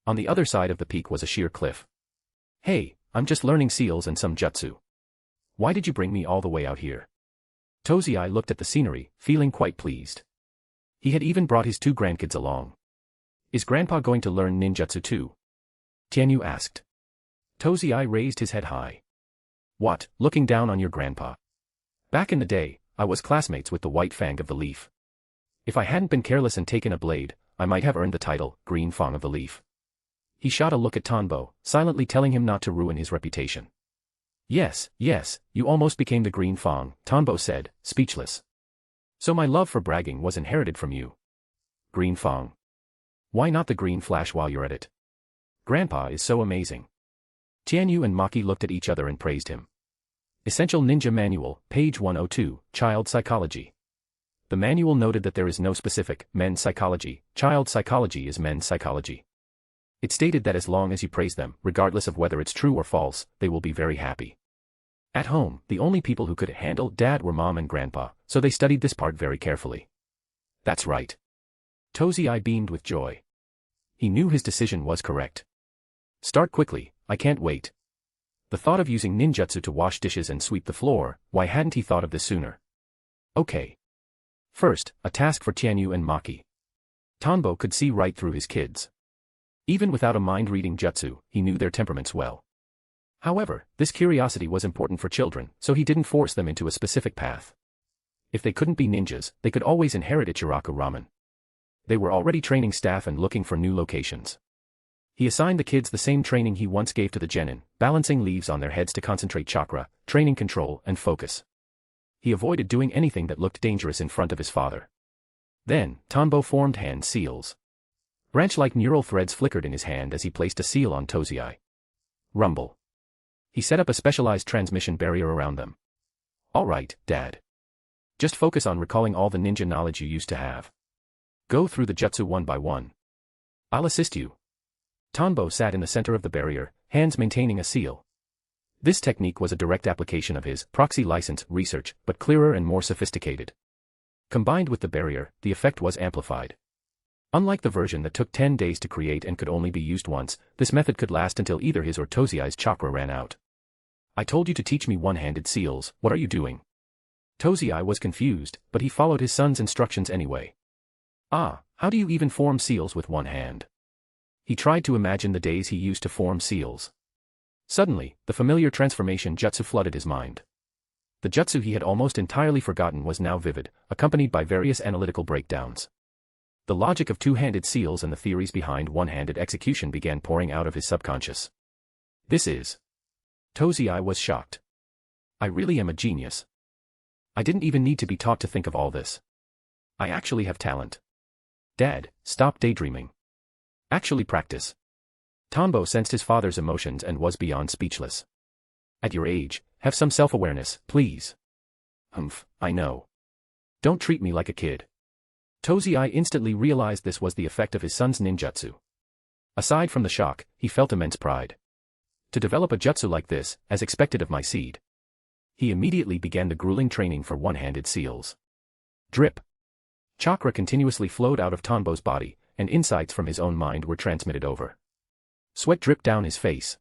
On the other side of the peak was a sheer cliff. Hey, I'm just learning seals and some jutsu. Why did you bring me all the way out here? Tozai looked at the scenery, feeling quite pleased. He had even brought his 2 grandkids along. Is Grandpa going to learn ninjutsu too? Tianyu asked. Tozai raised his head high. What, looking down on your grandpa? Back in the day, I was classmates with the White Fang of the Leaf. If I hadn't been careless and taken a blade, I might have earned the title, Green Fang of the Leaf. He shot a look at Tanbo, silently telling him not to ruin his reputation. Yes, you almost became the Green Fang, Tanbo said, speechless. So my love for bragging was inherited from you. Green Fang. Why not the Green Flash while you're at it? Grandpa is so amazing. Tianyu and Maki looked at each other and praised him. Essential Ninja Manual, page 102, Child Psychology. The manual noted that there is no specific men's psychology, child psychology is men's psychology. It stated that as long as you praise them, regardless of whether it's true or false, they will be very happy. At home, the only people who could handle Dad were Mom and Grandpa, so they studied this part very carefully. That's right. Tozai beamed with joy. He knew his decision was correct. Start quickly, I can't wait. The thought of using ninjutsu to wash dishes and sweep the floor, why hadn't he thought of this sooner? Okay. First, a task for Tianyu and Maki. Tanbo could see right through his kids. Even without a mind-reading jutsu, he knew their temperaments well. However, this curiosity was important for children, so he didn't force them into a specific path. If they couldn't be ninjas, they could always inherit Ichiraku ramen. They were already training staff and looking for new locations. He assigned the kids the same training he once gave to the genin, balancing leaves on their heads to concentrate chakra, training control and focus. He avoided doing anything that looked dangerous in front of his father. Then, Tanbo formed hand seals. Branch-like neural threads flickered in his hand as he placed a seal on Tozai. Rumble. He set up a specialized transmission barrier around them. All right, Dad. Just focus on recalling all the ninja knowledge you used to have. Go through the jutsu one by one. I'll assist you. Tanbo sat in the center of the barrier, hands maintaining a seal. This technique was a direct application of his proxy license research, but clearer and more sophisticated. Combined with the barrier, the effect was amplified. Unlike the version that took 10 days to create and could only be used once, this method could last until either his or Tozai's chakra ran out. I told you to teach me one-handed seals, what are you doing? Tozai was confused, but he followed his son's instructions anyway. Ah, how do you even form seals with one hand? He tried to imagine the days he used to form seals. Suddenly, the familiar transformation jutsu flooded his mind. The jutsu he had almost entirely forgotten was now vivid, accompanied by various analytical breakdowns. The logic of two-handed seals and the theories behind one-handed execution began pouring out of his subconscious. This is... Tozai was shocked. I really am a genius. I didn't even need to be taught to think of all this. I actually have talent. Dad, stop daydreaming. Actually practice. Tanbo sensed his father's emotions and was beyond speechless. At your age, have some self-awareness, please. I know. Don't treat me like a kid. Tozai instantly realized this was the effect of his son's ninjutsu. Aside from the shock, he felt immense pride. To develop a jutsu like this, as expected of my seed. He immediately began the grueling training for one-handed seals. Drip. Chakra continuously flowed out of Tanbo's body, and insights from his own mind were transmitted over. Sweat dripped down his face.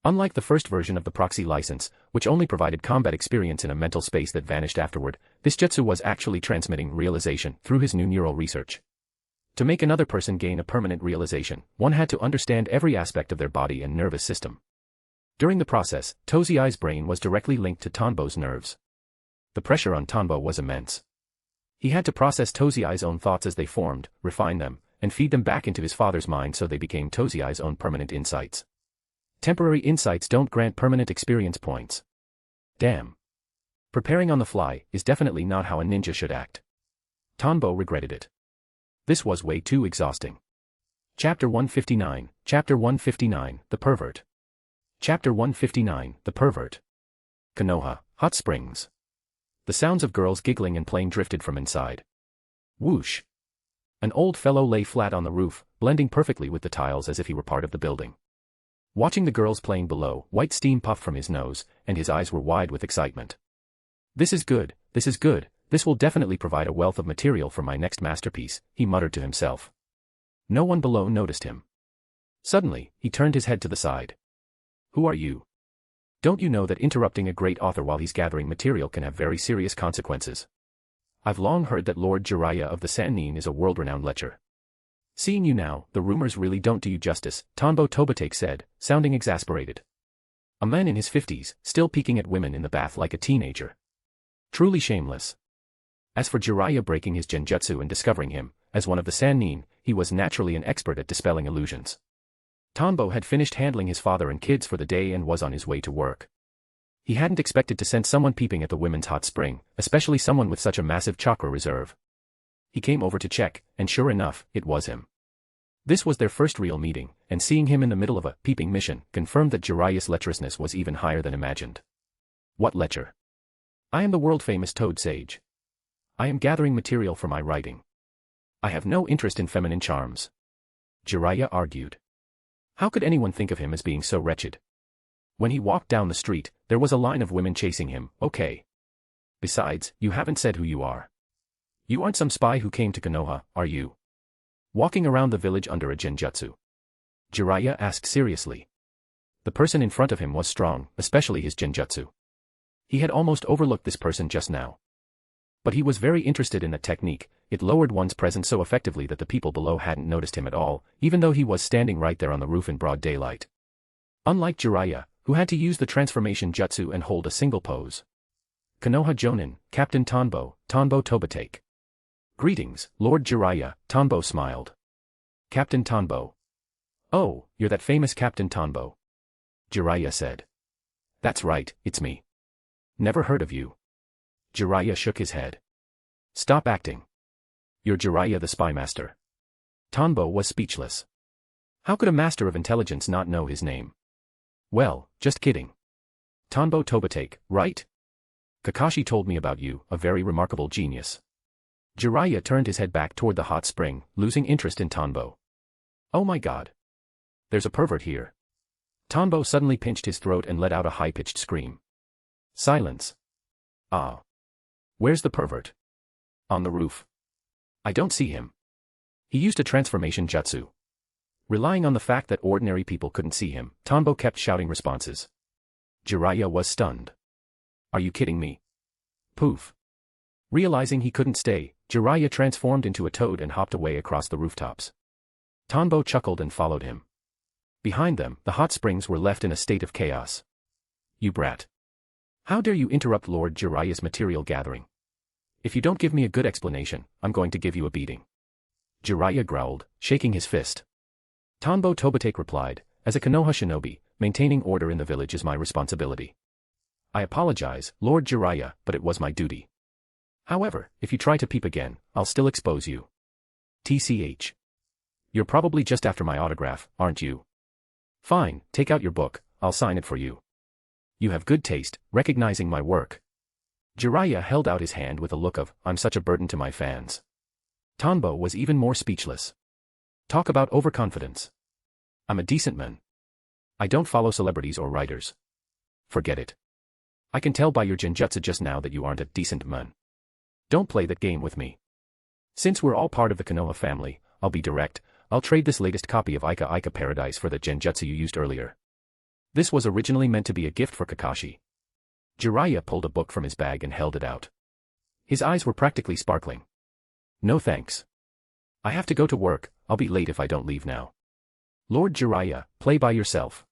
Unlike the first version of the proxy license, which only provided combat experience in a mental space that vanished afterward, this jutsu was actually transmitting realization through his new neural research. To make another person gain a permanent realization, one had to understand every aspect of their body and nervous system. During the process, Tozai's brain was directly linked to Tanbo's nerves. The pressure on Tanbo was immense. He had to process Tozai's own thoughts as they formed, refine them, and feed them back into his father's mind so they became Tozai's own permanent insights. Temporary insights don't grant permanent experience points. Damn. Preparing on the fly is definitely not how a ninja should act. Tanbo regretted it. This was way too exhausting. Chapter 159, Chapter 159, The Pervert. Chapter 159, The Pervert. Konoha, Hot Springs. The sounds of girls giggling and playing drifted from inside. Whoosh. An old fellow lay flat on the roof, blending perfectly with the tiles as if he were part of the building. Watching the girls playing below, white steam puffed from his nose, and his eyes were wide with excitement. This is good, this will definitely provide a wealth of material for my next masterpiece, he muttered to himself. No one below noticed him. Suddenly, he turned his head to the side. Who are you? Don't you know that interrupting a great author while he's gathering material can have very serious consequences? I've long heard that Lord Jiraiya of the Sannin is a world-renowned lecher. Seeing you now, the rumors really don't do you justice, Tanbo Tobitake said, sounding exasperated. A man in his 50s, still peeking at women in the bath like a teenager. Truly shameless. As for Jiraiya breaking his genjutsu and discovering him, as one of the Sannin, he was naturally an expert at dispelling illusions. Tanbo had finished handling his father and kids for the day and was on his way to work. He hadn't expected to sense someone peeping at the women's hot spring, especially someone with such a massive chakra reserve. He came over to check, and sure enough, it was him. This was their first real meeting, and seeing him in the middle of a peeping mission confirmed that Jiraiya's lecherousness was even higher than imagined. What lecher? I am the world-famous Toad Sage. I am gathering material for my writing. I have no interest in feminine charms. Jiraiya argued. How could anyone think of him as being so wretched? When he walked down the street, there was a line of women chasing him, okay. Besides, you haven't said who you are. You aren't some spy who came to Konoha, are you? Walking around the village under a genjutsu? Jiraiya asked seriously. The person in front of him was strong, especially his genjutsu. He had almost overlooked this person just now. But he was very interested in that technique, it lowered one's presence so effectively that the people below hadn't noticed him at all, even though he was standing right there on the roof in broad daylight. Unlike Jiraiya, who had to use the transformation jutsu and hold a single pose. Konoha Jonin, Captain Tanbo, Tanbo Tobatake. Greetings, Lord Jiraiya, Tanbo smiled. Captain Tanbo. Oh, you're that famous Captain Tanbo. Jiraiya said. That's right, it's me. Never heard of you. Jiraiya shook his head. Stop acting. You're Jiraiya the Spy Master. Tanbo was speechless. How could a master of intelligence not know his name? Well, just kidding. Tanbo Tobatake, right? Kakashi told me about you, a very remarkable genius. Jiraiya turned his head back toward the hot spring, losing interest in Tanbo. Oh my god. There's a pervert here. Tanbo suddenly pinched his throat and let out a high-pitched scream. Silence. Ah. Where's the pervert? On the roof. I don't see him. He used a transformation jutsu. Relying on the fact that ordinary people couldn't see him, Tanbo kept shouting responses. Jiraiya was stunned. Are you kidding me? Poof. Realizing he couldn't stay, Jiraiya transformed into a toad and hopped away across the rooftops. Tanbo chuckled and followed him. Behind them, the hot springs were left in a state of chaos. You brat. How dare you interrupt Lord Jiraiya's material gathering? If you don't give me a good explanation, I'm going to give you a beating. Jiraiya growled, shaking his fist. Tanbo Tobatake replied, as a Konoha shinobi, maintaining order in the village is my responsibility. I apologize, Lord Jiraiya, but it was my duty. However, if you try to peep again, I'll still expose you. TCH. You're probably just after my autograph, aren't you? Fine, take out your book, I'll sign it for you. You have good taste, recognizing my work. Jiraiya held out his hand with a look of, I'm such a burden to my fans. Tanbo was even more speechless. Talk about overconfidence. I'm a decent man. I don't follow celebrities or writers. Forget it. I can tell by your genjutsu just now that you aren't a decent man. Don't play that game with me. Since we're all part of the Konoha family, I'll be direct, I'll trade this latest copy of Ika Ika Paradise for the genjutsu you used earlier. This was originally meant to be a gift for Kakashi. Jiraiya pulled a book from his bag and held it out. His eyes were practically sparkling. No thanks. I have to go to work, I'll be late if I don't leave now. Lord Jiraiya, play by yourself.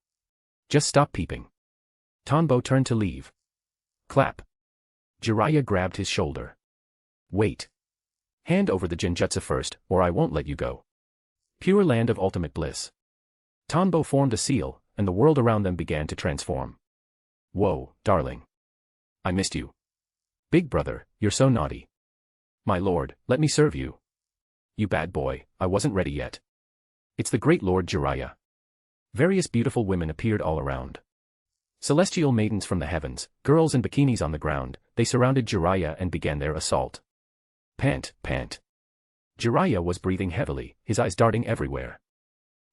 Just stop peeping. Tanbo turned to leave. Clap. Jiraiya grabbed his shoulder. Wait. Hand over the genjutsu first, or I won't let you go. Pure land of ultimate bliss. Tanbo formed a seal, and the world around them began to transform. Whoa, darling. I missed you. Big brother, you're so naughty. My lord, let me serve you. You bad boy, I wasn't ready yet. It's the great Lord Jiraiya. Various beautiful women appeared all around. Celestial maidens from the heavens, girls in bikinis on the ground, they surrounded Jiraiya and began their assault. Pant, pant. Jiraiya was breathing heavily, his eyes darting everywhere.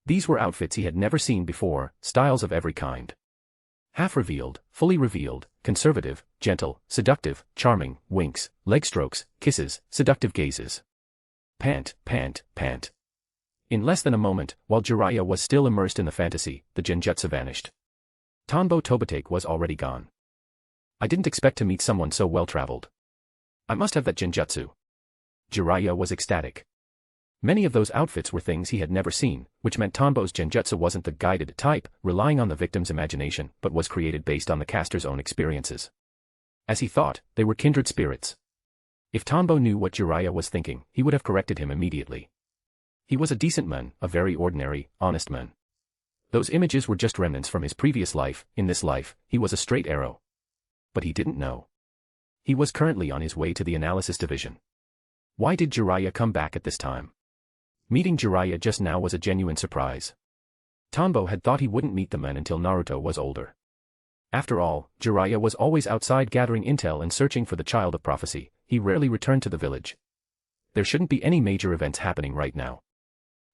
These were outfits he had never seen before, styles of every kind. Half revealed, fully revealed, conservative, gentle, seductive, charming, winks, leg strokes, kisses, seductive gazes. Pant, pant, pant. In less than a moment, while Jiraiya was still immersed in the fantasy, the genjutsu vanished. Tanbo Tobatake was already gone. I didn't expect to meet someone so well-traveled. I must have that genjutsu. Jiraiya was ecstatic. Many of those outfits were things he had never seen, which meant Tanbo's genjutsu wasn't the guided type, relying on the victim's imagination, but was created based on the caster's own experiences. As he thought, they were kindred spirits. If Tanbo knew what Jiraiya was thinking, he would have corrected him immediately. He was a decent man, a very ordinary, honest man. Those images were just remnants from his previous life. In this life, he was a straight arrow. But he didn't know. He was currently on his way to the analysis division. Why did Jiraiya come back at this time? Meeting Jiraiya just now was a genuine surprise. Tanbo had thought he wouldn't meet the men until Naruto was older. After all, Jiraiya was always outside gathering intel and searching for the child of prophecy. He rarely returned to the village. There shouldn't be any major events happening right now.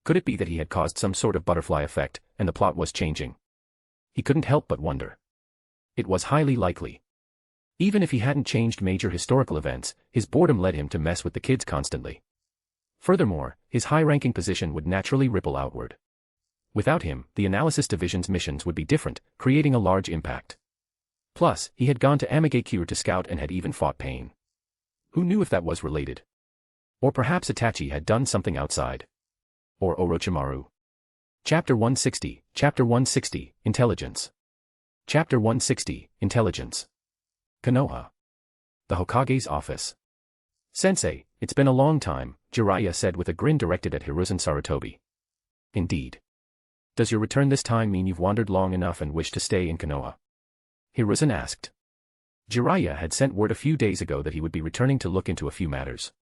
Could it be that he had caused some sort of butterfly effect, and the plot was changing? He couldn't help but wonder. It was highly likely. Even if he hadn't changed major historical events, his boredom led him to mess with the kids constantly. Furthermore, his high-ranking position would naturally ripple outward. Without him, the analysis division's missions would be different, creating a large impact. Plus, he had gone to Amigakure to scout and had even fought Pain. Who knew if that was related? Or perhaps Itachi had done something outside. Or Orochimaru. Chapter 160, Chapter 160, Intelligence. Chapter 160, Intelligence. Konoha. The Hokage's office. Sensei, it's been a long time, Jiraiya said with a grin directed at Hiruzen Sarutobi. Indeed. Does your return this time mean you've wandered long enough and wish to stay in Konoha? Hiruzen asked. Jiraiya had sent word a few days ago that he would be returning to look into a few matters.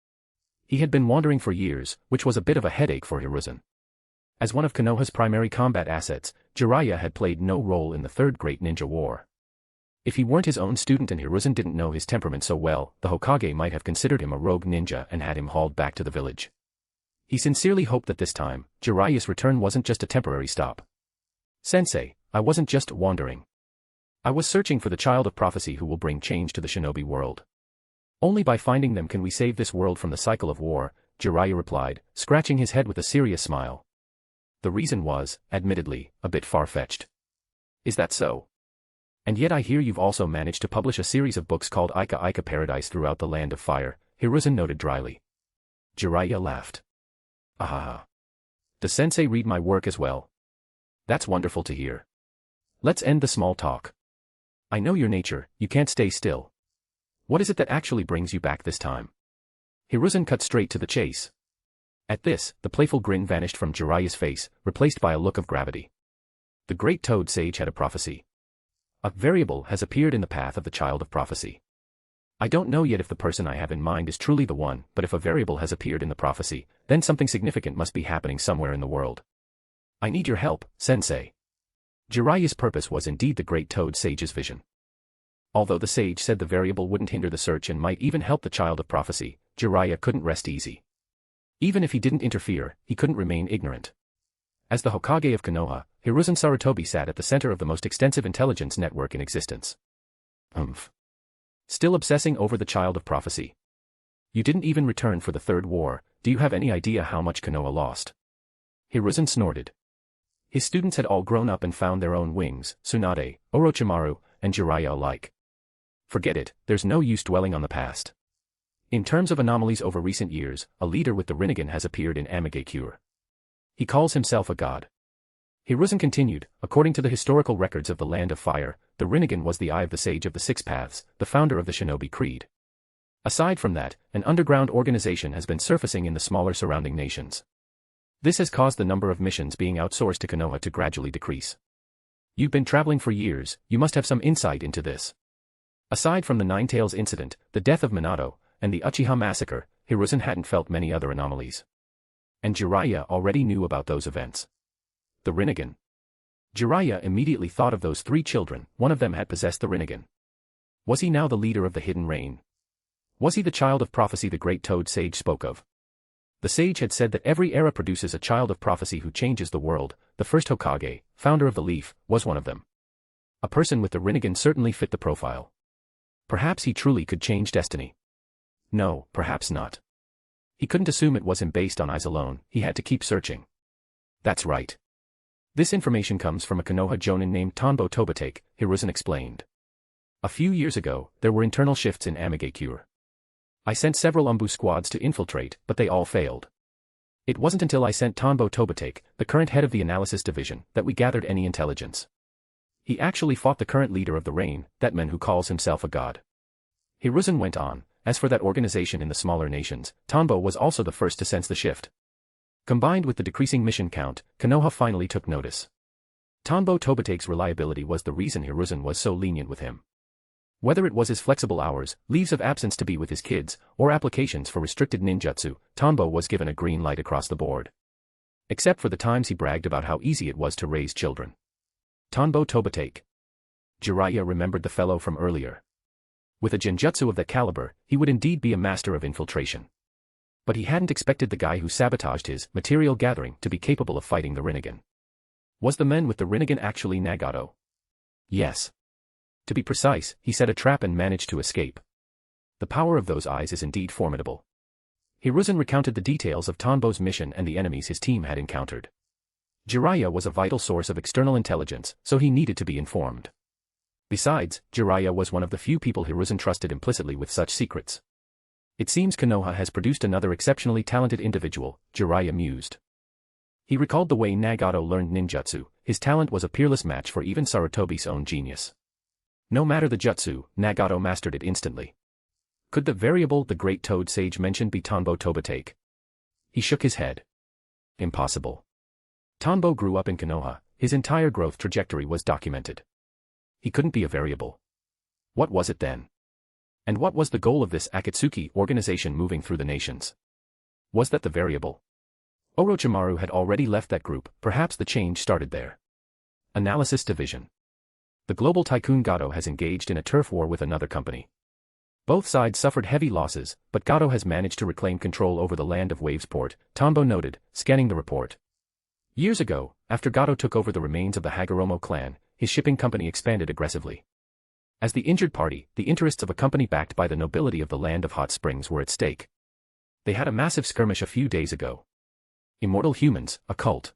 He had been wandering for years, which was a bit of a headache for Hiruzen. As one of Konoha's primary combat assets, Jiraiya had played no role in the Third Great Ninja War. If he weren't his own student and Hiruzen didn't know his temperament so well, the Hokage might have considered him a rogue ninja and had him hauled back to the village. He sincerely hoped that this time, Jiraiya's return wasn't just a temporary stop. Sensei, I wasn't just wandering. I was searching for the child of prophecy who will bring change to the shinobi world. Only by finding them can we save this world from the cycle of war, Jiraiya replied, scratching his head with a serious smile. The reason was, admittedly, a bit far-fetched. Is that so? And yet I hear you've also managed to publish a series of books called Ika Ika Paradise throughout the Land of Fire, Hiruzen noted dryly. Jiraiya laughed. Ahaha. Does Sensei read my work as well? That's wonderful to hear. Let's end the small talk. I know your nature, you can't stay still. What is it that actually brings you back this time? Hiruzen cut straight to the chase. At this, the playful grin vanished from Jiraiya's face, replaced by a look of gravity. The great Toad Sage had a prophecy. A variable has appeared in the path of the child of prophecy. I don't know yet if the person I have in mind is truly the one, but if a variable has appeared in the prophecy, then something significant must be happening somewhere in the world. I need your help, Sensei. Jiraiya's purpose was indeed the great Toad Sage's vision. Although the sage said the variable wouldn't hinder the search and might even help the child of prophecy, Jiraiya couldn't rest easy. Even if he didn't interfere, he couldn't remain ignorant. As the Hokage of Konoha, Hiruzen Sarutobi sat at the center of the most extensive intelligence network in existence. Still obsessing over the child of prophecy. You didn't even return for the Third War, do you have any idea how much Konoha lost? Hiruzen snorted. His students had all grown up and found their own wings, Tsunade, Orochimaru, and Jiraiya alike. Forget it, there's no use dwelling on the past. In terms of anomalies over recent years, a leader with the Rinnegan has appeared in Amigakure. He calls himself a god. Hiruzen continued, according to the historical records of the Land of Fire, the Rinnegan was the eye of the Sage of the Six Paths, the founder of the Shinobi Creed. Aside from that, an underground organization has been surfacing in the smaller surrounding nations. This has caused the number of missions being outsourced to Konoha to gradually decrease. You've been traveling for years, you must have some insight into this. Aside from the Nine Tails incident, the death of Minato, and the Uchiha massacre, Hiruzen hadn't felt many other anomalies. And Jiraiya already knew about those events. The Rinnegan. Jiraiya immediately thought of those three children, one of them had possessed the Rinnegan. Was he now the leader of the Hidden Rain? Was he the child of prophecy the great Toad Sage spoke of? The sage had said that every era produces a child of prophecy who changes the world. The first Hokage, founder of the Leaf, was one of them. A person with the Rinnegan certainly fit the profile. Perhaps he truly could change destiny. No, perhaps not. He couldn't assume it was him based on eyes alone, he had to keep searching. That's right. This information comes from a Konoha Jonin named Tonbo Tobatake, Hiruzen explained. A few years ago, there were internal shifts in Amigakure. I sent several Umbu squads to infiltrate, but they all failed. It wasn't until I sent Tonbo Tobatake, the current head of the analysis division, that we gathered any intelligence. He actually fought the current leader of the Rain, that man who calls himself a god. Hiruzen went on, as for that organization in the smaller nations, Tonbo was also the first to sense the shift. Combined with the decreasing mission count, Konoha finally took notice. Tonbo Tobatake's reliability was the reason Hiruzen was so lenient with him. Whether it was his flexible hours, leaves of absence to be with his kids, or applications for restricted ninjutsu, Tonbo was given a green light across the board. Except for the times he bragged about how easy it was to raise children. Tonbo Tobatake. Jiraiya remembered the fellow from earlier. With a genjutsu of that caliber, he would indeed be a master of infiltration. But he hadn't expected the guy who sabotaged his material gathering to be capable of fighting the Rinnegan. Was the man with the Rinnegan actually Nagato? Yes. To be precise, he set a trap and managed to escape. The power of those eyes is indeed formidable. Hiruzen recounted the details of Tonbo's mission and the enemies his team had encountered. Jiraiya was a vital source of external intelligence, so he needed to be informed. Besides, Jiraiya was one of the few people Hiruzen trusted implicitly with such secrets. It seems Konoha has produced another exceptionally talented individual, Jiraiya mused. He recalled the way Nagato learned ninjutsu, his talent was a peerless match for even Sarutobi's own genius. No matter the jutsu, Nagato mastered it instantly. Could the variable the Great Toad Sage mentioned be Tanbo Tobitake? He shook his head. Impossible. Tanbo grew up in Konoha, his entire growth trajectory was documented. He couldn't be a variable. What was it then? And what was the goal of this Akatsuki organization moving through the nations? Was that the variable? Orochimaru had already left that group, perhaps the change started there. Analysis Division. The global tycoon Gato has engaged in a turf war with another company. Both sides suffered heavy losses, but Gato has managed to reclaim control over the land of Wavesport, Tanbo noted, scanning the report. Years ago, after Gato took over the remains of the Hagoromo clan, his shipping company expanded aggressively. As the injured party, the interests of a company backed by the nobility of the land of Hot Springs were at stake. They had a massive skirmish a few days ago. Immortal humans, a cult.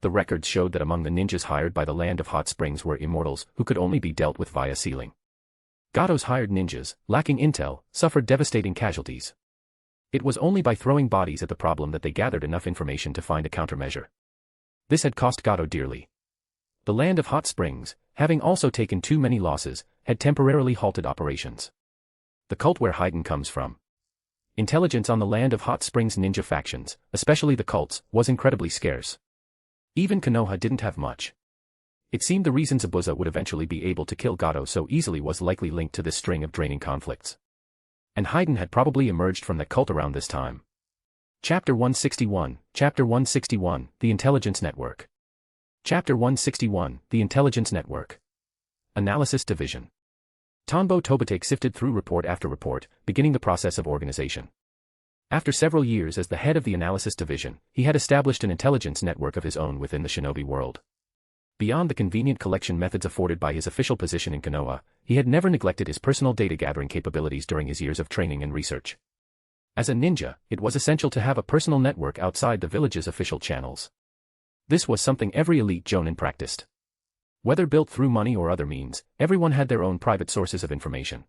The records showed that among the ninjas hired by the land of Hot Springs were immortals who could only be dealt with via sealing. Gato's hired ninjas, lacking intel, suffered devastating casualties. It was only by throwing bodies at the problem that they gathered enough information to find a countermeasure. This had cost Gato dearly. The land of Hot Springs, having also taken too many losses, had temporarily halted operations. The cult where Haiden comes from. Intelligence on the land of Hot Springs ninja factions, especially the cults, was incredibly scarce. Even Konoha didn't have much. It seemed the reason Zabuza would eventually be able to kill Gato so easily was likely linked to this string of draining conflicts. And Haiden had probably emerged from that cult around this time. Chapter 161, The Intelligence Network. Chapter 161, The Intelligence Network. Analysis Division. Tanbo Tobitake sifted through report after report, beginning the process of organization. After several years as the head of the Analysis Division, he had established an intelligence network of his own within the shinobi world. Beyond the convenient collection methods afforded by his official position in Konoha, he had never neglected his personal data-gathering capabilities during his years of training and research. As a ninja, it was essential to have a personal network outside the village's official channels. This was something every elite jonin practiced. Whether built through money or other means, everyone had their own private sources of information.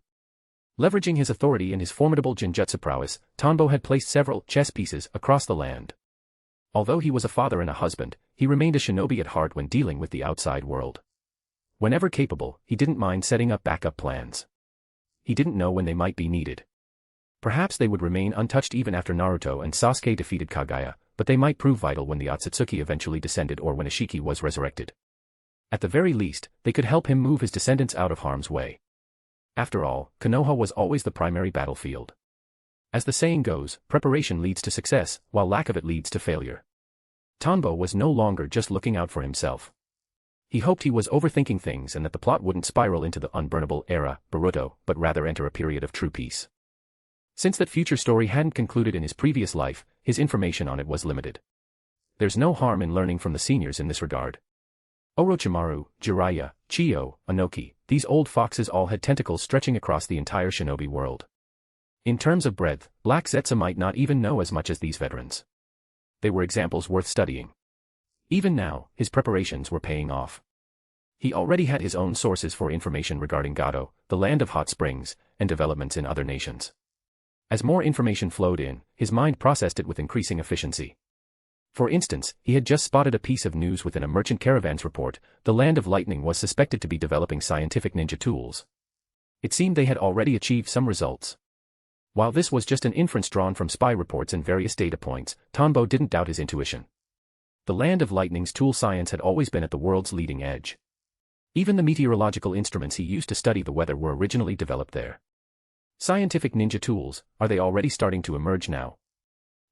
Leveraging his authority and his formidable Genjutsu prowess, Tanbo had placed several chess pieces across the land. Although he was a father and a husband, he remained a shinobi at heart when dealing with the outside world. Whenever capable, he didn't mind setting up backup plans. He didn't know when they might be needed. Perhaps they would remain untouched even after Naruto and Sasuke defeated Kaguya, but they might prove vital when the Otsutsuki eventually descended or when Ishiki was resurrected. At the very least, they could help him move his descendants out of harm's way. After all, Konoha was always the primary battlefield. As the saying goes, preparation leads to success, while lack of it leads to failure. Tanbo was no longer just looking out for himself. He hoped he was overthinking things and that the plot wouldn't spiral into the unburnable era, Boruto, but rather enter a period of true peace. Since that future story hadn't concluded in his previous life, his information on it was limited. There's no harm in learning from the seniors in this regard. Orochimaru, Jiraiya, Chiyo, Anoki, these old foxes all had tentacles stretching across the entire shinobi world. In terms of breadth, Black Zetsu might not even know as much as these veterans. They were examples worth studying. Even now, his preparations were paying off. He already had his own sources for information regarding Gato, the land of hot springs, and developments in other nations. As more information flowed in, his mind processed it with increasing efficiency. For instance, he had just spotted a piece of news within a merchant caravan's report: the Land of Lightning was suspected to be developing scientific ninja tools. It seemed they had already achieved some results. While this was just an inference drawn from spy reports and various data points, Tanbo didn't doubt his intuition. The Land of Lightning's tool science had always been at the world's leading edge. Even the meteorological instruments he used to study the weather were originally developed there. Scientific ninja tools, are they already starting to emerge now?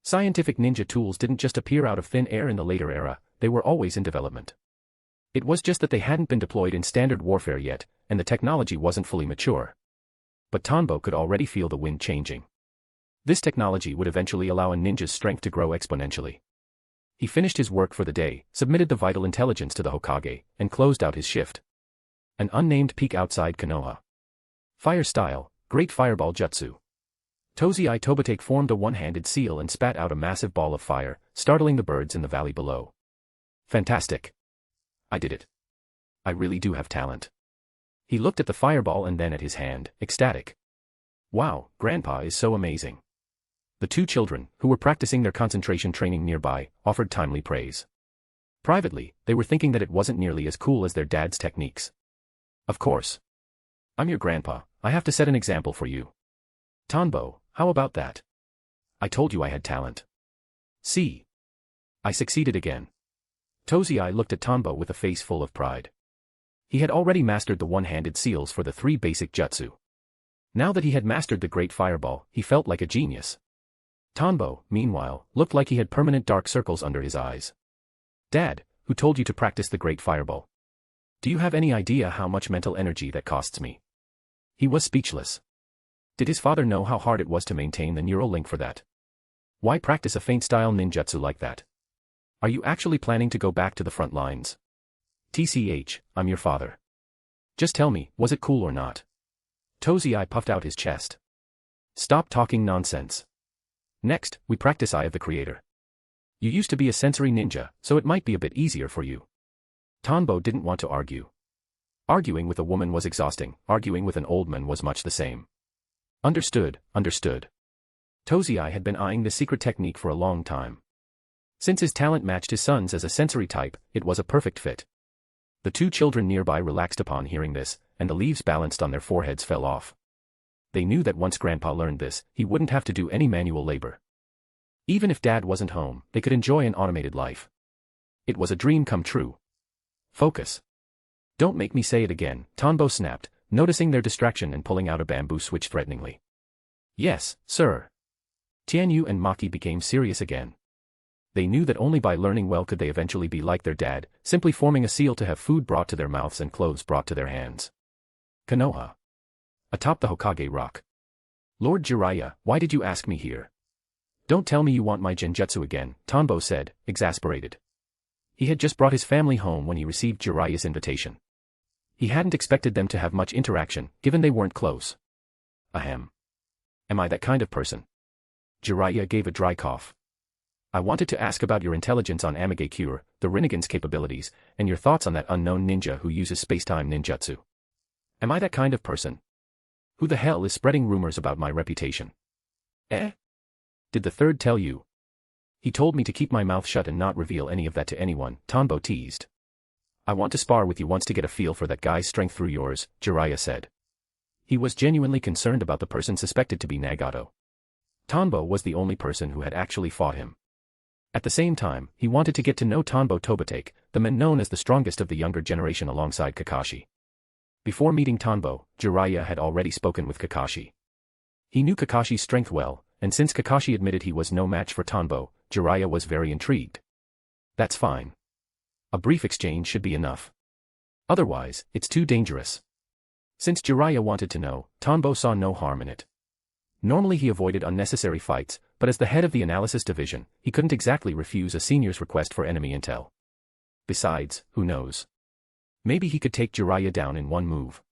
Scientific ninja tools didn't just appear out of thin air in the later era, they were always in development. It was just that they hadn't been deployed in standard warfare yet, and the technology wasn't fully mature. But Tanbo could already feel the wind changing. This technology would eventually allow a ninja's strength to grow exponentially. He finished his work for the day, submitted the vital intelligence to the Hokage, and closed out his shift. An unnamed peak outside Konoha. Fire style, Great Fireball Jutsu. Tozai Tobitake formed a one-handed seal and spat out a massive ball of fire, startling the birds in the valley below. Fantastic. I did it. I really do have talent. He looked at the fireball and then at his hand, ecstatic. Wow, Grandpa is so amazing. The two children, who were practicing their concentration training nearby, offered timely praise. Privately, they were thinking that it wasn't nearly as cool as their dad's techniques. Of course. I'm your grandpa, I have to set an example for you. Tanbo, how about that? I told you I had talent. See? I succeeded again. Tozai looked at Tanbo with a face full of pride. He had already mastered the one-handed seals for the 3 basic jutsu. Now that he had mastered the Great Fireball, he felt like a genius. Tanbo, meanwhile, looked like he had permanent dark circles under his eyes. Dad, who told you to practice the Great Fireball? Do you have any idea how much mental energy that costs me? He was speechless. Did his father know how hard it was to maintain the neural link for that? Why practice a feint-style ninjutsu like that? Are you actually planning to go back to the front lines? TCH, I'm your father. Just tell me, was it cool or not? Tozai puffed out his chest. Stop talking nonsense. Next, we practice Eye of the Creator. You used to be a sensory ninja, so it might be a bit easier for you. Tanbo didn't want to argue. Arguing with a woman was exhausting, arguing with an old man was much the same. Understood, understood. Tozai had been eyeing the secret technique for a long time. Since his talent matched his son's as a sensory type, it was a perfect fit. The 2 children nearby relaxed upon hearing this, and the leaves balanced on their foreheads fell off. They knew that once Grandpa learned this, he wouldn't have to do any manual labor. Even if Dad wasn't home, they could enjoy an automated life. It was a dream come true. Focus. Don't make me say it again, Tanbo snapped, noticing their distraction and pulling out a bamboo switch threateningly. Yes, sir. Tianyu and Maki became serious again. They knew that only by learning well could they eventually be like their dad, simply forming a seal to have food brought to their mouths and clothes brought to their hands. Konoha. Atop the Hokage rock. Lord Jiraiya, why did you ask me here? Don't tell me you want my genjutsu again, Tanbo said, exasperated. He had just brought his family home when he received Jiraiya's invitation. He hadn't expected them to have much interaction, given they weren't close. Ahem. Am I that kind of person? Jiraiya gave a dry cough. I wanted to ask about your intelligence on Amage Cure, the Rinnegan's capabilities, and your thoughts on that unknown ninja who uses space-time ninjutsu. Am I that kind of person? Who the hell is spreading rumors about my reputation? Eh? Did the third tell you? He told me to keep my mouth shut and not reveal any of that to anyone, Tanbo teased. I want to spar with you once to get a feel for that guy's strength through yours, Jiraiya said. He was genuinely concerned about the person suspected to be Nagato. Tanbo was the only person who had actually fought him. At the same time, he wanted to get to know Tanbo Tobitake, the man known as the strongest of the younger generation alongside Kakashi. Before meeting Tanbo, Jiraiya had already spoken with Kakashi. He knew Kakashi's strength well, and since Kakashi admitted he was no match for Tanbo, Jiraiya was very intrigued. That's fine. A brief exchange should be enough. Otherwise, it's too dangerous. Since Jiraiya wanted to know, Tanbo saw no harm in it. Normally he avoided unnecessary fights, but as the head of the analysis division, he couldn't exactly refuse a senior's request for enemy intel. Besides, who knows? Maybe he could take Jiraiya down in one move.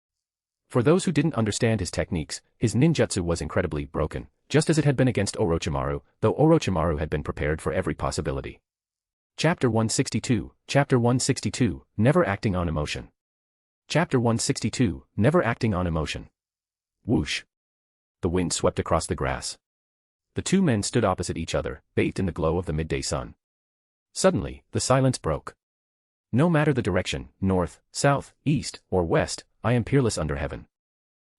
For those who didn't understand his techniques, his ninjutsu was incredibly broken, just as it had been against Orochimaru, though Orochimaru had been prepared for every possibility. Chapter 162, Chapter 162, Never Acting on Emotion. Chapter 162, Never Acting on Emotion. Whoosh. The wind swept across the grass. The 2 men stood opposite each other, bathed in the glow of the midday sun. Suddenly, the silence broke. No matter the direction, north, south, east, or west, I am peerless under heaven.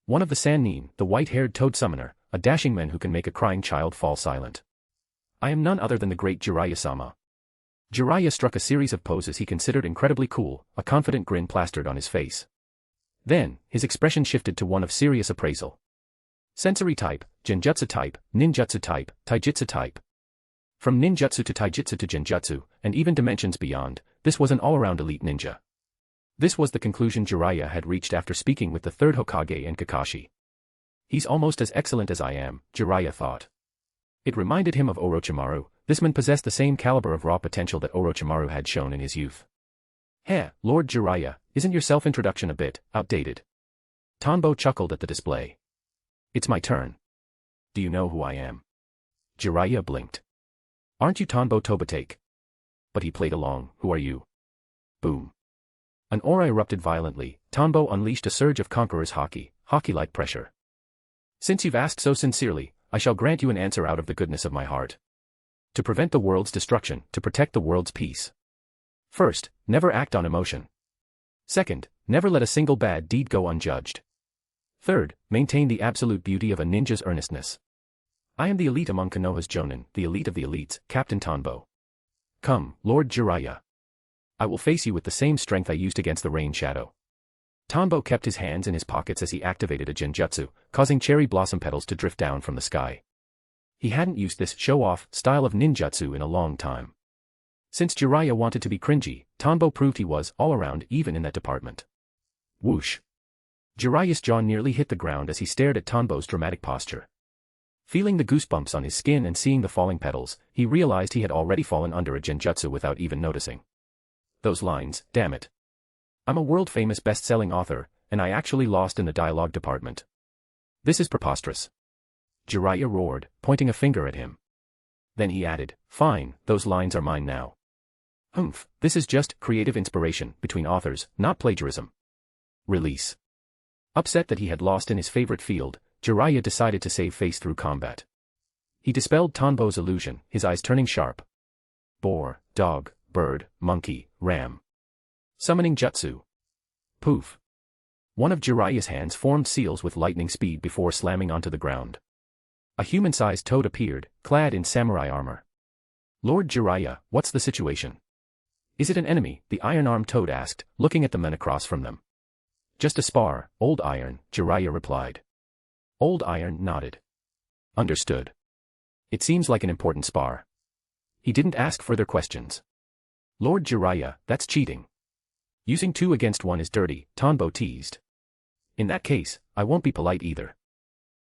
One of the Sannin, the white-haired toad summoner, a dashing man who can make a crying child fall silent. I am none other than the great Jiraiya-sama. Jiraiya struck a series of poses he considered incredibly cool, a confident grin plastered on his face. Then, his expression shifted to one of serious appraisal. Sensory type, Genjutsu type, Ninjutsu type, Taijutsu type. From Ninjutsu to Taijutsu to Genjutsu, and even dimensions beyond, this was an all-around elite ninja. This was the conclusion Jiraiya had reached after speaking with the third Hokage and Kakashi. He's almost as excellent as I am, Jiraiya thought. It reminded him of Orochimaru. This man possessed the same caliber of raw potential that Orochimaru had shown in his youth. Heh, Lord Jiraiya, isn't your self-introduction a bit outdated? Tanbo chuckled at the display. It's my turn. Do you know who I am? Jiraiya blinked. Aren't you Tanbo Tobitake? But he played along. Who are you? Boom. An aura erupted violently. Tanbo unleashed a surge of conqueror's hockey-like pressure. Since you've asked so sincerely, I shall grant you an answer out of the goodness of my heart. To prevent the world's destruction, to protect the world's peace. First, never act on emotion. Second, never let a single bad deed go unjudged. Third, maintain the absolute beauty of a ninja's earnestness. I am the elite among Konoha's Jonin, the elite of the elites, Captain Tanbo. Come, Lord Jiraiya. I will face you with the same strength I used against the rain shadow. Tanbo kept his hands in his pockets as he activated a genjutsu, causing cherry blossom petals to drift down from the sky. He hadn't used this show-off style of ninjutsu in a long time. Since Jiraiya wanted to be cringy, Tanbo proved he was, all around, even in that department. Whoosh! Jiraiya's jaw nearly hit the ground as he stared at Tanbo's dramatic posture. Feeling the goosebumps on his skin and seeing the falling petals, he realized he had already fallen under a genjutsu without even noticing. Those lines, damn it. I'm a world-famous best-selling author, and I actually lost in the dialogue department. This is preposterous. Jiraiya roared, pointing a finger at him. Then he added, fine, those lines are mine now. This is just creative inspiration between authors, not plagiarism. Release. Upset that he had lost in his favorite field, Jiraiya decided to save face through combat. He dispelled Tanbo's illusion, his eyes turning sharp. Boar, dog, bird, monkey, ram. Summoning jutsu. Poof. One of Jiraiya's hands formed seals with lightning speed before slamming onto the ground. A human-sized toad appeared, clad in samurai armor. Lord Jiraiya, what's the situation? Is it an enemy? The iron-armed toad asked, looking at the men across from them. Just a spar, Old Iron, Jiraiya replied. Old Iron nodded. Understood. It seems like an important spar. He didn't ask further questions. Lord Jiraiya, that's cheating. Using 2 against 1 is dirty, Tanbo teased. In that case, I won't be polite either.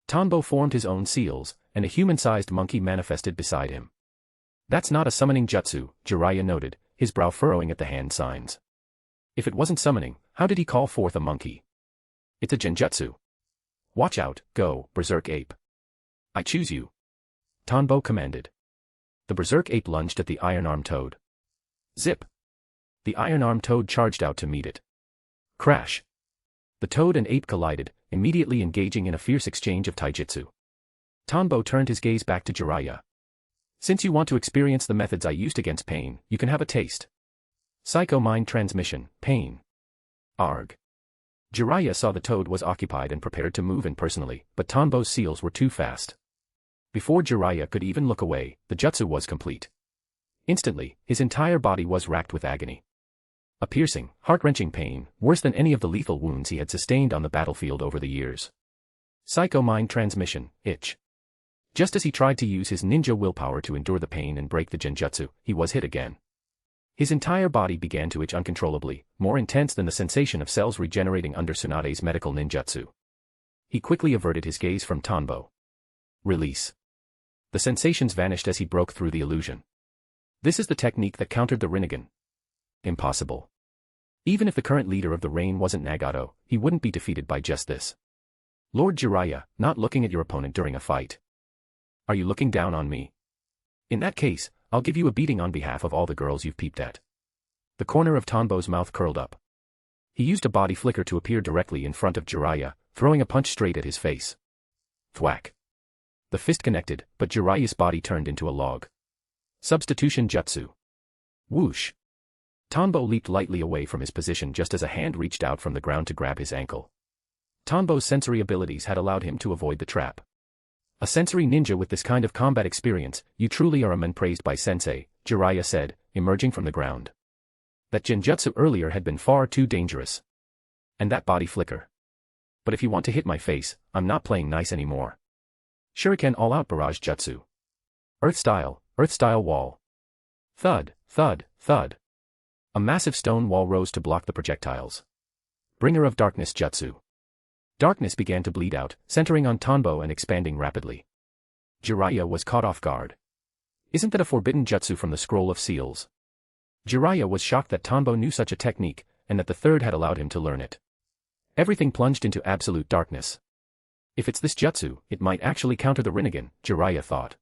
Tanbo formed his own seals, and a human-sized monkey manifested beside him. That's not a summoning jutsu, Jiraiya noted, his brow furrowing at the hand signs. If it wasn't summoning, how did he call forth a monkey? It's a genjutsu. Watch out, go, berserk ape. I choose you. Tanbo commanded. The berserk ape lunged at the iron-armed toad. Zip. The iron-armed toad charged out to meet it. Crash. The toad and ape collided, immediately engaging in a fierce exchange of taijutsu. Tanbo turned his gaze back to Jiraiya. Since you want to experience the methods I used against pain, you can have a taste. Psycho mind transmission, pain. Arg. Jiraiya saw the toad was occupied and prepared to move in personally, but Tanbo's seals were too fast. Before Jiraiya could even look away, the jutsu was complete. Instantly, his entire body was racked with agony. A piercing, heart-wrenching pain, worse than any of the lethal wounds he had sustained on the battlefield over the years. Psycho mind transmission, itch. Just as he tried to use his ninja willpower to endure the pain and break the genjutsu, he was hit again. His entire body began to itch uncontrollably, more intense than the sensation of cells regenerating under Tsunade's medical ninjutsu. He quickly averted his gaze from Tanbo. Release. The sensations vanished as he broke through the illusion. This is the technique that countered the Rinnegan. Impossible. Even if the current leader of the Rain wasn't Nagato, he wouldn't be defeated by just this. Lord Jiraiya, not looking at your opponent during a fight. Are you looking down on me? In that case, I'll give you a beating on behalf of all the girls you've peeped at. The corner of Tanbo's mouth curled up. He used a body flicker to appear directly in front of Jiraiya, throwing a punch straight at his face. Thwack. The fist connected, but Jiraiya's body turned into a log. Substitution jutsu. Whoosh. Tanbo leaped lightly away from his position just as a hand reached out from the ground to grab his ankle. Tanbo's sensory abilities had allowed him to avoid the trap. A sensory ninja with this kind of combat experience, you truly are a man praised by sensei, Jiraiya said, emerging from the ground. That genjutsu earlier had been far too dangerous. And that body flicker. But if you want to hit my face, I'm not playing nice anymore. Shuriken all-out barrage jutsu. Earth-style wall. Thud, thud, thud. A massive stone wall rose to block the projectiles. Bringer of darkness jutsu. Darkness began to bleed out, centering on Tanbo and expanding rapidly. Jiraiya was caught off guard. Isn't that a forbidden jutsu from the Scroll of Seals? Jiraiya was shocked that Tanbo knew such a technique, and that the third had allowed him to learn it. Everything plunged into absolute darkness. If it's this jutsu, it might actually counter the Rinnegan, Jiraiya thought.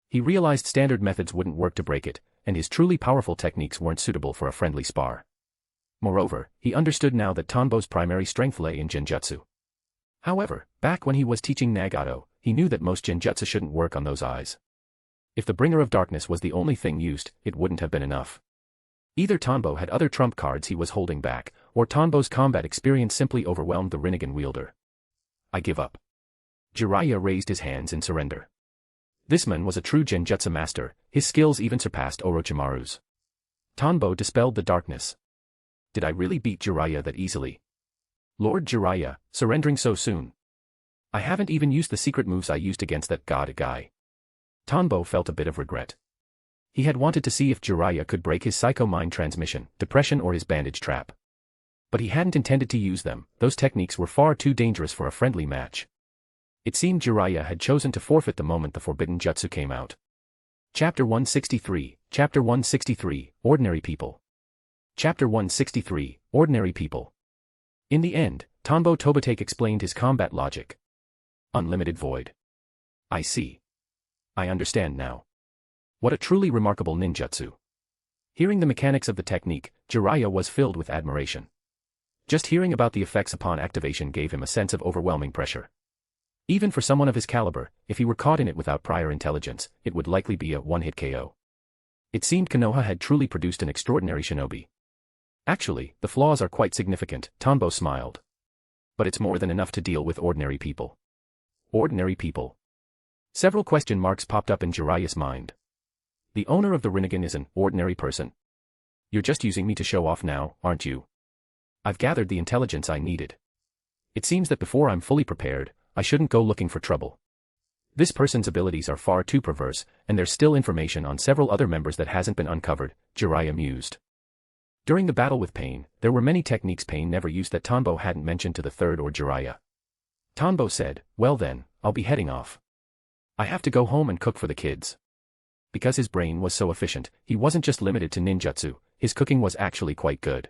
He realized standard methods wouldn't work to break it, and his truly powerful techniques weren't suitable for a friendly spar. Moreover, he understood now that Tanbo's primary strength lay in genjutsu. However, back when he was teaching Nagato, he knew that most genjutsu shouldn't work on those eyes. If the Bringer of Darkness was the only thing used, it wouldn't have been enough. Either Tanbo had other trump cards he was holding back, or Tanbo's combat experience simply overwhelmed the Rinnegan wielder. I give up. Jiraiya raised his hands in surrender. This man was a true Genjutsu master, his skills even surpassed Orochimaru's. Tanbo dispelled the darkness. Did I really beat Jiraiya that easily? Lord Jiraiya, surrendering so soon? I haven't even used the secret moves I used against that god guy. Tanbo felt a bit of regret. He had wanted to see if Jiraiya could break his psycho mind transmission, depression or his bandage trap. But he hadn't intended to use them, those techniques were far too dangerous for a friendly match. It seemed Jiraiya had chosen to forfeit the moment the forbidden jutsu came out. Chapter 163, Chapter 163, Ordinary People. Chapter 163, Ordinary People. In the end, Tanbo Tobitake explained his combat logic. Unlimited void. I see. I understand now. What a truly remarkable ninjutsu. Hearing the mechanics of the technique, Jiraiya was filled with admiration. Just hearing about the effects upon activation gave him a sense of overwhelming pressure. Even for someone of his caliber, if he were caught in it without prior intelligence, it would likely be a one-hit KO. It seemed Konoha had truly produced an extraordinary shinobi. Actually, the flaws are quite significant, Tanbo smiled. But it's more than enough to deal with ordinary people. Ordinary people. Several question marks popped up in Jiraiya's mind. The owner of the Rinnegan is an ordinary person. You're just using me to show off now, aren't you? I've gathered the intelligence I needed. It seems that before I'm fully prepared, I shouldn't go looking for trouble. This person's abilities are far too perverse, and there's still information on several other members that hasn't been uncovered, Jiraiya mused. During the battle with Pain, there were many techniques Pain never used that Tanbo hadn't mentioned to the third or Jiraiya. Tanbo said, well then, I'll be heading off. I have to go home and cook for the kids. Because his brain was so efficient, he wasn't just limited to ninjutsu, his cooking was actually quite good.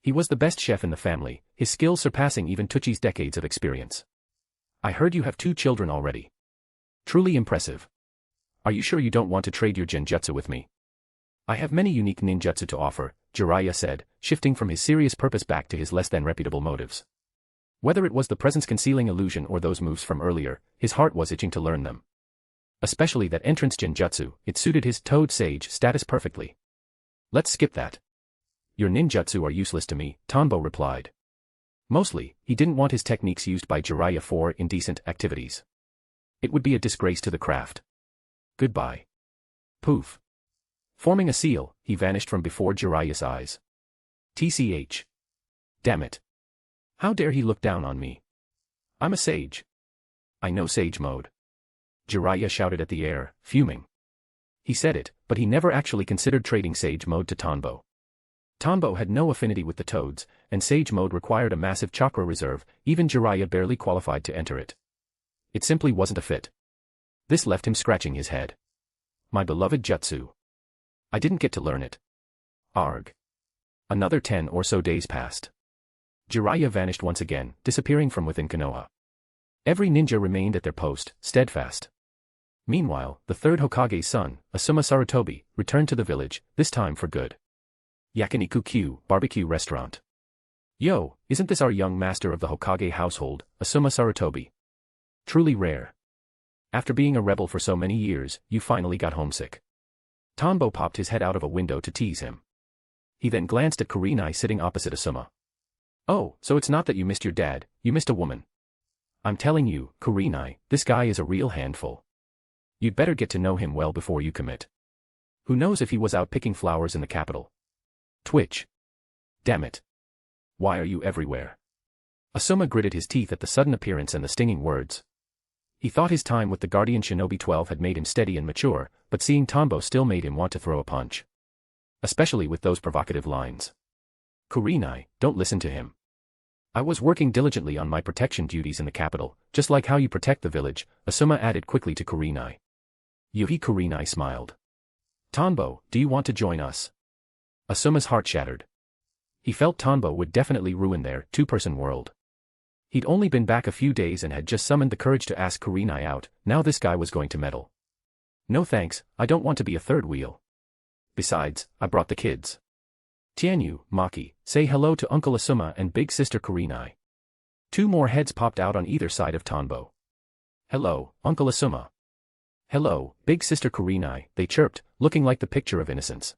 He was the best chef in the family, his skills surpassing even Tuchi's decades of experience. I heard you have 2 children already. Truly impressive. Are you sure you don't want to trade your genjutsu with me? I have many unique ninjutsu to offer, Jiraiya said, shifting from his serious purpose back to his less than reputable motives. Whether it was the presence-concealing illusion or those moves from earlier, his heart was itching to learn them. Especially that entrance genjutsu, it suited his Toad Sage status perfectly. Let's skip that. Your ninjutsu are useless to me, Tanbo replied. Mostly, he didn't want his techniques used by Jiraiya for indecent activities. It would be a disgrace to the craft. Goodbye. Poof. Forming a seal, he vanished from before Jiraiya's eyes. TCH. Damn it. How dare he look down on me? I'm a sage. I know sage mode. Jiraiya shouted at the air, fuming. He said it, but he never actually considered trading sage mode to Tanbo. Tanbo had no affinity with the toads, and sage mode required a massive chakra reserve, even Jiraiya barely qualified to enter it. It simply wasn't a fit. This left him scratching his head. My beloved jutsu. I didn't get to learn it. Arg. Another 10 or so days passed. Jiraiya vanished once again, disappearing from within Konoha. Every ninja remained at their post, steadfast. Meanwhile, the third Hokage's son, Asuma Sarutobi, returned to the village, this time for good. Yakiniku Q, barbecue restaurant. Yo, isn't this our young master of the Hokage household, Asuma Sarutobi? Truly rare. After being a rebel for so many years, you finally got homesick. Tanbo popped his head out of a window to tease him. He then glanced at Kurenai sitting opposite Asuma. Oh, so it's not that you missed your dad, you missed a woman. I'm telling you, Kurenai, this guy is a real handful. You'd better get to know him well before you commit. Who knows if he was out picking flowers in the capital? Twitch. Damn it. Why are you everywhere? Asuma gritted his teeth at the sudden appearance and the stinging words. He thought his time with the Guardian Shinobi 12 had made him steady and mature, but seeing Tanbo still made him want to throw a punch. Especially with those provocative lines. Kurenai, don't listen to him. I was working diligently on my protection duties in the capital, just like how you protect the village, Asuma added quickly to Kurenai. Yuhi Kurenai smiled. Tanbo, do you want to join us? Asuma's heart shattered. He felt Tanbo would definitely ruin their two-person world. He'd only been back a few days and had just summoned the courage to ask Kurenai out, now this guy was going to meddle. No thanks, I don't want to be a third wheel. Besides, I brought the kids. Tianyu, Maki, say hello to Uncle Asuma and Big Sister Kurenai. 2 more heads popped out on either side of Tanbo. Hello, Uncle Asuma. Hello, Big Sister Kurenai, they chirped, looking like the picture of innocence.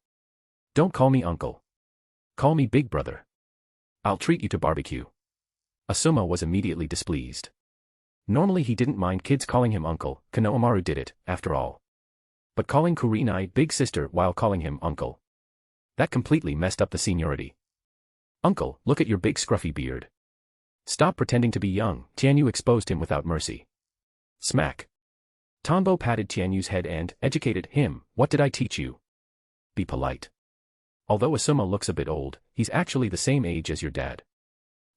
Don't call me uncle. Call me big brother. I'll treat you to barbecue. Asuma was immediately displeased. Normally he didn't mind kids calling him uncle, Konohamaru did it, after all. But calling Kurenai big sister while calling him uncle. That completely messed up the seniority. Uncle, look at your big scruffy beard. Stop pretending to be young, Tianyu exposed him without mercy. Smack. Tanbo patted Tianyu's head and educated him. What did I teach you? Be polite. Although Asuma looks a bit old, he's actually the same age as your dad.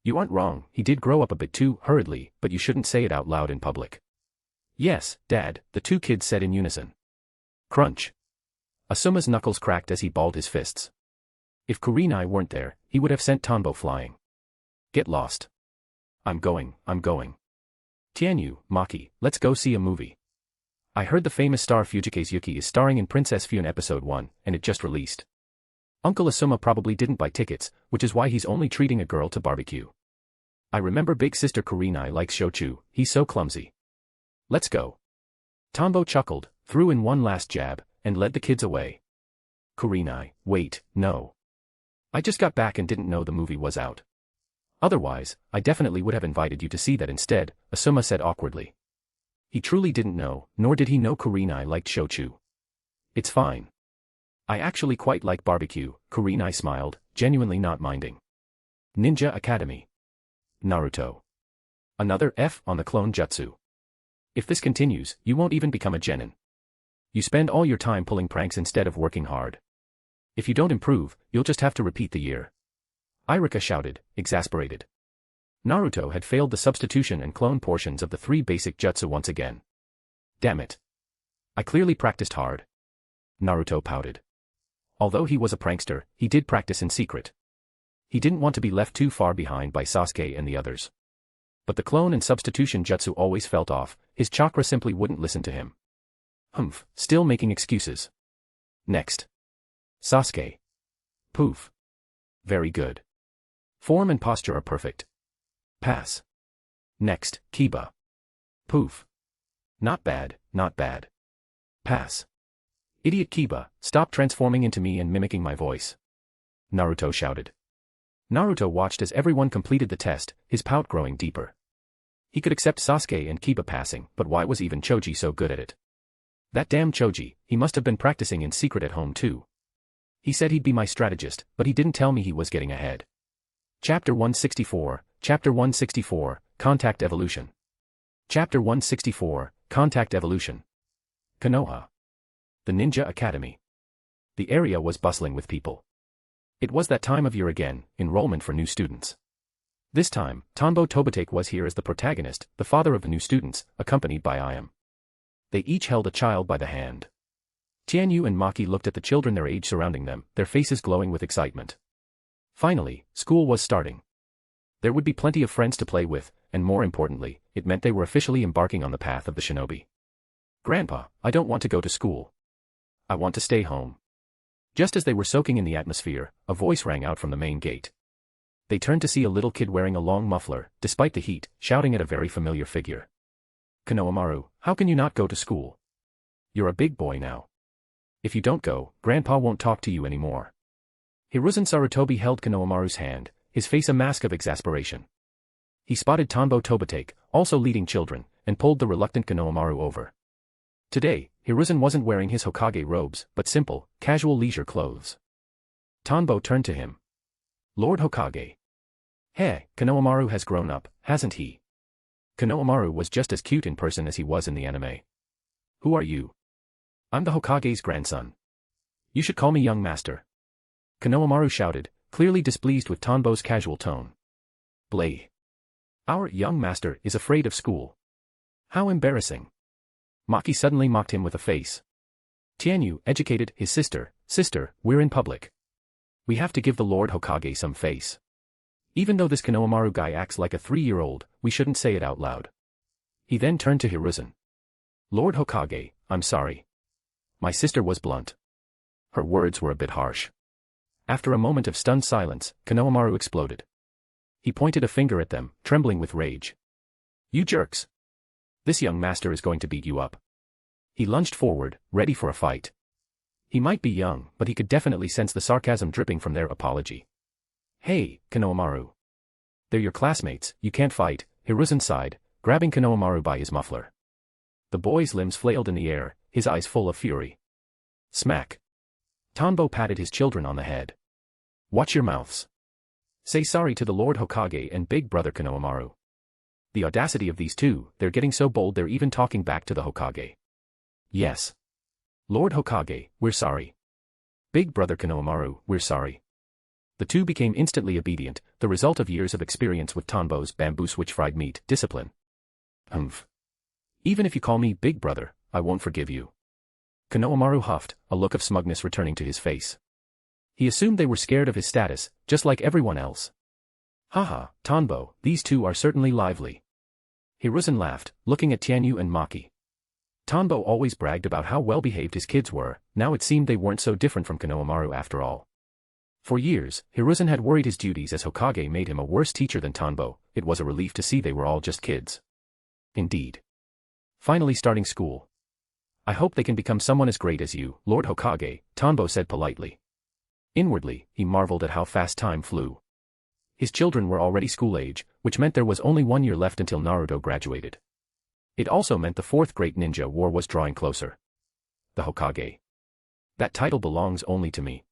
You aren't wrong, he did grow up a bit too hurriedly, but you shouldn't say it out loud in public. Yes, Dad, the two kids said in unison. Crunch. Asuma's knuckles cracked as he balled his fists. If Kurenai weren't there, he would have sent Tanbo flying. Get lost. I'm going. Tianyu, Maki, let's go see a movie. I heard the famous star Fujikaze Yuki is starring in Princess Fune Episode 1, and it just released. Uncle Asuma probably didn't buy tickets, which is why he's only treating a girl to barbecue. I remember big sister Kurenai likes shochu, he's so clumsy. Let's go. Tanbo chuckled, threw in one last jab, and led the kids away. Kurenai, wait, no. I just got back and didn't know the movie was out. Otherwise, I definitely would have invited you to see that instead, Asuma said awkwardly. He truly didn't know, nor did he know Kurenai liked shochu. It's fine. I actually quite like barbecue, Kurenai smiled, genuinely not minding. Ninja Academy. Naruto. Another F on the clone jutsu. If this continues, you won't even become a genin. You spend all your time pulling pranks instead of working hard. If you don't improve, you'll just have to repeat the year. Irika shouted, exasperated. Naruto had failed the substitution and clone portions of the 3 basic jutsu once again. Damn it. I clearly practiced hard. Naruto pouted. Although he was a prankster, he did practice in secret. He didn't want to be left too far behind by Sasuke and the others. But the clone and substitution jutsu always felt off, his chakra simply wouldn't listen to him. Humph, still making excuses. Next. Sasuke. Poof. Very good. Form and posture are perfect. Pass. Next, Kiba. Poof. Not bad, not bad. Pass. Idiot Kiba, stop transforming into me and mimicking my voice. Naruto shouted. Naruto watched as everyone completed the test, his pout growing deeper. He could accept Sasuke and Kiba passing, but why was even Choji so good at it? That damn Choji, he must have been practicing in secret at home too. He said he'd be my strategist, but he didn't tell me he was getting ahead. Chapter 164, Contact Evolution. Chapter 164, Contact Evolution. Konoha. The Ninja Academy. The area was bustling with people. It was that time of year again, enrollment for new students. This time, Tanbo Tobitake was here as the protagonist, the father of the new students, accompanied by Iam. They each held a child by the hand. Tianyu and Maki looked at the children their age surrounding them, their faces glowing with excitement. Finally, school was starting. There would be plenty of friends to play with, and more importantly, it meant they were officially embarking on the path of the shinobi. Grandpa, I don't want to go to school. I want to stay home. Just as they were soaking in the atmosphere, a voice rang out from the main gate. They turned to see a little kid wearing a long muffler, despite the heat, shouting at a very familiar figure. Konohamaru, how can you not go to school? You're a big boy now. If you don't go, Grandpa won't talk to you anymore. Hiruzen Sarutobi held Konohamaru's hand, his face a mask of exasperation. He spotted Tanbo Tobitake, also leading children, and pulled the reluctant Konohamaru over. Today, Hiruzen wasn't wearing his Hokage robes, but simple, casual leisure clothes. Tanbo turned to him. Lord Hokage. Hey, Konohamaru has grown up, hasn't he? Konohamaru was just as cute in person as he was in the anime. Who are you? I'm the Hokage's grandson. You should call me young master. Konohamaru shouted, clearly displeased with Tanbo's casual tone. Bleh. Our young master is afraid of school. How embarrassing. Maki suddenly mocked him with a face. Tianyu educated his sister, we're in public. We have to give the Lord Hokage some face. Even though this Konohamaru guy acts like a 3-year-old, we shouldn't say it out loud. He then turned to Hiruzen. Lord Hokage, I'm sorry. My sister was blunt. Her words were a bit harsh. After a moment of stunned silence, Konohamaru exploded. He pointed a finger at them, trembling with rage. You jerks. This young master is going to beat you up. He lunged forward, ready for a fight. He might be young, but he could definitely sense the sarcasm dripping from their apology. Hey, Konohamaru. They're your classmates, you can't fight, Hiruzen sighed, grabbing Konohamaru by his muffler. The boy's limbs flailed in the air, his eyes full of fury. Smack. Tanbo patted his children on the head. Watch your mouths. Say sorry to the Lord Hokage and big brother Konohamaru. The audacity of these two, they're getting so bold they're even talking back to the Hokage. Yes. Lord Hokage, we're sorry. Big brother Konohamaru, we're sorry. The two became instantly obedient, the result of years of experience with Tanbo's bamboo switch fried meat discipline. Humph. Even if you call me big brother, I won't forgive you. Konohamaru huffed, a look of smugness returning to his face. He assumed they were scared of his status, just like everyone else. Haha, Tanbo, these two are certainly lively. Hiruzen laughed, looking at Tianyu and Maki. Tanbo always bragged about how well-behaved his kids were, now it seemed they weren't so different from Konohamaru after all. For years, Hiruzen had worried his duties as Hokage made him a worse teacher than Tanbo. It was a relief to see they were all just kids. Indeed. Finally starting school. I hope they can become someone as great as you, Lord Hokage, Tanbo said politely. Inwardly, he marveled at how fast time flew. His children were already school age, which meant there was only 1 year left until Naruto graduated. It also meant the fourth great ninja war was drawing closer. The Hokage. That title belongs only to me.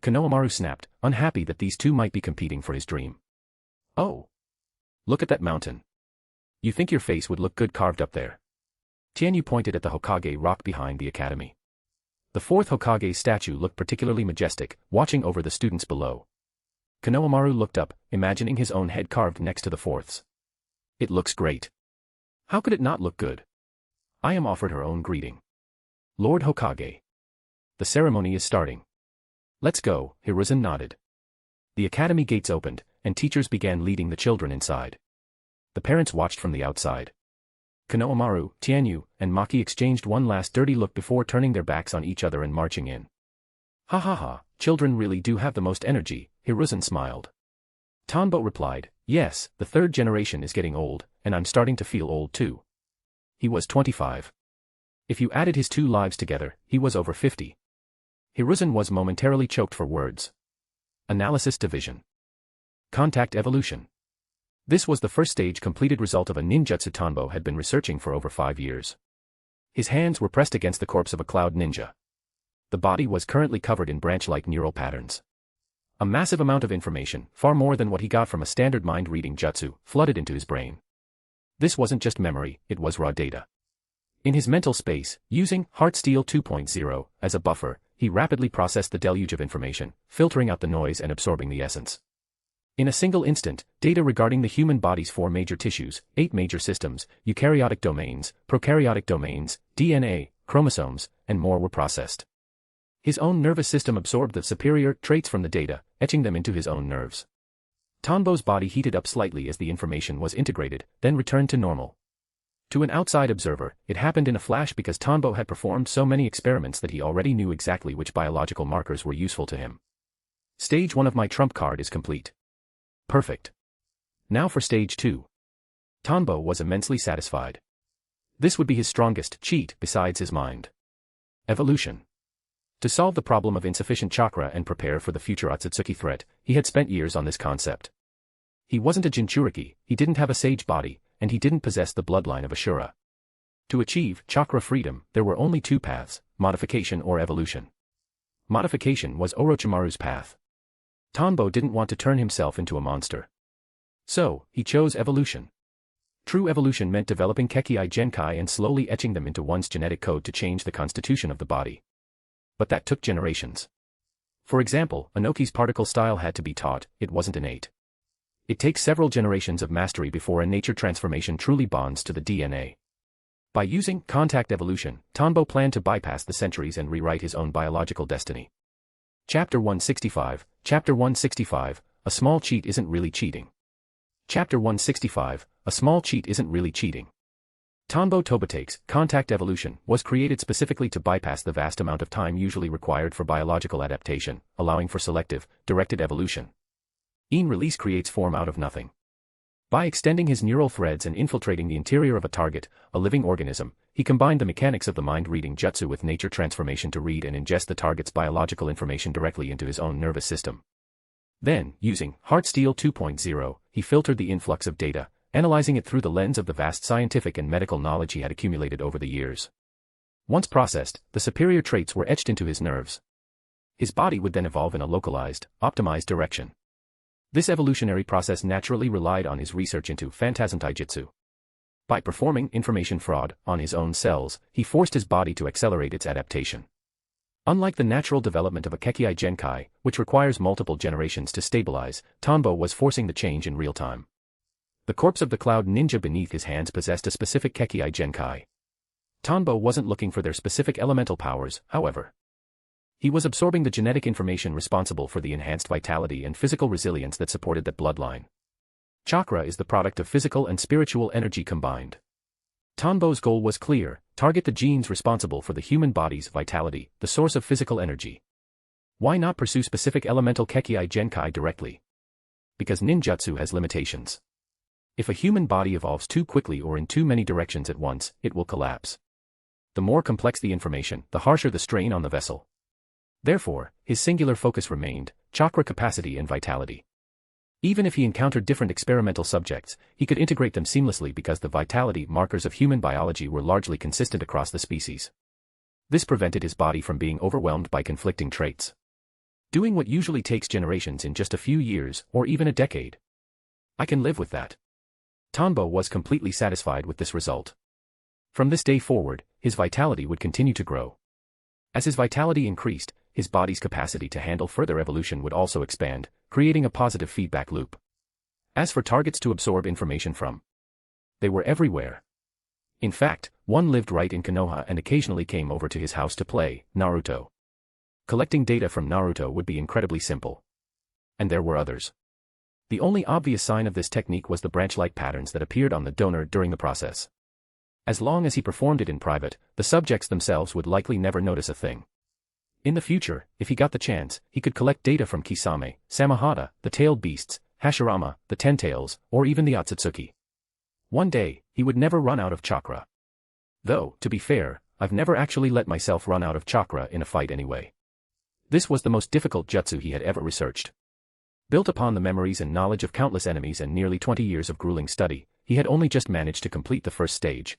Konohamaru snapped, unhappy that these two might be competing for his dream. Oh. Look at that mountain. You think your face would look good carved up there? Tianyu pointed at the Hokage rock behind the academy. The fourth Hokage's statue looked particularly majestic, watching over the students below. Konohamaru looked up, imagining his own head carved next to the fourth's. It looks great. How could it not look good? I am offered her own greeting. Lord Hokage. The ceremony is starting. Let's go, Hiruzen nodded. The academy gates opened, and teachers began leading the children inside. The parents watched from the outside. Konohamaru, Tianyu, and Maki exchanged one last dirty look before turning their backs on each other and marching in. Ha ha ha, children really do have the most energy, Hiruzen smiled. Tanbo replied, yes, the third generation is getting old, and I'm starting to feel old too. He was 25. If you added his 2 lives together, he was over 50. Hiruzen was momentarily choked for words. Analysis Division. Contact Evolution. This was the first stage completed result of a ninjutsu Tanbo had been researching for over 5 years. His hands were pressed against the corpse of a cloud ninja. The body was currently covered in branch-like neural patterns. A massive amount of information, far more than what he got from a standard mind-reading jutsu, flooded into his brain. This wasn't just memory, it was raw data. In his mental space, using Heartsteel 2.0 as a buffer, he rapidly processed the deluge of information, filtering out the noise and absorbing the essence. In a single instant, data regarding the human body's 4 major tissues, 8 major systems, eukaryotic domains, prokaryotic domains, DNA, chromosomes, and more were processed. His own nervous system absorbed the superior traits from the data, etching them into his own nerves. Tanbo's body heated up slightly as the information was integrated, then returned to normal. To an outside observer, it happened in a flash because Tanbo had performed so many experiments that he already knew exactly which biological markers were useful to him. Stage 1 of my trump card is complete. Perfect. Now for stage 2. Tanbo was immensely satisfied. This would be his strongest cheat besides his mind. Evolution. To solve the problem of insufficient chakra and prepare for the future Otsutsuki threat, he had spent years on this concept. He wasn't a Jinchuriki, he didn't have a sage body, and he didn't possess the bloodline of Ashura. To achieve chakra freedom, there were only 2 paths, modification or evolution. Modification was Orochimaru's path. Tanbo didn't want to turn himself into a monster. So, he chose evolution. True evolution meant developing Kekkei Genkai and slowly etching them into one's genetic code to change the constitution of the body. But that took generations. For example, Inoki's particle style had to be taught, it wasn't innate. It takes several generations of mastery before a nature transformation truly bonds to the DNA. By using contact evolution, Tanbo planned to bypass the centuries and rewrite his own biological destiny. Chapter 165, Chapter 165, A small cheat isn't really cheating. Chapter 165, A small cheat isn't really cheating. Tanbo Tobotake's contact evolution was created specifically to bypass the vast amount of time usually required for biological adaptation, allowing for selective, directed evolution. In-release creates form out of nothing. By extending his neural threads and infiltrating the interior of a target, a living organism, he combined the mechanics of the mind-reading jutsu with nature transformation to read and ingest the target's biological information directly into his own nervous system. Then, using Heartsteel 2.0, he filtered the influx of data, analyzing it through the lens of the vast scientific and medical knowledge he had accumulated over the years. Once processed, the superior traits were etched into his nerves. His body would then evolve in a localized, optimized direction. This evolutionary process naturally relied on his research into phantasm taijutsu. By performing information fraud on his own cells, he forced his body to accelerate its adaptation. Unlike the natural development of a Kekkei Genkai, which requires multiple generations to stabilize, Tanbo was forcing the change in real time. The corpse of the cloud ninja beneath his hands possessed a specific Kekkei Genkai. Tanbo wasn't looking for their specific elemental powers, however. He was absorbing the genetic information responsible for the enhanced vitality and physical resilience that supported that bloodline. Chakra is the product of physical and spiritual energy combined. Tanbo's goal was clear: target the genes responsible for the human body's vitality, the source of physical energy. Why not pursue specific elemental Kekkei Genkai directly? Because ninjutsu has limitations. If a human body evolves too quickly or in too many directions at once, it will collapse. The more complex the information, the harsher the strain on the vessel. Therefore, his singular focus remained chakra capacity and vitality. Even if he encountered different experimental subjects, he could integrate them seamlessly because the vitality markers of human biology were largely consistent across the species. This prevented his body from being overwhelmed by conflicting traits. Doing what usually takes generations in just a few years, or even a decade. I can live with that. Tanbo was completely satisfied with this result. From this day forward, his vitality would continue to grow. As his vitality increased, his body's capacity to handle further evolution would also expand, creating a positive feedback loop. As for targets to absorb information from, they were everywhere. In fact, one lived right in Konoha and occasionally came over to his house to play Naruto. Collecting data from Naruto would be incredibly simple. And there were others. The only obvious sign of this technique was the branch-like patterns that appeared on the donor during the process. As long as he performed it in private, the subjects themselves would likely never notice a thing. In the future, if he got the chance, he could collect data from Kisame, Samehada, the tailed beasts, Hashirama, the Ten-Tails, or even the Otsutsuki. One day, he would never run out of chakra. Though, to be fair, I've never actually let myself run out of chakra in a fight anyway. This was the most difficult jutsu he had ever researched. Built upon the memories and knowledge of countless enemies and nearly 20 years of grueling study, he had only just managed to complete the first stage.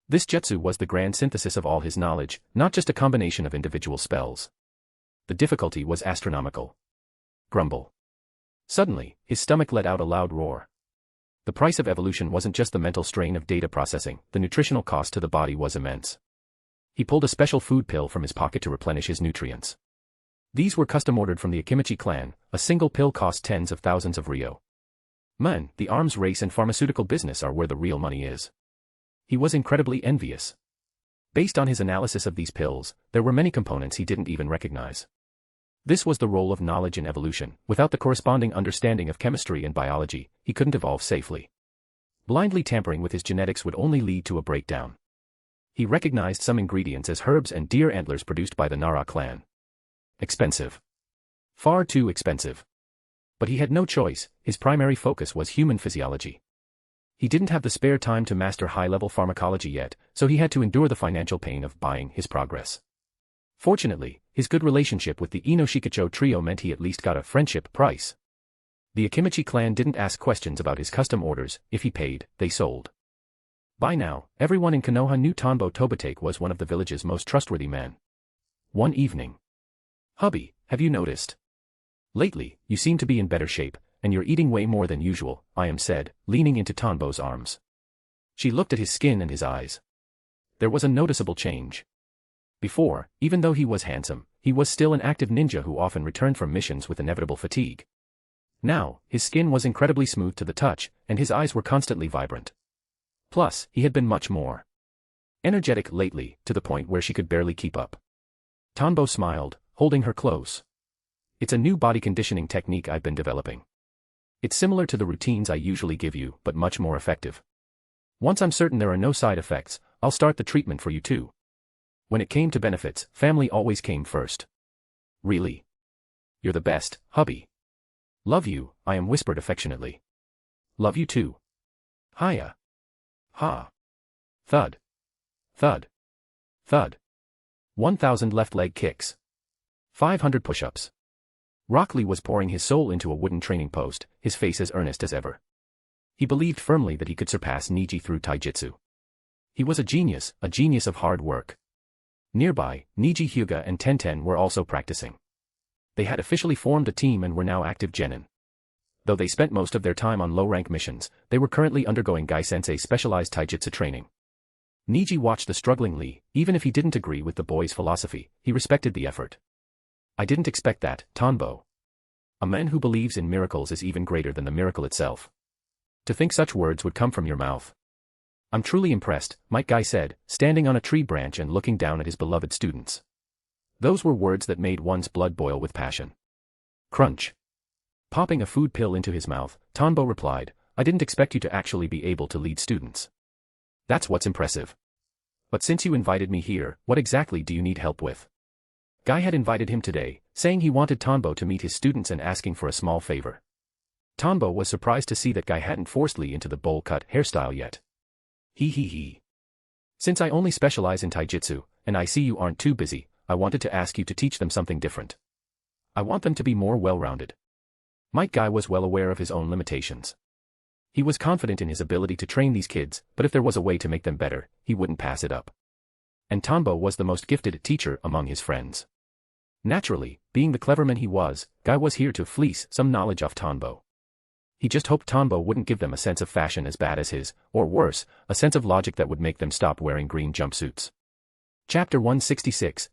This jutsu was the grand synthesis of all his knowledge, not just a combination of individual spells. The difficulty was astronomical. Grumble. Suddenly, his stomach let out a loud roar. The price of evolution wasn't just the mental strain of data processing, the nutritional cost to the body was immense. He pulled a special food pill from his pocket to replenish his nutrients. These were custom-ordered from the Akimichi clan. A single pill cost tens of thousands of ryo. Man, the arms race and pharmaceutical business are where the real money is. He was incredibly envious. Based on his analysis of these pills, there were many components he didn't even recognize. This was the role of knowledge in evolution. Without the corresponding understanding of chemistry and biology, he couldn't evolve safely. Blindly tampering with his genetics would only lead to a breakdown. He recognized some ingredients as herbs and deer antlers produced by the Nara clan. Expensive. Far too expensive. But he had no choice. His primary focus was human physiology. He didn't have the spare time to master high-level pharmacology yet, so he had to endure the financial pain of buying his progress. Fortunately, his good relationship with the Inoshikacho trio meant he at least got a friendship price. The Akimichi clan didn't ask questions about his custom orders. If he paid, they sold. By now, everyone in Konoha knew Tanbo Tobitake was one of the village's most trustworthy men. One evening. "Hubby, have you noticed? Lately, you seem to be in better shape, and you're eating way more than usual," I said, leaning into Tanbo's arms. She looked at his skin and his eyes. There was a noticeable change. Before, even though he was handsome, he was still an active ninja who often returned from missions with inevitable fatigue. Now, his skin was incredibly smooth to the touch, and his eyes were constantly vibrant. Plus, he had been much more energetic lately, to the point where she could barely keep up. Tanbo smiled, holding her close. "It's a new body conditioning technique I've been developing. It's similar to the routines I usually give you, but much more effective. Once I'm certain there are no side effects, I'll start the treatment for you too." When it came to benefits, family always came first. "Really? You're the best, hubby." "Love you," I whispered affectionately. "Love you too." "Hiya." "Ha." Thud. Thud. Thud. 1,000 left leg kicks. 500 push-ups. Rock Lee was pouring his soul into a wooden training post, his face as earnest as ever. He believed firmly that he could surpass Niji through taijutsu. He was a genius of hard work. Nearby, Niji Hyuga and Tenten were also practicing. They had officially formed a team and were now active genin. Though they spent most of their time on low-rank missions, they were currently undergoing Gai-sensei's specialized taijutsu training. Niji watched the struggling Lee. Even if he didn't agree with the boy's philosophy, he respected the effort. I didn't expect that, Tanbo. A man who believes in miracles is even greater than the miracle itself. To think such words would come from your mouth. I'm truly impressed, Might Guy said, standing on a tree branch and looking down at his beloved students. Those were words that made one's blood boil with passion. Crunch. Popping a food pill into his mouth, Tanbo replied, I didn't expect you to actually be able to lead students. That's what's impressive. But since you invited me here, what exactly do you need help with? Guy had invited him today, saying he wanted Tanbo to meet his students and asking for a small favor. Tanbo was surprised to see that Guy hadn't forced Lee into the bowl-cut hairstyle yet. He. Since I only specialize in taijutsu, and I see you aren't too busy, I wanted to ask you to teach them something different. I want them to be more well-rounded. Might Guy was well aware of his own limitations. He was confident in his ability to train these kids, but if there was a way to make them better, he wouldn't pass it up. And Tanbo was the most gifted teacher among his friends. Naturally, being the clever man he was, Guy was here to fleece some knowledge off Tanbo. He just hoped Tanbo wouldn't give them a sense of fashion as bad as his, or worse, a sense of logic that would make them stop wearing green jumpsuits. Chapter 166,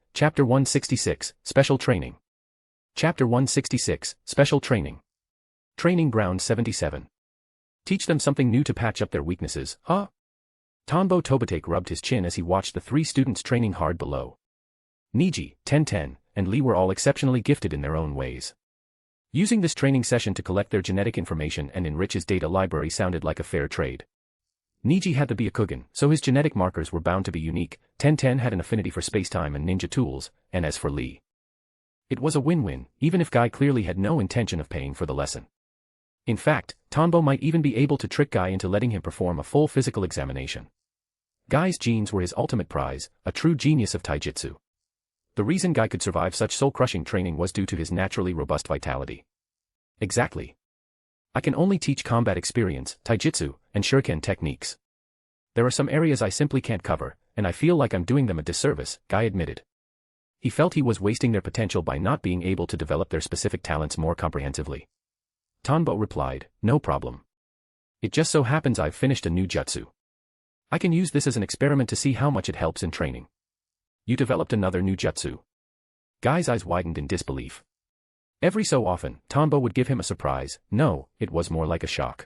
Special Training. Chapter 166, Special Training. Training Ground 77. Teach them something new to patch up their weaknesses, huh? Tanbo Tobitake rubbed his chin as he watched the three students training hard below. Niji, Tenten, and Lee were all exceptionally gifted in their own ways. Using this training session to collect their genetic information and enrich his data library sounded like a fair trade. Niji had the Byakugan, so his genetic markers were bound to be unique. Tenten had an affinity for space-time and ninja tools, and as for Lee, it was a win-win, even if Guy clearly had no intention of paying for the lesson. In fact, Tanbo might even be able to trick Guy into letting him perform a full physical examination. Guy's genes were his ultimate prize, a true genius of taijutsu. The reason Guy could survive such soul-crushing training was due to his naturally robust vitality. Exactly. I can only teach combat experience, taijutsu, and shuriken techniques. There are some areas I simply can't cover, and I feel like I'm doing them a disservice, Guy admitted. He felt he was wasting their potential by not being able to develop their specific talents more comprehensively. Tanbo replied, no problem. It just so happens I've finished a new jutsu. I can use this as an experiment to see how much it helps in training. You developed another new jutsu. Guy's eyes widened in disbelief. Every so often, Tanbo would give him a surprise. No, it was more like a shock.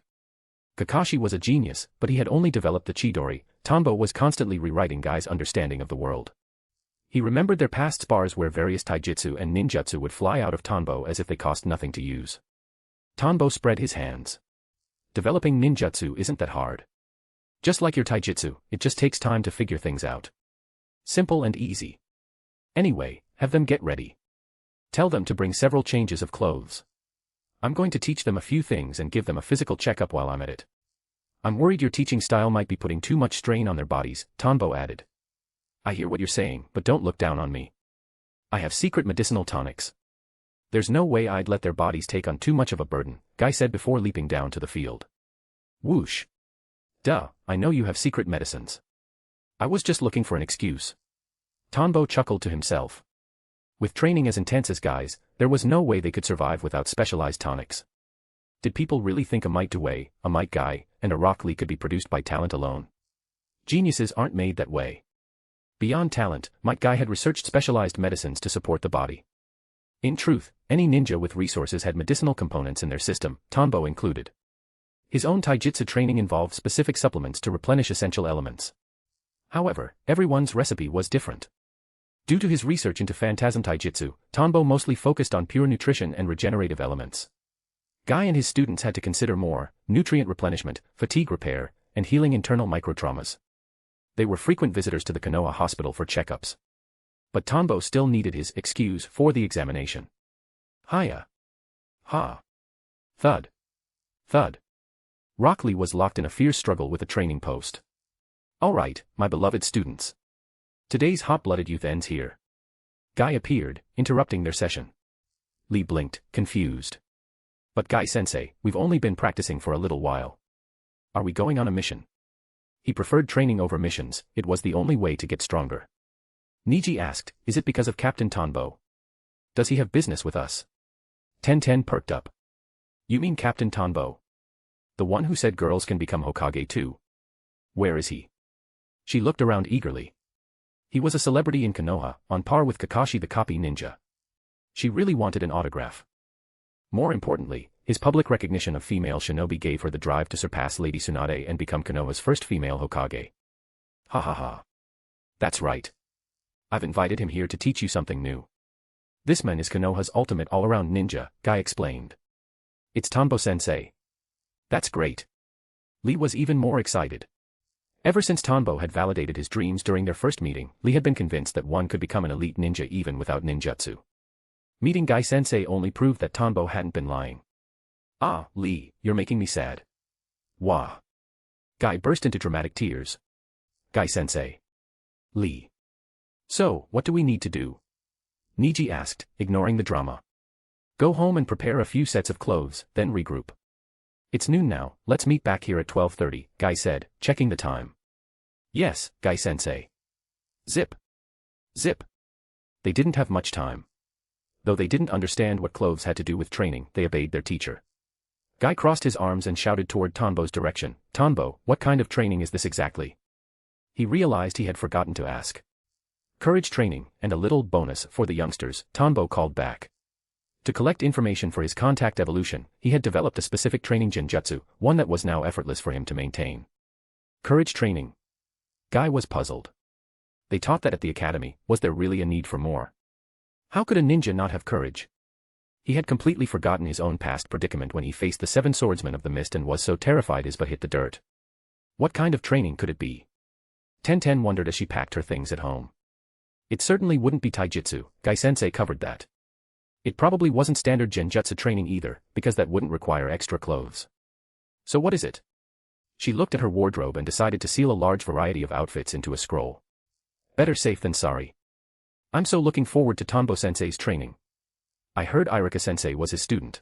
Kakashi was a genius, but he had only developed the Chidori. Tanbo was constantly rewriting Guy's understanding of the world. He remembered their past spars where various taijutsu and ninjutsu would fly out of Tanbo as if they cost nothing to use. Tanbo spread his hands. Developing ninjutsu isn't that hard. Just like your taijutsu, it just takes time to figure things out. Simple and easy. Anyway, have them get ready. Tell them to bring several changes of clothes. I'm going to teach them a few things and give them a physical checkup while I'm at it. I'm worried your teaching style might be putting too much strain on their bodies, Tanbo added. I hear what you're saying, but don't look down on me. I have secret medicinal tonics. There's no way I'd let their bodies take on too much of a burden, Guy said before leaping down to the field. Whoosh. Duh, I know you have secret medicines. I was just looking for an excuse. Tanbo chuckled to himself. With training as intense as Guy's, there was no way they could survive without specialized tonics. Did people really think a Might Dway, a Might Guy, and a Rock Lee could be produced by talent alone? Geniuses aren't made that way. Beyond talent, Might Guy had researched specialized medicines to support the body. In truth, any ninja with resources had medicinal components in their system, Tanbo included. His own taijutsu training involved specific supplements to replenish essential elements. However, everyone's recipe was different. Due to his research into phantasm taijutsu, Tanbo mostly focused on pure nutrition and regenerative elements. Guy and his students had to consider more, nutrient replenishment, fatigue repair, and healing internal microtraumas. They were frequent visitors to the Konoha hospital for checkups. But Tanbo still needed his excuse for the examination. Hiya. Ha. Thud. Thud. Rock Lee was locked in a fierce struggle with the training post. All right, my beloved students. Today's hot-blooded youth ends here. Guy appeared, interrupting their session. Lee blinked, confused. But Guy-sensei, we've only been practicing for a little while. Are we going on a mission? He preferred training over missions, it was the only way to get stronger. Niji asked, is it because of Captain Tanbo? Does he have business with us? Tenten perked up. You mean Captain Tanbo? The one who said girls can become Hokage too. Where is he? She looked around eagerly. He was a celebrity in Konoha, on par with Kakashi the copy ninja. She really wanted an autograph. More importantly, his public recognition of female shinobi gave her the drive to surpass Lady Tsunade and become Konoha's first female Hokage. Ha ha ha. That's right. I've invited him here to teach you something new. This man is Konoha's ultimate all-around ninja, Guy explained. It's Tanbo-sensei. That's great. Lee was even more excited. Ever since Tanbo had validated his dreams during their first meeting, Lee had been convinced that one could become an elite ninja even without ninjutsu. Meeting Guy-sensei only proved that Tanbo hadn't been lying. Ah, Lee, you're making me sad. Wah. Guy burst into dramatic tears. Guy-sensei. Lee. So, what do we need to do? Niji asked, ignoring the drama. Go home and prepare a few sets of clothes, then regroup. It's noon now, let's meet back here at 12:30, Guy said, checking the time. Yes, Guy-sensei. Zip. Zip. They didn't have much time. Though they didn't understand what clothes had to do with training, they obeyed their teacher. Guy crossed his arms and shouted toward Tanbo's direction, Tanbo, what kind of training is this exactly? He realized he had forgotten to ask. Courage training, and a little bonus for the youngsters, Tanbo called back. To collect information for his contact evolution, he had developed a specific training genjutsu, one that was now effortless for him to maintain. Courage training. Guy was puzzled. They taught that at the academy, was there really a need for more? How could a ninja not have courage? He had completely forgotten his own past predicament when he faced the 7 swordsmen of the mist and was so terrified his butt hit the dirt. What kind of training could it be? Tenten wondered as she packed her things at home. It certainly wouldn't be taijutsu, Guy-sensei covered that. It probably wasn't standard genjutsu training either, because that wouldn't require extra clothes. So what is it? She looked at her wardrobe and decided to seal a large variety of outfits into a scroll. Better safe than sorry. I'm so looking forward to Tanbo-sensei's training. I heard Irika-sensei was his student.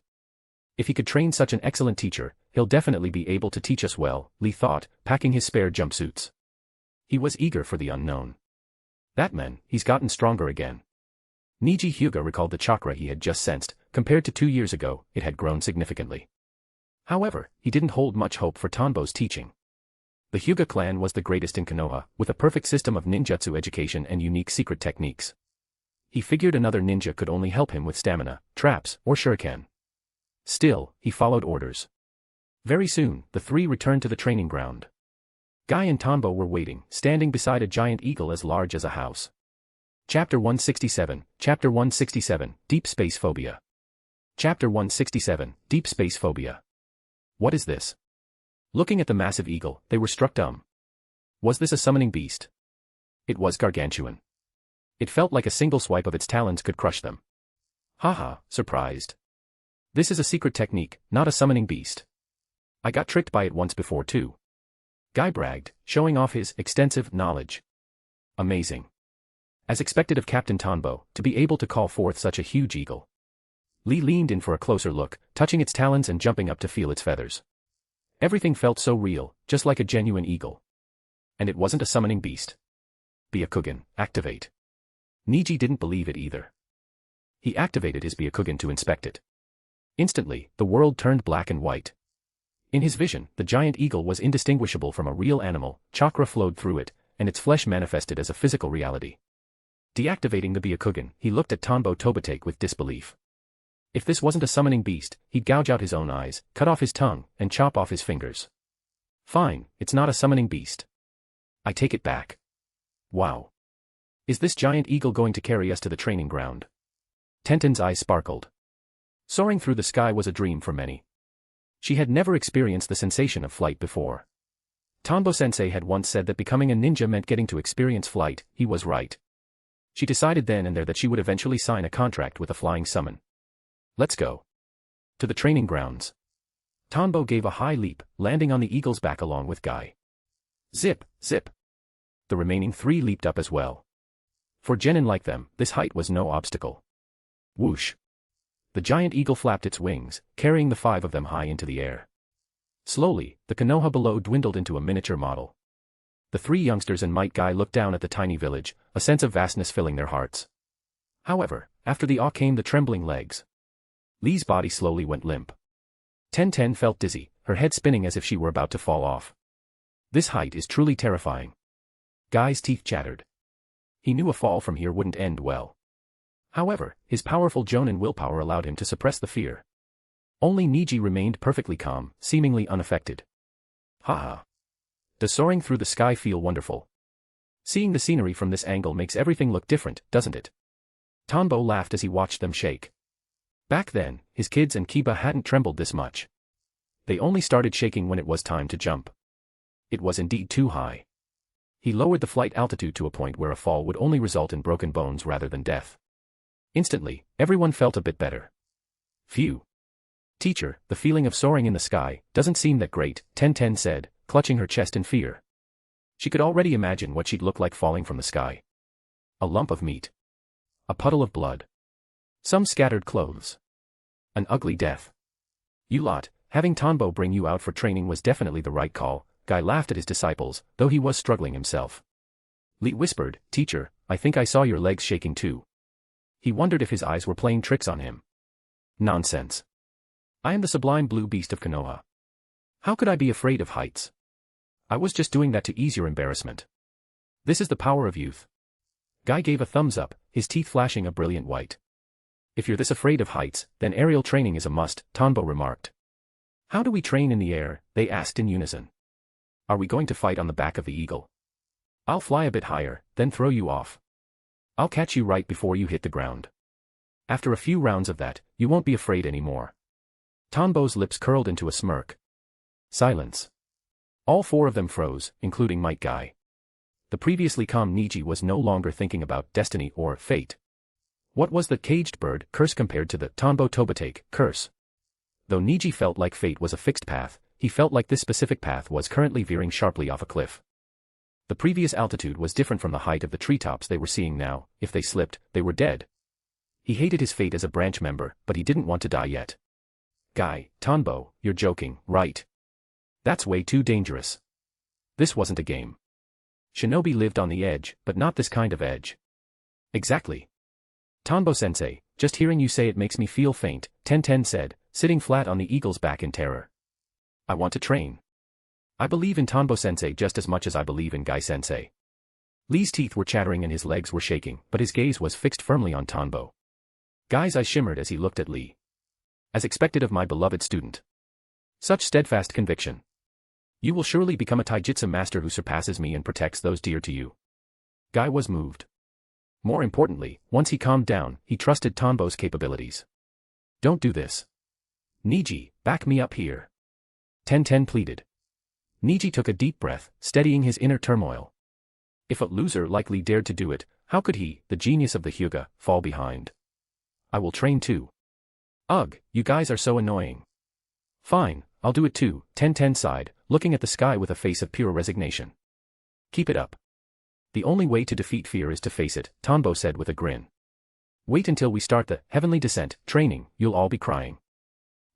If he could train such an excellent teacher, he'll definitely be able to teach us well, Lee thought, packing his spare jumpsuits. He was eager for the unknown. That man, he's gotten stronger again. Niji Hyuga recalled the chakra he had just sensed. Compared to 2 years ago, it had grown significantly. However, he didn't hold much hope for Tanbo's teaching. The Hyuga clan was the greatest in Konoha, with a perfect system of ninjutsu education and unique secret techniques. He figured another ninja could only help him with stamina, traps, or shuriken. Still, he followed orders. Very soon, the 3 returned to the training ground. Guy and Tanbo were waiting, standing beside a giant eagle as large as a house. Chapter 167, Chapter 167, Deep Space Phobia. Chapter 167, Deep Space Phobia. What is this? Looking at the massive eagle, they were struck dumb. Was this a summoning beast? It was gargantuan. It felt like a single swipe of its talons could crush them. Haha, surprised. This is a secret technique, not a summoning beast. I got tricked by it once before too. Guy bragged, showing off his extensive knowledge. Amazing. As expected of Captain Tanbo, to be able to call forth such a huge eagle. Lee leaned in for a closer look, touching its talons and jumping up to feel its feathers. Everything felt so real, just like a genuine eagle. And it wasn't a summoning beast. Byakugan, activate. Niji didn't believe it either. He activated his Byakugan to inspect it. Instantly, the world turned black and white. In his vision, the giant eagle was indistinguishable from a real animal, chakra flowed through it, and its flesh manifested as a physical reality. Deactivating the Byakugan, he looked at Tanbo Tobitake with disbelief. If this wasn't a summoning beast, he'd gouge out his own eyes, cut off his tongue, and chop off his fingers. Fine, it's not a summoning beast. I take it back. Wow. Is this giant eagle going to carry us to the training ground? Tenten's eyes sparkled. Soaring through the sky was a dream for many. She had never experienced the sensation of flight before. Tanbo-sensei had once said that becoming a ninja meant getting to experience flight. He was right. She decided then and there that she would eventually sign a contract with a flying summon. Let's go. To the training grounds. Tanbo gave a high leap, landing on the eagle's back along with Guy. Zip, zip. The remaining 3 leaped up as well. For genin like them, this height was no obstacle. Whoosh. The giant eagle flapped its wings, carrying the 5 of them high into the air. Slowly, the Konoha below dwindled into a miniature model. The three youngsters and Might Guy looked down at the tiny village, a sense of vastness filling their hearts. However, after the awe came the trembling legs. Lee's body slowly went limp. Ten felt dizzy, her head spinning as if she were about to fall off. This height is truly terrifying. Guy's teeth chattered. He knew a fall from here wouldn't end well. However, his powerful Jonin willpower allowed him to suppress the fear. Only Niji remained perfectly calm, seemingly unaffected. Haha. Does soaring through the sky feel wonderful? Seeing the scenery from this angle makes everything look different, doesn't it? Tanbo laughed as he watched them shake. Back then, his kids and Kiba hadn't trembled this much. They only started shaking when it was time to jump. It was indeed too high. He lowered the flight altitude to a point where a fall would only result in broken bones rather than death. Instantly, everyone felt a bit better. Phew. Teacher, the feeling of soaring in the sky doesn't seem that great, Ten said, clutching her chest in fear. She could already imagine what she'd look like falling from the sky. A lump of meat. A puddle of blood. Some scattered clothes. An ugly death. You lot, having Tanbo bring you out for training was definitely the right call. Guy laughed at his disciples, though he was struggling himself. Lee whispered, Teacher, I think I saw your legs shaking too. He wondered if his eyes were playing tricks on him. Nonsense. I am the sublime blue beast of Konoha. How could I be afraid of heights? I was just doing that to ease your embarrassment. This is the power of youth. Guy gave a thumbs up, his teeth flashing a brilliant white. If you're this afraid of heights, then aerial training is a must, Tanbo remarked. How do we train in the air? They asked in unison. Are we going to fight on the back of the eagle? I'll fly a bit higher, then throw you off. I'll catch you right before you hit the ground. After a few rounds of that, you won't be afraid anymore. Tanbo's lips curled into a smirk. Silence. All four of them froze, including Might Guy. The previously calm Niji was no longer thinking about destiny or fate. What was the caged bird curse compared to the Tanbo Tobitake curse? Though Niji felt like fate was a fixed path, he felt like this specific path was currently veering sharply off a cliff. The previous altitude was different from the height of the treetops they were seeing now. If they slipped, they were dead. He hated his fate as a branch member, but he didn't want to die yet. Guy, Tanbo, you're joking, right? That's way too dangerous. This wasn't a game. Shinobi lived on the edge, but not this kind of edge. Exactly. Tanbo-sensei, just hearing you say it makes me feel faint, Ten said, sitting flat on the eagle's back in terror. I want to train. I believe in Tanbo-sensei just as much as I believe in Guy-sensei. Lee's teeth were chattering and his legs were shaking, but his gaze was fixed firmly on Tanbo. Guy's eyes shimmered as he looked at Lee. As expected of my beloved student. Such steadfast conviction. You will surely become a taijutsu master who surpasses me and protects those dear to you. Guy was moved. More importantly, once he calmed down, he trusted Tanbo's capabilities. Don't do this. Niji, back me up here. Ten pleaded. Niji took a deep breath, steadying his inner turmoil. If a loser like Lee dared to do it, how could he, the genius of the Hyuga, fall behind? I will train too. Ugh, you guys are so annoying. Fine, I'll do it too, Ten sighed, looking at the sky with a face of pure resignation. Keep it up. The only way to defeat fear is to face it, Tanbo said with a grin. Wait until we start the heavenly descent training, you'll all be crying.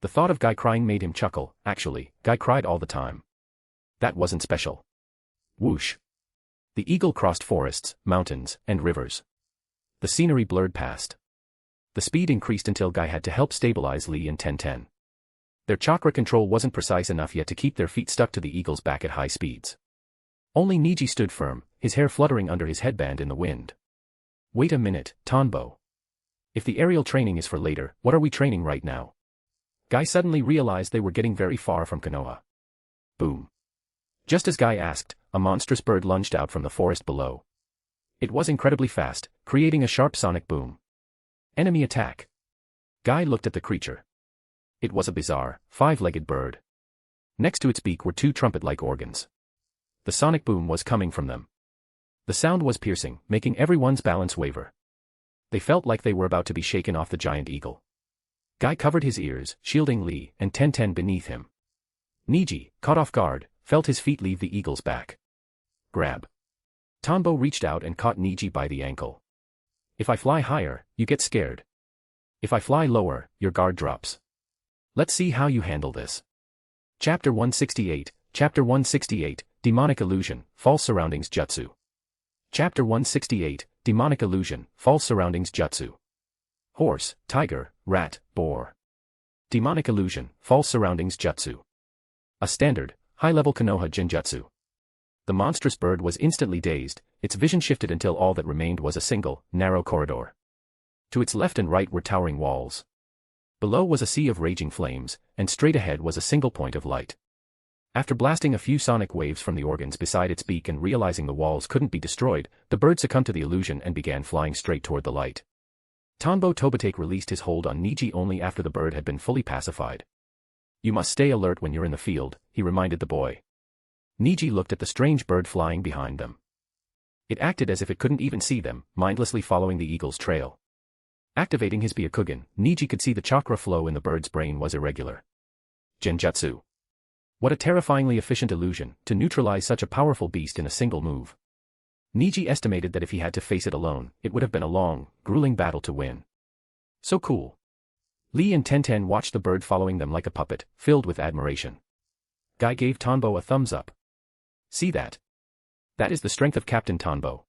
The thought of Guy crying made him chuckle. Actually, Guy cried all the time. That wasn't special. Whoosh. The eagle crossed forests, mountains, and rivers. The scenery blurred past. The speed increased until Guy had to help stabilize Lee and Ten. Their chakra control wasn't precise enough yet to keep their feet stuck to the eagle's back at high speeds. Only Niji stood firm, his hair fluttering under his headband in the wind. Wait a minute, Tanbo. If the aerial training is for later, what are we training right now? Guy suddenly realized they were getting very far from Konoha. Boom. Just as Guy asked, a monstrous bird lunged out from the forest below. It was incredibly fast, creating a sharp sonic boom. Enemy attack. Guy looked at the creature. It was a bizarre, five-legged bird. Next to its beak were two trumpet-like organs. The sonic boom was coming from them. The sound was piercing, making everyone's balance waver. They felt like they were about to be shaken off the giant eagle. Guy covered his ears, shielding Lee and Ten beneath him. Niji, caught off guard, felt his feet leave the eagle's back. Grab. Tanbo reached out and caught Niji by the ankle. If I fly higher, you get scared. If I fly lower, your guard drops. Let's see how you handle this. Chapter 168, Chapter 168, Demonic Illusion, False Surroundings Jutsu. Chapter 168, Demonic Illusion, False Surroundings Jutsu. Horse, tiger, rat, boar. Demonic Illusion, False Surroundings Jutsu. A standard, high-level Konoha Genjutsu. The monstrous bird was instantly dazed, its vision shifted until all that remained was a single, narrow corridor. To its left and right were towering walls. Below was a sea of raging flames, and straight ahead was a single point of light. After blasting a few sonic waves from the organs beside its beak and realizing the walls couldn't be destroyed, the bird succumbed to the illusion and began flying straight toward the light. Tanbo Tobitake released his hold on Niji only after the bird had been fully pacified. "You must stay alert when you're in the field," he reminded the boy. Niji looked at the strange bird flying behind them. It acted as if it couldn't even see them, mindlessly following the eagle's trail. Activating his Byakugan, Niji could see the chakra flow in the bird's brain was irregular. Genjutsu. What a terrifyingly efficient illusion, to neutralize such a powerful beast in a single move. Niji estimated that if he had to face it alone, it would have been a long, grueling battle to win. So cool. Lee and Tenten watched the bird following them like a puppet, filled with admiration. Guy gave Tanbo a thumbs up. "See that? That is the strength of Captain Tanbo.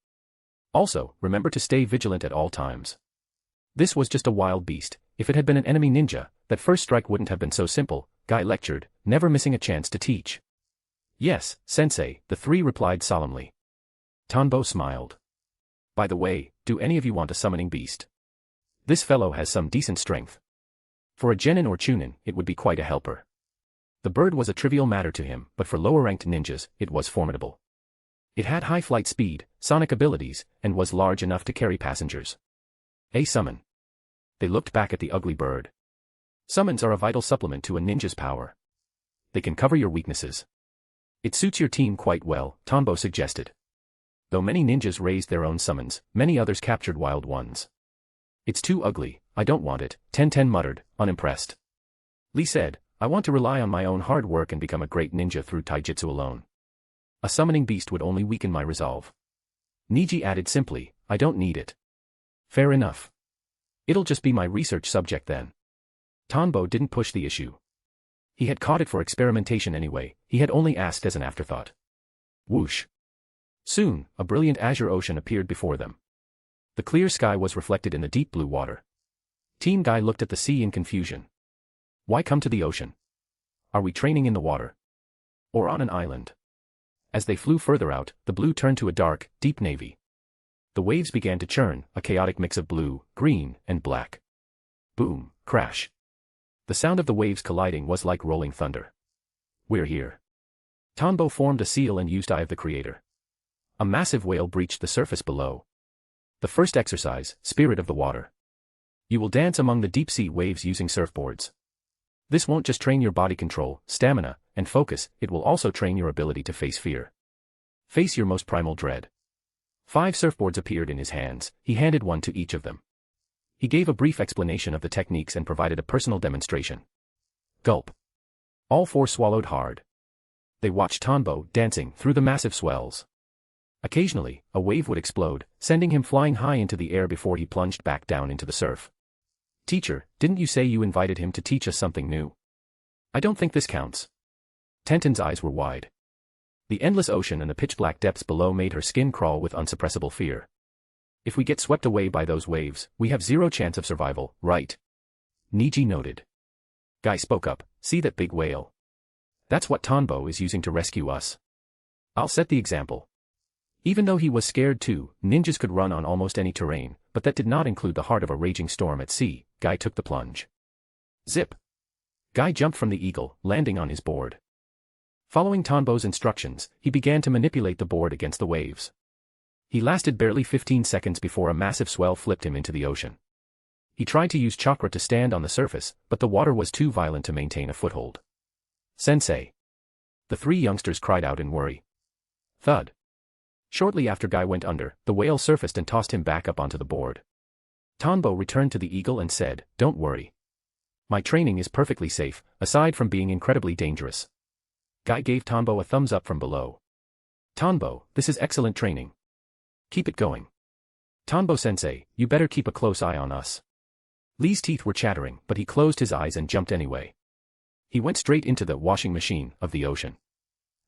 Also, remember to stay vigilant at all times. This was just a wild beast. If it had been an enemy ninja, that first strike wouldn't have been so simple," Guy lectured, never missing a chance to teach. "Yes, sensei," the three replied solemnly. Tanbo smiled. "By the way, do any of you want a summoning beast? This fellow has some decent strength. For a genin or chunin, it would be quite a helper." The bird was a trivial matter to him, but for lower-ranked ninjas, it was formidable. It had high flight speed, sonic abilities, and was large enough to carry passengers. A summon. They looked back at the ugly bird. Summons are a vital supplement to a ninja's power. They can cover your weaknesses. It suits your team quite well, Tanbo suggested. Though many ninjas raised their own summons, many others captured wild ones. "It's too ugly, I don't want it," Tenten muttered, unimpressed. Lee said, "I want to rely on my own hard work and become a great ninja through taijutsu alone. A summoning beast would only weaken my resolve." Niji added simply, "I don't need it." "Fair enough. It'll just be my research subject then." Tanbo didn't push the issue. He had caught it for experimentation anyway, he had only asked as an afterthought. Whoosh. Soon, a brilliant azure ocean appeared before them. The clear sky was reflected in the deep blue water. Team Guy looked at the sea in confusion. Why come to the ocean? Are we training in the water? Or on an island? As they flew further out, the blue turned to a dark, deep navy. The waves began to churn, a chaotic mix of blue, green, and black. Boom, crash. The sound of the waves colliding was like rolling thunder. "We're here." Tanbo formed a seal and used Eye of the Creator. A massive whale breached the surface below. The first exercise, Spirit of the Water. You will dance among the deep-sea waves using surfboards. This won't just train your body control, stamina, and focus, it will also train your ability to face fear. Face your most primal dread. 5 surfboards appeared in his hands, he handed one to each of them. He gave a brief explanation of the techniques and provided a personal demonstration. Gulp. All 4 swallowed hard. They watched Tanbo dancing through the massive swells. Occasionally, a wave would explode, sending him flying high into the air before he plunged back down into the surf. "Teacher, didn't you say you invited him to teach us something new?" "I don't think this counts." Tenten's eyes were wide. The endless ocean and the pitch-black depths below made her skin crawl with unsuppressible fear. "If we get swept away by those waves, we have 0 chance of survival, right?" Niji noted. Guy spoke up, "See that big whale? That's what Tanbo is using to rescue us. I'll set the example." Even though he was scared too, ninjas could run on almost any terrain, but that did not include the heart of a raging storm at sea. Guy took the plunge. Zip. Guy jumped from the eagle, landing on his board. Following Tanbo's instructions, he began to manipulate the board against the waves. He lasted barely 15 seconds before a massive swell flipped him into the ocean. He tried to use chakra to stand on the surface, but the water was too violent to maintain a foothold. "Sensei." The 3 youngsters cried out in worry. Thud. Shortly after Guy went under, the whale surfaced and tossed him back up onto the board. Tanbo returned to the eagle and said, "Don't worry. My training is perfectly safe, aside from being incredibly dangerous." Guy gave Tanbo a thumbs up from below. "Tanbo, this is excellent training. Keep it going. Tanbo-sensei, you better keep a close eye on us." Lee's teeth were chattering, but he closed his eyes and jumped anyway. He went straight into the washing machine of the ocean.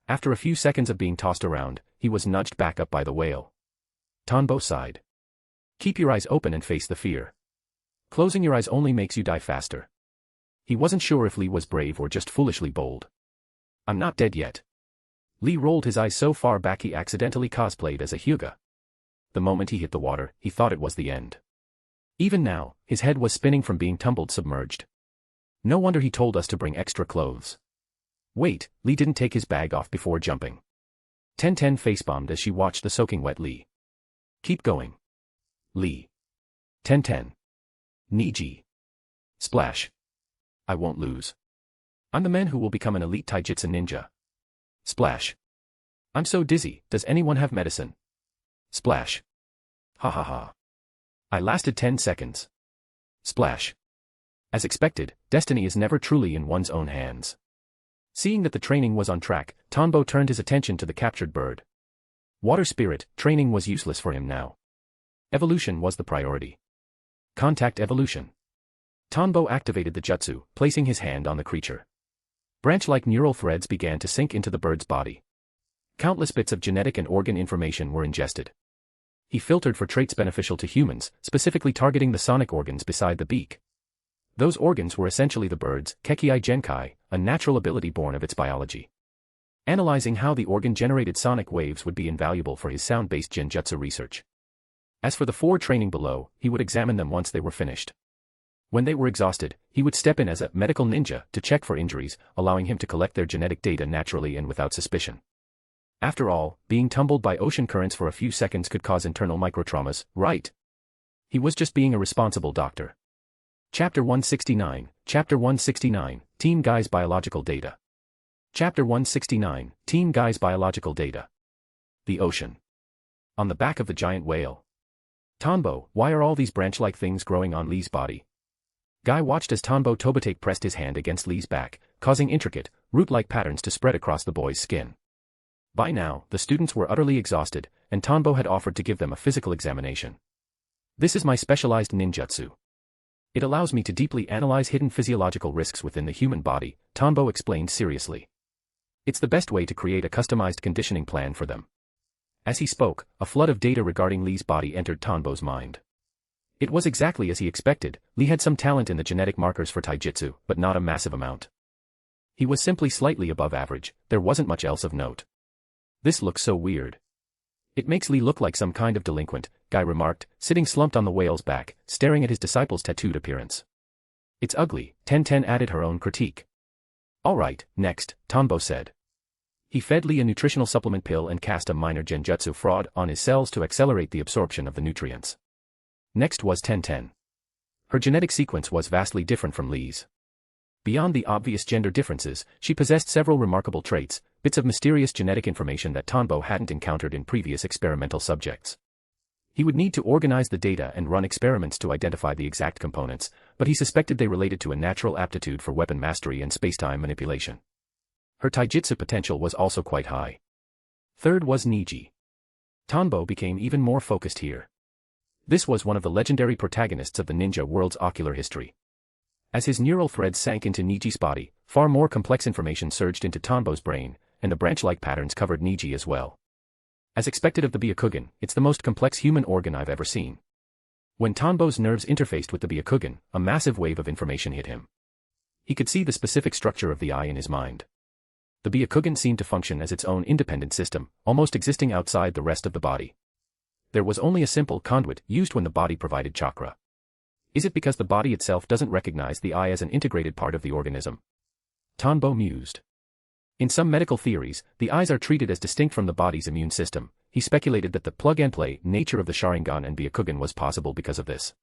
After a few seconds of being tossed around, he was nudged back up by the whale. Tanbo sighed. Keep your eyes open and face the fear. Closing your eyes only makes you die faster. He wasn't sure if Lee was brave or just foolishly bold. I'm not dead yet. Lee rolled his eyes so far back he accidentally cosplayed as a hyuga. The moment he hit the water, he thought it was the end. Even now, his head was spinning from being tumbled submerged. No wonder he told us to bring extra clothes. Wait, Lee didn't take his bag off before jumping. Ten facebombed as she watched the soaking wet Lee. Keep going. Lee. Ten. Niji. Splash. I won't lose. I'm the man who will become an elite taijutsu ninja. Splash. I'm so dizzy, does anyone have medicine? Splash. Ha ha ha. I lasted 10 seconds. Splash. As expected, destiny is never truly in one's own hands. Seeing that the training was on track, Tanbo turned his attention to the captured bird. Water spirit, training was useless for him now. Evolution was the priority. Contact evolution. Tanbo activated the jutsu, placing his hand on the creature. Branch-like neural threads began to sink into the bird's body. Countless bits of genetic and organ information were ingested. He filtered for traits beneficial to humans, specifically targeting the sonic organs beside the beak. Those organs were essentially the bird's Kekii Genkai, a natural ability born of its biology. Analyzing how the organ generated sonic waves would be invaluable for his sound-based Genjutsu research. As for the 4 training below, he would examine them once they were finished. When they were exhausted, he would step in as a medical ninja to check for injuries, allowing him to collect their genetic data naturally and without suspicion. After all, being tumbled by ocean currents for a few seconds could cause internal microtraumas, right? He was just being a responsible doctor. Chapter 169, Team Guy's Biological Data. Chapter 169, Team Guy's Biological Data. The ocean. On the back of the giant whale. Tanbo, why are all these branch-like things growing on Lee's body? Guy watched as Tanbo Tobitake pressed his hand against Lee's back, causing intricate, root-like patterns to spread across the boy's skin. By now, the students were utterly exhausted, and Tanbo had offered to give them a physical examination. This is my specialized ninjutsu. It allows me to deeply analyze hidden physiological risks within the human body, Tanbo explained seriously. It's the best way to create a customized conditioning plan for them. As he spoke, a flood of data regarding Lee's body entered Tanbo's mind. It was exactly as he expected. Lee had some talent in the genetic markers for taijutsu, but not a massive amount. He was simply slightly above average, there wasn't much else of note. This looks so weird. It makes Lee look like some kind of delinquent, Guy remarked, sitting slumped on the whale's back, staring at his disciple's tattooed appearance. It's ugly, Ten added her own critique. Alright, next, Tanbo said. He fed Lee a nutritional supplement pill and cast a minor genjutsu fraud on his cells to accelerate the absorption of the nutrients. Next was Ten. Her genetic sequence was vastly different from Lee's. Beyond the obvious gender differences, she possessed several remarkable traits, bits of mysterious genetic information that Tanbo hadn't encountered in previous experimental subjects. He would need to organize the data and run experiments to identify the exact components, but he suspected they related to a natural aptitude for weapon mastery and spacetime manipulation. Her taijutsu potential was also quite high. Third was Niji. Tanbo became even more focused here. This was one of the legendary protagonists of the ninja world's ocular history. As his neural threads sank into Niji's body, far more complex information surged into Tanbo's brain, and the branch-like patterns covered Niji as well. As expected of the Byakugan, it's the most complex human organ I've ever seen. When Tanbo's nerves interfaced with the Byakugan, a massive wave of information hit him. He could see the specific structure of the eye in his mind. The Byakugan seemed to function as its own independent system, almost existing outside the rest of the body. There was only a simple conduit used when the body provided chakra. Is it because the body itself doesn't recognize the eye as an integrated part of the organism? Tanbo mused. In some medical theories, the eyes are treated as distinct from the body's immune system. He speculated that the plug-and-play nature of the Sharingan and Byakugan was possible because of this.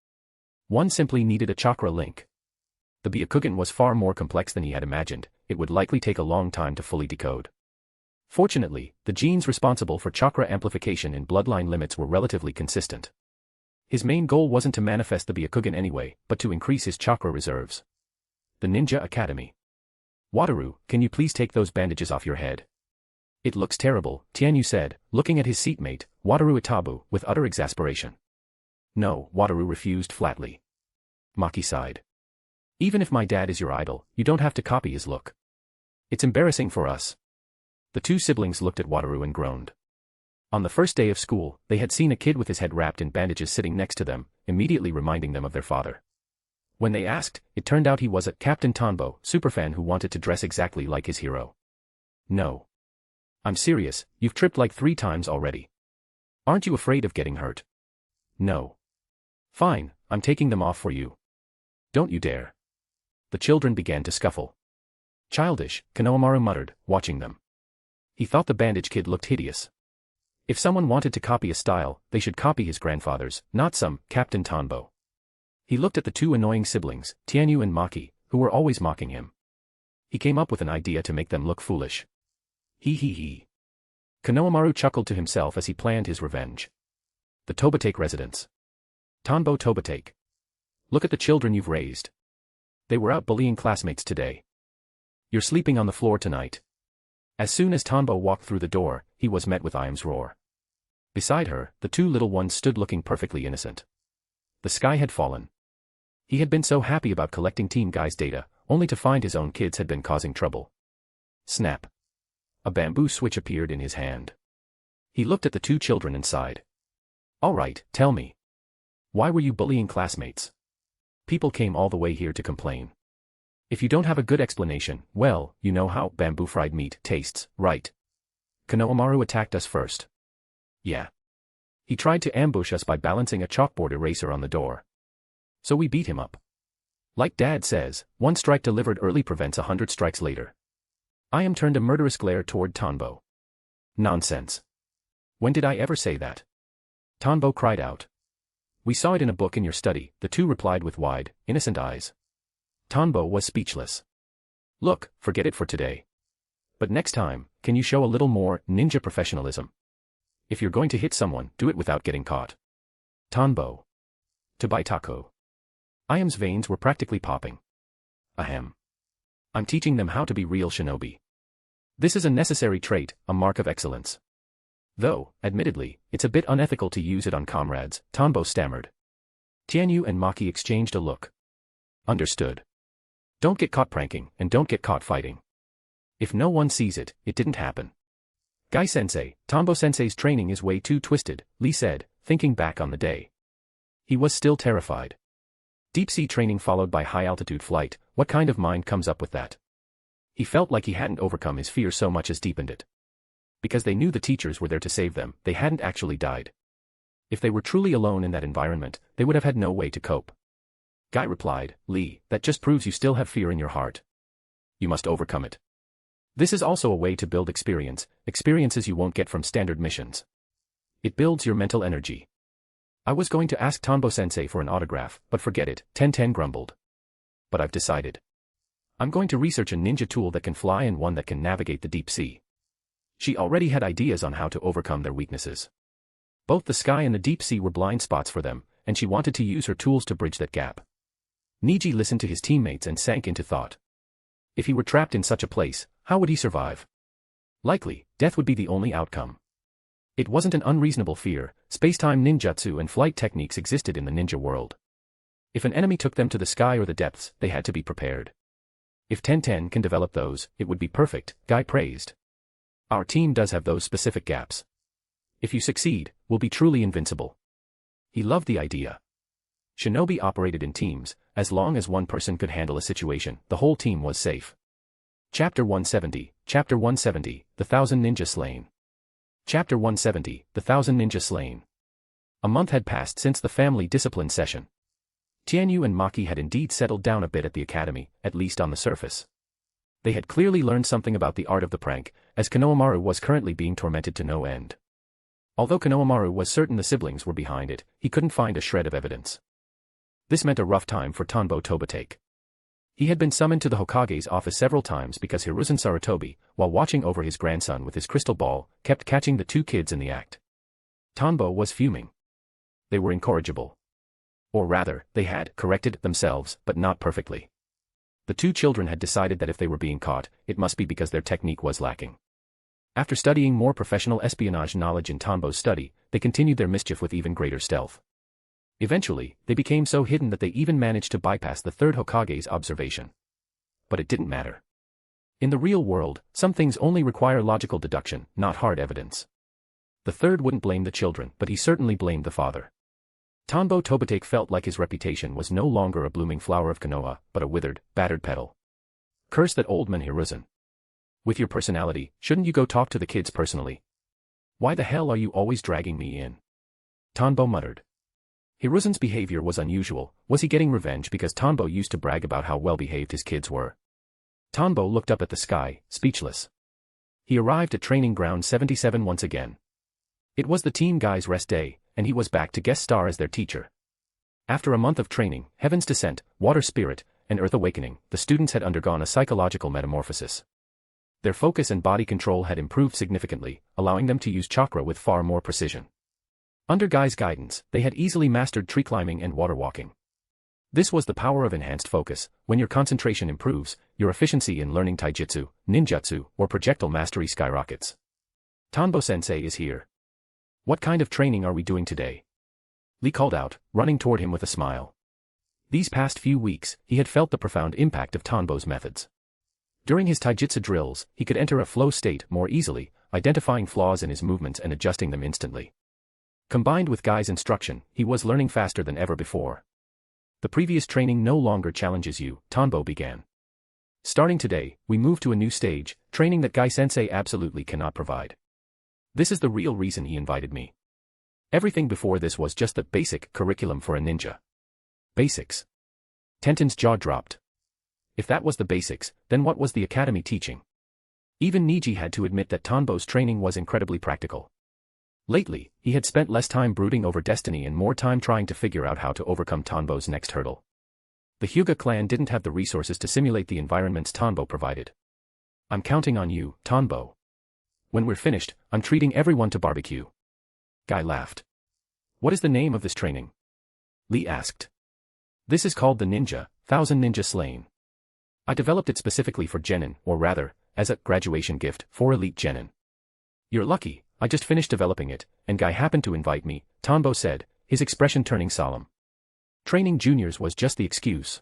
One simply needed a chakra link. The Byakugan was far more complex than he had imagined. It would likely take a long time to fully decode. Fortunately, the genes responsible for chakra amplification in bloodline limits were relatively consistent. His main goal wasn't to manifest the Byakugan anyway, but to increase his chakra reserves. The Ninja Academy. Wataru, can you please take those bandages off your head? It looks terrible, Tianyu said, looking at his seatmate, Wataru Itabu, with utter exasperation. No, Wataru refused flatly. Maki sighed. Even if my dad is your idol, you don't have to copy his look. It's embarrassing for us. The two siblings looked at Wataru and groaned. On the first day of school, they had seen a kid with his head wrapped in bandages sitting next to them, immediately reminding them of their father. When they asked, it turned out he was a Captain Tanbo, superfan who wanted to dress exactly like his hero. No. I'm serious, you've tripped like 3 times already. Aren't you afraid of getting hurt? No. Fine, I'm taking them off for you. Don't you dare. The children began to scuffle. Childish, Konohamaru muttered, watching them. He thought the bandage kid looked hideous. If someone wanted to copy a style, they should copy his grandfather's, not some Captain Tanbo. He looked at the two annoying siblings, Tianyu and Maki, who were always mocking him. He came up with an idea to make them look foolish. He. Konohamaru chuckled to himself as he planned his revenge. The Tobatake residence. Tanbo Tobatake. Look at the children you've raised. They were out bullying classmates today. You're sleeping on the floor tonight. As soon as Tanbo walked through the door, he was met with Iam's roar. Beside her, the two little ones stood looking perfectly innocent. The sky had fallen. He had been so happy about collecting Team Guy's data, only to find his own kids had been causing trouble. Snap. A bamboo switch appeared in his hand. He looked at the two children and sighed. All right, tell me. Why were you bullying classmates? People came all the way here to complain. If you don't have a good explanation, well, you know how bamboo fried meat tastes, right? Konohamaru attacked us first. Yeah. He tried to ambush us by balancing a chalkboard eraser on the door. So we beat him up. Like Dad says, 1 strike delivered early prevents 100 strikes later. Iam turned a murderous glare toward Tanbo. Nonsense. When did I ever say that? Tanbo cried out. We saw it in a book in your study, the two replied with wide, innocent eyes. Tanbo was speechless. Look, forget it for today. But next time, can you show a little more ninja professionalism? If you're going to hit someone, do it without getting caught. Tanbo. To Baitako. Iam's veins were practically popping. Ahem. I'm teaching them how to be real shinobi. This is a necessary trait, a mark of excellence. Though, admittedly, it's a bit unethical to use it on comrades, Tanbo stammered. Tianyu and Maki exchanged a look. Understood. Don't get caught pranking, and don't get caught fighting. If no one sees it, it didn't happen. Guy-sensei, Tanbo-sensei's training is way too twisted, Lee said, thinking back on the day. He was still terrified. Deep-sea training followed by high-altitude flight, what kind of mind comes up with that? He felt like he hadn't overcome his fear so much as deepened it. Because they knew the teachers were there to save them, they hadn't actually died. If they were truly alone in that environment, they would have had no way to cope. Guy replied, Lee, that just proves you still have fear in your heart. You must overcome it. This is also a way to build experiences you won't get from standard missions. It builds your mental energy. I was going to ask Tanbo-sensei for an autograph, but forget it, Ten grumbled. But I've decided. I'm going to research a ninja tool that can fly and one that can navigate the deep sea. She already had ideas on how to overcome their weaknesses. Both the sky and the deep sea were blind spots for them, and she wanted to use her tools to bridge that gap. Niji listened to his teammates and sank into thought. If he were trapped in such a place, how would he survive? Likely, death would be the only outcome. It wasn't an unreasonable fear, space-time ninjutsu and flight techniques existed in the ninja world. If an enemy took them to the sky or the depths, they had to be prepared. If Ten can develop those, it would be perfect, Guy praised. Our team does have those specific gaps. If you succeed, we'll be truly invincible. He loved the idea. Shinobi operated in teams, as long as one person could handle a situation, the whole team was safe. Chapter 170, The Thousand Ninja Slain. Chapter 170, The Thousand Ninja Slain. A month had passed since the family discipline session. Tianyu and Maki had indeed settled down a bit at the academy, at least on the surface. They had clearly learned something about the art of the prank, as Konohamaru was currently being tormented to no end. Although Konohamaru was certain the siblings were behind it, he couldn't find a shred of evidence. This meant a rough time for Tanbo Tobatake. He had been summoned to the Hokage's office several times because Hiruzen Sarutobi, while watching over his grandson with his crystal ball, kept catching the two kids in the act. Tanbo was fuming. They were incorrigible. Or rather, they had corrected themselves, but not perfectly. The two children had decided that if they were being caught, it must be because their technique was lacking. After studying more professional espionage knowledge in Tanbo's study, they continued their mischief with even greater stealth. Eventually, they became so hidden that they even managed to bypass the third Hokage's observation. But it didn't matter. In the real world, some things only require logical deduction, not hard evidence. The third wouldn't blame the children, but he certainly blamed the father. Tanbo Tobitake felt like his reputation was no longer a blooming flower of Konoha, but a withered, battered petal. Curse that old man Hiruzen. With your personality, shouldn't you go talk to the kids personally? Why the hell are you always dragging me in? Tanbo muttered. Hiruzen's behavior was unusual. Was he getting revenge because Tanbo used to brag about how well-behaved his kids were? Tanbo looked up at the sky, speechless. He arrived at Training Ground 77 once again. It was the team guys' rest day, and he was back to guest star as their teacher. After a month of training, Heaven's Descent, Water Spirit, and Earth Awakening, the students had undergone a psychological metamorphosis. Their focus and body control had improved significantly, allowing them to use chakra with far more precision. Under Guy's guidance, they had easily mastered tree climbing and water walking. This was the power of enhanced focus. When your concentration improves, your efficiency in learning taijutsu, ninjutsu, or projectile mastery skyrockets. Tanbo-sensei is here. What kind of training are we doing today? Lee called out, running toward him with a smile. These past few weeks, he had felt the profound impact of Tanbo's methods. During his taijutsu drills, he could enter a flow state more easily, identifying flaws in his movements and adjusting them instantly. Combined with Guy's instruction, he was learning faster than ever before. The previous training no longer challenges you, Tanbo began. Starting today, we move to a new stage, training that Guy-sensei absolutely cannot provide. This is the real reason he invited me. Everything before this was just the basic curriculum for a ninja. Basics. Tenten's jaw dropped. If that was the basics, then what was the academy teaching? Even Niji had to admit that Tanbo's training was incredibly practical. Lately, he had spent less time brooding over destiny and more time trying to figure out how to overcome Tanbo's next hurdle. The Hyuga clan didn't have the resources to simulate the environments Tanbo provided. I'm counting on you, Tanbo. When we're finished, I'm treating everyone to barbecue. Guy laughed. What is the name of this training? Lee asked. This is called the Ninja, 1000 Ninja Slain. I developed it specifically for Genin, or rather, as a graduation gift for elite Genin. You're lucky, I just finished developing it, and Guy happened to invite me, Tanbo said, his expression turning solemn. Training juniors was just the excuse.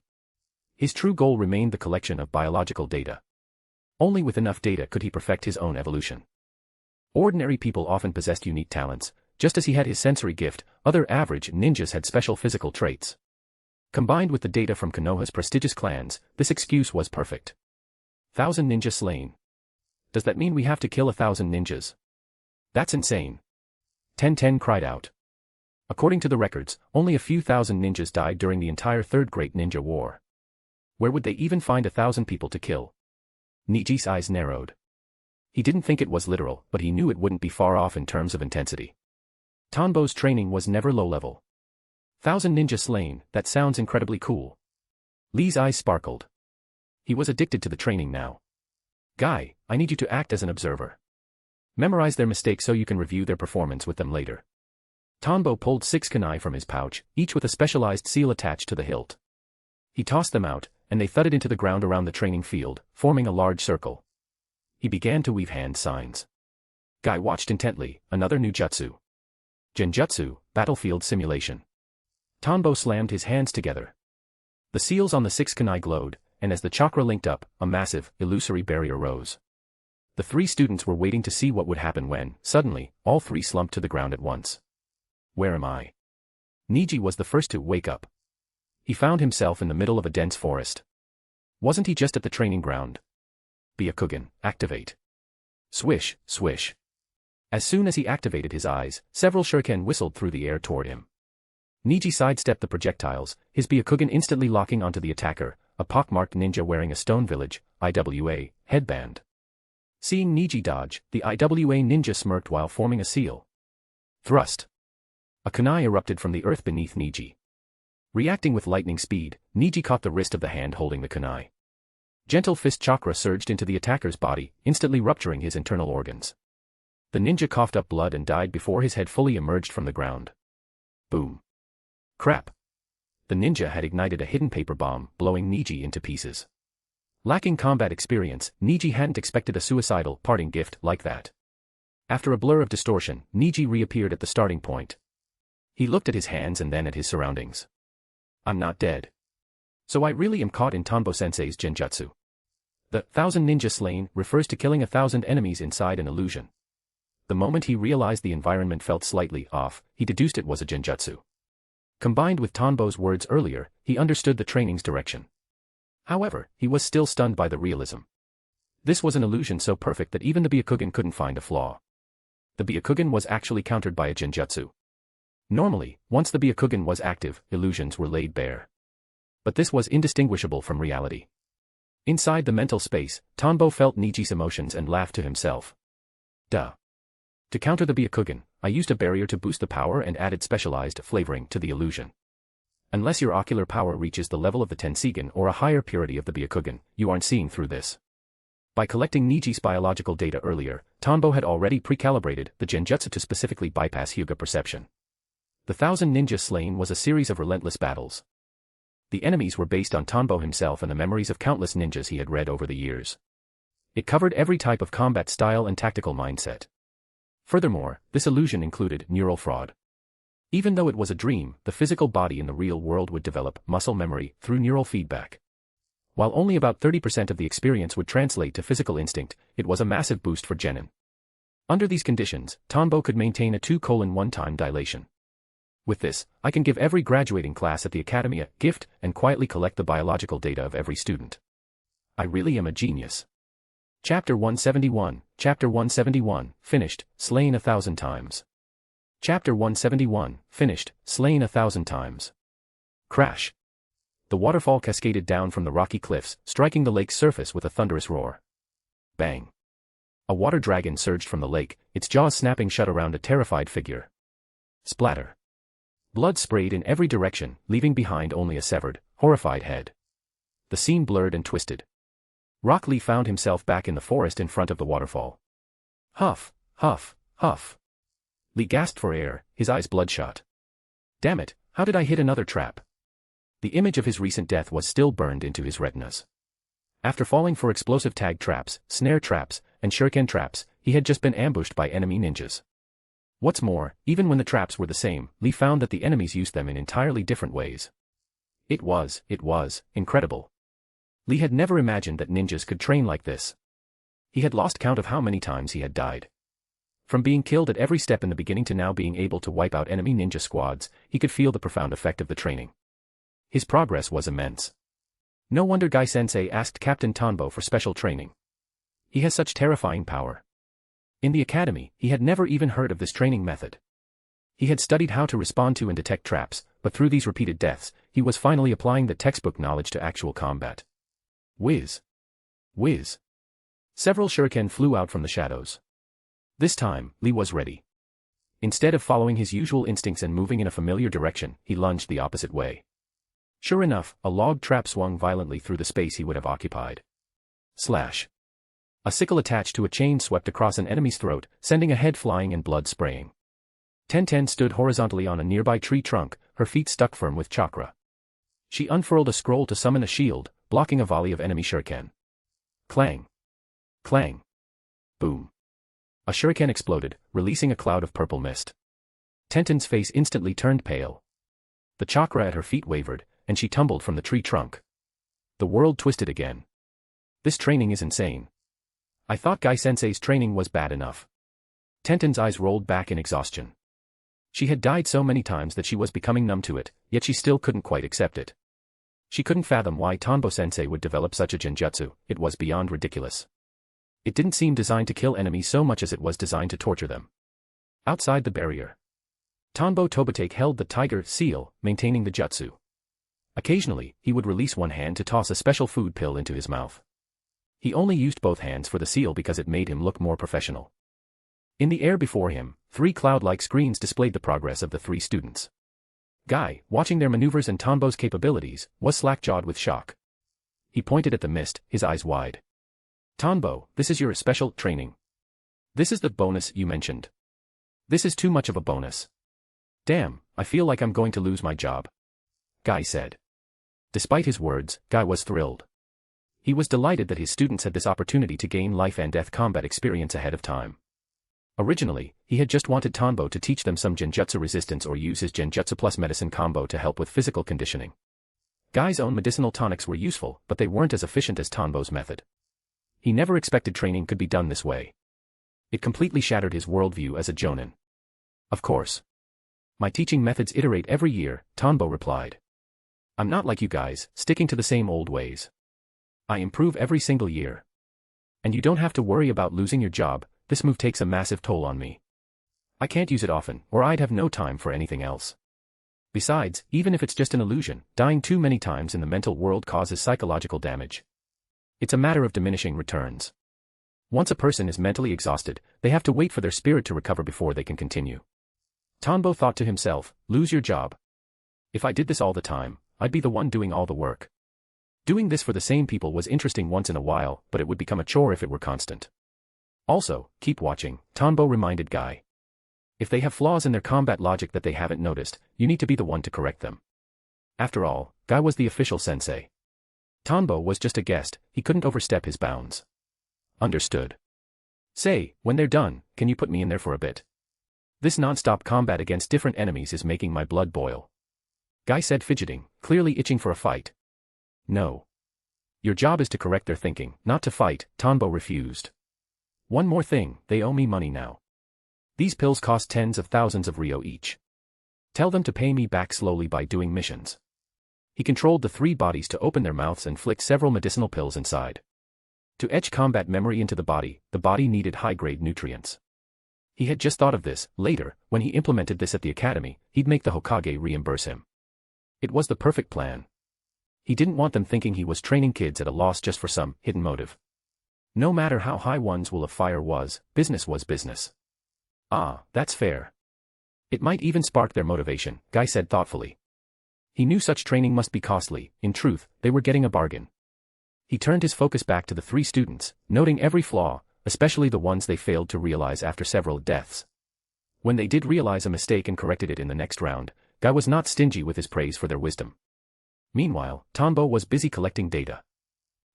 His true goal remained the collection of biological data. Only with enough data could he perfect his own evolution. Ordinary people often possessed unique talents. Just as he had his sensory gift, other average ninjas had special physical traits. Combined with the data from Konoha's prestigious clans, this excuse was perfect. 1000 ninja slain. Does that mean we have to kill 1000 ninjas? That's insane. Ten cried out. According to the records, only a few thousand ninjas died during the entire Third Great Ninja War. Where would they even find 1000 people to kill? Niji's eyes narrowed. He didn't think it was literal, but he knew it wouldn't be far off in terms of intensity. Tanbo's training was never low-level. 1000 ninja slain, that sounds incredibly cool. Lee's eyes sparkled. He was addicted to the training now. Guy, I need you to act as an observer. Memorize their mistakes so you can review their performance with them later. Tanbo pulled 6 kunai from his pouch, each with a specialized seal attached to the hilt. He tossed them out, and they thudded into the ground around the training field, forming a large circle. He began to weave hand signs. Guy watched intently. Another new jutsu. Genjutsu, battlefield simulation. Tanbo slammed his hands together. The seals on the 6 kunai glowed, and as the chakra linked up, a massive, illusory barrier rose. The 3 students were waiting to see what would happen when, suddenly, all 3 slumped to the ground at once. Where am I? Niji was the first to wake up. He found himself in the middle of a dense forest. Wasn't he just at the training ground? Byakugan, activate. Swish, swish. As soon as he activated his eyes, several shuriken whistled through the air toward him. Niji sidestepped the projectiles, his Byakugan instantly locking onto the attacker, a pockmarked ninja wearing a Stone Village, IWA, headband. Seeing Niji dodge, the IWA ninja smirked while forming a seal. Thrust. A kunai erupted from the earth beneath Niji. Reacting with lightning speed, Niji caught the wrist of the hand holding the kunai. Gentle fist chakra surged into the attacker's body, instantly rupturing his internal organs. The ninja coughed up blood and died before his head fully emerged from the ground. Boom. Crap. The ninja had ignited a hidden paper bomb, blowing Niji into pieces. Lacking combat experience, Niji hadn't expected a suicidal parting gift like that. After a blur of distortion, Niji reappeared at the starting point. He looked at his hands and then at his surroundings. I'm not dead. So I really am caught in Tanbo-sensei's Genjutsu. The 1,000 ninja slain refers to killing 1,000 enemies inside an illusion. The moment he realized the environment felt slightly off, he deduced it was a Genjutsu. Combined with Tanbo's words earlier, he understood the training's direction. However, he was still stunned by the realism. This was an illusion so perfect that even the Byakugan couldn't find a flaw. The Byakugan was actually countered by a Genjutsu. Normally, once the Byakugan was active, illusions were laid bare. But this was indistinguishable from reality. Inside the mental space, Tanbo felt Niji's emotions and laughed to himself. Duh. To counter the Byakugan, I used a barrier to boost the power and added specialized flavoring to the illusion. Unless your ocular power reaches the level of the Tensigen or a higher purity of the Byakugan, you aren't seeing through this. By collecting Niji's biological data earlier, Tanbo had already pre-calibrated the Genjutsu to specifically bypass Hyuga perception. The 1,000 ninja slain was a series of relentless battles. The enemies were based on Tanbo himself and the memories of countless ninjas he had read over the years. It covered every type of combat style and tactical mindset. Furthermore, this illusion included neural fraud. Even though it was a dream, the physical body in the real world would develop muscle memory through neural feedback. While only about 30% of the experience would translate to physical instinct, it was a massive boost for Genin. Under these conditions, Tanbo could maintain a 2:1 time dilation. With this, I can give every graduating class at the academy a gift and quietly collect the biological data of every student. I really am a genius. Chapter 171, finished, slain 1,000 times. Chapter 171, finished, slain 1,000 times. Crash. The waterfall cascaded down from the rocky cliffs, striking the lake's surface with a thunderous roar. Bang. A water dragon surged from the lake, its jaws snapping shut around a terrified figure. Splatter. Blood sprayed in every direction, leaving behind only a severed, horrified head. The scene blurred and twisted. Rock Lee found himself back in the forest in front of the waterfall. Huff, huff, huff. Lee gasped for air, his eyes bloodshot. Damn it, how did I hit another trap? The image of his recent death was still burned into his retinas. After falling for explosive tag traps, snare traps, and shuriken traps, he had just been ambushed by enemy ninjas. What's more, even when the traps were the same, Lee found that the enemies used them in entirely different ways. It was incredible. Lee had never imagined that ninjas could train like this. He had lost count of how many times he had died. From being killed at every step in the beginning to now being able to wipe out enemy ninja squads, he could feel the profound effect of the training. His progress was immense. No wonder Gai-sensei asked Captain Tanbo for special training. He has such terrifying power. In the academy, he had never even heard of this training method. He had studied how to respond to and detect traps, but through these repeated deaths, he was finally applying the textbook knowledge to actual combat. Whiz. Whiz. Several shuriken flew out from the shadows. This time, Lee was ready. Instead of following his usual instincts and moving in a familiar direction, he lunged the opposite way. Sure enough, a log trap swung violently through the space he would have occupied. Slash. A sickle attached to a chain swept across an enemy's throat, sending a head flying and blood spraying. Tenten stood horizontally on a nearby tree trunk, her feet stuck firm with chakra. She unfurled a scroll to summon a shield, blocking a volley of enemy shuriken. Clang. Clang. Boom. A shuriken exploded, releasing a cloud of purple mist. Tenten's face instantly turned pale. The chakra at her feet wavered, and she tumbled from the tree trunk. The world twisted again. This training is insane. I thought Gai-sensei's training was bad enough. Tenten's eyes rolled back in exhaustion. She had died so many times that she was becoming numb to it, yet she still couldn't quite accept it. She couldn't fathom why Tanbo-sensei would develop such a genjutsu, it was beyond ridiculous. It didn't seem designed to kill enemies so much as it was designed to torture them. Outside the barrier, Tanbo Tobitake held the tiger seal, maintaining the jutsu. Occasionally, he would release one hand to toss a special food pill into his mouth. He only used both hands for the seal because it made him look more professional. In the air before him, 3 cloud-like screens displayed the progress of the 3 students. Guy, watching their maneuvers and Tanbo's capabilities, was slack-jawed with shock. He pointed at the mist, his eyes wide. Tanbo, this is your special training. This is the bonus you mentioned. This is too much of a bonus. Damn, I feel like I'm going to lose my job. Guy said. Despite his words, Guy was thrilled. He was delighted that his students had this opportunity to gain life and death combat experience ahead of time. Originally, he had just wanted Tanbo to teach them some Genjutsu resistance or use his Genjutsu plus medicine combo to help with physical conditioning. Guy's own medicinal tonics were useful, but they weren't as efficient as Tanbo's method. He never expected training could be done this way. It completely shattered his worldview as a jonin. Of course. My teaching methods iterate every year, Tanbo replied. I'm not like you guys, sticking to the same old ways. I improve every single year. And you don't have to worry about losing your job, this move takes a massive toll on me. I can't use it often, or I'd have no time for anything else. Besides, even if it's just an illusion, dying too many times in the mental world causes psychological damage. It's a matter of diminishing returns. Once a person is mentally exhausted, they have to wait for their spirit to recover before they can continue. Tanbo thought to himself, lose your job. If I did this all the time, I'd be the one doing all the work. Doing this for the same people was interesting once in a while, but it would become a chore if it were constant. Also, keep watching, Tanbo reminded Guy. If they have flaws in their combat logic that they haven't noticed, you need to be the one to correct them. After all, Guy was the official sensei. Tanbo was just a guest, he couldn't overstep his bounds. Understood. Say, when they're done, can you put me in there for a bit? This non-stop combat against different enemies is making my blood boil. Guy said, fidgeting, clearly itching for a fight. No. Your job is to correct their thinking, not to fight, Tanbo refused. One more thing, they owe me money now. These pills cost tens of thousands of Ryo each. Tell them to pay me back slowly by doing missions. He controlled the three bodies to open their mouths and flick several medicinal pills inside. To etch combat memory into the body needed high-grade nutrients. He had just thought of this. Later, when he implemented this at the academy, he'd make the Hokage reimburse him. It was the perfect plan. He didn't want them thinking he was training kids at a loss just for some hidden motive. No matter how high one's will of fire was business. Ah, that's fair. It might even spark their motivation, Guy said thoughtfully. He knew such training must be costly. In truth, they were getting a bargain. He turned his focus back to the three students, noting every flaw, especially the ones they failed to realize after several deaths. When they did realize a mistake and corrected it in the next round, Guy was not stingy with his praise for their wisdom. Meanwhile, Tanbo was busy collecting data.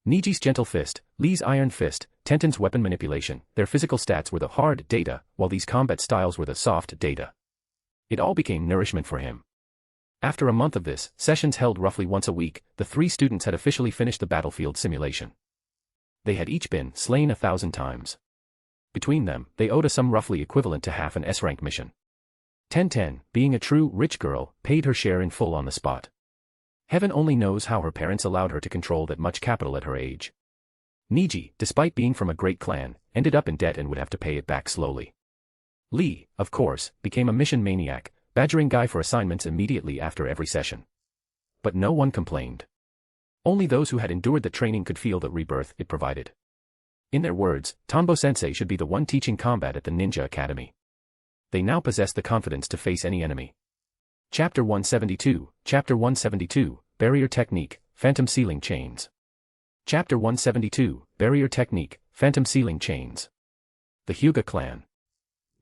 Niji's gentle fist, Lee's iron fist, Tenten's weapon manipulation, their physical stats were the hard data, while these combat styles were the soft data. It all became nourishment for him. After a month of this, sessions held roughly once a week, the three students had officially finished the battlefield simulation. They had each been slain 1,000 times. Between them, they owed a sum roughly equivalent to half an S-rank mission. Tenten, being a true rich girl, paid her share in full on the spot. Heaven only knows how her parents allowed her to control that much capital at her age. Niji, despite being from a great clan, ended up in debt and would have to pay it back slowly. Lee, of course, became a mission maniac, badgering Guy for assignments immediately after every session. But no one complained. Only those who had endured the training could feel the rebirth it provided. In their words, Tanbo-sensei should be the one teaching combat at the Ninja Academy. They now possessed the confidence to face any enemy. Chapter 172, Barrier Technique, Phantom Sealing Chains. Chapter 172, Barrier Technique, Phantom Sealing Chains. The Hyuga Clan.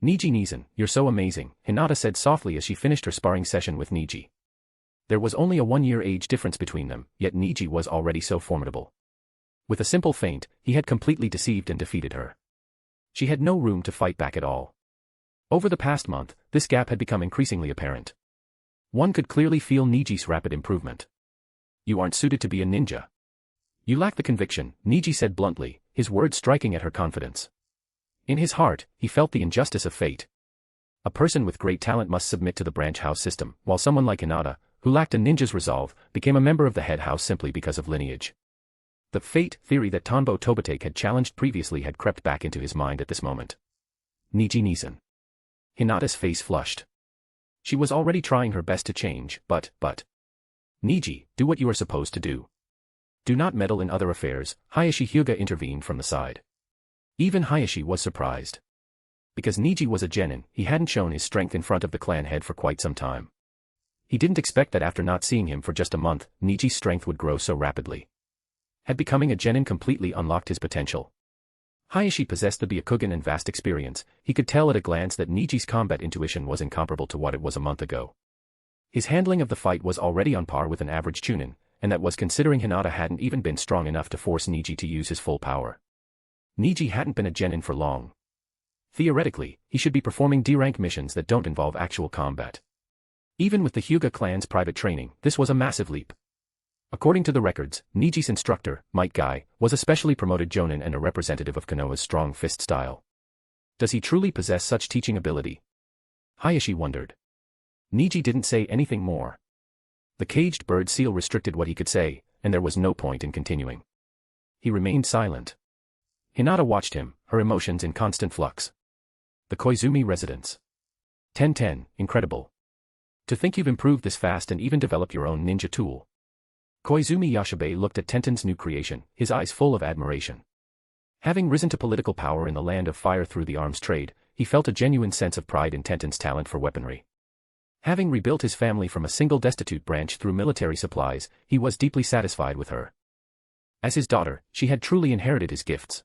Niji Nizan, you're so amazing, Hinata said softly as she finished her sparring session with Niji. There was only a 1-year age difference between them, yet Niji was already so formidable. With a simple feint, he had completely deceived and defeated her. She had no room to fight back at all. Over the past month, this gap had become increasingly apparent. One could clearly feel Niji's rapid improvement. You aren't suited to be a ninja. You lack the conviction, Niji said bluntly, his words striking at her confidence. In his heart, he felt the injustice of fate. A person with great talent must submit to the branch house system, while someone like Hinata, who lacked a ninja's resolve, became a member of the head house simply because of lineage. The fate theory that Tanbo Tobitake had challenged previously had crept back into his mind at this moment. Niji Nizan. Hinata's face flushed. She was already trying her best to change, but. Niji, do what you are supposed to do. Do not meddle in other affairs, Hayashi Hyuga intervened from the side. Even Hayashi was surprised. Because Niji was a genin, he hadn't shown his strength in front of the clan head for quite some time. He didn't expect that after not seeing him for just a month, Niji's strength would grow so rapidly. Had becoming a genin completely unlocked his potential? Hayashi possessed the Byakugan and vast experience, he could tell at a glance that Niji's combat intuition was incomparable to what it was a month ago. His handling of the fight was already on par with an average chunin, and that was considering Hinata hadn't even been strong enough to force Niji to use his full power. Niji hadn't been a genin for long. Theoretically, he should be performing D-rank missions that don't involve actual combat. Even with the Hyuga clan's private training, this was a massive leap. According to the records, Niji's instructor, Might Guy, was a specially promoted jonin and a representative of Konoha's strong fist style. Does he truly possess such teaching ability? Hayashi wondered. Niji didn't say anything more. The caged bird seal restricted what he could say, and there was no point in continuing. He remained silent. Hinata watched him, her emotions in constant flux. The Koizumi residence. 1010, incredible. To think you've improved this fast and even developed your own ninja tool. Koizumi Yashibe looked at Tenten's new creation, his eyes full of admiration. Having risen to political power in the land of fire through the arms trade, he felt a genuine sense of pride in Tenten's talent for weaponry. Having rebuilt his family from a single destitute branch through military supplies, he was deeply satisfied with her. As his daughter, she had truly inherited his gifts.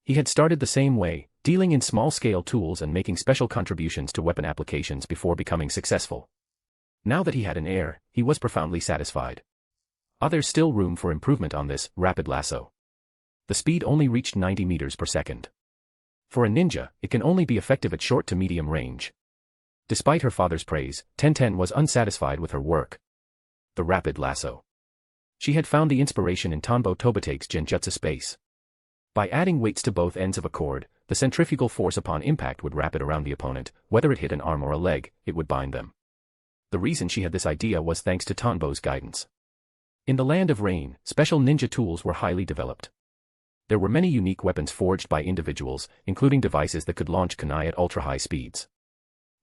He had started the same way, dealing in small-scale tools and making special contributions to weapon applications before becoming successful. Now that he had an heir, he was profoundly satisfied. There's still room for improvement on this rapid lasso. The speed only reached 90 meters per second. For a ninja, it can only be effective at short to medium range. Despite her father's praise, Tenten was unsatisfied with her work. The rapid lasso. She had found the inspiration in Tanbo Tobate's Genjutsu space. By adding weights to both ends of a cord, the centrifugal force upon impact would wrap it around the opponent, whether it hit an arm or a leg, it would bind them. The reason she had this idea was thanks to Tanbo's guidance. In the land of rain, special ninja tools were highly developed. There were many unique weapons forged by individuals, including devices that could launch kunai at ultra-high speeds.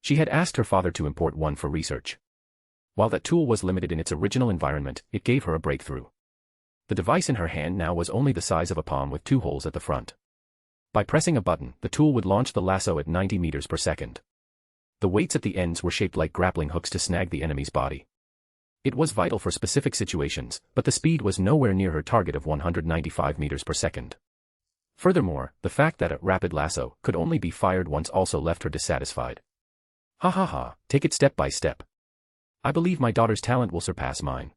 She had asked her father to import one for research. While that tool was limited in its original environment, it gave her a breakthrough. The device in her hand now was only the size of a palm with 2 holes at the front. By pressing a button, the tool would launch the lasso at 90 meters per second. The weights at the ends were shaped like grappling hooks to snag the enemy's body. It was vital for specific situations, but the speed was nowhere near her target of 195 meters per second. Furthermore, the fact that a rapid lasso could only be fired once also left her dissatisfied. Ha ha ha, take it step by step. I believe my daughter's talent will surpass mine.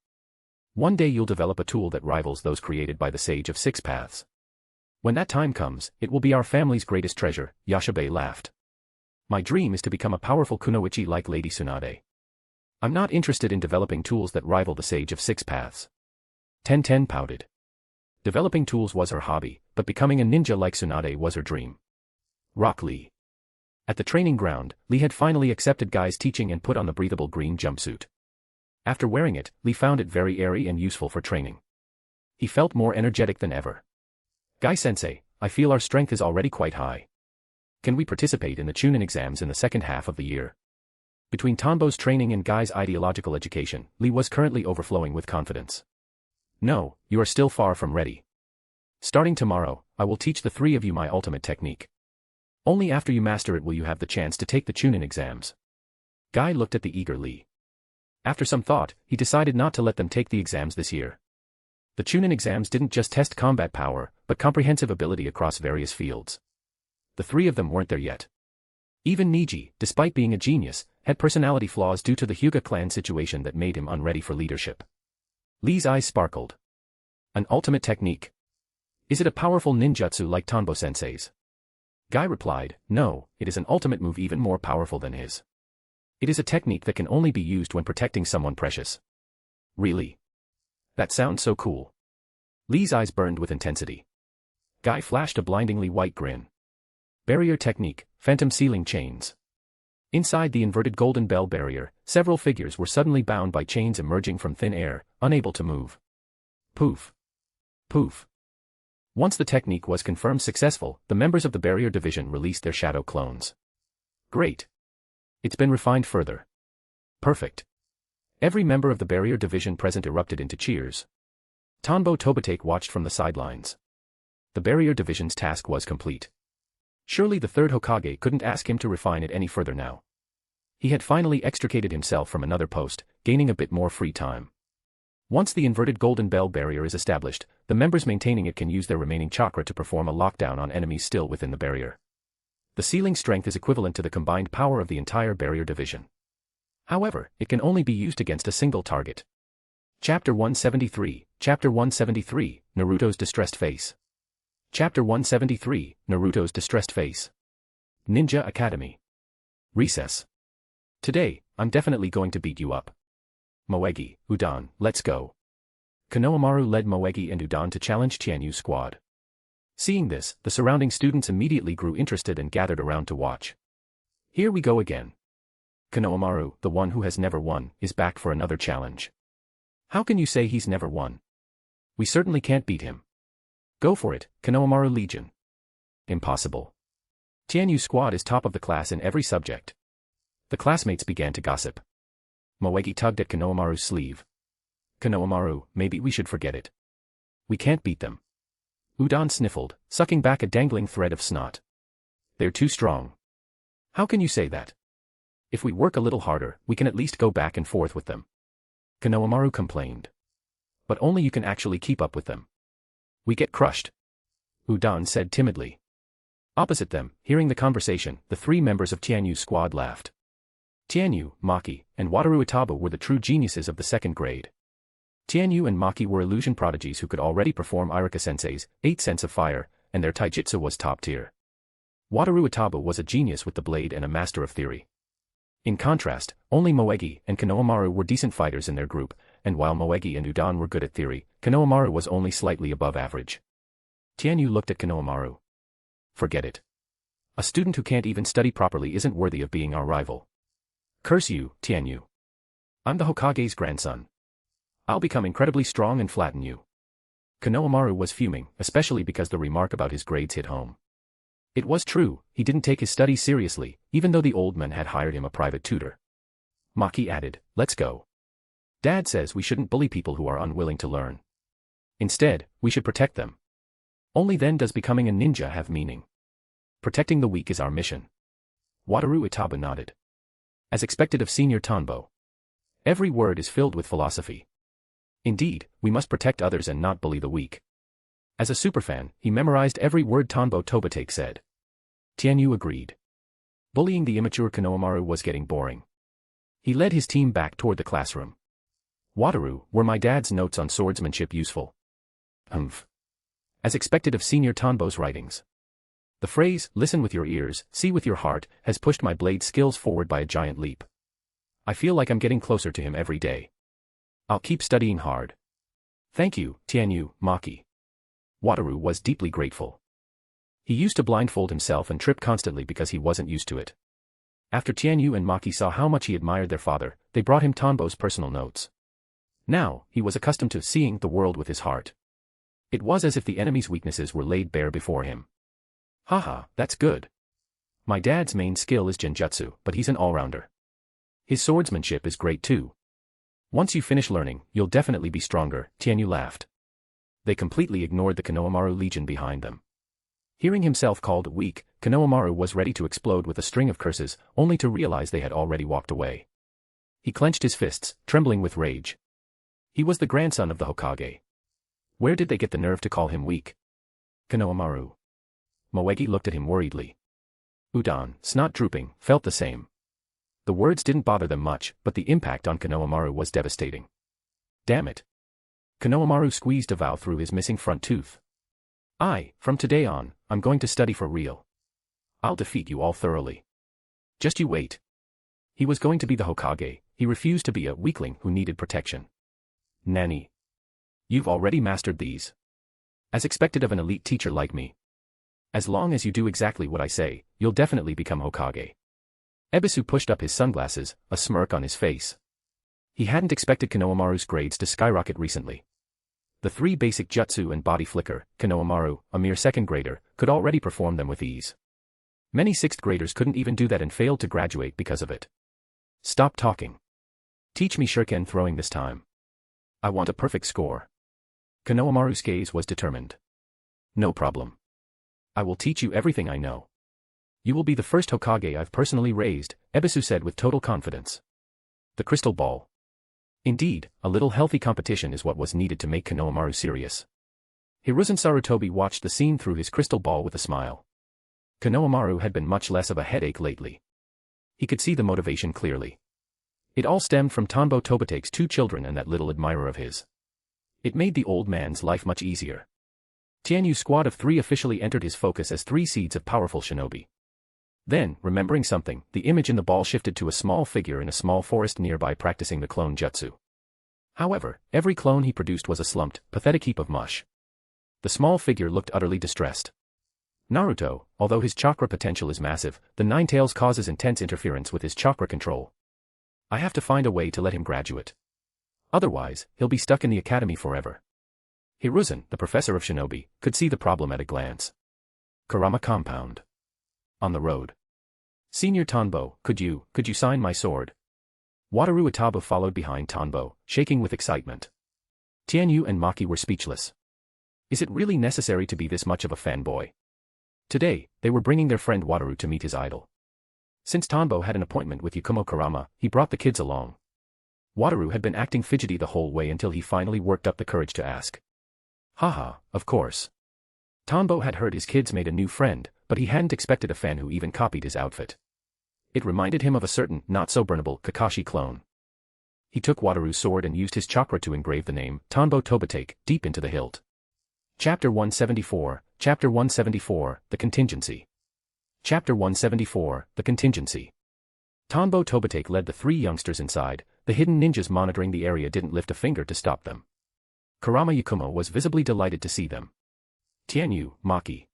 One day you'll develop a tool that rivals those created by the Sage of Six Paths. When that time comes, it will be our family's greatest treasure, Yashibe laughed. My dream is to become a powerful kunoichi like Lady Tsunade. I'm not interested in developing tools that rival the Sage of Six Paths. Tenten pouted. Developing tools was her hobby, but becoming a ninja like Tsunade was her dream. Rock Lee. At the training ground, Lee had finally accepted Guy's teaching and put on the breathable green jumpsuit. After wearing it, Lee found it very airy and useful for training. He felt more energetic than ever. Guy-sensei, I feel our strength is already quite high. Can we participate in the Chunin exams in the second half of the year? Between Tanbo's training and Guy's ideological education, Lee was currently overflowing with confidence. No, you are still far from ready. Starting tomorrow, I will teach the 3 of you my ultimate technique. Only after you master it will you have the chance to take the Chunin exams. Guy looked at the eager Lee. After some thought, he decided not to let them take the exams this year. The Chunin exams didn't just test combat power, but comprehensive ability across various fields. The 3 of them weren't there yet. Even Niji, despite being a genius, had personality flaws due to the Hyuga clan situation that made him unready for leadership. Lee's eyes sparkled. An ultimate technique. Is it a powerful ninjutsu like Tanbo-sensei's? Guy replied, no, it is an ultimate move even more powerful than his. It is a technique that can only be used when protecting someone precious. Really? That sounds so cool. Lee's eyes burned with intensity. Guy flashed a blindingly white grin. Barrier technique, phantom ceiling chains. Inside the inverted golden bell barrier, several figures were suddenly bound by chains emerging from thin air, unable to move. Poof. Poof. Once the technique was confirmed successful, the members of the barrier division released their shadow clones. Great. It's been refined further. Perfect. Every member of the barrier division present erupted into cheers. Tanbo Tobitake watched from the sidelines. The barrier division's task was complete. Surely the 3rd Hokage couldn't ask him to refine it any further now. He had finally extricated himself from another post, gaining a bit more free time. Once the inverted golden bell barrier is established, the members maintaining it can use their remaining chakra to perform a lockdown on enemies still within the barrier. The ceiling strength is equivalent to the combined power of the entire barrier division. However, it can only be used against a single target. Chapter 173, Chapter 173, Naruto's Distressed Face. Chapter 173, Naruto's Distressed Face. Ninja Academy. Recess. Today, I'm definitely going to beat you up. Moegi, Udon, let's go. Konohamaru led Moegi and Udon to challenge Tianyu's squad. Seeing this, the surrounding students immediately grew interested and gathered around to watch. Here we go again. Konohamaru, the one who has never won, is back for another challenge. How can you say he's never won? We certainly can't beat him. Go for it, Konohamaru Legion. Impossible. Tianyu's squad is top of the class in every subject. The classmates began to gossip. Moegi tugged at Konohamaru's sleeve. Konohamaru, maybe we should forget it. We can't beat them. Udon sniffled, sucking back a dangling thread of snot. They're too strong. How can you say that? If we work a little harder, we can at least go back and forth with them. Konohamaru complained. But only you can actually keep up with them. We get crushed. Udon said timidly. Opposite them, hearing the conversation, the three members of Tianyu's squad laughed. Tianyu, Maki, and Wataru Itabu were the true geniuses of the second grade. Tianyu and Maki were illusion prodigies who could already perform Irika-sensei's 8 Sense of Fire, and their taijutsu was top tier. Wataru Itabu was a genius with the blade and a master of theory. In contrast, only Moegi and Konohamaru were decent fighters in their group, and while Moegi and Udon were good at theory, Konohamaru was only slightly above average. Tianyu looked at Konohamaru. Forget it. A student who can't even study properly isn't worthy of being our rival. Curse you, Tianyu. I'm the Hokage's grandson. I'll become incredibly strong and flatten you. Konohamaru was fuming, especially because the remark about his grades hit home. It was true, he didn't take his studies seriously, even though the old man had hired him a private tutor. Maki added, let's go. Dad says we shouldn't bully people who are unwilling to learn. Instead, we should protect them. Only then does becoming a ninja have meaning. Protecting the weak is our mission. Wataru Itabu nodded. As expected of Senior Tanbo. Every word is filled with philosophy. Indeed, we must protect others and not bully the weak. As a superfan, he memorized every word Tanbo Tobatake said. Tianyu agreed. Bullying the immature Konohamaru was getting boring. He led his team back toward the classroom. Wataru, were my dad's notes on swordsmanship useful? As expected of Senior Tanbo's writings. The phrase, listen with your ears, see with your heart, has pushed my blade skills forward by a giant leap. I feel like I'm getting closer to him every day. I'll keep studying hard. Thank you, Tianyu, Maki. Wataru was deeply grateful. He used to blindfold himself and trip constantly because he wasn't used to it. After Tianyu and Maki saw how much he admired their father, they brought him Tanbo's personal notes. Now, he was accustomed to seeing the world with his heart. It was as if the enemy's weaknesses were laid bare before him. Haha, that's good. My dad's main skill is Genjutsu, but he's an all-rounder. His swordsmanship is great too. Once you finish learning, you'll definitely be stronger, Tianyu laughed. They completely ignored the Konohamaru Legion behind them. Hearing himself called weak, Konohamaru was ready to explode with a string of curses, only to realize they had already walked away. He clenched his fists, trembling with rage. He was the grandson of the Hokage. Where did they get the nerve to call him weak? Konohamaru. Moegi looked at him worriedly. Udon, snot drooping, felt the same. The words didn't bother them much, but the impact on Konohamaru was devastating. Damn it. Konohamaru squeezed a vow through his missing front tooth. From today on, I'm going to study for real. I'll defeat you all thoroughly. Just you wait. He was going to be the Hokage, he refused to be a weakling who needed protection. Nani. You've already mastered these. As expected of an elite teacher like me. As long as you do exactly what I say, you'll definitely become Hokage. Ebisu pushed up his sunglasses, a smirk on his face. He hadn't expected Konohamaru's grades to skyrocket recently. The 3 basic jutsu and body flicker, Konohamaru, a mere second grader, could already perform them with ease. Many 6th graders couldn't even do that and failed to graduate because of it. Stop talking. Teach me shuriken throwing this time. I want a perfect score. Konohamaru's gaze was determined. No problem. I will teach you everything I know. You will be the first Hokage I've personally raised, Ebisu said with total confidence. The crystal ball. Indeed, a little healthy competition is what was needed to make Konohamaru serious. Hiruzen Sarutobi watched the scene through his crystal ball with a smile. Konohamaru had been much less of a headache lately. He could see the motivation clearly. It all stemmed from Tanbo Tobatake's 2 children and that little admirer of his. It made the old man's life much easier. Tianyu's squad of 3 officially entered his focus as 3 seeds of powerful shinobi. Then, remembering something, the image in the ball shifted to a small figure in a small forest nearby practicing the clone jutsu. However, every clone he produced was a slumped, pathetic heap of mush. The small figure looked utterly distressed. Naruto, although his chakra potential is massive, the Nine Tails causes intense interference with his chakra control. I have to find a way to let him graduate. Otherwise, he'll be stuck in the academy forever. Hiruzen, the professor of shinobi, could see the problem at a glance. Kurama compound. On the road. Senior Tanbo, could you sign my sword? Wataru Itabu followed behind Tanbo, shaking with excitement. Tianyu and Maki were speechless. Is it really necessary to be this much of a fanboy? Today, they were bringing their friend Wataru to meet his idol. Since Tanbo had an appointment with Yakumo Kurama, he brought the kids along. Wataru had been acting fidgety the whole way until he finally worked up the courage to ask. Haha, of course. Tanbo had heard his kids made a new friend, but he hadn't expected a fan who even copied his outfit. It reminded him of a certain, not-so-burnable, Kakashi clone. He took Wataru's sword and used his chakra to engrave the name, Tanbo Tobatake, deep into the hilt. Chapter 174, The Contingency. Chapter 174, The Contingency. Tanbo Tobatake led the three youngsters inside. The hidden ninjas monitoring the area didn't lift a finger to stop them. Kurama Yakumo was visibly delighted to see them. Tianyu, Maki.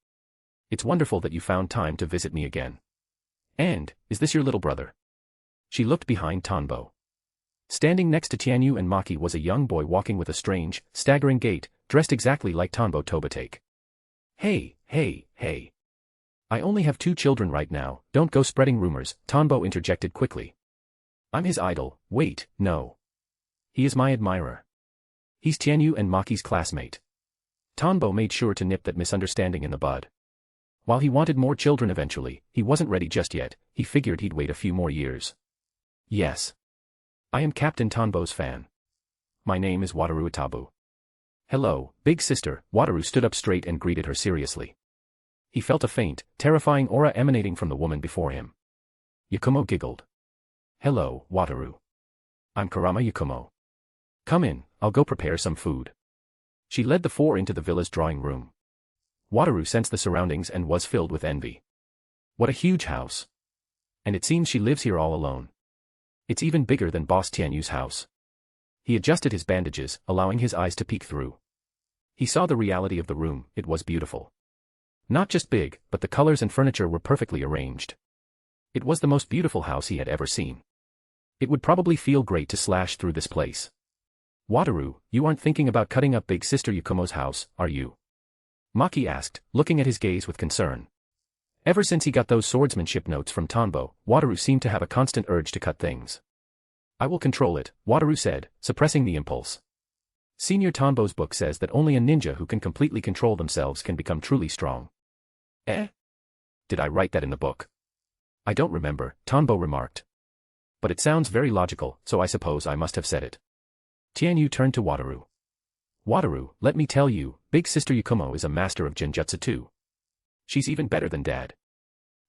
It's wonderful that you found time to visit me again. And, is this your little brother? She looked behind Tanbo. Standing next to Tianyu and Maki was a young boy walking with a strange, staggering gait, dressed exactly like Tanbo Tobatake. Hey. I only have 2 children right now, don't go spreading rumors, Tanbo interjected quickly. I'm his idol, wait, no. He is my admirer. He's Tianyu and Maki's classmate. Tanbo made sure to nip that misunderstanding in the bud. While he wanted more children eventually, he wasn't ready just yet, he figured he'd wait a few more years. Yes. I am Captain Tanbo's fan. My name is Wataru Itabu. Hello, big sister, Wataru stood up straight and greeted her seriously. He felt a faint, terrifying aura emanating from the woman before him. Yakumo giggled. Hello, Wataru. I'm Kurama Yakumo. Come in, I'll go prepare some food. She led the 4 into the villa's drawing room. Wataru sensed the surroundings and was filled with envy. What a huge house. And it seems she lives here all alone. It's even bigger than Boss Tianyu's house. He adjusted his bandages, allowing his eyes to peek through. He saw the reality of the room, it was beautiful. Not just big, but the colors and furniture were perfectly arranged. It was the most beautiful house he had ever seen. It would probably feel great to slash through this place. Wataru, you aren't thinking about cutting up big sister Yakumo's house, are you? Maki asked, looking at his gaze with concern. Ever since he got those swordsmanship notes from Tanbo, Wataru seemed to have a constant urge to cut things. I will control it, Wataru said, suppressing the impulse. Senior Tanbo's book says that only a ninja who can completely control themselves can become truly strong. Eh? Did I write that in the book? I don't remember, Tanbo remarked. But it sounds very logical, so I suppose I must have said it. Tianyu turned to Wataru. Wataru, let me tell you, big sister Yakumo is a master of Genjutsu too. She's even better than Dad.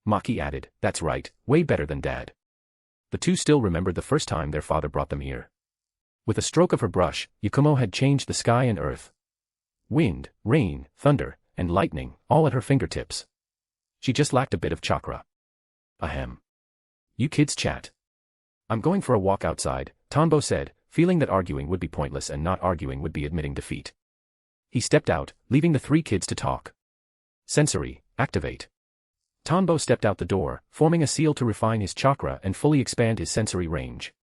Maki added, that's right, way better than Dad. The two still remembered the first time their father brought them here. With a stroke of her brush, Yakumo had changed the sky and earth. Wind, rain, thunder, and lightning, all at her fingertips. She just lacked a bit of chakra. Ahem. You kids chat. I'm going for a walk outside, Tanbo said, feeling that arguing would be pointless and not arguing would be admitting defeat. He stepped out, leaving the 3 kids to talk. Sensory, activate. Tanbo stepped out the door, forming a seal to refine his chakra and fully expand his sensory range.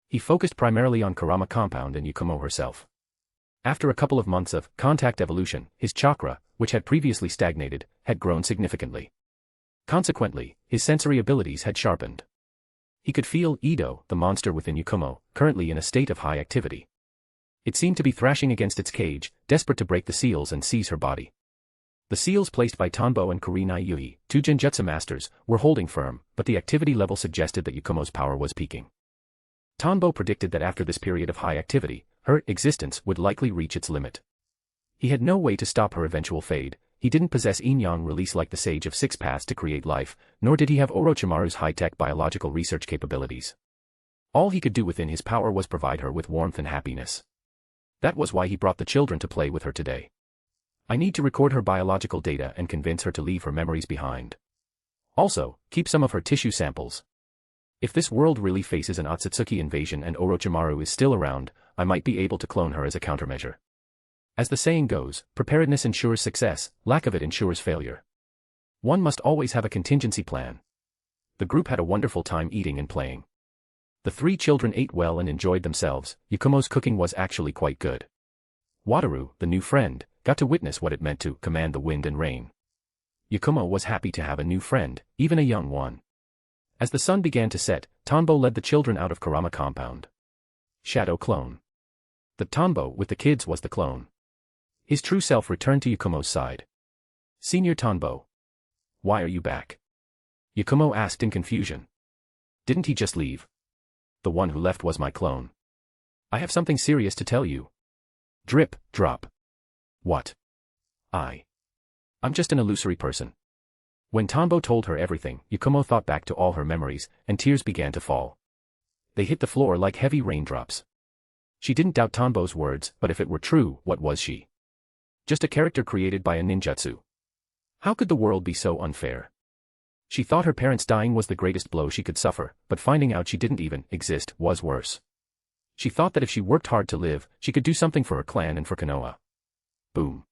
He focused primarily on Kurama compound and Yakumo herself. After a couple of months of contact evolution, his chakra, which had previously stagnated, had grown significantly. Consequently, his sensory abilities had sharpened. He could feel Ido, the monster within Yakumo, currently in a state of high activity. It seemed to be thrashing against its cage, desperate to break the seals and seize her body. The seals placed by Tanbo and Kurinai Yui, 2 Genjutsu masters, were holding firm, but the activity level suggested that Yakumo's power was peaking. Tanbo predicted that after this period of high activity, her existence would likely reach its limit. He had no way to stop her eventual fade. He didn't possess yin-yang release like the Sage of 6 Paths to create life, nor did he have Orochimaru's high-tech biological research capabilities. All he could do within his power was provide her with warmth and happiness. That was why he brought the children to play with her today. I need to record her biological data and convince her to leave her memories behind. Also, keep some of her tissue samples. If this world really faces an Otsutsuki invasion and Orochimaru is still around, I might be able to clone her as a countermeasure. As the saying goes, preparedness ensures success, lack of it ensures failure. One must always have a contingency plan. The group had a wonderful time eating and playing. The three children ate well and enjoyed themselves. Yakumo's cooking was actually quite good. Wataru, the new friend, got to witness what it meant to command the wind and rain. Yakumo was happy to have a new friend, even a young one. As the sun began to set, Tanbo led the children out of Kurama compound. Shadow clone. The Tanbo with the kids was the clone. His true self returned to Yakumo's side. Senior Tanbo. Why are you back? Yakumo asked in confusion. Didn't he just leave? The one who left was my clone. I have something serious to tell you. Drip, drop. What? I'm just an illusory person. When Tanbo told her everything, Yakumo thought back to all her memories, and tears began to fall. They hit the floor like heavy raindrops. She didn't doubt Tanbo's words, but if it were true, what was she? Just a character created by a ninjutsu. How could the world be so unfair? She thought her parents dying was the greatest blow she could suffer, but finding out she didn't even exist was worse. She thought that if she worked hard to live, she could do something for her clan and for Konoha. Boom.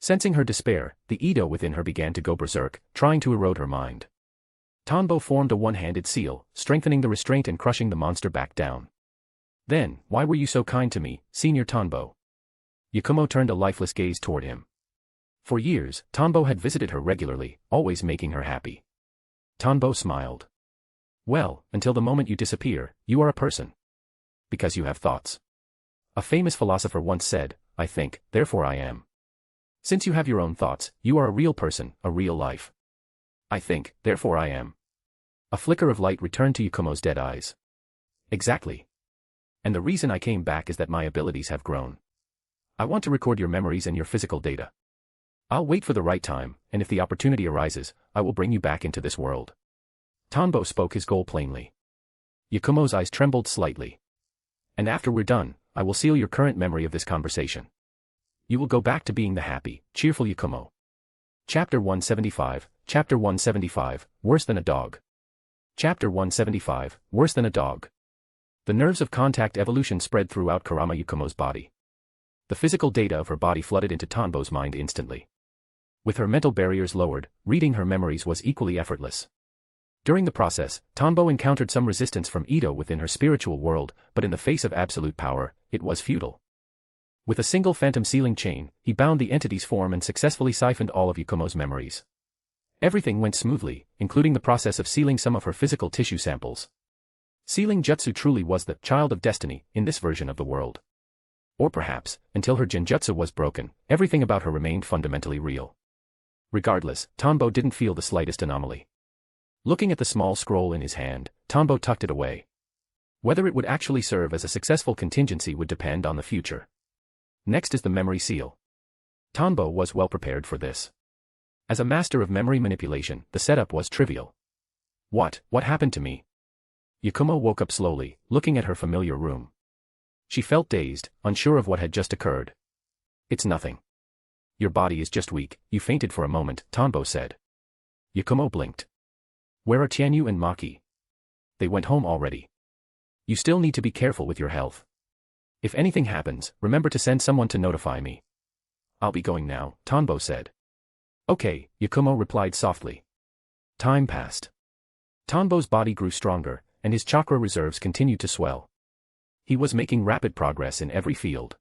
Sensing her despair, the Edo within her began to go berserk, trying to erode her mind. Tanbo formed a one-handed seal, strengthening the restraint and crushing the monster back down. Then, why were you so kind to me, Senior Tanbo? Yakumo turned a lifeless gaze toward him. For years, Tanbo had visited her regularly, always making her happy. Tanbo smiled. Well, until the moment you disappear, you are a person. Because you have thoughts. A famous philosopher once said, I think, therefore I am. Since you have your own thoughts, you are a real person, a real life. I think, therefore I am. A flicker of light returned to Yakumo's dead eyes. Exactly. And the reason I came back is that my abilities have grown. I want to record your memories and your physical data. I'll wait for the right time, and if the opportunity arises, I will bring you back into this world. Tanbo spoke his goal plainly. Yakumo's eyes trembled slightly. And after we're done, I will seal your current memory of this conversation. You will go back to being the happy, cheerful Yakumo. Chapter 175, Chapter 175, Worse Than a Dog. Chapter 175, Worse Than a Dog. The nerves of contact evolution spread throughout Kurama Yakumo's body. The physical data of her body flooded into Tanbo's mind instantly. With her mental barriers lowered, reading her memories was equally effortless. During the process, Tanbo encountered some resistance from Ito within her spiritual world, but in the face of absolute power, it was futile. With a single phantom sealing chain, he bound the entity's form and successfully siphoned all of Yakumo's memories. Everything went smoothly, including the process of sealing some of her physical tissue samples. Sealing jutsu truly was the child of destiny in this version of the world. Or perhaps, until her genjutsu was broken, everything about her remained fundamentally real. Regardless, Tanbo didn't feel the slightest anomaly. Looking at the small scroll in his hand, Tanbo tucked it away. Whether it would actually serve as a successful contingency would depend on the future. Next is the memory seal. Tanbo was well prepared for this. As a master of memory manipulation, the setup was trivial. What happened to me? Yakumo woke up slowly, looking at her familiar room. She felt dazed, unsure of what had just occurred. It's nothing. Your body is just weak, you fainted for a moment, Tanbo said. Yakumo blinked. Where are Tianyu and Maki? They went home already. You still need to be careful with your health. If anything happens, remember to send someone to notify me. I'll be going now, Tanbo said. Okay, Yakumo replied softly. Time passed. Tanbo's body grew stronger, and his chakra reserves continued to swell. He was making rapid progress in every field.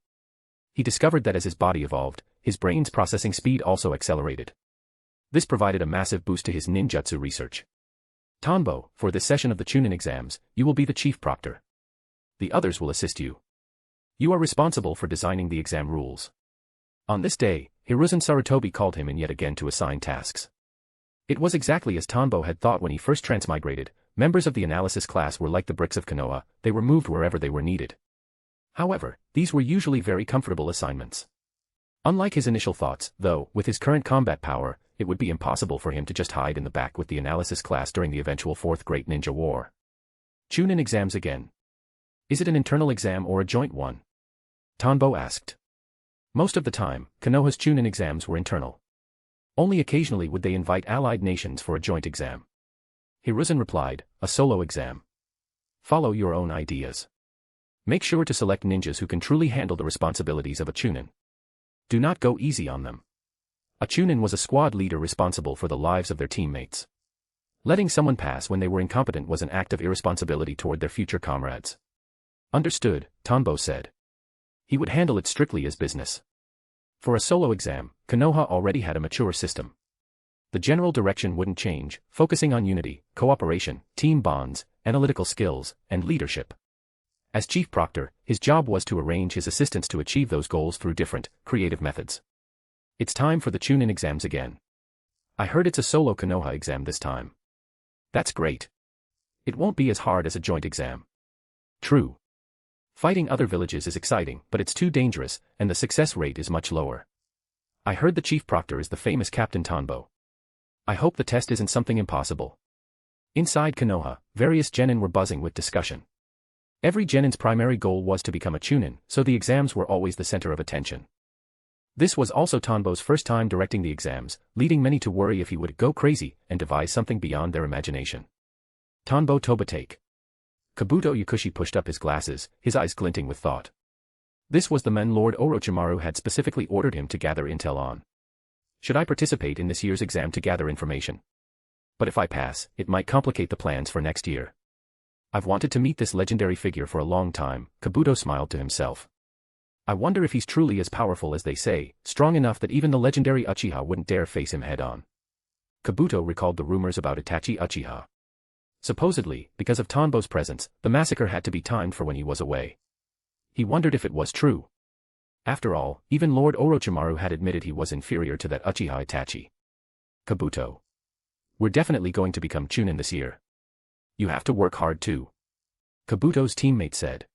He discovered that as his body evolved, his brain's processing speed also accelerated. This provided a massive boost to his ninjutsu research. Tanbo, for this session of the Chunin exams, you will be the chief proctor. The others will assist you. You are responsible for designing the exam rules. On this day, Hiruzen Sarutobi called him in yet again to assign tasks. It was exactly as Tanbo had thought when he first transmigrated. Members of the analysis class were like the bricks of Konoha, they were moved wherever they were needed. However, these were usually very comfortable assignments. Unlike his initial thoughts, though, with his current combat power, it would be impossible for him to just hide in the back with the analysis class during the eventual Fourth Great Ninja War. Chunin exams again. Is it an internal exam or a joint one? Tanbo asked. Most of the time, Konoha's Chunin exams were internal. Only occasionally would they invite allied nations for a joint exam. Hiruzen replied, a solo exam. Follow your own ideas. Make sure to select ninjas who can truly handle the responsibilities of a chunin. Do not go easy on them. A chunin was a squad leader responsible for the lives of their teammates. Letting someone pass when they were incompetent was an act of irresponsibility toward their future comrades. Understood, Tanbo said. He would handle it strictly as business. For a solo exam, Konoha already had a mature system. The general direction wouldn't change, focusing on unity, cooperation, team bonds, analytical skills, and leadership. As chief proctor, his job was to arrange his assistants to achieve those goals through different, creative methods. It's time for the Chunin exams again. I heard it's a solo Konoha exam this time. That's great. It won't be as hard as a joint exam. True. Fighting other villages is exciting, but it's too dangerous, and the success rate is much lower. I heard the chief proctor is the famous Captain Tanbo. I hope the test isn't something impossible. Inside Konoha, various genin were buzzing with discussion. Every genin's primary goal was to become a chunin, so the exams were always the center of attention. This was also Tanbo's first time directing the exams, leading many to worry if he would go crazy and devise something beyond their imagination. Tanbo Tobatake. Kabuto Yakushi pushed up his glasses, his eyes glinting with thought. This was the man Lord Orochimaru had specifically ordered him to gather intel on. Should I participate in this year's exam to gather information? But if I pass, it might complicate the plans for next year. I've wanted to meet this legendary figure for a long time, Kabuto smiled to himself. I wonder if he's truly as powerful as they say, strong enough that even the legendary Uchiha wouldn't dare face him head-on. Kabuto recalled the rumors about Itachi Uchiha. Supposedly, because of Tanbo's presence, the massacre had to be timed for when he was away. He wondered if it was true. After all, even Lord Orochimaru had admitted he was inferior to that Uchiha Itachi. Kabuto. We're definitely going to become Chunin this year. You have to work hard too. Kabuto's teammate said.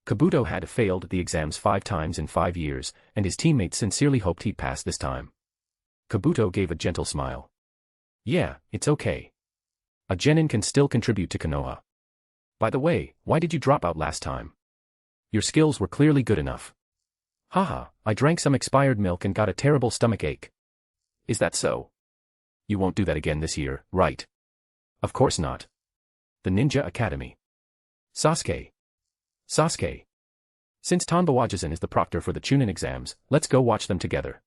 Kabuto had failed the exams 5 times in 5 years, and his teammates sincerely hoped he'd pass this time. Kabuto gave a gentle smile. Yeah, it's okay. A genin can still contribute to Konoha. By the way, why did you drop out last time? Your skills were clearly good enough. Haha, I drank some expired milk and got a terrible stomach ache. Is that so? You won't do that again this year, right? Of course not. The Ninja Academy. Sasuke. Sasuke. Since Tanbawajizen is the proctor for the Chunin exams, let's go watch them together.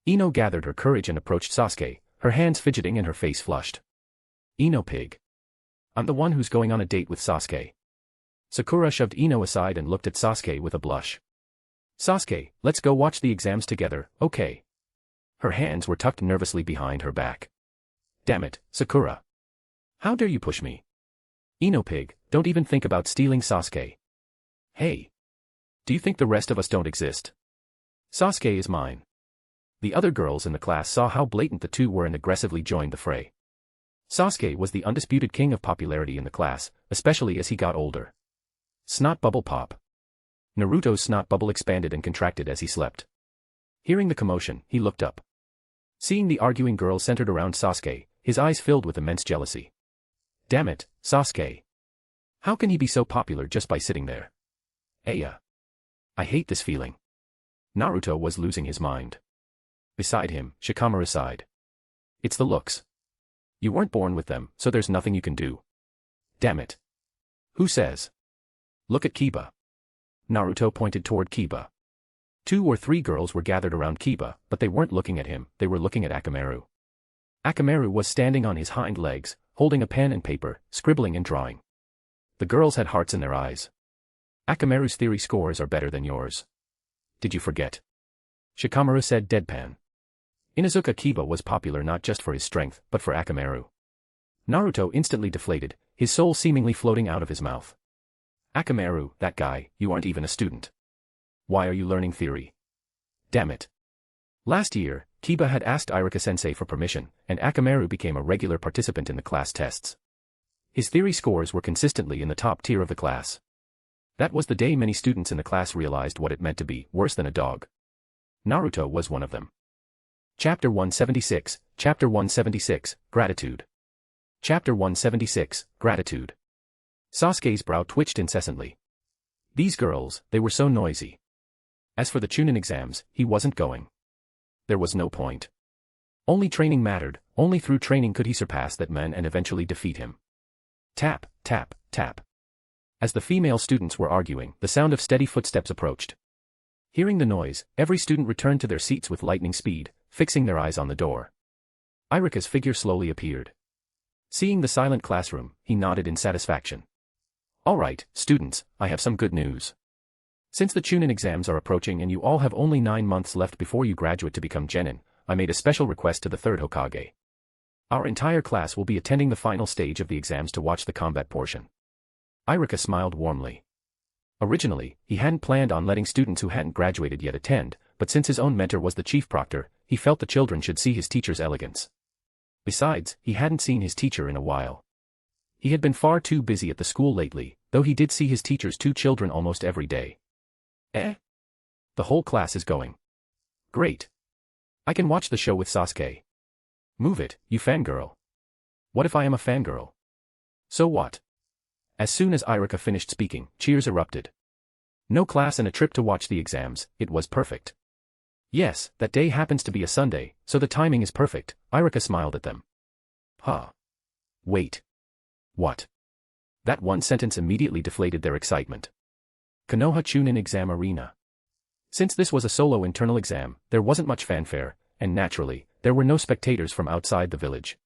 Ino gathered her courage and approached Sasuke, her hands fidgeting and her face flushed. Ino pig. I'm the one who's going on a date with Sasuke. Sakura shoved Ino aside and looked at Sasuke with a blush. Sasuke, let's go watch the exams together, okay? Her hands were tucked nervously behind her back. Damn it, Sakura. How dare you push me? Ino pig, don't even think about stealing Sasuke. Hey. Do you think the rest of us don't exist? Sasuke is mine. The other girls in the class saw how blatant the two were and aggressively joined the fray. Sasuke was the undisputed king of popularity in the class, especially as he got older. Snot bubble pop. Naruto's snot bubble expanded and contracted as he slept. Hearing the commotion, he looked up. Seeing the arguing girls centered around Sasuke, his eyes filled with immense jealousy. Damn it, Sasuke. How can he be so popular just by sitting there? Aya. I hate this feeling. Naruto was losing his mind. Beside him, Shikamaru sighed. It's the looks. You weren't born with them, so there's nothing you can do. Damn it. Who says? Look at Kiba. Naruto pointed toward Kiba. 2 or 3 girls were gathered around Kiba, but they weren't looking at him, they were looking at Akamaru. Akamaru was standing on his hind legs, holding a pen and paper, scribbling and drawing. The girls had hearts in their eyes. Akamaru's theory scores are better than yours. Did you forget? Shikamaru said deadpan. Inuzuka Kiba was popular not just for his strength, but for Akamaru. Naruto instantly deflated, his soul seemingly floating out of his mouth. Akamaru, that guy, you aren't even a student. Why are you learning theory? Damn it. Last year, Kiba had asked Iruka-sensei for permission, and Akamaru became a regular participant in the class tests. His theory scores were consistently in the top tier of the class. That was the day many students in the class realized what it meant to be worse than a dog. Naruto was one of them. Chapter 176, Chapter 176, Gratitude. Chapter 176, Gratitude. Sasuke's brow twitched incessantly. These girls, they were so noisy. As for the Chunin exams, he wasn't going. There was no point. Only training mattered, only through training could he surpass that man and eventually defeat him. Tap, tap, tap. As the female students were arguing, the sound of steady footsteps approached. Hearing the noise, every student returned to their seats with lightning speed, fixing their eyes on the door. Irika's figure slowly appeared. Seeing the silent classroom, he nodded in satisfaction. All right, students, I have some good news. Since the Chunin exams are approaching and you all have only 9 months left before you graduate to become genin, I made a special request to the third Hokage. Our entire class will be attending the final stage of the exams to watch the combat portion. Irika smiled warmly. Originally, he hadn't planned on letting students who hadn't graduated yet attend, but since his own mentor was the chief proctor, he felt the children should see his teacher's elegance. Besides, he hadn't seen his teacher in a while. He had been far too busy at the school lately, though he did see his teacher's 2 children almost every day. The whole class is going. Great. I can watch the show with Sasuke. Move it, you fangirl. What if I am a fangirl? So what? As soon as Irika finished speaking, cheers erupted. No class and a trip to watch the exams, it was perfect. Yes, that day happens to be a Sunday, so the timing is perfect, Irika smiled at them. Huh. Wait. What? That one sentence immediately deflated their excitement. Konoha Chunin Exam Arena. Since this was a solo internal exam, there wasn't much fanfare, and naturally, there were no spectators from outside the village.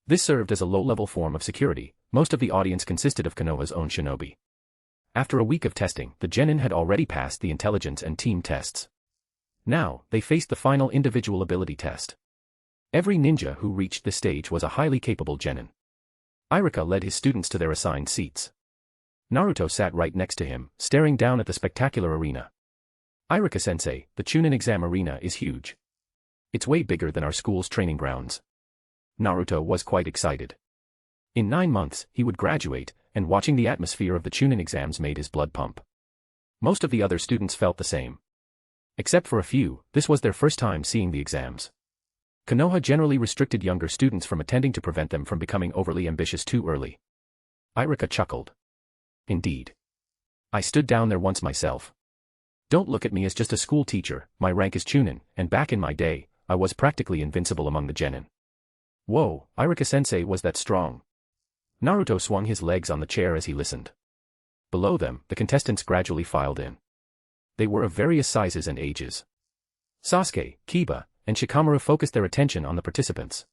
This served as a low-level form of security. Most of the audience consisted of Konoha's own shinobi. After a week of testing, the genin had already passed the intelligence and team tests. Now, they faced the final individual ability test. Every ninja who reached this stage was a highly capable genin. Irika led his students to their assigned seats. Naruto sat right next to him, staring down at the spectacular arena. Irika-sensei, the Chunin exam arena is huge. It's way bigger than our school's training grounds. Naruto was quite excited. In 9 months, he would graduate, and watching the atmosphere of the Chunin exams made his blood pump. Most of the other students felt the same. Except for a few, this was their first time seeing the exams. Konoha generally restricted younger students from attending to prevent them from becoming overly ambitious too early. Irika chuckled. Indeed. I stood down there once myself. Don't look at me as just a school teacher, my rank is Chunin, and back in my day, I was practically invincible among the genin. Whoa, Irika-sensei was that strong. Naruto swung his legs on the chair as he listened. Below them, the contestants gradually filed in. They were of various sizes and ages. Sasuke, Kiba, and Shikamaru focused their attention on the participants.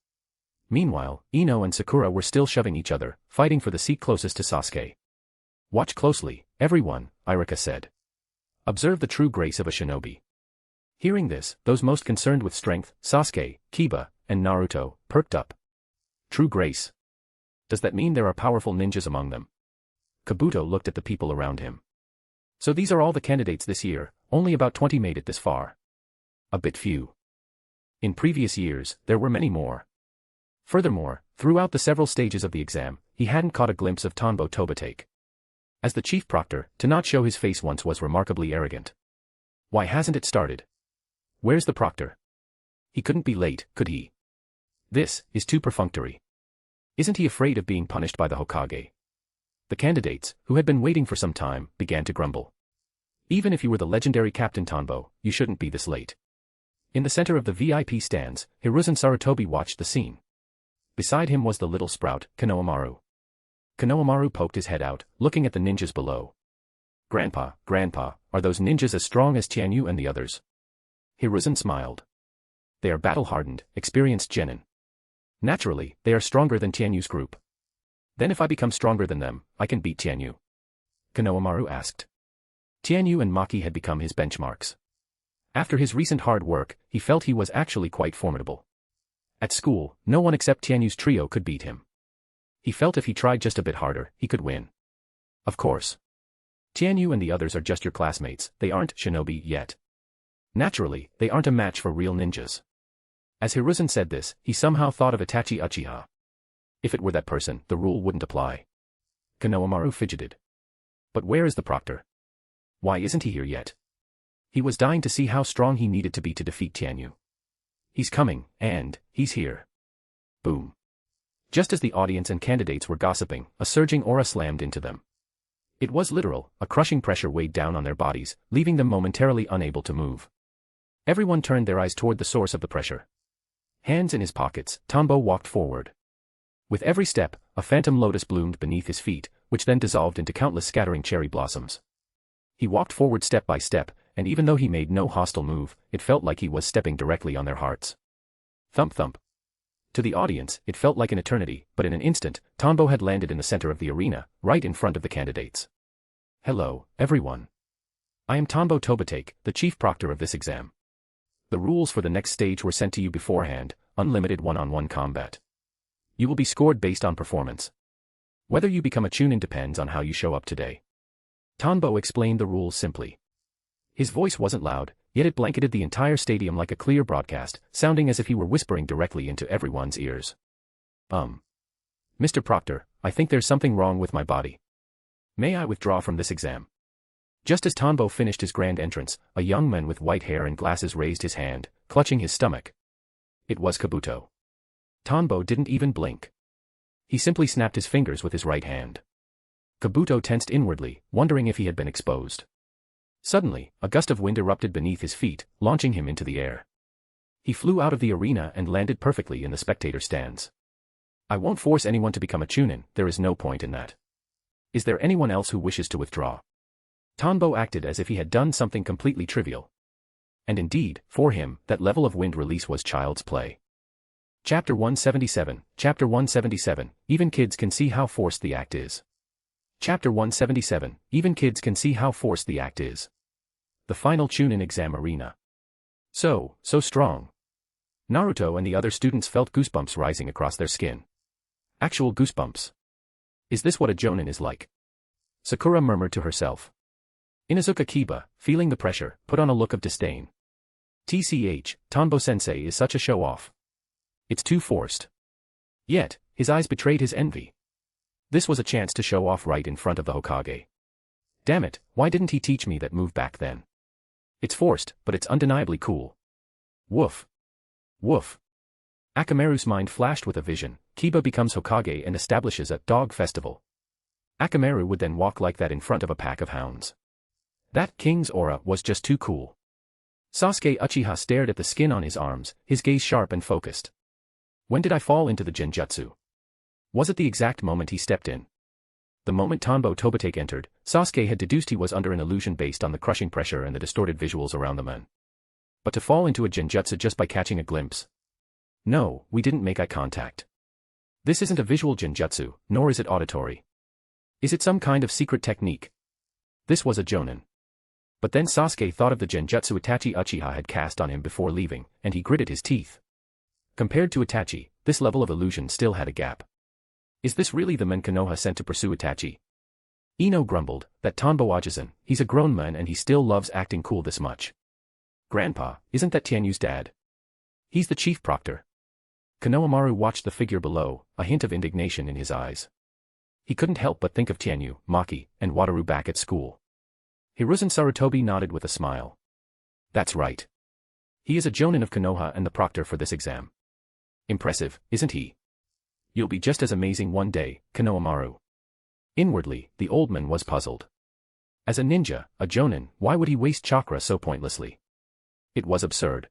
Meanwhile, Ino and Sakura were still shoving each other, fighting for the seat closest to Sasuke. Watch closely, everyone, Irika said. Observe the true grace of a shinobi. Hearing this, those most concerned with strength, Sasuke, Kiba, and Naruto, perked up. True grace. Does that mean there are powerful ninjas among them? Kabuto looked at the people around him. So these are all the candidates this year, only about 20 made it this far. A bit few. In previous years, there were many more. Furthermore, throughout the several stages of the exam, he hadn't caught a glimpse of Tanbo Tobitake. As the chief proctor, to not show his face once was remarkably arrogant. Why hasn't it started? Where's the proctor? He couldn't be late, could he? This is too perfunctory. Isn't he afraid of being punished by the Hokage? The candidates, who had been waiting for some time, began to grumble. Even if you were the legendary Captain Tanbo, you shouldn't be this late. In the center of the VIP stands, Hiruzen Sarutobi watched the scene. Beside him was the little sprout, Konohamaru. Konohamaru poked his head out, looking at the ninjas below. Grandpa, are those ninjas as strong as Tianyu and the others? Hiruzen smiled. They are battle-hardened, experienced genin. Naturally, they are stronger than Tianyu's group. Then if I become stronger than them, I can beat Tianyu. Konohamaru asked. Tianyu and Maki had become his benchmarks. After his recent hard work, he felt he was actually quite formidable. At school, no one except Tianyu's trio could beat him. He felt if he tried just a bit harder, he could win. Of course. Tianyu and the others are just your classmates, they aren't shinobi yet. Naturally, they aren't a match for real ninjas. As Hiruzen said this, he somehow thought of Itachi Uchiha. If it were that person, the rule wouldn't apply. Konohamaru fidgeted. But where is the proctor? Why isn't he here yet? He was dying to see how strong he needed to be to defeat Tianyu. He's coming, and he's here. Boom. Just as the audience and candidates were gossiping, a surging aura slammed into them. It was literal, a crushing pressure weighed down on their bodies, leaving them momentarily unable to move. Everyone turned their eyes toward the source of the pressure. Hands in his pockets, Tombo walked forward. With every step, a phantom lotus bloomed beneath his feet, which then dissolved into countless scattering cherry blossoms. He walked forward step by step, and even though he made no hostile move, it felt like he was stepping directly on their hearts. Thump thump. To the audience, it felt like an eternity, but in an instant, Tombo had landed in the center of the arena, right in front of the candidates. Hello, everyone. I am Tombo Tobatake, the chief proctor of this exam. The rules for the next stage were sent to you beforehand, unlimited one-on-one combat. You will be scored based on performance. Whether you become a chunin depends on how you show up today. Tombo explained the rules simply. His voice wasn't loud, yet it blanketed the entire stadium like a clear broadcast, sounding as if he were whispering directly into everyone's ears. Mr. Proctor, I think there's something wrong with my body. May I withdraw from this exam? Just as Tombo finished his grand entrance, a young man with white hair and glasses raised his hand, clutching his stomach. It was Kabuto. Tombo didn't even blink. He simply snapped his fingers with his right hand. Kabuto tensed inwardly, wondering if he had been exposed. Suddenly, a gust of wind erupted beneath his feet, launching him into the air. He flew out of the arena and landed perfectly in the spectator stands. I won't force anyone to become a chunin, there is no point in that. Is there anyone else who wishes to withdraw? Tombo acted as if he had done something completely trivial. And indeed, for him, that level of wind release was child's play. Chapter 177, Chapter 177, Even kids can see how forced the act is. Chapter 177, Even kids can see how forced the act is. The final chunin exam arena. So strong. Naruto and the other students felt goosebumps rising across their skin. Actual goosebumps. Is this what a jonin is like? Sakura murmured to herself. Inuzuka Kiba, feeling the pressure, put on a look of disdain. TCH, Tombo-sensei is such a show-off. It's too forced. Yet, his eyes betrayed his envy. This was a chance to show off right in front of the Hokage. Damn it, why didn't he teach me that move back then? It's forced, but it's undeniably cool. Woof. Woof. Akamaru's mind flashed with a vision. Kiba becomes Hokage and establishes a dog festival. Akamaru would then walk like that in front of a pack of hounds. That king's aura was just too cool. Sasuke Uchiha stared at the skin on his arms, his gaze sharp and focused. When did I fall into the Genjutsu? Was it the exact moment he stepped in? The moment Tombo Tobatake entered, Sasuke had deduced he was under an illusion based on the crushing pressure and the distorted visuals around the man. But to fall into a Genjutsu just by catching a glimpse? No, we didn't make eye contact. This isn't a visual Genjutsu, nor is it auditory. Is it some kind of secret technique? This was a jonin. But then Sasuke thought of the Genjutsu Itachi Uchiha had cast on him before leaving, and he gritted his teeth. Compared to Itachi, this level of illusion still had a gap. Is this really the man Konoha sent to pursue Itachi? Ino grumbled, that Tombo Ajisen, he's a grown man and he still loves acting cool this much. Grandpa, isn't that Tianyu's dad? He's the chief proctor. Konohamaru watched the figure below, a hint of indignation in his eyes. He couldn't help but think of Tianyu, Maki, and Wataru back at school. Hiruzen Sarutobi nodded with a smile. That's right. He is a jonin of Konoha and the proctor for this exam. Impressive, isn't he? You'll be just as amazing one day, Konohamaru. Inwardly, the old man was puzzled. As a ninja, a jonin, why would he waste chakra so pointlessly? It was absurd.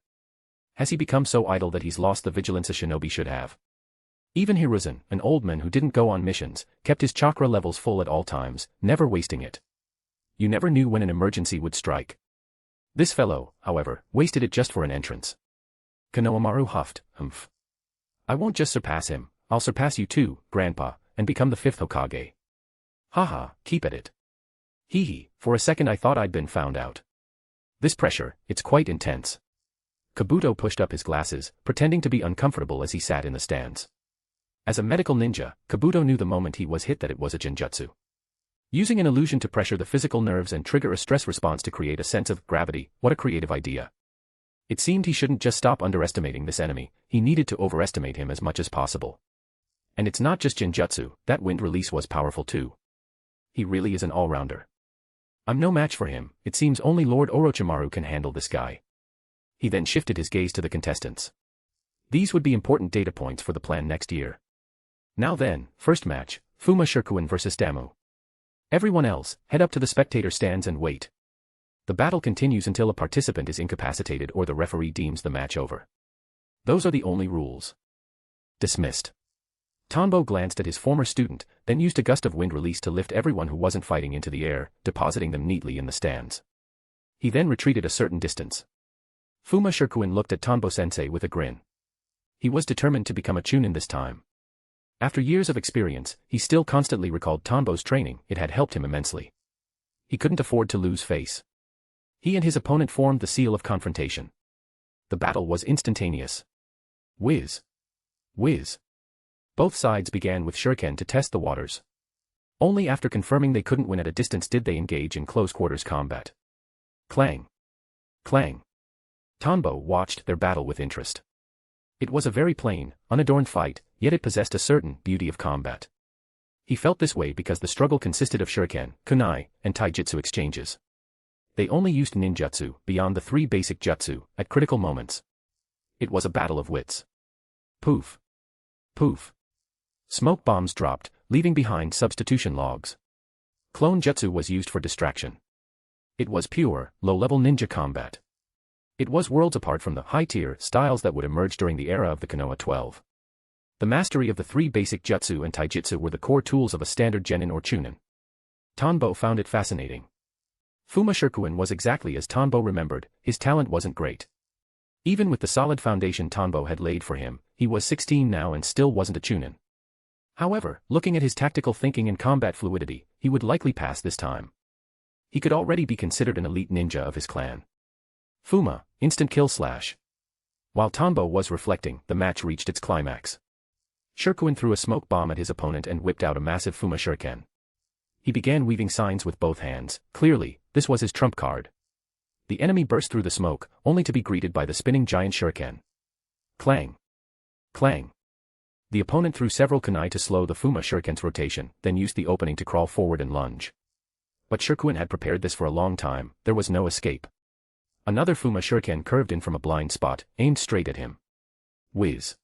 Has he become so idle that he's lost the vigilance a shinobi should have? Even Hiruzen, an old man who didn't go on missions, kept his chakra levels full at all times, never wasting it. You never knew when an emergency would strike. This fellow, however, wasted it just for an entrance. Konohamaru huffed, humph. I won't just surpass him, I'll surpass you too, Grandpa, and become the 5th Hokage. Haha, keep at it. Hee hee, for a second I thought I'd been found out. This pressure, it's quite intense. Kabuto pushed up his glasses, pretending to be uncomfortable as he sat in the stands. As a medical ninja, Kabuto knew the moment he was hit that it was a Genjutsu. Using an illusion to pressure the physical nerves and trigger a stress response to create a sense of gravity, what a creative idea. It seemed he shouldn't just stop underestimating this enemy, he needed to overestimate him as much as possible. And it's not just Genjutsu, that wind release was powerful too. He really is an all-rounder. I'm no match for him, it seems only Lord Orochimaru can handle this guy. He then shifted his gaze to the contestants. These would be important data points for the plan next year. Now then, first match, Fuma Shirkuin vs Damu. Everyone else, head up to the spectator stands and wait. The battle continues until a participant is incapacitated or the referee deems the match over. Those are the only rules. Dismissed. Tanbo glanced at his former student, then used a gust of wind release to lift everyone who wasn't fighting into the air, depositing them neatly in the stands. He then retreated a certain distance. Fuma Shirkuin looked at Tanbo-sensei with a grin. He was determined to become a Chunin this time. After years of experience, he still constantly recalled Tanbo's training. It had helped him immensely. He couldn't afford to lose face. He and his opponent formed the seal of confrontation. The battle was instantaneous. Whiz. Whiz. Both sides began with shuriken to test the waters. Only after confirming they couldn't win at a distance did they engage in close-quarters combat. Clang. Clang. Tanbo watched their battle with interest. It was a very plain, unadorned fight, yet it possessed a certain beauty of combat. He felt this way because the struggle consisted of shuriken, kunai, and taijutsu exchanges. They only used ninjutsu, beyond the 3 basic jutsu, at critical moments. It was a battle of wits. Poof. Poof. Smoke bombs dropped, leaving behind substitution logs. Clone jutsu was used for distraction. It was pure, low-level ninja combat. It was worlds apart from the high-tier styles that would emerge during the era of the Konoha 12. The mastery of the 3 basic jutsu and taijutsu were the core tools of a standard genin or chunin. Tanbo found it fascinating. Fuma Shirkuin was exactly as Tanbo remembered, his talent wasn't great. Even with the solid foundation Tanbo had laid for him, he was 16 now and still wasn't a chunin. However, looking at his tactical thinking and combat fluidity, he would likely pass this time. He could already be considered an elite ninja of his clan. Fuma, instant kill slash. While Tanbo was reflecting, the match reached its climax. Shirkuin threw a smoke bomb at his opponent and whipped out a massive Fuma shuriken. He began weaving signs with both hands. Clearly, this was his trump card. The enemy burst through the smoke, only to be greeted by the spinning giant shuriken. Clang. Clang. The opponent threw several kunai to slow the Fuma shuriken's rotation, then used the opening to crawl forward and lunge. But Shirkuin had prepared this for a long time, there was no escape. Another Fuma shuriken curved in from a blind spot, aimed straight at him. Whiz.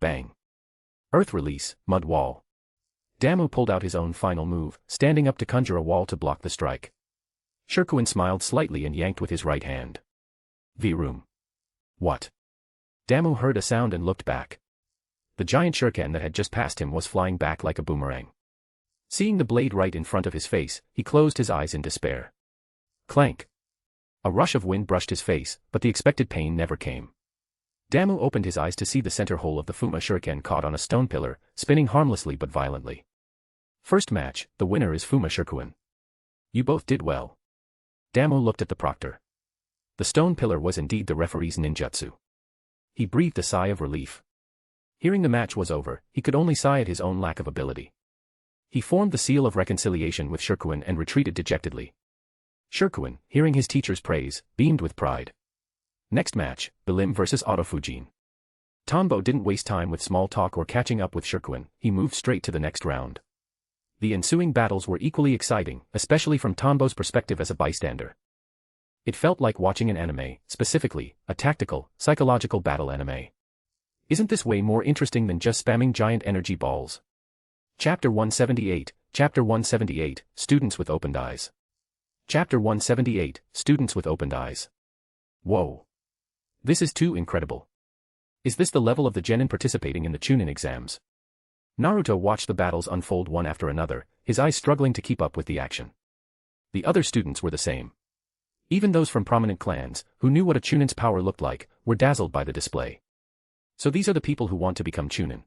Bang. Earth release, mud wall. Damu pulled out his own final move, standing up to conjure a wall to block the strike. Shirkuin smiled slightly and yanked with his right hand. V-room. What? Damu heard a sound and looked back. The giant shuriken that had just passed him was flying back like a boomerang. Seeing the blade right in front of his face, he closed his eyes in despair. Clank. A rush of wind brushed his face, but the expected pain never came. Damu opened his eyes to see the center hole of the Fuma shuriken caught on a stone pillar, spinning harmlessly but violently. First match, the winner is Fuma Shirkuin. You both did well. Damu looked at the proctor. The stone pillar was indeed the referee's ninjutsu. He breathed a sigh of relief. Hearing the match was over, he could only sigh at his own lack of ability. He formed the seal of reconciliation with Shirkuin and retreated dejectedly. Shirkuin, hearing his teacher's praise, beamed with pride. Next match, Bilim vs. Autofujin. Tanbo didn't waste time with small talk or catching up with Shirkuin, he moved straight to the next round. The ensuing battles were equally exciting, especially from Tanbo's perspective as a bystander. It felt like watching an anime, specifically, a tactical, psychological battle anime. Isn't this way more interesting than just spamming giant energy balls? Chapter 178, Chapter 178, Students with Opened Eyes. Chapter 178, Students with Opened Eyes. Whoa. This is too incredible. Is this the level of the genin participating in the Chunin exams? Naruto watched the battles unfold one after another, his eyes struggling to keep up with the action. The other students were the same. Even those from prominent clans, who knew what a Chunin's power looked like, were dazzled by the display. So these are the people who want to become Chunin.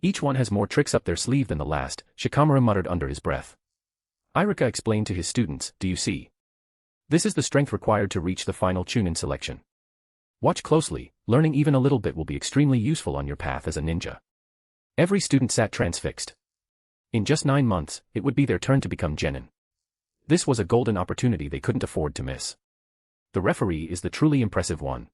Each one has more tricks up their sleeve than the last, Shikamura muttered under his breath. Irika explained to his students, do you see? This is the strength required to reach the final Chunin selection. Watch closely, learning even a little bit will be extremely useful on your path as a ninja. Every student sat transfixed. In just 9 months, it would be their turn to become genin. This was a golden opportunity they couldn't afford to miss. The referee is the truly impressive one.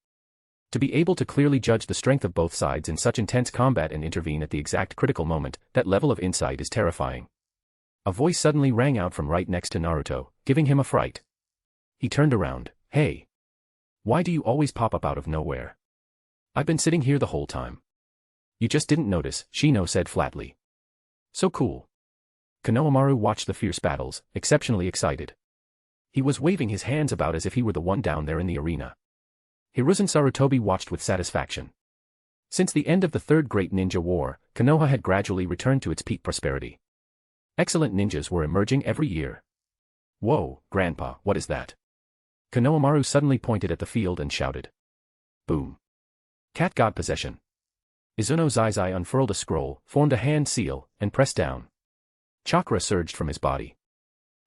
To be able to clearly judge the strength of both sides in such intense combat and intervene at the exact critical moment, that level of insight is terrifying. A voice suddenly rang out from right next to Naruto, giving him a fright. He turned around, hey. Why do you always pop up out of nowhere? I've been sitting here the whole time. You just didn't notice, Shino said flatly. So cool. Konohamaru watched the fierce battles, exceptionally excited. He was waving his hands about as if he were the one down there in the arena. Hiruzen Sarutobi watched with satisfaction. Since the end of the Third Great Ninja War, Konoha had gradually returned to its peak prosperity. Excellent ninjas were emerging every year. Whoa, Grandpa, what is that? Konohamaru suddenly pointed at the field and shouted. Boom. Cat God Possession. Izuno Zaizai unfurled a scroll, formed a hand seal, and pressed down. Chakra surged from his body.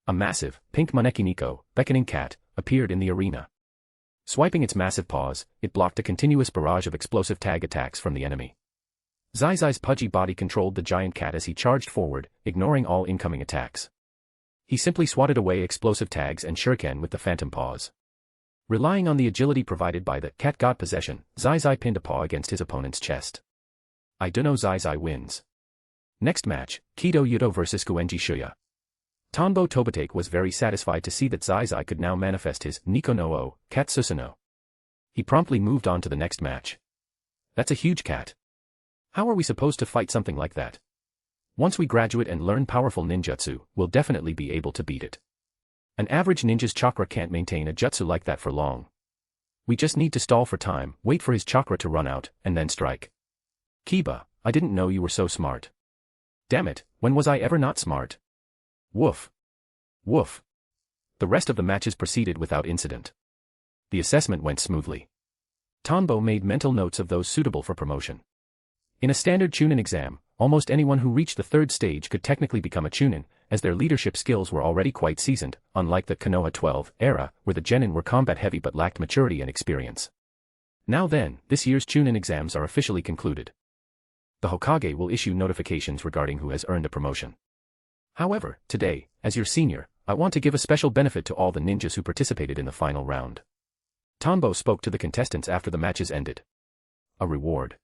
A massive, pink Manekiniko, beckoning cat, appeared in the arena. Swiping its massive paws, it blocked a continuous barrage of explosive tag attacks from the enemy. Zaizai's pudgy body controlled the giant cat as he charged forward, ignoring all incoming attacks. He simply swatted away explosive tags and shuriken with the phantom paws. Relying on the agility provided by the cat god possession, Zaizai pinned a paw against his opponent's chest. Izuno Zaizai wins. Next match, Kido Yudo vs Kuenji Shuya. Tanbo Tobitake was very satisfied to see that Zaizai could now manifest his Niko no O, Cat Susanoo. He promptly moved on to the next match. That's a huge cat. How are we supposed to fight something like that? Once we graduate and learn powerful ninjutsu, we'll definitely be able to beat it. An average ninja's chakra can't maintain a jutsu like that for long. We just need to stall for time, wait for his chakra to run out, and then strike. Kiba, I didn't know you were so smart. Damn it, when was I ever not smart? Woof. Woof. The rest of the matches proceeded without incident. The assessment went smoothly. Tanbo made mental notes of those suitable for promotion. In a standard chunin exam, almost anyone who reached the third stage could technically become a chunin, as their leadership skills were already quite seasoned, unlike the Konoha 12 era, where the genin were combat-heavy but lacked maturity and experience. Now then, this year's chunin exams are officially concluded. The Hokage will issue notifications regarding who has earned a promotion. However, today, as your senior, I want to give a special benefit to all the ninjas who participated in the final round. Tanbo spoke to the contestants after the matches ended. A reward.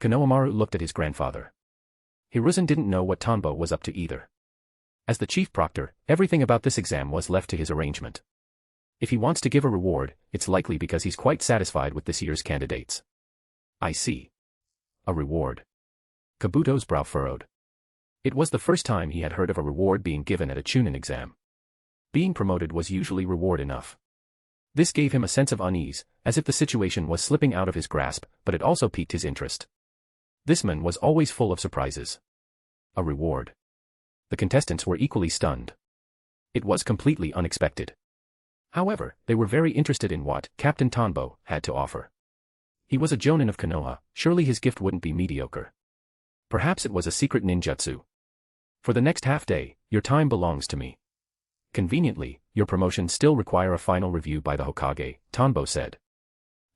Konohamaru looked at his grandfather. Hiruzen didn't know what Tanbo was up to either. As the chief proctor, everything about this exam was left to his arrangement. If he wants to give a reward, it's likely because he's quite satisfied with this year's candidates. I see. A reward. Kabuto's brow furrowed. It was the first time he had heard of a reward being given at a chunin exam. Being promoted was usually reward enough. This gave him a sense of unease, as if the situation was slipping out of his grasp, but it also piqued his interest. This man was always full of surprises. A reward. The contestants were equally stunned. It was completely unexpected. However, they were very interested in what Captain Tanbo had to offer. He was a jonin of Konoha, surely his gift wouldn't be mediocre. Perhaps it was a secret ninjutsu. For the next half day, your time belongs to me. Conveniently, your promotions still require a final review by the Hokage, Tanbo said.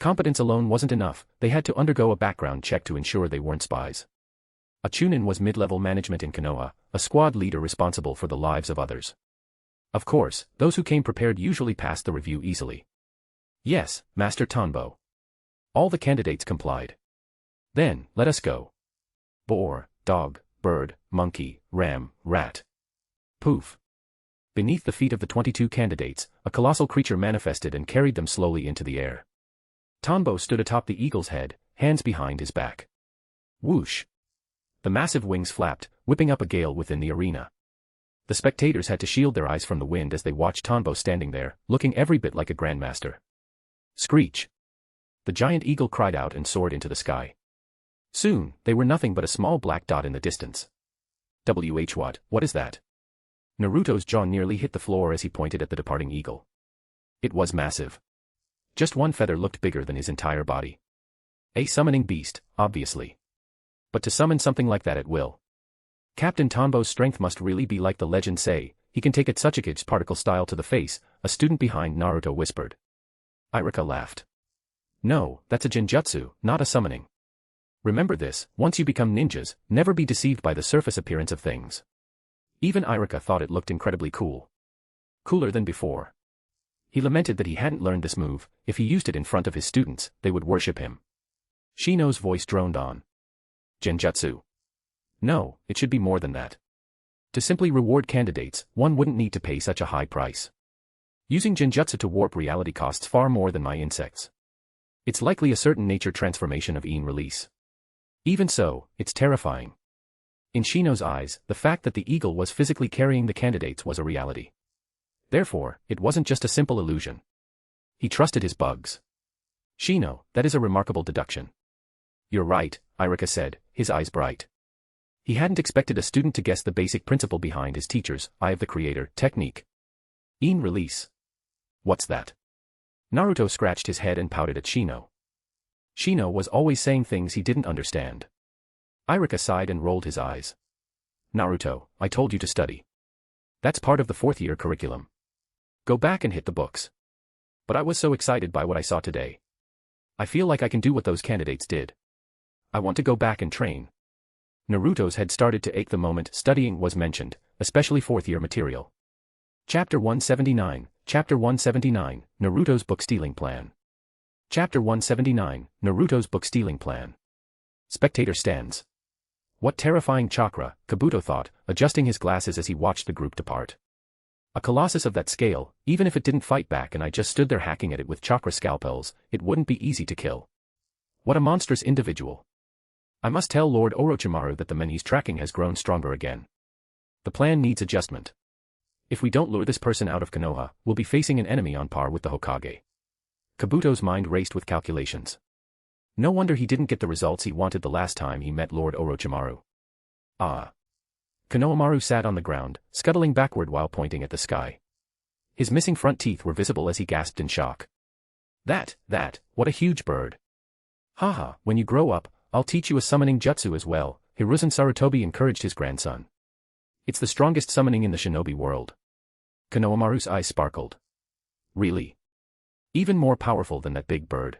Competence alone wasn't enough, they had to undergo a background check to ensure they weren't spies. A chunin was mid-level management in Konoha, a squad leader responsible for the lives of others. Of course, those who came prepared usually passed the review easily. Yes, Master Tanbo. All the candidates complied. Then, let us go. Boar, dog, bird, monkey, ram, rat. Poof. Beneath the feet of the 22 candidates, a colossal creature manifested and carried them slowly into the air. Tanbo stood atop the eagle's head, hands behind his back. Whoosh. The massive wings flapped, whipping up a gale within the arena. The spectators had to shield their eyes from the wind as they watched Tanbo standing there, looking every bit like a grandmaster. Screech. The giant eagle cried out and soared into the sky. Soon, they were nothing but a small black dot in the distance. What is that? Naruto's jaw nearly hit the floor as he pointed at the departing eagle. It was massive. Just one feather looked bigger than his entire body. A summoning beast, obviously. But to summon something like that at will. Captain Tanbo's strength must really be like the legends say, he can take it Tsuchikige's particle style to the face, a student behind Naruto whispered. Irika laughed. No, that's a genjutsu, not a summoning. Remember this, once you become ninjas, never be deceived by the surface appearance of things. Even Irika thought it looked incredibly cool. Cooler than before. He lamented that he hadn't learned this move, if he used it in front of his students, they would worship him. Shino's voice droned on. Genjutsu. No, it should be more than that. To simply reward candidates, one wouldn't need to pay such a high price. Using genjutsu to warp reality costs far more than my insects. It's likely a certain nature transformation of Een release. Even so, it's terrifying. In Shino's eyes, the fact that the eagle was physically carrying the candidates was a reality. Therefore, it wasn't just a simple illusion. He trusted his bugs. Shino, that is a remarkable deduction. You're right, Irika said, his eyes bright. He hadn't expected a student to guess the basic principle behind his teacher's Eye of the Creator technique. In release. What's that? Naruto scratched his head and pouted at Shino. Shino was always saying things he didn't understand. Irika sighed and rolled his eyes. Naruto, I told you to study. That's part of the fourth-year curriculum. Go back and hit the books. But I was so excited by what I saw today. I feel like I can do what those candidates did. I want to go back and train. Naruto's head started to ache the moment studying was mentioned, especially fourth-year material. Chapter 179, Chapter 179, Naruto's book-stealing plan. Chapter 179, Naruto's book-stealing plan. Spectator stands. What terrifying chakra, Kabuto thought, adjusting his glasses as he watched the group depart. A colossus of that scale, even if it didn't fight back and I just stood there hacking at it with chakra scalpels, it wouldn't be easy to kill. What a monstrous individual. I must tell Lord Orochimaru that the man he's tracking has grown stronger again. The plan needs adjustment. If we don't lure this person out of Konoha, we'll be facing an enemy on par with the Hokage. Kabuto's mind raced with calculations. No wonder he didn't get the results he wanted the last time he met Lord Orochimaru. Ah. Konohamaru sat on the ground, scuttling backward while pointing at the sky. His missing front teeth were visible as he gasped in shock. That, what a huge bird. Haha, when you grow up, I'll teach you a summoning jutsu as well, Hiruzen Sarutobi encouraged his grandson. It's the strongest summoning in the shinobi world. Konohamaru's eyes sparkled. Really? Even more powerful than that big bird.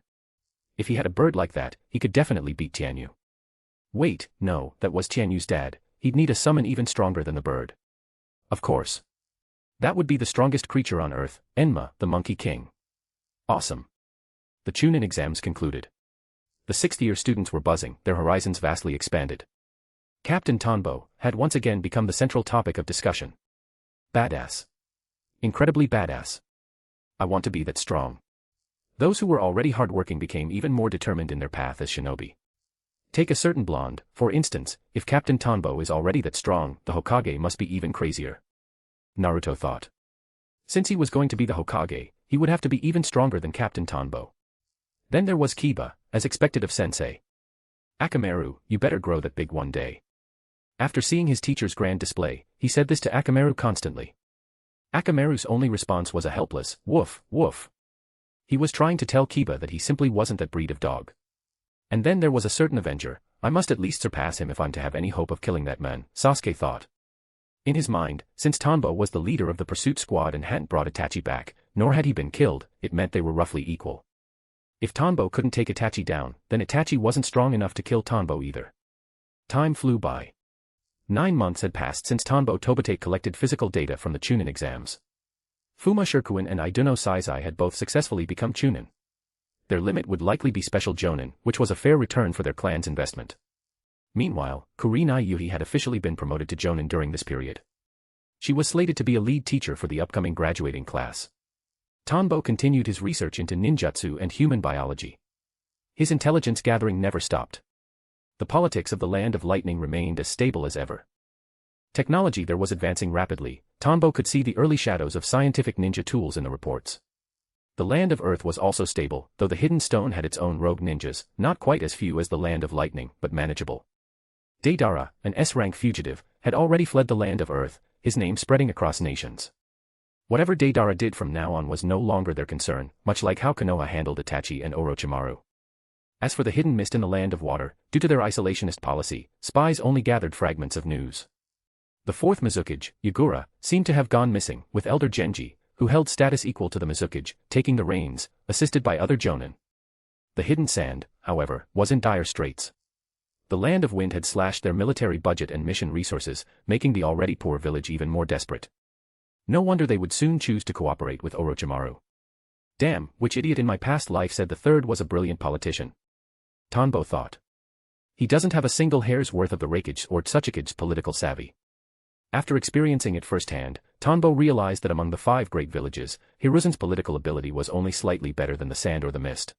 If he had a bird like that, he could definitely beat Tianyu. Wait, no, that was Tianyu's dad, he'd need a summon even stronger than the bird. Of course. That would be the strongest creature on Earth, Enma, the Monkey King. Awesome. The Chunin exams concluded. The sixth-year students were buzzing, their horizons vastly expanded. Captain Tonbo had once again become the central topic of discussion. Badass. Incredibly badass. I want to be that strong. Those who were already hardworking became even more determined in their path as shinobi. Take a certain blonde, for instance, if Captain Tonbo is already that strong, the Hokage must be even crazier. Naruto thought. Since he was going to be the Hokage, he would have to be even stronger than Captain Tonbo. Then there was Kiba, as expected of Sensei. Akamaru, you better grow that big one day. After seeing his teacher's grand display, he said this to Akamaru constantly. Akamaru's only response was a helpless, woof, woof. He was trying to tell Kiba that he simply wasn't that breed of dog. And then there was a certain Avenger, I must at least surpass him if I'm to have any hope of killing that man, Sasuke thought. In his mind, since Tonbo was the leader of the pursuit squad and hadn't brought Itachi back, nor had he been killed, it meant they were roughly equal. If Tonbo couldn't take Itachi down, then Itachi wasn't strong enough to kill Tonbo either. Time flew by. 9 months had passed since Tonbo Tobite collected physical data from the Chunin exams. Fuma Shirkuin and Iduno Saizai had both successfully become Chunin. Their limit would likely be Special Jonin, which was a fair return for their clan's investment. Meanwhile, Kurinai Yuhi had officially been promoted to Jonin during this period. She was slated to be a lead teacher for the upcoming graduating class. Tonbo continued his research into ninjutsu and human biology. His intelligence gathering never stopped. The politics of the Land of Lightning remained as stable as ever. Technology there was advancing rapidly, Tonbo could see the early shadows of scientific ninja tools in the reports. The Land of Earth was also stable, though the Hidden Stone had its own rogue ninjas, not quite as few as the Land of Lightning, but manageable. Deidara, an S-rank fugitive, had already fled the Land of Earth, his name spreading across nations. Whatever Deidara did from now on was no longer their concern, much like how Konoha handled Itachi and Orochimaru. As for the Hidden Mist in the Land of Water, due to their isolationist policy, spies only gathered fragments of news. The fourth Mizukage, Yagura, seemed to have gone missing, with Elder Genji, who held status equal to the Mizukage, taking the reins, assisted by other Jonin. The Hidden Sand, however, was in dire straits. The Land of Wind had slashed their military budget and mission resources, making the already poor village even more desperate. No wonder they would soon choose to cooperate with Orochimaru. Damn, which idiot in my past life said the third was a brilliant politician? Tonbo thought. He doesn't have a single hair's worth of the Raikage or Tsuchikage's political savvy. After experiencing it firsthand, Tonbo realized that among the 5 great villages, Hiruzen's political ability was only slightly better than the Sand or the Mist.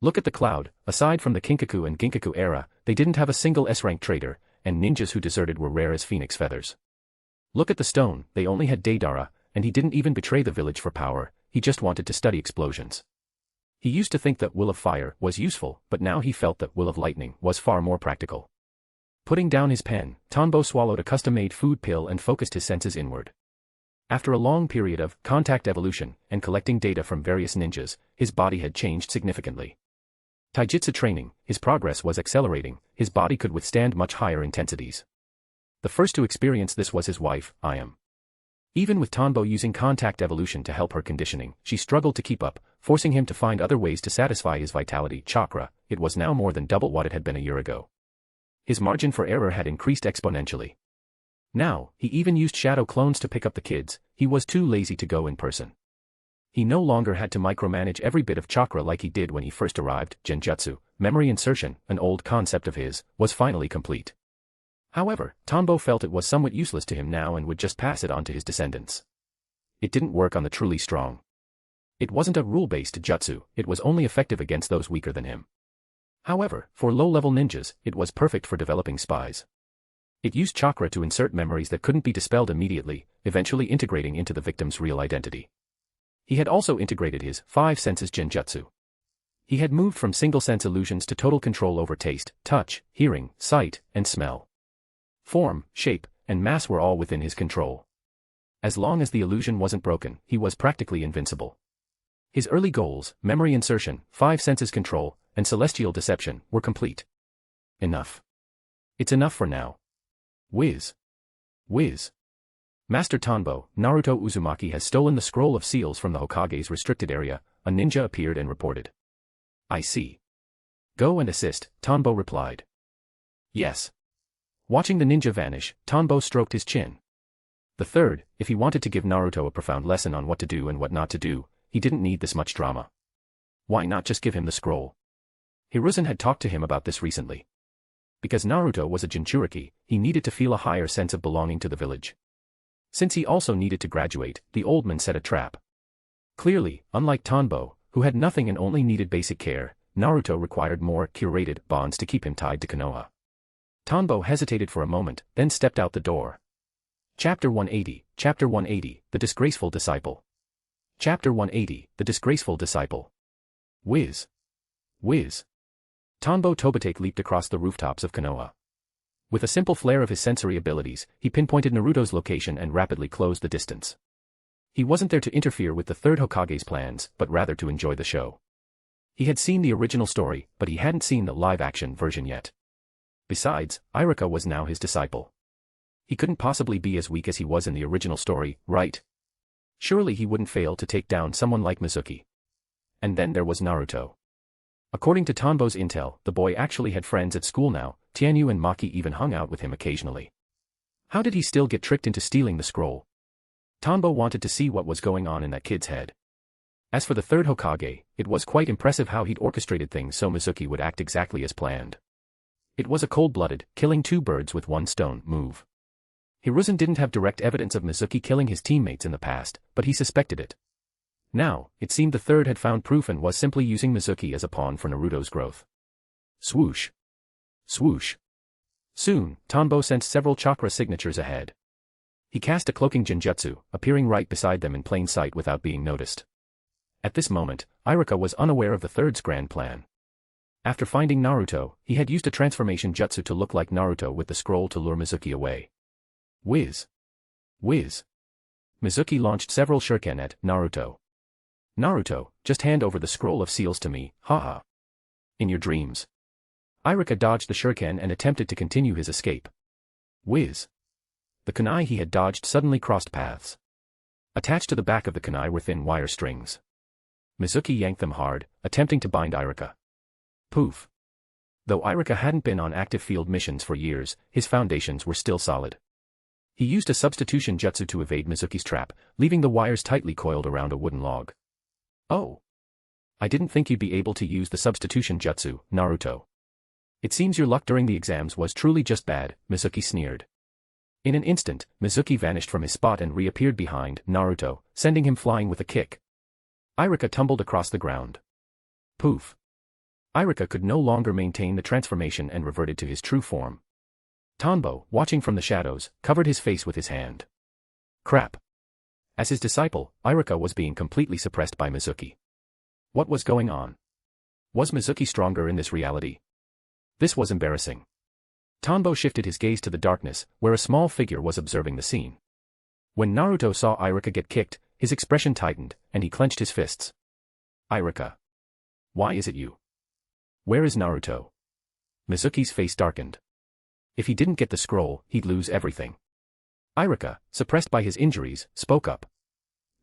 Look at the Cloud, aside from the Kinkaku and Ginkaku era, they didn't have a single S-rank traitor, and ninjas who deserted were rare as phoenix feathers. Look at the Stone, they only had Deidara, and he didn't even betray the village for power, he just wanted to study explosions. He used to think that will of fire was useful, but now he felt that will of lightning was far more practical. Putting down his pen, Tanbo swallowed a custom-made food pill and focused his senses inward. After a long period of contact evolution and collecting data from various ninjas, his body had changed significantly. Taijutsu training, his progress was accelerating, his body could withstand much higher intensities. The first to experience this was his wife, Ayam. Even with Tanbo using contact evolution to help her conditioning, she struggled to keep up, forcing him to find other ways to satisfy his vitality chakra. It was now more than double what it had been a year ago. His margin for error had increased exponentially. Now, he even used shadow clones to pick up the kids. He was too lazy to go in person. He no longer had to micromanage every bit of chakra like he did when he first arrived. Genjutsu, memory insertion, an old concept of his, was finally complete. However, Tanbo felt it was somewhat useless to him now and would just pass it on to his descendants. It didn't work on the truly strong. It wasn't a rule-based jutsu, it was only effective against those weaker than him. However, for low-level ninjas, it was perfect for developing spies. It used chakra to insert memories that couldn't be dispelled immediately, eventually integrating into the victim's real identity. He had also integrated his 5 senses genjutsu. He had moved from single-sense illusions to total control over taste, touch, hearing, sight, and smell. Form, shape, and mass were all within his control. As long as the illusion wasn't broken, he was practically invincible. His early goals, memory insertion, 5 senses control, and celestial deception, were complete. Enough. It's enough for now. Whiz. Whiz. Master Tanbo, Naruto Uzumaki has stolen the scroll of seals from the Hokage's restricted area. A ninja appeared and reported. I see. Go and assist, Tanbo replied. Yes. Watching the ninja vanish, Tanbo stroked his chin. The third, if he wanted to give Naruto a profound lesson on what to do and what not to do, he didn't need this much drama. Why not just give him the scroll? Hiruzen had talked to him about this recently. Because Naruto was a Jinchuriki, he needed to feel a higher sense of belonging to the village. Since he also needed to graduate, the old man set a trap. Clearly, unlike Tanbo, who had nothing and only needed basic care, Naruto required more curated bonds to keep him tied to Konoha. Tanbo hesitated for a moment, then stepped out the door. Chapter 180, Chapter 180, The Disgraceful Disciple. Chapter 180, The Disgraceful Disciple. Whiz. Whiz. Tanbo Tobitake leaped across the rooftops of Konoha. With a simple flare of his sensory abilities, he pinpointed Naruto's location and rapidly closed the distance. He wasn't there to interfere with the third Hokage's plans, but rather to enjoy the show. He had seen the original story, but he hadn't seen the live-action version yet. Besides, Iruka was now his disciple. He couldn't possibly be as weak as he was in the original story, right? Surely he wouldn't fail to take down someone like Mizuki. And then there was Naruto. According to Tanbo's intel, the boy actually had friends at school now. Tianyu and Maki even hung out with him occasionally. How did he still get tricked into stealing the scroll? Tanbo wanted to see what was going on in that kid's head. As for the third Hokage, it was quite impressive how he'd orchestrated things so Mizuki would act exactly as planned. It was a cold-blooded, killing 2 birds with 1 stone move. Hiruzen didn't have direct evidence of Mizuki killing his teammates in the past, but he suspected it. Now, it seemed the third had found proof and was simply using Mizuki as a pawn for Naruto's growth. Swoosh. Swoosh. Soon, Tanbo sensed several chakra signatures ahead. He cast a cloaking genjutsu, appearing right beside them in plain sight without being noticed. At this moment, Iruka was unaware of the third's grand plan. After finding Naruto, he had used a transformation jutsu to look like Naruto with the scroll to lure Mizuki away. Whiz. Whiz. Mizuki launched several shuriken at Naruto. Naruto, just hand over the scroll of seals to me, haha. In your dreams. Iruka dodged the shuriken and attempted to continue his escape. Whiz. The kunai he had dodged suddenly crossed paths. Attached to the back of the kunai were thin wire strings. Mizuki yanked them hard, attempting to bind Iruka. Poof. Though Iruka hadn't been on active field missions for years, his foundations were still solid. He used a substitution jutsu to evade Mizuki's trap, leaving the wires tightly coiled around a wooden log. Oh. I didn't think you'd be able to use the substitution jutsu, Naruto. It seems your luck during the exams was truly just bad, Mizuki sneered. In an instant, Mizuki vanished from his spot and reappeared behind Naruto, sending him flying with a kick. Iruka tumbled across the ground. Poof. Iruka could no longer maintain the transformation and reverted to his true form. Tanbo, watching from the shadows, covered his face with his hand. Crap. As his disciple, Iruka was being completely suppressed by Mizuki. What was going on? Was Mizuki stronger in this reality? This was embarrassing. Tanbo shifted his gaze to the darkness, where a small figure was observing the scene. When Naruto saw Irika get kicked, his expression tightened, and he clenched his fists. Irika. Why is it you? Where is Naruto? Mizuki's face darkened. If he didn't get the scroll, he'd lose everything. Irika, suppressed by his injuries, spoke up.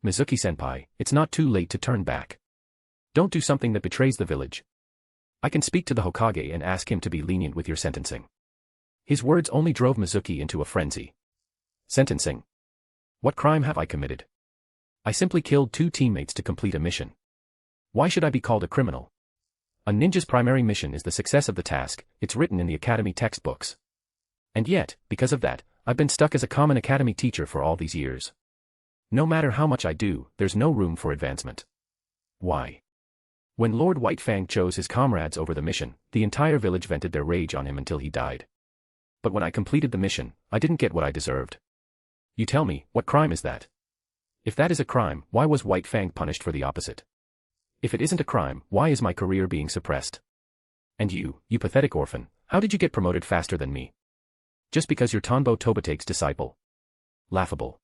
Mizuki-senpai, it's not too late to turn back. Don't do something that betrays the village. I can speak to the Hokage and ask him to be lenient with your sentencing. His words only drove Mizuki into a frenzy. Sentencing? What crime have I committed? I simply killed 2 teammates to complete a mission. Why should I be called a criminal? A ninja's primary mission is the success of the task, it's written in the academy textbooks. And yet, because of that, I've been stuck as a common academy teacher for all these years. No matter how much I do, there's no room for advancement. Why? When Lord Whitefang chose his comrades over the mission, the entire village vented their rage on him until he died. But when I completed the mission, I didn't get what I deserved. You tell me, what crime is that? If that is a crime, why was Whitefang punished for the opposite? If it isn't a crime, why is my career being suppressed? And you pathetic orphan, how did you get promoted faster than me? Just because you're Tanbo Tobate's disciple? Laughable.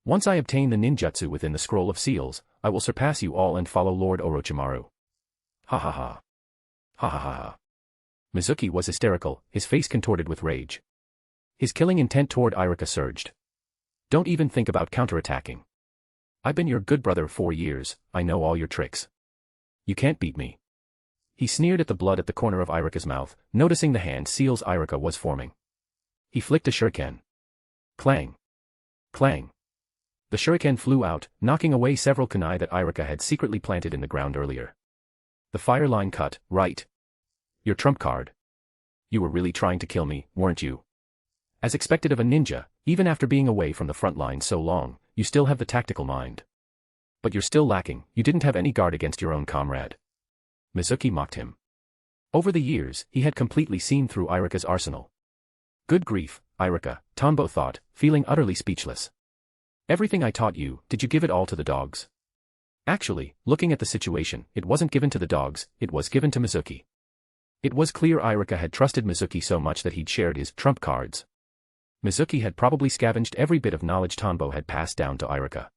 Once I obtain the ninjutsu within the scroll of seals, I will surpass you all and follow Lord Orochimaru. Ha ha ha. Ha ha ha ha. Mizuki was hysterical, his face contorted with rage. His killing intent toward Irika surged. Don't even think about counterattacking. I've been your good brother 4 years, I know all your tricks. You can't beat me. He sneered at the blood at the corner of Irika's mouth, noticing the hand seals Irika was forming. He flicked a shuriken. Clang. Clang. The shuriken flew out, knocking away several kunai that Irika had secretly planted in the ground earlier. The fire line cut, right. Your trump card. You were really trying to kill me, weren't you? As expected of a ninja, even after being away from the front line so long, you still have the tactical mind. But you're still lacking, you didn't have any guard against your own comrade. Mizuki mocked him. Over the years, he had completely seen through Irika's arsenal. Good grief, Irika, Tanbo thought, feeling utterly speechless. Everything I taught you, did you give it all to the dogs? Actually, looking at the situation, it wasn't given to the dogs, it was given to Mizuki. It was clear Irika had trusted Mizuki so much that he'd shared his trump cards. Mizuki had probably scavenged every bit of knowledge Tanbo had passed down to Irika.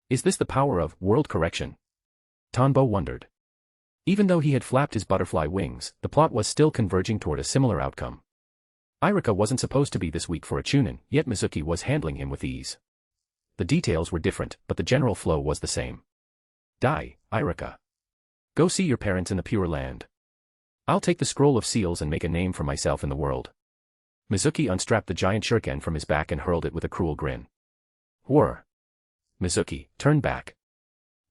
Is this the power of world correction? Tanbo wondered. Even though he had flapped his butterfly wings, the plot was still converging toward a similar outcome. Irika wasn't supposed to be this weak for a chunin, yet Mizuki was handling him with ease. The details were different, but the general flow was the same. Die, Irika. Go see your parents in the Pure Land. I'll take the scroll of seals and make a name for myself in the world. Mizuki unstrapped the giant shuriken from his back and hurled it with a cruel grin. Whir. Mizuki, turn back.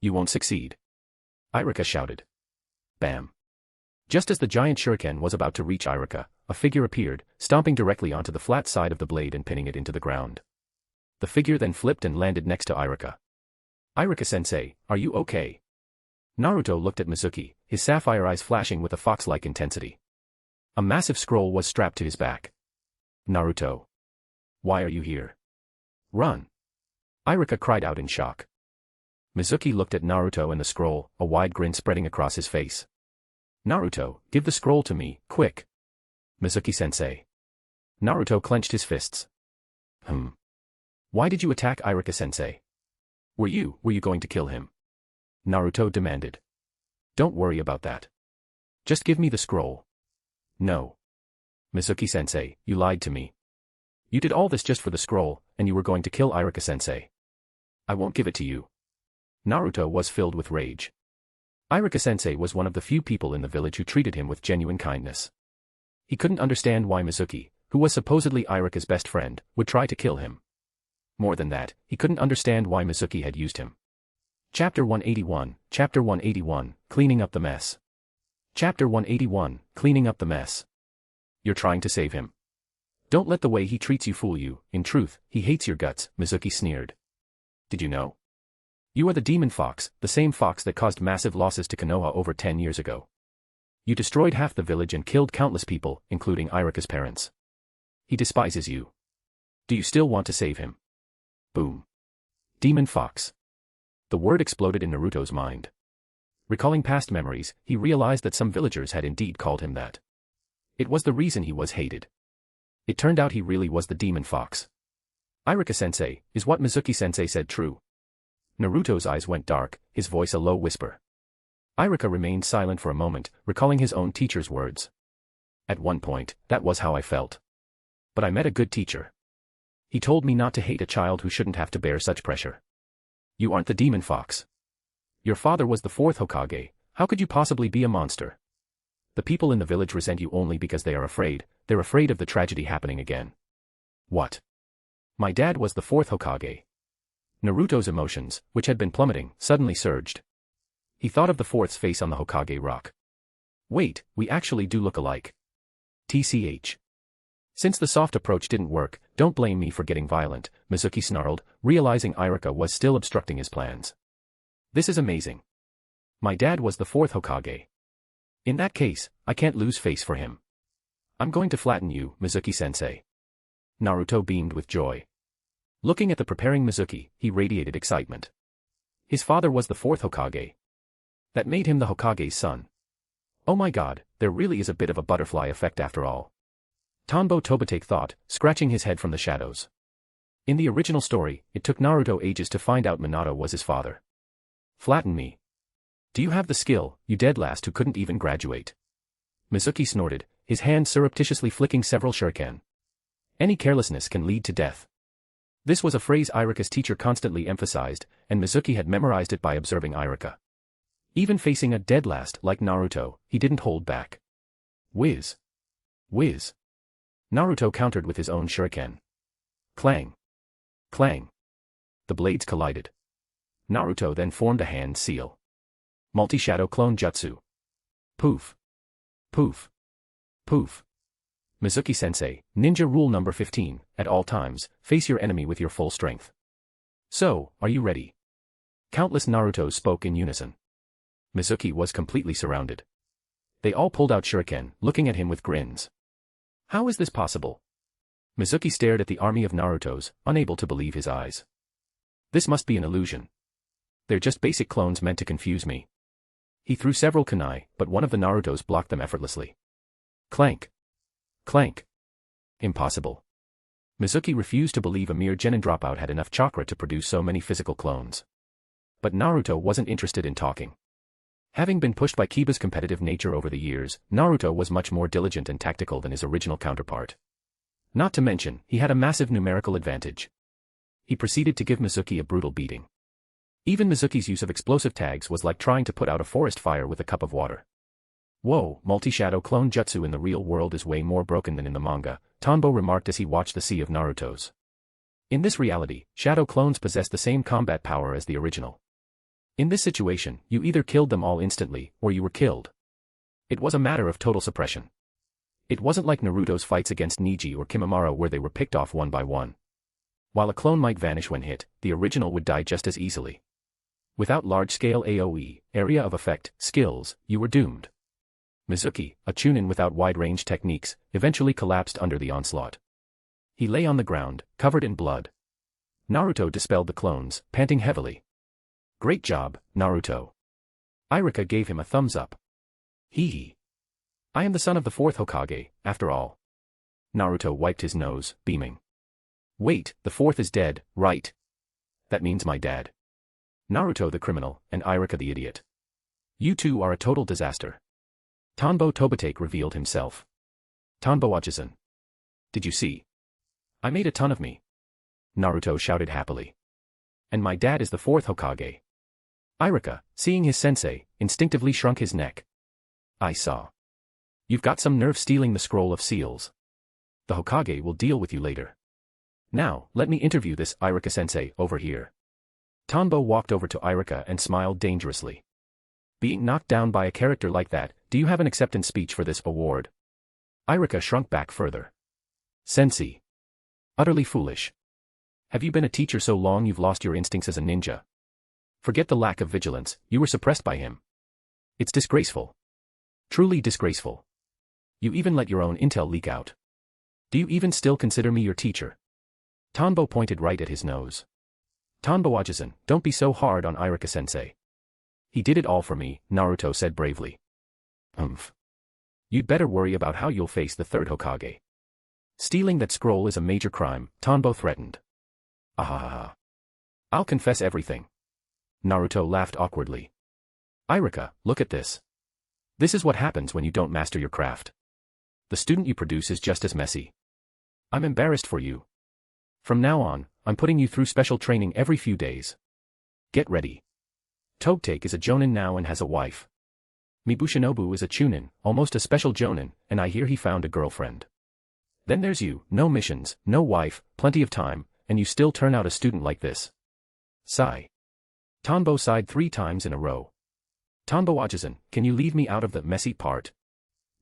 You won't succeed. Irika shouted. Bam. Just as the giant shuriken was about to reach Irika, a figure appeared, stomping directly onto the flat side of the blade and pinning it into the ground. The figure then flipped and landed next to Irika. Irika-sensei, are you okay? Naruto looked at Mizuki, his sapphire eyes flashing with a fox-like intensity. A massive scroll was strapped to his back. Naruto. Why are you here? Run. Irika cried out in shock. Mizuki looked at Naruto and the scroll, a wide grin spreading across his face. Naruto, give the scroll to me, quick. Mizuki-sensei. Naruto clenched his fists. Why did you attack Irika-sensei? Were you going to kill him? Naruto demanded. Don't worry about that. Just give me the scroll. No. Mizuki-sensei, you lied to me. You did all this just for the scroll, and you were going to kill Irika-sensei. I won't give it to you. Naruto was filled with rage. Irika-sensei was one of the few people in the village who treated him with genuine kindness. He couldn't understand why Mizuki, who was supposedly Irika's best friend, would try to kill him. More than that, he couldn't understand why Mizuki had used him. Chapter 181, Cleaning Up the Mess. Chapter 181, Cleaning Up the Mess. You're trying to save him. Don't let the way he treats you fool you, in truth, he hates your guts, Mizuki sneered. Did you know? You are the demon fox, the same fox that caused massive losses to Konoha over 10 years ago. You destroyed half the village and killed countless people, including Irika's parents. He despises you. Do you still want to save him? Boom. Demon fox. The word exploded in Naruto's mind. Recalling past memories, he realized that some villagers had indeed called him that. It was the reason he was hated. It turned out he really was the demon fox. Irika-sensei, is what Mizuki-sensei said true? Naruto's eyes went dark, his voice a low whisper. Irika remained silent for a moment, recalling his own teacher's words. At one point, that was how I felt. But I met a good teacher. He told me not to hate a child who shouldn't have to bear such pressure. You aren't the demon fox. Your father was the fourth Hokage, how could you possibly be a monster? The people in the village resent you only because they're afraid of the tragedy happening again. What? My dad was the fourth Hokage. Naruto's emotions, which had been plummeting, suddenly surged. He thought of the fourth's face on the Hokage rock. Wait, we actually do look alike. TCH. Since the soft approach didn't work, don't blame me for getting violent, Mizuki snarled, realizing Irika was still obstructing his plans. This is amazing. My dad was the fourth Hokage. In that case, I can't lose face for him. I'm going to flatten you, Mizuki-sensei. Naruto beamed with joy. Looking at the preparing Mizuki, he radiated excitement. His father was the fourth Hokage. That made him the Hokage's son. Oh my god, there really is a bit of a butterfly effect after all. Tanbo Tobitake thought, scratching his head from the shadows. In the original story, it took Naruto ages to find out Minato was his father. Flatten me. Do you have the skill, you dead last who couldn't even graduate? Mizuki snorted, his hand surreptitiously flicking several shuriken. Any carelessness can lead to death. This was a phrase Irika's teacher constantly emphasized, and Mizuki had memorized it by observing Irika. Even facing a dead last like Naruto, he didn't hold back. Whiz. Whiz. Naruto countered with his own shuriken. Clang. Clang. The blades collided. Naruto then formed a hand seal. Multi-shadow clone jutsu. Poof. Poof. Poof. Mizuki-sensei, ninja rule number 15, at all times, face your enemy with your full strength. So, are you ready? Countless Narutos spoke in unison. Mizuki was completely surrounded. They all pulled out shuriken, looking at him with grins. How is this possible? Mizuki stared at the army of Narutos, unable to believe his eyes. This must be an illusion. They're just basic clones meant to confuse me. He threw several kunai, but one of the Narutos blocked them effortlessly. Clank. Clank. Impossible. Mizuki refused to believe a mere genin dropout had enough chakra to produce so many physical clones. But Naruto wasn't interested in talking. Having been pushed by Kiba's competitive nature over the years, Naruto was much more diligent and tactical than his original counterpart. Not to mention, he had a massive numerical advantage. He proceeded to give Mizuki a brutal beating. Even Mizuki's use of explosive tags was like trying to put out a forest fire with a cup of water. Whoa, multi-shadow clone jutsu in the real world is way more broken than in the manga, Tanbo remarked as he watched the sea of Narutos. In this reality, shadow clones possess the same combat power as the original. In this situation, you either killed them all instantly, or you were killed. It was a matter of total suppression. It wasn't like Naruto's fights against Neji or Kimimaro where they were picked off one by one. While a clone might vanish when hit, the original would die just as easily. Without large-scale AoE, area of effect, skills, you were doomed. Mizuki, a chunin without wide-range techniques, eventually collapsed under the onslaught. He lay on the ground, covered in blood. Naruto dispelled the clones, panting heavily. Great job, Naruto. Irika gave him a thumbs up. Hee hee. I am the son of the fourth Hokage, after all. Naruto wiped his nose, beaming. Wait, the fourth is dead, right? That means my dad. Naruto the criminal, and Irika the idiot. You two are a total disaster. Tanbo Tobitake revealed himself. Tanbo Ajisen. Did you see? I made a ton of me. Naruto shouted happily. And my dad is the fourth Hokage. Irika, seeing his sensei, instinctively shrunk his neck. I saw. You've got some nerve stealing the scroll of seals. The Hokage will deal with you later. Now, let me interview this Irika-sensei over here. Tanbo walked over to Irika and smiled dangerously. Being knocked down by a character like that, do you have an acceptance speech for this award? Irika shrunk back further. Sensei. Utterly foolish. Have you been a teacher so long you've lost your instincts as a ninja? Forget the lack of vigilance, you were suppressed by him. It's disgraceful. Truly disgraceful. You even let your own intel leak out. Do you even still consider me your teacher? Tanbo pointed right at his nose. Tanbo Ajisen, don't be so hard on Irika-sensei. He did it all for me, Naruto said bravely. Humph. You'd better worry about how you'll face the third Hokage. Stealing that scroll is a major crime, Tanbo threatened. Ahaha. I'll confess everything. Naruto laughed awkwardly. Irika, look at this. This is what happens when you don't master your craft. The student you produce is just as messy. I'm embarrassed for you. From now on, I'm putting you through special training every few days. Get ready. Tobtake is a jonin now and has a wife. Mibushinobu is a chunin, almost a special jonin, and I hear he found a girlfriend. Then there's you, no missions, no wife, plenty of time, and you still turn out a student like this. Sigh. Tanbo sighed 3 times in a row. Tanbo Ajizan, can you leave me out of the messy part?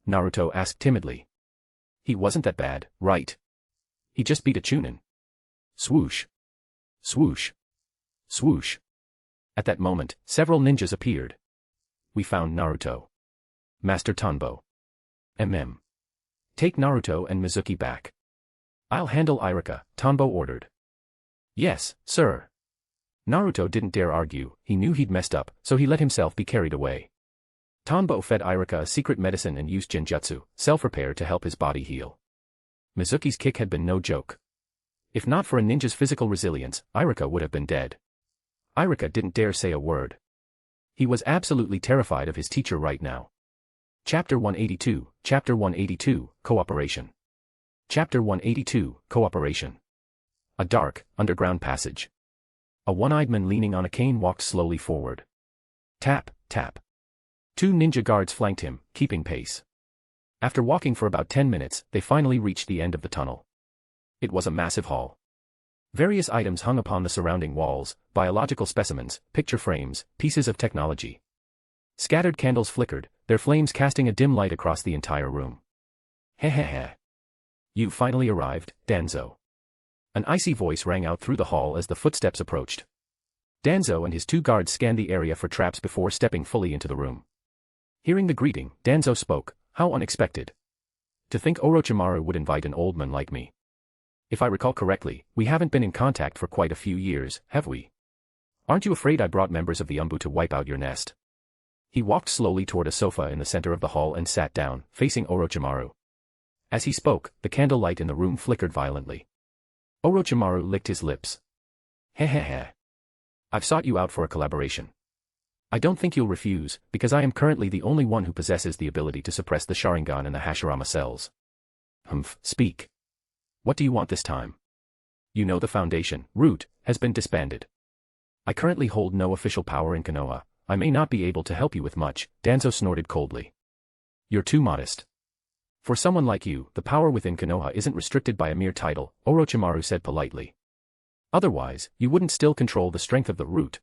Naruto asked timidly. He wasn't that bad, right? He just beat a chunin. Swoosh. Swoosh. Swoosh. At that moment, several ninjas appeared. We found Naruto. Master Tanbo. Take Naruto and Mizuki back. I'll handle Irika, Tanbo ordered. Yes, sir. Naruto didn't dare argue, he knew he'd messed up, so he let himself be carried away. Tanbo fed Irika a secret medicine and used Genjutsu, self-repair to help his body heal. Mizuki's kick had been no joke. If not for a ninja's physical resilience, Irika would have been dead. Irika didn't dare say a word. He was absolutely terrified of his teacher right now. Chapter 182, Cooperation. Chapter 182, Cooperation. A dark, underground passage. A one-eyed man leaning on a cane walked slowly forward. Tap, tap. 2 ninja guards flanked him, keeping pace. After walking for about 10 minutes, they finally reached the end of the tunnel. It was a massive hall. Various items hung upon the surrounding walls, biological specimens, picture frames, pieces of technology. Scattered candles flickered, their flames casting a dim light across the entire room. Hehehe. You finally arrived, Danzo. An icy voice rang out through the hall as the footsteps approached. Danzo and his 2 guards scanned the area for traps before stepping fully into the room. Hearing the greeting, Danzo spoke, how unexpected. To think Orochimaru would invite an old man like me. If I recall correctly, we haven't been in contact for quite a few years, have we? Aren't you afraid I brought members of the Umbu to wipe out your nest? He walked slowly toward a sofa in the center of the hall and sat down, facing Orochimaru. As he spoke, the candlelight in the room flickered violently. Orochimaru licked his lips. Hehehe. I've sought you out for a collaboration. I don't think you'll refuse, because I am currently the only one who possesses the ability to suppress the Sharingan and the Hashirama cells. Humph, speak. What do you want this time? You know the foundation, Root, has been disbanded. I currently hold no official power in Konoha. I may not be able to help you with much, Danzo snorted coldly. You're too modest. For someone like you, the power within Konoha isn't restricted by a mere title, Orochimaru said politely. Otherwise, you wouldn't still control the strength of the Root.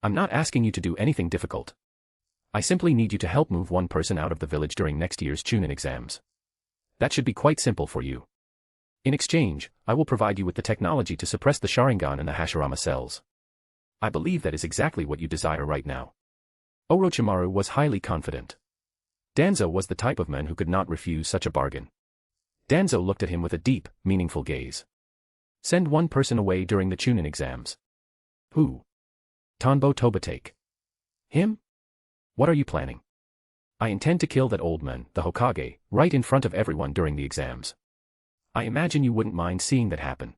I'm not asking you to do anything difficult. I simply need you to help move one person out of the village during next year's Chunin exams. That should be quite simple for you. In exchange, I will provide you with the technology to suppress the Sharingan and the Hashirama cells. I believe that is exactly what you desire right now. Orochimaru was highly confident. Danzo was the type of man who could not refuse such a bargain. Danzo looked at him with a deep, meaningful gaze. Send one person away during the Chunin exams. Who? Tanbo Tobitake. Him? What are you planning? I intend to kill that old man, the Hokage, right in front of everyone during the exams. I imagine you wouldn't mind seeing that happen.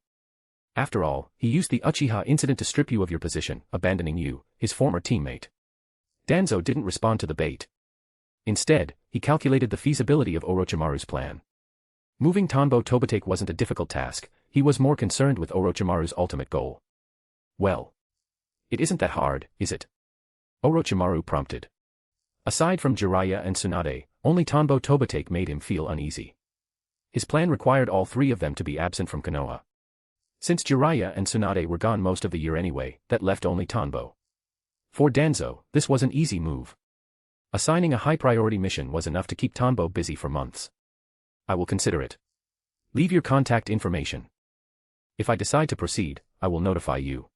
After all, he used the Uchiha incident to strip you of your position, abandoning you, his former teammate. Danzo didn't respond to the bait. Instead, he calculated the feasibility of Orochimaru's plan. Moving Tanbo Tobitake wasn't a difficult task, he was more concerned with Orochimaru's ultimate goal. Well, it isn't that hard, is it? Orochimaru prompted. Aside from Jiraiya and Tsunade, only Tanbo Tobitake made him feel uneasy. His plan required all 3 of them to be absent from Konoha. Since Jiraiya and Tsunade were gone most of the year anyway, that left only Tanbo. For Danzo, this was an easy move. Assigning a high-priority mission was enough to keep Tanbo busy for months. I will consider it. Leave your contact information. If I decide to proceed, I will notify you.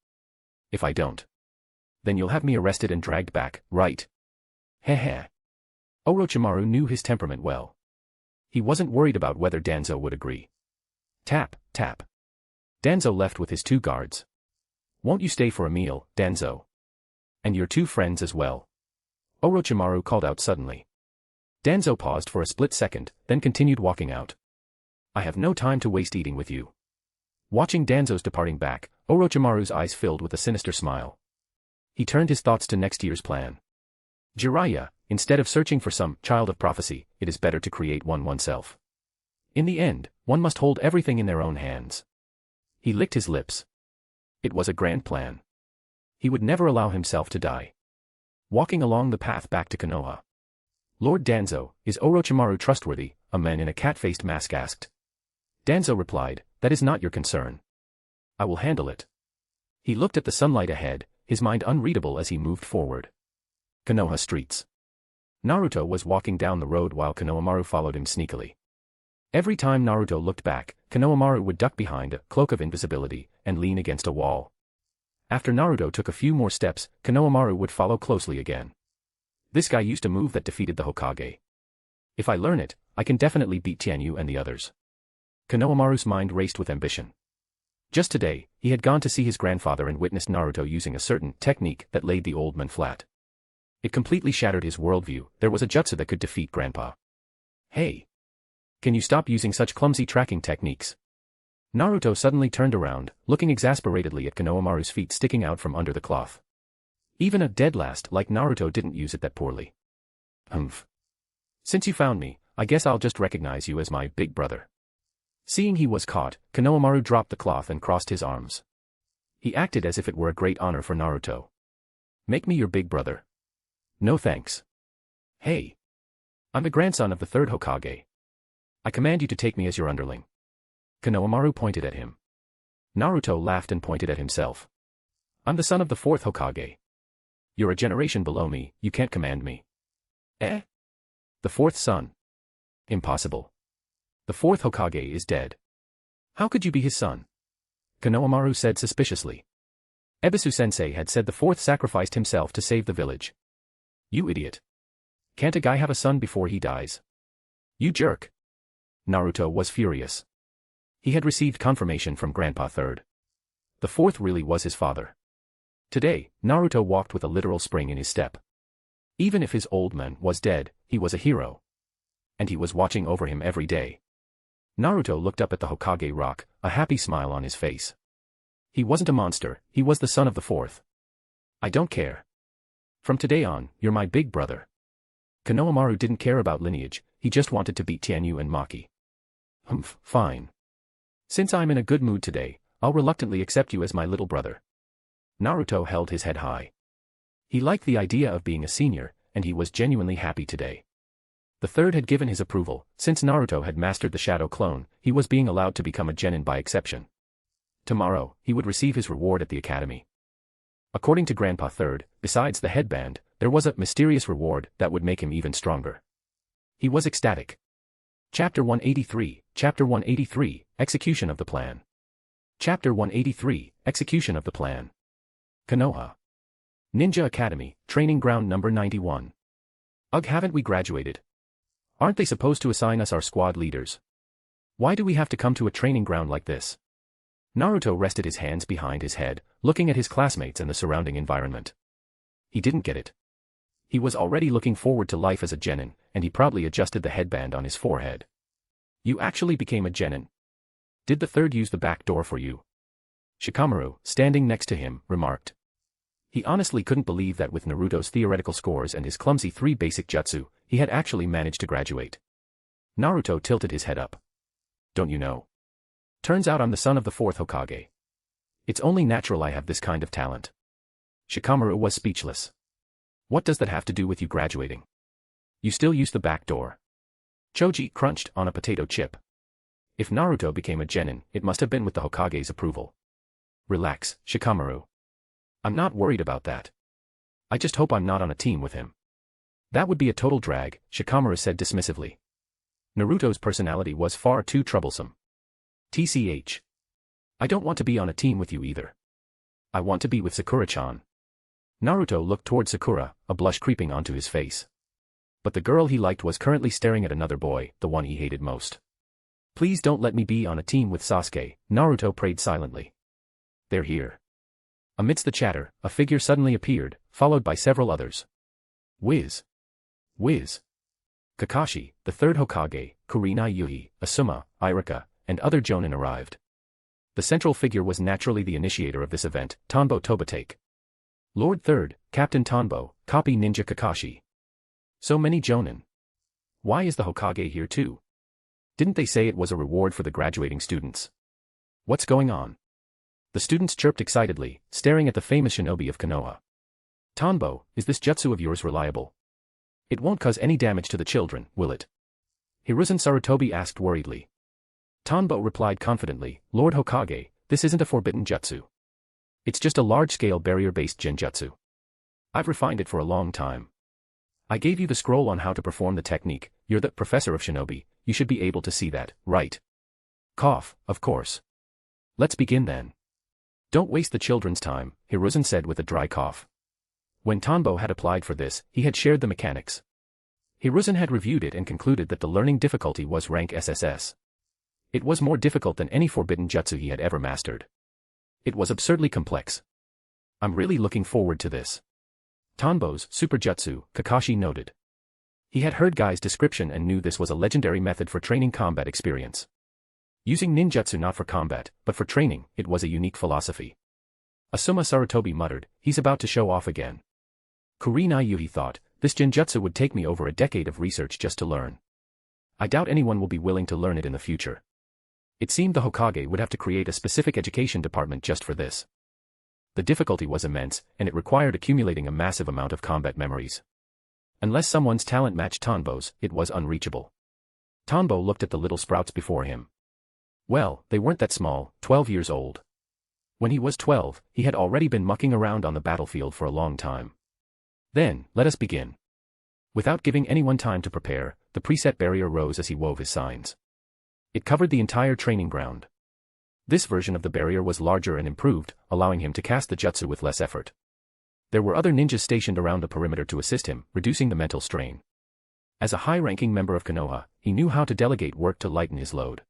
If I don't, then you'll have me arrested and dragged back, right? Heh. Orochimaru knew his temperament well. He wasn't worried about whether Danzo would agree. Tap, tap. Danzo left with his 2 guards. Won't you stay for a meal, Danzo? And your 2 friends as well. Orochimaru called out suddenly. Danzo paused for a split second, then continued walking out. I have no time to waste eating with you. Watching Danzo's departing back, Orochimaru's eyes filled with a sinister smile. He turned his thoughts to next year's plan. Jiraiya, instead of searching for some child of prophecy, it is better to create one oneself. In the end, one must hold everything in their own hands. He licked his lips. It was a grand plan. He would never allow himself to die. Walking along the path back to Konoha. Lord Danzo, is Orochimaru trustworthy? A man in a cat-faced mask asked. Danzo replied, that is not your concern. I will handle it. He looked at the sunlight ahead, his mind unreadable as he moved forward. Konoha streets. Naruto was walking down the road while Konohamaru followed him sneakily. Every time Naruto looked back, Konohamaru would duck behind a cloak of invisibility and lean against a wall. After Naruto took a few more steps, Konohamaru would follow closely again. This guy used a move that defeated the Hokage. If I learn it, I can definitely beat Tianyu and the others. Konohamaru's mind raced with ambition. Just today, he had gone to see his grandfather and witnessed Naruto using a certain technique that laid the old man flat. It completely shattered his worldview. There was a jutsu that could defeat Grandpa. Hey! Can you stop using such clumsy tracking techniques? Naruto suddenly turned around, looking exasperatedly at Konohamaru's feet sticking out from under the cloth. Even a dead last like Naruto didn't use it that poorly. Humph. Since you found me, I guess I'll just recognize you as my big brother. Seeing he was caught, Konohamaru dropped the cloth and crossed his arms. He acted as if it were a great honor for Naruto. Make me your big brother. No thanks. Hey. I'm the grandson of the third Hokage. I command you to take me as your underling. Konohamaru pointed at him. Naruto laughed and pointed at himself. I'm the son of the fourth Hokage. You're a generation below me, you can't command me. Eh? The fourth son? Impossible. The fourth Hokage is dead. How could you be his son? Konohamaru said suspiciously. Ebisu-sensei had said the fourth sacrificed himself to save the village. You idiot. Can't a guy have a son before he dies? You jerk. Naruto was furious. He had received confirmation from Grandpa Third. The fourth really was his father. Today, Naruto walked with a literal spring in his step. Even if his old man was dead, he was a hero. And he was watching over him every day. Naruto looked up at the Hokage rock, a happy smile on his face. He wasn't a monster, he was the son of the fourth. I don't care. From today on, you're my big brother. Konohamaru didn't care about lineage, he just wanted to beat Tianyu and Maki. Humph, fine. Since I'm in a good mood today, I'll reluctantly accept you as my little brother. Naruto held his head high. He liked the idea of being a senior, and he was genuinely happy today. The third had given his approval. Since Naruto had mastered the shadow clone, he was being allowed to become a genin by exception. Tomorrow, he would receive his reward at the academy. According to Grandpa Third, besides the headband, there was a mysterious reward that would make him even stronger. He was ecstatic. Chapter 183, Chapter 183, Execution of the Plan. Chapter 183, Execution of the Plan. Konoha. Ninja Academy, Training Ground Number 91. Ugh, haven't we graduated? Aren't they supposed to assign us our squad leaders? Why do we have to come to a training ground like this? Naruto rested his hands behind his head, looking at his classmates and the surrounding environment. He didn't get it. He was already looking forward to life as a genin, and he proudly adjusted the headband on his forehead. You actually became a genin. Did the third use the back door for you? Shikamaru, standing next to him, remarked. He honestly couldn't believe that with Naruto's theoretical scores and his clumsy 3 basic jutsu, he had actually managed to graduate. Naruto tilted his head up. Don't you know? Turns out I'm the son of the fourth Hokage. It's only natural I have this kind of talent. Shikamaru was speechless. What does that have to do with you graduating? You still use the back door. Choji crunched on a potato chip. If Naruto became a genin, it must have been with the Hokage's approval. Relax, Shikamaru. I'm not worried about that. I just hope I'm not on a team with him. That would be a total drag, Shikamaru said dismissively. Naruto's personality was far too troublesome. TCH. I don't want to be on a team with you either. I want to be with Sakura-chan. Naruto looked toward Sakura, a blush creeping onto his face. But the girl he liked was currently staring at another boy, the one he hated most. Please don't let me be on a team with Sasuke, Naruto prayed silently. They're here. Amidst the chatter, a figure suddenly appeared, followed by several others. Whiz. Whiz. Kakashi, the third Hokage, Kurenai Yuhi, Asuma, Irika, and other Jonin arrived. The central figure was naturally the initiator of this event, Tanbo Tobatake. Lord Third, Captain Tanbo, copy Ninja Kakashi. So many Jonin. Why is the Hokage here too? Didn't they say it was a reward for the graduating students? What's going on? The students chirped excitedly, staring at the famous shinobi of Konoha. Tanbo, is this jutsu of yours reliable? It won't cause any damage to the children, will it? Hiruzen Sarutobi asked worriedly. Tanbo replied confidently, Lord Hokage, this isn't a forbidden jutsu. It's just a large-scale barrier-based genjutsu. I've refined it for a long time. I gave you the scroll on how to perform the technique, you're the professor of shinobi, you should be able to see that, right? Cough, of course. Let's begin then. Don't waste the children's time, Hiruzen said with a dry cough. When Tanbo had applied for this, he had shared the mechanics. Hiruzen had reviewed it and concluded that the learning difficulty was rank SSS. It was more difficult than any forbidden jutsu he had ever mastered. It was absurdly complex. I'm really looking forward to this. Tanbo's super jutsu, Kakashi noted. He had heard Guy's description and knew this was a legendary method for training combat experience. Using ninjutsu not for combat, but for training, it was a unique philosophy. Asuma Sarutobi muttered, he's about to show off again. Kurenai Yuhi thought, this genjutsu would take me over a decade of research just to learn. I doubt anyone will be willing to learn it in the future. It seemed the Hokage would have to create a specific education department just for this. The difficulty was immense, and it required accumulating a massive amount of combat memories. Unless someone's talent matched Tanbo's, it was unreachable. Tanbo looked at the little sprouts before him. Well, they weren't that small, 12 years old. When he was 12, he had already been mucking around on the battlefield for a long time. Then, let us begin. Without giving anyone time to prepare, the preset barrier rose as he wove his signs. It covered the entire training ground. This version of the barrier was larger and improved, allowing him to cast the jutsu with less effort. There were other ninjas stationed around the perimeter to assist him, reducing the mental strain. As a high-ranking member of Konoha, he knew how to delegate work to lighten his load.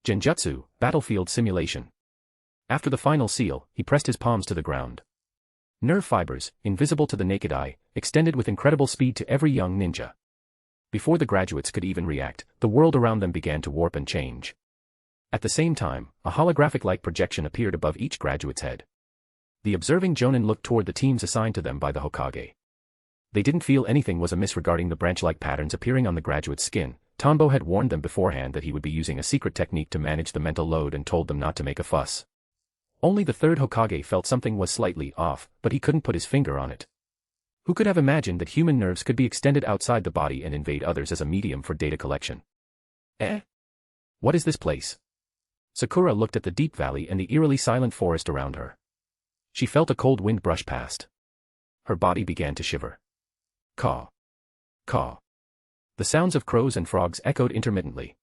Genjutsu, battlefield simulation. After the final seal, he pressed his palms to the ground. Nerve fibers, invisible to the naked eye, extended with incredible speed to every young ninja. Before the graduates could even react, the world around them began to warp and change. At the same time, a holographic-like projection appeared above each graduate's head. The observing Jonin looked toward the teams assigned to them by the Hokage. They didn't feel anything was amiss regarding the branch-like patterns appearing on the graduate's skin. Tanbo had warned them beforehand that he would be using a secret technique to manage the mental load and told them not to make a fuss. Only the third Hokage felt something was slightly off, but he couldn't put his finger on it. Who could have imagined that human nerves could be extended outside the body and invade others as a medium for data collection? What is this place? Sakura looked at the deep valley and the eerily silent forest around her. She felt a cold wind brush past. Her body began to shiver. Caw. Caw. The sounds of crows and frogs echoed intermittently.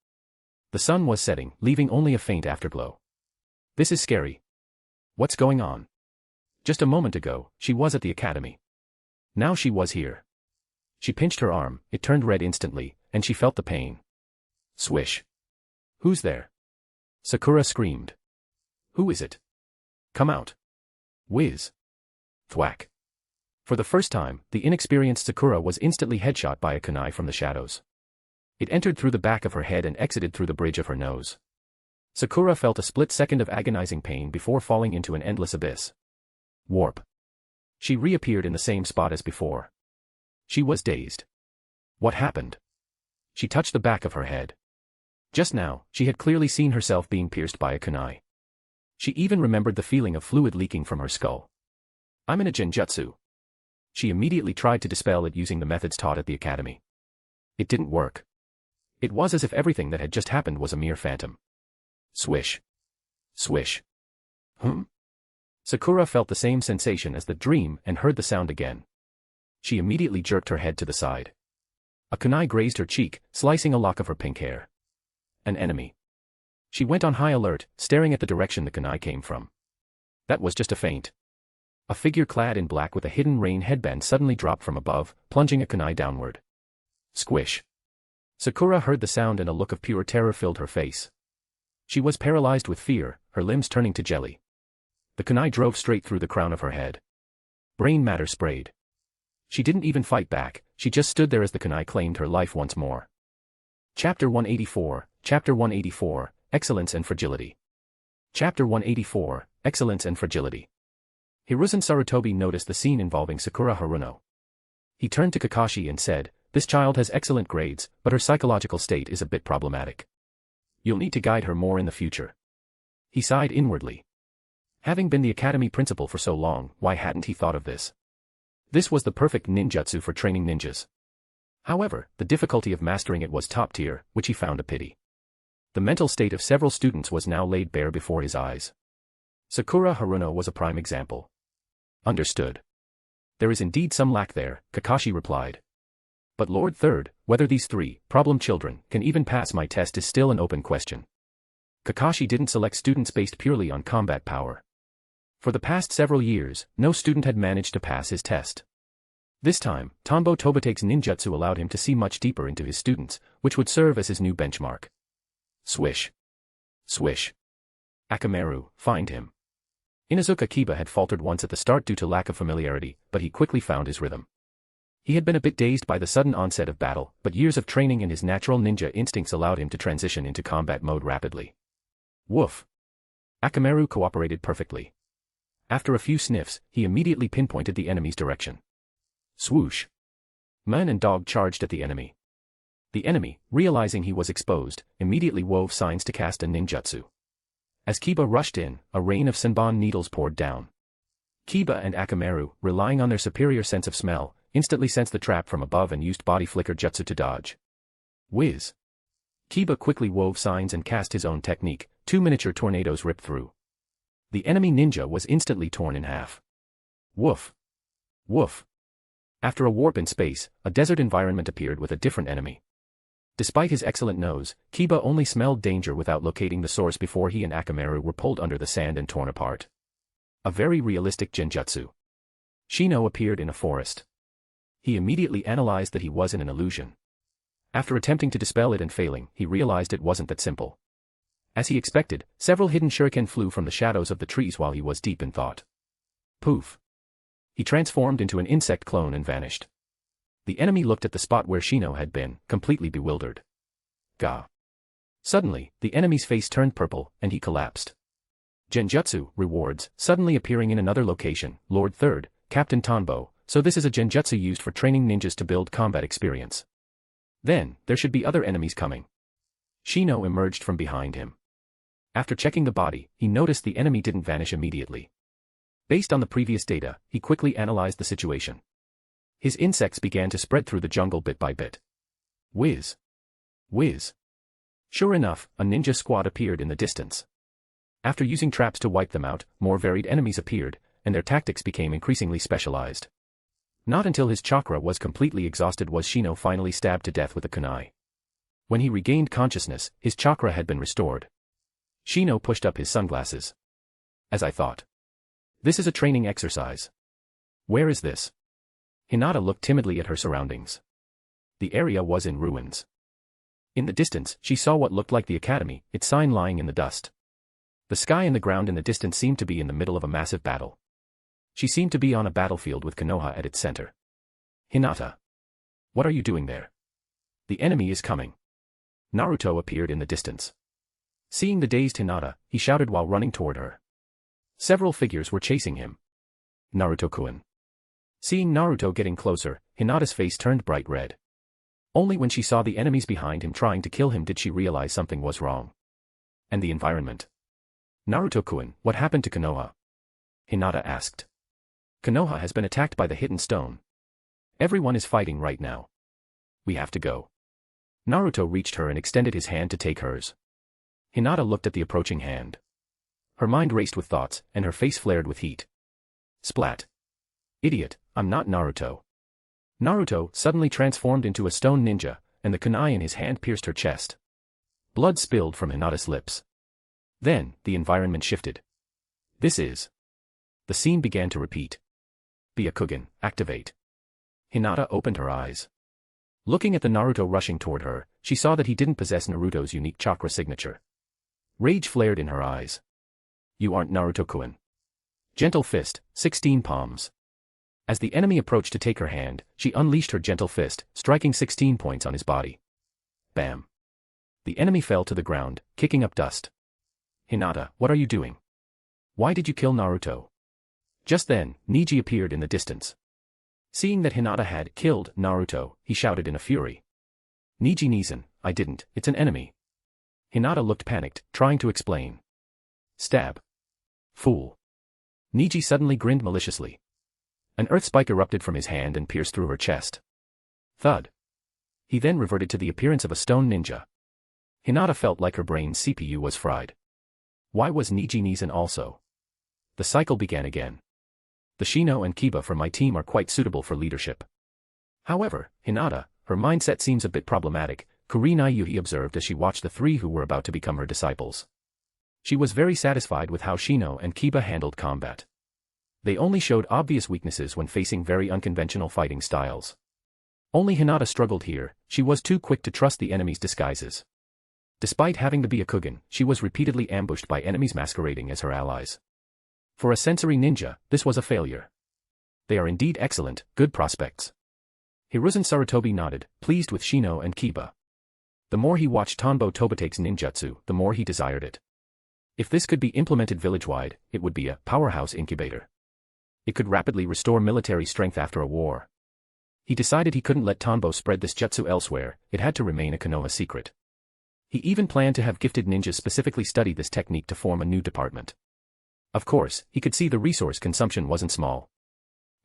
The sun was setting, leaving only a faint afterglow. This is scary. What's going on? Just a moment ago, she was at the academy. Now she was here. She pinched her arm, it turned red instantly, and she felt the pain. Swish. Who's there? Sakura screamed. Who is it? Come out. Whiz. Thwack. For the first time, the inexperienced Sakura was instantly headshot by a kunai from the shadows. It entered through the back of her head and exited through the bridge of her nose. Sakura felt a split second of agonizing pain before falling into an endless abyss. Warp. She reappeared in the same spot as before. She was dazed. What happened? She touched the back of her head. Just now, she had clearly seen herself being pierced by a kunai. She even remembered the feeling of fluid leaking from her skull. I'm in a genjutsu. She immediately tried to dispel it using the methods taught at the academy. It didn't work. It was as if everything that had just happened was a mere phantom. Swish. Swish. Sakura felt the same sensation as the dream and heard the sound again. She immediately jerked her head to the side. A kunai grazed her cheek, slicing a lock of her pink hair. An enemy. She went on high alert, staring at the direction the kunai came from. That was just a feint. A figure clad in black with a hidden rain headband suddenly dropped from above, plunging a kunai downward. Squish. Sakura heard the sound and a look of pure terror filled her face. She was paralyzed with fear, her limbs turning to jelly. The kunai drove straight through the crown of her head. Brain matter sprayed. She didn't even fight back, she just stood there as the kunai claimed her life once more. Chapter 184, Chapter 184, Excellence and Fragility. Chapter 184, Excellence and Fragility. Hiruzen Sarutobi noticed the scene involving Sakura Haruno. He turned to Kakashi and said, "This child has excellent grades, but her psychological state is a bit problematic. You'll need to guide her more in the future." He sighed inwardly. Having been the academy principal for so long, why hadn't he thought of this? This was the perfect ninjutsu for training ninjas. However, the difficulty of mastering it was top tier, which he found a pity. The mental state of several students was now laid bare before his eyes. Sakura Haruno was a prime example. Understood. There is indeed some lack there, Kakashi replied. But Lord Third, whether these three problem children can even pass my test is still an open question. Kakashi didn't select students based purely on combat power. For the past several years, no student had managed to pass his test. This time, Tombo Tobotake's ninjutsu allowed him to see much deeper into his students, which would serve as his new benchmark. Swish. Swish. Akamaru, find him. Inuzuka Kiba had faltered once at the start due to lack of familiarity, but he quickly found his rhythm. He had been a bit dazed by the sudden onset of battle, but years of training and his natural ninja instincts allowed him to transition into combat mode rapidly. Woof. Akamaru cooperated perfectly. After a few sniffs, he immediately pinpointed the enemy's direction. Swoosh. Man and dog charged at the enemy. The enemy, realizing he was exposed, immediately wove signs to cast a ninjutsu. As Kiba rushed in, a rain of senbon needles poured down. Kiba and Akamaru, relying on their superior sense of smell, instantly sensed the trap from above and used body flicker jutsu to dodge. Whiz. Kiba quickly wove signs and cast his own technique, 2 miniature tornadoes ripped through. The enemy ninja was instantly torn in half. Woof. Woof. After a warp in space, a desert environment appeared with a different enemy. Despite his excellent nose, Kiba only smelled danger without locating the source before he and Akamaru were pulled under the sand and torn apart. A very realistic genjutsu. Shino appeared in a forest. He immediately analyzed that he was in an illusion. After attempting to dispel it and failing, he realized it wasn't that simple. As he expected, several hidden shuriken flew from the shadows of the trees while he was deep in thought. Poof. He transformed into an insect clone and vanished. The enemy looked at the spot where Shino had been, completely bewildered. Gah. Suddenly, the enemy's face turned purple, and he collapsed. Genjutsu, rewards, suddenly appearing in another location, Lord Third, Captain Tonbo, so this is a genjutsu used for training ninjas to build combat experience. Then, there should be other enemies coming. Shino emerged from behind him. After checking the body, he noticed the enemy didn't vanish immediately. Based on the previous data, he quickly analyzed the situation. His insects began to spread through the jungle bit by bit. Whiz. Whiz. Sure enough, a ninja squad appeared in the distance. After using traps to wipe them out, more varied enemies appeared, and their tactics became increasingly specialized. Not until his chakra was completely exhausted was Shino finally stabbed to death with a kunai. When he regained consciousness, his chakra had been restored. Shino pushed up his sunglasses. As I thought. This is a training exercise. Where is this? Hinata looked timidly at her surroundings. The area was in ruins. In the distance, she saw what looked like the academy, its sign lying in the dust. The sky and the ground in the distance seemed to be in the middle of a massive battle. She seemed to be on a battlefield with Konoha at its center. Hinata. What are you doing there? The enemy is coming. Naruto appeared in the distance. Seeing the dazed Hinata, he shouted while running toward her. Several figures were chasing him. Naruto-kun. Seeing Naruto getting closer, Hinata's face turned bright red. Only when she saw the enemies behind him trying to kill him did she realize something was wrong. And the environment. Naruto-kun, what happened to Konoha? Hinata asked. Konoha has been attacked by the hidden stone. Everyone is fighting right now. We have to go. Naruto reached her and extended his hand to take hers. Hinata looked at the approaching hand. Her mind raced with thoughts, and her face flared with heat. Splat. Idiot, I'm not Naruto. Naruto suddenly transformed into a stone ninja, and the kunai in his hand pierced her chest. Blood spilled from Hinata's lips. Then, the environment shifted. This is. The scene began to repeat. Byakugan, activate. Hinata opened her eyes. Looking at the Naruto rushing toward her, she saw that he didn't possess Naruto's unique chakra signature. Rage flared in her eyes. You aren't Naruto-kun. Gentle fist, 16 palms. As the enemy approached to take her hand, she unleashed her gentle fist, striking 16 points on his body. Bam. The enemy fell to the ground, kicking up dust. Hinata, what are you doing? Why did you kill Naruto? Just then, Neji appeared in the distance. Seeing that Hinata had killed Naruto, he shouted in a fury. Neji Nizan, I didn't, it's an enemy. Hinata looked panicked, trying to explain. Stab. Fool. Neji suddenly grinned maliciously. An earth spike erupted from his hand and pierced through her chest. Thud. He then reverted to the appearance of a stone ninja. Hinata felt like her brain's CPU was fried. Why was Neji Nizan also? The cycle began again. The Shino and Kiba from my team are quite suitable for leadership. However, Hinata, her mindset seems a bit problematic, Kurenai Yuhi observed as she watched the three who were about to become her disciples. She was very satisfied with how Shino and Kiba handled combat. They only showed obvious weaknesses when facing very unconventional fighting styles. Only Hinata struggled here, she was too quick to trust the enemy's disguises. Despite having to be a Kugen, she was repeatedly ambushed by enemies masquerading as her allies. For a sensory ninja, this was a failure. They are indeed excellent, good prospects. Hiruzen Sarutobi nodded, pleased with Shino and Kiba. The more he watched Tanbo Tobotake's ninjutsu, the more he desired it. If this could be implemented village-wide, it would be a powerhouse incubator. It could rapidly restore military strength after a war. He decided he couldn't let Tanbo spread this jutsu elsewhere, it had to remain a Konoha secret. He even planned to have gifted ninjas specifically study this technique to form a new department. Of course, he could see the resource consumption wasn't small.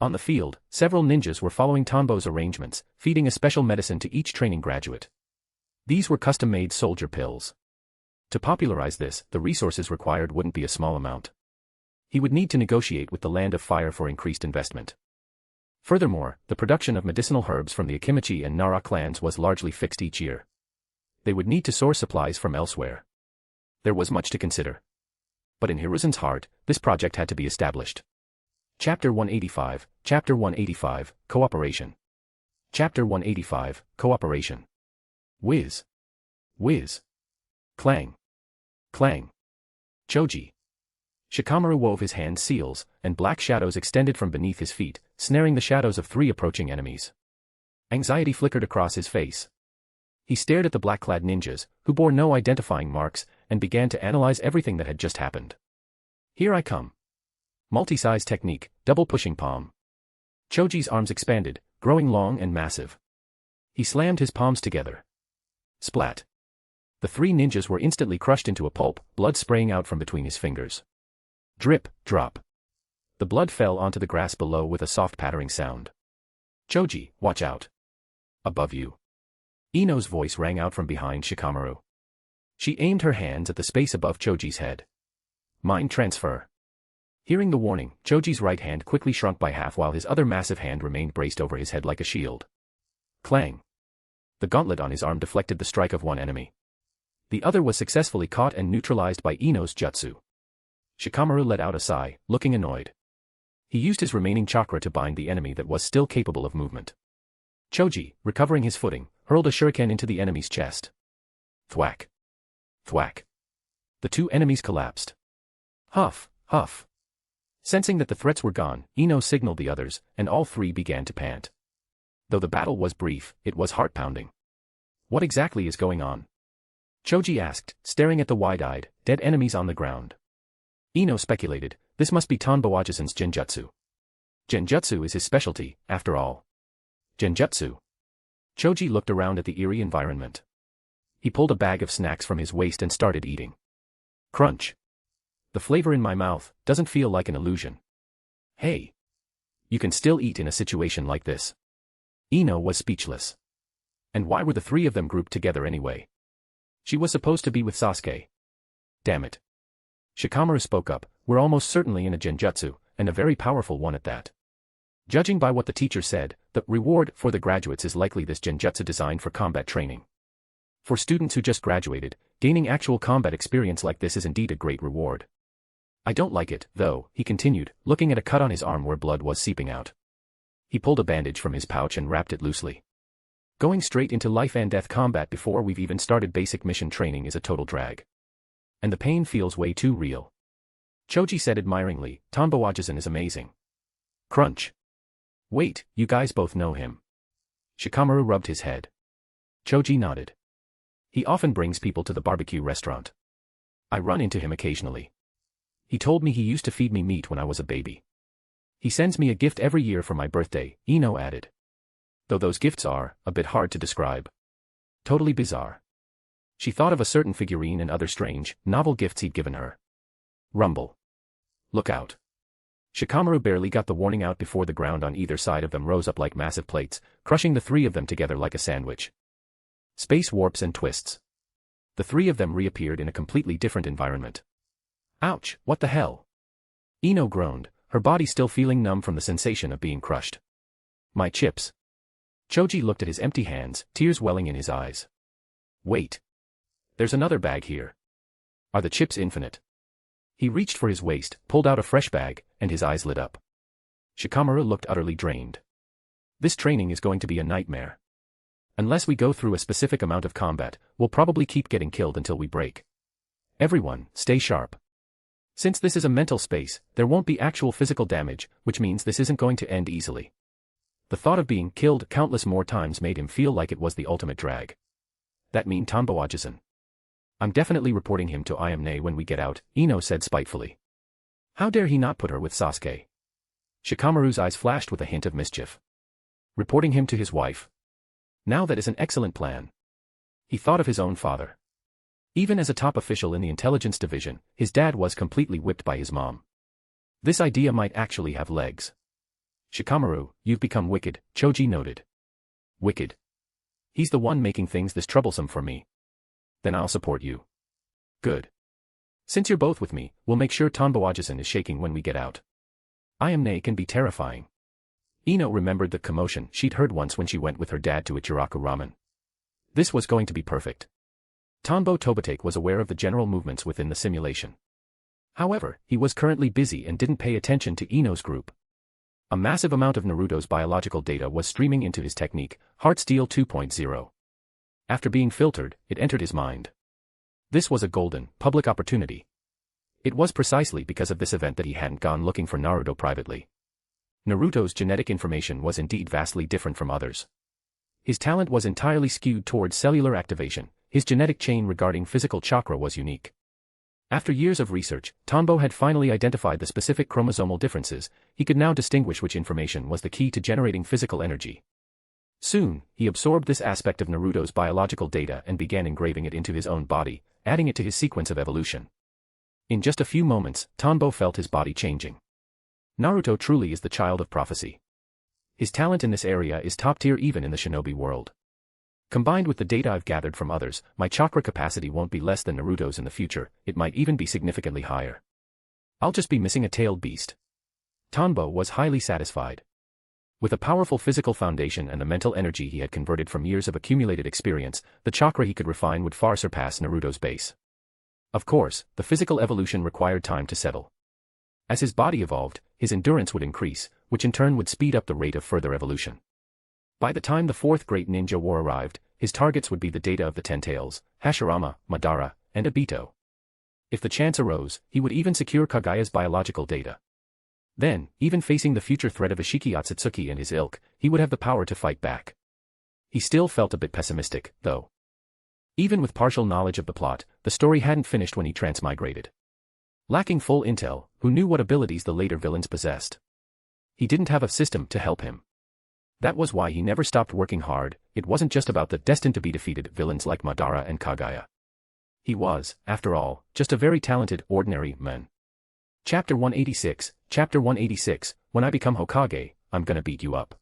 On the field, several ninjas were following Tanbo's arrangements, feeding a special medicine to each training graduate. These were custom-made soldier pills. To popularize this, the resources required wouldn't be a small amount. He would need to negotiate with the Land of Fire for increased investment. Furthermore, the production of medicinal herbs from the Akimichi and Nara clans was largely fixed each year. They would need to source supplies from elsewhere. There was much to consider. But in Hiruzen's heart, this project had to be established. Chapter 185, Chapter 185, Cooperation. Chapter 185, Cooperation. Whiz. Whiz. Clang. Clang. Choji. Shikamaru wove his hand seals, and black shadows extended from beneath his feet, snaring the shadows of 3 approaching enemies. Anxiety flickered across his face. He stared at the black-clad ninjas, who bore no identifying marks, and began to analyze everything that had just happened. Here I come. Multi-size technique, double pushing palm. Choji's arms expanded, growing long and massive. He slammed his palms together. Splat. The 3 ninjas were instantly crushed into a pulp, blood spraying out from between his fingers. Drip, drop. The blood fell onto the grass below with a soft pattering sound. Choji, watch out. Above you. Ino's voice rang out from behind Shikamaru. She aimed her hands at the space above Choji's head. Mind transfer. Hearing the warning, Choji's right hand quickly shrunk by half while his other massive hand remained braced over his head like a shield. Clang. The gauntlet on his arm deflected the strike of one enemy. The other was successfully caught and neutralized by Ino's jutsu. Shikamaru let out a sigh, looking annoyed. He used his remaining chakra to bind the enemy that was still capable of movement. Choji, recovering his footing, hurled a shuriken into the enemy's chest. Thwack. Thwack. The 2 enemies collapsed. Huff, huff. Sensing that the threats were gone, Ino signaled the others, and all 3 began to pant. Though the battle was brief, it was heart-pounding. What exactly is going on? Choji asked, staring at the wide-eyed, dead enemies on the ground. Ino speculated, this must be Tanbo Ajisen's Genjutsu. Genjutsu is his specialty, after all. Genjutsu. Choji looked around at the eerie environment. He pulled a bag of snacks from his waist and started eating. Crunch. The flavor in my mouth doesn't feel like an illusion. Hey. You can still eat in a situation like this. Ino was speechless. And why were the 3 of them grouped together anyway? She was supposed to be with Sasuke. Damn it. Shikamaru spoke up, we're almost certainly in a genjutsu, and a very powerful one at that. Judging by what the teacher said, the reward for the graduates is likely this genjutsu designed for combat training. For students who just graduated, gaining actual combat experience like this is indeed a great reward. I don't like it, though, he continued, looking at a cut on his arm where blood was seeping out. He pulled a bandage from his pouch and wrapped it loosely. Going straight into life and death combat before we've even started basic mission training is a total drag. And the pain feels way too real. Choji said admiringly, Tanbo Ajisen is amazing. Crunch. Wait, you guys both know him. Shikamaru rubbed his head. Choji nodded. He often brings people to the barbecue restaurant. I run into him occasionally. He told me he used to feed me meat when I was a baby. He sends me a gift every year for my birthday, Ino added. Though those gifts are a bit hard to describe. Totally bizarre. She thought of a certain figurine and other strange, novel gifts he'd given her. Rumble. Look out. Shikamaru barely got the warning out before the ground on either side of them rose up like massive plates, crushing the three of them together like a sandwich. Space warps and twists. The three of them reappeared in a completely different environment. Ouch, what the hell? Ino groaned, her body still feeling numb from the sensation of being crushed. My chips. Choji looked at his empty hands, tears welling in his eyes. Wait. There's another bag here. Are the chips infinite? He reached for his waist, pulled out a fresh bag, and his eyes lit up. Shikamaru looked utterly drained. This training is going to be a nightmare. Unless we go through a specific amount of combat, we'll probably keep getting killed until we break. Everyone, stay sharp. Since this is a mental space, there won't be actual physical damage, which means this isn't going to end easily. The thought of being killed countless more times made him feel like it was the ultimate drag. That mean Tanbo-Ajisen. I'm definitely reporting him to Ayamne when we get out, Ino said spitefully. How dare he not put her with Sasuke? Shikamaru's eyes flashed with a hint of mischief. Reporting him to his wife. Now that is an excellent plan. He thought of his own father. Even as a top official in the intelligence division, his dad was completely whipped by his mom. This idea might actually have legs. Shikamaru, you've become wicked, Choji noted. Wicked? He's the one making things this troublesome for me. Then I'll support you. Good. Since you're both with me, we'll make sure Tanbo-Ajisen is shaking when we get out. Ayamne can be terrifying. Ino remembered the commotion she'd heard once when she went with her dad to Ichiraku Ramen. This was going to be perfect. Tanbo Tobitake was aware of the general movements within the simulation. However, he was currently busy and didn't pay attention to Ino's group. A massive amount of Naruto's biological data was streaming into his technique, Heartsteel 2.0. After being filtered, it entered his mind. This was a golden, public opportunity. It was precisely because of this event that he hadn't gone looking for Naruto privately. Naruto's genetic information was indeed vastly different from others. His talent was entirely skewed towards cellular activation, his genetic chain regarding physical chakra was unique. After years of research, Tanbo had finally identified the specific chromosomal differences, he could now distinguish which information was the key to generating physical energy. Soon, he absorbed this aspect of Naruto's biological data and began engraving it into his own body, adding it to his sequence of evolution. In just a few moments, Tanbo felt his body changing. Naruto truly is the child of prophecy. His talent in this area is top tier even in the shinobi world. Combined with the data I've gathered from others, my chakra capacity won't be less than Naruto's in the future, it might even be significantly higher. I'll just be missing a tailed beast. Tanbo was highly satisfied. With a powerful physical foundation and the mental energy he had converted from years of accumulated experience, the chakra he could refine would far surpass Naruto's base. Of course, the physical evolution required time to settle. As his body evolved, his endurance would increase, which in turn would speed up the rate of further evolution. By the time the fourth great ninja war arrived, his targets would be the data of the Ten Tails, Hashirama, Madara, and Obito. If the chance arose, he would even secure Kagaya's biological data. Then, even facing the future threat of Ishiki Otsutsuki and his ilk, he would have the power to fight back. He still felt a bit pessimistic, though. Even with partial knowledge of the plot, the story hadn't finished when he transmigrated. Lacking full intel, who knew what abilities the later villains possessed? He didn't have a system to help him. That was why he never stopped working hard, it wasn't just about the destined-to-be-defeated villains like Madara and Kagaya. He was, after all, just a very talented, ordinary man. Chapter 186, When I become Hokage, I'm gonna beat you up.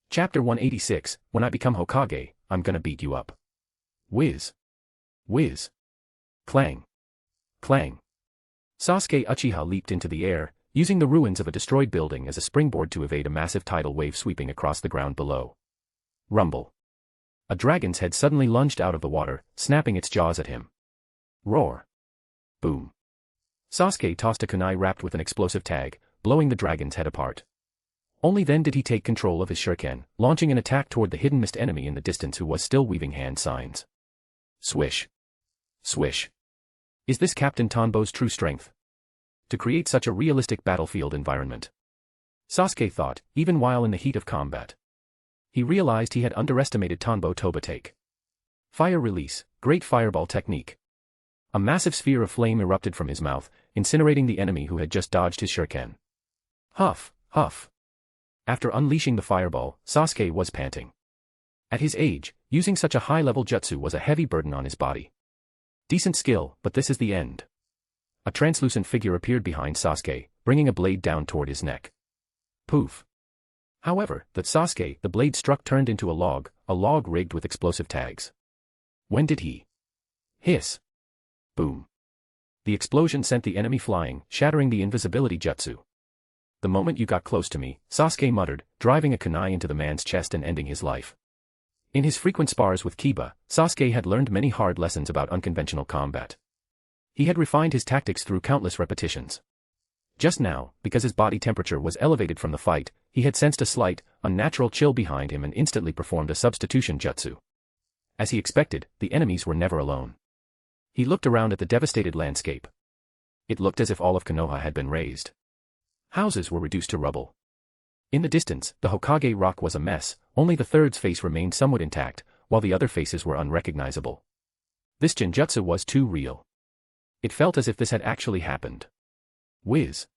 Chapter 186, When I become Hokage, I'm gonna beat you up. Whiz. Whiz. Clang. Clang. Sasuke Uchiha leaped into the air, using the ruins of a destroyed building as a springboard to evade a massive tidal wave sweeping across the ground below. Rumble. A dragon's head suddenly lunged out of the water, snapping its jaws at him. Roar. Boom. Sasuke tossed a kunai wrapped with an explosive tag, blowing the dragon's head apart. Only then did he take control of his shuriken, launching an attack toward the hidden mist enemy in the distance who was still weaving hand signs. Swish. Swish. Is this Captain Tanbo's true strength? To create such a realistic battlefield environment. Sasuke thought, even while in the heat of combat. He realized he had underestimated Tanbo Tobitake. Fire release, great fireball technique. A massive sphere of flame erupted from his mouth, incinerating the enemy who had just dodged his shuriken. Huff, huff. After unleashing the fireball, Sasuke was panting. At his age, using such a high-level jutsu was a heavy burden on his body. Decent skill, but this is the end. A translucent figure appeared behind Sasuke, bringing a blade down toward his neck. Poof. However, that Sasuke, the blade struck turned into a log rigged with explosive tags. When did he? Hiss. Boom. The explosion sent the enemy flying, shattering the invisibility jutsu. The moment you got close to me, Sasuke muttered, driving a kunai into the man's chest and ending his life. In his frequent spars with Kiba, Sasuke had learned many hard lessons about unconventional combat. He had refined his tactics through countless repetitions. Just now, because his body temperature was elevated from the fight, he had sensed a slight, unnatural chill behind him and instantly performed a substitution jutsu. As he expected, the enemies were never alone. He looked around at the devastated landscape. It looked as if all of Konoha had been razed. Houses were reduced to rubble. In the distance, the Hokage rock was a mess, only the third's face remained somewhat intact, while the other faces were unrecognizable. This Genjutsu was too real. It felt as if this had actually happened. Whiz.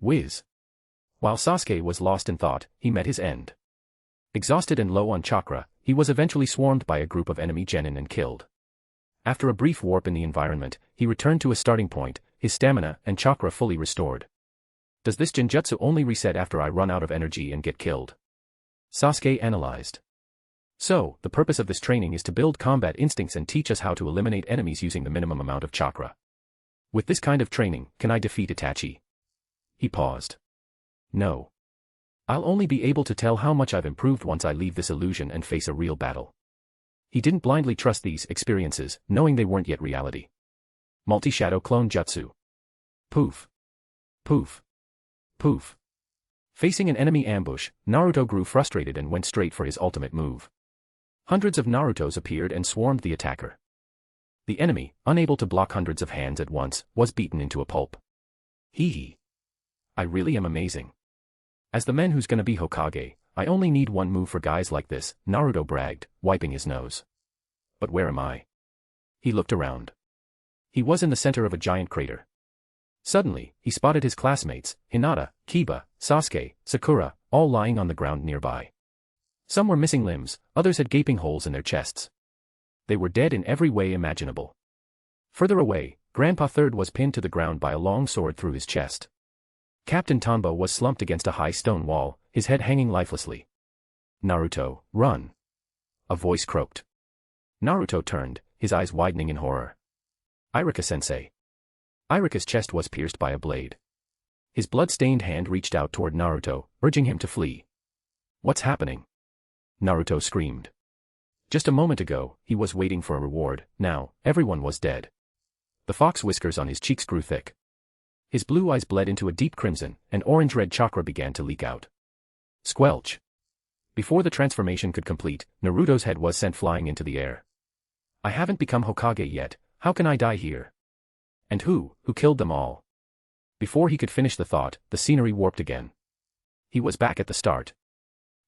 Whiz. While Sasuke was lost in thought, he met his end. Exhausted and low on chakra, he was eventually swarmed by a group of enemy genin and killed. After a brief warp in the environment, he returned to a starting point, his stamina and chakra fully restored. Does this Genjutsu only reset after I run out of energy and get killed? Sasuke analyzed. So, the purpose of this training is to build combat instincts and teach us how to eliminate enemies using the minimum amount of chakra. With this kind of training, can I defeat Itachi? He paused. No. I'll only be able to tell how much I've improved once I leave this illusion and face a real battle. He didn't blindly trust these experiences, knowing they weren't yet reality. Multi-shadow clone jutsu. Poof. Poof. Poof. Facing an enemy ambush, Naruto grew frustrated and went straight for his ultimate move. Hundreds of Narutos appeared and swarmed the attacker. The enemy, unable to block hundreds of hands at once, was beaten into a pulp. Hee hee. I really am amazing. As the man who's gonna be Hokage, I only need one move for guys like this, Naruto bragged, wiping his nose. But where am I? He looked around. He was in the center of a giant crater. Suddenly, he spotted his classmates, Hinata, Kiba, Sasuke, Sakura, all lying on the ground nearby. Some were missing limbs, others had gaping holes in their chests. They were dead in every way imaginable. Further away, Grandpa Third was pinned to the ground by a long sword through his chest. Captain Tanbo was slumped against a high stone wall, his head hanging lifelessly. Naruto, run! A voice croaked. Naruto turned, his eyes widening in horror. Iruka-sensei. Iruka's chest was pierced by a blade. His blood-stained hand reached out toward Naruto, urging him to flee. What's happening? Naruto screamed. Just a moment ago, he was waiting for a reward, now, everyone was dead. The fox whiskers on his cheeks grew thick. His blue eyes bled into a deep crimson, and orange-red chakra began to leak out. Squelch. Before the transformation could complete, Naruto's head was sent flying into the air. I haven't become Hokage yet, how can I die here? And who killed them all? Before he could finish the thought, the scenery warped again. He was back at the start.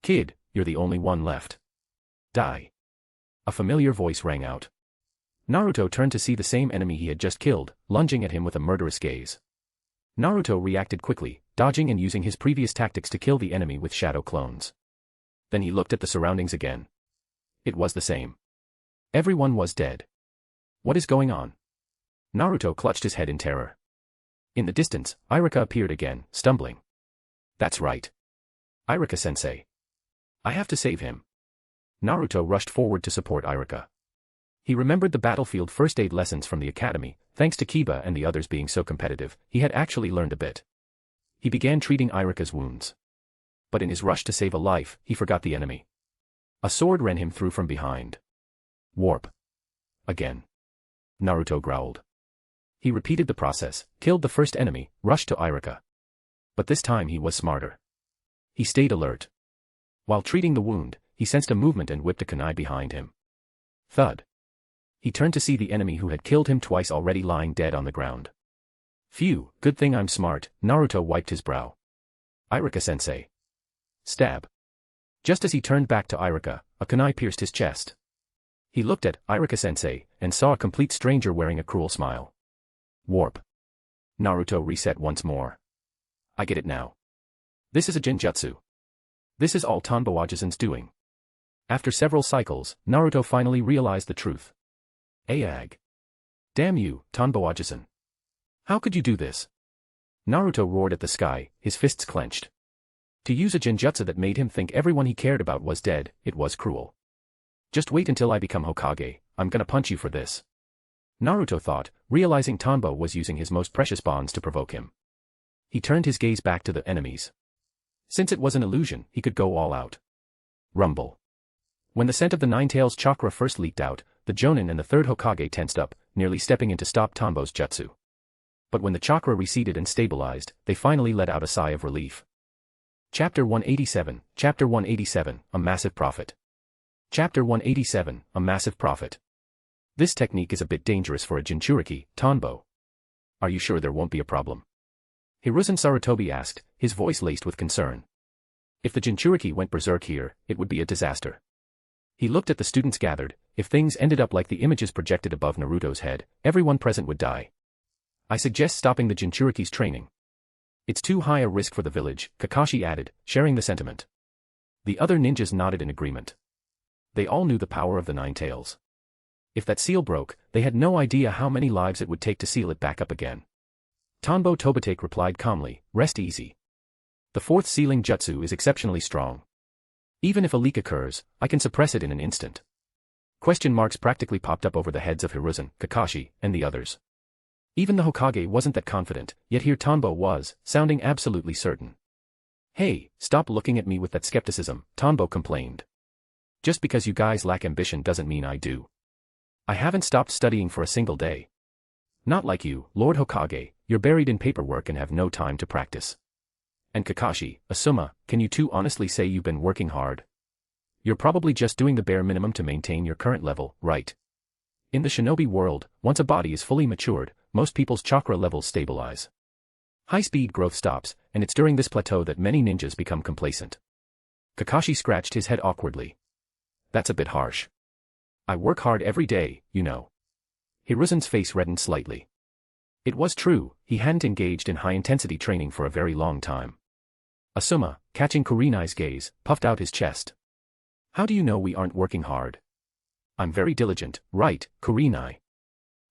Kid, you're the only one left. Die. A familiar voice rang out. Naruto turned to see the same enemy he had just killed, lunging at him with a murderous gaze. Naruto reacted quickly, dodging and using his previous tactics to kill the enemy with shadow clones. Then he looked at the surroundings again. It was the same. Everyone was dead. What is going on? Naruto clutched his head in terror. In the distance, Iruka appeared again, stumbling. That's right. Iruka-sensei. I have to save him. Naruto rushed forward to support Iruka. He remembered the battlefield first aid lessons from the academy, thanks to Kiba and the others being so competitive, he had actually learned a bit. He began treating Iruka's wounds. But in his rush to save a life, he forgot the enemy. A sword ran him through from behind. Warp. Again. Naruto growled. He repeated the process, killed the first enemy, rushed to Iruka. But this time he was smarter. He stayed alert. While treating the wound, he sensed a movement and whipped a kunai behind him. Thud. He turned to see the enemy who had killed him twice already lying dead on the ground. Phew, good thing I'm smart, Naruto wiped his brow. Irika-sensei. Stab. Just as he turned back to Irika, a kunai pierced his chest. He looked at Irika-sensei and saw a complete stranger wearing a cruel smile. Warp. Naruto reset once more. I get it now. This is a Genjutsu. This is all Tanbo-Ajizan's doing. After several cycles, Naruto finally realized the truth. Ayag. Damn you, Tanbo-Ajizan. How could you do this? Naruto roared at the sky, his fists clenched. To use a Genjutsu that made him think everyone he cared about was dead, it was cruel. Just wait until I become Hokage, I'm gonna punch you for this. Naruto thought, realizing Tanbo was using his most precious bonds to provoke him. He turned his gaze back to the enemies. Since it was an illusion, he could go all out. Rumble. When the scent of the Nine-Tails chakra first leaked out, the Jonin and the third Hokage tensed up, nearly stepping in to stop Tanbo's jutsu. But when the chakra receded and stabilized, they finally let out a sigh of relief. Chapter 187, Chapter 187, A Massive Profit. Chapter 187, A Massive Profit. This technique is a bit dangerous for a Jinchuriki, Tanbo. Are you sure there won't be a problem? Hiruzen Sarutobi asked, his voice laced with concern. If the Jinchuriki went berserk here, it would be a disaster. He looked at the students gathered. If things ended up like the images projected above Naruto's head, everyone present would die. I suggest stopping the Jinchuriki's training. It's too high a risk for the village, Kakashi added, sharing the sentiment. The other ninjas nodded in agreement. They all knew the power of the Nine-Tails. If that seal broke, they had no idea how many lives it would take to seal it back up again. Tanbo Tobitake replied calmly, rest easy. The fourth sealing jutsu is exceptionally strong. Even if a leak occurs, I can suppress it in an instant. Question marks practically popped up over the heads of Hiruzen, Kakashi, and the others. Even the Hokage wasn't that confident, yet here Tanbo was, sounding absolutely certain. Hey, stop looking at me with that skepticism, Tanbo complained. Just because you guys lack ambition doesn't mean I do. I haven't stopped studying for a single day. Not like you, Lord Hokage, you're buried in paperwork and have no time to practice. And Kakashi, Asuma, can you two honestly say you've been working hard? You're probably just doing the bare minimum to maintain your current level, right? In the shinobi world, once a body is fully matured, most people's chakra levels stabilize. High-speed growth stops, and it's during this plateau that many ninjas become complacent. Kakashi scratched his head awkwardly. That's a bit harsh. I work hard every day, you know. Hiruzen's face reddened slightly. It was true, he hadn't engaged in high-intensity training for a very long time. Asuma, catching Kurenai's gaze, puffed out his chest. How do you know we aren't working hard? I'm very diligent, right, Kurenai?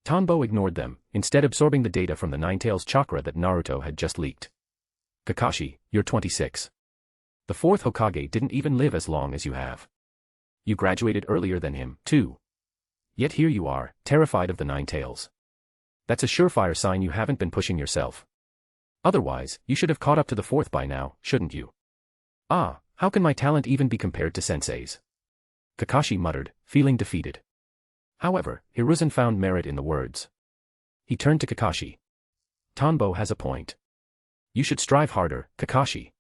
Tanbo ignored them, instead absorbing the data from the Nine-Tails chakra that Naruto had just leaked. Kakashi, you're 26. The fourth Hokage didn't even live as long as you have. You graduated earlier than him, too. Yet here you are, terrified of the Nine-Tails. That's a surefire sign you haven't been pushing yourself. Otherwise, you should have caught up to the fourth by now, shouldn't you? Ah, how can my talent even be compared to Sensei's? Kakashi muttered, feeling defeated. However, Hiruzen found merit in the words. He turned to Kakashi. Tanbo has a point. You should strive harder, Kakashi.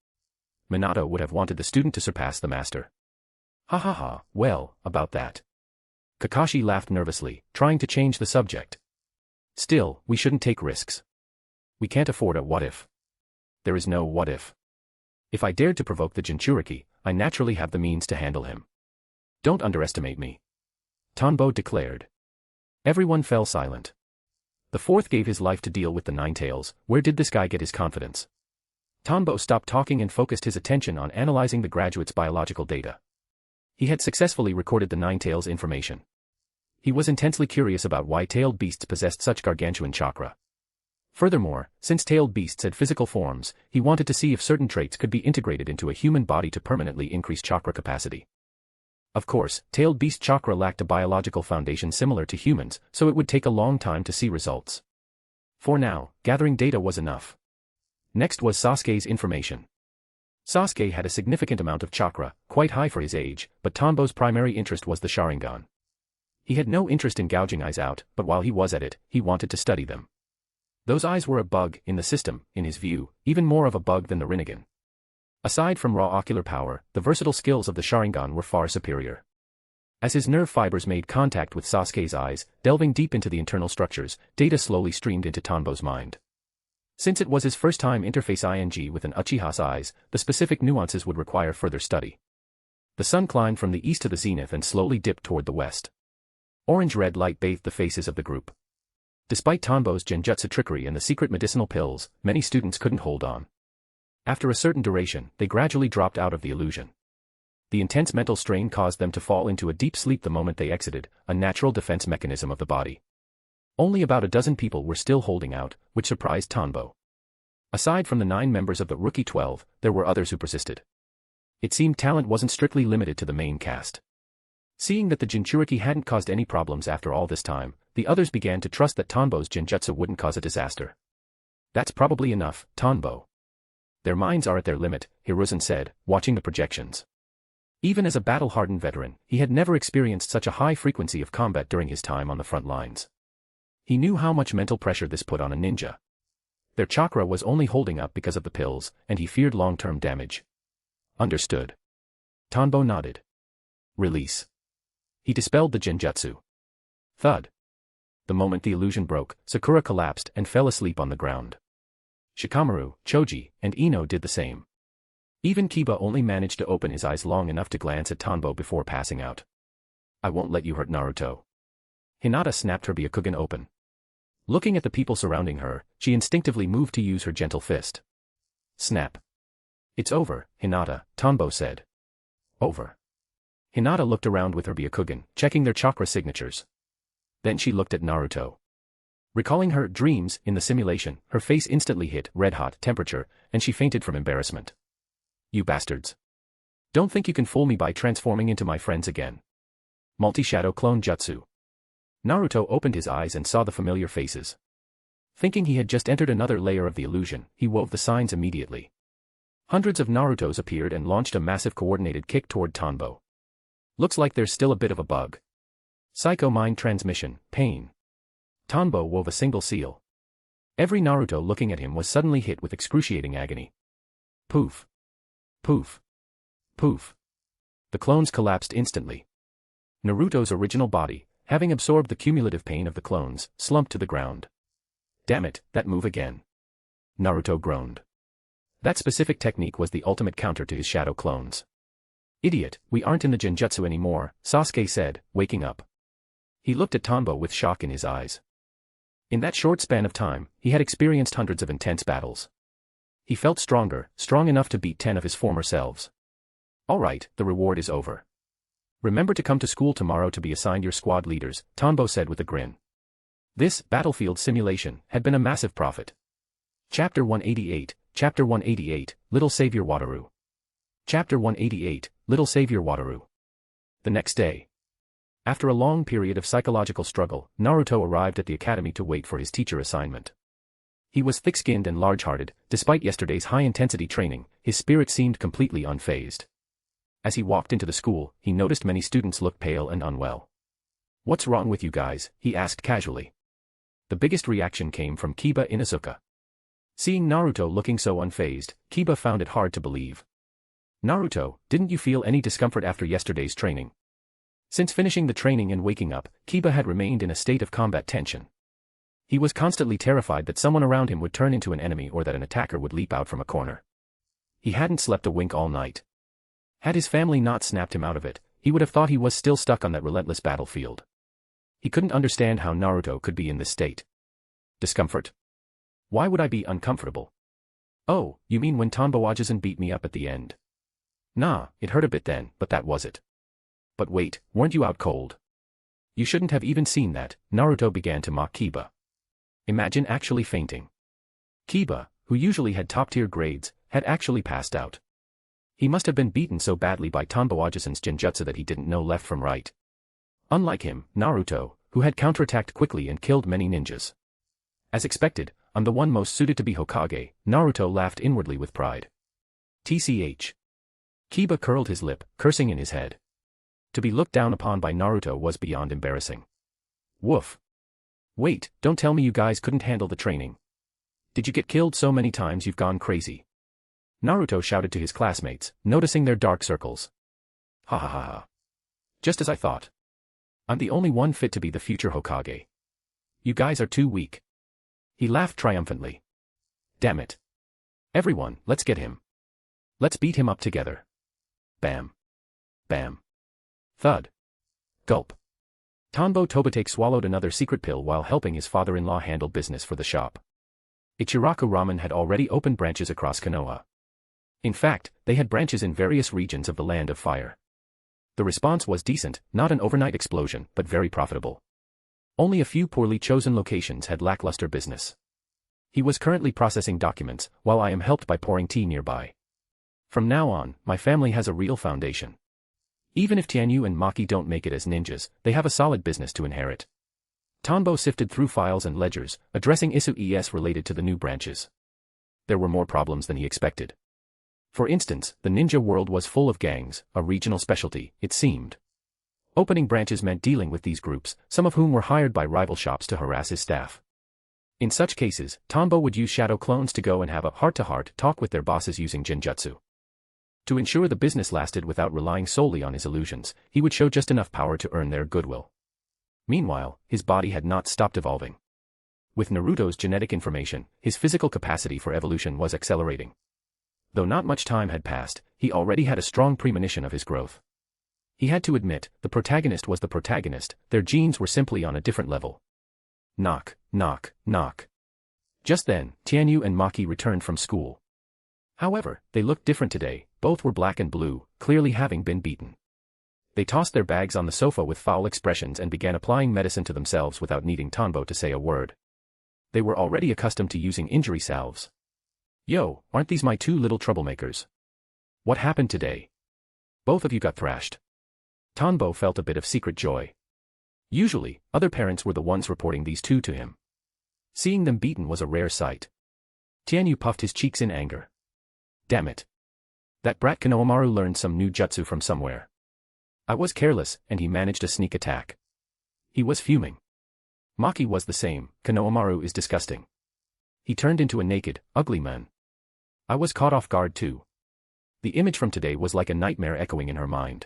Minato would have wanted the student to surpass the master. Ha ha ha, well, about that. Kakashi laughed nervously, trying to change the subject. Still, we shouldn't take risks. We can't afford a what-if. There is no what-if. If I dared to provoke the Jinchuriki, I naturally have the means to handle him. Don't underestimate me. Tanbo declared. Everyone fell silent. The fourth gave his life to deal with the Nine-Tails. Where did this guy get his confidence? Tanbo stopped talking and focused his attention on analyzing the graduate's biological data. He had successfully recorded the Nine-Tails information. He was intensely curious about why tailed beasts possessed such gargantuan chakra. Furthermore, since tailed beasts had physical forms, he wanted to see if certain traits could be integrated into a human body to permanently increase chakra capacity. Of course, tailed beast chakra lacked a biological foundation similar to humans, so it would take a long time to see results. For now, gathering data was enough. Next was Sasuke's information. Sasuke had a significant amount of chakra, quite high for his age, but Tanbo's primary interest was the Sharingan. He had no interest in gouging eyes out, but while he was at it, he wanted to study them. Those eyes were a bug in the system, in his view, even more of a bug than the Rinnegan. Aside from raw ocular power, the versatile skills of the Sharingan were far superior. As his nerve fibers made contact with Sasuke's eyes, delving deep into the internal structures, data slowly streamed into Tanbo's mind. Since it was his first time interface with an Uchiha's eyes, the specific nuances would require further study. The sun climbed from the east to the zenith and slowly dipped toward the west. Orange-red light bathed the faces of the group. Despite Tanbo's Genjutsu trickery and the secret medicinal pills, many students couldn't hold on. After a certain duration, they gradually dropped out of the illusion. The intense mental strain caused them to fall into a deep sleep the moment they exited, a natural defense mechanism of the body. Only about a dozen people were still holding out, which surprised Tanbo. Aside from the 9 members of the Rookie 12, there were others who persisted. It seemed talent wasn't strictly limited to the main cast. Seeing that the Jinchuriki hadn't caused any problems after all this time, the others began to trust that Tanbo's Genjutsu wouldn't cause a disaster. That's probably enough, Tanbo. Their minds are at their limit, Hiruzen said, watching the projections. Even as a battle-hardened veteran, he had never experienced such a high frequency of combat during his time on the front lines. He knew how much mental pressure this put on a ninja. Their chakra was only holding up because of the pills, and he feared long-term damage. Understood. Tanbo nodded. Release. He dispelled the Genjutsu. Thud. The moment the illusion broke, Sakura collapsed and fell asleep on the ground. Shikamaru, Choji, and Ino did the same. Even Kiba only managed to open his eyes long enough to glance at Tanbo before passing out. I won't let you hurt Naruto. Hinata snapped her Byakugan open. Looking at the people surrounding her, she instinctively moved to use her gentle fist. Snap. It's over, Hinata, Tanbo said. Over. Hinata looked around with her Byakugan, checking their chakra signatures. Then she looked at Naruto. Recalling her dreams in the simulation, her face instantly hit red-hot temperature, and she fainted from embarrassment. You bastards. Don't think you can fool me by transforming into my friends again. Multi-shadow clone jutsu. Naruto opened his eyes and saw the familiar faces. Thinking he had just entered another layer of the illusion, he wove the signs immediately. Hundreds of Narutos appeared and launched a massive coordinated kick toward Tanbo. Looks like there's still a bit of a bug. Psycho mind transmission, pain. Tanbo wove a single seal. Every Naruto looking at him was suddenly hit with excruciating agony. Poof. Poof. Poof. The clones collapsed instantly. Naruto's original body, having absorbed the cumulative pain of the clones, slumped to the ground. Damn it, that move again. Naruto groaned. That specific technique was the ultimate counter to his shadow clones. Idiot, we aren't in the Genjutsu anymore, Sasuke said, waking up. He looked at Tanbo with shock in his eyes. In that short span of time, he had experienced hundreds of intense battles. He felt stronger, strong enough to beat 10 of his former selves. All right, the reward is over. Remember to come to school tomorrow to be assigned your squad leaders, Tanbo said with a grin. This battlefield simulation had been a massive profit. Chapter 188, Little Savior Wataru. Chapter 188, Little Savior Wataru. The next day. After a long period of psychological struggle, Naruto arrived at the academy to wait for his teacher assignment. He was thick-skinned and large-hearted, despite yesterday's high-intensity training, his spirit seemed completely unfazed. As he walked into the school, he noticed many students looked pale and unwell. What's wrong with you guys? He asked casually. The biggest reaction came from Kiba Inuzuka. Seeing Naruto looking so unfazed, Kiba found it hard to believe. Naruto, didn't you feel any discomfort after yesterday's training? Since finishing the training and waking up, Kiba had remained in a state of combat tension. He was constantly terrified that someone around him would turn into an enemy or that an attacker would leap out from a corner. He hadn't slept a wink all night. Had his family not snapped him out of it, he would have thought he was still stuck on that relentless battlefield. He couldn't understand how Naruto could be in this state. Discomfort? Why would I be uncomfortable? Oh, you mean when Tanbo beat me up at the end? Nah, it hurt a bit then, but that was it. But wait, weren't you out cold? You shouldn't have even seen that, Naruto began to mock Kiba. Imagine actually fainting. Kiba, who usually had top-tier grades, had actually passed out. He must have been beaten so badly by Tanbo-Ajisen's Genjutsu that he didn't know left from right. Unlike him, Naruto, who had counterattacked quickly and killed many ninjas. As expected, I'm the one most suited to be Hokage, Naruto laughed inwardly with pride. TCH. Kiba curled his lip, cursing in his head. To be looked down upon by Naruto was beyond embarrassing. Woof. Wait, don't tell me you guys couldn't handle the training. Did you get killed so many times you've gone crazy? Naruto shouted to his classmates, noticing their dark circles. Ha ha ha ha. Just as I thought. I'm the only one fit to be the future Hokage. You guys are too weak. He laughed triumphantly. Damn it. Everyone, let's get him. Let's beat him up together. Bam. Bam. Thud. Gulp. Tanbo Tobitake swallowed another secret pill while helping his father-in-law handle business for the shop. Ichiraku Ramen had already opened branches across Konoha. In fact, they had branches in various regions of the Land of Fire. The response was decent, not an overnight explosion, but very profitable. Only a few poorly chosen locations had lackluster business. He was currently processing documents, while I am helped by pouring tea nearby. From now on, my family has a real foundation. Even if Tianyu and Maki don't make it as ninjas, they have a solid business to inherit. Tanbo sifted through files and ledgers, addressing issues related to the new branches. There were more problems than he expected. For instance, the ninja world was full of gangs, a regional specialty, it seemed. Opening branches meant dealing with these groups, some of whom were hired by rival shops to harass his staff. In such cases, Tanbo would use shadow clones to go and have a heart-to-heart talk with their bosses using Genjutsu. To ensure the business lasted without relying solely on his illusions, he would show just enough power to earn their goodwill. Meanwhile, his body had not stopped evolving. With Naruto's genetic information, his physical capacity for evolution was accelerating. Though not much time had passed, he already had a strong premonition of his growth. He had to admit, the protagonist was the protagonist, their genes were simply on a different level. Knock, knock, knock. Just then, Tianyu and Maki returned from school. However, they looked different today, both were black and blue, clearly having been beaten. They tossed their bags on the sofa with foul expressions and began applying medicine to themselves without needing Tanbo to say a word. They were already accustomed to using injury salves. Yo, aren't these my two little troublemakers? What happened today? Both of you got thrashed. Tanbo felt a bit of secret joy. Usually, other parents were the ones reporting these two to him. Seeing them beaten was a rare sight. Tianyu puffed his cheeks in anger. Damn it. That brat Konohamaru learned some new jutsu from somewhere. I was careless, and he managed a sneak attack. He was fuming. Maki was the same, Konohamaru is disgusting. He turned into a naked, ugly man. I was caught off guard too. The image from today was like a nightmare echoing in her mind.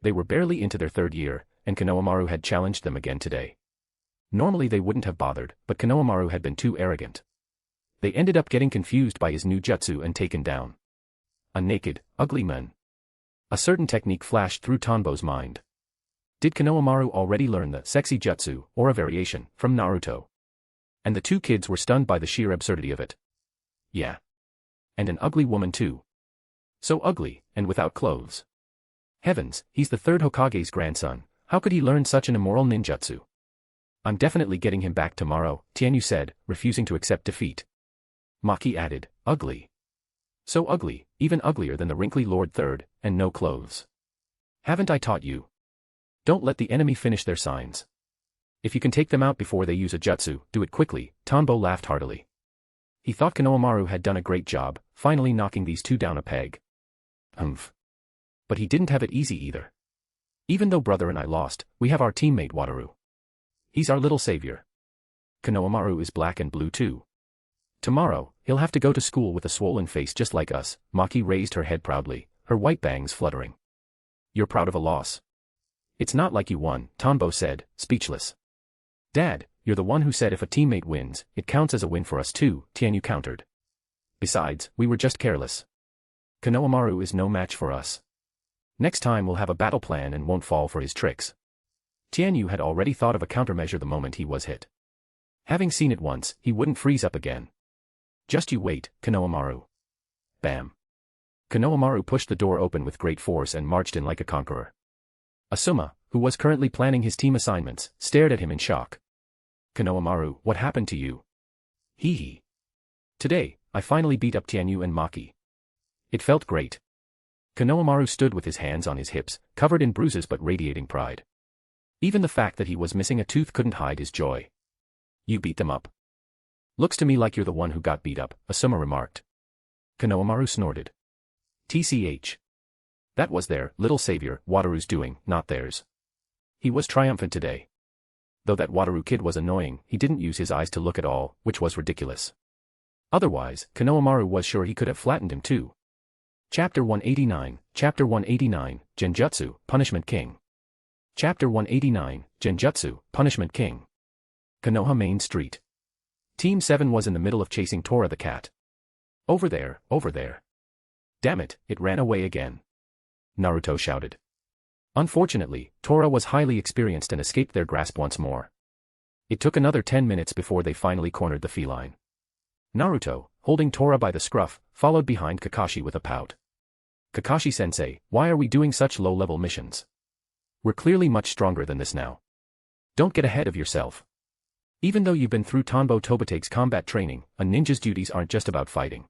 They were barely into their third year, and Konohamaru had challenged them again today. Normally they wouldn't have bothered, but Konohamaru had been too arrogant. They ended up getting confused by his new jutsu and taken down. A naked, ugly man. A certain technique flashed through Tanbo's mind. Did Konohamaru already learn the sexy jutsu, or a variation, from Naruto? And the two kids were stunned by the sheer absurdity of it. Yeah. And an ugly woman too. So ugly, and without clothes. Heavens, he's the third Hokage's grandson, how could he learn such an immoral ninjutsu? I'm definitely getting him back tomorrow, Tianyu said, refusing to accept defeat. Maki added, ugly. So ugly, even uglier than the wrinkly Lord Third, and no clothes. Haven't I taught you? Don't let the enemy finish their signs. If you can take them out before they use a jutsu, do it quickly, Tanbo laughed heartily. He thought Konohamaru had done a great job, finally knocking these two down a peg. Humph. But he didn't have it easy either. Even though brother and I lost, we have our teammate Wataru. He's our little savior. Konohamaru is black and blue too. Tomorrow, he'll have to go to school with a swollen face just like us. Maki raised her head proudly, her white bangs fluttering. You're proud of a loss? It's not like you won, Tanbo said, speechless. Dad, you're the one who said if a teammate wins, it counts as a win for us too, Tianyu countered. Besides, we were just careless. Konohamaru is no match for us. Next time we'll have a battle plan and won't fall for his tricks. Tianyu had already thought of a countermeasure the moment he was hit. Having seen it once, he wouldn't freeze up again. Just you wait, Konohamaru. Bam. Konohamaru pushed the door open with great force and marched in like a conqueror. Asuma, who was currently planning his team assignments, stared at him in shock. Konohamaru, what happened to you? Hee hee. Today, I finally beat up Tianyu and Maki. It felt great. Konohamaru stood with his hands on his hips, covered in bruises but radiating pride. Even the fact that he was missing a tooth couldn't hide his joy. You beat them up. Looks to me like you're the one who got beat up, Asuma remarked. Konohamaru snorted. TCH. That was their little savior, Wataru's doing, not theirs. He was triumphant today. Though that Wataru kid was annoying, he didn't use his eyes to look at all, which was ridiculous. Otherwise, Konohamaru was sure he could have flattened him too. Chapter 189, Chapter 189, Genjutsu, Punishment King. Chapter 189, Genjutsu, Punishment King. Konoha Main Street. Team 7 was in the middle of chasing Tora the cat. Over there, over there. Damn it, it ran away again. Naruto shouted. Unfortunately, Tora was highly experienced and escaped their grasp once more. It took another 10 minutes before they finally cornered the feline. Naruto, holding Tora by the scruff, followed behind Kakashi with a pout. Kakashi-sensei, why are we doing such low-level missions? We're clearly much stronger than this now. Don't get ahead of yourself. Even though you've been through Tanbo Tobotake's combat training, a ninja's duties aren't just about fighting.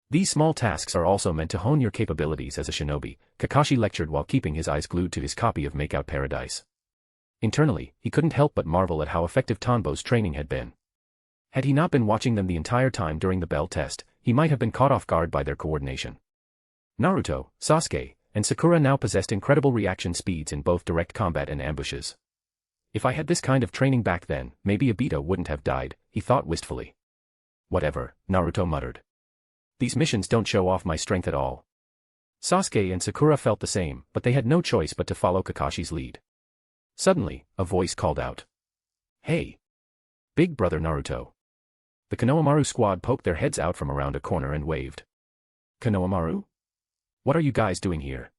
These small tasks are also meant to hone your capabilities as a shinobi, Kakashi lectured while keeping his eyes glued to his copy of Makeout Paradise. Internally, he couldn't help but marvel at how effective Tanbo's training had been. Had he not been watching them the entire time during the bell test, he might have been caught off guard by their coordination. Naruto, Sasuke, and Sakura now possessed incredible reaction speeds in both direct combat and ambushes. If I had this kind of training back then, maybe Obito wouldn't have died, he thought wistfully. Whatever, Naruto muttered. These missions don't show off my strength at all. Sasuke and Sakura felt the same, but they had no choice but to follow Kakashi's lead. Suddenly, a voice called out. Hey! Big brother Naruto. The Konohamaru squad poked their heads out from around a corner and waved. Konohamaru? What are you guys doing here?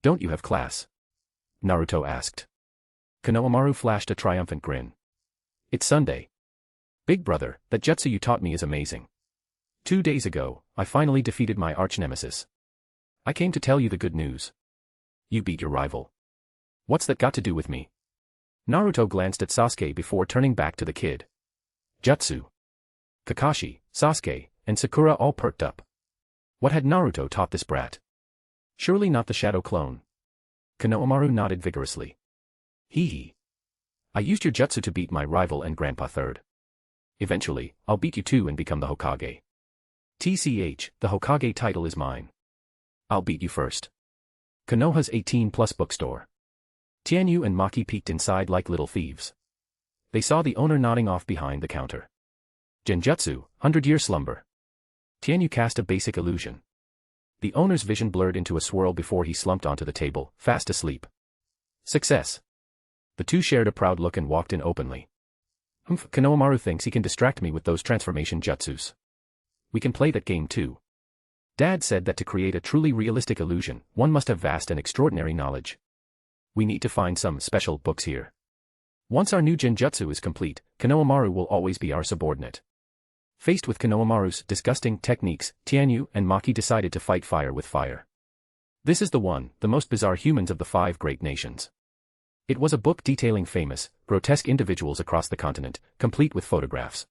Don't you have class? Naruto asked. Konohamaru flashed a triumphant grin. It's Sunday. Big brother, that jutsu you taught me is amazing. 2 days ago, I finally defeated my arch-nemesis. I came to tell you the good news. You beat your rival. What's that got to do with me? Naruto glanced at Sasuke before turning back to the kid. Jutsu. Kakashi, Sasuke, and Sakura all perked up. What had Naruto taught this brat? Surely not the shadow clone. Konohamaru nodded vigorously. Hee hee. I used your jutsu to beat my rival and Grandpa third. Eventually, I'll beat you too and become the Hokage. TCH, the Hokage title is mine. I'll beat you first. Konoha's 18+ bookstore. Tianyu and Maki peeked inside like little thieves. They saw the owner nodding off behind the counter. Genjutsu, 100-year slumber. Tianyu cast a basic illusion. The owner's vision blurred into a swirl before he slumped onto the table, fast asleep. Success. The two shared a proud look and walked in openly. Konohamaru thinks he can distract me with those transformation jutsus. We can play that game too. Dad said that to create a truly realistic illusion, one must have vast and extraordinary knowledge. We need to find some special books here. Once our new Genjutsu is complete, Konohamaru will always be our subordinate. Faced with Konohamaru's disgusting techniques, Tianyu and Maki decided to fight fire with fire. This is the one, the most bizarre humans of the 5 great nations. It was a book detailing famous, grotesque individuals across the continent, complete with photographs.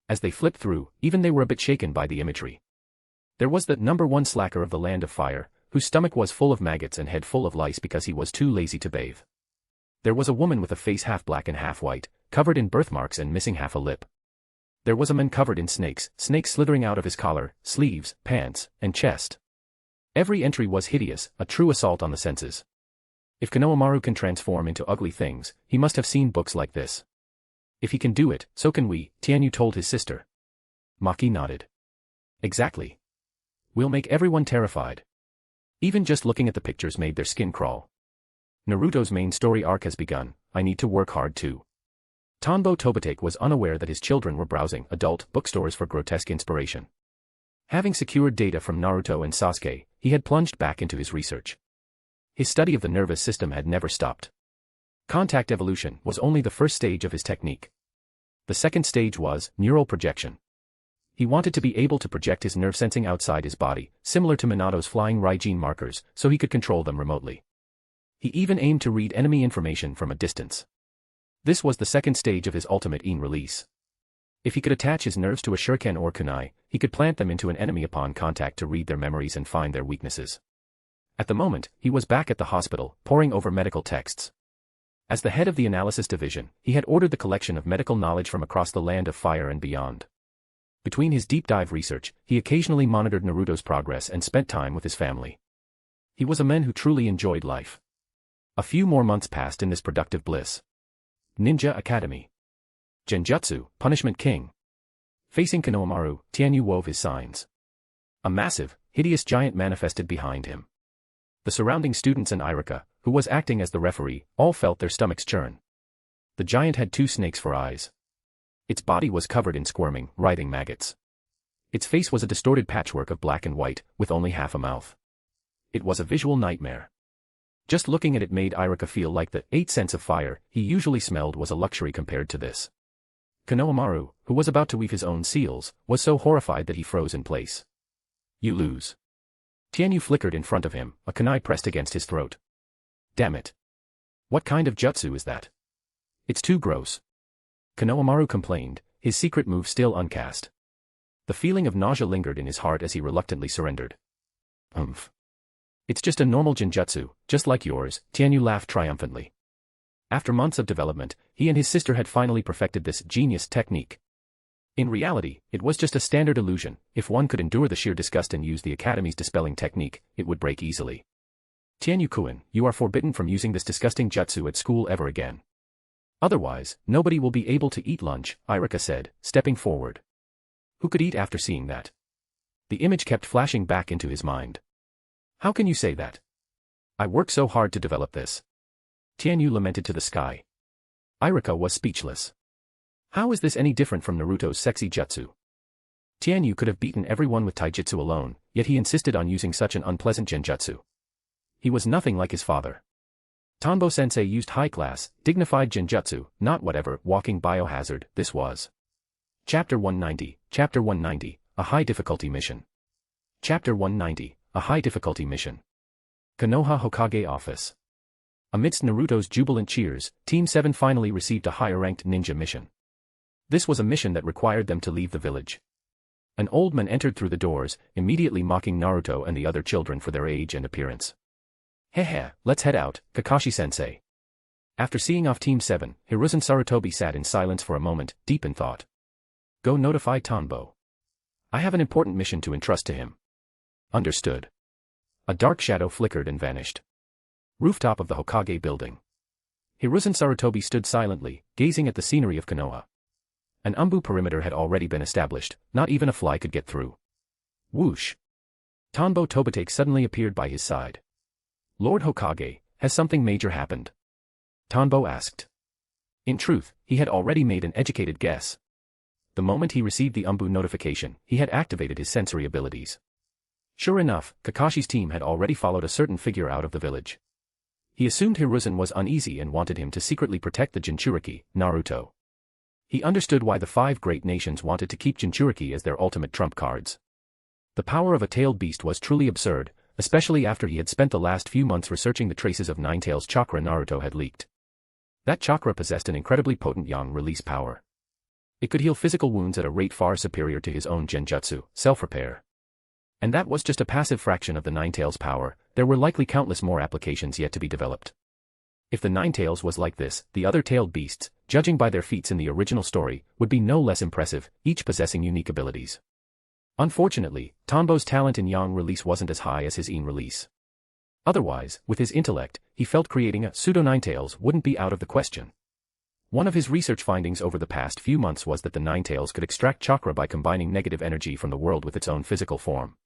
As they flipped through, even they were a bit shaken by the imagery. There was the #1 slacker of the land of fire, whose stomach was full of maggots and head full of lice because he was too lazy to bathe. There was a woman with a face half black and half white, covered in birthmarks and missing half a lip. There was a man covered in snakes slithering out of his collar, sleeves, pants, and chest. Every entry was hideous, a true assault on the senses. If Konohamaru can transform into ugly things, he must have seen books like this. If he can do it, so can we, Tianyu told his sister. Maki nodded. Exactly. We'll make everyone terrified. Even just looking at the pictures made their skin crawl. Naruto's main story arc has begun, I need to work hard too. Tanbo Tobitake was unaware that his children were browsing adult bookstores for grotesque inspiration. Having secured data from Naruto and Sasuke, he had plunged back into his research. His study of the nervous system had never stopped. Contact evolution was only the first stage of his technique. The second stage was neural projection. He wanted to be able to project his nerve sensing outside his body, similar to Minato's flying Raijin markers, so he could control them remotely. He even aimed to read enemy information from a distance. This was the second stage of his ultimate in release. If he could attach his nerves to a shuriken or kunai, he could plant them into an enemy upon contact to read their memories and find their weaknesses. At the moment, he was back at the hospital, poring over medical texts. As the head of the analysis division, he had ordered the collection of medical knowledge from across the land of fire and beyond. Between his deep dive research, he occasionally monitored Naruto's progress and spent time with his family. He was a man who truly enjoyed life. A few more months passed in this productive bliss. Ninja Academy. Genjutsu, Punishment King. Facing Konohamaru, Tianyu wove his signs. A massive, hideous giant manifested behind him. The surrounding students and Irika, who was acting as the referee, all felt their stomachs churn. The giant had 2 snakes for eyes. Its body was covered in squirming, writhing maggots. Its face was a distorted patchwork of black and white, with only half a mouth. It was a visual nightmare. Just looking at it made Irika feel like the 8 cents of fire he usually smelled was a luxury compared to this. Konohamaru, who was about to weave his own seals, was so horrified that he froze in place. You lose. Tianyu flickered in front of him, a kunai pressed against his throat. Damn it. What kind of jutsu is that? It's too gross. Konohamaru complained, his secret move still uncast. The feeling of nausea lingered in his heart as he reluctantly surrendered. It's just a normal genjutsu, just like yours, Tianyu laughed triumphantly. After months of development, he and his sister had finally perfected this genius technique. In reality, it was just a standard illusion. If one could endure the sheer disgust and use the Academy's dispelling technique, it would break easily. Tianyu-kun, you are forbidden from using this disgusting jutsu at school ever again. Otherwise, nobody will be able to eat lunch, Irika said, stepping forward. Who could eat after seeing that? The image kept flashing back into his mind. How can you say that? I worked so hard to develop this. Tianyu lamented to the sky. Irika was speechless. How is this any different from Naruto's sexy jutsu? Tianyu could have beaten everyone with taijutsu alone, yet he insisted on using such an unpleasant genjutsu. He was nothing like his father. Tanbo-sensei used high-class, dignified genjutsu, not whatever walking biohazard this was. Chapter 190, a high-difficulty mission. Chapter 190, a high-difficulty mission. Konoha Hokage office. Amidst Naruto's jubilant cheers, Team 7 finally received a higher-ranked ninja mission. This was a mission that required them to leave the village. An old man entered through the doors, immediately mocking Naruto and the other children for their age and appearance. Hehe, let's head out, Kakashi-sensei. After seeing off Team 7, Hiruzen Sarutobi sat in silence for a moment, deep in thought. Go notify Tanbo. I have an important mission to entrust to him. Understood. A dark shadow flickered and vanished. Rooftop of the Hokage building. Hiruzen Sarutobi stood silently, gazing at the scenery of Konoha. An umbu perimeter had already been established, not even a fly could get through. Whoosh. Tanbo Tobitake suddenly appeared by his side. Lord Hokage, has something major happened? Tanbo asked. In truth, he had already made an educated guess. The moment he received the umbu notification, he had activated his sensory abilities. Sure enough, Kakashi's team had already followed a certain figure out of the village. He assumed Hiruzen was uneasy and wanted him to secretly protect the Jinchuriki, Naruto. He understood why the 5 great nations wanted to keep Jinchuriki as their ultimate trump cards. The power of a tailed beast was truly absurd, especially after he had spent the last few months researching the traces of Ninetales chakra Naruto had leaked. That chakra possessed an incredibly potent yang release power. It could heal physical wounds at a rate far superior to his own genjutsu, self-repair. And that was just a passive fraction of the Ninetales power. There were likely countless more applications yet to be developed. If the Ninetales was like this, the other tailed beasts, judging by their feats in the original story, would be no less impressive, each possessing unique abilities. Unfortunately, Tanbo's talent in yang release wasn't as high as his yin release. Otherwise, with his intellect, he felt creating a pseudo-Ninetales wouldn't be out of the question. One of his research findings over the past few months was that the Ninetales could extract chakra by combining negative energy from the world with its own physical form.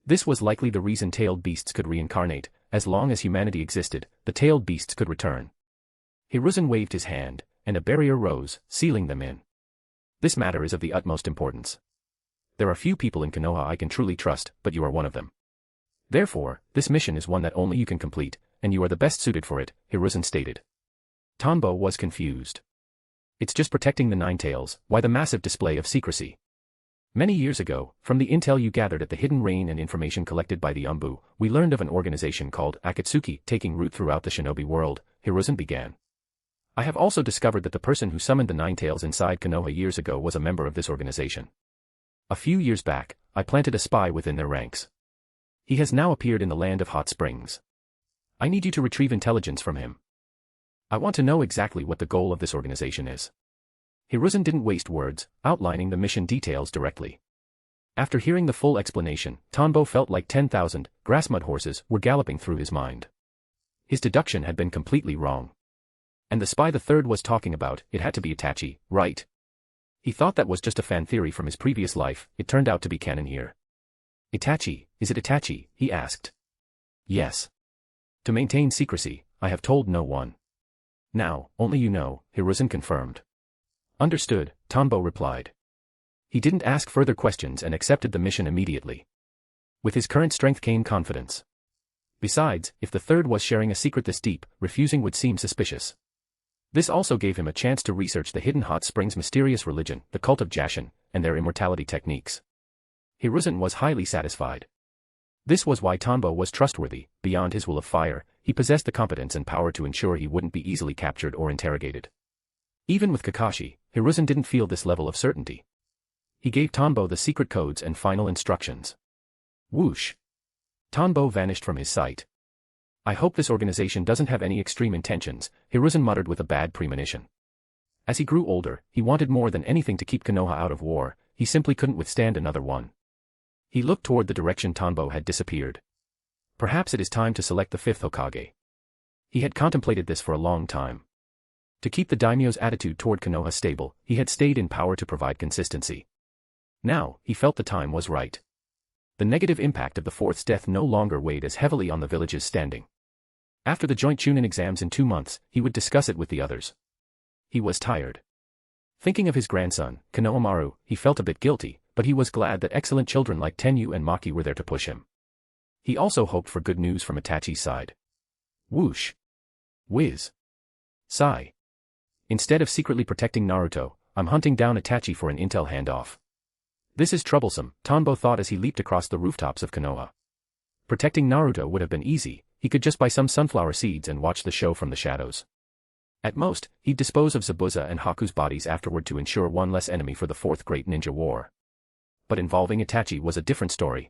This was likely the reason tailed beasts could reincarnate. As long as humanity existed, the tailed beasts could return. Hiruzen waved his hand, and a barrier rose, sealing them in. This matter is of the utmost importance. There are few people in Konoha I can truly trust, but you are one of them. Therefore, this mission is one that only you can complete, and you are the best suited for it, Hiruzen stated. Tanbo was confused. It's just protecting the Ninetales, why the massive display of secrecy? Many years ago, from the intel you gathered at the Hidden Rain and information collected by the umbu, we learned of an organization called Akatsuki taking root throughout the shinobi world, Hiruzen began. I have also discovered that the person who summoned the Ninetales inside Konoha years ago was a member of this organization. A few years back, I planted a spy within their ranks. He has now appeared in the land of hot springs. I need you to retrieve intelligence from him. I want to know exactly what the goal of this organization is. Hiruzen didn't waste words, outlining the mission details directly. After hearing the full explanation, Tanbo felt like 10,000 grass mud horses were galloping through his mind. His deduction had been completely wrong. And the spy the third was talking about, it had to be Itachi, right? He thought that was just a fan theory from his previous life. It turned out to be canon here. Itachi, is it Itachi? He asked. Yes. To maintain secrecy, I have told no one. Now, only you know, Hiruzen confirmed. Understood, Tanbo replied. He didn't ask further questions and accepted the mission immediately. With his current strength came confidence. Besides, if the third was sharing a secret this deep, refusing would seem suspicious. This also gave him a chance to research the hidden hot springs' mysterious religion, the cult of Jashin, and their immortality techniques. Hiruzen was highly satisfied. This was why Tanbo was trustworthy. Beyond his will of fire, he possessed the competence and power to ensure he wouldn't be easily captured or interrogated. Even with Kakashi, Hiruzen didn't feel this level of certainty. He gave Tanbo the secret codes and final instructions. Whoosh! Tanbo vanished from his sight. I hope this organization doesn't have any extreme intentions, Hiruzen muttered with a bad premonition. As he grew older, he wanted more than anything to keep Konoha out of war. He simply couldn't withstand another one. He looked toward the direction Tanbo had disappeared. Perhaps it is time to select the fifth Hokage. He had contemplated this for a long time. To keep the daimyo's attitude toward Konoha stable, he had stayed in power to provide consistency. Now, he felt the time was right. The negative impact of the fourth's death no longer weighed as heavily on the village's standing. After the joint Chunin exams in 2 months, he would discuss it with the others. He was tired. Thinking of his grandson, Konohamaru, he felt a bit guilty, but he was glad that excellent children like Tenyu and Maki were there to push him. He also hoped for good news from Itachi's side. Whoosh! Whiz! Sigh! Instead of secretly protecting Naruto, I'm hunting down Itachi for an intel handoff. This is troublesome, Tanbo thought as he leaped across the rooftops of Konoha. Protecting Naruto would have been easy, he could just buy some sunflower seeds and watch the show from the shadows. At most, he'd dispose of Zabuza and Haku's bodies afterward to ensure one less enemy for the fourth great ninja war. But involving Itachi was a different story.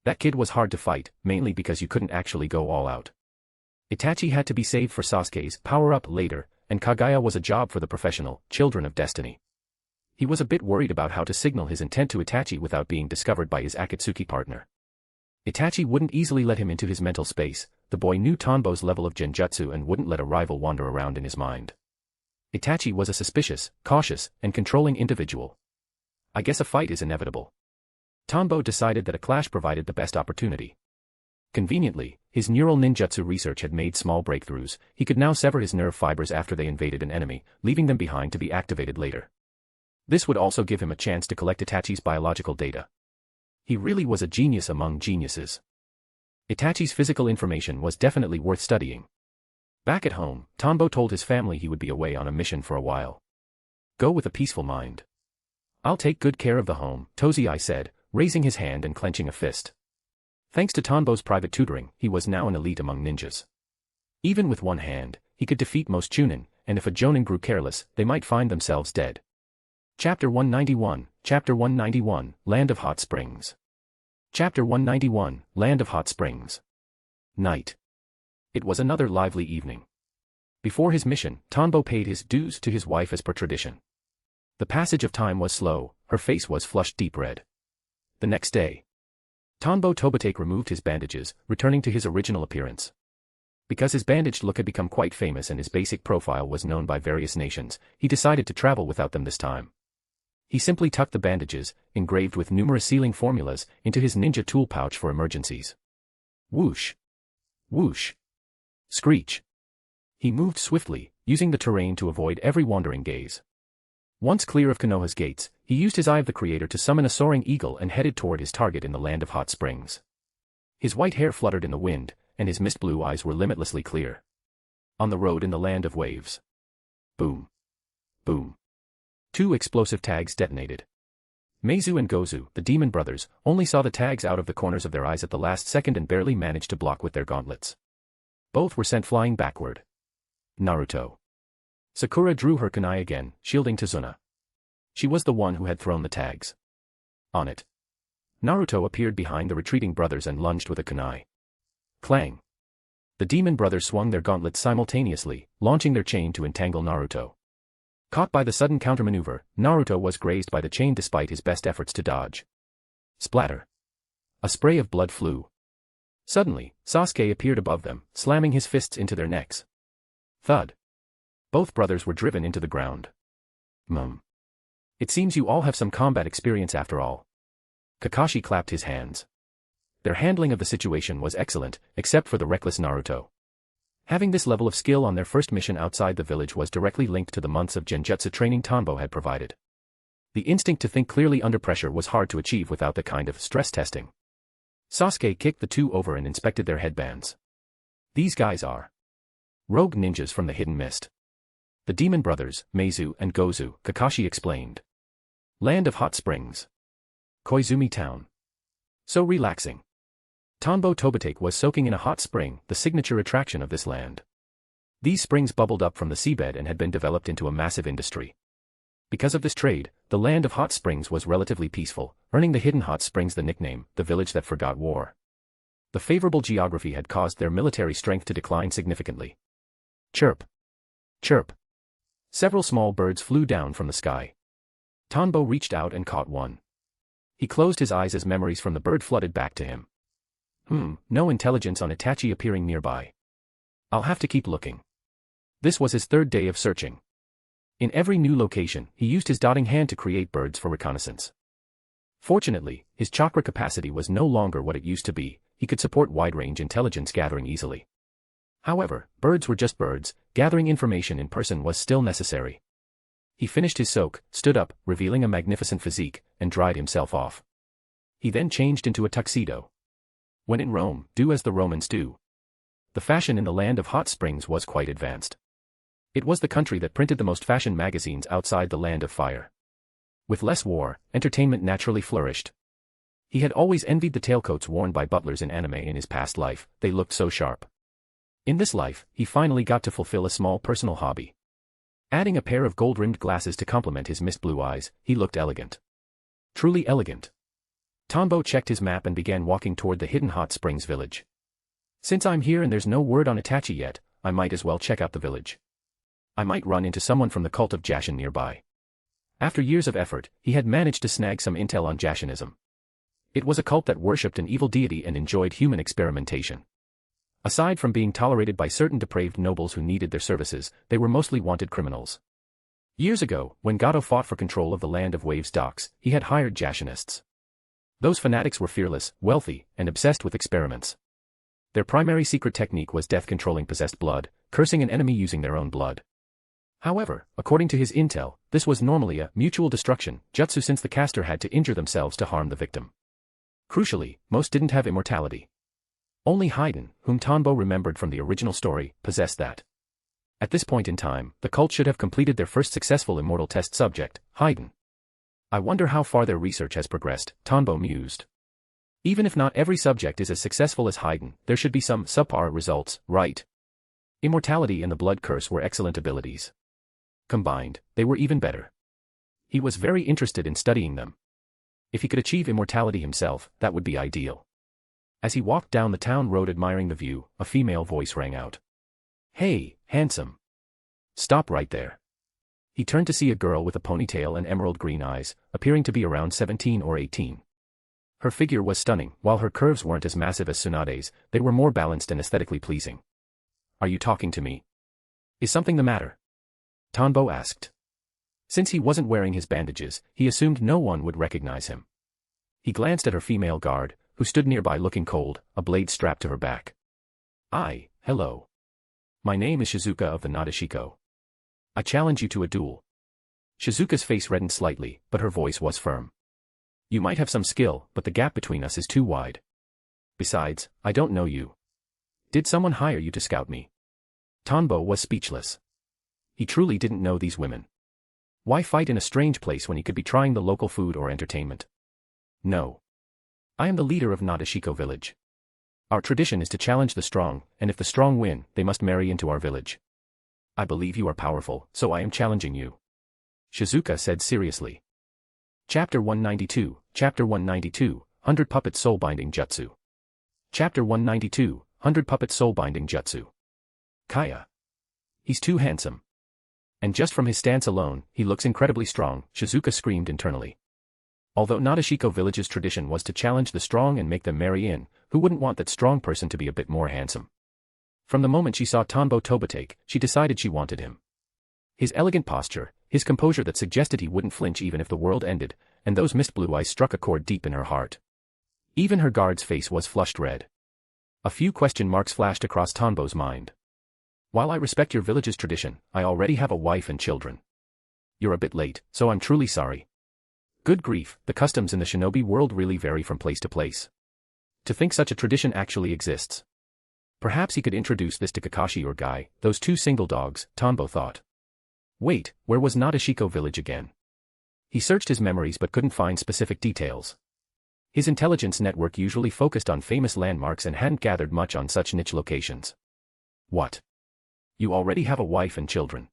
That kid was hard to fight, mainly because you couldn't actually go all out. Itachi had to be saved for Sasuke's power-up later, and Kagaya was a job for the professional children of destiny. He was a bit worried about how to signal his intent to Itachi without being discovered by his Akatsuki partner. Itachi wouldn't easily let him into his mental space. The boy knew Tanbo's level of Genjutsu and wouldn't let a rival wander around in his mind. Itachi was a suspicious, cautious, and controlling individual. I guess a fight is inevitable. Tanbo decided that a clash provided the best opportunity. Conveniently, his neural ninjutsu research had made small breakthroughs. He could now sever his nerve fibers after they invaded an enemy, leaving them behind to be activated later. This would also give him a chance to collect Itachi's biological data. He really was a genius among geniuses. Itachi's physical information was definitely worth studying. Back at home, Tanbo told his family he would be away on a mission for a while. Go with a peaceful mind. I'll take good care of the home, Tozai said, raising his hand and clenching a fist. Thanks to Tanbo's private tutoring, he was now an elite among ninjas. Even with one hand, he could defeat most Chunin, and if a Jonin grew careless, they might find themselves dead. Chapter 191, Chapter 191, Land of Hot Springs. Chapter 191, Land of Hot Springs. Night. It was another lively evening. Before his mission, Tanbo paid his dues to his wife as per tradition. The passage of time was slow, her face was flushed deep red. The next day, Tanbo Tobitake removed his bandages, returning to his original appearance. Because his bandaged look had become quite famous and his basic profile was known by various nations, he decided to travel without them this time. He simply tucked the bandages, engraved with numerous sealing formulas, into his ninja tool pouch for emergencies. Whoosh! Whoosh! Screech! He moved swiftly, using the terrain to avoid every wandering gaze. Once clear of Konoha's gates, he used his Eye of the Creator to summon a soaring eagle and headed toward his target in the Land of Hot Springs. His white hair fluttered in the wind, and his mist-blue eyes were limitlessly clear. On the road in the Land of Waves. Boom. Boom. 2 explosive tags detonated. Meizu and Gozu, the demon brothers, only saw the tags out of the corners of their eyes at the last second and barely managed to block with their gauntlets. Both were sent flying backward. Naruto. Sakura drew her kunai again, shielding Tazuna. She was the one who had thrown the tags. On it. Naruto appeared behind the retreating brothers and lunged with a kunai. Clang. The demon brothers swung their gauntlets simultaneously, launching their chain to entangle Naruto. Caught by the sudden countermaneuver, Naruto was grazed by the chain despite his best efforts to dodge. Splatter. A spray of blood flew. Suddenly, Sasuke appeared above them, slamming his fists into their necks. Thud. Both brothers were driven into the ground. It seems you all have some combat experience after all. Kakashi clapped his hands. Their handling of the situation was excellent, except for the reckless Naruto. Having this level of skill on their first mission outside the village was directly linked to the months of Genjutsu training Tanbo had provided. The instinct to think clearly under pressure was hard to achieve without the kind of stress testing. Sasuke kicked the two over and inspected their headbands. These guys are rogue ninjas from the Hidden Mist. The Demon Brothers, Meizu and Gozu, Kakashi explained. Land of Hot Springs. Koizumi Town. So relaxing. Tanbo Tobitake was soaking in a hot spring, the signature attraction of this land. These springs bubbled up from the seabed and had been developed into a massive industry. Because of this trade, the land of hot springs was relatively peaceful, earning the Hidden Hot Springs the nickname, the village that forgot war. The favorable geography had caused their military strength to decline significantly. Chirp. Chirp. Several small birds flew down from the sky. Tanbo reached out and caught one. He closed his eyes as memories from the bird flooded back to him. No intelligence on Itachi appearing nearby. I'll have to keep looking. This was his third day of searching. In every new location, he used his dotting hand to create birds for reconnaissance. Fortunately, his chakra capacity was no longer what it used to be, he could support wide-range intelligence gathering easily. However, birds were just birds, gathering information in person was still necessary. He finished his soak, stood up, revealing a magnificent physique, and dried himself off. He then changed into a tuxedo. When in Rome, do as the Romans do. The fashion in the land of hot springs was quite advanced. It was the country that printed the most fashion magazines outside the land of fire. With less war, entertainment naturally flourished. He had always envied the tailcoats worn by butlers in anime in his past life, they looked so sharp. In this life, he finally got to fulfill a small personal hobby. Adding a pair of gold-rimmed glasses to complement his mist blue eyes, he looked elegant. Truly elegant. Tanbo checked his map and began walking toward the Hidden Hot Springs village. Since I'm here and there's no word on Itachi yet, I might as well check out the village. I might run into someone from the cult of Jashin nearby. After years of effort, he had managed to snag some intel on Jashinism. It was a cult that worshipped an evil deity and enjoyed human experimentation. Aside from being tolerated by certain depraved nobles who needed their services, they were mostly wanted criminals. Years ago, when Gato fought for control of the Land of Waves docks, he had hired Jashinists. Those fanatics were fearless, wealthy, and obsessed with experiments. Their primary secret technique was death-controlling possessed blood, cursing an enemy using their own blood. However, according to his intel, this was normally a mutual destruction jutsu since the caster had to injure themselves to harm the victim. Crucially, most didn't have immortality. Only Haydn, whom Tanbo remembered from the original story, possessed that. At this point in time, the cult should have completed their first successful immortal test subject, Haydn. I wonder how far their research has progressed, Tanbo mused. Even if not every subject is as successful as Haydn, there should be some subpar results, right? Immortality and the blood curse were excellent abilities. Combined, they were even better. He was very interested in studying them. If he could achieve immortality himself, that would be ideal. As he walked down the town road admiring the view, a female voice rang out. Hey, handsome. Stop right there. He turned to see a girl with a ponytail and emerald green eyes, appearing to be around 17 or 18. Her figure was stunning, while her curves weren't as massive as Tsunade's, they were more balanced and aesthetically pleasing. Are you talking to me? Is something the matter? Tanbo asked. Since he wasn't wearing his bandages, he assumed no one would recognize him. He glanced at her female guard, who stood nearby looking cold, a blade strapped to her back. Hello. My name is Shizuka of the Nadeshiko. I challenge you to a duel. Shizuka's face reddened slightly, but her voice was firm. You might have some skill, but the gap between us is too wide. Besides, I don't know you. Did someone hire you to scout me? Tanbo was speechless. He truly didn't know these women. Why fight in a strange place when he could be trying the local food or entertainment? No. I am the leader of Nadeshiko village. Our tradition is to challenge the strong, and if the strong win, they must marry into our village. I believe you are powerful, so I am challenging you. Shizuka said seriously. Chapter 192, Chapter 192, 100 Puppet Soul-Binding Jutsu. Chapter 192, 100 Puppet Soul-Binding Jutsu. Kaya. He's too handsome. And just from his stance alone, he looks incredibly strong, Shizuka screamed internally. Although Nadeshiko village's tradition was to challenge the strong and make them marry in, who wouldn't want that strong person to be a bit more handsome? From the moment she saw Tanbo Tobitake, she decided she wanted him. His elegant posture, his composure that suggested he wouldn't flinch even if the world ended, and those mist blue eyes struck a chord deep in her heart. Even her guard's face was flushed red. A few question marks flashed across Tanbo's mind. While I respect your village's tradition, I already have a wife and children. You're a bit late, so I'm truly sorry. Good grief, the customs in the shinobi world really vary from place to place. To think such a tradition actually exists. Perhaps he could introduce this to Kakashi or Guy, those two single dogs, Tanbo thought. Wait, where was Nadeshiko village again? He searched his memories but couldn't find specific details. His intelligence network usually focused on famous landmarks and hadn't gathered much on such niche locations. What? You already have a wife and children.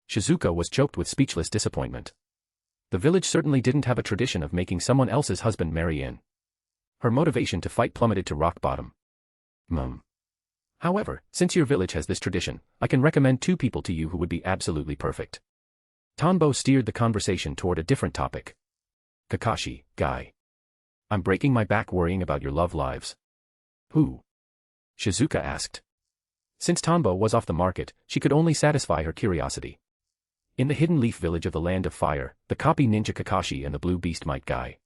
Shizuka was choked with speechless disappointment. The village certainly didn't have a tradition of making someone else's husband marry in. Her motivation to fight plummeted to rock bottom. However, since your village has this tradition, I can recommend two people to you who would be absolutely perfect. Tanbo steered the conversation toward a different topic. Kakashi, Guy. I'm breaking my back worrying about your love lives. Who? Shizuka asked. Since Tanbo was off the market, she could only satisfy her curiosity. In the Hidden Leaf village of the Land of Fire, the copy ninja Kakashi and the Blue Beast Might Guy.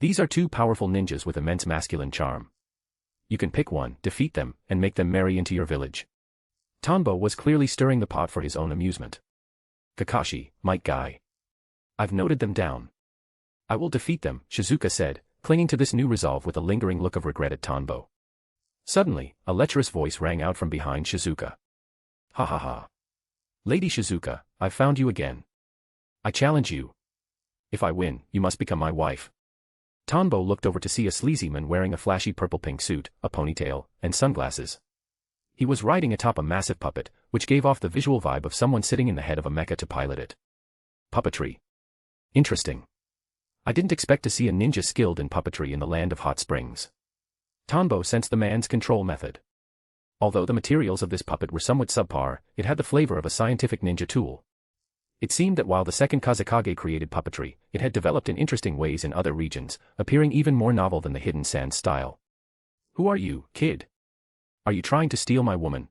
These are two powerful ninjas with immense masculine charm. You can pick one, defeat them, and make them marry into your village. Tanbo was clearly stirring the pot for his own amusement. Kakashi, Might Guy. I've noted them down. I will defeat them, Shizuka said, clinging to this new resolve with a lingering look of regret at Tanbo. Suddenly, a lecherous voice rang out from behind Shizuka. Ha ha ha. Lady Shizuka, I've found you again. I challenge you. If I win, you must become my wife. Tanbo looked over to see a sleazy man wearing a flashy purple-pink suit, a ponytail, and sunglasses. He was riding atop a massive puppet, which gave off the visual vibe of someone sitting in the head of a mecha to pilot it. Puppetry. Interesting. I didn't expect to see a ninja skilled in puppetry in the Land of Hot Springs. Tanbo sensed the man's control method. Although the materials of this puppet were somewhat subpar, it had the flavor of a scientific ninja tool. It seemed that while the second Kazekage created puppetry, it had developed in interesting ways in other regions, appearing even more novel than the Hidden Sands style. Who are you, kid? Are you trying to steal my woman?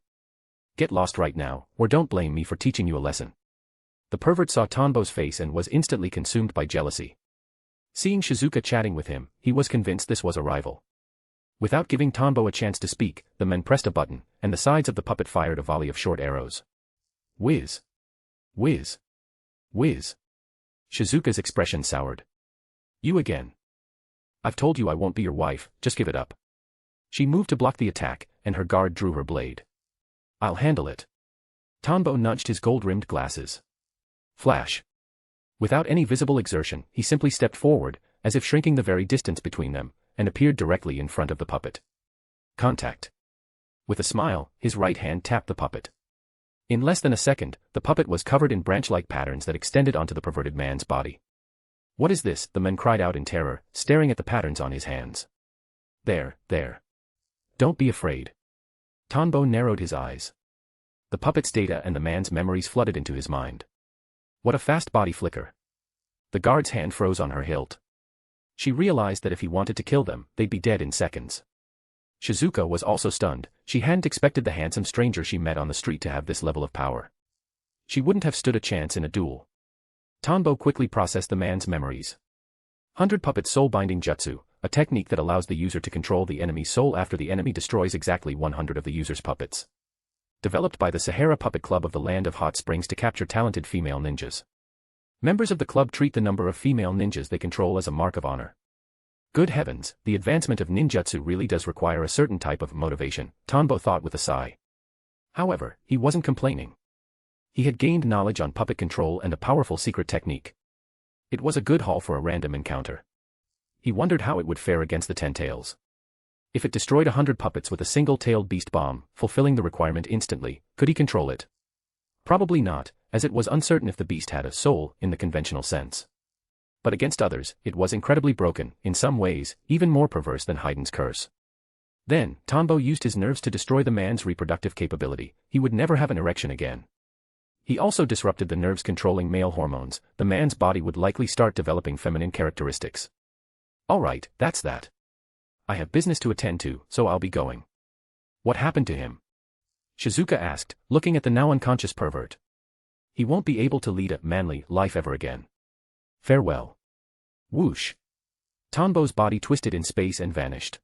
Get lost right now, or don't blame me for teaching you a lesson. The pervert saw Tanbo's face and was instantly consumed by jealousy. Seeing Shizuka chatting with him, he was convinced this was a rival. Without giving Tanbo a chance to speak, the man pressed a button, and the sides of the puppet fired a volley of short arrows. Whiz. Whiz. Whiz. Shizuka's expression soured. You again. I've told you I won't be your wife, just give it up. She moved to block the attack, and her guard drew her blade. I'll handle it. Tanbo nudged his gold-rimmed glasses. Flash. Without any visible exertion, he simply stepped forward, as if shrinking the very distance between them, and appeared directly in front of the puppet. Contact. With a smile, his right hand tapped the puppet. In less than a second, the puppet was covered in branch-like patterns that extended onto the perverted man's body. What is this? The man cried out in terror, staring at the patterns on his hands. There. Don't be afraid. Tanbo narrowed his eyes. The puppet's data and the man's memories flooded into his mind. What a fast body flicker. The guard's hand froze on her hilt. She realized that if he wanted to kill them, they'd be dead in seconds. Shizuka was also stunned. She hadn't expected the handsome stranger she met on the street to have this level of power. She wouldn't have stood a chance in a duel. Tanbo quickly processed the man's memories. 100 Puppet Soul Binding Jutsu, a technique that allows the user to control the enemy's soul after the enemy destroys exactly 100 of the user's puppets. Developed by the Sahara Puppet Club of the Land of Hot Springs to capture talented female ninjas. Members of the club treat the number of female ninjas they control as a mark of honor. Good heavens, the advancement of ninjutsu really does require a certain type of motivation, Tanbo thought with a sigh. However, he wasn't complaining. He had gained knowledge on puppet control and a powerful secret technique. It was a good haul for a random encounter. He wondered how it would fare against the Ten Tails. If it destroyed 100 puppets with a single-tailed beast bomb, fulfilling the requirement instantly, could he control it? Probably not, as it was uncertain if the beast had a soul in the conventional sense. But against others, it was incredibly broken, in some ways, even more perverse than Haydn's curse. Then, Tanbo used his nerves to destroy the man's reproductive capability. He would never have an erection again. He also disrupted the nerves controlling male hormones. The man's body would likely start developing feminine characteristics. Alright, that's that. I have business to attend to, so I'll be going. What happened to him? Shizuka asked, looking at the now unconscious pervert. He won't be able to lead a manly life ever again. Farewell. Whoosh. Tanbo's body twisted in space and vanished.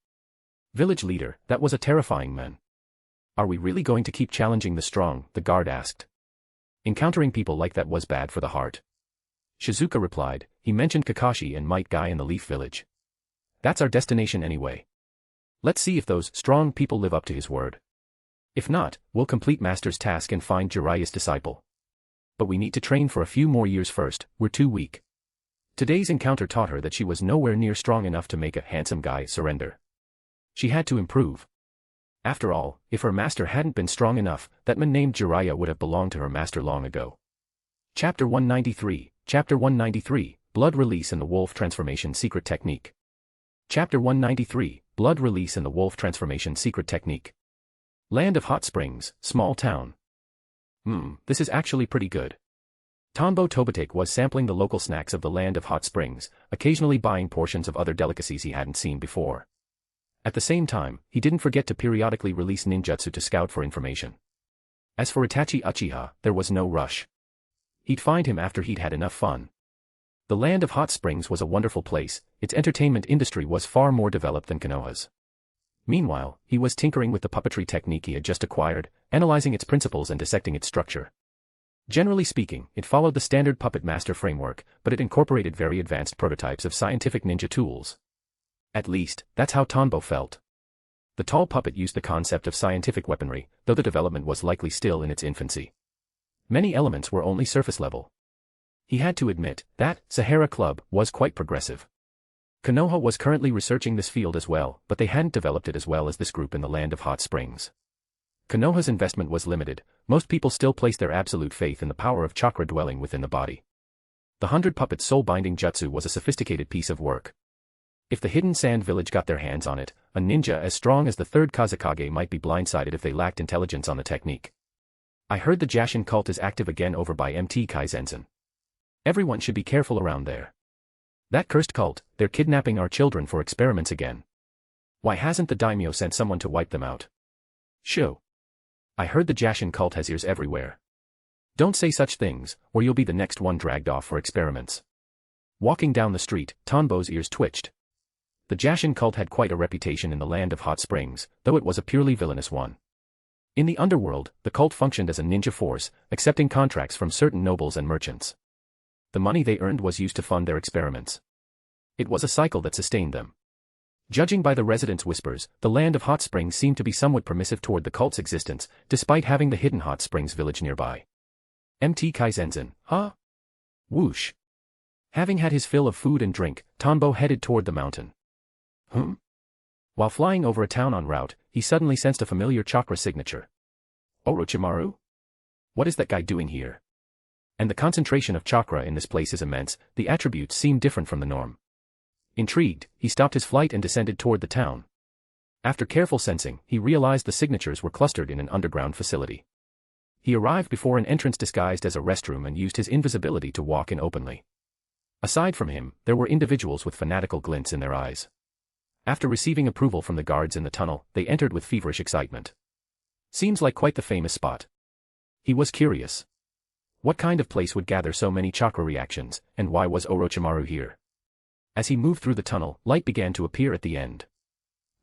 Village leader, that was a terrifying man. Are we really going to keep challenging the strong? The guard asked. Encountering people like that was bad for the heart. Shizuka replied, he mentioned Kakashi and Might Guy in the Leaf Village. That's our destination anyway. Let's see if those strong people live up to his word. If not, we'll complete Master's task and find Jiraiya's disciple. But we need to train for a few more years first, we're too weak. Today's encounter taught her that she was nowhere near strong enough to make a handsome guy surrender. She had to improve. After all, if her master hadn't been strong enough, that man named Jiraiya would have belonged to her master long ago. Chapter 193, Chapter 193, Blood Release and the Wolf Transformation Secret Technique. Chapter 193, Blood Release and the Wolf Transformation Secret Technique. Land of Hot Springs, small town. This is actually pretty good. Tanbo Tobitake was sampling the local snacks of the Land of Hot Springs, occasionally buying portions of other delicacies he hadn't seen before. At the same time, he didn't forget to periodically release ninjutsu to scout for information. As for Itachi Uchiha, there was no rush. He'd find him after he'd had enough fun. The Land of Hot Springs was a wonderful place, its entertainment industry was far more developed than Konoha's. Meanwhile, he was tinkering with the puppetry technique he had just acquired, analyzing its principles and dissecting its structure. Generally speaking, it followed the standard puppet master framework, but it incorporated very advanced prototypes of scientific ninja tools. At least, that's how Tanbo felt. The tall puppet used the concept of scientific weaponry, though the development was likely still in its infancy. Many elements were only surface level. He had to admit that Sahara Club was quite progressive. Konoha was currently researching this field as well, but they hadn't developed it as well as this group in the Land of Hot Springs. Konoha's investment was limited, most people still placed their absolute faith in the power of chakra dwelling within the body. The 100 Puppet soul-binding jutsu was a sophisticated piece of work. If the Hidden Sand Village got their hands on it, a ninja as strong as the third Kazekage might be blindsided if they lacked intelligence on the technique. I heard the Jashin cult is active again over by Mt. Kaizenzen. Everyone should be careful around there. That cursed cult, they're kidnapping our children for experiments again. Why hasn't the daimyo sent someone to wipe them out? Shoo. I heard the Jashin cult has ears everywhere. Don't say such things, or you'll be the next one dragged off for experiments. Walking down the street, Tanbo's ears twitched. The Jashin cult had quite a reputation in the Land of Hot Springs, though it was a purely villainous one. In the underworld, the cult functioned as a ninja force, accepting contracts from certain nobles and merchants. The money they earned was used to fund their experiments. It was a cycle that sustained them. Judging by the residents' whispers, the Land of Hot Springs seemed to be somewhat permissive toward the cult's existence, despite having the hidden Hot Springs village nearby. Mt. Kaizenzen, huh? Whoosh. Having had his fill of food and drink, Tanbo headed toward the mountain. While flying over a town en route, he suddenly sensed a familiar chakra signature. Orochimaru? What is that guy doing here? And the concentration of chakra in this place is immense, the attributes seem different from the norm. Intrigued, he stopped his flight and descended toward the town. After careful sensing, he realized the signatures were clustered in an underground facility. He arrived before an entrance disguised as a restroom and used his invisibility to walk in openly. Aside from him, there were individuals with fanatical glints in their eyes. After receiving approval from the guards in the tunnel, they entered with feverish excitement. Seems like quite the famous spot. He was curious. What kind of place would gather so many chakra reactions, and why was Orochimaru here? As he moved through the tunnel, light began to appear at the end.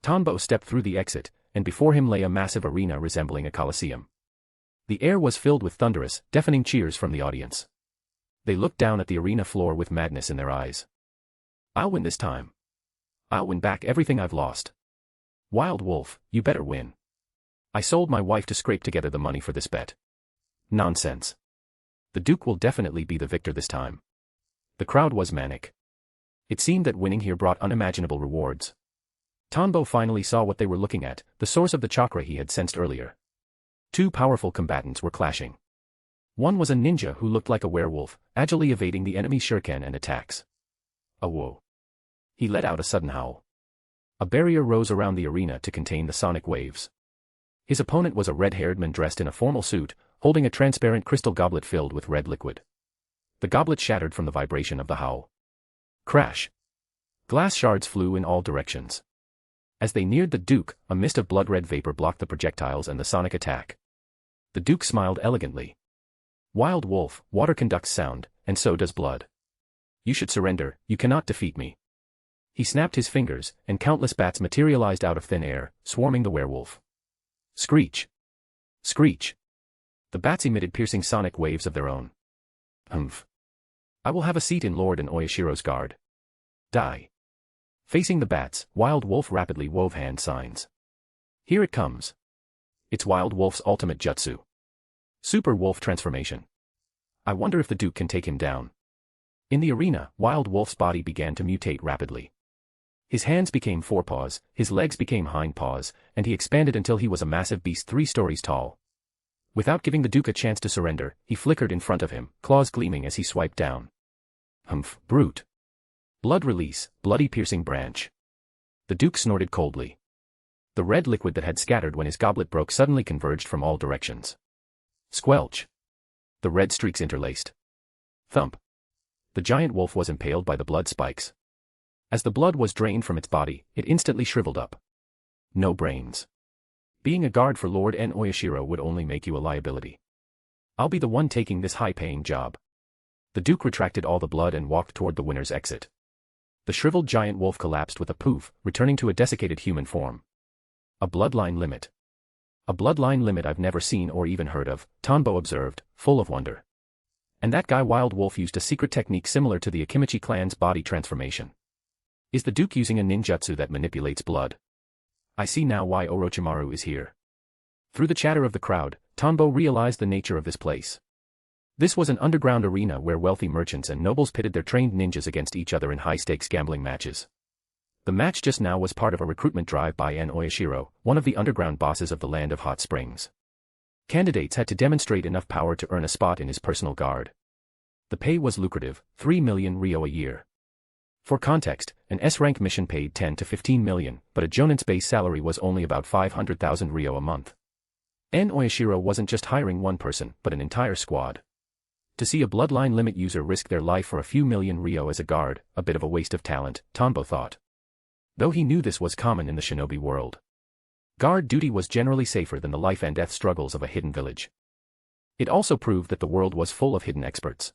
Tanbo stepped through the exit, and before him lay a massive arena resembling a coliseum. The air was filled with thunderous, deafening cheers from the audience. They looked down at the arena floor with madness in their eyes. I'll win this time. I'll win back everything I've lost. Wild Wolf, you better win. I sold my wife to scrape together the money for this bet. Nonsense. The Duke will definitely be the victor this time. The crowd was manic. It seemed that winning here brought unimaginable rewards. Tanbo finally saw what they were looking at, the source of the chakra he had sensed earlier. Two powerful combatants were clashing. One was a ninja who looked like a werewolf, agilely evading the enemy's shuriken and attacks. A whoa. He let out a sudden howl. A barrier rose around the arena to contain the sonic waves. His opponent was a red-haired man dressed in a formal suit, holding a transparent crystal goblet filled with red liquid. The goblet shattered from the vibration of the howl. Crash. Glass shards flew in all directions. As they neared the Duke, a mist of blood-red vapor blocked the projectiles and the sonic attack. The Duke smiled elegantly. Wild Wolf, water conducts sound, and so does blood. You should surrender, you cannot defeat me. He snapped his fingers, and countless bats materialized out of thin air, swarming the werewolf. Screech. Screech. The bats emitted piercing sonic waves of their own. Humph. I will have a seat in Lord and Oyashiro's guard. Die. Facing the bats, Wild Wolf rapidly wove hand signs. Here it comes. It's Wild Wolf's ultimate jutsu. Super Wolf transformation. I wonder if the Duke can take him down. In the arena, Wild Wolf's body began to mutate rapidly. His hands became forepaws, his legs became hind paws, and he expanded until he was a massive beast 3 stories tall. Without giving the Duke a chance to surrender, he flickered in front of him, claws gleaming as he swiped down. Humph, brute. Blood release, bloody piercing branch. The Duke snorted coldly. The red liquid that had scattered when his goblet broke suddenly converged from all directions. Squelch. The red streaks interlaced. Thump. The giant wolf was impaled by the blood spikes. As the blood was drained from its body, it instantly shriveled up. No brains. Being a guard for Lord N. Oyashiro would only make you a liability. I'll be the one taking this high-paying job. The Duke retracted all the blood and walked toward the winner's exit. The shriveled giant wolf collapsed with a poof, returning to a desiccated human form. A bloodline limit. A bloodline limit I've never seen or even heard of, Tanbo observed, full of wonder. And that guy Wild Wolf used a secret technique similar to the Akimichi clan's body transformation. Is the Duke using a ninjutsu that manipulates blood? I see now why Orochimaru is here. Through the chatter of the crowd, Tanbo realized the nature of this place. This was an underground arena where wealthy merchants and nobles pitted their trained ninjas against each other in high-stakes gambling matches. The match just now was part of a recruitment drive by N. Oyashiro, one of the underground bosses of the Land of Hot Springs. Candidates had to demonstrate enough power to earn a spot in his personal guard. The pay was lucrative, 3 million ryo a year. For context, an S-rank mission paid 10 to 15 million, but a Jonin's base salary was only about 500,000 ryo a month. N. Oyashiro wasn't just hiring one person, but an entire squad. To see a bloodline limit user risk their life for a few million ryo as a guard, a bit of a waste of talent, Tanbo thought. Though he knew this was common in the shinobi world. Guard duty was generally safer than the life and death struggles of a hidden village. It also proved that the world was full of hidden experts.